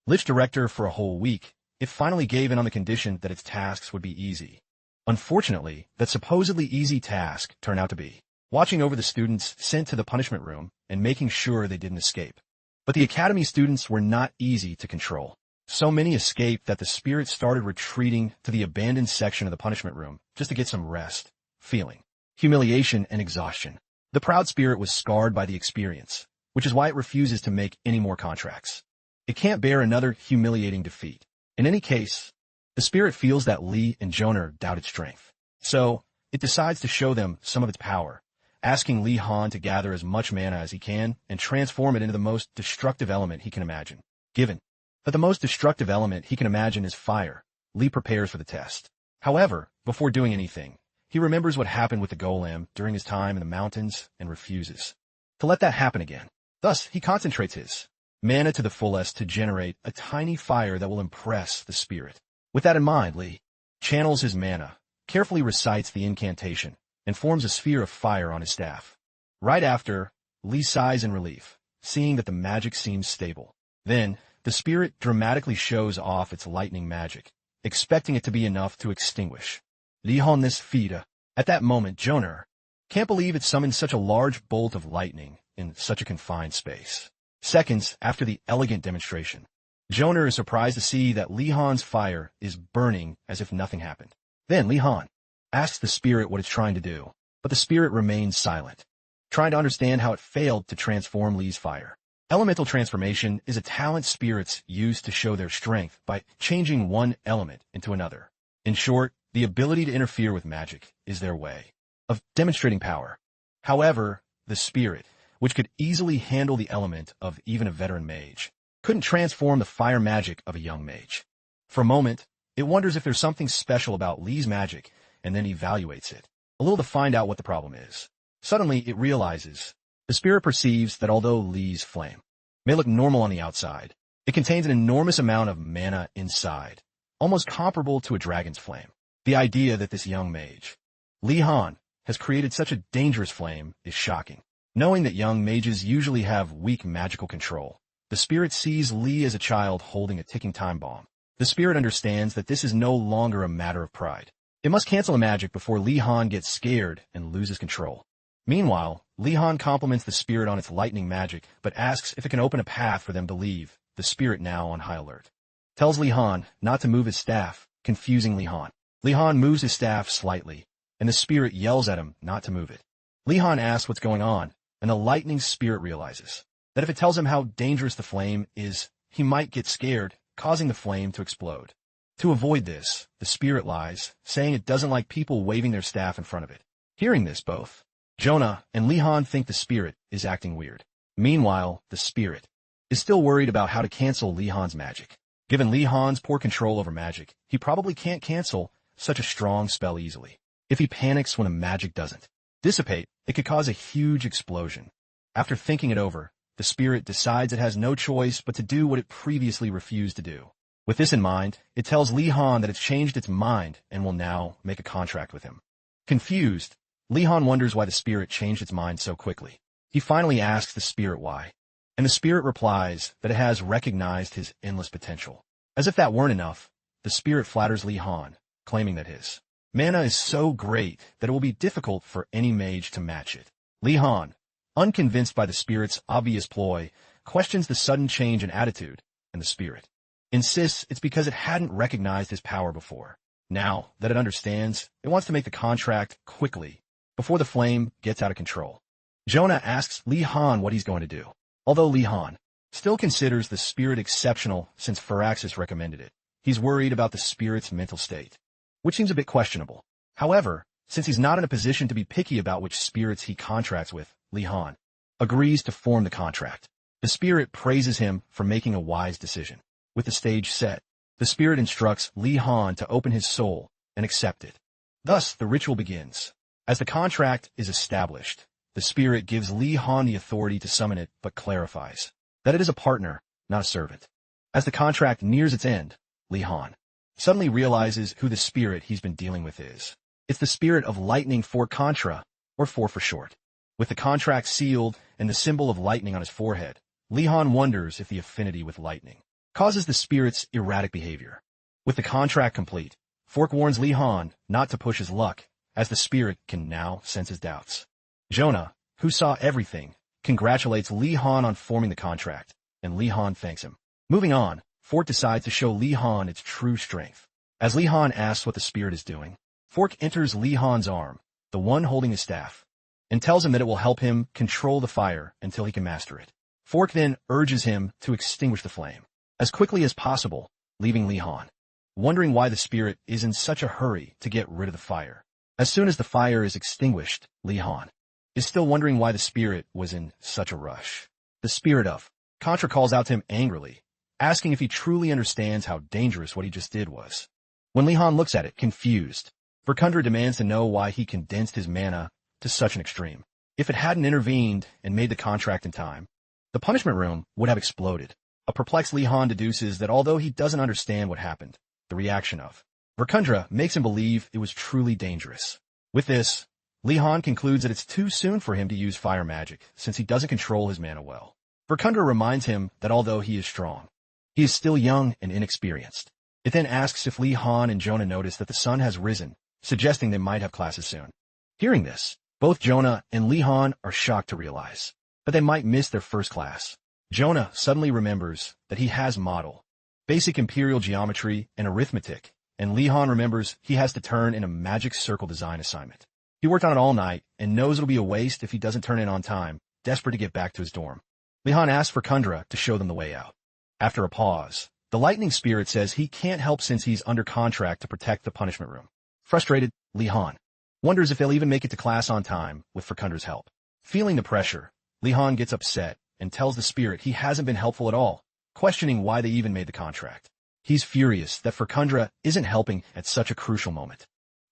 lich director for a whole week, it finally gave in on the condition that its tasks would be easy. Unfortunately, that supposedly easy task turned out to be watching over the students sent to the punishment room and making sure they didn't escape. But the academy students were not easy to control. So many escaped that the spirit started retreating to the abandoned section of the punishment room just to get some rest, feeling humiliation and exhaustion. The proud spirit was scarred by the experience, which is why it refuses to make any more contracts. It can't bear another humiliating defeat. In any case, the spirit feels that Li and Jonah doubt its strength. So, it decides to show them some of its power, asking Li Han to gather as much mana as he can and transform it into the most destructive element he can imagine. Given that the most destructive element he can imagine is fire, Li prepares for the test. However, before doing anything, he remembers what happened with the golem during his time in the mountains and refuses to let that happen again. Thus, he concentrates his mana to the fullest to generate a tiny fire that will impress the spirit. With that in mind, Lee channels his mana, carefully recites the incantation, and forms a sphere of fire on his staff. Right after, Lee sighs in relief, seeing that the magic seems stable. Then, the spirit dramatically shows off its lightning magic, expecting it to be enough to extinguish Lihon this Fida. At that moment, Joner can't believe it summoned such a large bolt of lightning in such a confined space. Seconds after the elegant demonstration, Joner is surprised to see that Lihon's fire is burning as if nothing happened. Then Lihon asks the spirit what it's trying to do, but the spirit remains silent, trying to understand how it failed to transform Lee's fire. Elemental transformation is a talent spirits use to show their strength by changing one element into another. In short, the ability to interfere with magic is their way of demonstrating power. However, the spirit, which could easily handle the element of even a veteran mage, couldn't transform the fire magic of a young mage. For a moment, it wonders if there's something special about Lee's magic, and then evaluates it, a little to find out what the problem is. Suddenly, it realizes. The spirit perceives that although Lee's flame may look normal on the outside, it contains an enormous amount of mana inside, almost comparable to a dragon's flame. The idea that this young mage, Lihon, has created such a dangerous flame is shocking. Knowing that young mages usually have weak magical control, the spirit sees Lee as a child holding a ticking time bomb. The spirit understands that this is no longer a matter of pride. It must cancel the magic before Lihon gets scared and loses control. Meanwhile, Lihon compliments the spirit on its lightning magic, but asks if it can open a path for them to leave, the spirit now on high alert. Tells Lihon not to move his staff, confusing Lihon. Lihon moves his staff slightly, and the spirit yells at him not to move it. Lihon asks what's going on, and the lightning spirit realizes that if it tells him how dangerous the flame is, he might get scared, causing the flame to explode. To avoid this, the spirit lies, saying it doesn't like people waving their staff in front of it. Hearing this, both Jonah and Lihon think the spirit is acting weird. Meanwhile, the spirit is still worried about how to cancel Lihon's magic. Given Lihon's poor control over magic, he probably can't cancel such a strong spell easily. If he panics when a magic doesn't dissipate, it could cause a huge explosion. After thinking it over, the spirit decides it has no choice but to do what it previously refused to do. With this in mind, it tells Lihon that it's changed its mind and will now make a contract with him. Confused, Lihon wonders why the spirit changed its mind so quickly. He finally asks the spirit why, and the spirit replies that it has recognized his endless potential. As if that weren't enough, the spirit flatters Lihon, claiming that his mana is so great that it will be difficult for any mage to match it. Lihon, unconvinced by the spirit's obvious ploy, questions the sudden change in attitude, and the spirit insists it's because it hadn't recognized his power before. Now that it understands, it wants to make the contract quickly, before the flame gets out of control. Jonah asks Lihon what he's going to do. Although Lihon still considers the spirit exceptional since Firaxis recommended it, he's worried about the spirit's mental state, which seems a bit questionable. However, since he's not in a position to be picky about which spirits he contracts with, Lihon agrees to form the contract. The spirit praises him for making a wise decision. With the stage set, the spirit instructs Lihon to open his soul and accept it. Thus, the ritual begins. As the contract is established, the spirit gives Lihon the authority to summon it, but clarifies that it is a partner, not a servant. As the contract nears its end, Lihon suddenly realizes who the spirit he's been dealing with is. It's the spirit of lightning for Contra, or Four for short. With the contract sealed and the symbol of lightning on his forehead, Lihon wonders if the affinity with lightning causes the spirit's erratic behavior. With the contract complete, Fork warns Lihon not to push his luck, as the spirit can now sense his doubts. Jonah, who saw everything, congratulates Lihon on forming the contract, and Lihon thanks him. Moving on, Fork decides to show Lihon its true strength. As Lihon asks what the spirit is doing, Fork enters Lihon's arm, the one holding his staff, and tells him that it will help him control the fire until he can master it. Fork then urges him to extinguish the flame as quickly as possible, leaving Lihon wondering why the spirit is in such a hurry to get rid of the fire. As soon as the fire is extinguished, Lihon is still wondering why the spirit was in such a rush. The spirit of Contra calls out to him angrily, asking if he truly understands how dangerous what he just did was. When Lihon looks at it, confused, Verkundra demands to know why he condensed his mana to such an extreme. If it hadn't intervened and made the contract in time, the punishment room would have exploded. A perplexed Li Han deduces that although he doesn't understand what happened, the reaction of Verkundra makes him believe it was truly dangerous. With this, Li Han concludes that it's too soon for him to use fire magic since he doesn't control his mana well. Verkundra reminds him that although he is strong, he is still young and inexperienced. It then asks if Li Han and Jonah notice that the sun has risen, suggesting they might have classes soon. Hearing this, both Jonah and Li Han are shocked to realize that they might miss their first class. Jonah suddenly remembers that he has model, basic Imperial geometry, and arithmetic, and Li Han remembers he has to turn in a magic circle design assignment. He worked on it all night and knows it'll be a waste if he doesn't turn in on time, desperate to get back to his dorm. Li Han asks for Kundra to show them the way out. After a pause, the lightning spirit says he can't help since he's under contract to protect the punishment room. Frustrated, Li Han wonders if they'll even make it to class on time with Verkundra's help. Feeling the pressure, Li Han gets upset and tells the spirit he hasn't been helpful at all, questioning why they even made the contract. He's furious that Verkundra isn't helping at such a crucial moment.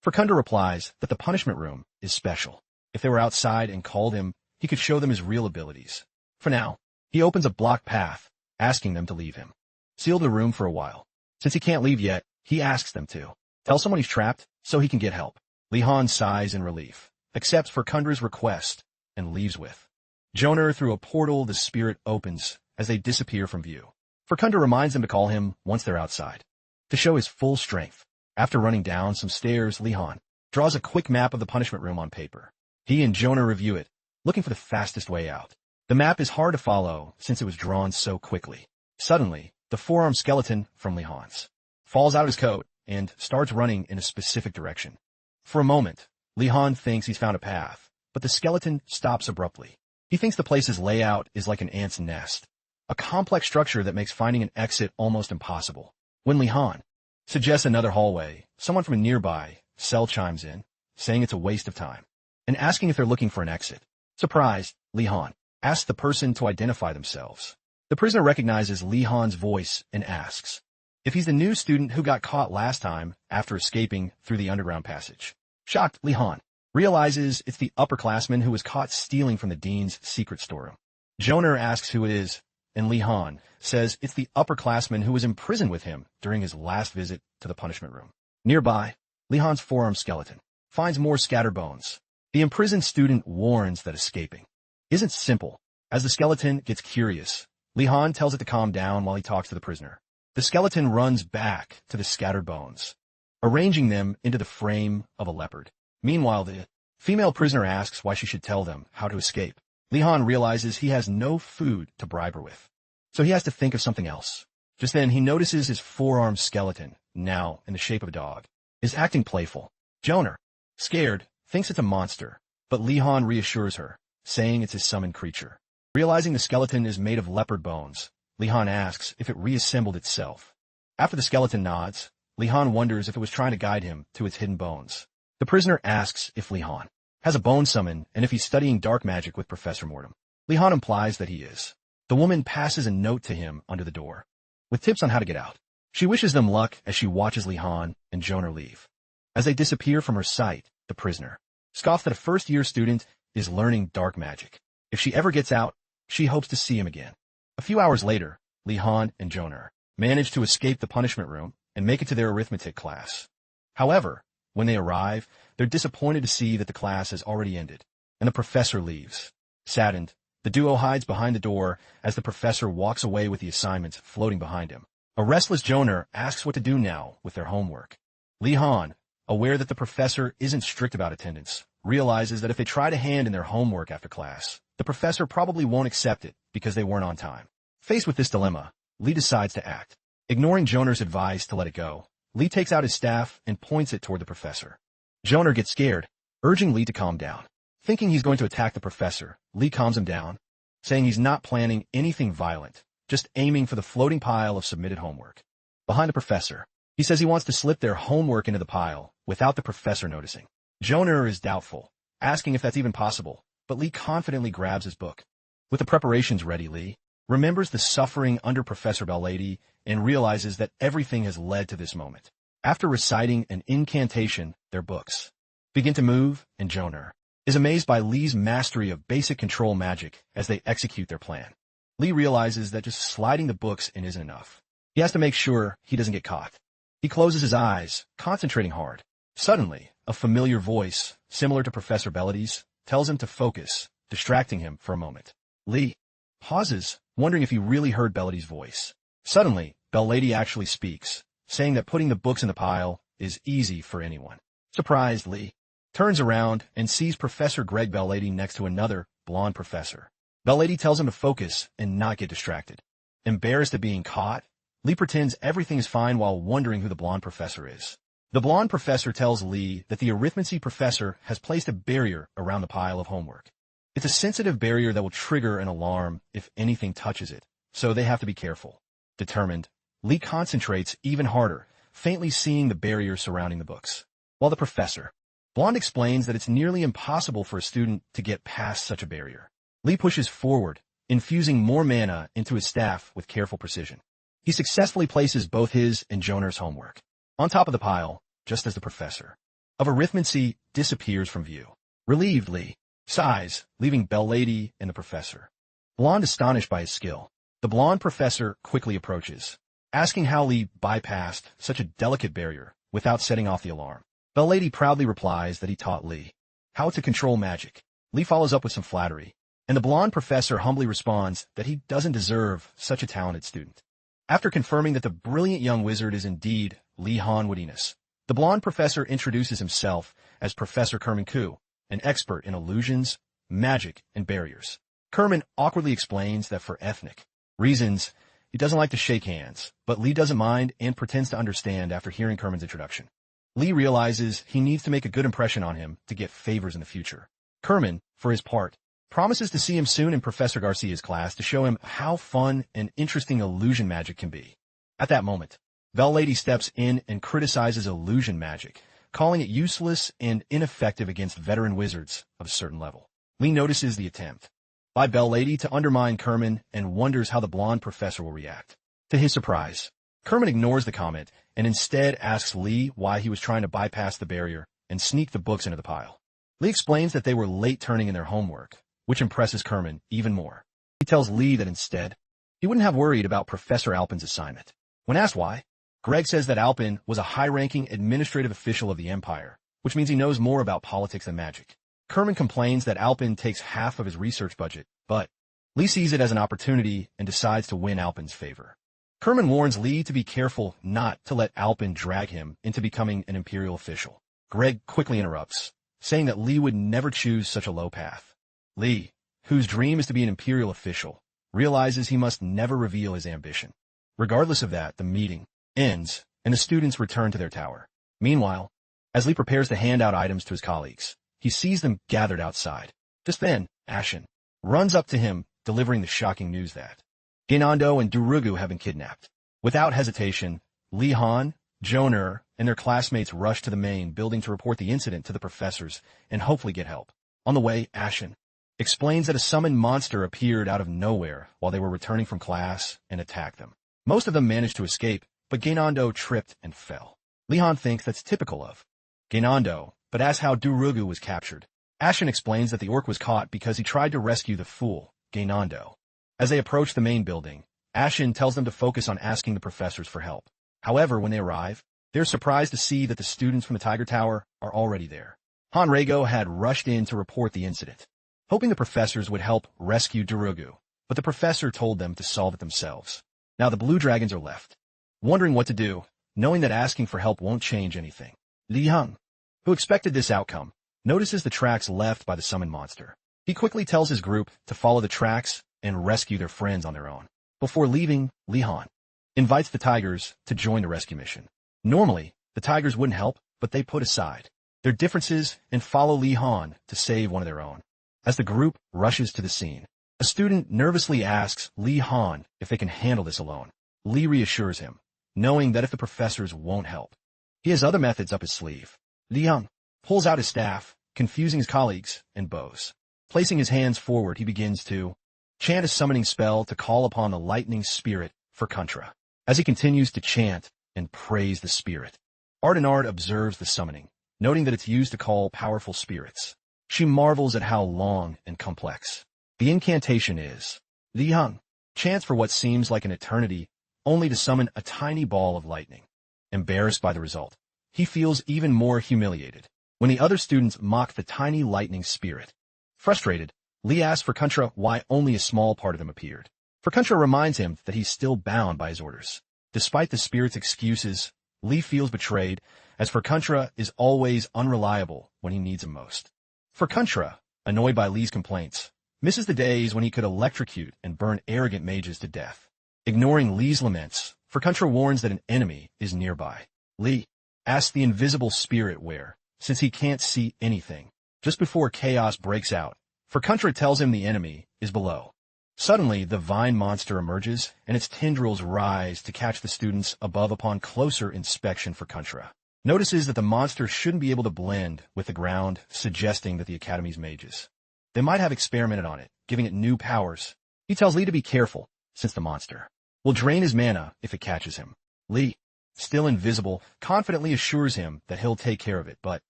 Verkundra replies that the punishment room is special. If they were outside and called him, he could show them his real abilities. For now, he opens a blocked path, asking them to leave him. Seal the room for a while. Since he can't leave yet, he asks them to tell someone he's trapped so he can get help. Li Han sighs in relief, accepts Verkundra's request, and leaves with Jonah through a portal the spirit opens as they disappear from view. Verkundra reminds them to call him once they're outside. To show his full strength, after running down some stairs, Li Han draws a quick map of the punishment room on paper. He and Jonah review it, looking for the fastest way out. The map is hard to follow since it was drawn so quickly. Suddenly, the forearm skeleton from Li Han's falls out of his coat and starts running in a specific direction. For a moment, Li Han thinks he's found a path, but the skeleton stops abruptly. He thinks the place's layout is like an ant's nest, a complex structure that makes finding an exit almost impossible. When Li Han suggests another hallway, someone from a nearby cell chimes in, saying it's a waste of time, and asking if they're looking for an exit. Surprised, Li Han asks the person to identify themselves. The prisoner recognizes Li Han's voice and asks if he's the new student who got caught last time after escaping through the underground passage. Shocked, Li Han realizes it's the upperclassman who was caught stealing from the dean's secret storeroom. Jonah asks who it is, and Li Han says it's the upperclassman who was imprisoned with him during his last visit to the punishment room. Nearby, Li Han's forearm skeleton finds more scattered bones. The imprisoned student warns that escaping isn't simple. As the skeleton gets curious, Li Han tells it to calm down while he talks to the prisoner. The skeleton runs back to the scattered bones, arranging them into the frame of a leopard. Meanwhile, the female prisoner asks why she should tell them how to escape. Li Han realizes he has no food to bribe her with, so he has to think of something else. Just then, he notices his forearm skeleton, now in the shape of a dog, is acting playful. Jonah, scared, thinks it's a monster, but Li Han reassures her, saying it's his summoned creature. Realizing the skeleton is made of leopard bones, Li Han asks if it reassembled itself. After the skeleton nods, Li Han wonders if it was trying to guide him to its hidden bones. The prisoner asks if Li Han has a bone summon and if he's studying dark magic with Professor Mortem. Li Han implies that he is. The woman passes a note to him under the door, with tips on how to get out. She wishes them luck as she watches Li Han and Jonah leave. As they disappear from her sight, the prisoner scoffs that a first-year student is learning dark magic. If she ever gets out, she hopes to see him again. A few hours later, Li Han and Jonah manage to escape the punishment room and make it to their arithmetic class. However, when they arrive, they're disappointed to see that the class has already ended, and the professor leaves. Saddened, the duo hides behind the door as the professor walks away with the assignments floating behind him. A restless Jonah asks what to do now with their homework. Li Han, aware that the professor isn't strict about attendance, realizes that if they try to hand in their homework after class, the professor probably won't accept it because they weren't on time. Faced with this dilemma, Li decides to act. Ignoring Jonah's advice to let it go, Li takes out his staff and points it toward the professor. Jonah gets scared, urging Li to calm down. Thinking he's going to attack the professor, Li calms him down, saying he's not planning anything violent, just aiming for the floating pile of submitted homework. Behind the professor, he says he wants to slip their homework into the pile without the professor noticing. Jonah is doubtful, asking if that's even possible, but Li confidently grabs his book. With the preparations ready, Li remembers the suffering under Professor Bellady and realizes that everything has led to this moment. After reciting an incantation, their books begin to move, and Jonah is amazed by Li's mastery of basic control magic as they execute their plan. Lee realizes that just sliding the books in isn't enough. He has to make sure he doesn't get caught. He closes his eyes, concentrating hard. Suddenly, a familiar voice, similar to Professor Bellity's, tells him to focus, distracting him for a moment. Lee pauses, wondering if he really heard Bellity's voice. Suddenly, Bellady actually speaks, saying that putting the books in the pile is easy for anyone. Surprised, Lee turns around and sees Professor Greg Bellady next to another blonde professor. Bellady tells him to focus and not get distracted. Embarrassed at being caught, Lee pretends everything is fine while wondering who the blonde professor is. The blonde professor tells Lee that the arithmancy professor has placed a barrier around the pile of homework. It's a sensitive barrier that will trigger an alarm if anything touches it, so they have to be careful. Determined, Lee concentrates even harder, faintly seeing the barrier surrounding the books. While the professor, Blonde explains that it's nearly impossible for a student to get past such a barrier. Lee pushes forward, infusing more mana into his staff with careful precision. He successfully places both his and Joner's homework on top of the pile, just as the professor of arithmancy disappears from view. Relieved, Lee sighs, leaving Bellady and the professor. Blonde astonished by his skill. The blonde professor quickly approaches, asking how Lee bypassed such a delicate barrier without setting off the alarm. Bellady proudly replies that he taught Lee how to control magic. Lee follows up with some flattery, and the blonde professor humbly responds that he doesn't deserve such a talented student. After confirming that the brilliant young wizard is indeed Lee Han Woodiness, the blonde professor introduces himself as Professor Kerman Ku, an expert in illusions, magic, and barriers. Kerman awkwardly explains that for ethnic reasons, he doesn't like to shake hands, but Lee doesn't mind and pretends to understand after hearing Kerman's introduction. Lee realizes he needs to make a good impression on him to get favors in the future. Kerman, for his part, promises to see him soon in Professor Garcia's class to show him how fun and interesting illusion magic can be. At that moment, Bellady steps in and criticizes illusion magic, calling it useless and ineffective against veteran wizards of a certain level. Lee notices the attempt by Bellady to undermine Kerman and wonders how the blonde professor will react. To his surprise, Kerman ignores the comment and instead asks Lee why he was trying to bypass the barrier and sneak the books into the pile. Lee explains that they were late turning in their homework, which impresses Kerman even more. He tells Lee that instead, he wouldn't have worried about Professor Alpin's assignment. When asked why, Greg says that Alpin was a high-ranking administrative official of the Empire, which means he knows more about politics than magic. Kerman complains that Alpin takes half of his research budget, but Lee sees it as an opportunity and decides to win Alpin's favor. Kerman warns Lee to be careful not to let Alpin drag him into becoming an Imperial official. Greg quickly interrupts, saying that Lee would never choose such a low path. Lee, whose dream is to be an Imperial official, realizes he must never reveal his ambition. Regardless of that, the meeting ends, and the students return to their tower. Meanwhile, as Lee prepares to hand out items to his colleagues, he sees them gathered outside. Just then, Ashen runs up to him, delivering the shocking news that Gainando and Durugu have been kidnapped. Without hesitation, Lee Han, Joner, and their classmates rush to the main building to report the incident to the professors and hopefully get help. On the way, Ashen explains that a summoned monster appeared out of nowhere while they were returning from class and attacked them. Most of them managed to escape, but Gainando tripped and fell. Lee Han thinks that's typical of Gainando, but asks how Durugu was captured. Ashen explains that the orc was caught because he tried to rescue the fool, Gainando. As they approach the main building, Ashen tells them to focus on asking the professors for help. However, when they arrive, they're surprised to see that the students from the Tiger Tower are already there. Han Rego had rushed in to report the incident, hoping the professors would help rescue Durugu, but the professor told them to solve it themselves. Now the Blue Dragons are left, wondering what to do, knowing that asking for help won't change anything. Li Hung, who expected this outcome, notices the tracks left by the summoned monster. He quickly tells his group to follow the tracks and rescue their friends on their own. Before leaving, Li Han invites the Tigers to join the rescue mission. Normally, the Tigers wouldn't help, but they put aside their differences and follow Li Han to save one of their own. As the group rushes to the scene, a student nervously asks Li Han if they can handle this alone. Li reassures him, knowing that if the professors won't help, he has other methods up his sleeve. Li Han pulls out his staff, confusing his colleagues, and bows. Placing his hands forward, he begins to chant a summoning spell to call upon the lightning spirit for Contra. As he continues to chant and praise the spirit, Ardenard observes the summoning, noting that it's used to call powerful spirits. She marvels at how long and complex the incantation is. Li Hung chants for what seems like an eternity, only to summon a tiny ball of lightning. Embarrassed by the result, he feels even more humiliated when the other students mock the tiny lightning spirit. Frustrated, Lee asks for Contra why only a small part of them appeared. For Contra reminds him that he's still bound by his orders. Despite the spirit's excuses, Lee feels betrayed, as For Contra is always unreliable when he needs him most. For Contra, annoyed by Lee's complaints, misses the days when he could electrocute and burn arrogant mages to death. Ignoring Lee's laments, For Contra warns that an enemy is nearby. Lee asks the invisible spirit where, since he can't see anything. Just before chaos breaks out, For Contra tells him the enemy is below. Suddenly, the vine monster emerges, and its tendrils rise to catch the students above upon closer inspection. For Contra notices that the monster shouldn't be able to blend with the ground, suggesting that the Academy's mages. They might have experimented on it, giving it new powers. He tells Lee to be careful, since the monster will drain his mana if it catches him. Lee, still invisible, confidently assures him that he'll take care of it, but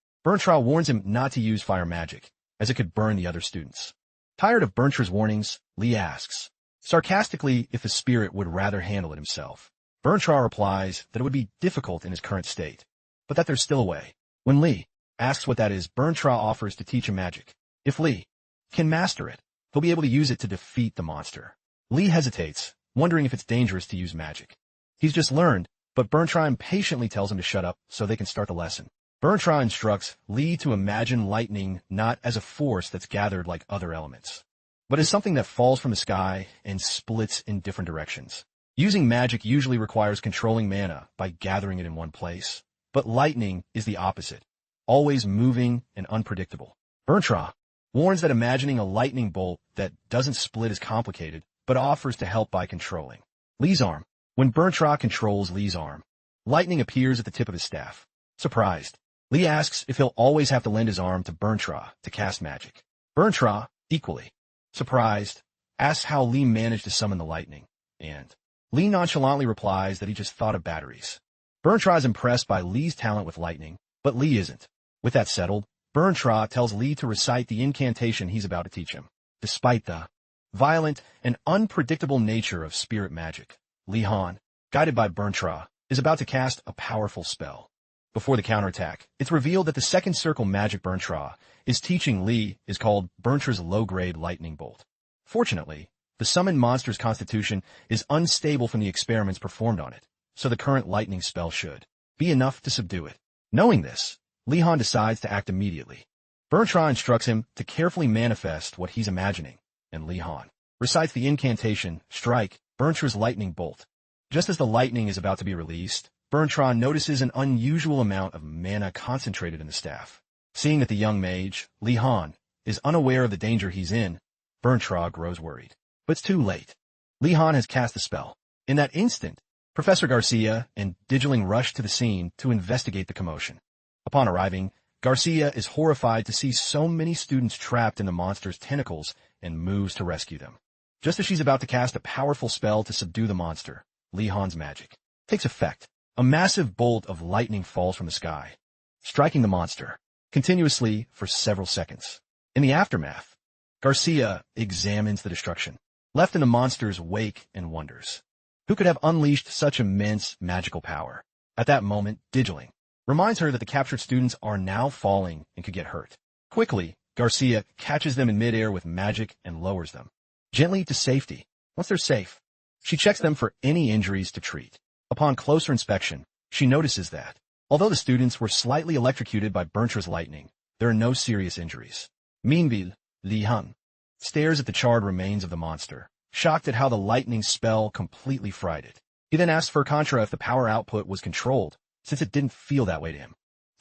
Berntra warns him not to use fire magic, as it could burn the other students. Tired of Berntra's warnings, Lee asks, sarcastically, if the spirit would rather handle it himself. Berntra replies that it would be difficult in his current state, but that there's still a way. When Lee asks what that is, Berntra offers to teach him magic. If Lee can master it, he'll be able to use it to defeat the monster. Lee hesitates, wondering if it's dangerous to use magic. He's just learned, but Berntra impatiently tells him to shut up so they can start the lesson. Berntra instructs Lee to imagine lightning not as a force that's gathered like other elements, but as something that falls from the sky and splits in different directions. Using magic usually requires controlling mana by gathering it in one place, but lightning is the opposite, always moving and unpredictable. Berntra warns that imagining a lightning bolt that doesn't split is complicated, but offers to help by controlling Lee's arm. When Berntra controls Lee's arm, lightning appears at the tip of his staff. Surprised, Lee asks if he'll always have to lend his arm to Berntra to cast magic. Berntra, equally surprised, asks how Lee managed to summon the lightning, and Lee nonchalantly replies that he just thought of batteries. Berntra is impressed by Lee's talent with lightning, but Lee isn't. With that settled, Berntra tells Lee to recite the incantation he's about to teach him. Despite the violent and unpredictable nature of spirit magic, Lee Han, guided by Berntra, is about to cast a powerful spell. Before the counterattack, it's revealed that the second circle magic Berntra is teaching Lee is called Berntra's low-grade lightning bolt. Fortunately, the summoned monster's constitution is unstable from the experiments performed on it, so the current lightning spell should be enough to subdue it. Knowing this, Lee Han decides to act immediately. Berntra instructs him to carefully manifest what he's imagining, and Lee Han recites the incantation, strike Berntra's lightning bolt. Just as the lightning is about to be released, Berntra notices an unusual amount of mana concentrated in the staff. Seeing that the young mage, Lee Han, is unaware of the danger he's in, Berntra grows worried. But it's too late. Lee Han has cast the spell. In that instant, Professor Garcia and Digiling rush to the scene to investigate the commotion. Upon arriving, Garcia is horrified to see so many students trapped in the monster's tentacles and moves to rescue them. Just as she's about to cast a powerful spell to subdue the monster, Lee Han's magic takes effect. A massive bolt of lightning falls from the sky, striking the monster continuously for several seconds. In the aftermath, Garcia examines the destruction left in the monster's wake and wonders, who could have unleashed such immense magical power? At that moment, Digiling reminds her that the captured students are now falling and could get hurt. Quickly, Garcia catches them in midair with magic and lowers them gently to safety. Once they're safe, she checks them for any injuries to treat. Upon closer inspection, she notices that, although the students were slightly electrocuted by Berntra's lightning, there are no serious injuries. Meanwhile, Li Han stares at the charred remains of the monster, shocked at how the lightning spell completely fried it. He then asks Contra if the power output was controlled, since it didn't feel that way to him.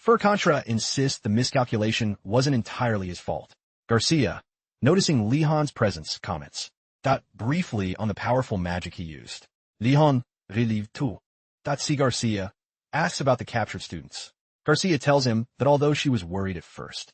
Contra insists the miscalculation wasn't entirely his fault. Garcia, noticing Li Han's presence, comments briefly on the powerful magic he used. Li Han relieved too. C. Garcia asks about the captured students. Garcia tells him that although she was worried at first,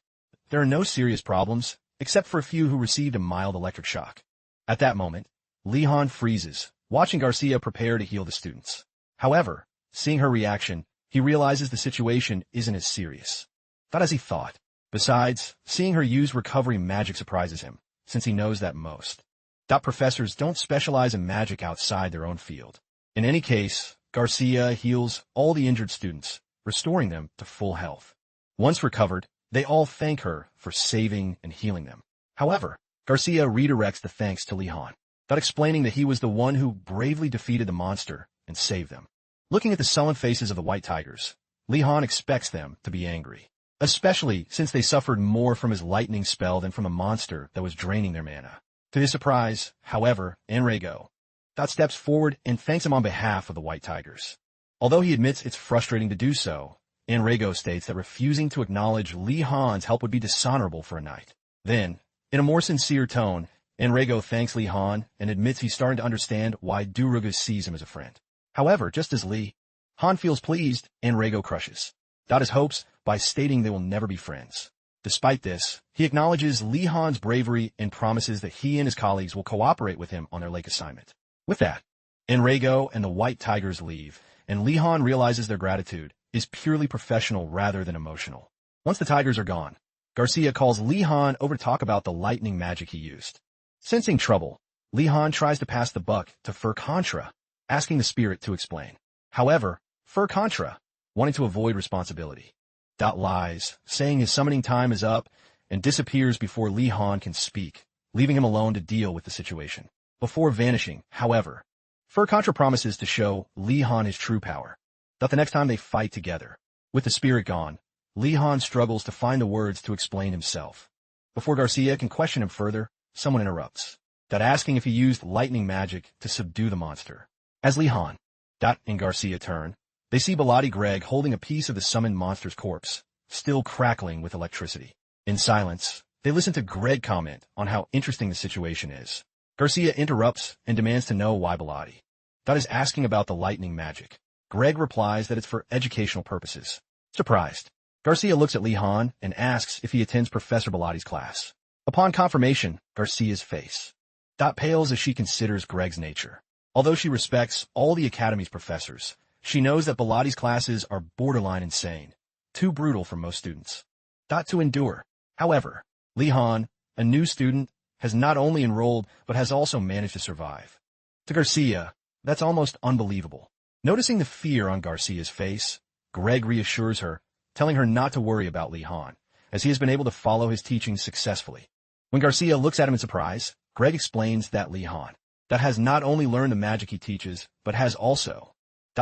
there are no serious problems, except for a few who received a mild electric shock. At that moment, Li Han freezes, watching Garcia prepare to heal the students. However, seeing her reaction, he realizes the situation isn't as serious. Not as he thought. Besides, seeing her use recovery magic surprises him, since he knows that most Professors don't specialize in magic outside their own field. In any case, Garcia heals all the injured students, restoring them to full health. Once recovered, they all thank her for saving and healing them. However, Garcia redirects the thanks to Li Han, explaining that he was the one who bravely defeated the monster and saved them. Looking at the sullen faces of the white tigers, Li Han expects them to be angry, especially since they suffered more from his lightning spell than from a monster that was draining their mana. To his surprise, however, Enrico steps forward and thanks him on behalf of the white tigers. Although he admits it's frustrating to do so, Enrico states that refusing to acknowledge Li Han's help would be dishonorable for a knight. Then, in a more sincere tone, Enrico thanks Li Han and admits he's starting to understand why Durugu sees him as a friend. However, just as Li Han feels pleased, Enrico crushes his hopes by stating they will never be friends. Despite this, he acknowledges Li Han's bravery and promises that he and his colleagues will cooperate with him on their lake assignment. With that, Enrico and the white tigers leave, and Li Han realizes their gratitude is purely professional rather than emotional. Once the tigers are gone, Garcia calls Li Han over to talk about the lightning magic he used. Sensing trouble, Li Han tries to pass the buck to Fur Contra, asking the spirit to explain. However, Fur Contra, wanting to avoid responsibility, lies, saying his summoning time is up, and disappears before Li Han can speak, leaving him alone to deal with the situation. Before vanishing, however, Fur Contra promises to show Li Han his true power, the next time they fight together. With the spirit gone, Li Han struggles to find the words to explain himself. Before Garcia can question him further, someone interrupts, asking if he used lightning magic to subdue the monster. As Li Han and Garcia turn, they see Bilotti Greg holding a piece of the summoned monster's corpse, still crackling with electricity. In silence, they listen to Greg comment on how interesting the situation is. Garcia interrupts and demands to know why Bilotti is asking about the lightning magic. Greg replies that it's for educational purposes. Surprised, Garcia looks at Li Han and asks if he attends Professor Bilotti's class. Upon confirmation, Garcia's face pales as she considers Greg's nature. Although she respects all the Academy's professors, she knows that Bilotti's classes are borderline insane, too brutal for most students to endure. However, Li Han, a new student, has not only enrolled but has also managed to survive. To Garcia, that's almost unbelievable. Noticing the fear on Garcia's face, Greg reassures her, telling her not to worry about Li Han, as he has been able to follow his teachings successfully. When Garcia looks at him in surprise, Greg explains that Li Han has not only learned the magic he teaches, but has also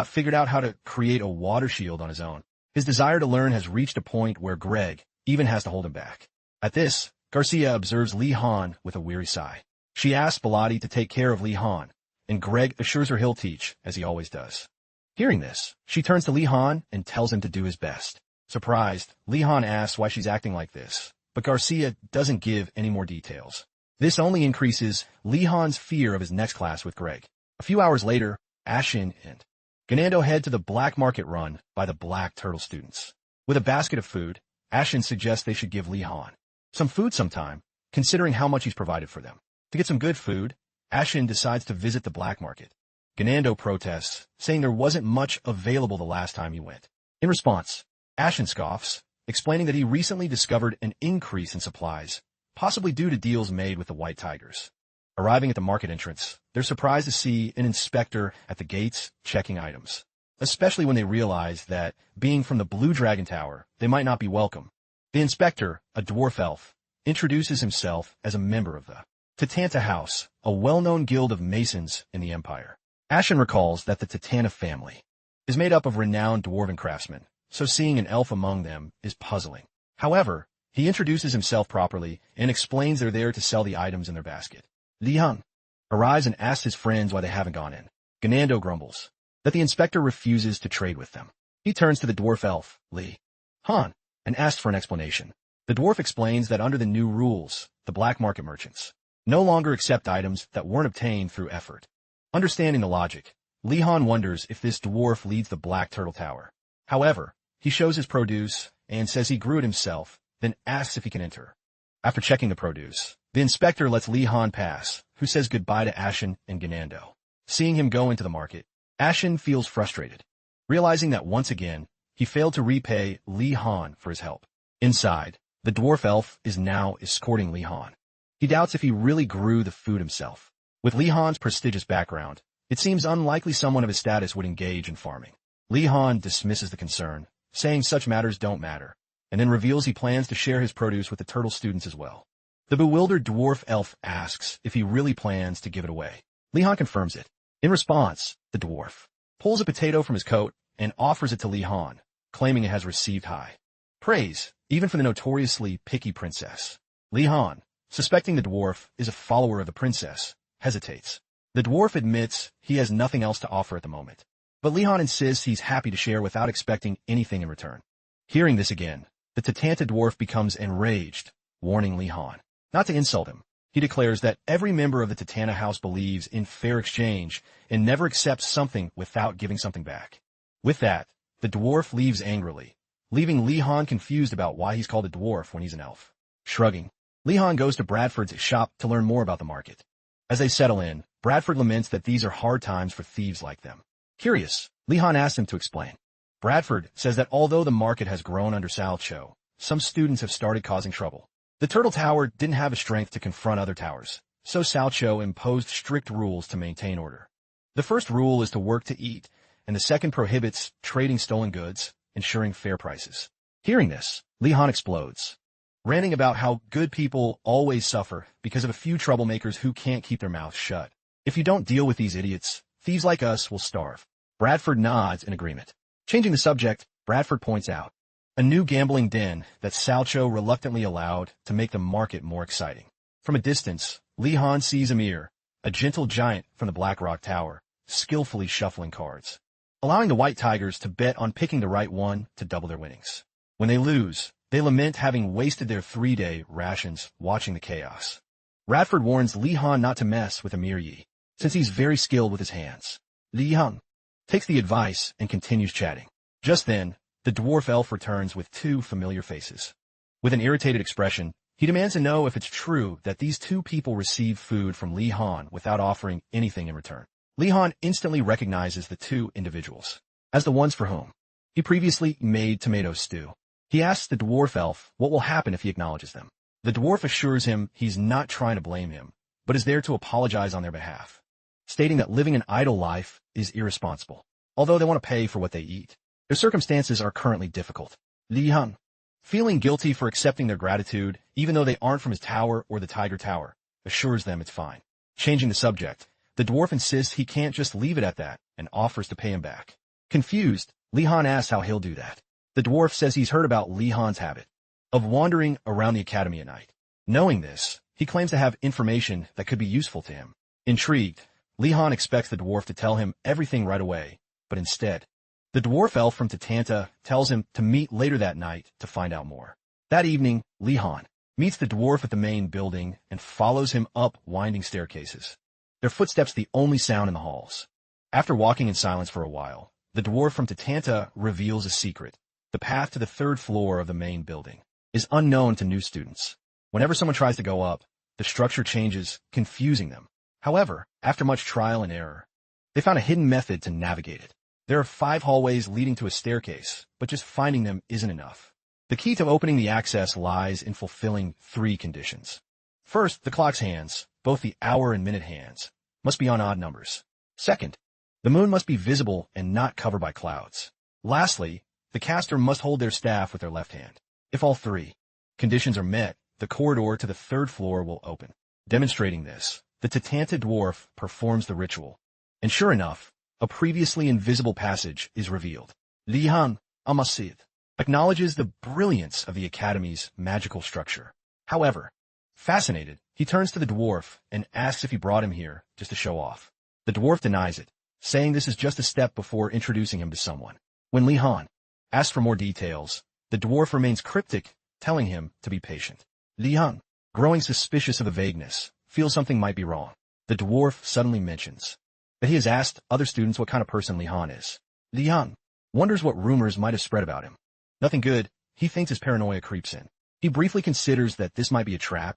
figured out how to create a water shield on his own. His desire to learn has reached a point where Greg even has to hold him back. At this, Garcia observes Li Han with a weary sigh. She asks Bilotti to take care of Li Han, and Greg assures her he'll teach, as he always does. Hearing this, she turns to Li Han and tells him to do his best. Surprised, Li Han asks why she's acting like this, but Garcia doesn't give any more details. This only increases Li Han's fear of his next class with Greg. A few hours later, Ashin and Ganando head to the black market run by the Black Turtle students. With a basket of food, Ashin suggests they should give Li Han some food sometime, considering how much he's provided for them. To get some good food, Ashin decides to visit the black market. Ganando protests, saying there wasn't much available the last time he went. In response, Ashin scoffs, explaining that he recently discovered an increase in supplies, possibly due to deals made with the white tigers. Arriving at the market entrance, they're surprised to see an inspector at the gates checking items, especially when they realize that, being from the Blue Dragon Tower, they might not be welcome. The inspector, a dwarf elf, introduces himself as a member of the Titanta House, a well-known guild of masons in the Empire. Ashin recalls that the Titanta family is made up of renowned dwarven craftsmen, so seeing an elf among them is puzzling. However, he introduces himself properly and explains they're there to sell the items in their basket. Li Han arrives and asks his friends why they haven't gone in. Ganando grumbles that the inspector refuses to trade with them. He turns to the dwarf elf, Li Han, and asks for an explanation. The dwarf explains that under the new rules, the black market merchants no longer accept items that weren't obtained through effort. Understanding the logic, Li Han wonders if this dwarf leads the Black Turtle Tower. However, he shows his produce and says he grew it himself, then asks if he can enter. After checking the produce, the inspector lets Li Han pass, who says goodbye to Ashin and Ganando. Seeing him go into the market, Ashin feels frustrated, realizing that once again, he failed to repay Li Han for his help. Inside, the dwarf elf is now escorting Li Han. He doubts if he really grew the food himself. With Li Han's prestigious background, it seems unlikely someone of his status would engage in farming. Li Han dismisses the concern, saying such matters don't matter, and then reveals he plans to share his produce with the turtle students as well. The bewildered dwarf elf asks if he really plans to give it away. Li Han confirms it. In response, the dwarf pulls a potato from his coat and offers it to Li Han, claiming it has received high praise, even for the notoriously picky princess. Li Han, suspecting the dwarf is a follower of the princess, hesitates. The dwarf admits he has nothing else to offer at the moment, but Li Han insists he's happy to share without expecting anything in return. Hearing this again, the Tatanta dwarf becomes enraged, warning Li Han not to insult him. He declares that every member of the Tatanta house believes in fair exchange and never accepts something without giving something back. With that, the dwarf leaves angrily, leaving Li Han confused about why he's called a dwarf when he's an elf. Shrugging, Li Han goes to Bradford's shop to learn more about the market. As they settle in, Bradford laments that these are hard times for thieves like them. Curious, Li Han asks him to explain. Bradford says that although the market has grown under Salcho, some students have started causing trouble. The Turtle Tower didn't have the strength to confront other towers, so Salcho imposed strict rules to maintain order. The first rule is to work to eat, and the second prohibits trading stolen goods, ensuring fair prices. Hearing this, Li Han explodes, ranting about how good people always suffer because of a few troublemakers who can't keep their mouths shut. If you don't deal with these idiots, thieves like us will starve. Bradford nods in agreement. Changing the subject, Bradford points out a new gambling den that Salcho reluctantly allowed to make the market more exciting. From a distance, Li Han sees Amir, a gentle giant from the Black Rock Tower, skillfully shuffling cards, allowing the White Tigers to bet on picking the right one to double their winnings. When they lose, they lament having wasted their 3-day rations watching the chaos. Bradford warns Li Han not to mess with Amir Yi, since he's very skilled with his hands. Li Han takes the advice and continues chatting. Just then, the dwarf elf returns with two familiar faces. With an irritated expression, he demands to know if it's true that these two people received food from Li Han without offering anything in return. Li Han instantly recognizes the two individuals as the ones for whom he previously made tomato stew. He asks the dwarf elf what will happen if he acknowledges them. The dwarf assures him he's not trying to blame him, but is there to apologize on their behalf, stating that living an idle life is irresponsible, although they want to pay for what they eat. Their circumstances are currently difficult. Li Han, feeling guilty for accepting their gratitude, even though they aren't from his tower or the Tiger Tower, assures them it's fine. Changing the subject, the dwarf insists he can't just leave it at that and offers to pay him back. Confused, Li Han asks how he'll do that. The dwarf says he's heard about Li Han's habit of wandering around the academy at night. Knowing this, he claims to have information that could be useful to him. Intrigued, Li Han expects the dwarf to tell him everything right away, but instead, the dwarf elf from Tatanta tells him to meet later that night to find out more. That evening, Li Han meets the dwarf at the main building and follows him up winding staircases, their footsteps the only sound in the halls. After walking in silence for a while, the dwarf from Tatanta reveals a secret. The path to the 3rd floor of the main building is unknown to new students. Whenever someone tries to go up, the structure changes, confusing them. However, after much trial and error, they found a hidden method to navigate it. There are 5 hallways leading to a staircase, but just finding them isn't enough. The key to opening the access lies in fulfilling 3 conditions. First, the clock's hands, both the hour and minute hands, must be on odd numbers. Second, the moon must be visible and not covered by clouds. Lastly, the caster must hold their staff with their left hand. If all 3 conditions are met, the corridor to the 3rd floor will open. Demonstrating this, the Tatanta dwarf performs the ritual, and sure enough, a previously invisible passage is revealed. Li Han, Amasid, acknowledges the brilliance of the academy's magical structure. However, fascinated, he turns to the dwarf and asks if he brought him here just to show off. The dwarf denies it, saying this is just a step before introducing him to someone. When Li Han asks for more details, the dwarf remains cryptic, telling him to be patient. Li Han, growing suspicious of the vagueness, feels something might be wrong. The dwarf suddenly mentions that he has asked other students what kind of person Li Han is. Li Han wonders what rumors might have spread about him. Nothing good, he thinks his paranoia creeps in. He briefly considers that this might be a trap,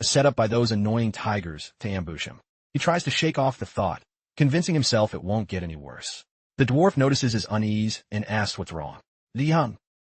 a setup by those annoying tigers to ambush him. He tries to shake off the thought, convincing himself it won't get any worse. The dwarf notices his unease and asks what's wrong. Li Han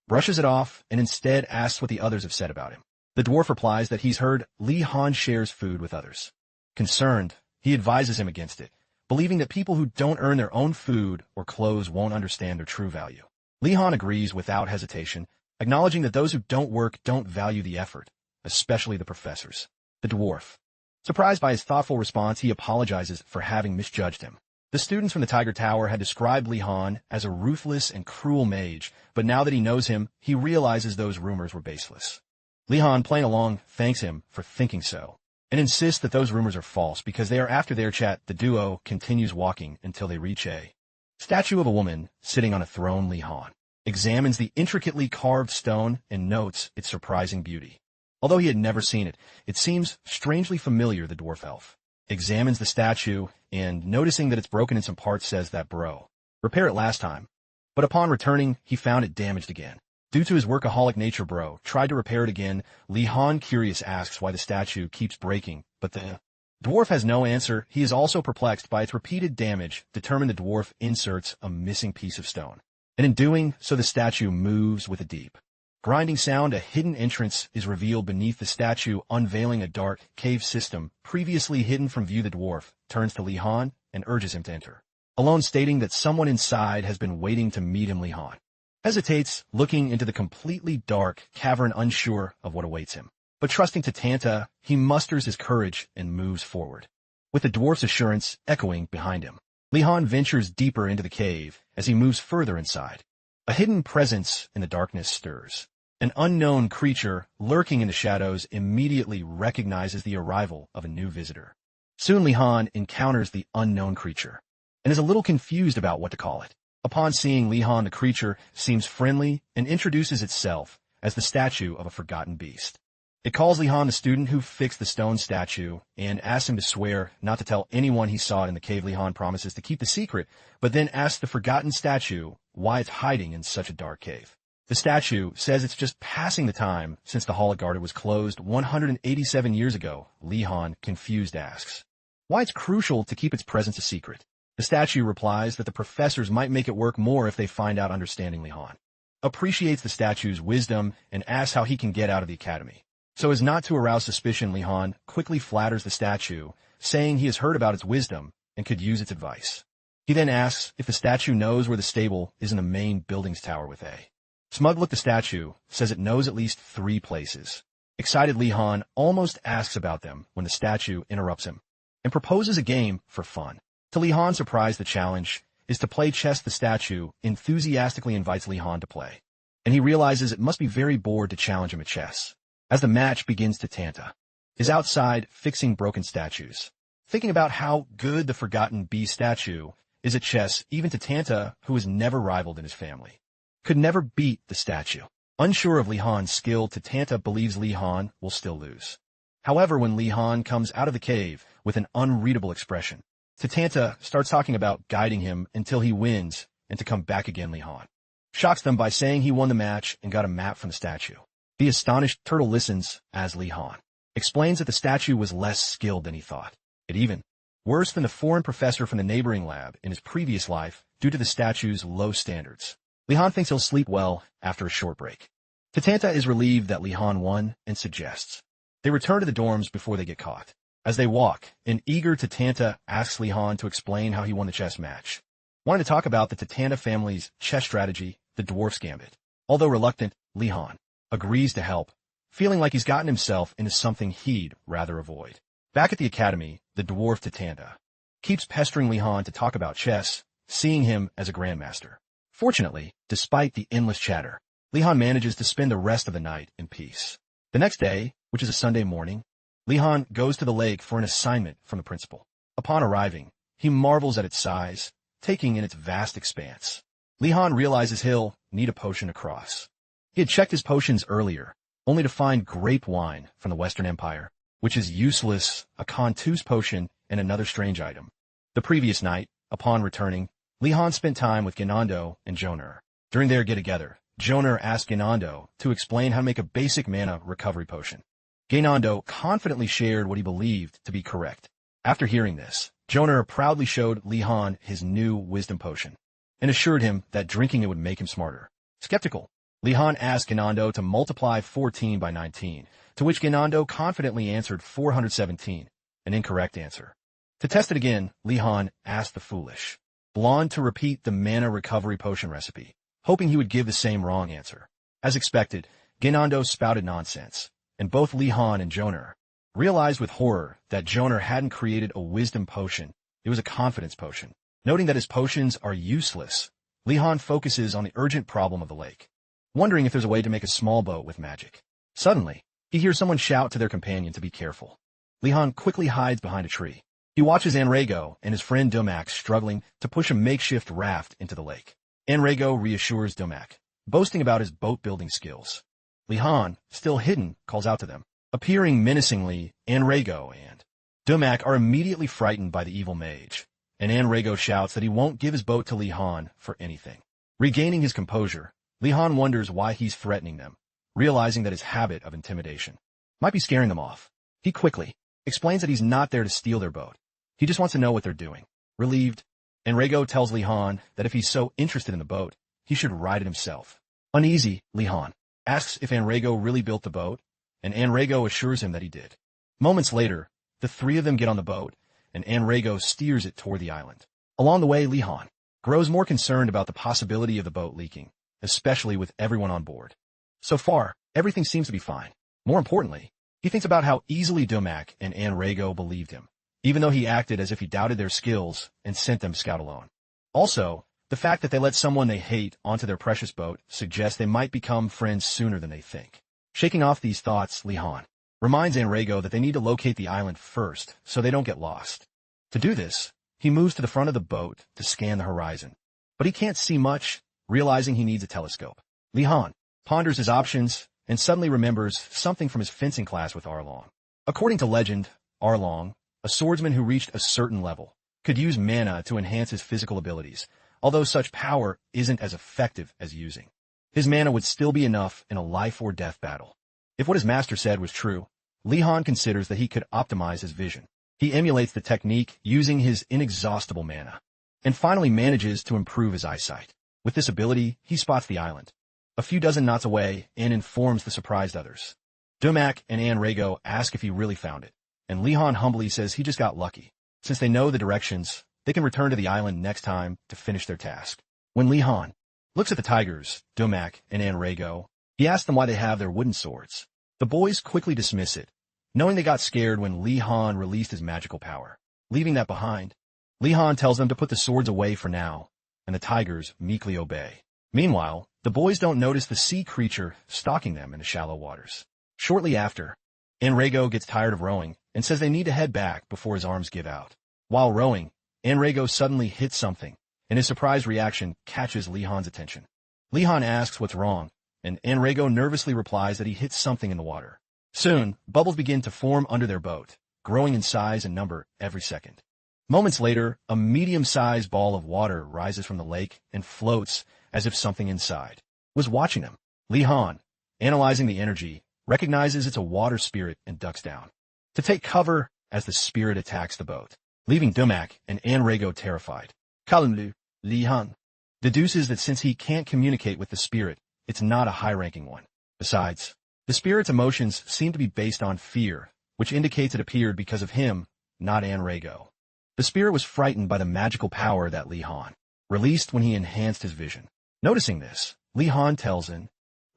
brushes it off and instead asks what the others have said about him. The dwarf replies that he's heard Li Han shares food with others. Concerned, He advises him against it, believing that people who don't earn their own food or clothes won't understand their true value. Li Han agrees without hesitation, acknowledging that those who don't work don't value the effort, especially the professors. The dwarf. Surprised by his thoughtful response, he apologizes for having misjudged him. The students from the Tiger Tower had described Li Han as a ruthless and cruel mage, but now that he knows him, he realizes those rumors were baseless. Li Han, playing along, thanks him for thinking so, and insists that those rumors are false because they are after their chat. The duo continues walking until they reach a statue of a woman sitting on a throne. Li Han examines the intricately carved stone and notes its surprising beauty. Although he had never seen it, it seems strangely familiar. The dwarf elf examines the statue and, noticing that it's broken in some parts, says that bro repaired it last time. But upon returning, he found it damaged again. Due to his workaholic nature, bro tried to repair it again. Li Han, curious, asks why the statue keeps breaking, but the dwarf has no answer. He is also perplexed by its repeated damage. Determined, the dwarf inserts a missing piece of stone, and in doing so the statue moves with a deep grinding sound. A hidden entrance is revealed beneath the statue, unveiling a dark cave system previously hidden from view. The dwarf turns to Li Han and urges him to enter, alone stating that someone inside has been waiting to meet him. Li Han hesitates, looking into the completely dark cavern, unsure of what awaits him. But trusting to Tanta, he musters his courage and moves forward, with the dwarf's assurance echoing behind him. Li Han ventures deeper into the cave. As he moves further inside, a hidden presence in the darkness stirs. An unknown creature lurking in the shadows immediately recognizes the arrival of a new visitor. Soon Li Han encounters the unknown creature and is a little confused about what to call it. Upon seeing Li Han, the creature seems friendly and introduces itself as the statue of a forgotten beast. It calls Li Han the student who fixed the stone statue and asks him to swear not to tell anyone he saw it in the cave. Li Han promises to keep the secret, but then asks the forgotten statue why it's hiding in such a dark cave. The statue says it's just passing the time since the Hall of Garda was closed 187 years ago. Li Han, confused, asks why it's crucial to keep its presence a secret. The statue replies that the professors might make it work more if they find out. Understanding, Li Han appreciates the statue's wisdom and asks how he can get out of the academy. So as not to arouse suspicion, Li Han quickly flatters the statue, saying he has heard about its wisdom and could use its advice. He then asks if the statue knows where the stable is in the main building's tower with a smug look. The statue says it knows at least 3 places. Excited, Li Han almost asks about them when the statue interrupts him and proposes a game for fun. To Li Han's surprise, the challenge is to play chess. The statue enthusiastically invites Li Han to play, and he realizes it must be very bored to challenge him at chess. As the match begins, Tanta is outside fixing broken statues, thinking about how good the forgotten bee statue is at chess. Even Tanta, who has never rivaled in his family, could never beat the statue. Unsure of Li Han's skill, Tanta believes Li Han will still lose. However, when Li Han comes out of the cave with an unreadable expression, Tanta starts talking about guiding him until he wins and to come back again. Li Han shocks them by saying he won the match and got a map from the statue. The astonished turtle listens as Li Han explains that the statue was less skilled than he thought. It even worse than the foreign professor from the neighboring lab in his previous life due to the statue's low standards. Li Han thinks he'll sleep well after a short break. Tanta is relieved that Li Han won and suggests they return to the dorms before they get caught. As they walk, an eager Tanta asks Li Han to explain how he won the chess match, wanting to talk about the Tanta family's chess strategy, the dwarf's gambit. Although reluctant, Li Han agrees to help, feeling like he's gotten himself into something he'd rather avoid. Back at the academy, the dwarf Tanta keeps pestering Li Han to talk about chess, seeing him as a grandmaster. Fortunately, despite the endless chatter, Li Han manages to spend the rest of the night in peace. The next day, which is a Sunday morning, Li Han goes to the lake for an assignment from the principal. Upon arriving, he marvels at its size, taking in its vast expanse. Li Han realizes he'll need a potion to cross. He had checked his potions earlier, only to find grape wine from the Western Empire, which is useless, a contus potion, and another strange item. The previous night, upon returning, Li Han spent time with Genando and Joner. During their get-together, Joner asked Genando to explain how to make a basic mana recovery potion. Genando confidently shared what he believed to be correct. After hearing this, Joner proudly showed Li Han his new wisdom potion and assured him that drinking it would make him smarter. Skeptical, Li Han asked Genando to multiply 14 by 19, to which Genando confidently answered 417, an incorrect answer. To test it again, Li Han asked the foolish blonde to repeat the mana recovery potion recipe, hoping he would give the same wrong answer. As expected, Genando spouted nonsense, and both Li Han and Joner realized with horror that Joner hadn't created a wisdom potion, it was a confidence potion. Noting that his potions are useless, Li Han focuses on the urgent problem of the lake, wondering if there's a way to make a small boat with magic. Suddenly, he hears someone shout to their companion to be careful. Li Han quickly hides behind a tree. He watches Anrego and his friend Domak struggling to push a makeshift raft into the lake. Anrego reassures Domak, boasting about his boat-building skills. Li Han, still hidden, calls out to them. Appearing menacingly, Anrego and Domak are immediately frightened by the evil mage, and Anrego shouts that he won't give his boat to Li Han for anything. Regaining his composure, Li Han wonders why he's threatening them, realizing that his habit of intimidation might be scaring them off. He quickly explains that he's not there to steal their boat. He just wants to know what they're doing. Relieved, Enrego tells Li Han that if he's so interested in the boat, he should ride it himself. Uneasy, Li Han asks if Enrego really built the boat, and Enrego assures him that he did. Moments later, the three of them get on the boat, and Enrego steers it toward the island. Along the way, Li Han grows more concerned about the possibility of the boat leaking, especially with everyone on board. So far, everything seems to be fine. More importantly, he thinks about how easily Domak and Anrego believed him, even though he acted as if he doubted their skills and sent them scout alone. Also, the fact that they let someone they hate onto their precious boat suggests they might become friends sooner than they think. Shaking off these thoughts, Li Han reminds Anrego that they need to locate the island first so they don't get lost. To do this, he moves to the front of the boat to scan the horizon. But he can't see much, realizing he needs a telescope. Li Han ponders his options and suddenly remembers something from his fencing class with Arlong. According to legend, Arlong, a swordsman who reached a certain level, could use mana to enhance his physical abilities, although such power isn't as effective as using. His mana would still be enough in a life-or-death battle. If what his master said was true, Li Han considers that he could optimize his vision. He emulates the technique using his inexhaustible mana, and finally manages to improve his eyesight. With this ability, he spots the island a few dozen knots away and informs the surprised others. Domak and Anrego ask if he really found it, and Li Han humbly says he just got lucky. Since they know the directions, they can return to the island next time to finish their task. When Li Han looks at the tigers, Domak and Anrego, he asks them why they have their wooden swords. The boys quickly dismiss it, knowing they got scared when Li Han released his magical power. Leaving that behind, Li Han tells them to put the swords away for now, and the tigers meekly obey. Meanwhile, the boys don't notice the sea creature stalking them in the shallow waters. Shortly after, Anrego gets tired of rowing and says they need to head back before his arms give out. While rowing, Anrego suddenly hits something, and his surprised reaction catches Li Han's attention. Li Han asks what's wrong, and Anrego nervously replies that he hit something in the water. Soon, bubbles begin to form under their boat, growing in size and number every second. Moments later, a medium-sized ball of water rises from the lake and floats as if something inside was watching them. Li Han, analyzing the energy, recognizes it's a water spirit and ducks down to take cover as the spirit attacks the boat, leaving Domak and Anrego terrified. Kalumlu, Li Han deduces that since he can't communicate with the spirit, it's not a high-ranking one. Besides, the spirit's emotions seem to be based on fear, which indicates it appeared because of him, not Anrego. The spirit was frightened by the magical power that Li Han released when he enhanced his vision. Noticing this, Li Han tells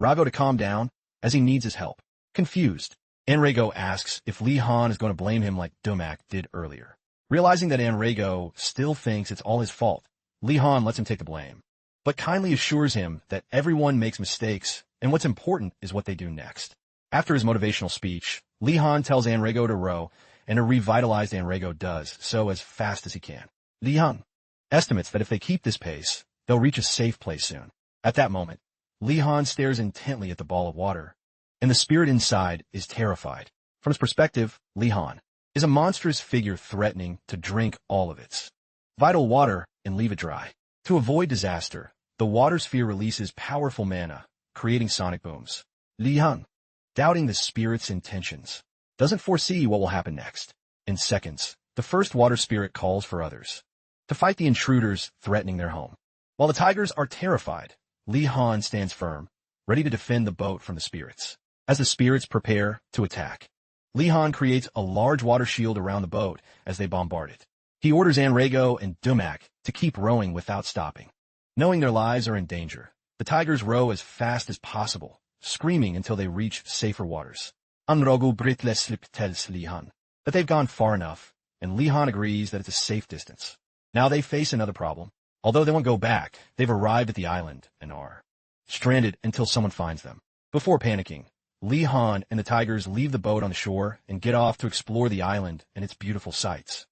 Rago to calm down, as he needs his help. Confused, Anrego asks if Li Han is going to blame him like Domak did earlier. Realizing that Anrego still thinks it's all his fault, Li Han lets him take the blame, but kindly assures him that everyone makes mistakes, and what's important is what they do next. After his motivational speech, Li Han tells Anrego to row, and a revitalized Anrego does so as fast as he can. Li Han estimates that if they keep this pace, they'll reach a safe place soon. At that moment, Li Han stares intently at the ball of water, and the spirit inside is terrified. From his perspective, Li Han is a monstrous figure threatening to drink all of its vital water and leave it dry. To avoid disaster, the water sphere releases powerful mana, creating sonic booms. Li Han, doubting the spirit's intentions, doesn't foresee what will happen next. In seconds, the first water spirit calls for others to fight the intruders threatening their home. While the tigers are terrified, Li Han stands firm, ready to defend the boat from the spirits. As the spirits prepare to attack, Li Han creates a large water shield around the boat as they bombard it. He orders Anrego and Dumak to keep rowing without stopping. Knowing their lives are in danger, the tigers row as fast as possible, screaming until they reach safer waters. Anrogu Britlesslip tells Li Han that they've gone far enough, and Li Han agrees that it's a safe distance. Now they face another problem. Although they won't go back, they've arrived at the island and are stranded until someone finds them. Before panicking, Li Han and the tigers leave the boat on the shore and get off to explore the island and its beautiful sights.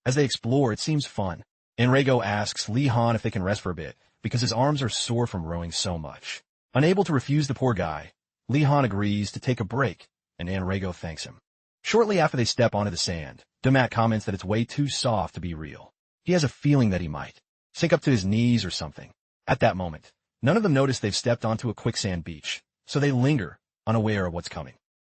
As they explore, it seems fun. Enrego asks Li Han if they can rest for a bit, because his arms are sore from rowing so much. Unable to refuse the poor guy, Li Han agrees to take a break, and Enrego thanks him. Shortly after they step onto the sand, Dumak comments that it's way too soft to be real. He has a feeling that he might sink up to his knees or something. At that moment, none of them notice they've stepped onto a quicksand beach, so they linger, unaware of what's coming.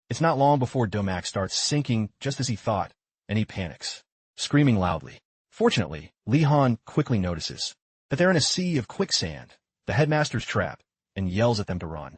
It's not long before Dumak starts sinking just as he thought, and he panics, screaming loudly. Fortunately, Li Han quickly notices that they're in a sea of quicksand, the headmaster's trap, and yells at them to run.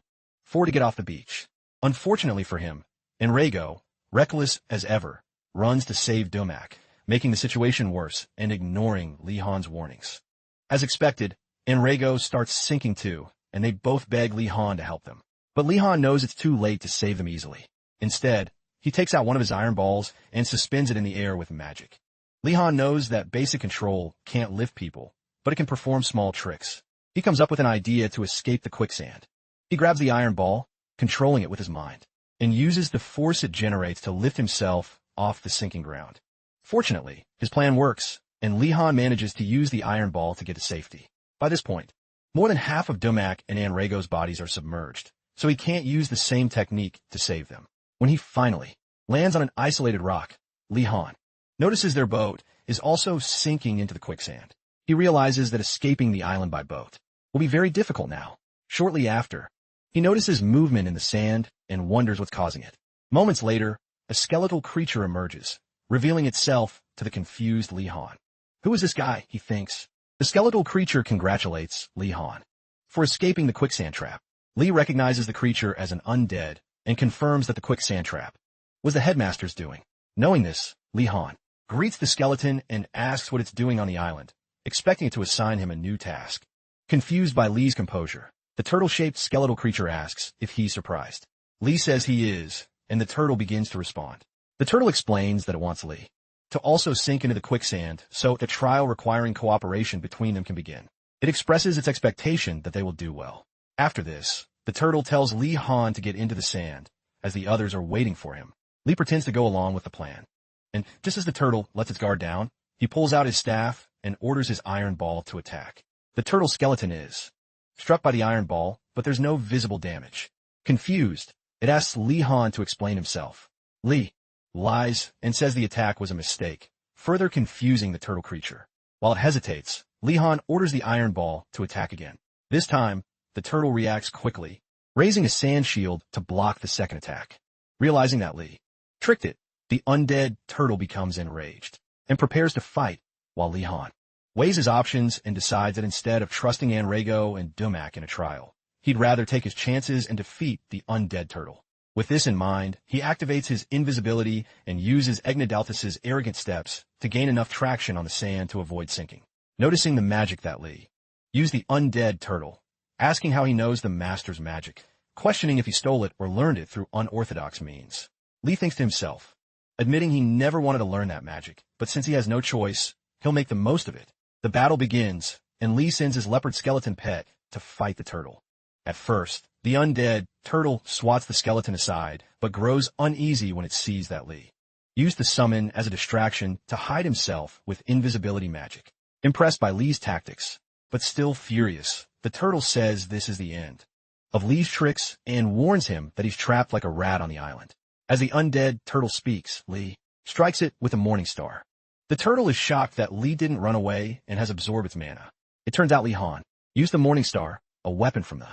To get off the beach. Unfortunately for him, Enrego, reckless as ever, runs to save Dumak, making the situation worse and ignoring Li Han's warnings. As expected, Enrego starts sinking too, and they both beg Li Han to help them. But Li Han knows it's too late to save them easily. Instead, he takes out one of his iron balls and suspends it in the air with magic. Li Han knows that basic control can't lift people, but it can perform small tricks. He comes up with an idea to escape the quicksand. He grabs the iron ball, controlling it with his mind, and uses the force it generates to lift himself off the sinking ground. Fortunately, his plan works, and Li Han manages to use the iron ball to get to safety. By this point, more than half of Dumak and Anrego's bodies are submerged, so he can't use the same technique to save them. When he finally lands on an isolated rock, Li Han notices their boat is also sinking into the quicksand. He realizes that escaping the island by boat will be very difficult now. Shortly after, he notices movement in the sand and wonders what's causing it. Moments later, a skeletal creature emerges, revealing itself to the confused Li Han. Who is this guy, he thinks. The skeletal creature congratulates Li Han for escaping the quicksand trap. Li recognizes the creature as an undead and confirms that the quicksand trap was the headmaster's doing. Knowing this, Li Han greets the skeleton and asks what it's doing on the island, expecting it to assign him a new task. Confused by Li's composure, the turtle-shaped skeletal creature asks if he's surprised. Li says he is, and the turtle begins to respond. The turtle explains that it wants Li to also sink into the quicksand so the trial requiring cooperation between them can begin. It expresses its expectation that they will do well. After this, the turtle tells Li Han to get into the sand, as the others are waiting for him. Li pretends to go along with the plan, and just as the turtle lets its guard down, he pulls out his staff and orders his iron ball to attack. The turtle skeleton is struck by the iron ball, but there's no visible damage. Confused, it asks Li Han to explain himself. Li lies and says the attack was a mistake, further confusing the turtle creature. While it hesitates, Li Han orders the iron ball to attack again. This time, the turtle reacts quickly, raising a sand shield to block the second attack. Realizing that Li tricked it, the undead turtle becomes enraged and prepares to fight, while Li Han weighs his options and decides that instead of trusting Anrego and Dumak in a trial, he'd rather take his chances and defeat the undead turtle. With this in mind, he activates his invisibility and uses Egnidalthus's arrogant steps to gain enough traction on the sand to avoid sinking. Noticing the magic that Li used, the undead turtle, asking how he knows the master's magic, questioning if he stole it or learned it through unorthodox means. Li thinks to himself, admitting he never wanted to learn that magic, but since he has no choice, he'll make the most of it. The battle begins, and Li sends his leopard skeleton pet to fight the turtle. At first, the undead turtle swats the skeleton aside, but grows uneasy when it sees that Li used the summon as a distraction to hide himself with invisibility magic. Impressed by Li's tactics, but still furious, the turtle says this is the end of Li's tricks and warns him that he's trapped like a rat on the island. As the undead turtle speaks, Li strikes it with a morning star. The turtle is shocked that Li didn't run away and has absorbed its mana. It turns out Li Han used the morning star, a weapon from the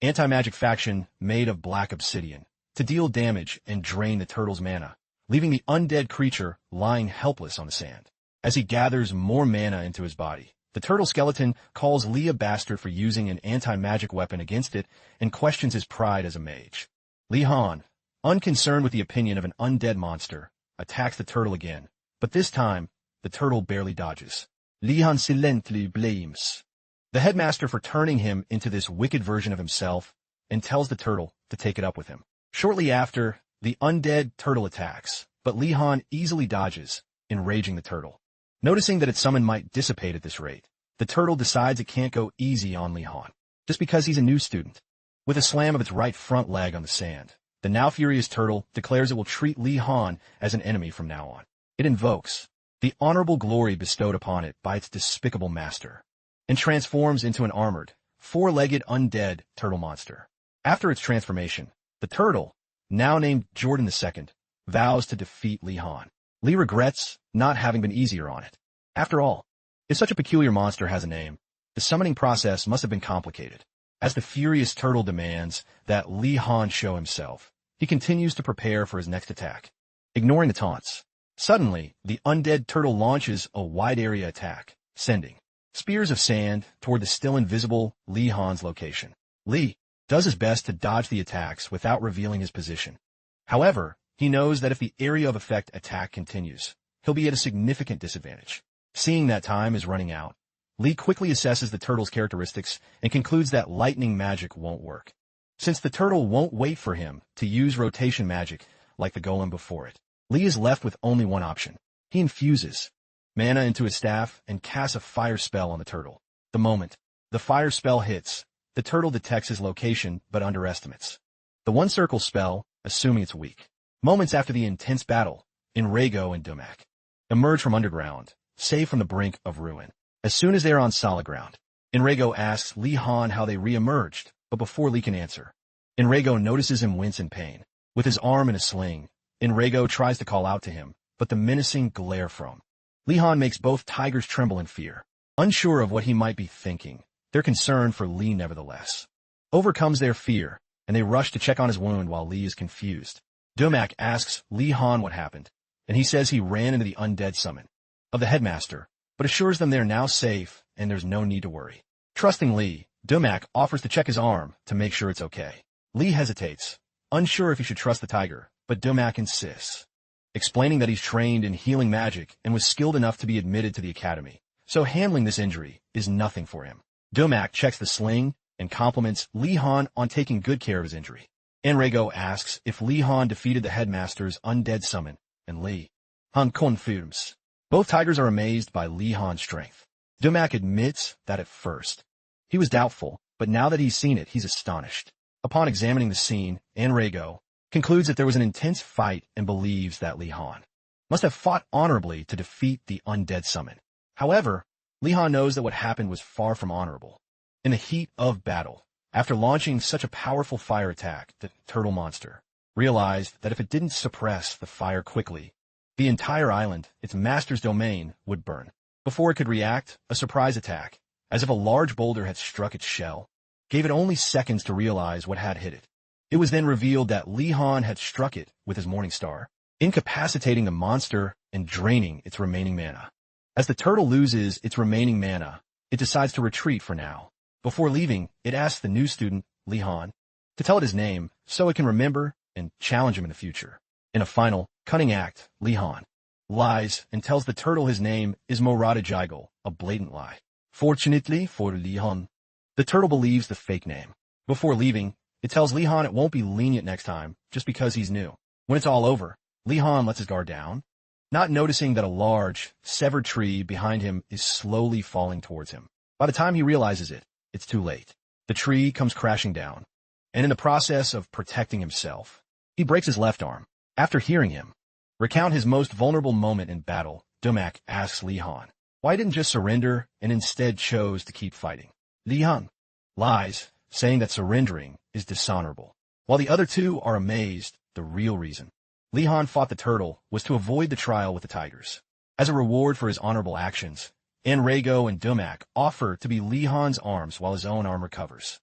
anti-magic faction made of black obsidian, to deal damage and drain the turtle's mana, leaving the undead creature lying helpless on the sand. As he gathers more mana into his body, the turtle skeleton calls Li a bastard for using an anti-magic weapon against it and questions his pride as a mage. Li Han unconcerned with the opinion of an undead monster, attacks the turtle again, but this time, the turtle barely dodges. Li Han silently blames the headmaster for turning him into this wicked version of himself and tells the turtle to take it up with him. Shortly after, the undead turtle attacks, but Li Han easily dodges, enraging the turtle. Noticing that its summon might dissipate at this rate, the turtle decides it can't go easy on Li Han, just because he's a new student. With a slam of its right front leg on the sand, the now furious turtle declares it will treat Li Han as an enemy from now on. It invokes the honorable glory bestowed upon it by its despicable master, and transforms into an armored, four-legged undead turtle monster. After its transformation, the turtle, now named Jordan II, vows to defeat Li Han. Li regrets not having been easier on it. After all, if such a peculiar monster has a name, the summoning process must have been complicated. As the furious turtle demands that Li Han show himself, he continues to prepare for his next attack. Ignoring the taunts, suddenly, the undead turtle launches a wide-area attack, sending spears of sand toward the still invisible Li Han's location. Li does his best to dodge the attacks without revealing his position. However, he knows that if the area of effect attack continues, he'll be at a significant disadvantage. Seeing that time is running out, Li quickly assesses the turtle's characteristics and concludes that lightning magic won't work. Since the turtle won't wait for him to use rotation magic like the golem before it, Li is left with only one option. He infuses mana into his staff and casts a fire spell on the turtle. The moment the fire spell hits, the turtle detects his location but underestimates the one-circle spell, assuming it's weak. Moments after the intense battle, Enrego and Dumak emerge from underground, safe from the brink of ruin. As soon as they are on solid ground, Enrego asks Li Han how they re-emerged, but before Li can answer, Enrego notices him wince in pain. With his arm in a sling, Enrego tries to call out to him, but the menacing glare from Li Han makes both tigers tremble in fear. Unsure of what he might be thinking, their concern for Li nevertheless overcomes their fear, and they rush to check on his wound while Li is confused. Dumak asks Li Han what happened, and he says he ran into the undead summon of the headmaster, but assures them they're now safe and there's no need to worry. Trusting Li, Dumak offers to check his arm to make sure it's okay. Li hesitates, unsure if he should trust the tiger, but Dumak insists, explaining that he's trained in healing magic and was skilled enough to be admitted to the academy, so handling this injury is nothing for him. Dumak checks the sling and compliments Li Han on taking good care of his injury. Enrego asks if Li Han defeated the headmaster's undead summon, and Li Han confirms. Both tigers are amazed by Li Han's strength. Dumak admits that at first he was doubtful, but now that he's seen it, he's astonished. Upon examining the scene, Enrego concludes that there was an intense fight and believes that Li Han must have fought honorably to defeat the undead summon. However, Li Han knows that what happened was far from honorable. In the heat of battle, after launching such a powerful fire attack, the turtle monster realized that if it didn't suppress the fire quickly, the entire island, its master's domain, would burn. Before it could react, a surprise attack, as if a large boulder had struck its shell, gave it only seconds to realize what had hit it. It was then revealed that Li Han had struck it with his morning star, incapacitating the monster and draining its remaining mana. As the turtle loses its remaining mana, it decides to retreat for now. Before leaving, it asks the new student, Li Han, to tell it his name so it can remember and challenge him in the future. In a final, cunning act, Li Han lies and tells the turtle his name is Morada Jigel, a blatant lie. Fortunately for Li Han, the turtle believes the fake name. Before leaving, it tells Li Han it won't be lenient next time just because he's new. When it's all over, Li Han lets his guard down, not noticing that a large, severed tree behind him is slowly falling towards him. By the time he realizes it, it's too late. The tree comes crashing down, and in the process of protecting himself, he breaks his left arm. After hearing him recount his most vulnerable moment in battle, Dumak asks Li Han why he didn't just surrender and instead chose to keep fighting. Li Han lies, saying that surrendering is dishonorable. While the other two are amazed, the real reason Li Han fought the turtle was to avoid the trial with the tigers. As a reward for his honorable actions, Enrego and Dumak offer to be Li Han's arms while his own arm recovers.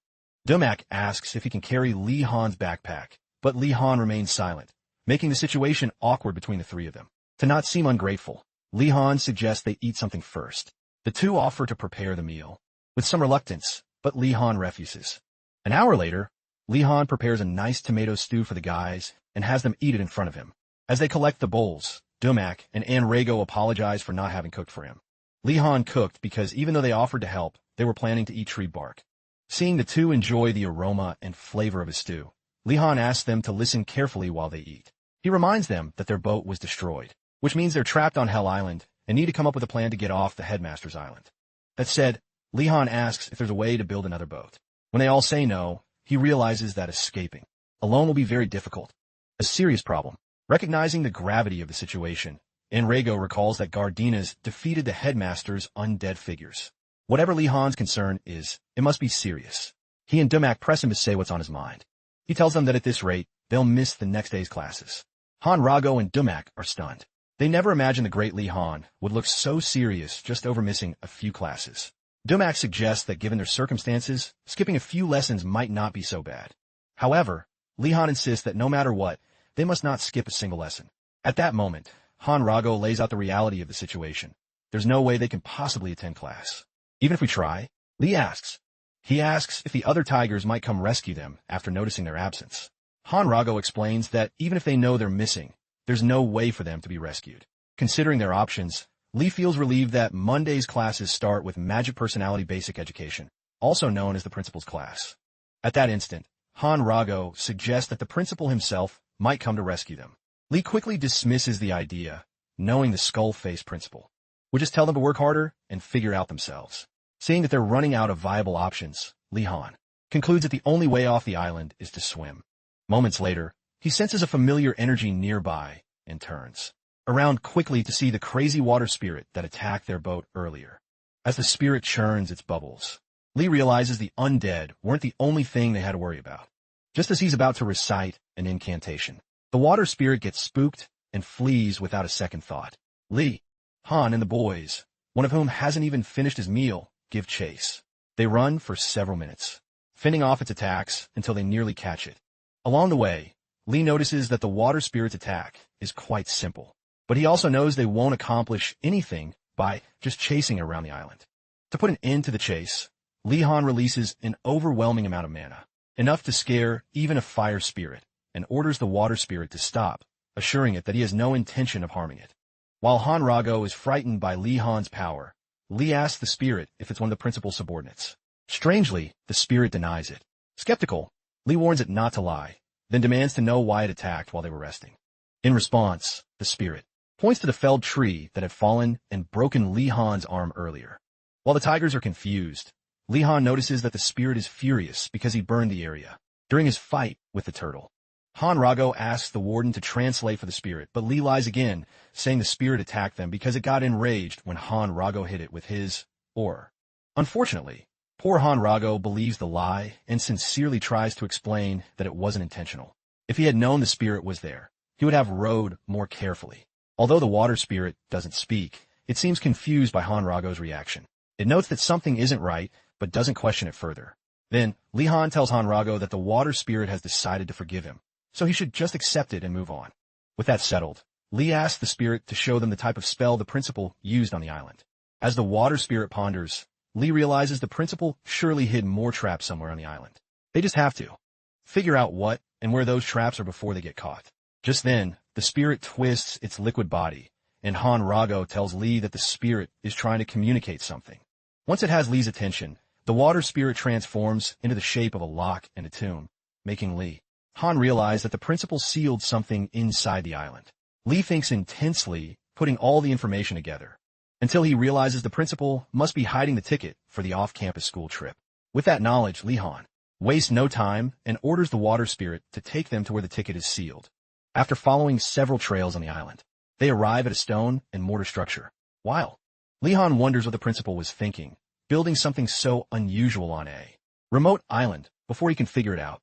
Dumak asks if he can carry Li Han's backpack, but Li Han remains silent, making the situation awkward between the three of them. To not seem ungrateful, Li Han suggests they eat something first. The two offer to prepare the meal, with some reluctance, but Li Han refuses. An hour later, Li Han prepares a nice tomato stew for the guys and has them eat it in front of him. As they collect the bowls, Dumak and Anrego apologize for not having cooked for him. Li-Han cooked because even though they offered to help, they were planning to eat tree bark. Seeing the two enjoy the aroma and flavor of his stew, Li-Han asks them to listen carefully while they eat. He reminds them that their boat was destroyed, which means they're trapped on Hell Island and need to come up with a plan to get off the Headmaster's island. That said, Li-Han asks if there's a way to build another boat. When they all say no, he realizes that escaping alone will be very difficult. A serious problem. Recognizing the gravity of the situation, Enrego recalls that Gardinas defeated the Headmaster's undead figures. Whatever Li-Han's concern is, it must be serious. He and Dumak press him to say what's on his mind. He tells them that at this rate, they'll miss the next day's classes. Han Rago and Dumak are stunned. They never imagined the great Li-Han would look so serious just over missing a few classes. Dumak suggests that given their circumstances, skipping a few lessons might not be so bad. However, Li-Han insists that no matter what, they must not skip a single lesson. At that moment, Han Rago lays out the reality of the situation. There's no way they can possibly attend class. Even if we try, Li asks. He asks if the other tigers might come rescue them after noticing their absence. Han Rago explains that even if they know they're missing, there's no way for them to be rescued. Considering their options, Li feels relieved that Monday's classes start with Magic Personality Basic Education, also known as the Principal's class. At that instant, Han Rago suggests that the principal himself might come to rescue them. Li quickly dismisses the idea, knowing the skull-faced principal would just tell them to work harder and figure out themselves. Seeing that they're running out of viable options, Li-Han concludes that the only way off the island is to swim. Moments later, he senses a familiar energy nearby and turns around quickly to see the crazy water spirit that attacked their boat earlier. As the spirit churns its bubbles, Li realizes the undead weren't the only thing they had to worry about. Just as he's about to recite an incantation, the water spirit gets spooked and flees without a second thought. Li, Han, and the boys, one of whom hasn't even finished his meal, give chase. They run for several minutes, fending off its attacks until they nearly catch it. Along the way, Li notices that the water spirit's attack is quite simple, but he also knows they won't accomplish anything by just chasing around the island. To put an end to the chase, Li-Han releases an overwhelming amount of mana, enough to scare even a fire spirit, and orders the water spirit to stop, assuring it that he has no intention of harming it. While Han Rago is frightened by Li-Han's power, Li asks the spirit if it's one of the principal's subordinates. Strangely, the spirit denies it. Skeptical, Li warns it not to lie, then demands to know why it attacked while they were resting. In response, the spirit points to the felled tree that had fallen and broken Li-Han's arm earlier. While the tigers are confused, Li-Han notices that the spirit is furious because he burned the area during his fight with the turtle. Han Rago asks the warden to translate for the spirit, but Li lies again, saying the spirit attacked them because it got enraged when Han Rago hit it with his oar. Unfortunately, poor Han Rago believes the lie and sincerely tries to explain that it wasn't intentional. If he had known the spirit was there, he would have rowed more carefully. Although the water spirit doesn't speak, it seems confused by Han Rago's reaction. It notes that something isn't right, but doesn't question it further. Then, Li-Han tells Han Rago that the water spirit has decided to forgive him, so he should just accept it and move on. With that settled, Li asks the spirit to show them the type of spell the principal used on the island. As the water spirit ponders, Li realizes the principal surely hid more traps somewhere on the island. They just have to figure out what and where those traps are before they get caught. Just then, the spirit twists its liquid body, and Han Rago tells Li that the spirit is trying to communicate something. Once it has Li's attention, the water spirit transforms into the shape of a lock and a tomb, making Li. Han realized that the principal sealed something inside the island. Li thinks intensely, putting all the information together, until he realizes the principal must be hiding the ticket for the off-campus school trip. With that knowledge, Li-Han wastes no time and orders the water spirit to take them to where the ticket is sealed. After following several trails on the island, they arrive at a stone and mortar structure. While Li-Han wonders what the principal was thinking, building something so unusual on a remote island before he can figure it out.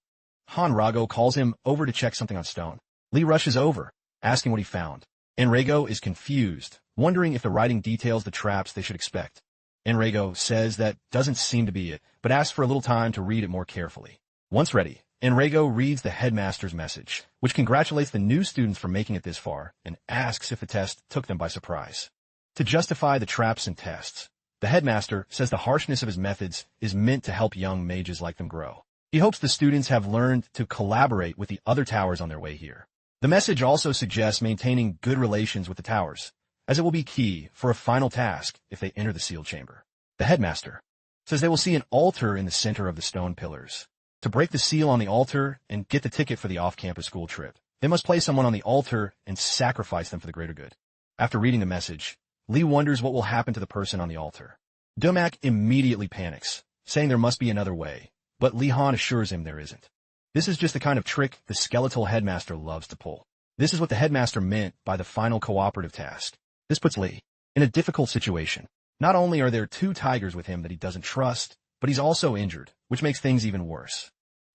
Han Rago calls him over to check something on stone. Li rushes over, asking what he found. Enrego is confused, wondering if the writing details the traps they should expect. Enrego says that doesn't seem to be it, but asks for a little time to read it more carefully. Once ready, Enrego reads the headmaster's message, which congratulates the new students for making it this far, and asks if the test took them by surprise. To justify the traps and tests, the headmaster says the harshness of his methods is meant to help young mages like them grow. He hopes the students have learned to collaborate with the other towers on their way here. The message also suggests maintaining good relations with the towers, as it will be key for a final task if they enter the sealed chamber. The headmaster says they will see an altar in the center of the stone pillars. To break the seal on the altar and get the ticket for the off-campus school trip, they must place someone on the altar and sacrifice them for the greater good. After reading the message, Lee wonders what will happen to the person on the altar. Domak immediately panics, saying there must be another way, but Lee Han assures him there isn't. This is just the kind of trick the skeletal headmaster loves to pull. This is what the headmaster meant by the final cooperative task. This puts Lee in a difficult situation. Not only are there 2 tigers with him that he doesn't trust, but he's also injured, which makes things even worse.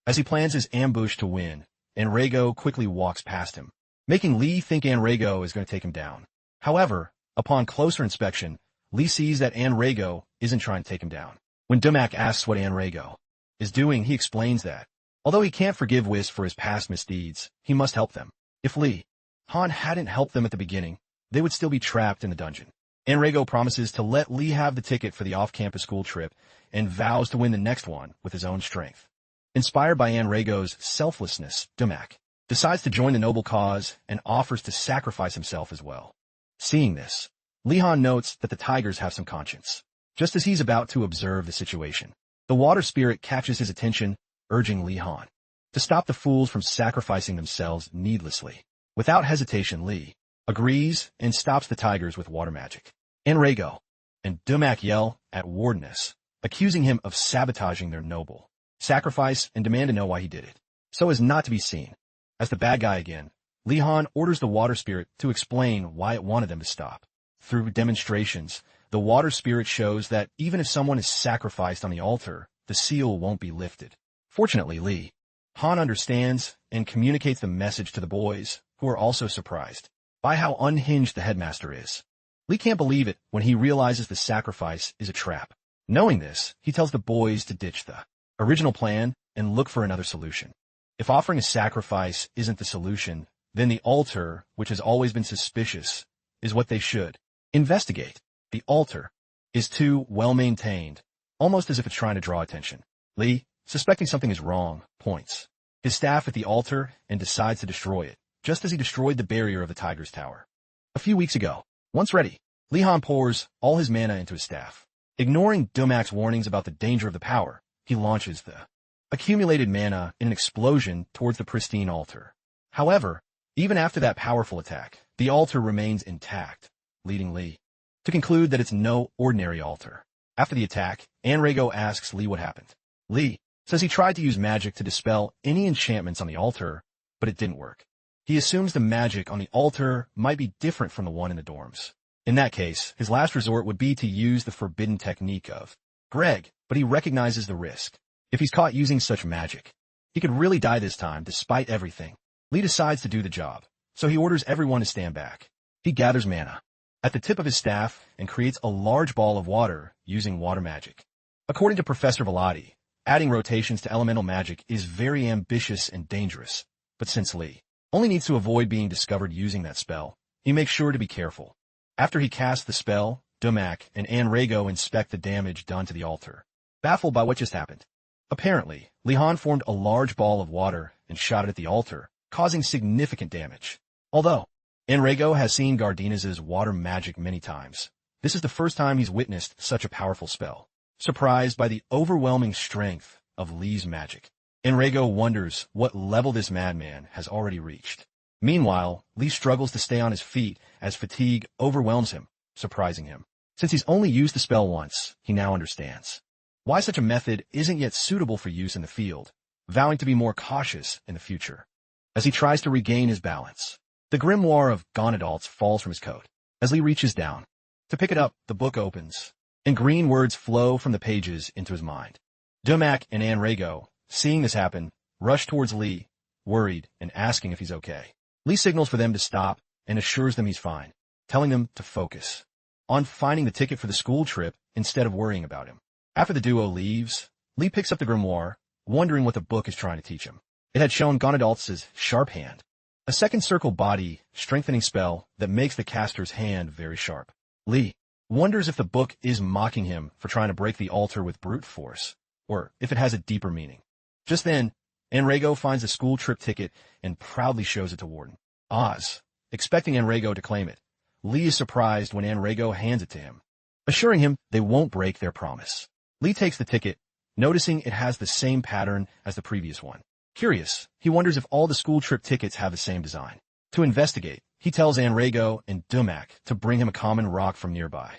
As he plans his ambush to win, Enrego quickly walks past him, making Lee think Enrego is going to take him down. However, upon closer inspection, Lee sees that Enrego isn't trying to take him down. When Domak asks what Enrego is doing, he explains that, although he can't forgive Whis for his past misdeeds, he must help them. If Lee Han hadn't helped them at the beginning, they would still be trapped in the dungeon. Enrego promises to let Lee have the ticket for the off-campus school trip and vows to win the next one with his own strength. Inspired by Enrego's selflessness, Domak decides to join the noble cause and offers to sacrifice himself as well. Seeing this, Lee Han notes that the tigers have some conscience. Just as he's about to observe the situation, the water spirit catches his attention, urging Lee Han to stop the fools from sacrificing themselves needlessly. Without hesitation, Lee agrees and stops the tigers with water magic. Enrego and Domak yell at Wardeness, accusing him of sabotaging their noble sacrifice and demand to know why he did it, so as not to be seen. As the bad guy again, Lee Han orders the water spirit to explain why it wanted them to stop. Through demonstrations, the water spirit shows that even if someone is sacrificed on the altar, the seal won't be lifted. Fortunately, Lee Han understands and communicates the message to the boys, who are also surprised by how unhinged the headmaster is. Lee can't believe it when he realizes the sacrifice is a trap. Knowing this, he tells the boys to ditch the original plan and look for another solution. If offering a sacrifice isn't the solution, then the altar, which has always been suspicious, is what they should investigate. The altar is too well-maintained, almost as if it's trying to draw attention. Lee, suspecting something is wrong, points his staff at the altar and decides to destroy it, just as he destroyed the barrier of the Tiger's Tower. A few weeks ago, once ready, Lee Han pours all his mana into his staff. Ignoring Domak's warnings about the danger of the power, he launches the accumulated mana in an explosion towards the pristine altar. However, even after that powerful attack, the altar remains intact, leading Lee to conclude that it's no ordinary altar. After the attack, Enrego asks Lee what happened. Lee says he tried to use magic to dispel any enchantments on the altar, but it didn't work. He assumes the magic on the altar might be different from the one in the dorms. In that case, his last resort would be to use the forbidden technique of Greg, but he recognizes the risk. If he's caught using such magic, he could really die this time despite everything. Lee decides to do the job, so he orders everyone to stand back. He gathers mana at the tip of his staff and creates a large ball of water using water magic. According to Professor Velati, adding rotations to elemental magic is very ambitious and dangerous, but since Lee only needs to avoid being discovered using that spell, he makes sure to be careful. After he casts the spell, Domak and Enrego inspect the damage done to the altar, baffled by what just happened. Apparently, Lee Han formed a large ball of water and shot it at the altar, causing significant damage. Although Enrego has seen Gardinez's water magic many times, this is the first time he's witnessed such a powerful spell. Surprised by the overwhelming strength of Lee's magic, Enrego wonders what level this madman has already reached. Meanwhile, Lee struggles to stay on his feet as fatigue overwhelms him, surprising him. Since he's only used the spell once, he now understands why such a method isn't yet suitable for use in the field, vowing to be more cautious in the future. As he tries to regain his balance, the grimoire of Gonadalts falls from his coat. As Lee reaches down to pick it up, the book opens, and green words flow from the pages into his mind. Domak and Enrego, seeing this happen, rush towards Lee, worried and asking if he's okay. Lee signals for them to stop and assures them he's fine, telling them to focus on finding the ticket for the school trip instead of worrying about him. After the duo leaves, Lee picks up the grimoire, wondering what the book is trying to teach him. It had shown Gonadalts' sharp hand, a second circle body strengthening spell that makes the caster's hand very sharp. Lee wonders if the book is mocking him for trying to break the altar with brute force, or if it has a deeper meaning. Just then, Enrego finds the school trip ticket and proudly shows it to Warden. Oz. Expecting Enrego to claim it, Lee is surprised when Enrego hands it to him, assuring him they won't break their promise. Lee takes the ticket, noticing it has the same pattern as the previous one. Curious, he wonders if all the school trip tickets have the same design. To investigate, he tells Enrego and Dumak to bring him a common rock from nearby.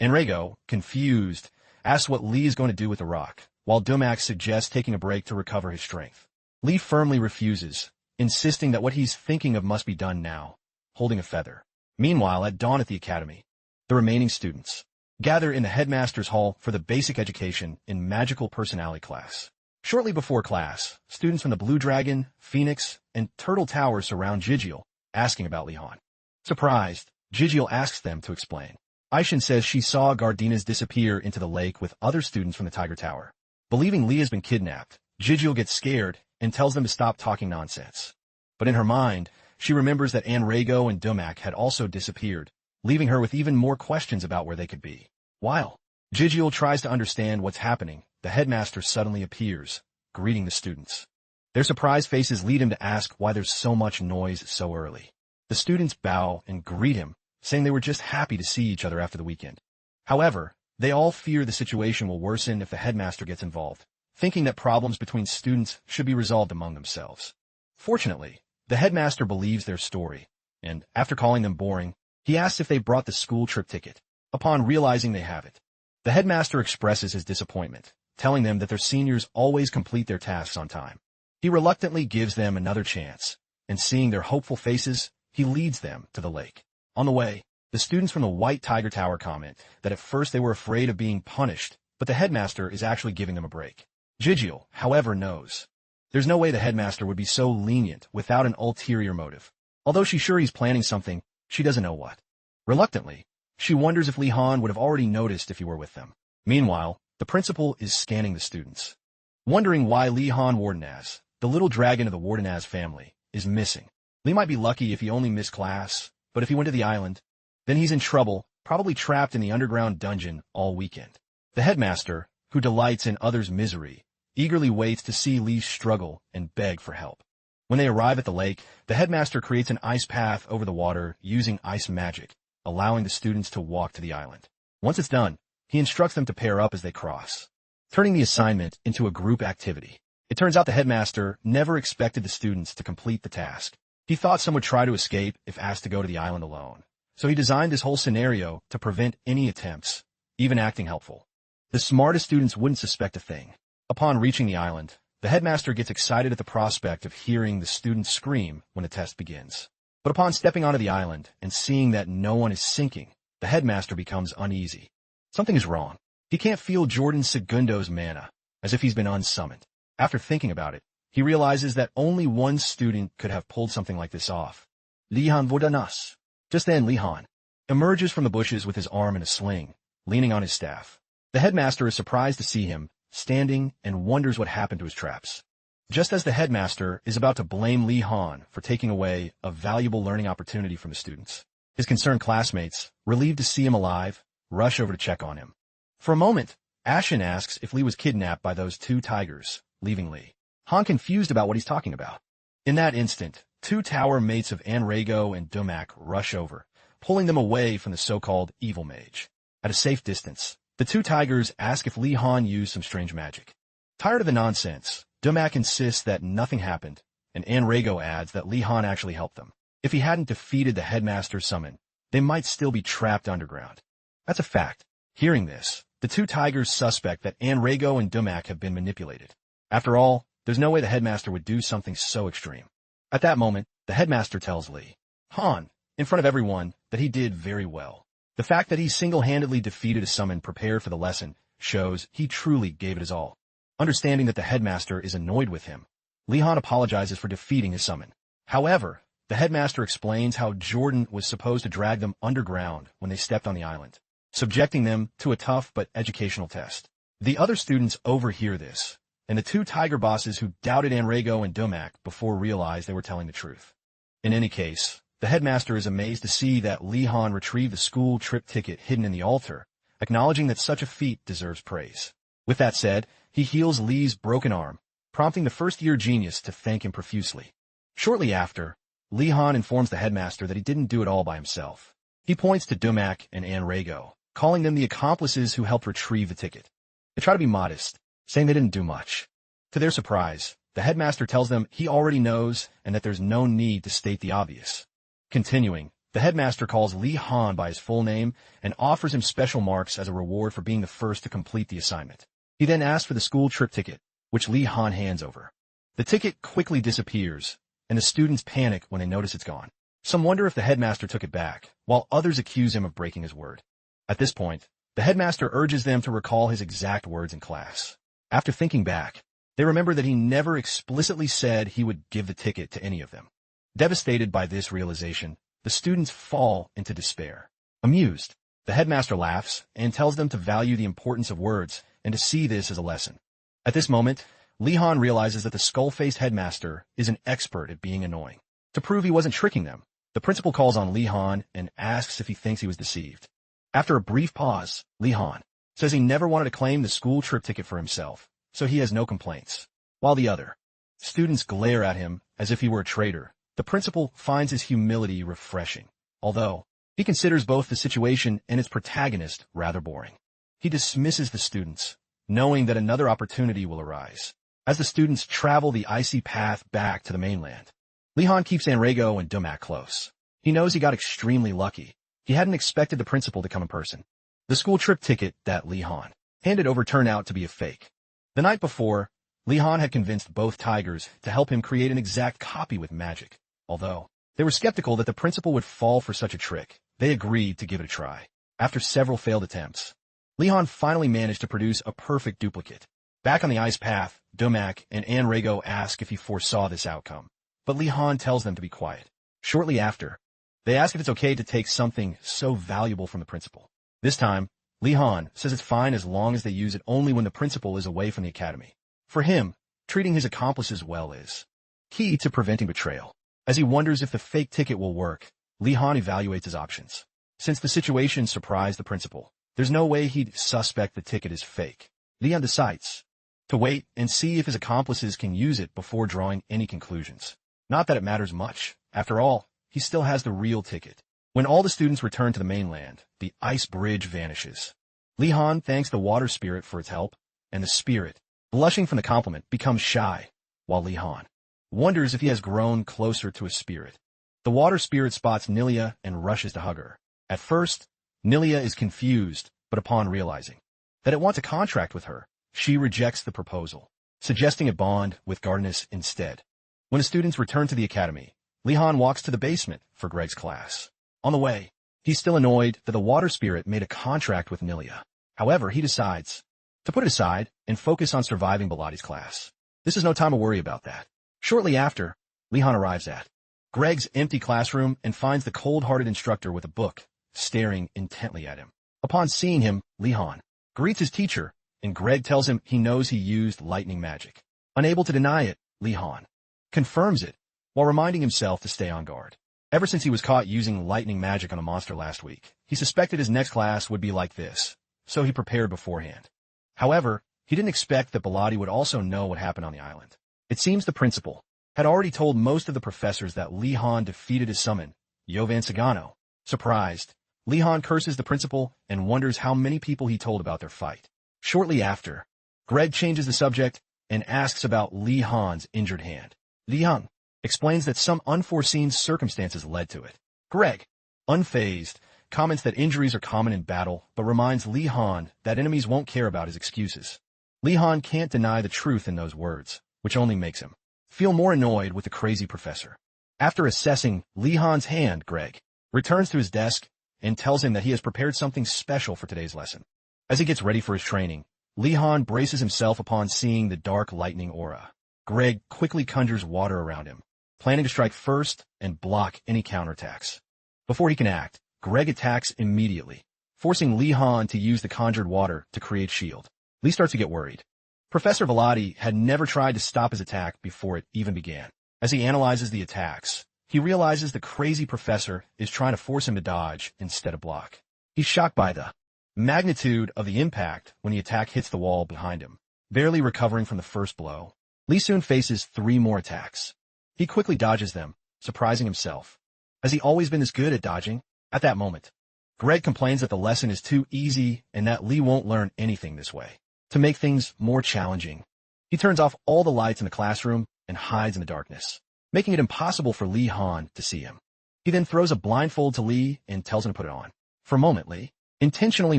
Enrego, confused, asks what Lee is going to do with the rock, while Dumak suggests taking a break to recover his strength. Lee firmly refuses, insisting that what he's thinking of must be done now, holding a feather. Meanwhile, at dawn at the academy, the remaining students gather in the headmaster's hall for the basic education in magical personality class. Shortly before class, students from the Blue Dragon, Phoenix, and Turtle Tower surround Jijiel, asking about Lihan. Surprised, Jijiel asks them to explain. Aishin says she saw Gardinas disappear into the lake with other students from the Tiger Tower. Believing Lee has been kidnapped, Jijiel gets scared and tells them to stop talking nonsense. But in her mind, she remembers that Enrego and Dumak had also disappeared, leaving her with even more questions about where they could be. While Jijiel tries to understand what's happening, the headmaster suddenly appears, greeting the students. Their surprised faces lead him to ask why there's so much noise so early. The students bow and greet him, saying they were just happy to see each other after the weekend. However, they all fear the situation will worsen if the headmaster gets involved, thinking that problems between students should be resolved among themselves. Fortunately, the headmaster believes their story, and after calling them boring, he asks if they brought the school trip ticket. Upon realizing they have it, the headmaster expresses his disappointment, telling them that their seniors always complete their tasks on time. He reluctantly gives them another chance, and seeing their hopeful faces, he leads them to the lake. On the way, the students from the White Tiger Tower comment that at first they were afraid of being punished, but the headmaster is actually giving them a break. Jijiel, however, knows there's no way the headmaster would be so lenient without an ulterior motive. Although she's sure he's planning something, she doesn't know what. Reluctantly, she wonders if Lihan would have already noticed if he were with them. Meanwhile, the principal is scanning the students, wondering why Lihan Wardenaz, the little dragon of the Wardenaz family, is missing. Lee might be lucky if he only missed class, but if he went to the island, then he's in trouble, probably trapped in the underground dungeon all weekend. The headmaster, who delights in others' misery, eagerly waits to see Lee struggle and beg for help. When they arrive at the lake, the headmaster creates an ice path over the water using ice magic, allowing the students to walk to the island. Once it's done, he instructs them to pair up as they cross, turning the assignment into a group activity. It turns out the headmaster never expected the students to complete the task. He thought some would try to escape if asked to go to the island alone. So he designed this whole scenario to prevent any attempts, even acting helpful. The smartest students wouldn't suspect a thing. Upon reaching the island, the headmaster gets excited at the prospect of hearing the students scream when the test begins. But upon stepping onto the island and seeing that no one is sinking, the headmaster becomes uneasy. Something is wrong. He can't feel Jordan Segundo's mana, as if he's been unsummoned. After thinking about it, he realizes that only one student could have pulled something like this off. Lihan Vodanas. Just then, Lihan emerges from the bushes with his arm in a sling, leaning on his staff. The headmaster is surprised to see him, standing, and wonders what happened to his traps. Just as the headmaster is about to blame Lihan for taking away a valuable learning opportunity from the students, his concerned classmates, relieved to see him alive, rush over to check on him. For a moment, Ashin asks if Lee was kidnapped by those two tigers, leaving Lee Han confused about what he's talking about. In that instant, two tower mates of Enrego and Dumak rush over, pulling them away from the so-called evil mage. At a safe distance, the two tigers ask if Lihan used some strange magic. Tired of the nonsense, Dumak insists that nothing happened, and Enrego adds that Lihan actually helped them. If he hadn't defeated the headmaster's summon, they might still be trapped underground. That's a fact. Hearing this, the two tigers suspect that Enrego and Dumak have been manipulated. After all, there's no way the headmaster would do something so extreme. At that moment, the headmaster tells Lee Han, in front of everyone, that he did very well. The fact that he single-handedly defeated a summon prepared for the lesson shows he truly gave it his all. Understanding that the headmaster is annoyed with him, Lihan apologizes for defeating his summon. However, the headmaster explains how Jordan was supposed to drag them underground when they stepped on the island, subjecting them to a tough but educational test. The other students overhear this, and the two tiger bosses who doubted Enrego and Dumak before realized they were telling the truth. In any case, the headmaster is amazed to see that Lihan retrieved the school trip ticket hidden in the altar, acknowledging that such a feat deserves praise. With that said, he heals Lee's broken arm, prompting the first-year genius to thank him profusely. Shortly after, Li Han informs the headmaster that he didn't do it all by himself. He points to Dumak and Anrago, calling them the accomplices who helped retrieve the ticket. They try to be modest, saying they didn't do much. To their surprise, the headmaster tells them he already knows and that there's no need to state the obvious. Continuing, the headmaster calls Li Han by his full name and offers him special marks as a reward for being the first to complete the assignment. He then asks for the school trip ticket, which Li Han hands over. The ticket quickly disappears, and the students panic when they notice it's gone. Some wonder if the headmaster took it back, while others accuse him of breaking his word. At this point, the headmaster urges them to recall his exact words in class. After thinking back, they remember that he never explicitly said he would give the ticket to any of them. Devastated by this realization, the students fall into despair. Amused, the headmaster laughs and tells them to value the importance of words and to see this as a lesson. At this moment, Li Han realizes that the skull-faced headmaster is an expert at being annoying. To prove he wasn't tricking them, the principal calls on Li Han and asks if he thinks he was deceived. After a brief pause, Li Han says he never wanted to claim the school trip ticket for himself, so he has no complaints. While the other students glare at him as if he were a traitor, the principal finds his humility refreshing, although he considers both the situation and its protagonist rather boring. He dismisses the students, knowing that another opportunity will arise. As the students travel the icy path back to the mainland, Li Han keeps Anrago and Dumak close. He knows he got extremely lucky. He hadn't expected the principal to come in person. The school trip ticket that Li Han handed over turned out to be a fake. The night before, Li Han had convinced both tigers to help him create an exact copy with magic. Although they were skeptical that the principal would fall for such a trick, they agreed to give it a try. After several failed attempts, Li Han finally managed to produce a perfect duplicate. Back on the ice path, Dumak and Anrago ask if he foresaw this outcome, but Li Han tells them to be quiet. Shortly after, they ask if it's okay to take something so valuable from the principal. This time, Li Han says it's fine as long as they use it only when the principal is away from the academy. For him, treating his accomplices well is key to preventing betrayal. As he wonders if the fake ticket will work, Li Han evaluates his options. Since the situation surprised the principal, there's no way he'd suspect the ticket is fake. Li Han decides to wait and see if his accomplices can use it before drawing any conclusions. Not that it matters much. After all, he still has the real ticket. When all the students return to the mainland, the ice bridge vanishes. Li Han thanks the water spirit for its help, and the spirit, blushing from the compliment, becomes shy, while Li Han wonders if he has grown closer to a spirit. The water spirit spots Nilia and rushes to hug her. At first, Nilia is confused, but upon realizing that it wants a contract with her, she rejects the proposal, suggesting a bond with Gardenus instead. When the students return to the academy, Li Han walks to the basement for Greg's class. On the way, he's still annoyed that the water spirit made a contract with Nilia. However, he decides to put it aside and focus on surviving Bilatti's class. This is no time to worry about that. Shortly after, Li Han arrives at Greg's empty classroom and finds the cold-hearted instructor with a book, staring intently at him. Upon seeing him, Li Han greets his teacher, and Greg tells him he knows he used lightning magic. Unable to deny it, Li Han confirms it, while reminding himself to stay on guard. Ever since he was caught using lightning magic on a monster last week, he suspected his next class would be like this, so he prepared beforehand. However, he didn't expect that Bilatti would also know what happened on the island. It seems the principal had already told most of the professors that Li Han defeated his summon, Yovan Sagano. Surprised, Li Han curses the principal and wonders how many people he told about their fight. Shortly after, Greg changes the subject and asks about Li Han's injured hand. Li Han explains that some unforeseen circumstances led to it. Greg, unfazed, comments that injuries are common in battle, but reminds Li Han that enemies won't care about his excuses. Li Han can't deny the truth in those words, which only makes him feel more annoyed with the crazy professor. After assessing Li Han's hand, Greg returns to his desk and tells him that he has prepared something special for today's lesson. As he gets ready for his training, Li Han braces himself upon seeing the dark lightning aura. Greg quickly conjures water around him, planning to strike first and block any counterattacks. Before he can act, Greg attacks immediately, forcing Li Han to use the conjured water to create shield. Li starts to get worried. Professor Velati had never tried to stop his attack before it even began. As he analyzes the attacks, he realizes the crazy professor is trying to force him to dodge instead of block. He's shocked by the magnitude of the impact when the attack hits the wall behind him. Barely recovering from the first blow, Li soon faces 3 more attacks. He quickly dodges them, surprising himself. Has he always been this good at dodging? At that moment, Greg complains that the lesson is too easy and that Lee won't learn anything this way. To make things more challenging, he turns off all the lights in the classroom and hides in the darkness, making it impossible for Lee Han to see him. He then throws a blindfold to Lee and tells him to put it on. For a moment, Lee intentionally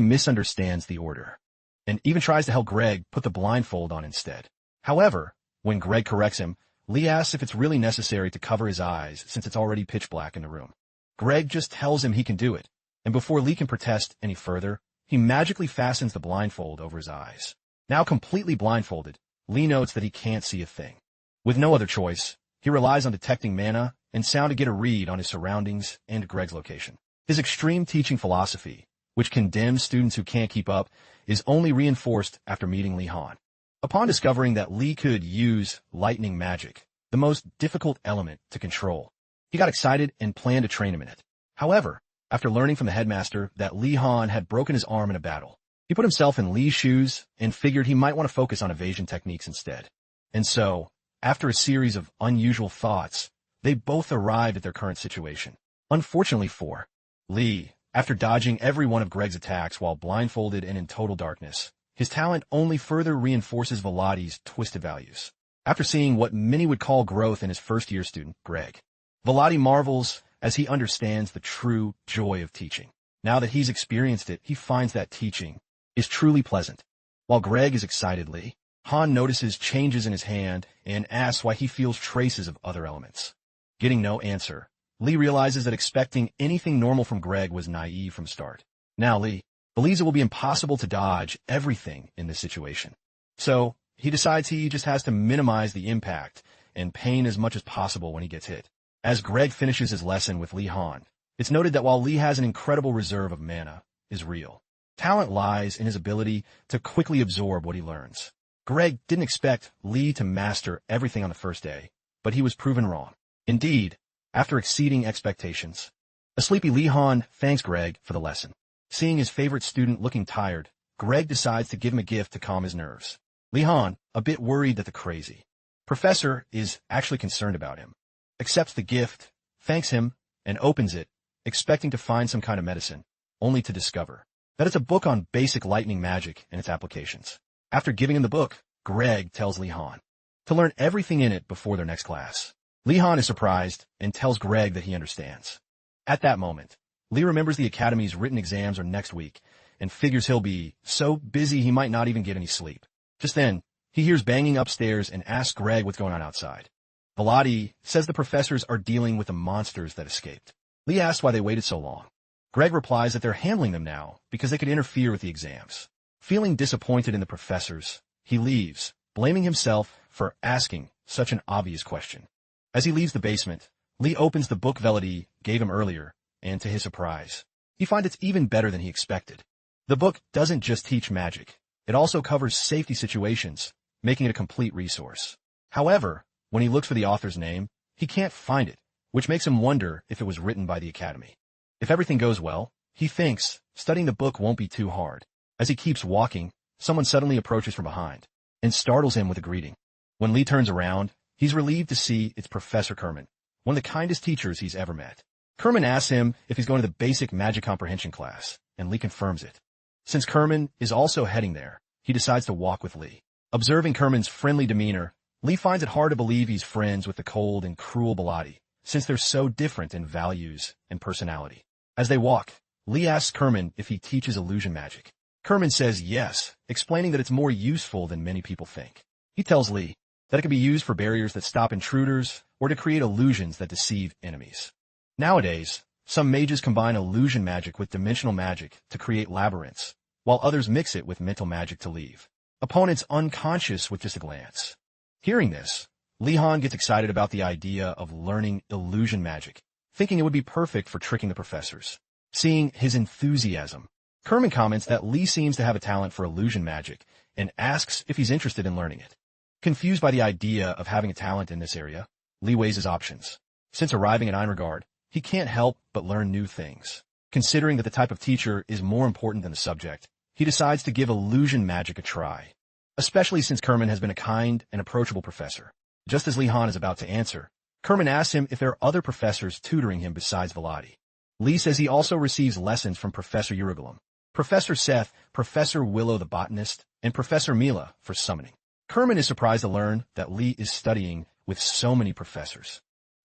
misunderstands the order and even tries to help Greg put the blindfold on instead. However, when Greg corrects him, Lee asks if it's really necessary to cover his eyes since it's already pitch black in the room. Greg just tells him he can do it, and before Lee can protest any further, he magically fastens the blindfold over his eyes. Now completely blindfolded, Lee notes that he can't see a thing. With no other choice, he relies on detecting mana and sound to get a read on his surroundings and Greg's location. His extreme teaching philosophy, which condemns students who can't keep up, is only reinforced after meeting Lee Han. Upon discovering that Lee could use lightning magic, the most difficult element to control, he got excited and planned to train him in it. However, after learning from the headmaster that Lee Han had broken his arm in a battle, he put himself in Lee's shoes and figured he might want to focus on evasion techniques instead. And so, after a series of unusual thoughts, they both arrived at their current situation. Unfortunately for Lee, after dodging every one of Greg's attacks while blindfolded and in total darkness, his talent only further reinforces Velati's twisted values. After seeing what many would call growth in his first-year student, Greg, Velati marvels as he understands the true joy of teaching. Now that he's experienced it, he finds that teaching is truly pleasant. While Greg is excitedly, Han notices changes in his hand and asks why he feels traces of other elements. Getting no answer, Lee realizes that expecting anything normal from Greg was naive from start. Now Lee believes it will be impossible to dodge everything in this situation. So, he decides he just has to minimize the impact and pain as much as possible when he gets hit. As Greg finishes his lesson with Lee Han, it's noted that while Lee has an incredible reserve of mana, his real talent lies in his ability to quickly absorb what he learns. Greg didn't expect Lee to master everything on the first day, but he was proven wrong. Indeed, after exceeding expectations, a sleepy Lee Han thanks Greg for the lesson. Seeing his favorite student looking tired, Greg decides to give him a gift to calm his nerves. Lee Han, a bit worried that the crazy professor is actually concerned about him, accepts the gift, thanks him, and opens it, expecting to find some kind of medicine, only to discover that it's a book on basic lightning magic and its applications. After giving him the book, Greg tells Lee Han to learn everything in it before their next class. Lee Han is surprised and tells Greg that he understands. At that moment, Lee remembers the Academy's written exams are next week and figures he'll be so busy he might not even get any sleep. Just then, he hears banging upstairs and asks Greg what's going on outside. Velati says the professors are dealing with the monsters that escaped. Lee asks why they waited so long. Greg replies that they're handling them now because they could interfere with the exams. Feeling disappointed in the professors, he leaves, blaming himself for asking such an obvious question. As he leaves the basement, Lee opens the book Velati gave him earlier, and to his surprise, he finds it's even better than he expected. The book doesn't just teach magic, it also covers safety situations, making it a complete resource. However, when he looks for the author's name, he can't find it, which makes him wonder if it was written by the Academy. If everything goes well, he thinks studying the book won't be too hard. As he keeps walking, someone suddenly approaches from behind and startles him with a greeting. When Lee turns around, he's relieved to see it's Professor Kerman, one of the kindest teachers he's ever met. Kerman asks him if he's going to the basic magic comprehension class, and Lee confirms it. Since Kerman is also heading there, he decides to walk with Lee. Observing Kerman's friendly demeanor, Lee finds it hard to believe he's friends with the cold and cruel Velati, since they're so different in values and personality. As they walk, Lee asks Kerman if he teaches illusion magic. Kerman says yes, explaining that it's more useful than many people think. He tells Lee that it can be used for barriers that stop intruders or to create illusions that deceive enemies. Nowadays, some mages combine illusion magic with dimensional magic to create labyrinths, while others mix it with mental magic to leave opponents unconscious with just a glance. Hearing this, Lee Han gets excited about the idea of learning illusion magic, thinking it would be perfect for tricking the professors. Seeing his enthusiasm, Kerman comments that Lee seems to have a talent for illusion magic and asks if he's interested in learning it. Confused by the idea of having a talent in this area, Lee weighs his options. Since arriving at Einhardt, he can't help but learn new things. Considering that the type of teacher is more important than the subject, he decides to give illusion magic a try, especially since Kerman has been a kind and approachable professor. Just as Lee Han is about to answer, Kerman asks him if there are other professors tutoring him besides Velati. Lee says he also receives lessons from Professor Urugulum, Professor Seth, Professor Willow the botanist, and Professor Mila for summoning. Kerman is surprised to learn that Lee is studying with so many professors.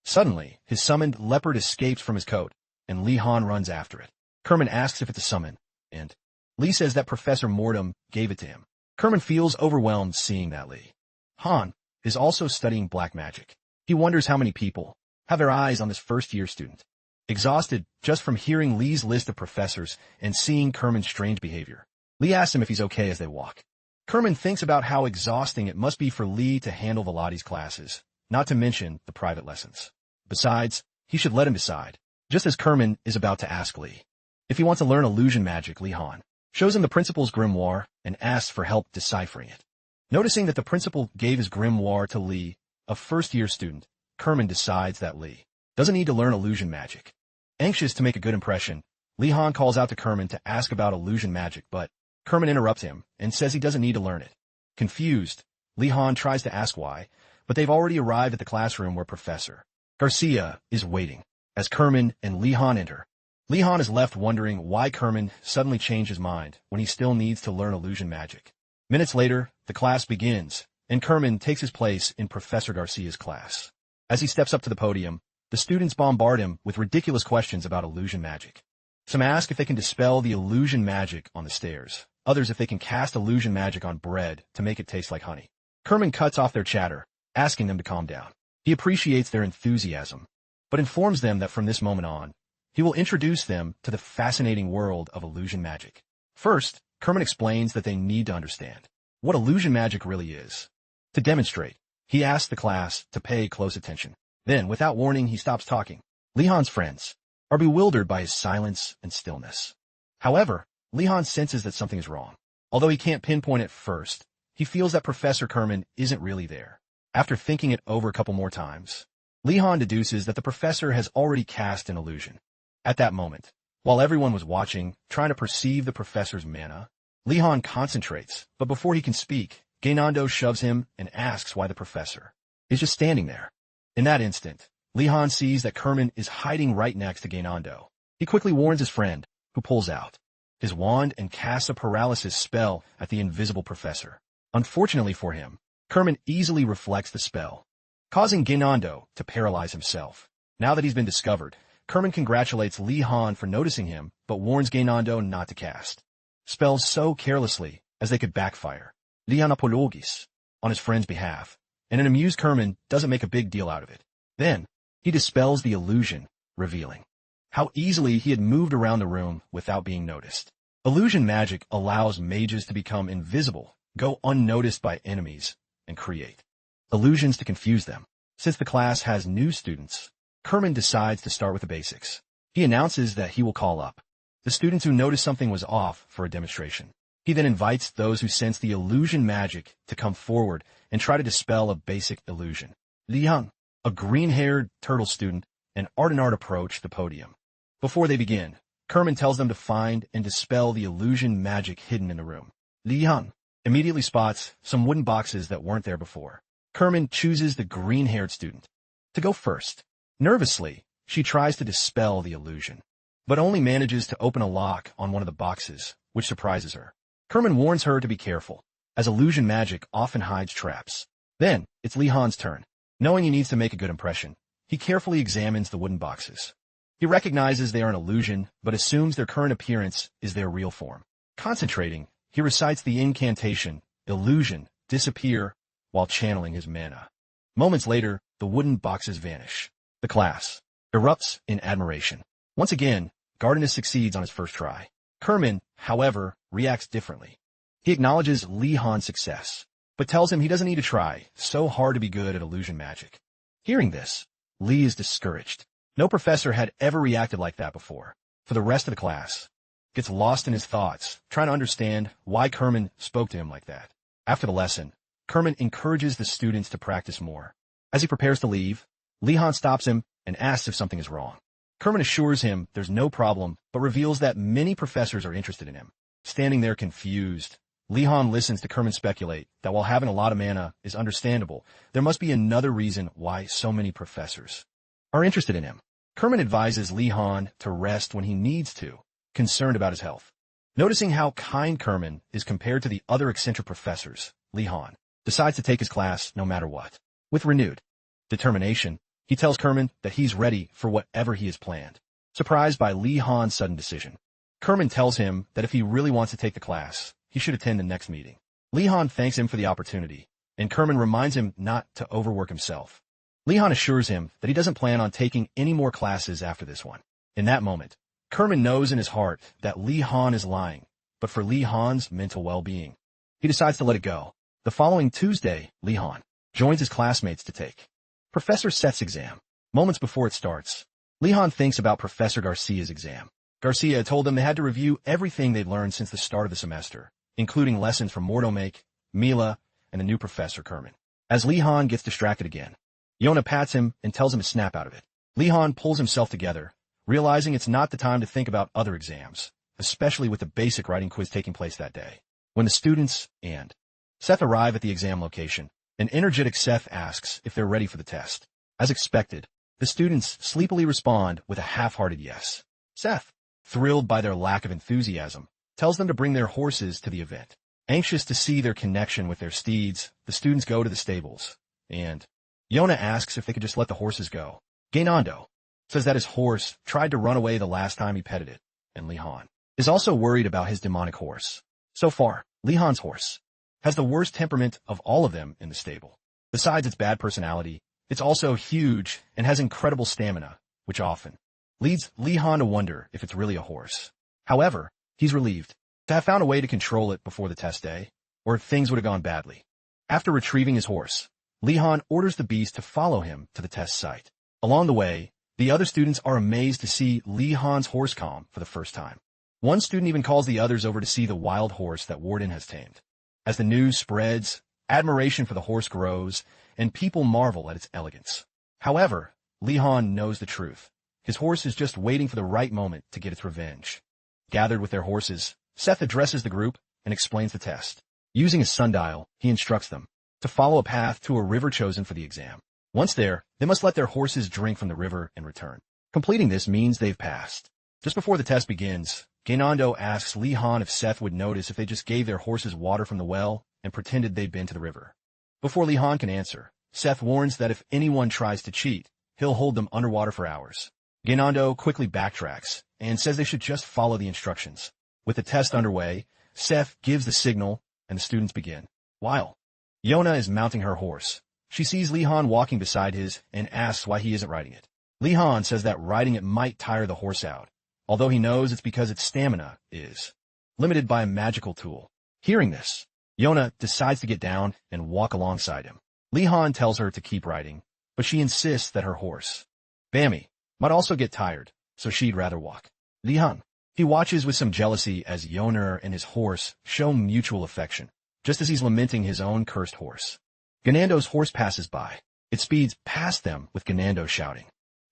Suddenly, his summoned leopard escapes from his coat, and Lee Han runs after it. Kerman asks if it's a summon, and Lee says that Professor Mortem gave it to him. Kerman feels overwhelmed seeing that Lee Han is also studying black magic. He wonders how many people have their eyes on this first-year student. Exhausted just from hearing Lee's list of professors and seeing Kerman's strange behavior, Lee asks him if he's okay as they walk. Kerman thinks about how exhausting it must be for Lee to handle Velati's classes, not to mention the private lessons. Besides, he should let him decide, just as Kerman is about to ask Lee if he wants to learn illusion magic. Lee Han shows him the principal's grimoire and asks for help deciphering it. Noticing that the principal gave his grimoire to Lee, a first-year student, Kerman decides that Lee doesn't need to learn illusion magic. Anxious to make a good impression, Lee Han calls out to Kerman to ask about illusion magic, but Kerman interrupts him and says he doesn't need to learn it. Confused, Lee Han tries to ask why, but they've already arrived at the classroom where Professor Garcia is waiting. As Kerman and Lee Han enter, Lee Han is left wondering why Kerman suddenly changed his mind when he still needs to learn illusion magic. Minutes later, the class begins, and Kerman takes his place in Professor Garcia's class. As he steps up to the podium, the students bombard him with ridiculous questions about illusion magic. Some ask if they can dispel the illusion magic on the stairs. Others if they can cast illusion magic on bread to make it taste like honey. Kerman cuts off their chatter, asking them to calm down. He appreciates their enthusiasm, but informs them that from this moment on, he will introduce them to the fascinating world of illusion magic. First, Kerman explains that they need to understand what illusion magic really is. To demonstrate, he asks the class to pay close attention. Then, without warning, he stops talking. Lee Han's friends are bewildered by his silence and stillness. However, Lee Han senses that something is wrong. Although he can't pinpoint it first, he feels that Professor Kerman isn't really there. After thinking it over a couple more times, Lee Han deduces that the professor has already cast an illusion. At that moment, while everyone was watching, trying to perceive the professor's mana, Lee Han concentrates, but before he can speak, Gainando shoves him and asks why the professor is just standing there. In that instant, Lee Han sees that Kerman is hiding right next to Gainando. He quickly warns his friend, who pulls out his wand and casts a paralysis spell at the invisible professor. Unfortunately for him, Kerman easily reflects the spell, causing Gainando to paralyze himself. Now that he's been discovered, Kerman congratulates Lee Han for noticing him, but warns Gainando not to cast spells so carelessly as they could backfire. Lee Han apologizes on his friend's behalf, and an amused Kerman doesn't make a big deal out of it. Then, he dispels the illusion, revealing how easily he had moved around the room without being noticed. Illusion magic allows mages to become invisible, go unnoticed by enemies, and create illusions to confuse them. Since the class has new students, Kerman decides to start with the basics. He announces that he will call up the students who noticed something was off for a demonstration. He then invites those who sense the illusion magic to come forward and try to dispel a basic illusion. Liang, a green-haired turtle student, and Ardenard approach the podium. Before they begin, Kerman tells them to find and dispel the illusion magic hidden in the room. Liang immediately spots some wooden boxes that weren't there before. Kerman chooses the green-haired student to go first. Nervously, she tries to dispel the illusion, but only manages to open a lock on one of the boxes, which surprises her. Kerman warns her to be careful, as illusion magic often hides traps. Then, it's Lee Han's turn. Knowing he needs to make a good impression, he carefully examines the wooden boxes. He recognizes they are an illusion, but assumes their current appearance is their real form. Concentrating, he recites the incantation, illusion, disappear, while channeling his mana. Moments later, the wooden boxes vanish. The class erupts in admiration. Once again, Gardenus succeeds on his first try. Kerman, however, reacts differently. He acknowledges Lee Han's success, but tells him he doesn't need to try so hard to be good at illusion magic. Hearing this, Lee is discouraged. No professor had ever reacted like that before. For the rest of the class, gets lost in his thoughts, trying to understand why Kerman spoke to him like that. After the lesson, Kerman encourages the students to practice more. As he prepares to leave, Lee Han stops him and asks if something is wrong. Kerman assures him there's no problem, but reveals that many professors are interested in him. Standing there confused, Li Han listens to Kerman speculate that while having a lot of mana is understandable, there must be another reason why so many professors are interested in him. Kerman advises Li Han to rest when he needs to, concerned about his health. Noticing how kind Kerman is compared to the other eccentric professors, Li Han decides to take his class no matter what. With renewed determination, he tells Kerman that he's ready for whatever he has planned. Surprised by Li Han's sudden decision, Kerman tells him that if he really wants to take the class, he should attend the next meeting. Li Han thanks him for the opportunity, and Kerman reminds him not to overwork himself. Li Han assures him that he doesn't plan on taking any more classes after this one. In that moment, Kerman knows in his heart that Li Han is lying, but for Li Han's mental well-being, he decides to let it go. The following Tuesday, Li Han joins his classmates to take Professor Seth's exam. Moments before it starts, Li Han thinks about Professor Garcia's exam. Garcia told them they had to review everything they'd learned since the start of the semester, including lessons from Mordomake, Mila, and the new Professor Kerman. As Li Han gets distracted again, Yona pats him and tells him to snap out of it. Li Han pulls himself together, realizing it's not the time to think about other exams, especially with the basic writing quiz taking place that day. When the students and Seth arrive at the exam location, an energetic Seth asks if they're ready for the test. As expected, the students sleepily respond with a half-hearted yes. Seth, thrilled by their lack of enthusiasm, tells them to bring their horses to the event. Anxious to see their connection with their steeds, the students go to the stables, and Yona asks if they could just let the horses go. Gainando says that his horse tried to run away the last time he petted it, and Li Han is also worried about his demonic horse. So far, Li Han's horse has the worst temperament of all of them in the stable. Besides its bad personality, it's also huge and has incredible stamina, which often leads Li Han to wonder if it's really a horse. However, he's relieved to have found a way to control it before the test day, or things would have gone badly. After retrieving his horse, Li Han orders the beast to follow him to the test site. Along the way, the other students are amazed to see Li Han's horse calm for the first time. One student even calls the others over to see the wild horse that Warden has tamed. As the news spreads, admiration for the horse grows, and people marvel at its elegance. However, Li Han knows the truth. His horse is just waiting for the right moment to get its revenge. Gathered with their horses, Seth addresses the group and explains the test. Using his sundial, he instructs them to follow a path to a river chosen for the exam. Once there, they must let their horses drink from the river and return. Completing this means they've passed. Just before the test begins, Gainando asks Li Han if Seth would notice if they just gave their horses water from the well and pretended they'd been to the river. Before Li Han can answer, Seth warns that if anyone tries to cheat, he'll hold them underwater for hours. Gainando quickly backtracks and says they should just follow the instructions. With the test underway, Seth gives the signal and the students begin. While Yona is mounting her horse, she sees Li Han walking beside his and asks why he isn't riding it. Li Han says that riding it might tire the horse out, although he knows it's because its stamina is limited by a magical tool. Hearing this, Yona decides to get down and walk alongside him. Li Han tells her to keep riding, but she insists that her horse, Bammy, might also get tired, so she'd rather walk. Li Han, he watches with some jealousy as Yona and his horse show mutual affection, just as he's lamenting his own cursed horse. Ganando's horse passes by. It speeds past them with Ganando shouting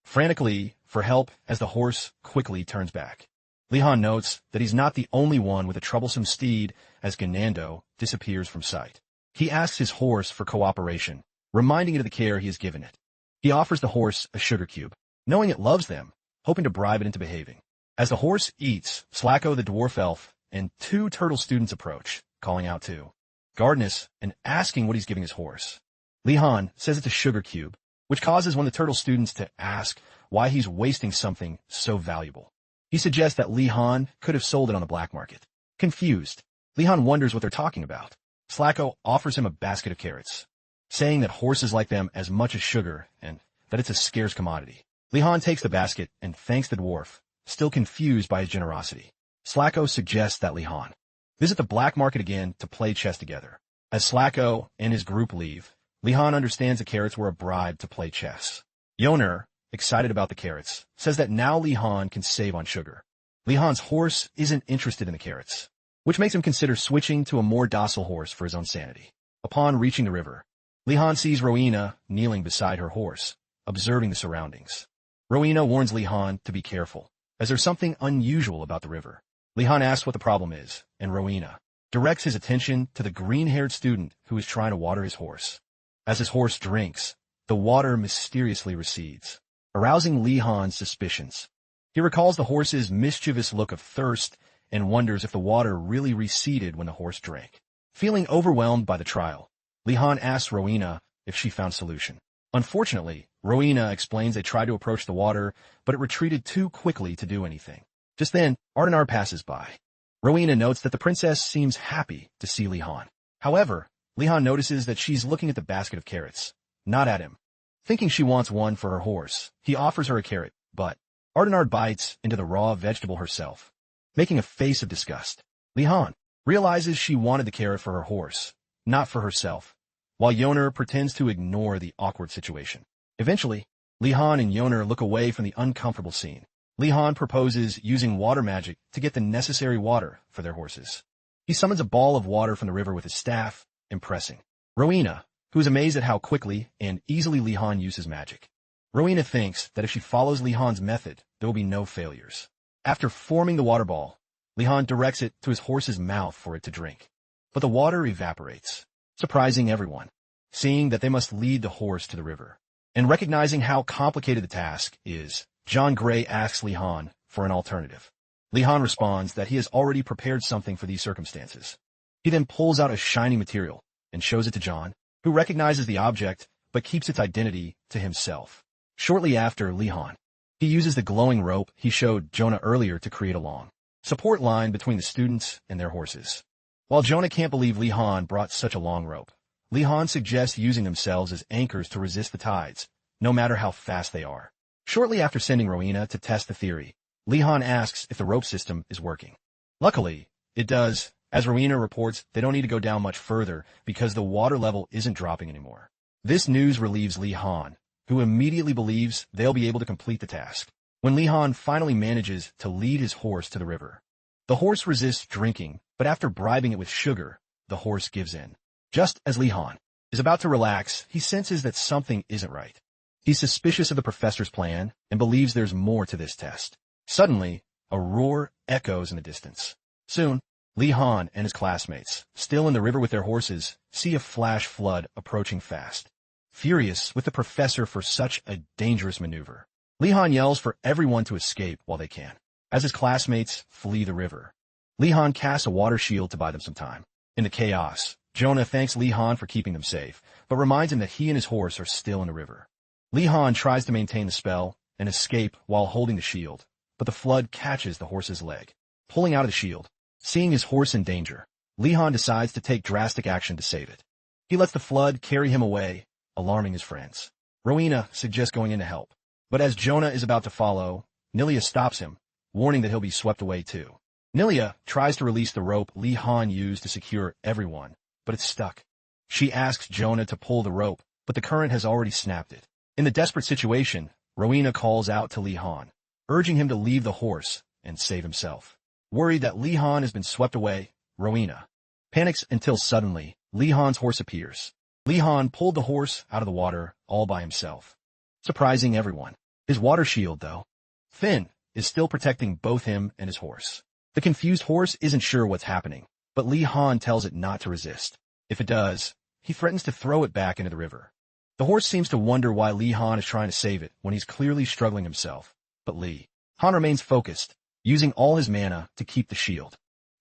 frantically for help as the horse quickly turns back. Li Han notes that he's not the only one with a troublesome steed as Ganando disappears from sight. He asks his horse for cooperation, reminding it of the care he has given it. He offers the horse a sugar cube, knowing it loves them, hoping to bribe it into behaving. As the horse eats, Slacko the dwarf elf and two turtle students approach, calling out to Gardness and asking what he's giving his horse. Li Han says it's a sugar cube, which causes one of the turtle students to ask why he's wasting something so valuable. He suggests that Li Han could have sold it on the black market. Confused, Li Han wonders what they're talking about. Slacko offers him a basket of carrots, saying that horses like them as much as sugar and that it's a scarce commodity. Li Han takes the basket and thanks the dwarf, still confused by his generosity. Slacko suggests that Li Han visit the black market again to play chess together. As Slacko and his group leave, Li Han understands the carrots were a bribe to play chess. Yoner, excited about the carrots, says that now Li Han can save on sugar. Li Han's horse isn't interested in the carrots, which makes him consider switching to a more docile horse for his own sanity. Upon reaching the river, Li Han sees Rowena kneeling beside her horse, observing the surroundings. Rowena warns Li Han to be careful, as there's something unusual about the river. Li Han asks what the problem is, and Rowena directs his attention to the green-haired student who is trying to water his horse. As his horse drinks, the water mysteriously recedes, arousing Li Han's suspicions. He recalls the horse's mischievous look of thirst and wonders if the water really receded when the horse drank. Feeling overwhelmed by the trial, Li Han asks Rowena if she found a solution. Unfortunately, Rowena explains they tried to approach the water, but it retreated too quickly to do anything. Just then, Einhardt passes by. Rowena notes that the princess seems happy to see Li Han. However, Li Han notices that she's looking at the basket of carrots, not at him. Thinking she wants one for her horse, he offers her a carrot, but Einhardt bites into the raw vegetable herself, making a face of disgust. Li Han realizes she wanted the carrot for her horse, not for herself, while Yoner pretends to ignore the awkward situation. Eventually, Li Han and Yoner look away from the uncomfortable scene. Li Han proposes using water magic to get the necessary water for their horses. He summons a ball of water from the river with his staff, impressing Rowena, who is amazed at how quickly and easily Li Han uses magic. Rowena thinks that if she follows Li Han's method, there will be no failures. After forming the water ball, Li Han directs it to his horse's mouth for it to drink. But the water evaporates, surprising everyone, seeing that they must lead the horse to the river. And recognizing how complicated the task is, John Gray asks Li Han for an alternative. Li Han responds that he has already prepared something for these circumstances. He then pulls out a shiny material and shows it to John, who recognizes the object but keeps its identity to himself. Shortly after Li Han, he uses the glowing rope he showed Jonah earlier to create a long support line between the students and their horses. While Jonah can't believe Li Han brought such a long rope, Li Han suggests using themselves as anchors to resist the tides, no matter how fast they are. Shortly after sending Rowena to test the theory, Li Han asks if the rope system is working. Luckily, it does. As Rowena reports, they don't need to go down much further because the water level isn't dropping anymore. This news relieves Li Han, who immediately believes they'll be able to complete the task. When Li Han finally manages to lead his horse to the river, the horse resists drinking, but after bribing it with sugar, the horse gives in. Just as Li Han is about to relax, he senses that something isn't right. He's suspicious of the professor's plan and believes there's more to this test. Suddenly, a roar echoes in the distance. Soon, Li Han and his classmates, still in the river with their horses, see a flash flood approaching fast. Furious with the professor for such a dangerous maneuver, Li Han yells for everyone to escape while they can. As his classmates flee the river, Li Han casts a water shield to buy them some time. In the chaos, Jonah thanks Li Han for keeping them safe, but reminds him that he and his horse are still in the river. Li Han tries to maintain the spell and escape while holding the shield, but the flood catches the horse's leg, pulling out of the shield. Seeing his horse in danger, Li Han decides to take drastic action to save it. He lets the flood carry him away, alarming his friends. Rowena suggests going in to help, but as Jonah is about to follow, Nilia stops him, warning that he'll be swept away too. Nilia tries to release the rope Li Han used to secure everyone, but it's stuck. She asks Jonah to pull the rope, but the current has already snapped it. In the desperate situation, Rowena calls out to Li Han, urging him to leave the horse and save himself. Worried that Li Han has been swept away, Rowena panics until suddenly, Li Han's horse appears. Li Han pulled the horse out of the water all by himself, surprising everyone. His water shield, though, thin, is still protecting both him and his horse. The confused horse isn't sure what's happening, but Li Han tells it not to resist. If it does, he threatens to throw it back into the river. The horse seems to wonder why Li Han is trying to save it when he's clearly struggling himself, but Li Han remains focused, using all his mana to keep the shield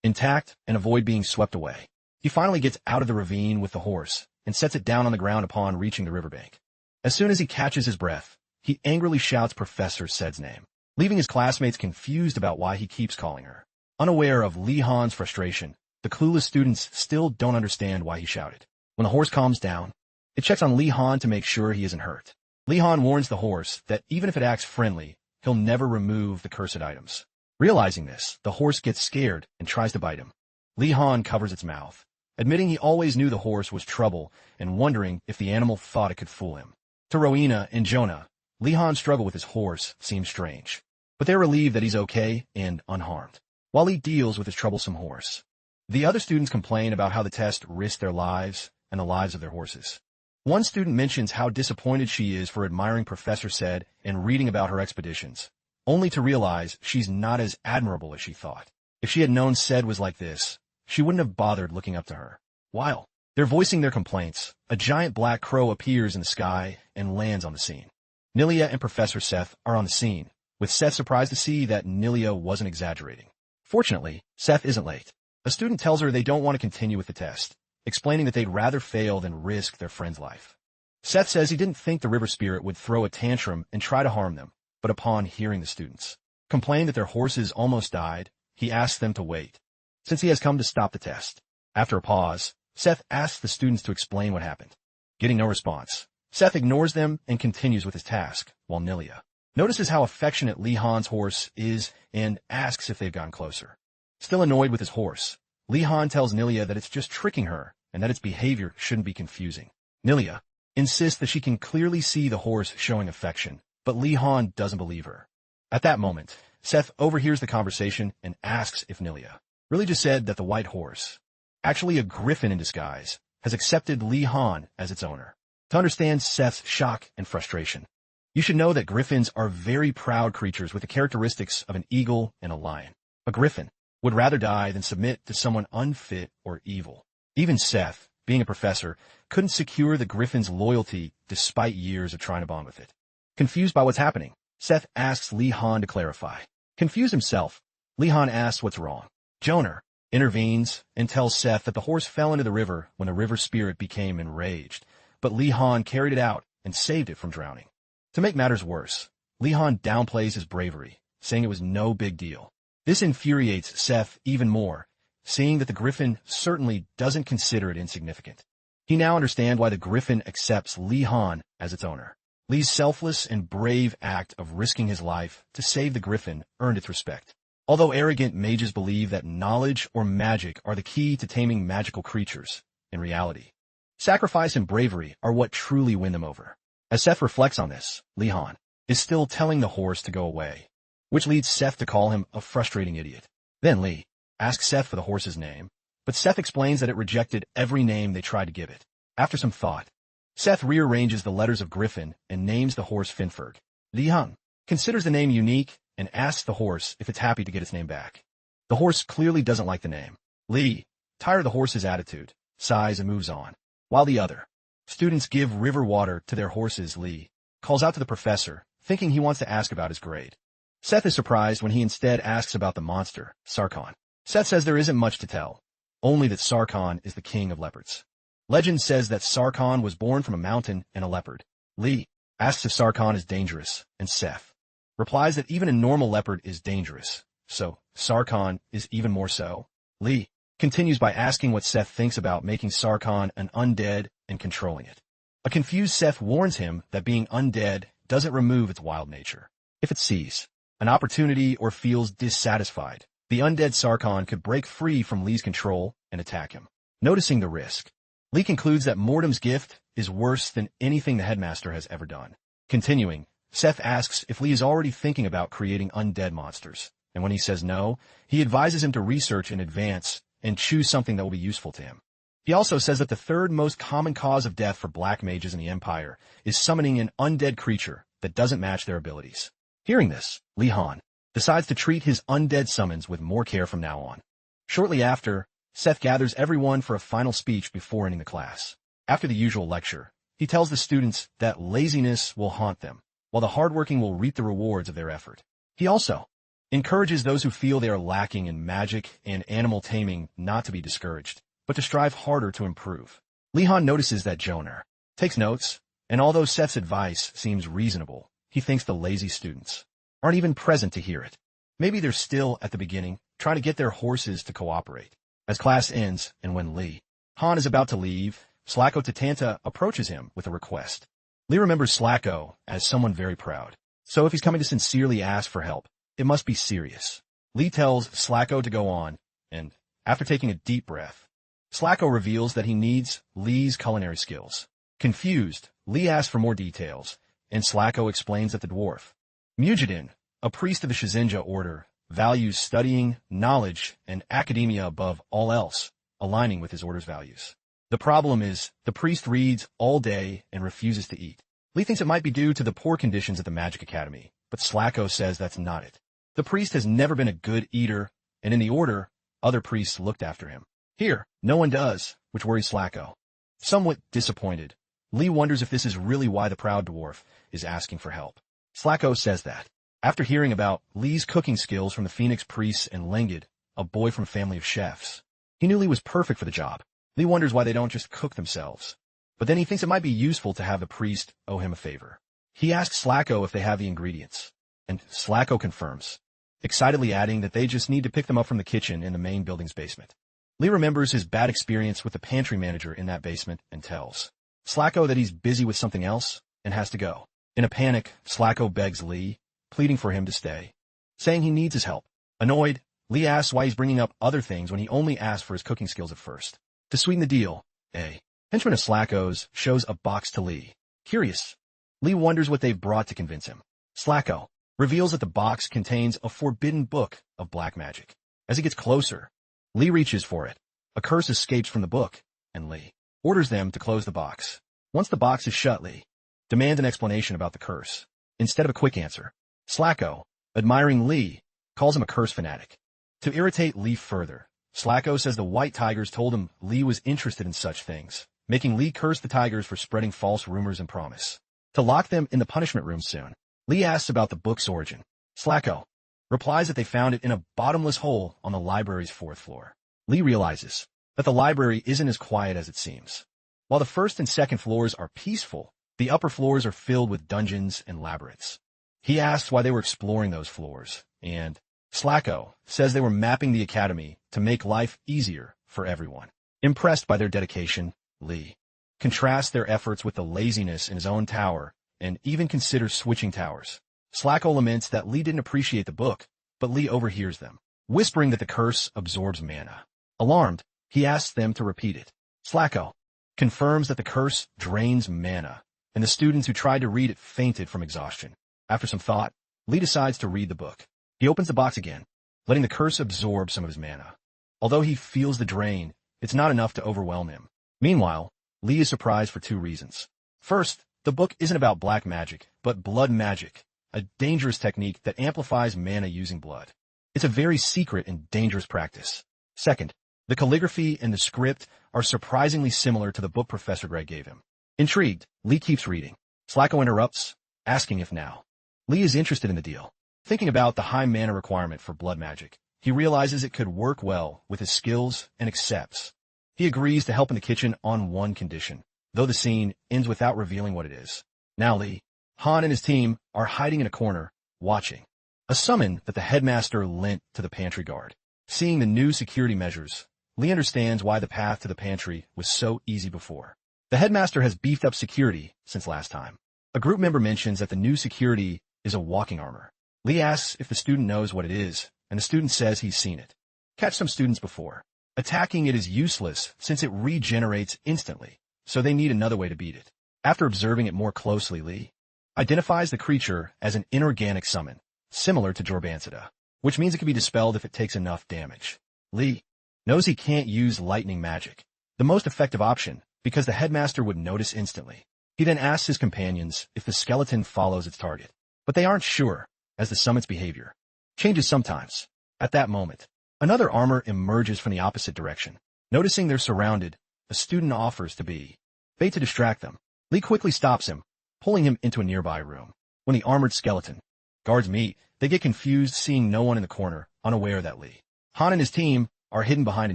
intact and avoid being swept away. He finally gets out of the ravine with the horse and sets it down on the ground upon reaching the riverbank. As soon as he catches his breath, he angrily shouts Professor Said's name, leaving his classmates confused about why he keeps calling her. Unaware of Li Han's frustration, the clueless students still don't understand why he shouted. When the horse calms down, it checks on Li Han to make sure he isn't hurt. Li Han warns the horse that even if it acts friendly, he'll never remove the cursed items. Realizing this, the horse gets scared and tries to bite him. Li Han covers its mouth, admitting he always knew the horse was trouble and wondering if the animal thought it could fool him. To Rowena and Jonah, Li Han's struggle with his horse seems strange, but they're relieved that he's okay and unharmed, while he deals with his troublesome horse. The other students complain about how the test risked their lives and the lives of their horses. One student mentions how disappointed she is for admiring Professor Said and reading about her expeditions, only to realize she's not as admirable as she thought. If she had known Said was like this, she wouldn't have bothered looking up to her. While they're voicing their complaints, a giant black crow appears in the sky and lands on the scene. Nilia and Professor Seth are on the scene, with Seth surprised to see that Nilia wasn't exaggerating. Fortunately, Seth isn't late. A student tells her they don't want to continue with the test, explaining that they'd rather fail than risk their friend's life. Seth says he didn't think the river spirit would throw a tantrum and try to harm them, but upon hearing the students complain that their horses almost died, he asks them to wait, since he has come to stop the test. After a pause, Seth asks the students to explain what happened. Getting no response, Seth ignores them and continues with his task, while Nilia notices how affectionate Lee Han's horse is and asks if they've gotten closer. Still annoyed with his horse, Lee Han tells Nilia that it's just tricking her and that its behavior shouldn't be confusing. Nilia insists that she can clearly see the horse showing affection, but Lee Han doesn't believe her. At that moment, Seth overhears the conversation and asks if Nilia really just said that the white horse, actually a griffin in disguise, has accepted Lee Han as its owner. To understand Seth's shock and frustration, you should know that griffins are very proud creatures with the characteristics of an eagle and a lion. A griffin would rather die than submit to someone unfit or evil. Even Seth, being a professor, couldn't secure the griffin's loyalty despite years of trying to bond with it. Confused by what's happening, Seth asks Lee Han to clarify. Confused himself, Lee Han asks what's wrong. Joner intervenes and tells Seth that the horse fell into the river when the river spirit became enraged, but Lee Han carried it out and saved it from drowning. To make matters worse, Lee Han downplays his bravery, saying it was no big deal. This infuriates Seth even more, seeing that the griffin certainly doesn't consider it insignificant. He now understands why the griffin accepts Lee Han as its owner. Lee's selfless and brave act of risking his life to save the griffin earned its respect. Although arrogant mages believe that knowledge or magic are the key to taming magical creatures, in reality, sacrifice and bravery are what truly win them over. As Seth reflects on this, Lee Han is still telling the horse to go away, which leads Seth to call him a frustrating idiot. Then Lee asks Seth for the horse's name, but Seth explains that it rejected every name they tried to give it. After some thought, Seth rearranges the letters of Griffin and names the horse Finferg. Lee Han considers the name unique and asks the horse if it's happy to get its name back. The horse clearly doesn't like the name. Lee, tired of the horse's attitude, sighs and moves on. While the other students give river water to their horses, Lee calls out to the professor, thinking he wants to ask about his grade. Seth is surprised when he instead asks about the monster, Sarkhan. Seth says there isn't much to tell, only that Sarkhan is the king of leopards. Legend says that Sarkhan was born from a mountain and a leopard. Lee asks if Sarkhan is dangerous, and Seth replies that even a normal leopard is dangerous, so Sarkhan is even more so. Lee continues by asking what Seth thinks about making Sarkhan an undead and controlling it. A confused Seth warns him that being undead doesn't remove its wild nature. If it sees an opportunity or feels dissatisfied, the undead Sarkhan could break free from Lee's control and attack him. Noticing the risk, Lee concludes that Mortem's gift is worse than anything the Headmaster has ever done. Continuing, Seth asks if Lee is already thinking about creating undead monsters, and when he says no, he advises him to research in advance and choose something that will be useful to him. He also says that the third most common cause of death for black mages in the Empire is summoning an undead creature that doesn't match their abilities. Hearing this, Lee Han decides to treat his undead summons with more care from now on. Shortly after, Seth gathers everyone for a final speech before ending the class. After the usual lecture, he tells the students that laziness will haunt them, while the hardworking will reap the rewards of their effort. He also encourages those who feel they are lacking in magic and animal taming not to be discouraged, but to strive harder to improve. Lee Han notices that Joner takes notes, and although Seth's advice seems reasonable, he thinks the lazy students aren't even present to hear it. Maybe they're still at the beginning, trying to get their horses to cooperate. As class ends, and when Lee Han is about to leave, Slacko Tatanta approaches him with a request. Lee remembers Slacko as someone very proud, so if he's coming to sincerely ask for help, it must be serious. Lee tells Slacko to go on, and after taking a deep breath, Slacko reveals that he needs Lee's culinary skills. Confused, Lee asks for more details, and Slacko explains that the dwarf Mujidin, a priest of the Shizinja order, values studying, knowledge, and academia above all else, aligning with his order's values. The problem is, the priest reads all day and refuses to eat. Lee thinks it might be due to the poor conditions at the Magic Academy, but Slacko says that's not it. The priest has never been a good eater, and in the order, other priests looked after him. Here, no one does, which worries Slacko. Somewhat disappointed, Lee wonders if this is really why the proud dwarf is asking for help. Slacko says that. After hearing about Lee's cooking skills from the Phoenix priests and Lengid, a boy from a family of chefs, he knew Lee was perfect for the job. Lee wonders why they don't just cook themselves. But then he thinks it might be useful to have the priest owe him a favor. He asks Slacko if they have the ingredients, and Slacko confirms, excitedly adding that they just need to pick them up from the kitchen in the main building's basement. Lee remembers his bad experience with the pantry manager in that basement and tells Slacko that he's busy with something else and has to go. In a panic, Slacko begs Lee, pleading for him to stay, saying he needs his help. Annoyed, Lee asks why he's bringing up other things when he only asked for his cooking skills at first. To sweeten the deal, a henchman of Slacko's shows a box to Lee. Curious, Lee wonders what they've brought to convince him. Slacko reveals that the box contains a forbidden book of black magic. As he gets closer, Lee reaches for it. A curse escapes from the book, and Lee orders them to close the box. Once the box is shut, Lee demands an explanation about the curse, instead of a quick answer. Slacko, admiring Lee, calls him a curse fanatic. To irritate Lee further, Slacko says the white tigers told him Lee was interested in such things, making Lee curse the tigers for spreading false rumors and promise to lock them in the punishment room soon. Lee asks about the book's origin. Slacko replies that they found it in a bottomless hole on the library's 4th floor. Lee realizes that the library isn't as quiet as it seems. While the 1st and 2nd floors are peaceful, the upper floors are filled with dungeons and labyrinths. He asks why they were exploring those floors, and Slacko says they were mapping the academy to make life easier for everyone. Impressed by their dedication, Lee contrasts their efforts with the laziness in his own tower and even considers switching towers. Slacko laments that Lee didn't appreciate the book, but Lee overhears them, whispering that the curse absorbs mana. Alarmed, he asks them to repeat it. Slacko confirms that the curse drains mana, and the students who tried to read it fainted from exhaustion. After some thought, Lee decides to read the book. He opens the box again, letting the curse absorb some of his mana. Although he feels the drain, it's not enough to overwhelm him. Meanwhile, Lee is surprised for 2 reasons. First, the book isn't about black magic, but blood magic, a dangerous technique that amplifies mana using blood. It's a very secret and dangerous practice. Second, the calligraphy and the script are surprisingly similar to the book Professor Greg gave him. Intrigued, Lee keeps reading. Slacko interrupts, asking if now Lee is interested in the deal. Thinking about the high mana requirement for blood magic, he realizes it could work well with his skills and accepts. He agrees to help in the kitchen on one condition, though the scene ends without revealing what it is. Now Lee, Han and his team are hiding in a corner, watching a summon that the headmaster lent to the pantry guard. Seeing the new security measures, Lee understands why the path to the pantry was so easy before. The headmaster has beefed up security since last time. A group member mentions that the new security is a walking armor. Lee asks if the student knows what it is, and the student says he's seen it. Catch some students before. Attacking it is useless since it regenerates instantly, so they need another way to beat it. After observing it more closely, Lee identifies the creature as an inorganic summon, similar to Jorbansida, which means it can be dispelled if it takes enough damage. Lee knows he can't use lightning magic, the most effective option, because the headmaster would notice instantly. He then asks his companions if the skeleton follows its target, but they aren't sure, as the summon's behavior changes sometimes. At that moment, another armor emerges from the opposite direction. Noticing they're surrounded, a student offers to be bait to distract them. Lee quickly stops him, pulling him into a nearby room. When the armored skeleton guards meet, they get confused seeing no one in the corner, unaware that Lee, Han and his team are hidden behind a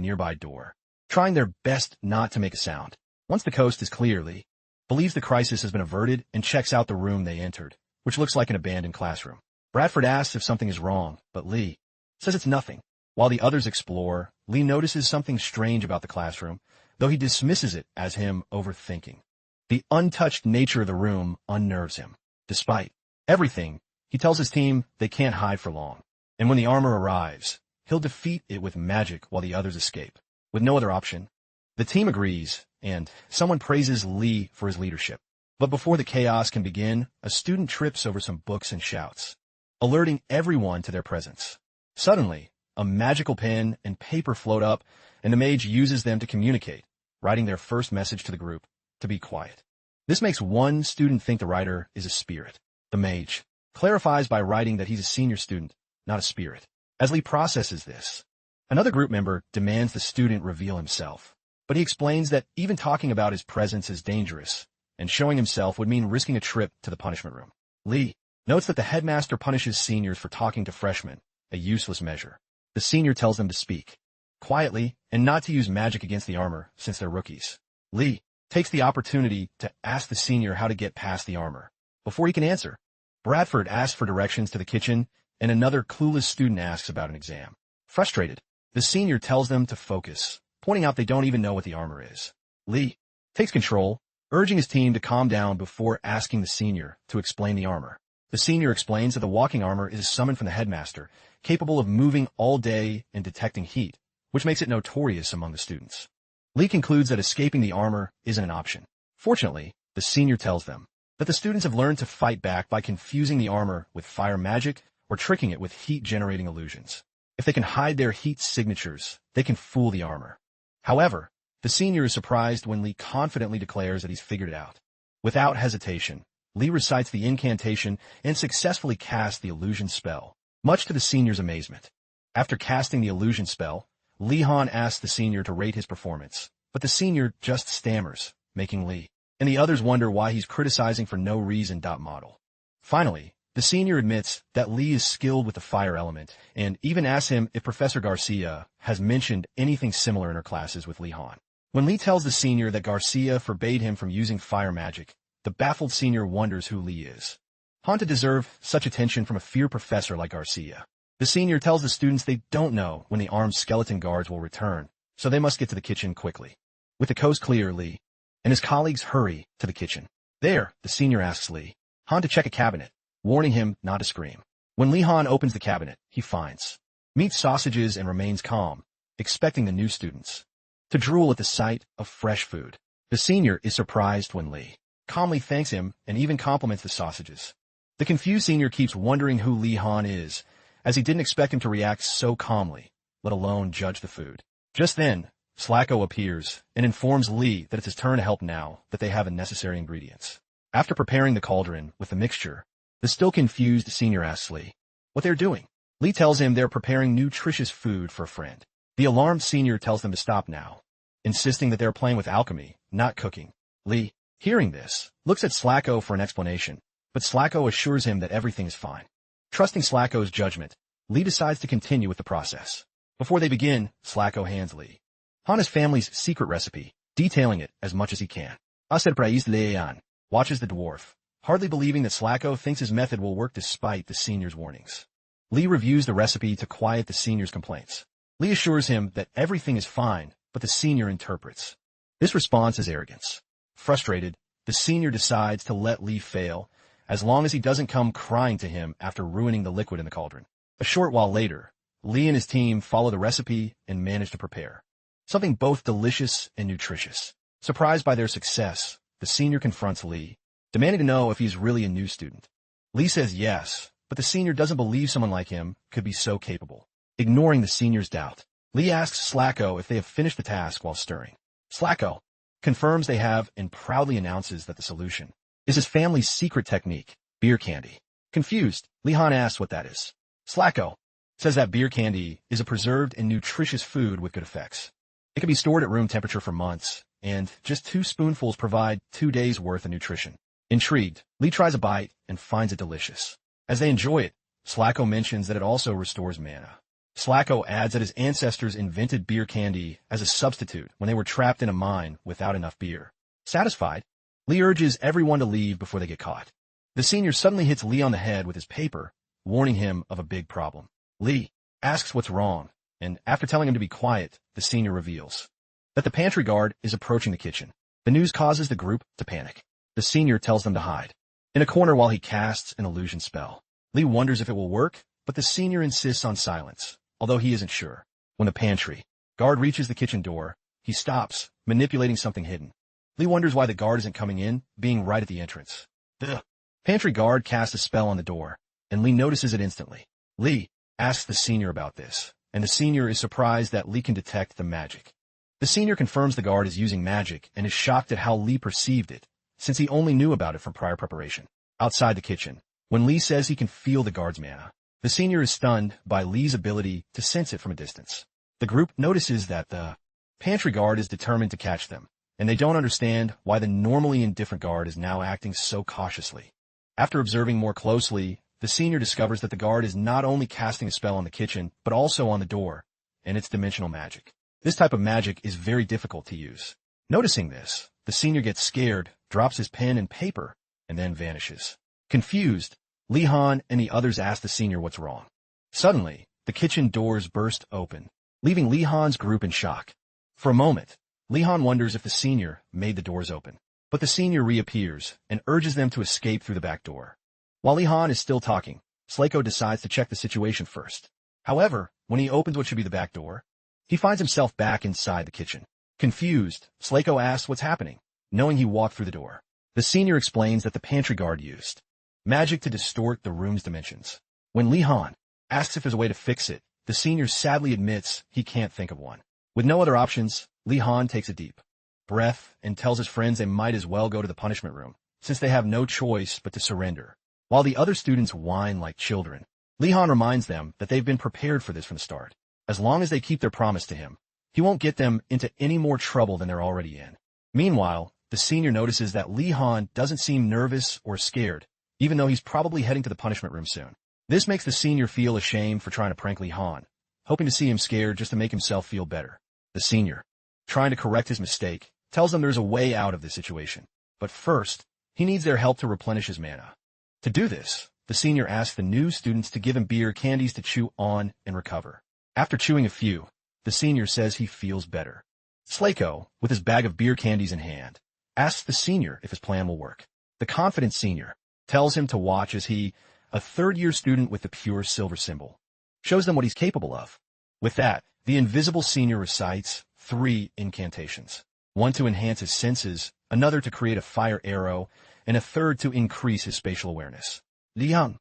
nearby door, trying their best not to make a sound. Once the coast is clear, Lee believes the crisis has been averted and checks out the room they entered, which looks like an abandoned classroom. Bradford asks if something is wrong, but Lee says it's nothing. While the others explore, Lee notices something strange about the classroom, though he dismisses it as him overthinking. The untouched nature of the room unnerves him. Despite everything, he tells his team they can't hide for long, and when the armor arrives, he'll defeat it with magic while the others escape. With no other option, the team agrees, and someone praises Lee for his leadership. But before the chaos can begin, a student trips over some books and shouts, alerting everyone to their presence. Suddenly, a magical pen and paper float up, and the mage uses them to communicate, writing their first message to the group, to be quiet. This makes one student think the writer is a spirit. The mage clarifies by writing that he's a senior student, not a spirit. As Lee processes this, Another group member demands the student reveal himself, but he explains that even talking about his presence is dangerous, and showing himself would mean risking a trip to the punishment room. Lee notes that the headmaster punishes seniors for talking to freshmen, a useless measure. The senior tells them to speak quietly and not to use magic against the armor since they're rookies. Lee takes the opportunity to ask the senior how to get past the armor. Before he can answer, Bradford asks for directions to the kitchen, and another clueless student asks about an exam. Frustrated, the senior tells them to focus, pointing out they don't even know what the armor is. Lee takes control, urging his team to calm down before asking the senior to explain the armor. The senior explains that the walking armor is summoned from the headmaster, capable of moving all day and detecting heat, which makes it notorious among the students. Lee concludes that escaping the armor isn't an option. Fortunately, the senior tells them that the students have learned to fight back by confusing the armor with fire magic or tricking it with heat-generating illusions. If they can hide their heat signatures, they can fool the armor. However, the senior is surprised when Lee confidently declares that he's figured it out. Without hesitation, Lee recites the incantation and successfully casts the illusion spell, much to the senior's amazement. After casting the illusion spell, Lee Han asks the senior to rate his performance, but the senior just stammers, making Lee and the others wonder why he's criticizing for no reason. Model. Finally, the senior admits that Lee is skilled with the fire element and even asks him if Professor Garcia has mentioned anything similar in her classes with Lee Han. When Lee tells the senior that Garcia forbade him from using fire magic, the baffled senior wonders who Lee is. Han to deserve such attention from a feared professor like Garcia. The senior tells the students they don't know when the armed skeleton guards will return, so they must get to the kitchen quickly. With the coast clear, Lee and his colleagues hurry to the kitchen. There, the senior asks Lee Han to check a cabinet, warning him not to scream. When Lee Han opens the cabinet, he finds meat sausages and remains calm, expecting the new students to drool at the sight of fresh food. The senior is surprised when Lee calmly thanks him and even compliments the sausages. The confused senior keeps wondering who Lee Han is, as he didn't expect him to react so calmly, let alone judge the food. Just then, Slacko appears and informs Lee that it's his turn to help now that they have the necessary ingredients. After preparing the cauldron with the mixture, the still confused senior asks Lee what they're doing. Lee tells him they're preparing nutritious food for a friend. The alarmed senior tells them to stop now, insisting that they're playing with alchemy, not cooking. Lee, hearing this, looks at Slacko for an explanation, but Slacko assures him that everything is fine. Trusting Slacko's judgment, Lee decides to continue with the process. Before they begin, Slacko hands Lee Hana's family's secret recipe, detailing it as much as he can. Leon watches the dwarf, hardly believing that Slacko thinks his method will work despite the senior's warnings. Lee reviews the recipe to quiet the senior's complaints. Lee assures him that everything is fine, but the senior interprets this response as arrogance. Frustrated, the senior decides to let Lee fail, as long as he doesn't come crying to him after ruining the liquid in the cauldron. A short while later, Lee and his team follow the recipe and manage to prepare something both delicious and nutritious. Surprised by their success, the senior confronts Lee, demanding to know if he's really a new student. Lee says yes, but the senior doesn't believe someone like him could be so capable. Ignoring the senior's doubt, Lee asks Slacko if they have finished the task while stirring. Slacko confirms they have and proudly announces that the solution is his family's secret technique, beer candy. Confused, Lee Han asks what that is. Slacko says that beer candy is a preserved and nutritious food with good effects. It can be stored at room temperature for months, and just 2 spoonfuls provide 2 days' worth of nutrition. Intrigued, Lee tries a bite and finds it delicious. As they enjoy it, Slacko mentions that it also restores mana. Slacko adds that his ancestors invented beer candy as a substitute when they were trapped in a mine without enough beer. Satisfied, Lee urges everyone to leave before they get caught. The senior suddenly hits Lee on the head with his paper, warning him of a big problem. Lee asks what's wrong, and after telling him to be quiet, the senior reveals that the pantry guard is approaching the kitchen. The news causes the group to panic. The senior tells them to hide in a corner while he casts an illusion spell. Lee wonders if it will work, but the senior insists on silence, although he isn't sure. When the pantry guard reaches the kitchen door, he stops, manipulating something hidden. Lee wonders why the guard isn't coming in, being right at the entrance. The pantry guard casts a spell on the door, and Lee notices it instantly. Lee asks the senior about this, and the senior is surprised that Lee can detect the magic. The senior confirms the guard is using magic and is shocked at how Lee perceived it, since he only knew about it from prior preparation. Outside the kitchen, when Lee says he can feel the guard's mana, the senior is stunned by Lee's ability to sense it from a distance. The group notices that the pantry guard is determined to catch them, and they don't understand why the normally indifferent guard is now acting so cautiously. After observing more closely, the senior discovers that the guard is not only casting a spell on the kitchen, but also on the door, and it's dimensional magic. This type of magic is very difficult to use. Noticing this, the senior gets scared, drops his pen and paper, and then vanishes. Confused, Lee Han and the others ask the senior what's wrong. Suddenly, the kitchen doors burst open, leaving Lee Han's group in shock. For a moment, Lee Han wonders if the senior made the doors open, but the senior reappears and urges them to escape through the back door. While Lee Han is still talking, Slaiko decides to check the situation first. However, when he opens what should be the back door, he finds himself back inside the kitchen. Confused, Slaiko asks what's happening, knowing he walked through the door. The senior explains that the pantry guard used magic to distort the room's dimensions. When Lee Han asks if there's a way to fix it, the senior sadly admits he can't think of one. With no other options, Lee Han takes a deep breath and tells his friends they might as well go to the punishment room, since they have no choice but to surrender. While the other students whine like children, Lee Han reminds them that they've been prepared for this from the start. As long as they keep their promise to him, he won't get them into any more trouble than they're already in. Meanwhile, the senior notices that Lee Han doesn't seem nervous or scared, even though he's probably heading to the punishment room soon. This makes the senior feel ashamed for trying to prank Lee Han, hoping to see him scared just to make himself feel better. The senior, trying to correct his mistake, tells them there's a way out of this situation. But first, he needs their help to replenish his mana. To do this, the senior asks the new students to give him beer candies to chew on and recover. After chewing a few, the senior says he feels better. Slaiko, with his bag of beer candies in hand, asks the senior if his plan will work. The confident senior tells him to watch as he, a third-year student with the pure silver symbol, shows them what he's capable of. With that, the invisible senior recites 3 incantations, one to enhance his senses, another to create a fire arrow, and a third to increase his spatial awareness. Liang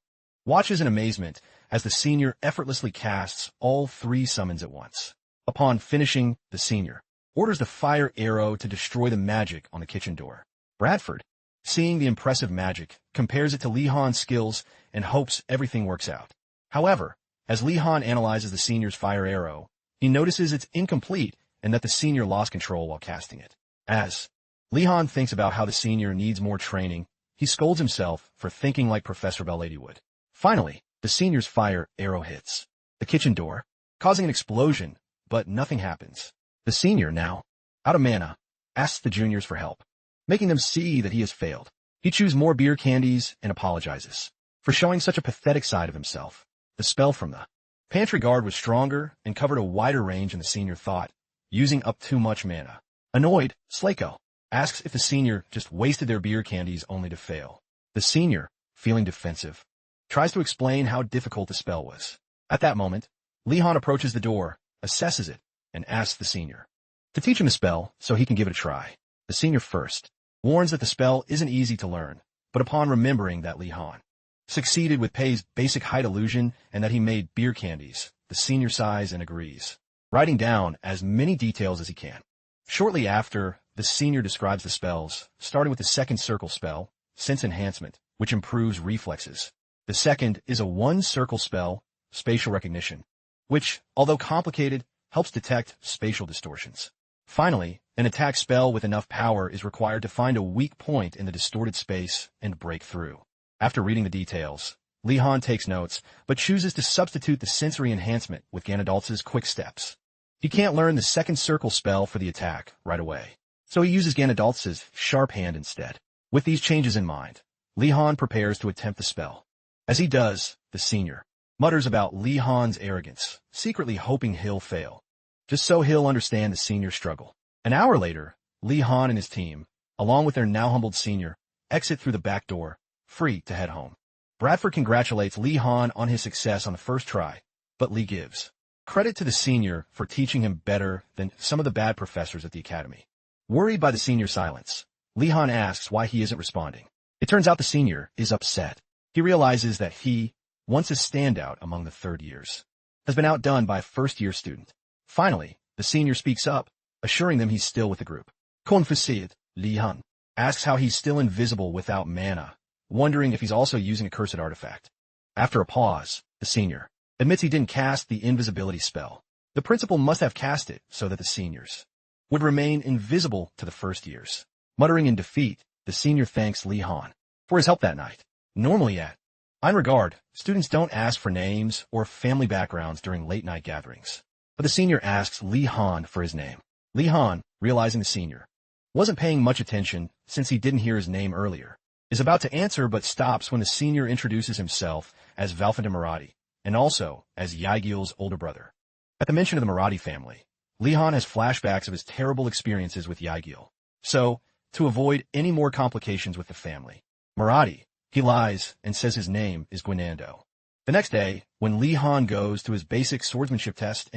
watches in amazement as the senior effortlessly casts all 3 summons at once. Upon finishing, the senior orders the fire arrow to destroy the magic on the kitchen door. Bradford, seeing the impressive magic, compares it to Lee Han's skills and hopes everything works out. However, as Lee Han analyzes the senior's fire arrow, he notices it's incomplete and that the senior lost control while casting it. As Lee Han thinks about how the senior needs more training, he scolds himself for thinking like Professor Bellady would. Finally, the senior's fire arrow hits the kitchen door, causing an explosion, but nothing happens. The senior, now out of mana, asks the juniors for help, making them see that he has failed. He chews more beer candies and apologizes for showing such a pathetic side of himself. The spell from the pantry guard was stronger and covered a wider range than the senior thought, using up too much mana. Annoyed, Slaiko asks if the senior just wasted their beer candies only to fail. The senior, feeling defensive, tries to explain how difficult the spell was. At that moment, Lee Han approaches the door, assesses it, and asks the senior to teach him the spell so he can give it a try. The senior first warns that the spell isn't easy to learn, but upon remembering that Lee Han succeeded with Pei's basic height illusion and that he made beer candies, the senior sighs and agrees, writing down as many details as he can. Shortly after, the senior describes the spells, starting with the second circle spell, Sense Enhancement, which improves reflexes. The second is a 1-circle spell, Spatial Recognition, which, although complicated, helps detect spatial distortions. Finally, an attack spell with enough power is required to find a weak point in the distorted space and break through. After reading the details, Lee Han takes notes, but chooses to substitute the sensory enhancement with Ganondorf's quick steps. He can't learn the second circle spell for the attack right away, so he uses Ganondorf's sharp hand instead. With these changes in mind, Lee Han prepares to attempt the spell. As he does, the senior mutters about Lee Han's arrogance, secretly hoping he'll fail, just so he'll understand the senior's struggle. An hour later, Lee Han and his team, along with their now humbled senior, exit through the back door, free to head home. Bradford congratulates Lee Han on his success on the first try, but Lee gives credit to the senior for teaching him better than some of the bad professors at the academy. Worried by the senior's silence, Lee Han asks why he isn't responding. It turns out the senior is upset. He realizes that he, once a standout among the third years, has been outdone by a first-year student. Finally, the senior speaks up, assuring them he's still with the group. Confused, Lee Han asks how he's still invisible without mana, wondering if he's also using a cursed artifact. After a pause, the senior admits he didn't cast the invisibility spell. The principal must have cast it so that the seniors would remain invisible to the first years. Muttering in defeat, the senior thanks Li Han for his help that night. Normally at Einhardt, students don't ask for names or family backgrounds during late-night gatherings. But the senior asks Li Han for his name. Li Han, realizing the senior wasn't paying much attention since he didn't hear his name earlier, is about to answer but stops when the senior introduces himself as Valfanda Marathi and also as Yaegil's older brother. At the mention of the Marathi family, Li Han has flashbacks of his terrible experiences with Yaegil. So, to avoid any more complications with the family, Marathi, he lies and says his name is Guinando. The next day, when Li Han goes to his basic swordsmanship test,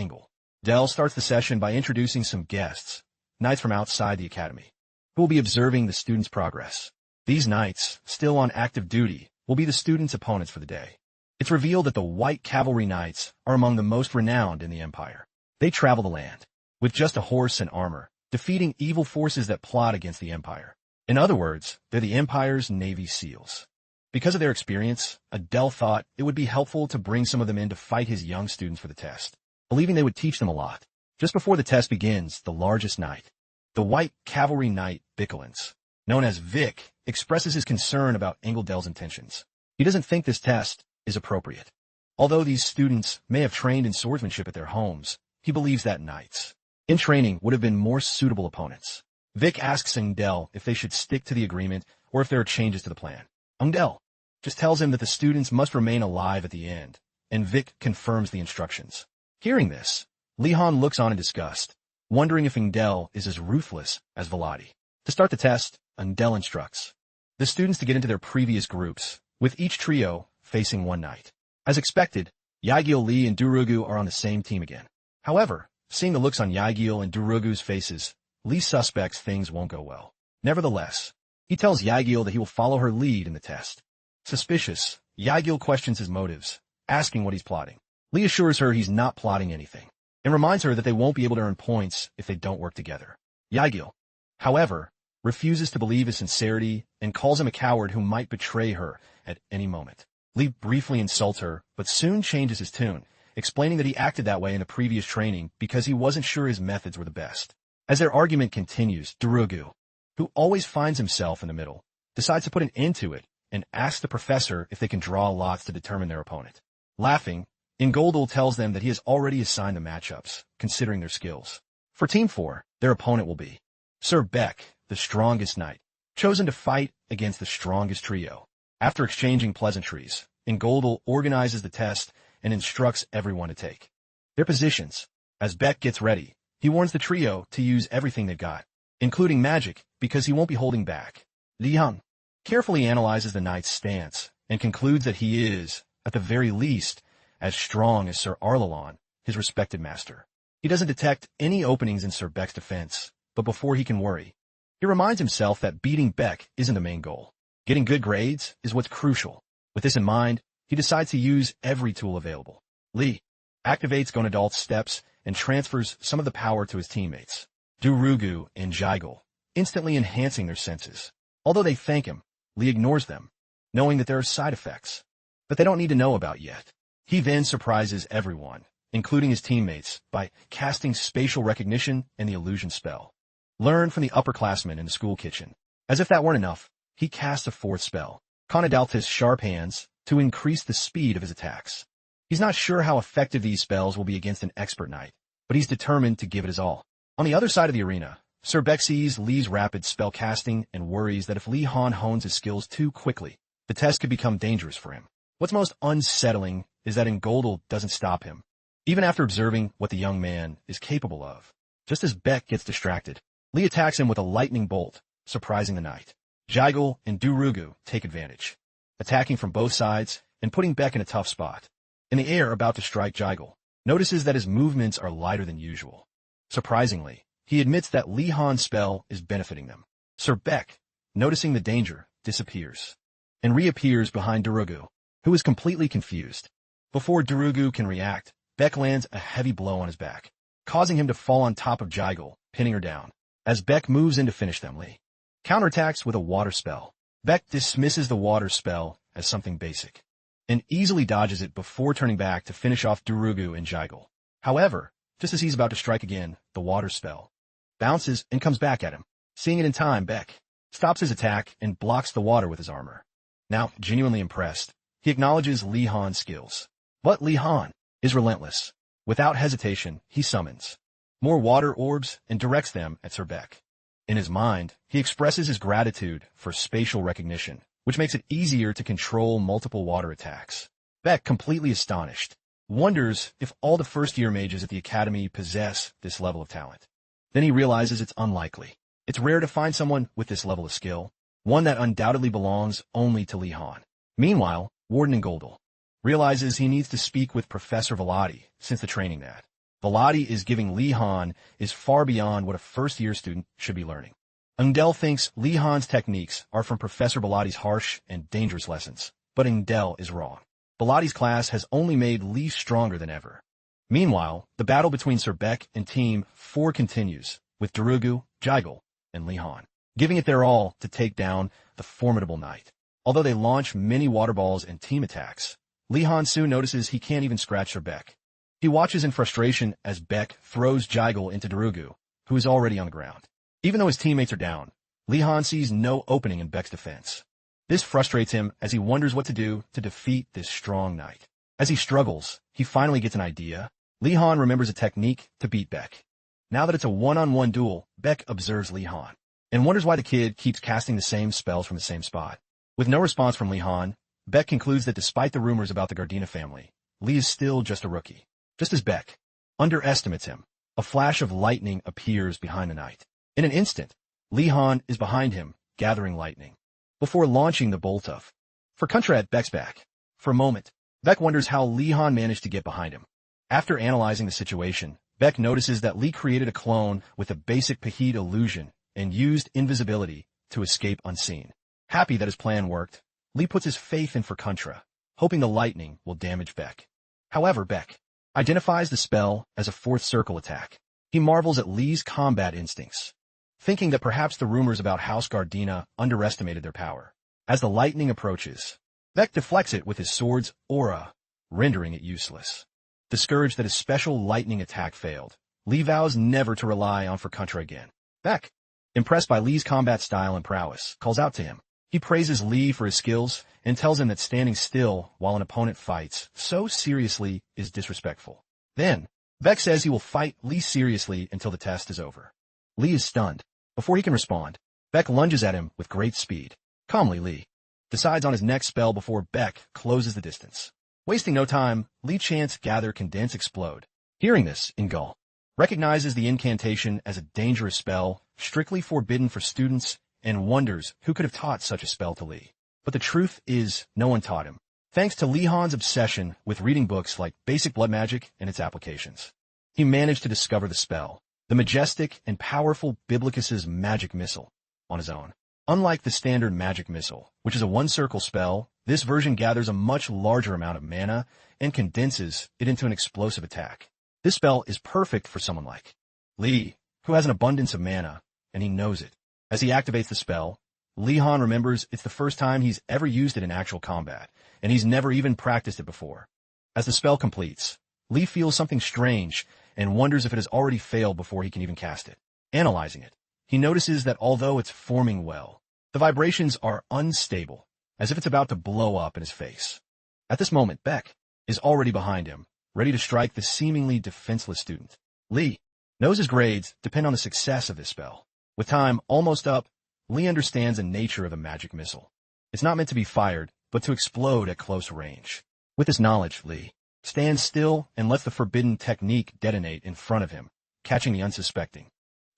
Del starts the session by introducing some guests, knights from outside the academy, who will be observing the students' progress. These knights, still on active duty, will be the students' opponents for the day. It's revealed that the White Cavalry Knights are among the most renowned in the Empire. They travel the land, with just a horse and armor, defeating evil forces that plot against the Empire. In other words, they're the Empire's Navy SEALs. Because of their experience, Adele thought it would be helpful to bring some of them in to fight his young students for the test, believing they would teach them a lot. Just before the test begins, the largest knight, the White Cavalry Knight Vigilance, known as Vic, expresses his concern about Del's intentions. He doesn't think this test is appropriate. Although these students may have trained in swordsmanship at their homes, he believes that knights in training would have been more suitable opponents. Vic asks Del if they should stick to the agreement or if there are changes to the plan. Del just tells him that the students must remain alive at the end, and Vic confirms the instructions. Hearing this, Li Han looks on in disgust, wondering if Del is as ruthless as Velati. To start the test, Del instructs the students to get into their previous groups, with each trio facing one knight. As expected, Yaegil, Li, and Durugu are on the same team again. However, seeing the looks on Yaegil and Durugu's faces, Li suspects things won't go well. Nevertheless, he tells Yaegil that he will follow her lead in the test. Suspicious, Yaegil questions his motives, asking what he's plotting. Li assures her he's not plotting anything, and reminds her that they won't be able to earn points if they don't work together. Yaegil, however, refuses to believe his sincerity and calls him a coward who might betray her at any moment. Li briefly insults her, but soon changes his tune, explaining that he acted that way in the previous training because he wasn't sure his methods were the best. As their argument continues, Durugu, who always finds himself in the middle, decides to put an end to it and asks the professor if they can draw lots to determine their opponent. Laughing, Ingoldal tells them that he has already assigned the matchups, considering their skills. For Team 4, their opponent will be Sir Beck, the strongest knight, chosen to fight against the strongest trio. After exchanging pleasantries, Ingoldal organizes the test and instructs everyone to take their positions. As Beck gets ready, he warns the trio to use everything they've got, including magic, because he won't be holding back. Li Han carefully analyzes the knight's stance and concludes that he is, at the very least, as strong as Sir Arlalon, his respected master. He doesn't detect any openings in Sir Beck's defense, but before he can worry, he reminds himself that beating Beck isn't the main goal. Getting good grades is what's crucial. With this in mind, he decides to use every tool available. Li activates Gonadal's steps and transfers some of the power to his teammates, Durugu and Jaigul, instantly enhancing their senses. Although they thank him, Li ignores them, knowing that there are side effects that they don't need to know about yet. He then surprises everyone, including his teammates, by casting spatial recognition and the illusion spell, learned from the upperclassmen in the school kitchen. As if that weren't enough, he casts a fourth spell, Conadalth's sharp hands, to increase the speed of his attacks. He's not sure how effective these spells will be against an expert knight, but he's determined to give it his all. On the other side of the arena, Sir Beck sees Li's rapid spell casting and worries that if Li Han hones his skills too quickly, the test could become dangerous for him. What's most unsettling is that Ingoldal doesn't stop him, even after observing what the young man is capable of. Just as Beck gets distracted, Li attacks him with a lightning bolt, surprising the knight. Jaigul and Durugu take advantage, attacking from both sides and putting Beck in a tough spot. In the air about to strike, Jaigul notices that his movements are lighter than usual. Surprisingly, he admits that Li Han's spell is benefiting them. Sir Beck, noticing the danger, disappears and reappears behind Durugu, who is completely confused. Before Durugu can react, Beck lands a heavy blow on his back, causing him to fall on top of Jaigul, pinning her down. As Beck moves in to finish them, Li counterattacks with a water spell. Beck dismisses the water spell as something basic, and easily dodges it before turning back to finish off Durugu and Jaigul. However, Just as he's about to strike again, the water spell bounces and comes back at him. Seeing it in time, Beck stops his attack and blocks the water with his armor. Now, genuinely impressed, he acknowledges Li Han's skills. But Li Han is relentless. Without hesitation, he summons more water orbs and directs them at Sir Beck. In his mind, he expresses his gratitude for spatial recognition, which makes it easier to control multiple water attacks. Beck, completely astonished, wonders if all the first-year mages at the academy possess this level of talent. Then he realizes it's unlikely. It's rare to find someone with this level of skill, one that undoubtedly belongs only to Li Han. Meanwhile, Warden Goldel realizes he needs to speak with Professor Velati since the training that Velati is giving Li Han is far beyond what a first-year student should be learning. Ungdel thinks Li Han's techniques are from Professor Velati's harsh and dangerous lessons, but Ungdel is wrong. Velati's class has only made Li stronger than ever. Meanwhile, the battle between Sir Beck and Team 4 continues, with Durugu, Jigel, and Li Han giving it their all to take down the formidable knight. Although they launch many water balls and team attacks, Li Han soon notices he can't even scratch Sir Beck. He watches in frustration as Beck throws Jigel into Durugu, who is already on the ground. Even though his teammates are down, Li Han sees no opening in Beck's defense. This frustrates him as he wonders what to do to defeat this strong knight. As he struggles, he finally gets an idea. Li Han remembers a technique to beat Beck. Now that it's a one-on-one duel, Beck observes Li Han and wonders why the kid keeps casting the same spells from the same spot. With no response from Li Han, Beck concludes that despite the rumors about the Gardena family, Li is still just a rookie. Just as Beck underestimates him, a flash of lightning appears behind the knight. In an instant, Li Han is behind him, gathering lightning, before launching the bolt of for contra at Beck's back. For a moment, Beck wonders how Li Han managed to get behind him. After analyzing the situation, Beck notices that Li created a clone with a basic Pahid illusion and used invisibility to escape unseen. Happy that his plan worked, Li puts his faith in for contra, hoping the lightning will damage Beck. However, Beck identifies the spell as a fourth circle attack. He marvels at Li's combat instincts, thinking that perhaps the rumors about House Gardena underestimated their power. As the lightning approaches, Beck deflects it with his sword's aura, rendering it useless. Discouraged that his special lightning attack failed, Li vows never to rely on for contra again. Beck, impressed by Li's combat style and prowess, calls out to him. He praises Li for his skills and tells him that standing still while an opponent fights so seriously is disrespectful. Then, Beck says he will fight Li seriously until the test is over. Li is stunned. Before he can respond, Beck lunges at him with great speed. Calmly, Li decides on his next spell before Beck closes the distance. Wasting no time, Li chants Gather, Condense, Explode. Hearing this, Ingul recognizes the incantation as a dangerous spell, strictly forbidden for students, and wonders who could have taught such a spell to Li. But the truth is, no one taught him, thanks to Li Han's obsession with reading books like Basic Blood Magic and its applications. He managed to discover the spell, the majestic and powerful Biblicus's magic missile, on his own. Unlike the standard magic missile, which is a one-circle spell, this version gathers a much larger amount of mana and condenses it into an explosive attack. This spell is perfect for someone like Li, who has an abundance of mana, and he knows it. As he activates the spell, Li Han remembers it's the first time he's ever used it in actual combat, and he's never even practiced it before. As the spell completes, Li feels something strange and wonders if it has already failed before he can even cast it. Analyzing it, he notices that although it's forming well, the vibrations are unstable, as if it's about to blow up in his face. At this moment, Beck is already behind him, ready to strike the seemingly defenseless student. Li knows his grades depend on the success of this spell. With time almost up, Li understands the nature of a magic missile. It's not meant to be fired, but to explode at close range. With this knowledge, Li stands still and lets the forbidden technique detonate in front of him, catching the unsuspecting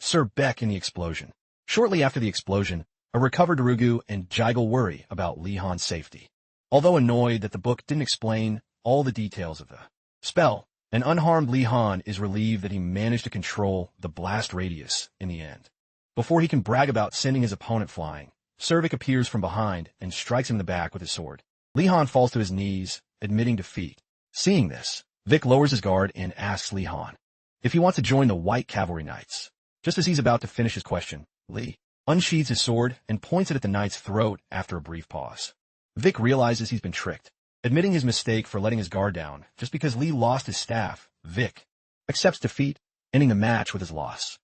Sir Beck in the explosion. Shortly after the explosion, a recovered Durugu and Jigel worry about Li Han's safety. Although annoyed that the book didn't explain all the details of the spell, an unharmed Li Han is relieved that he managed to control the blast radius in the end. Before he can brag about sending his opponent flying, Servik appears from behind and strikes him in the back with his sword. Li Han falls to his knees, admitting defeat. Seeing this, Vic lowers his guard and asks Li Han if he wants to join the White Cavalry Knights. Just as he's about to finish his question, Li unsheathes his sword and points it at the knight's throat after a brief pause. Vic realizes he's been tricked. Admitting his mistake for letting his guard down just because Li lost his staff, Vic accepts defeat, ending the match with his loss.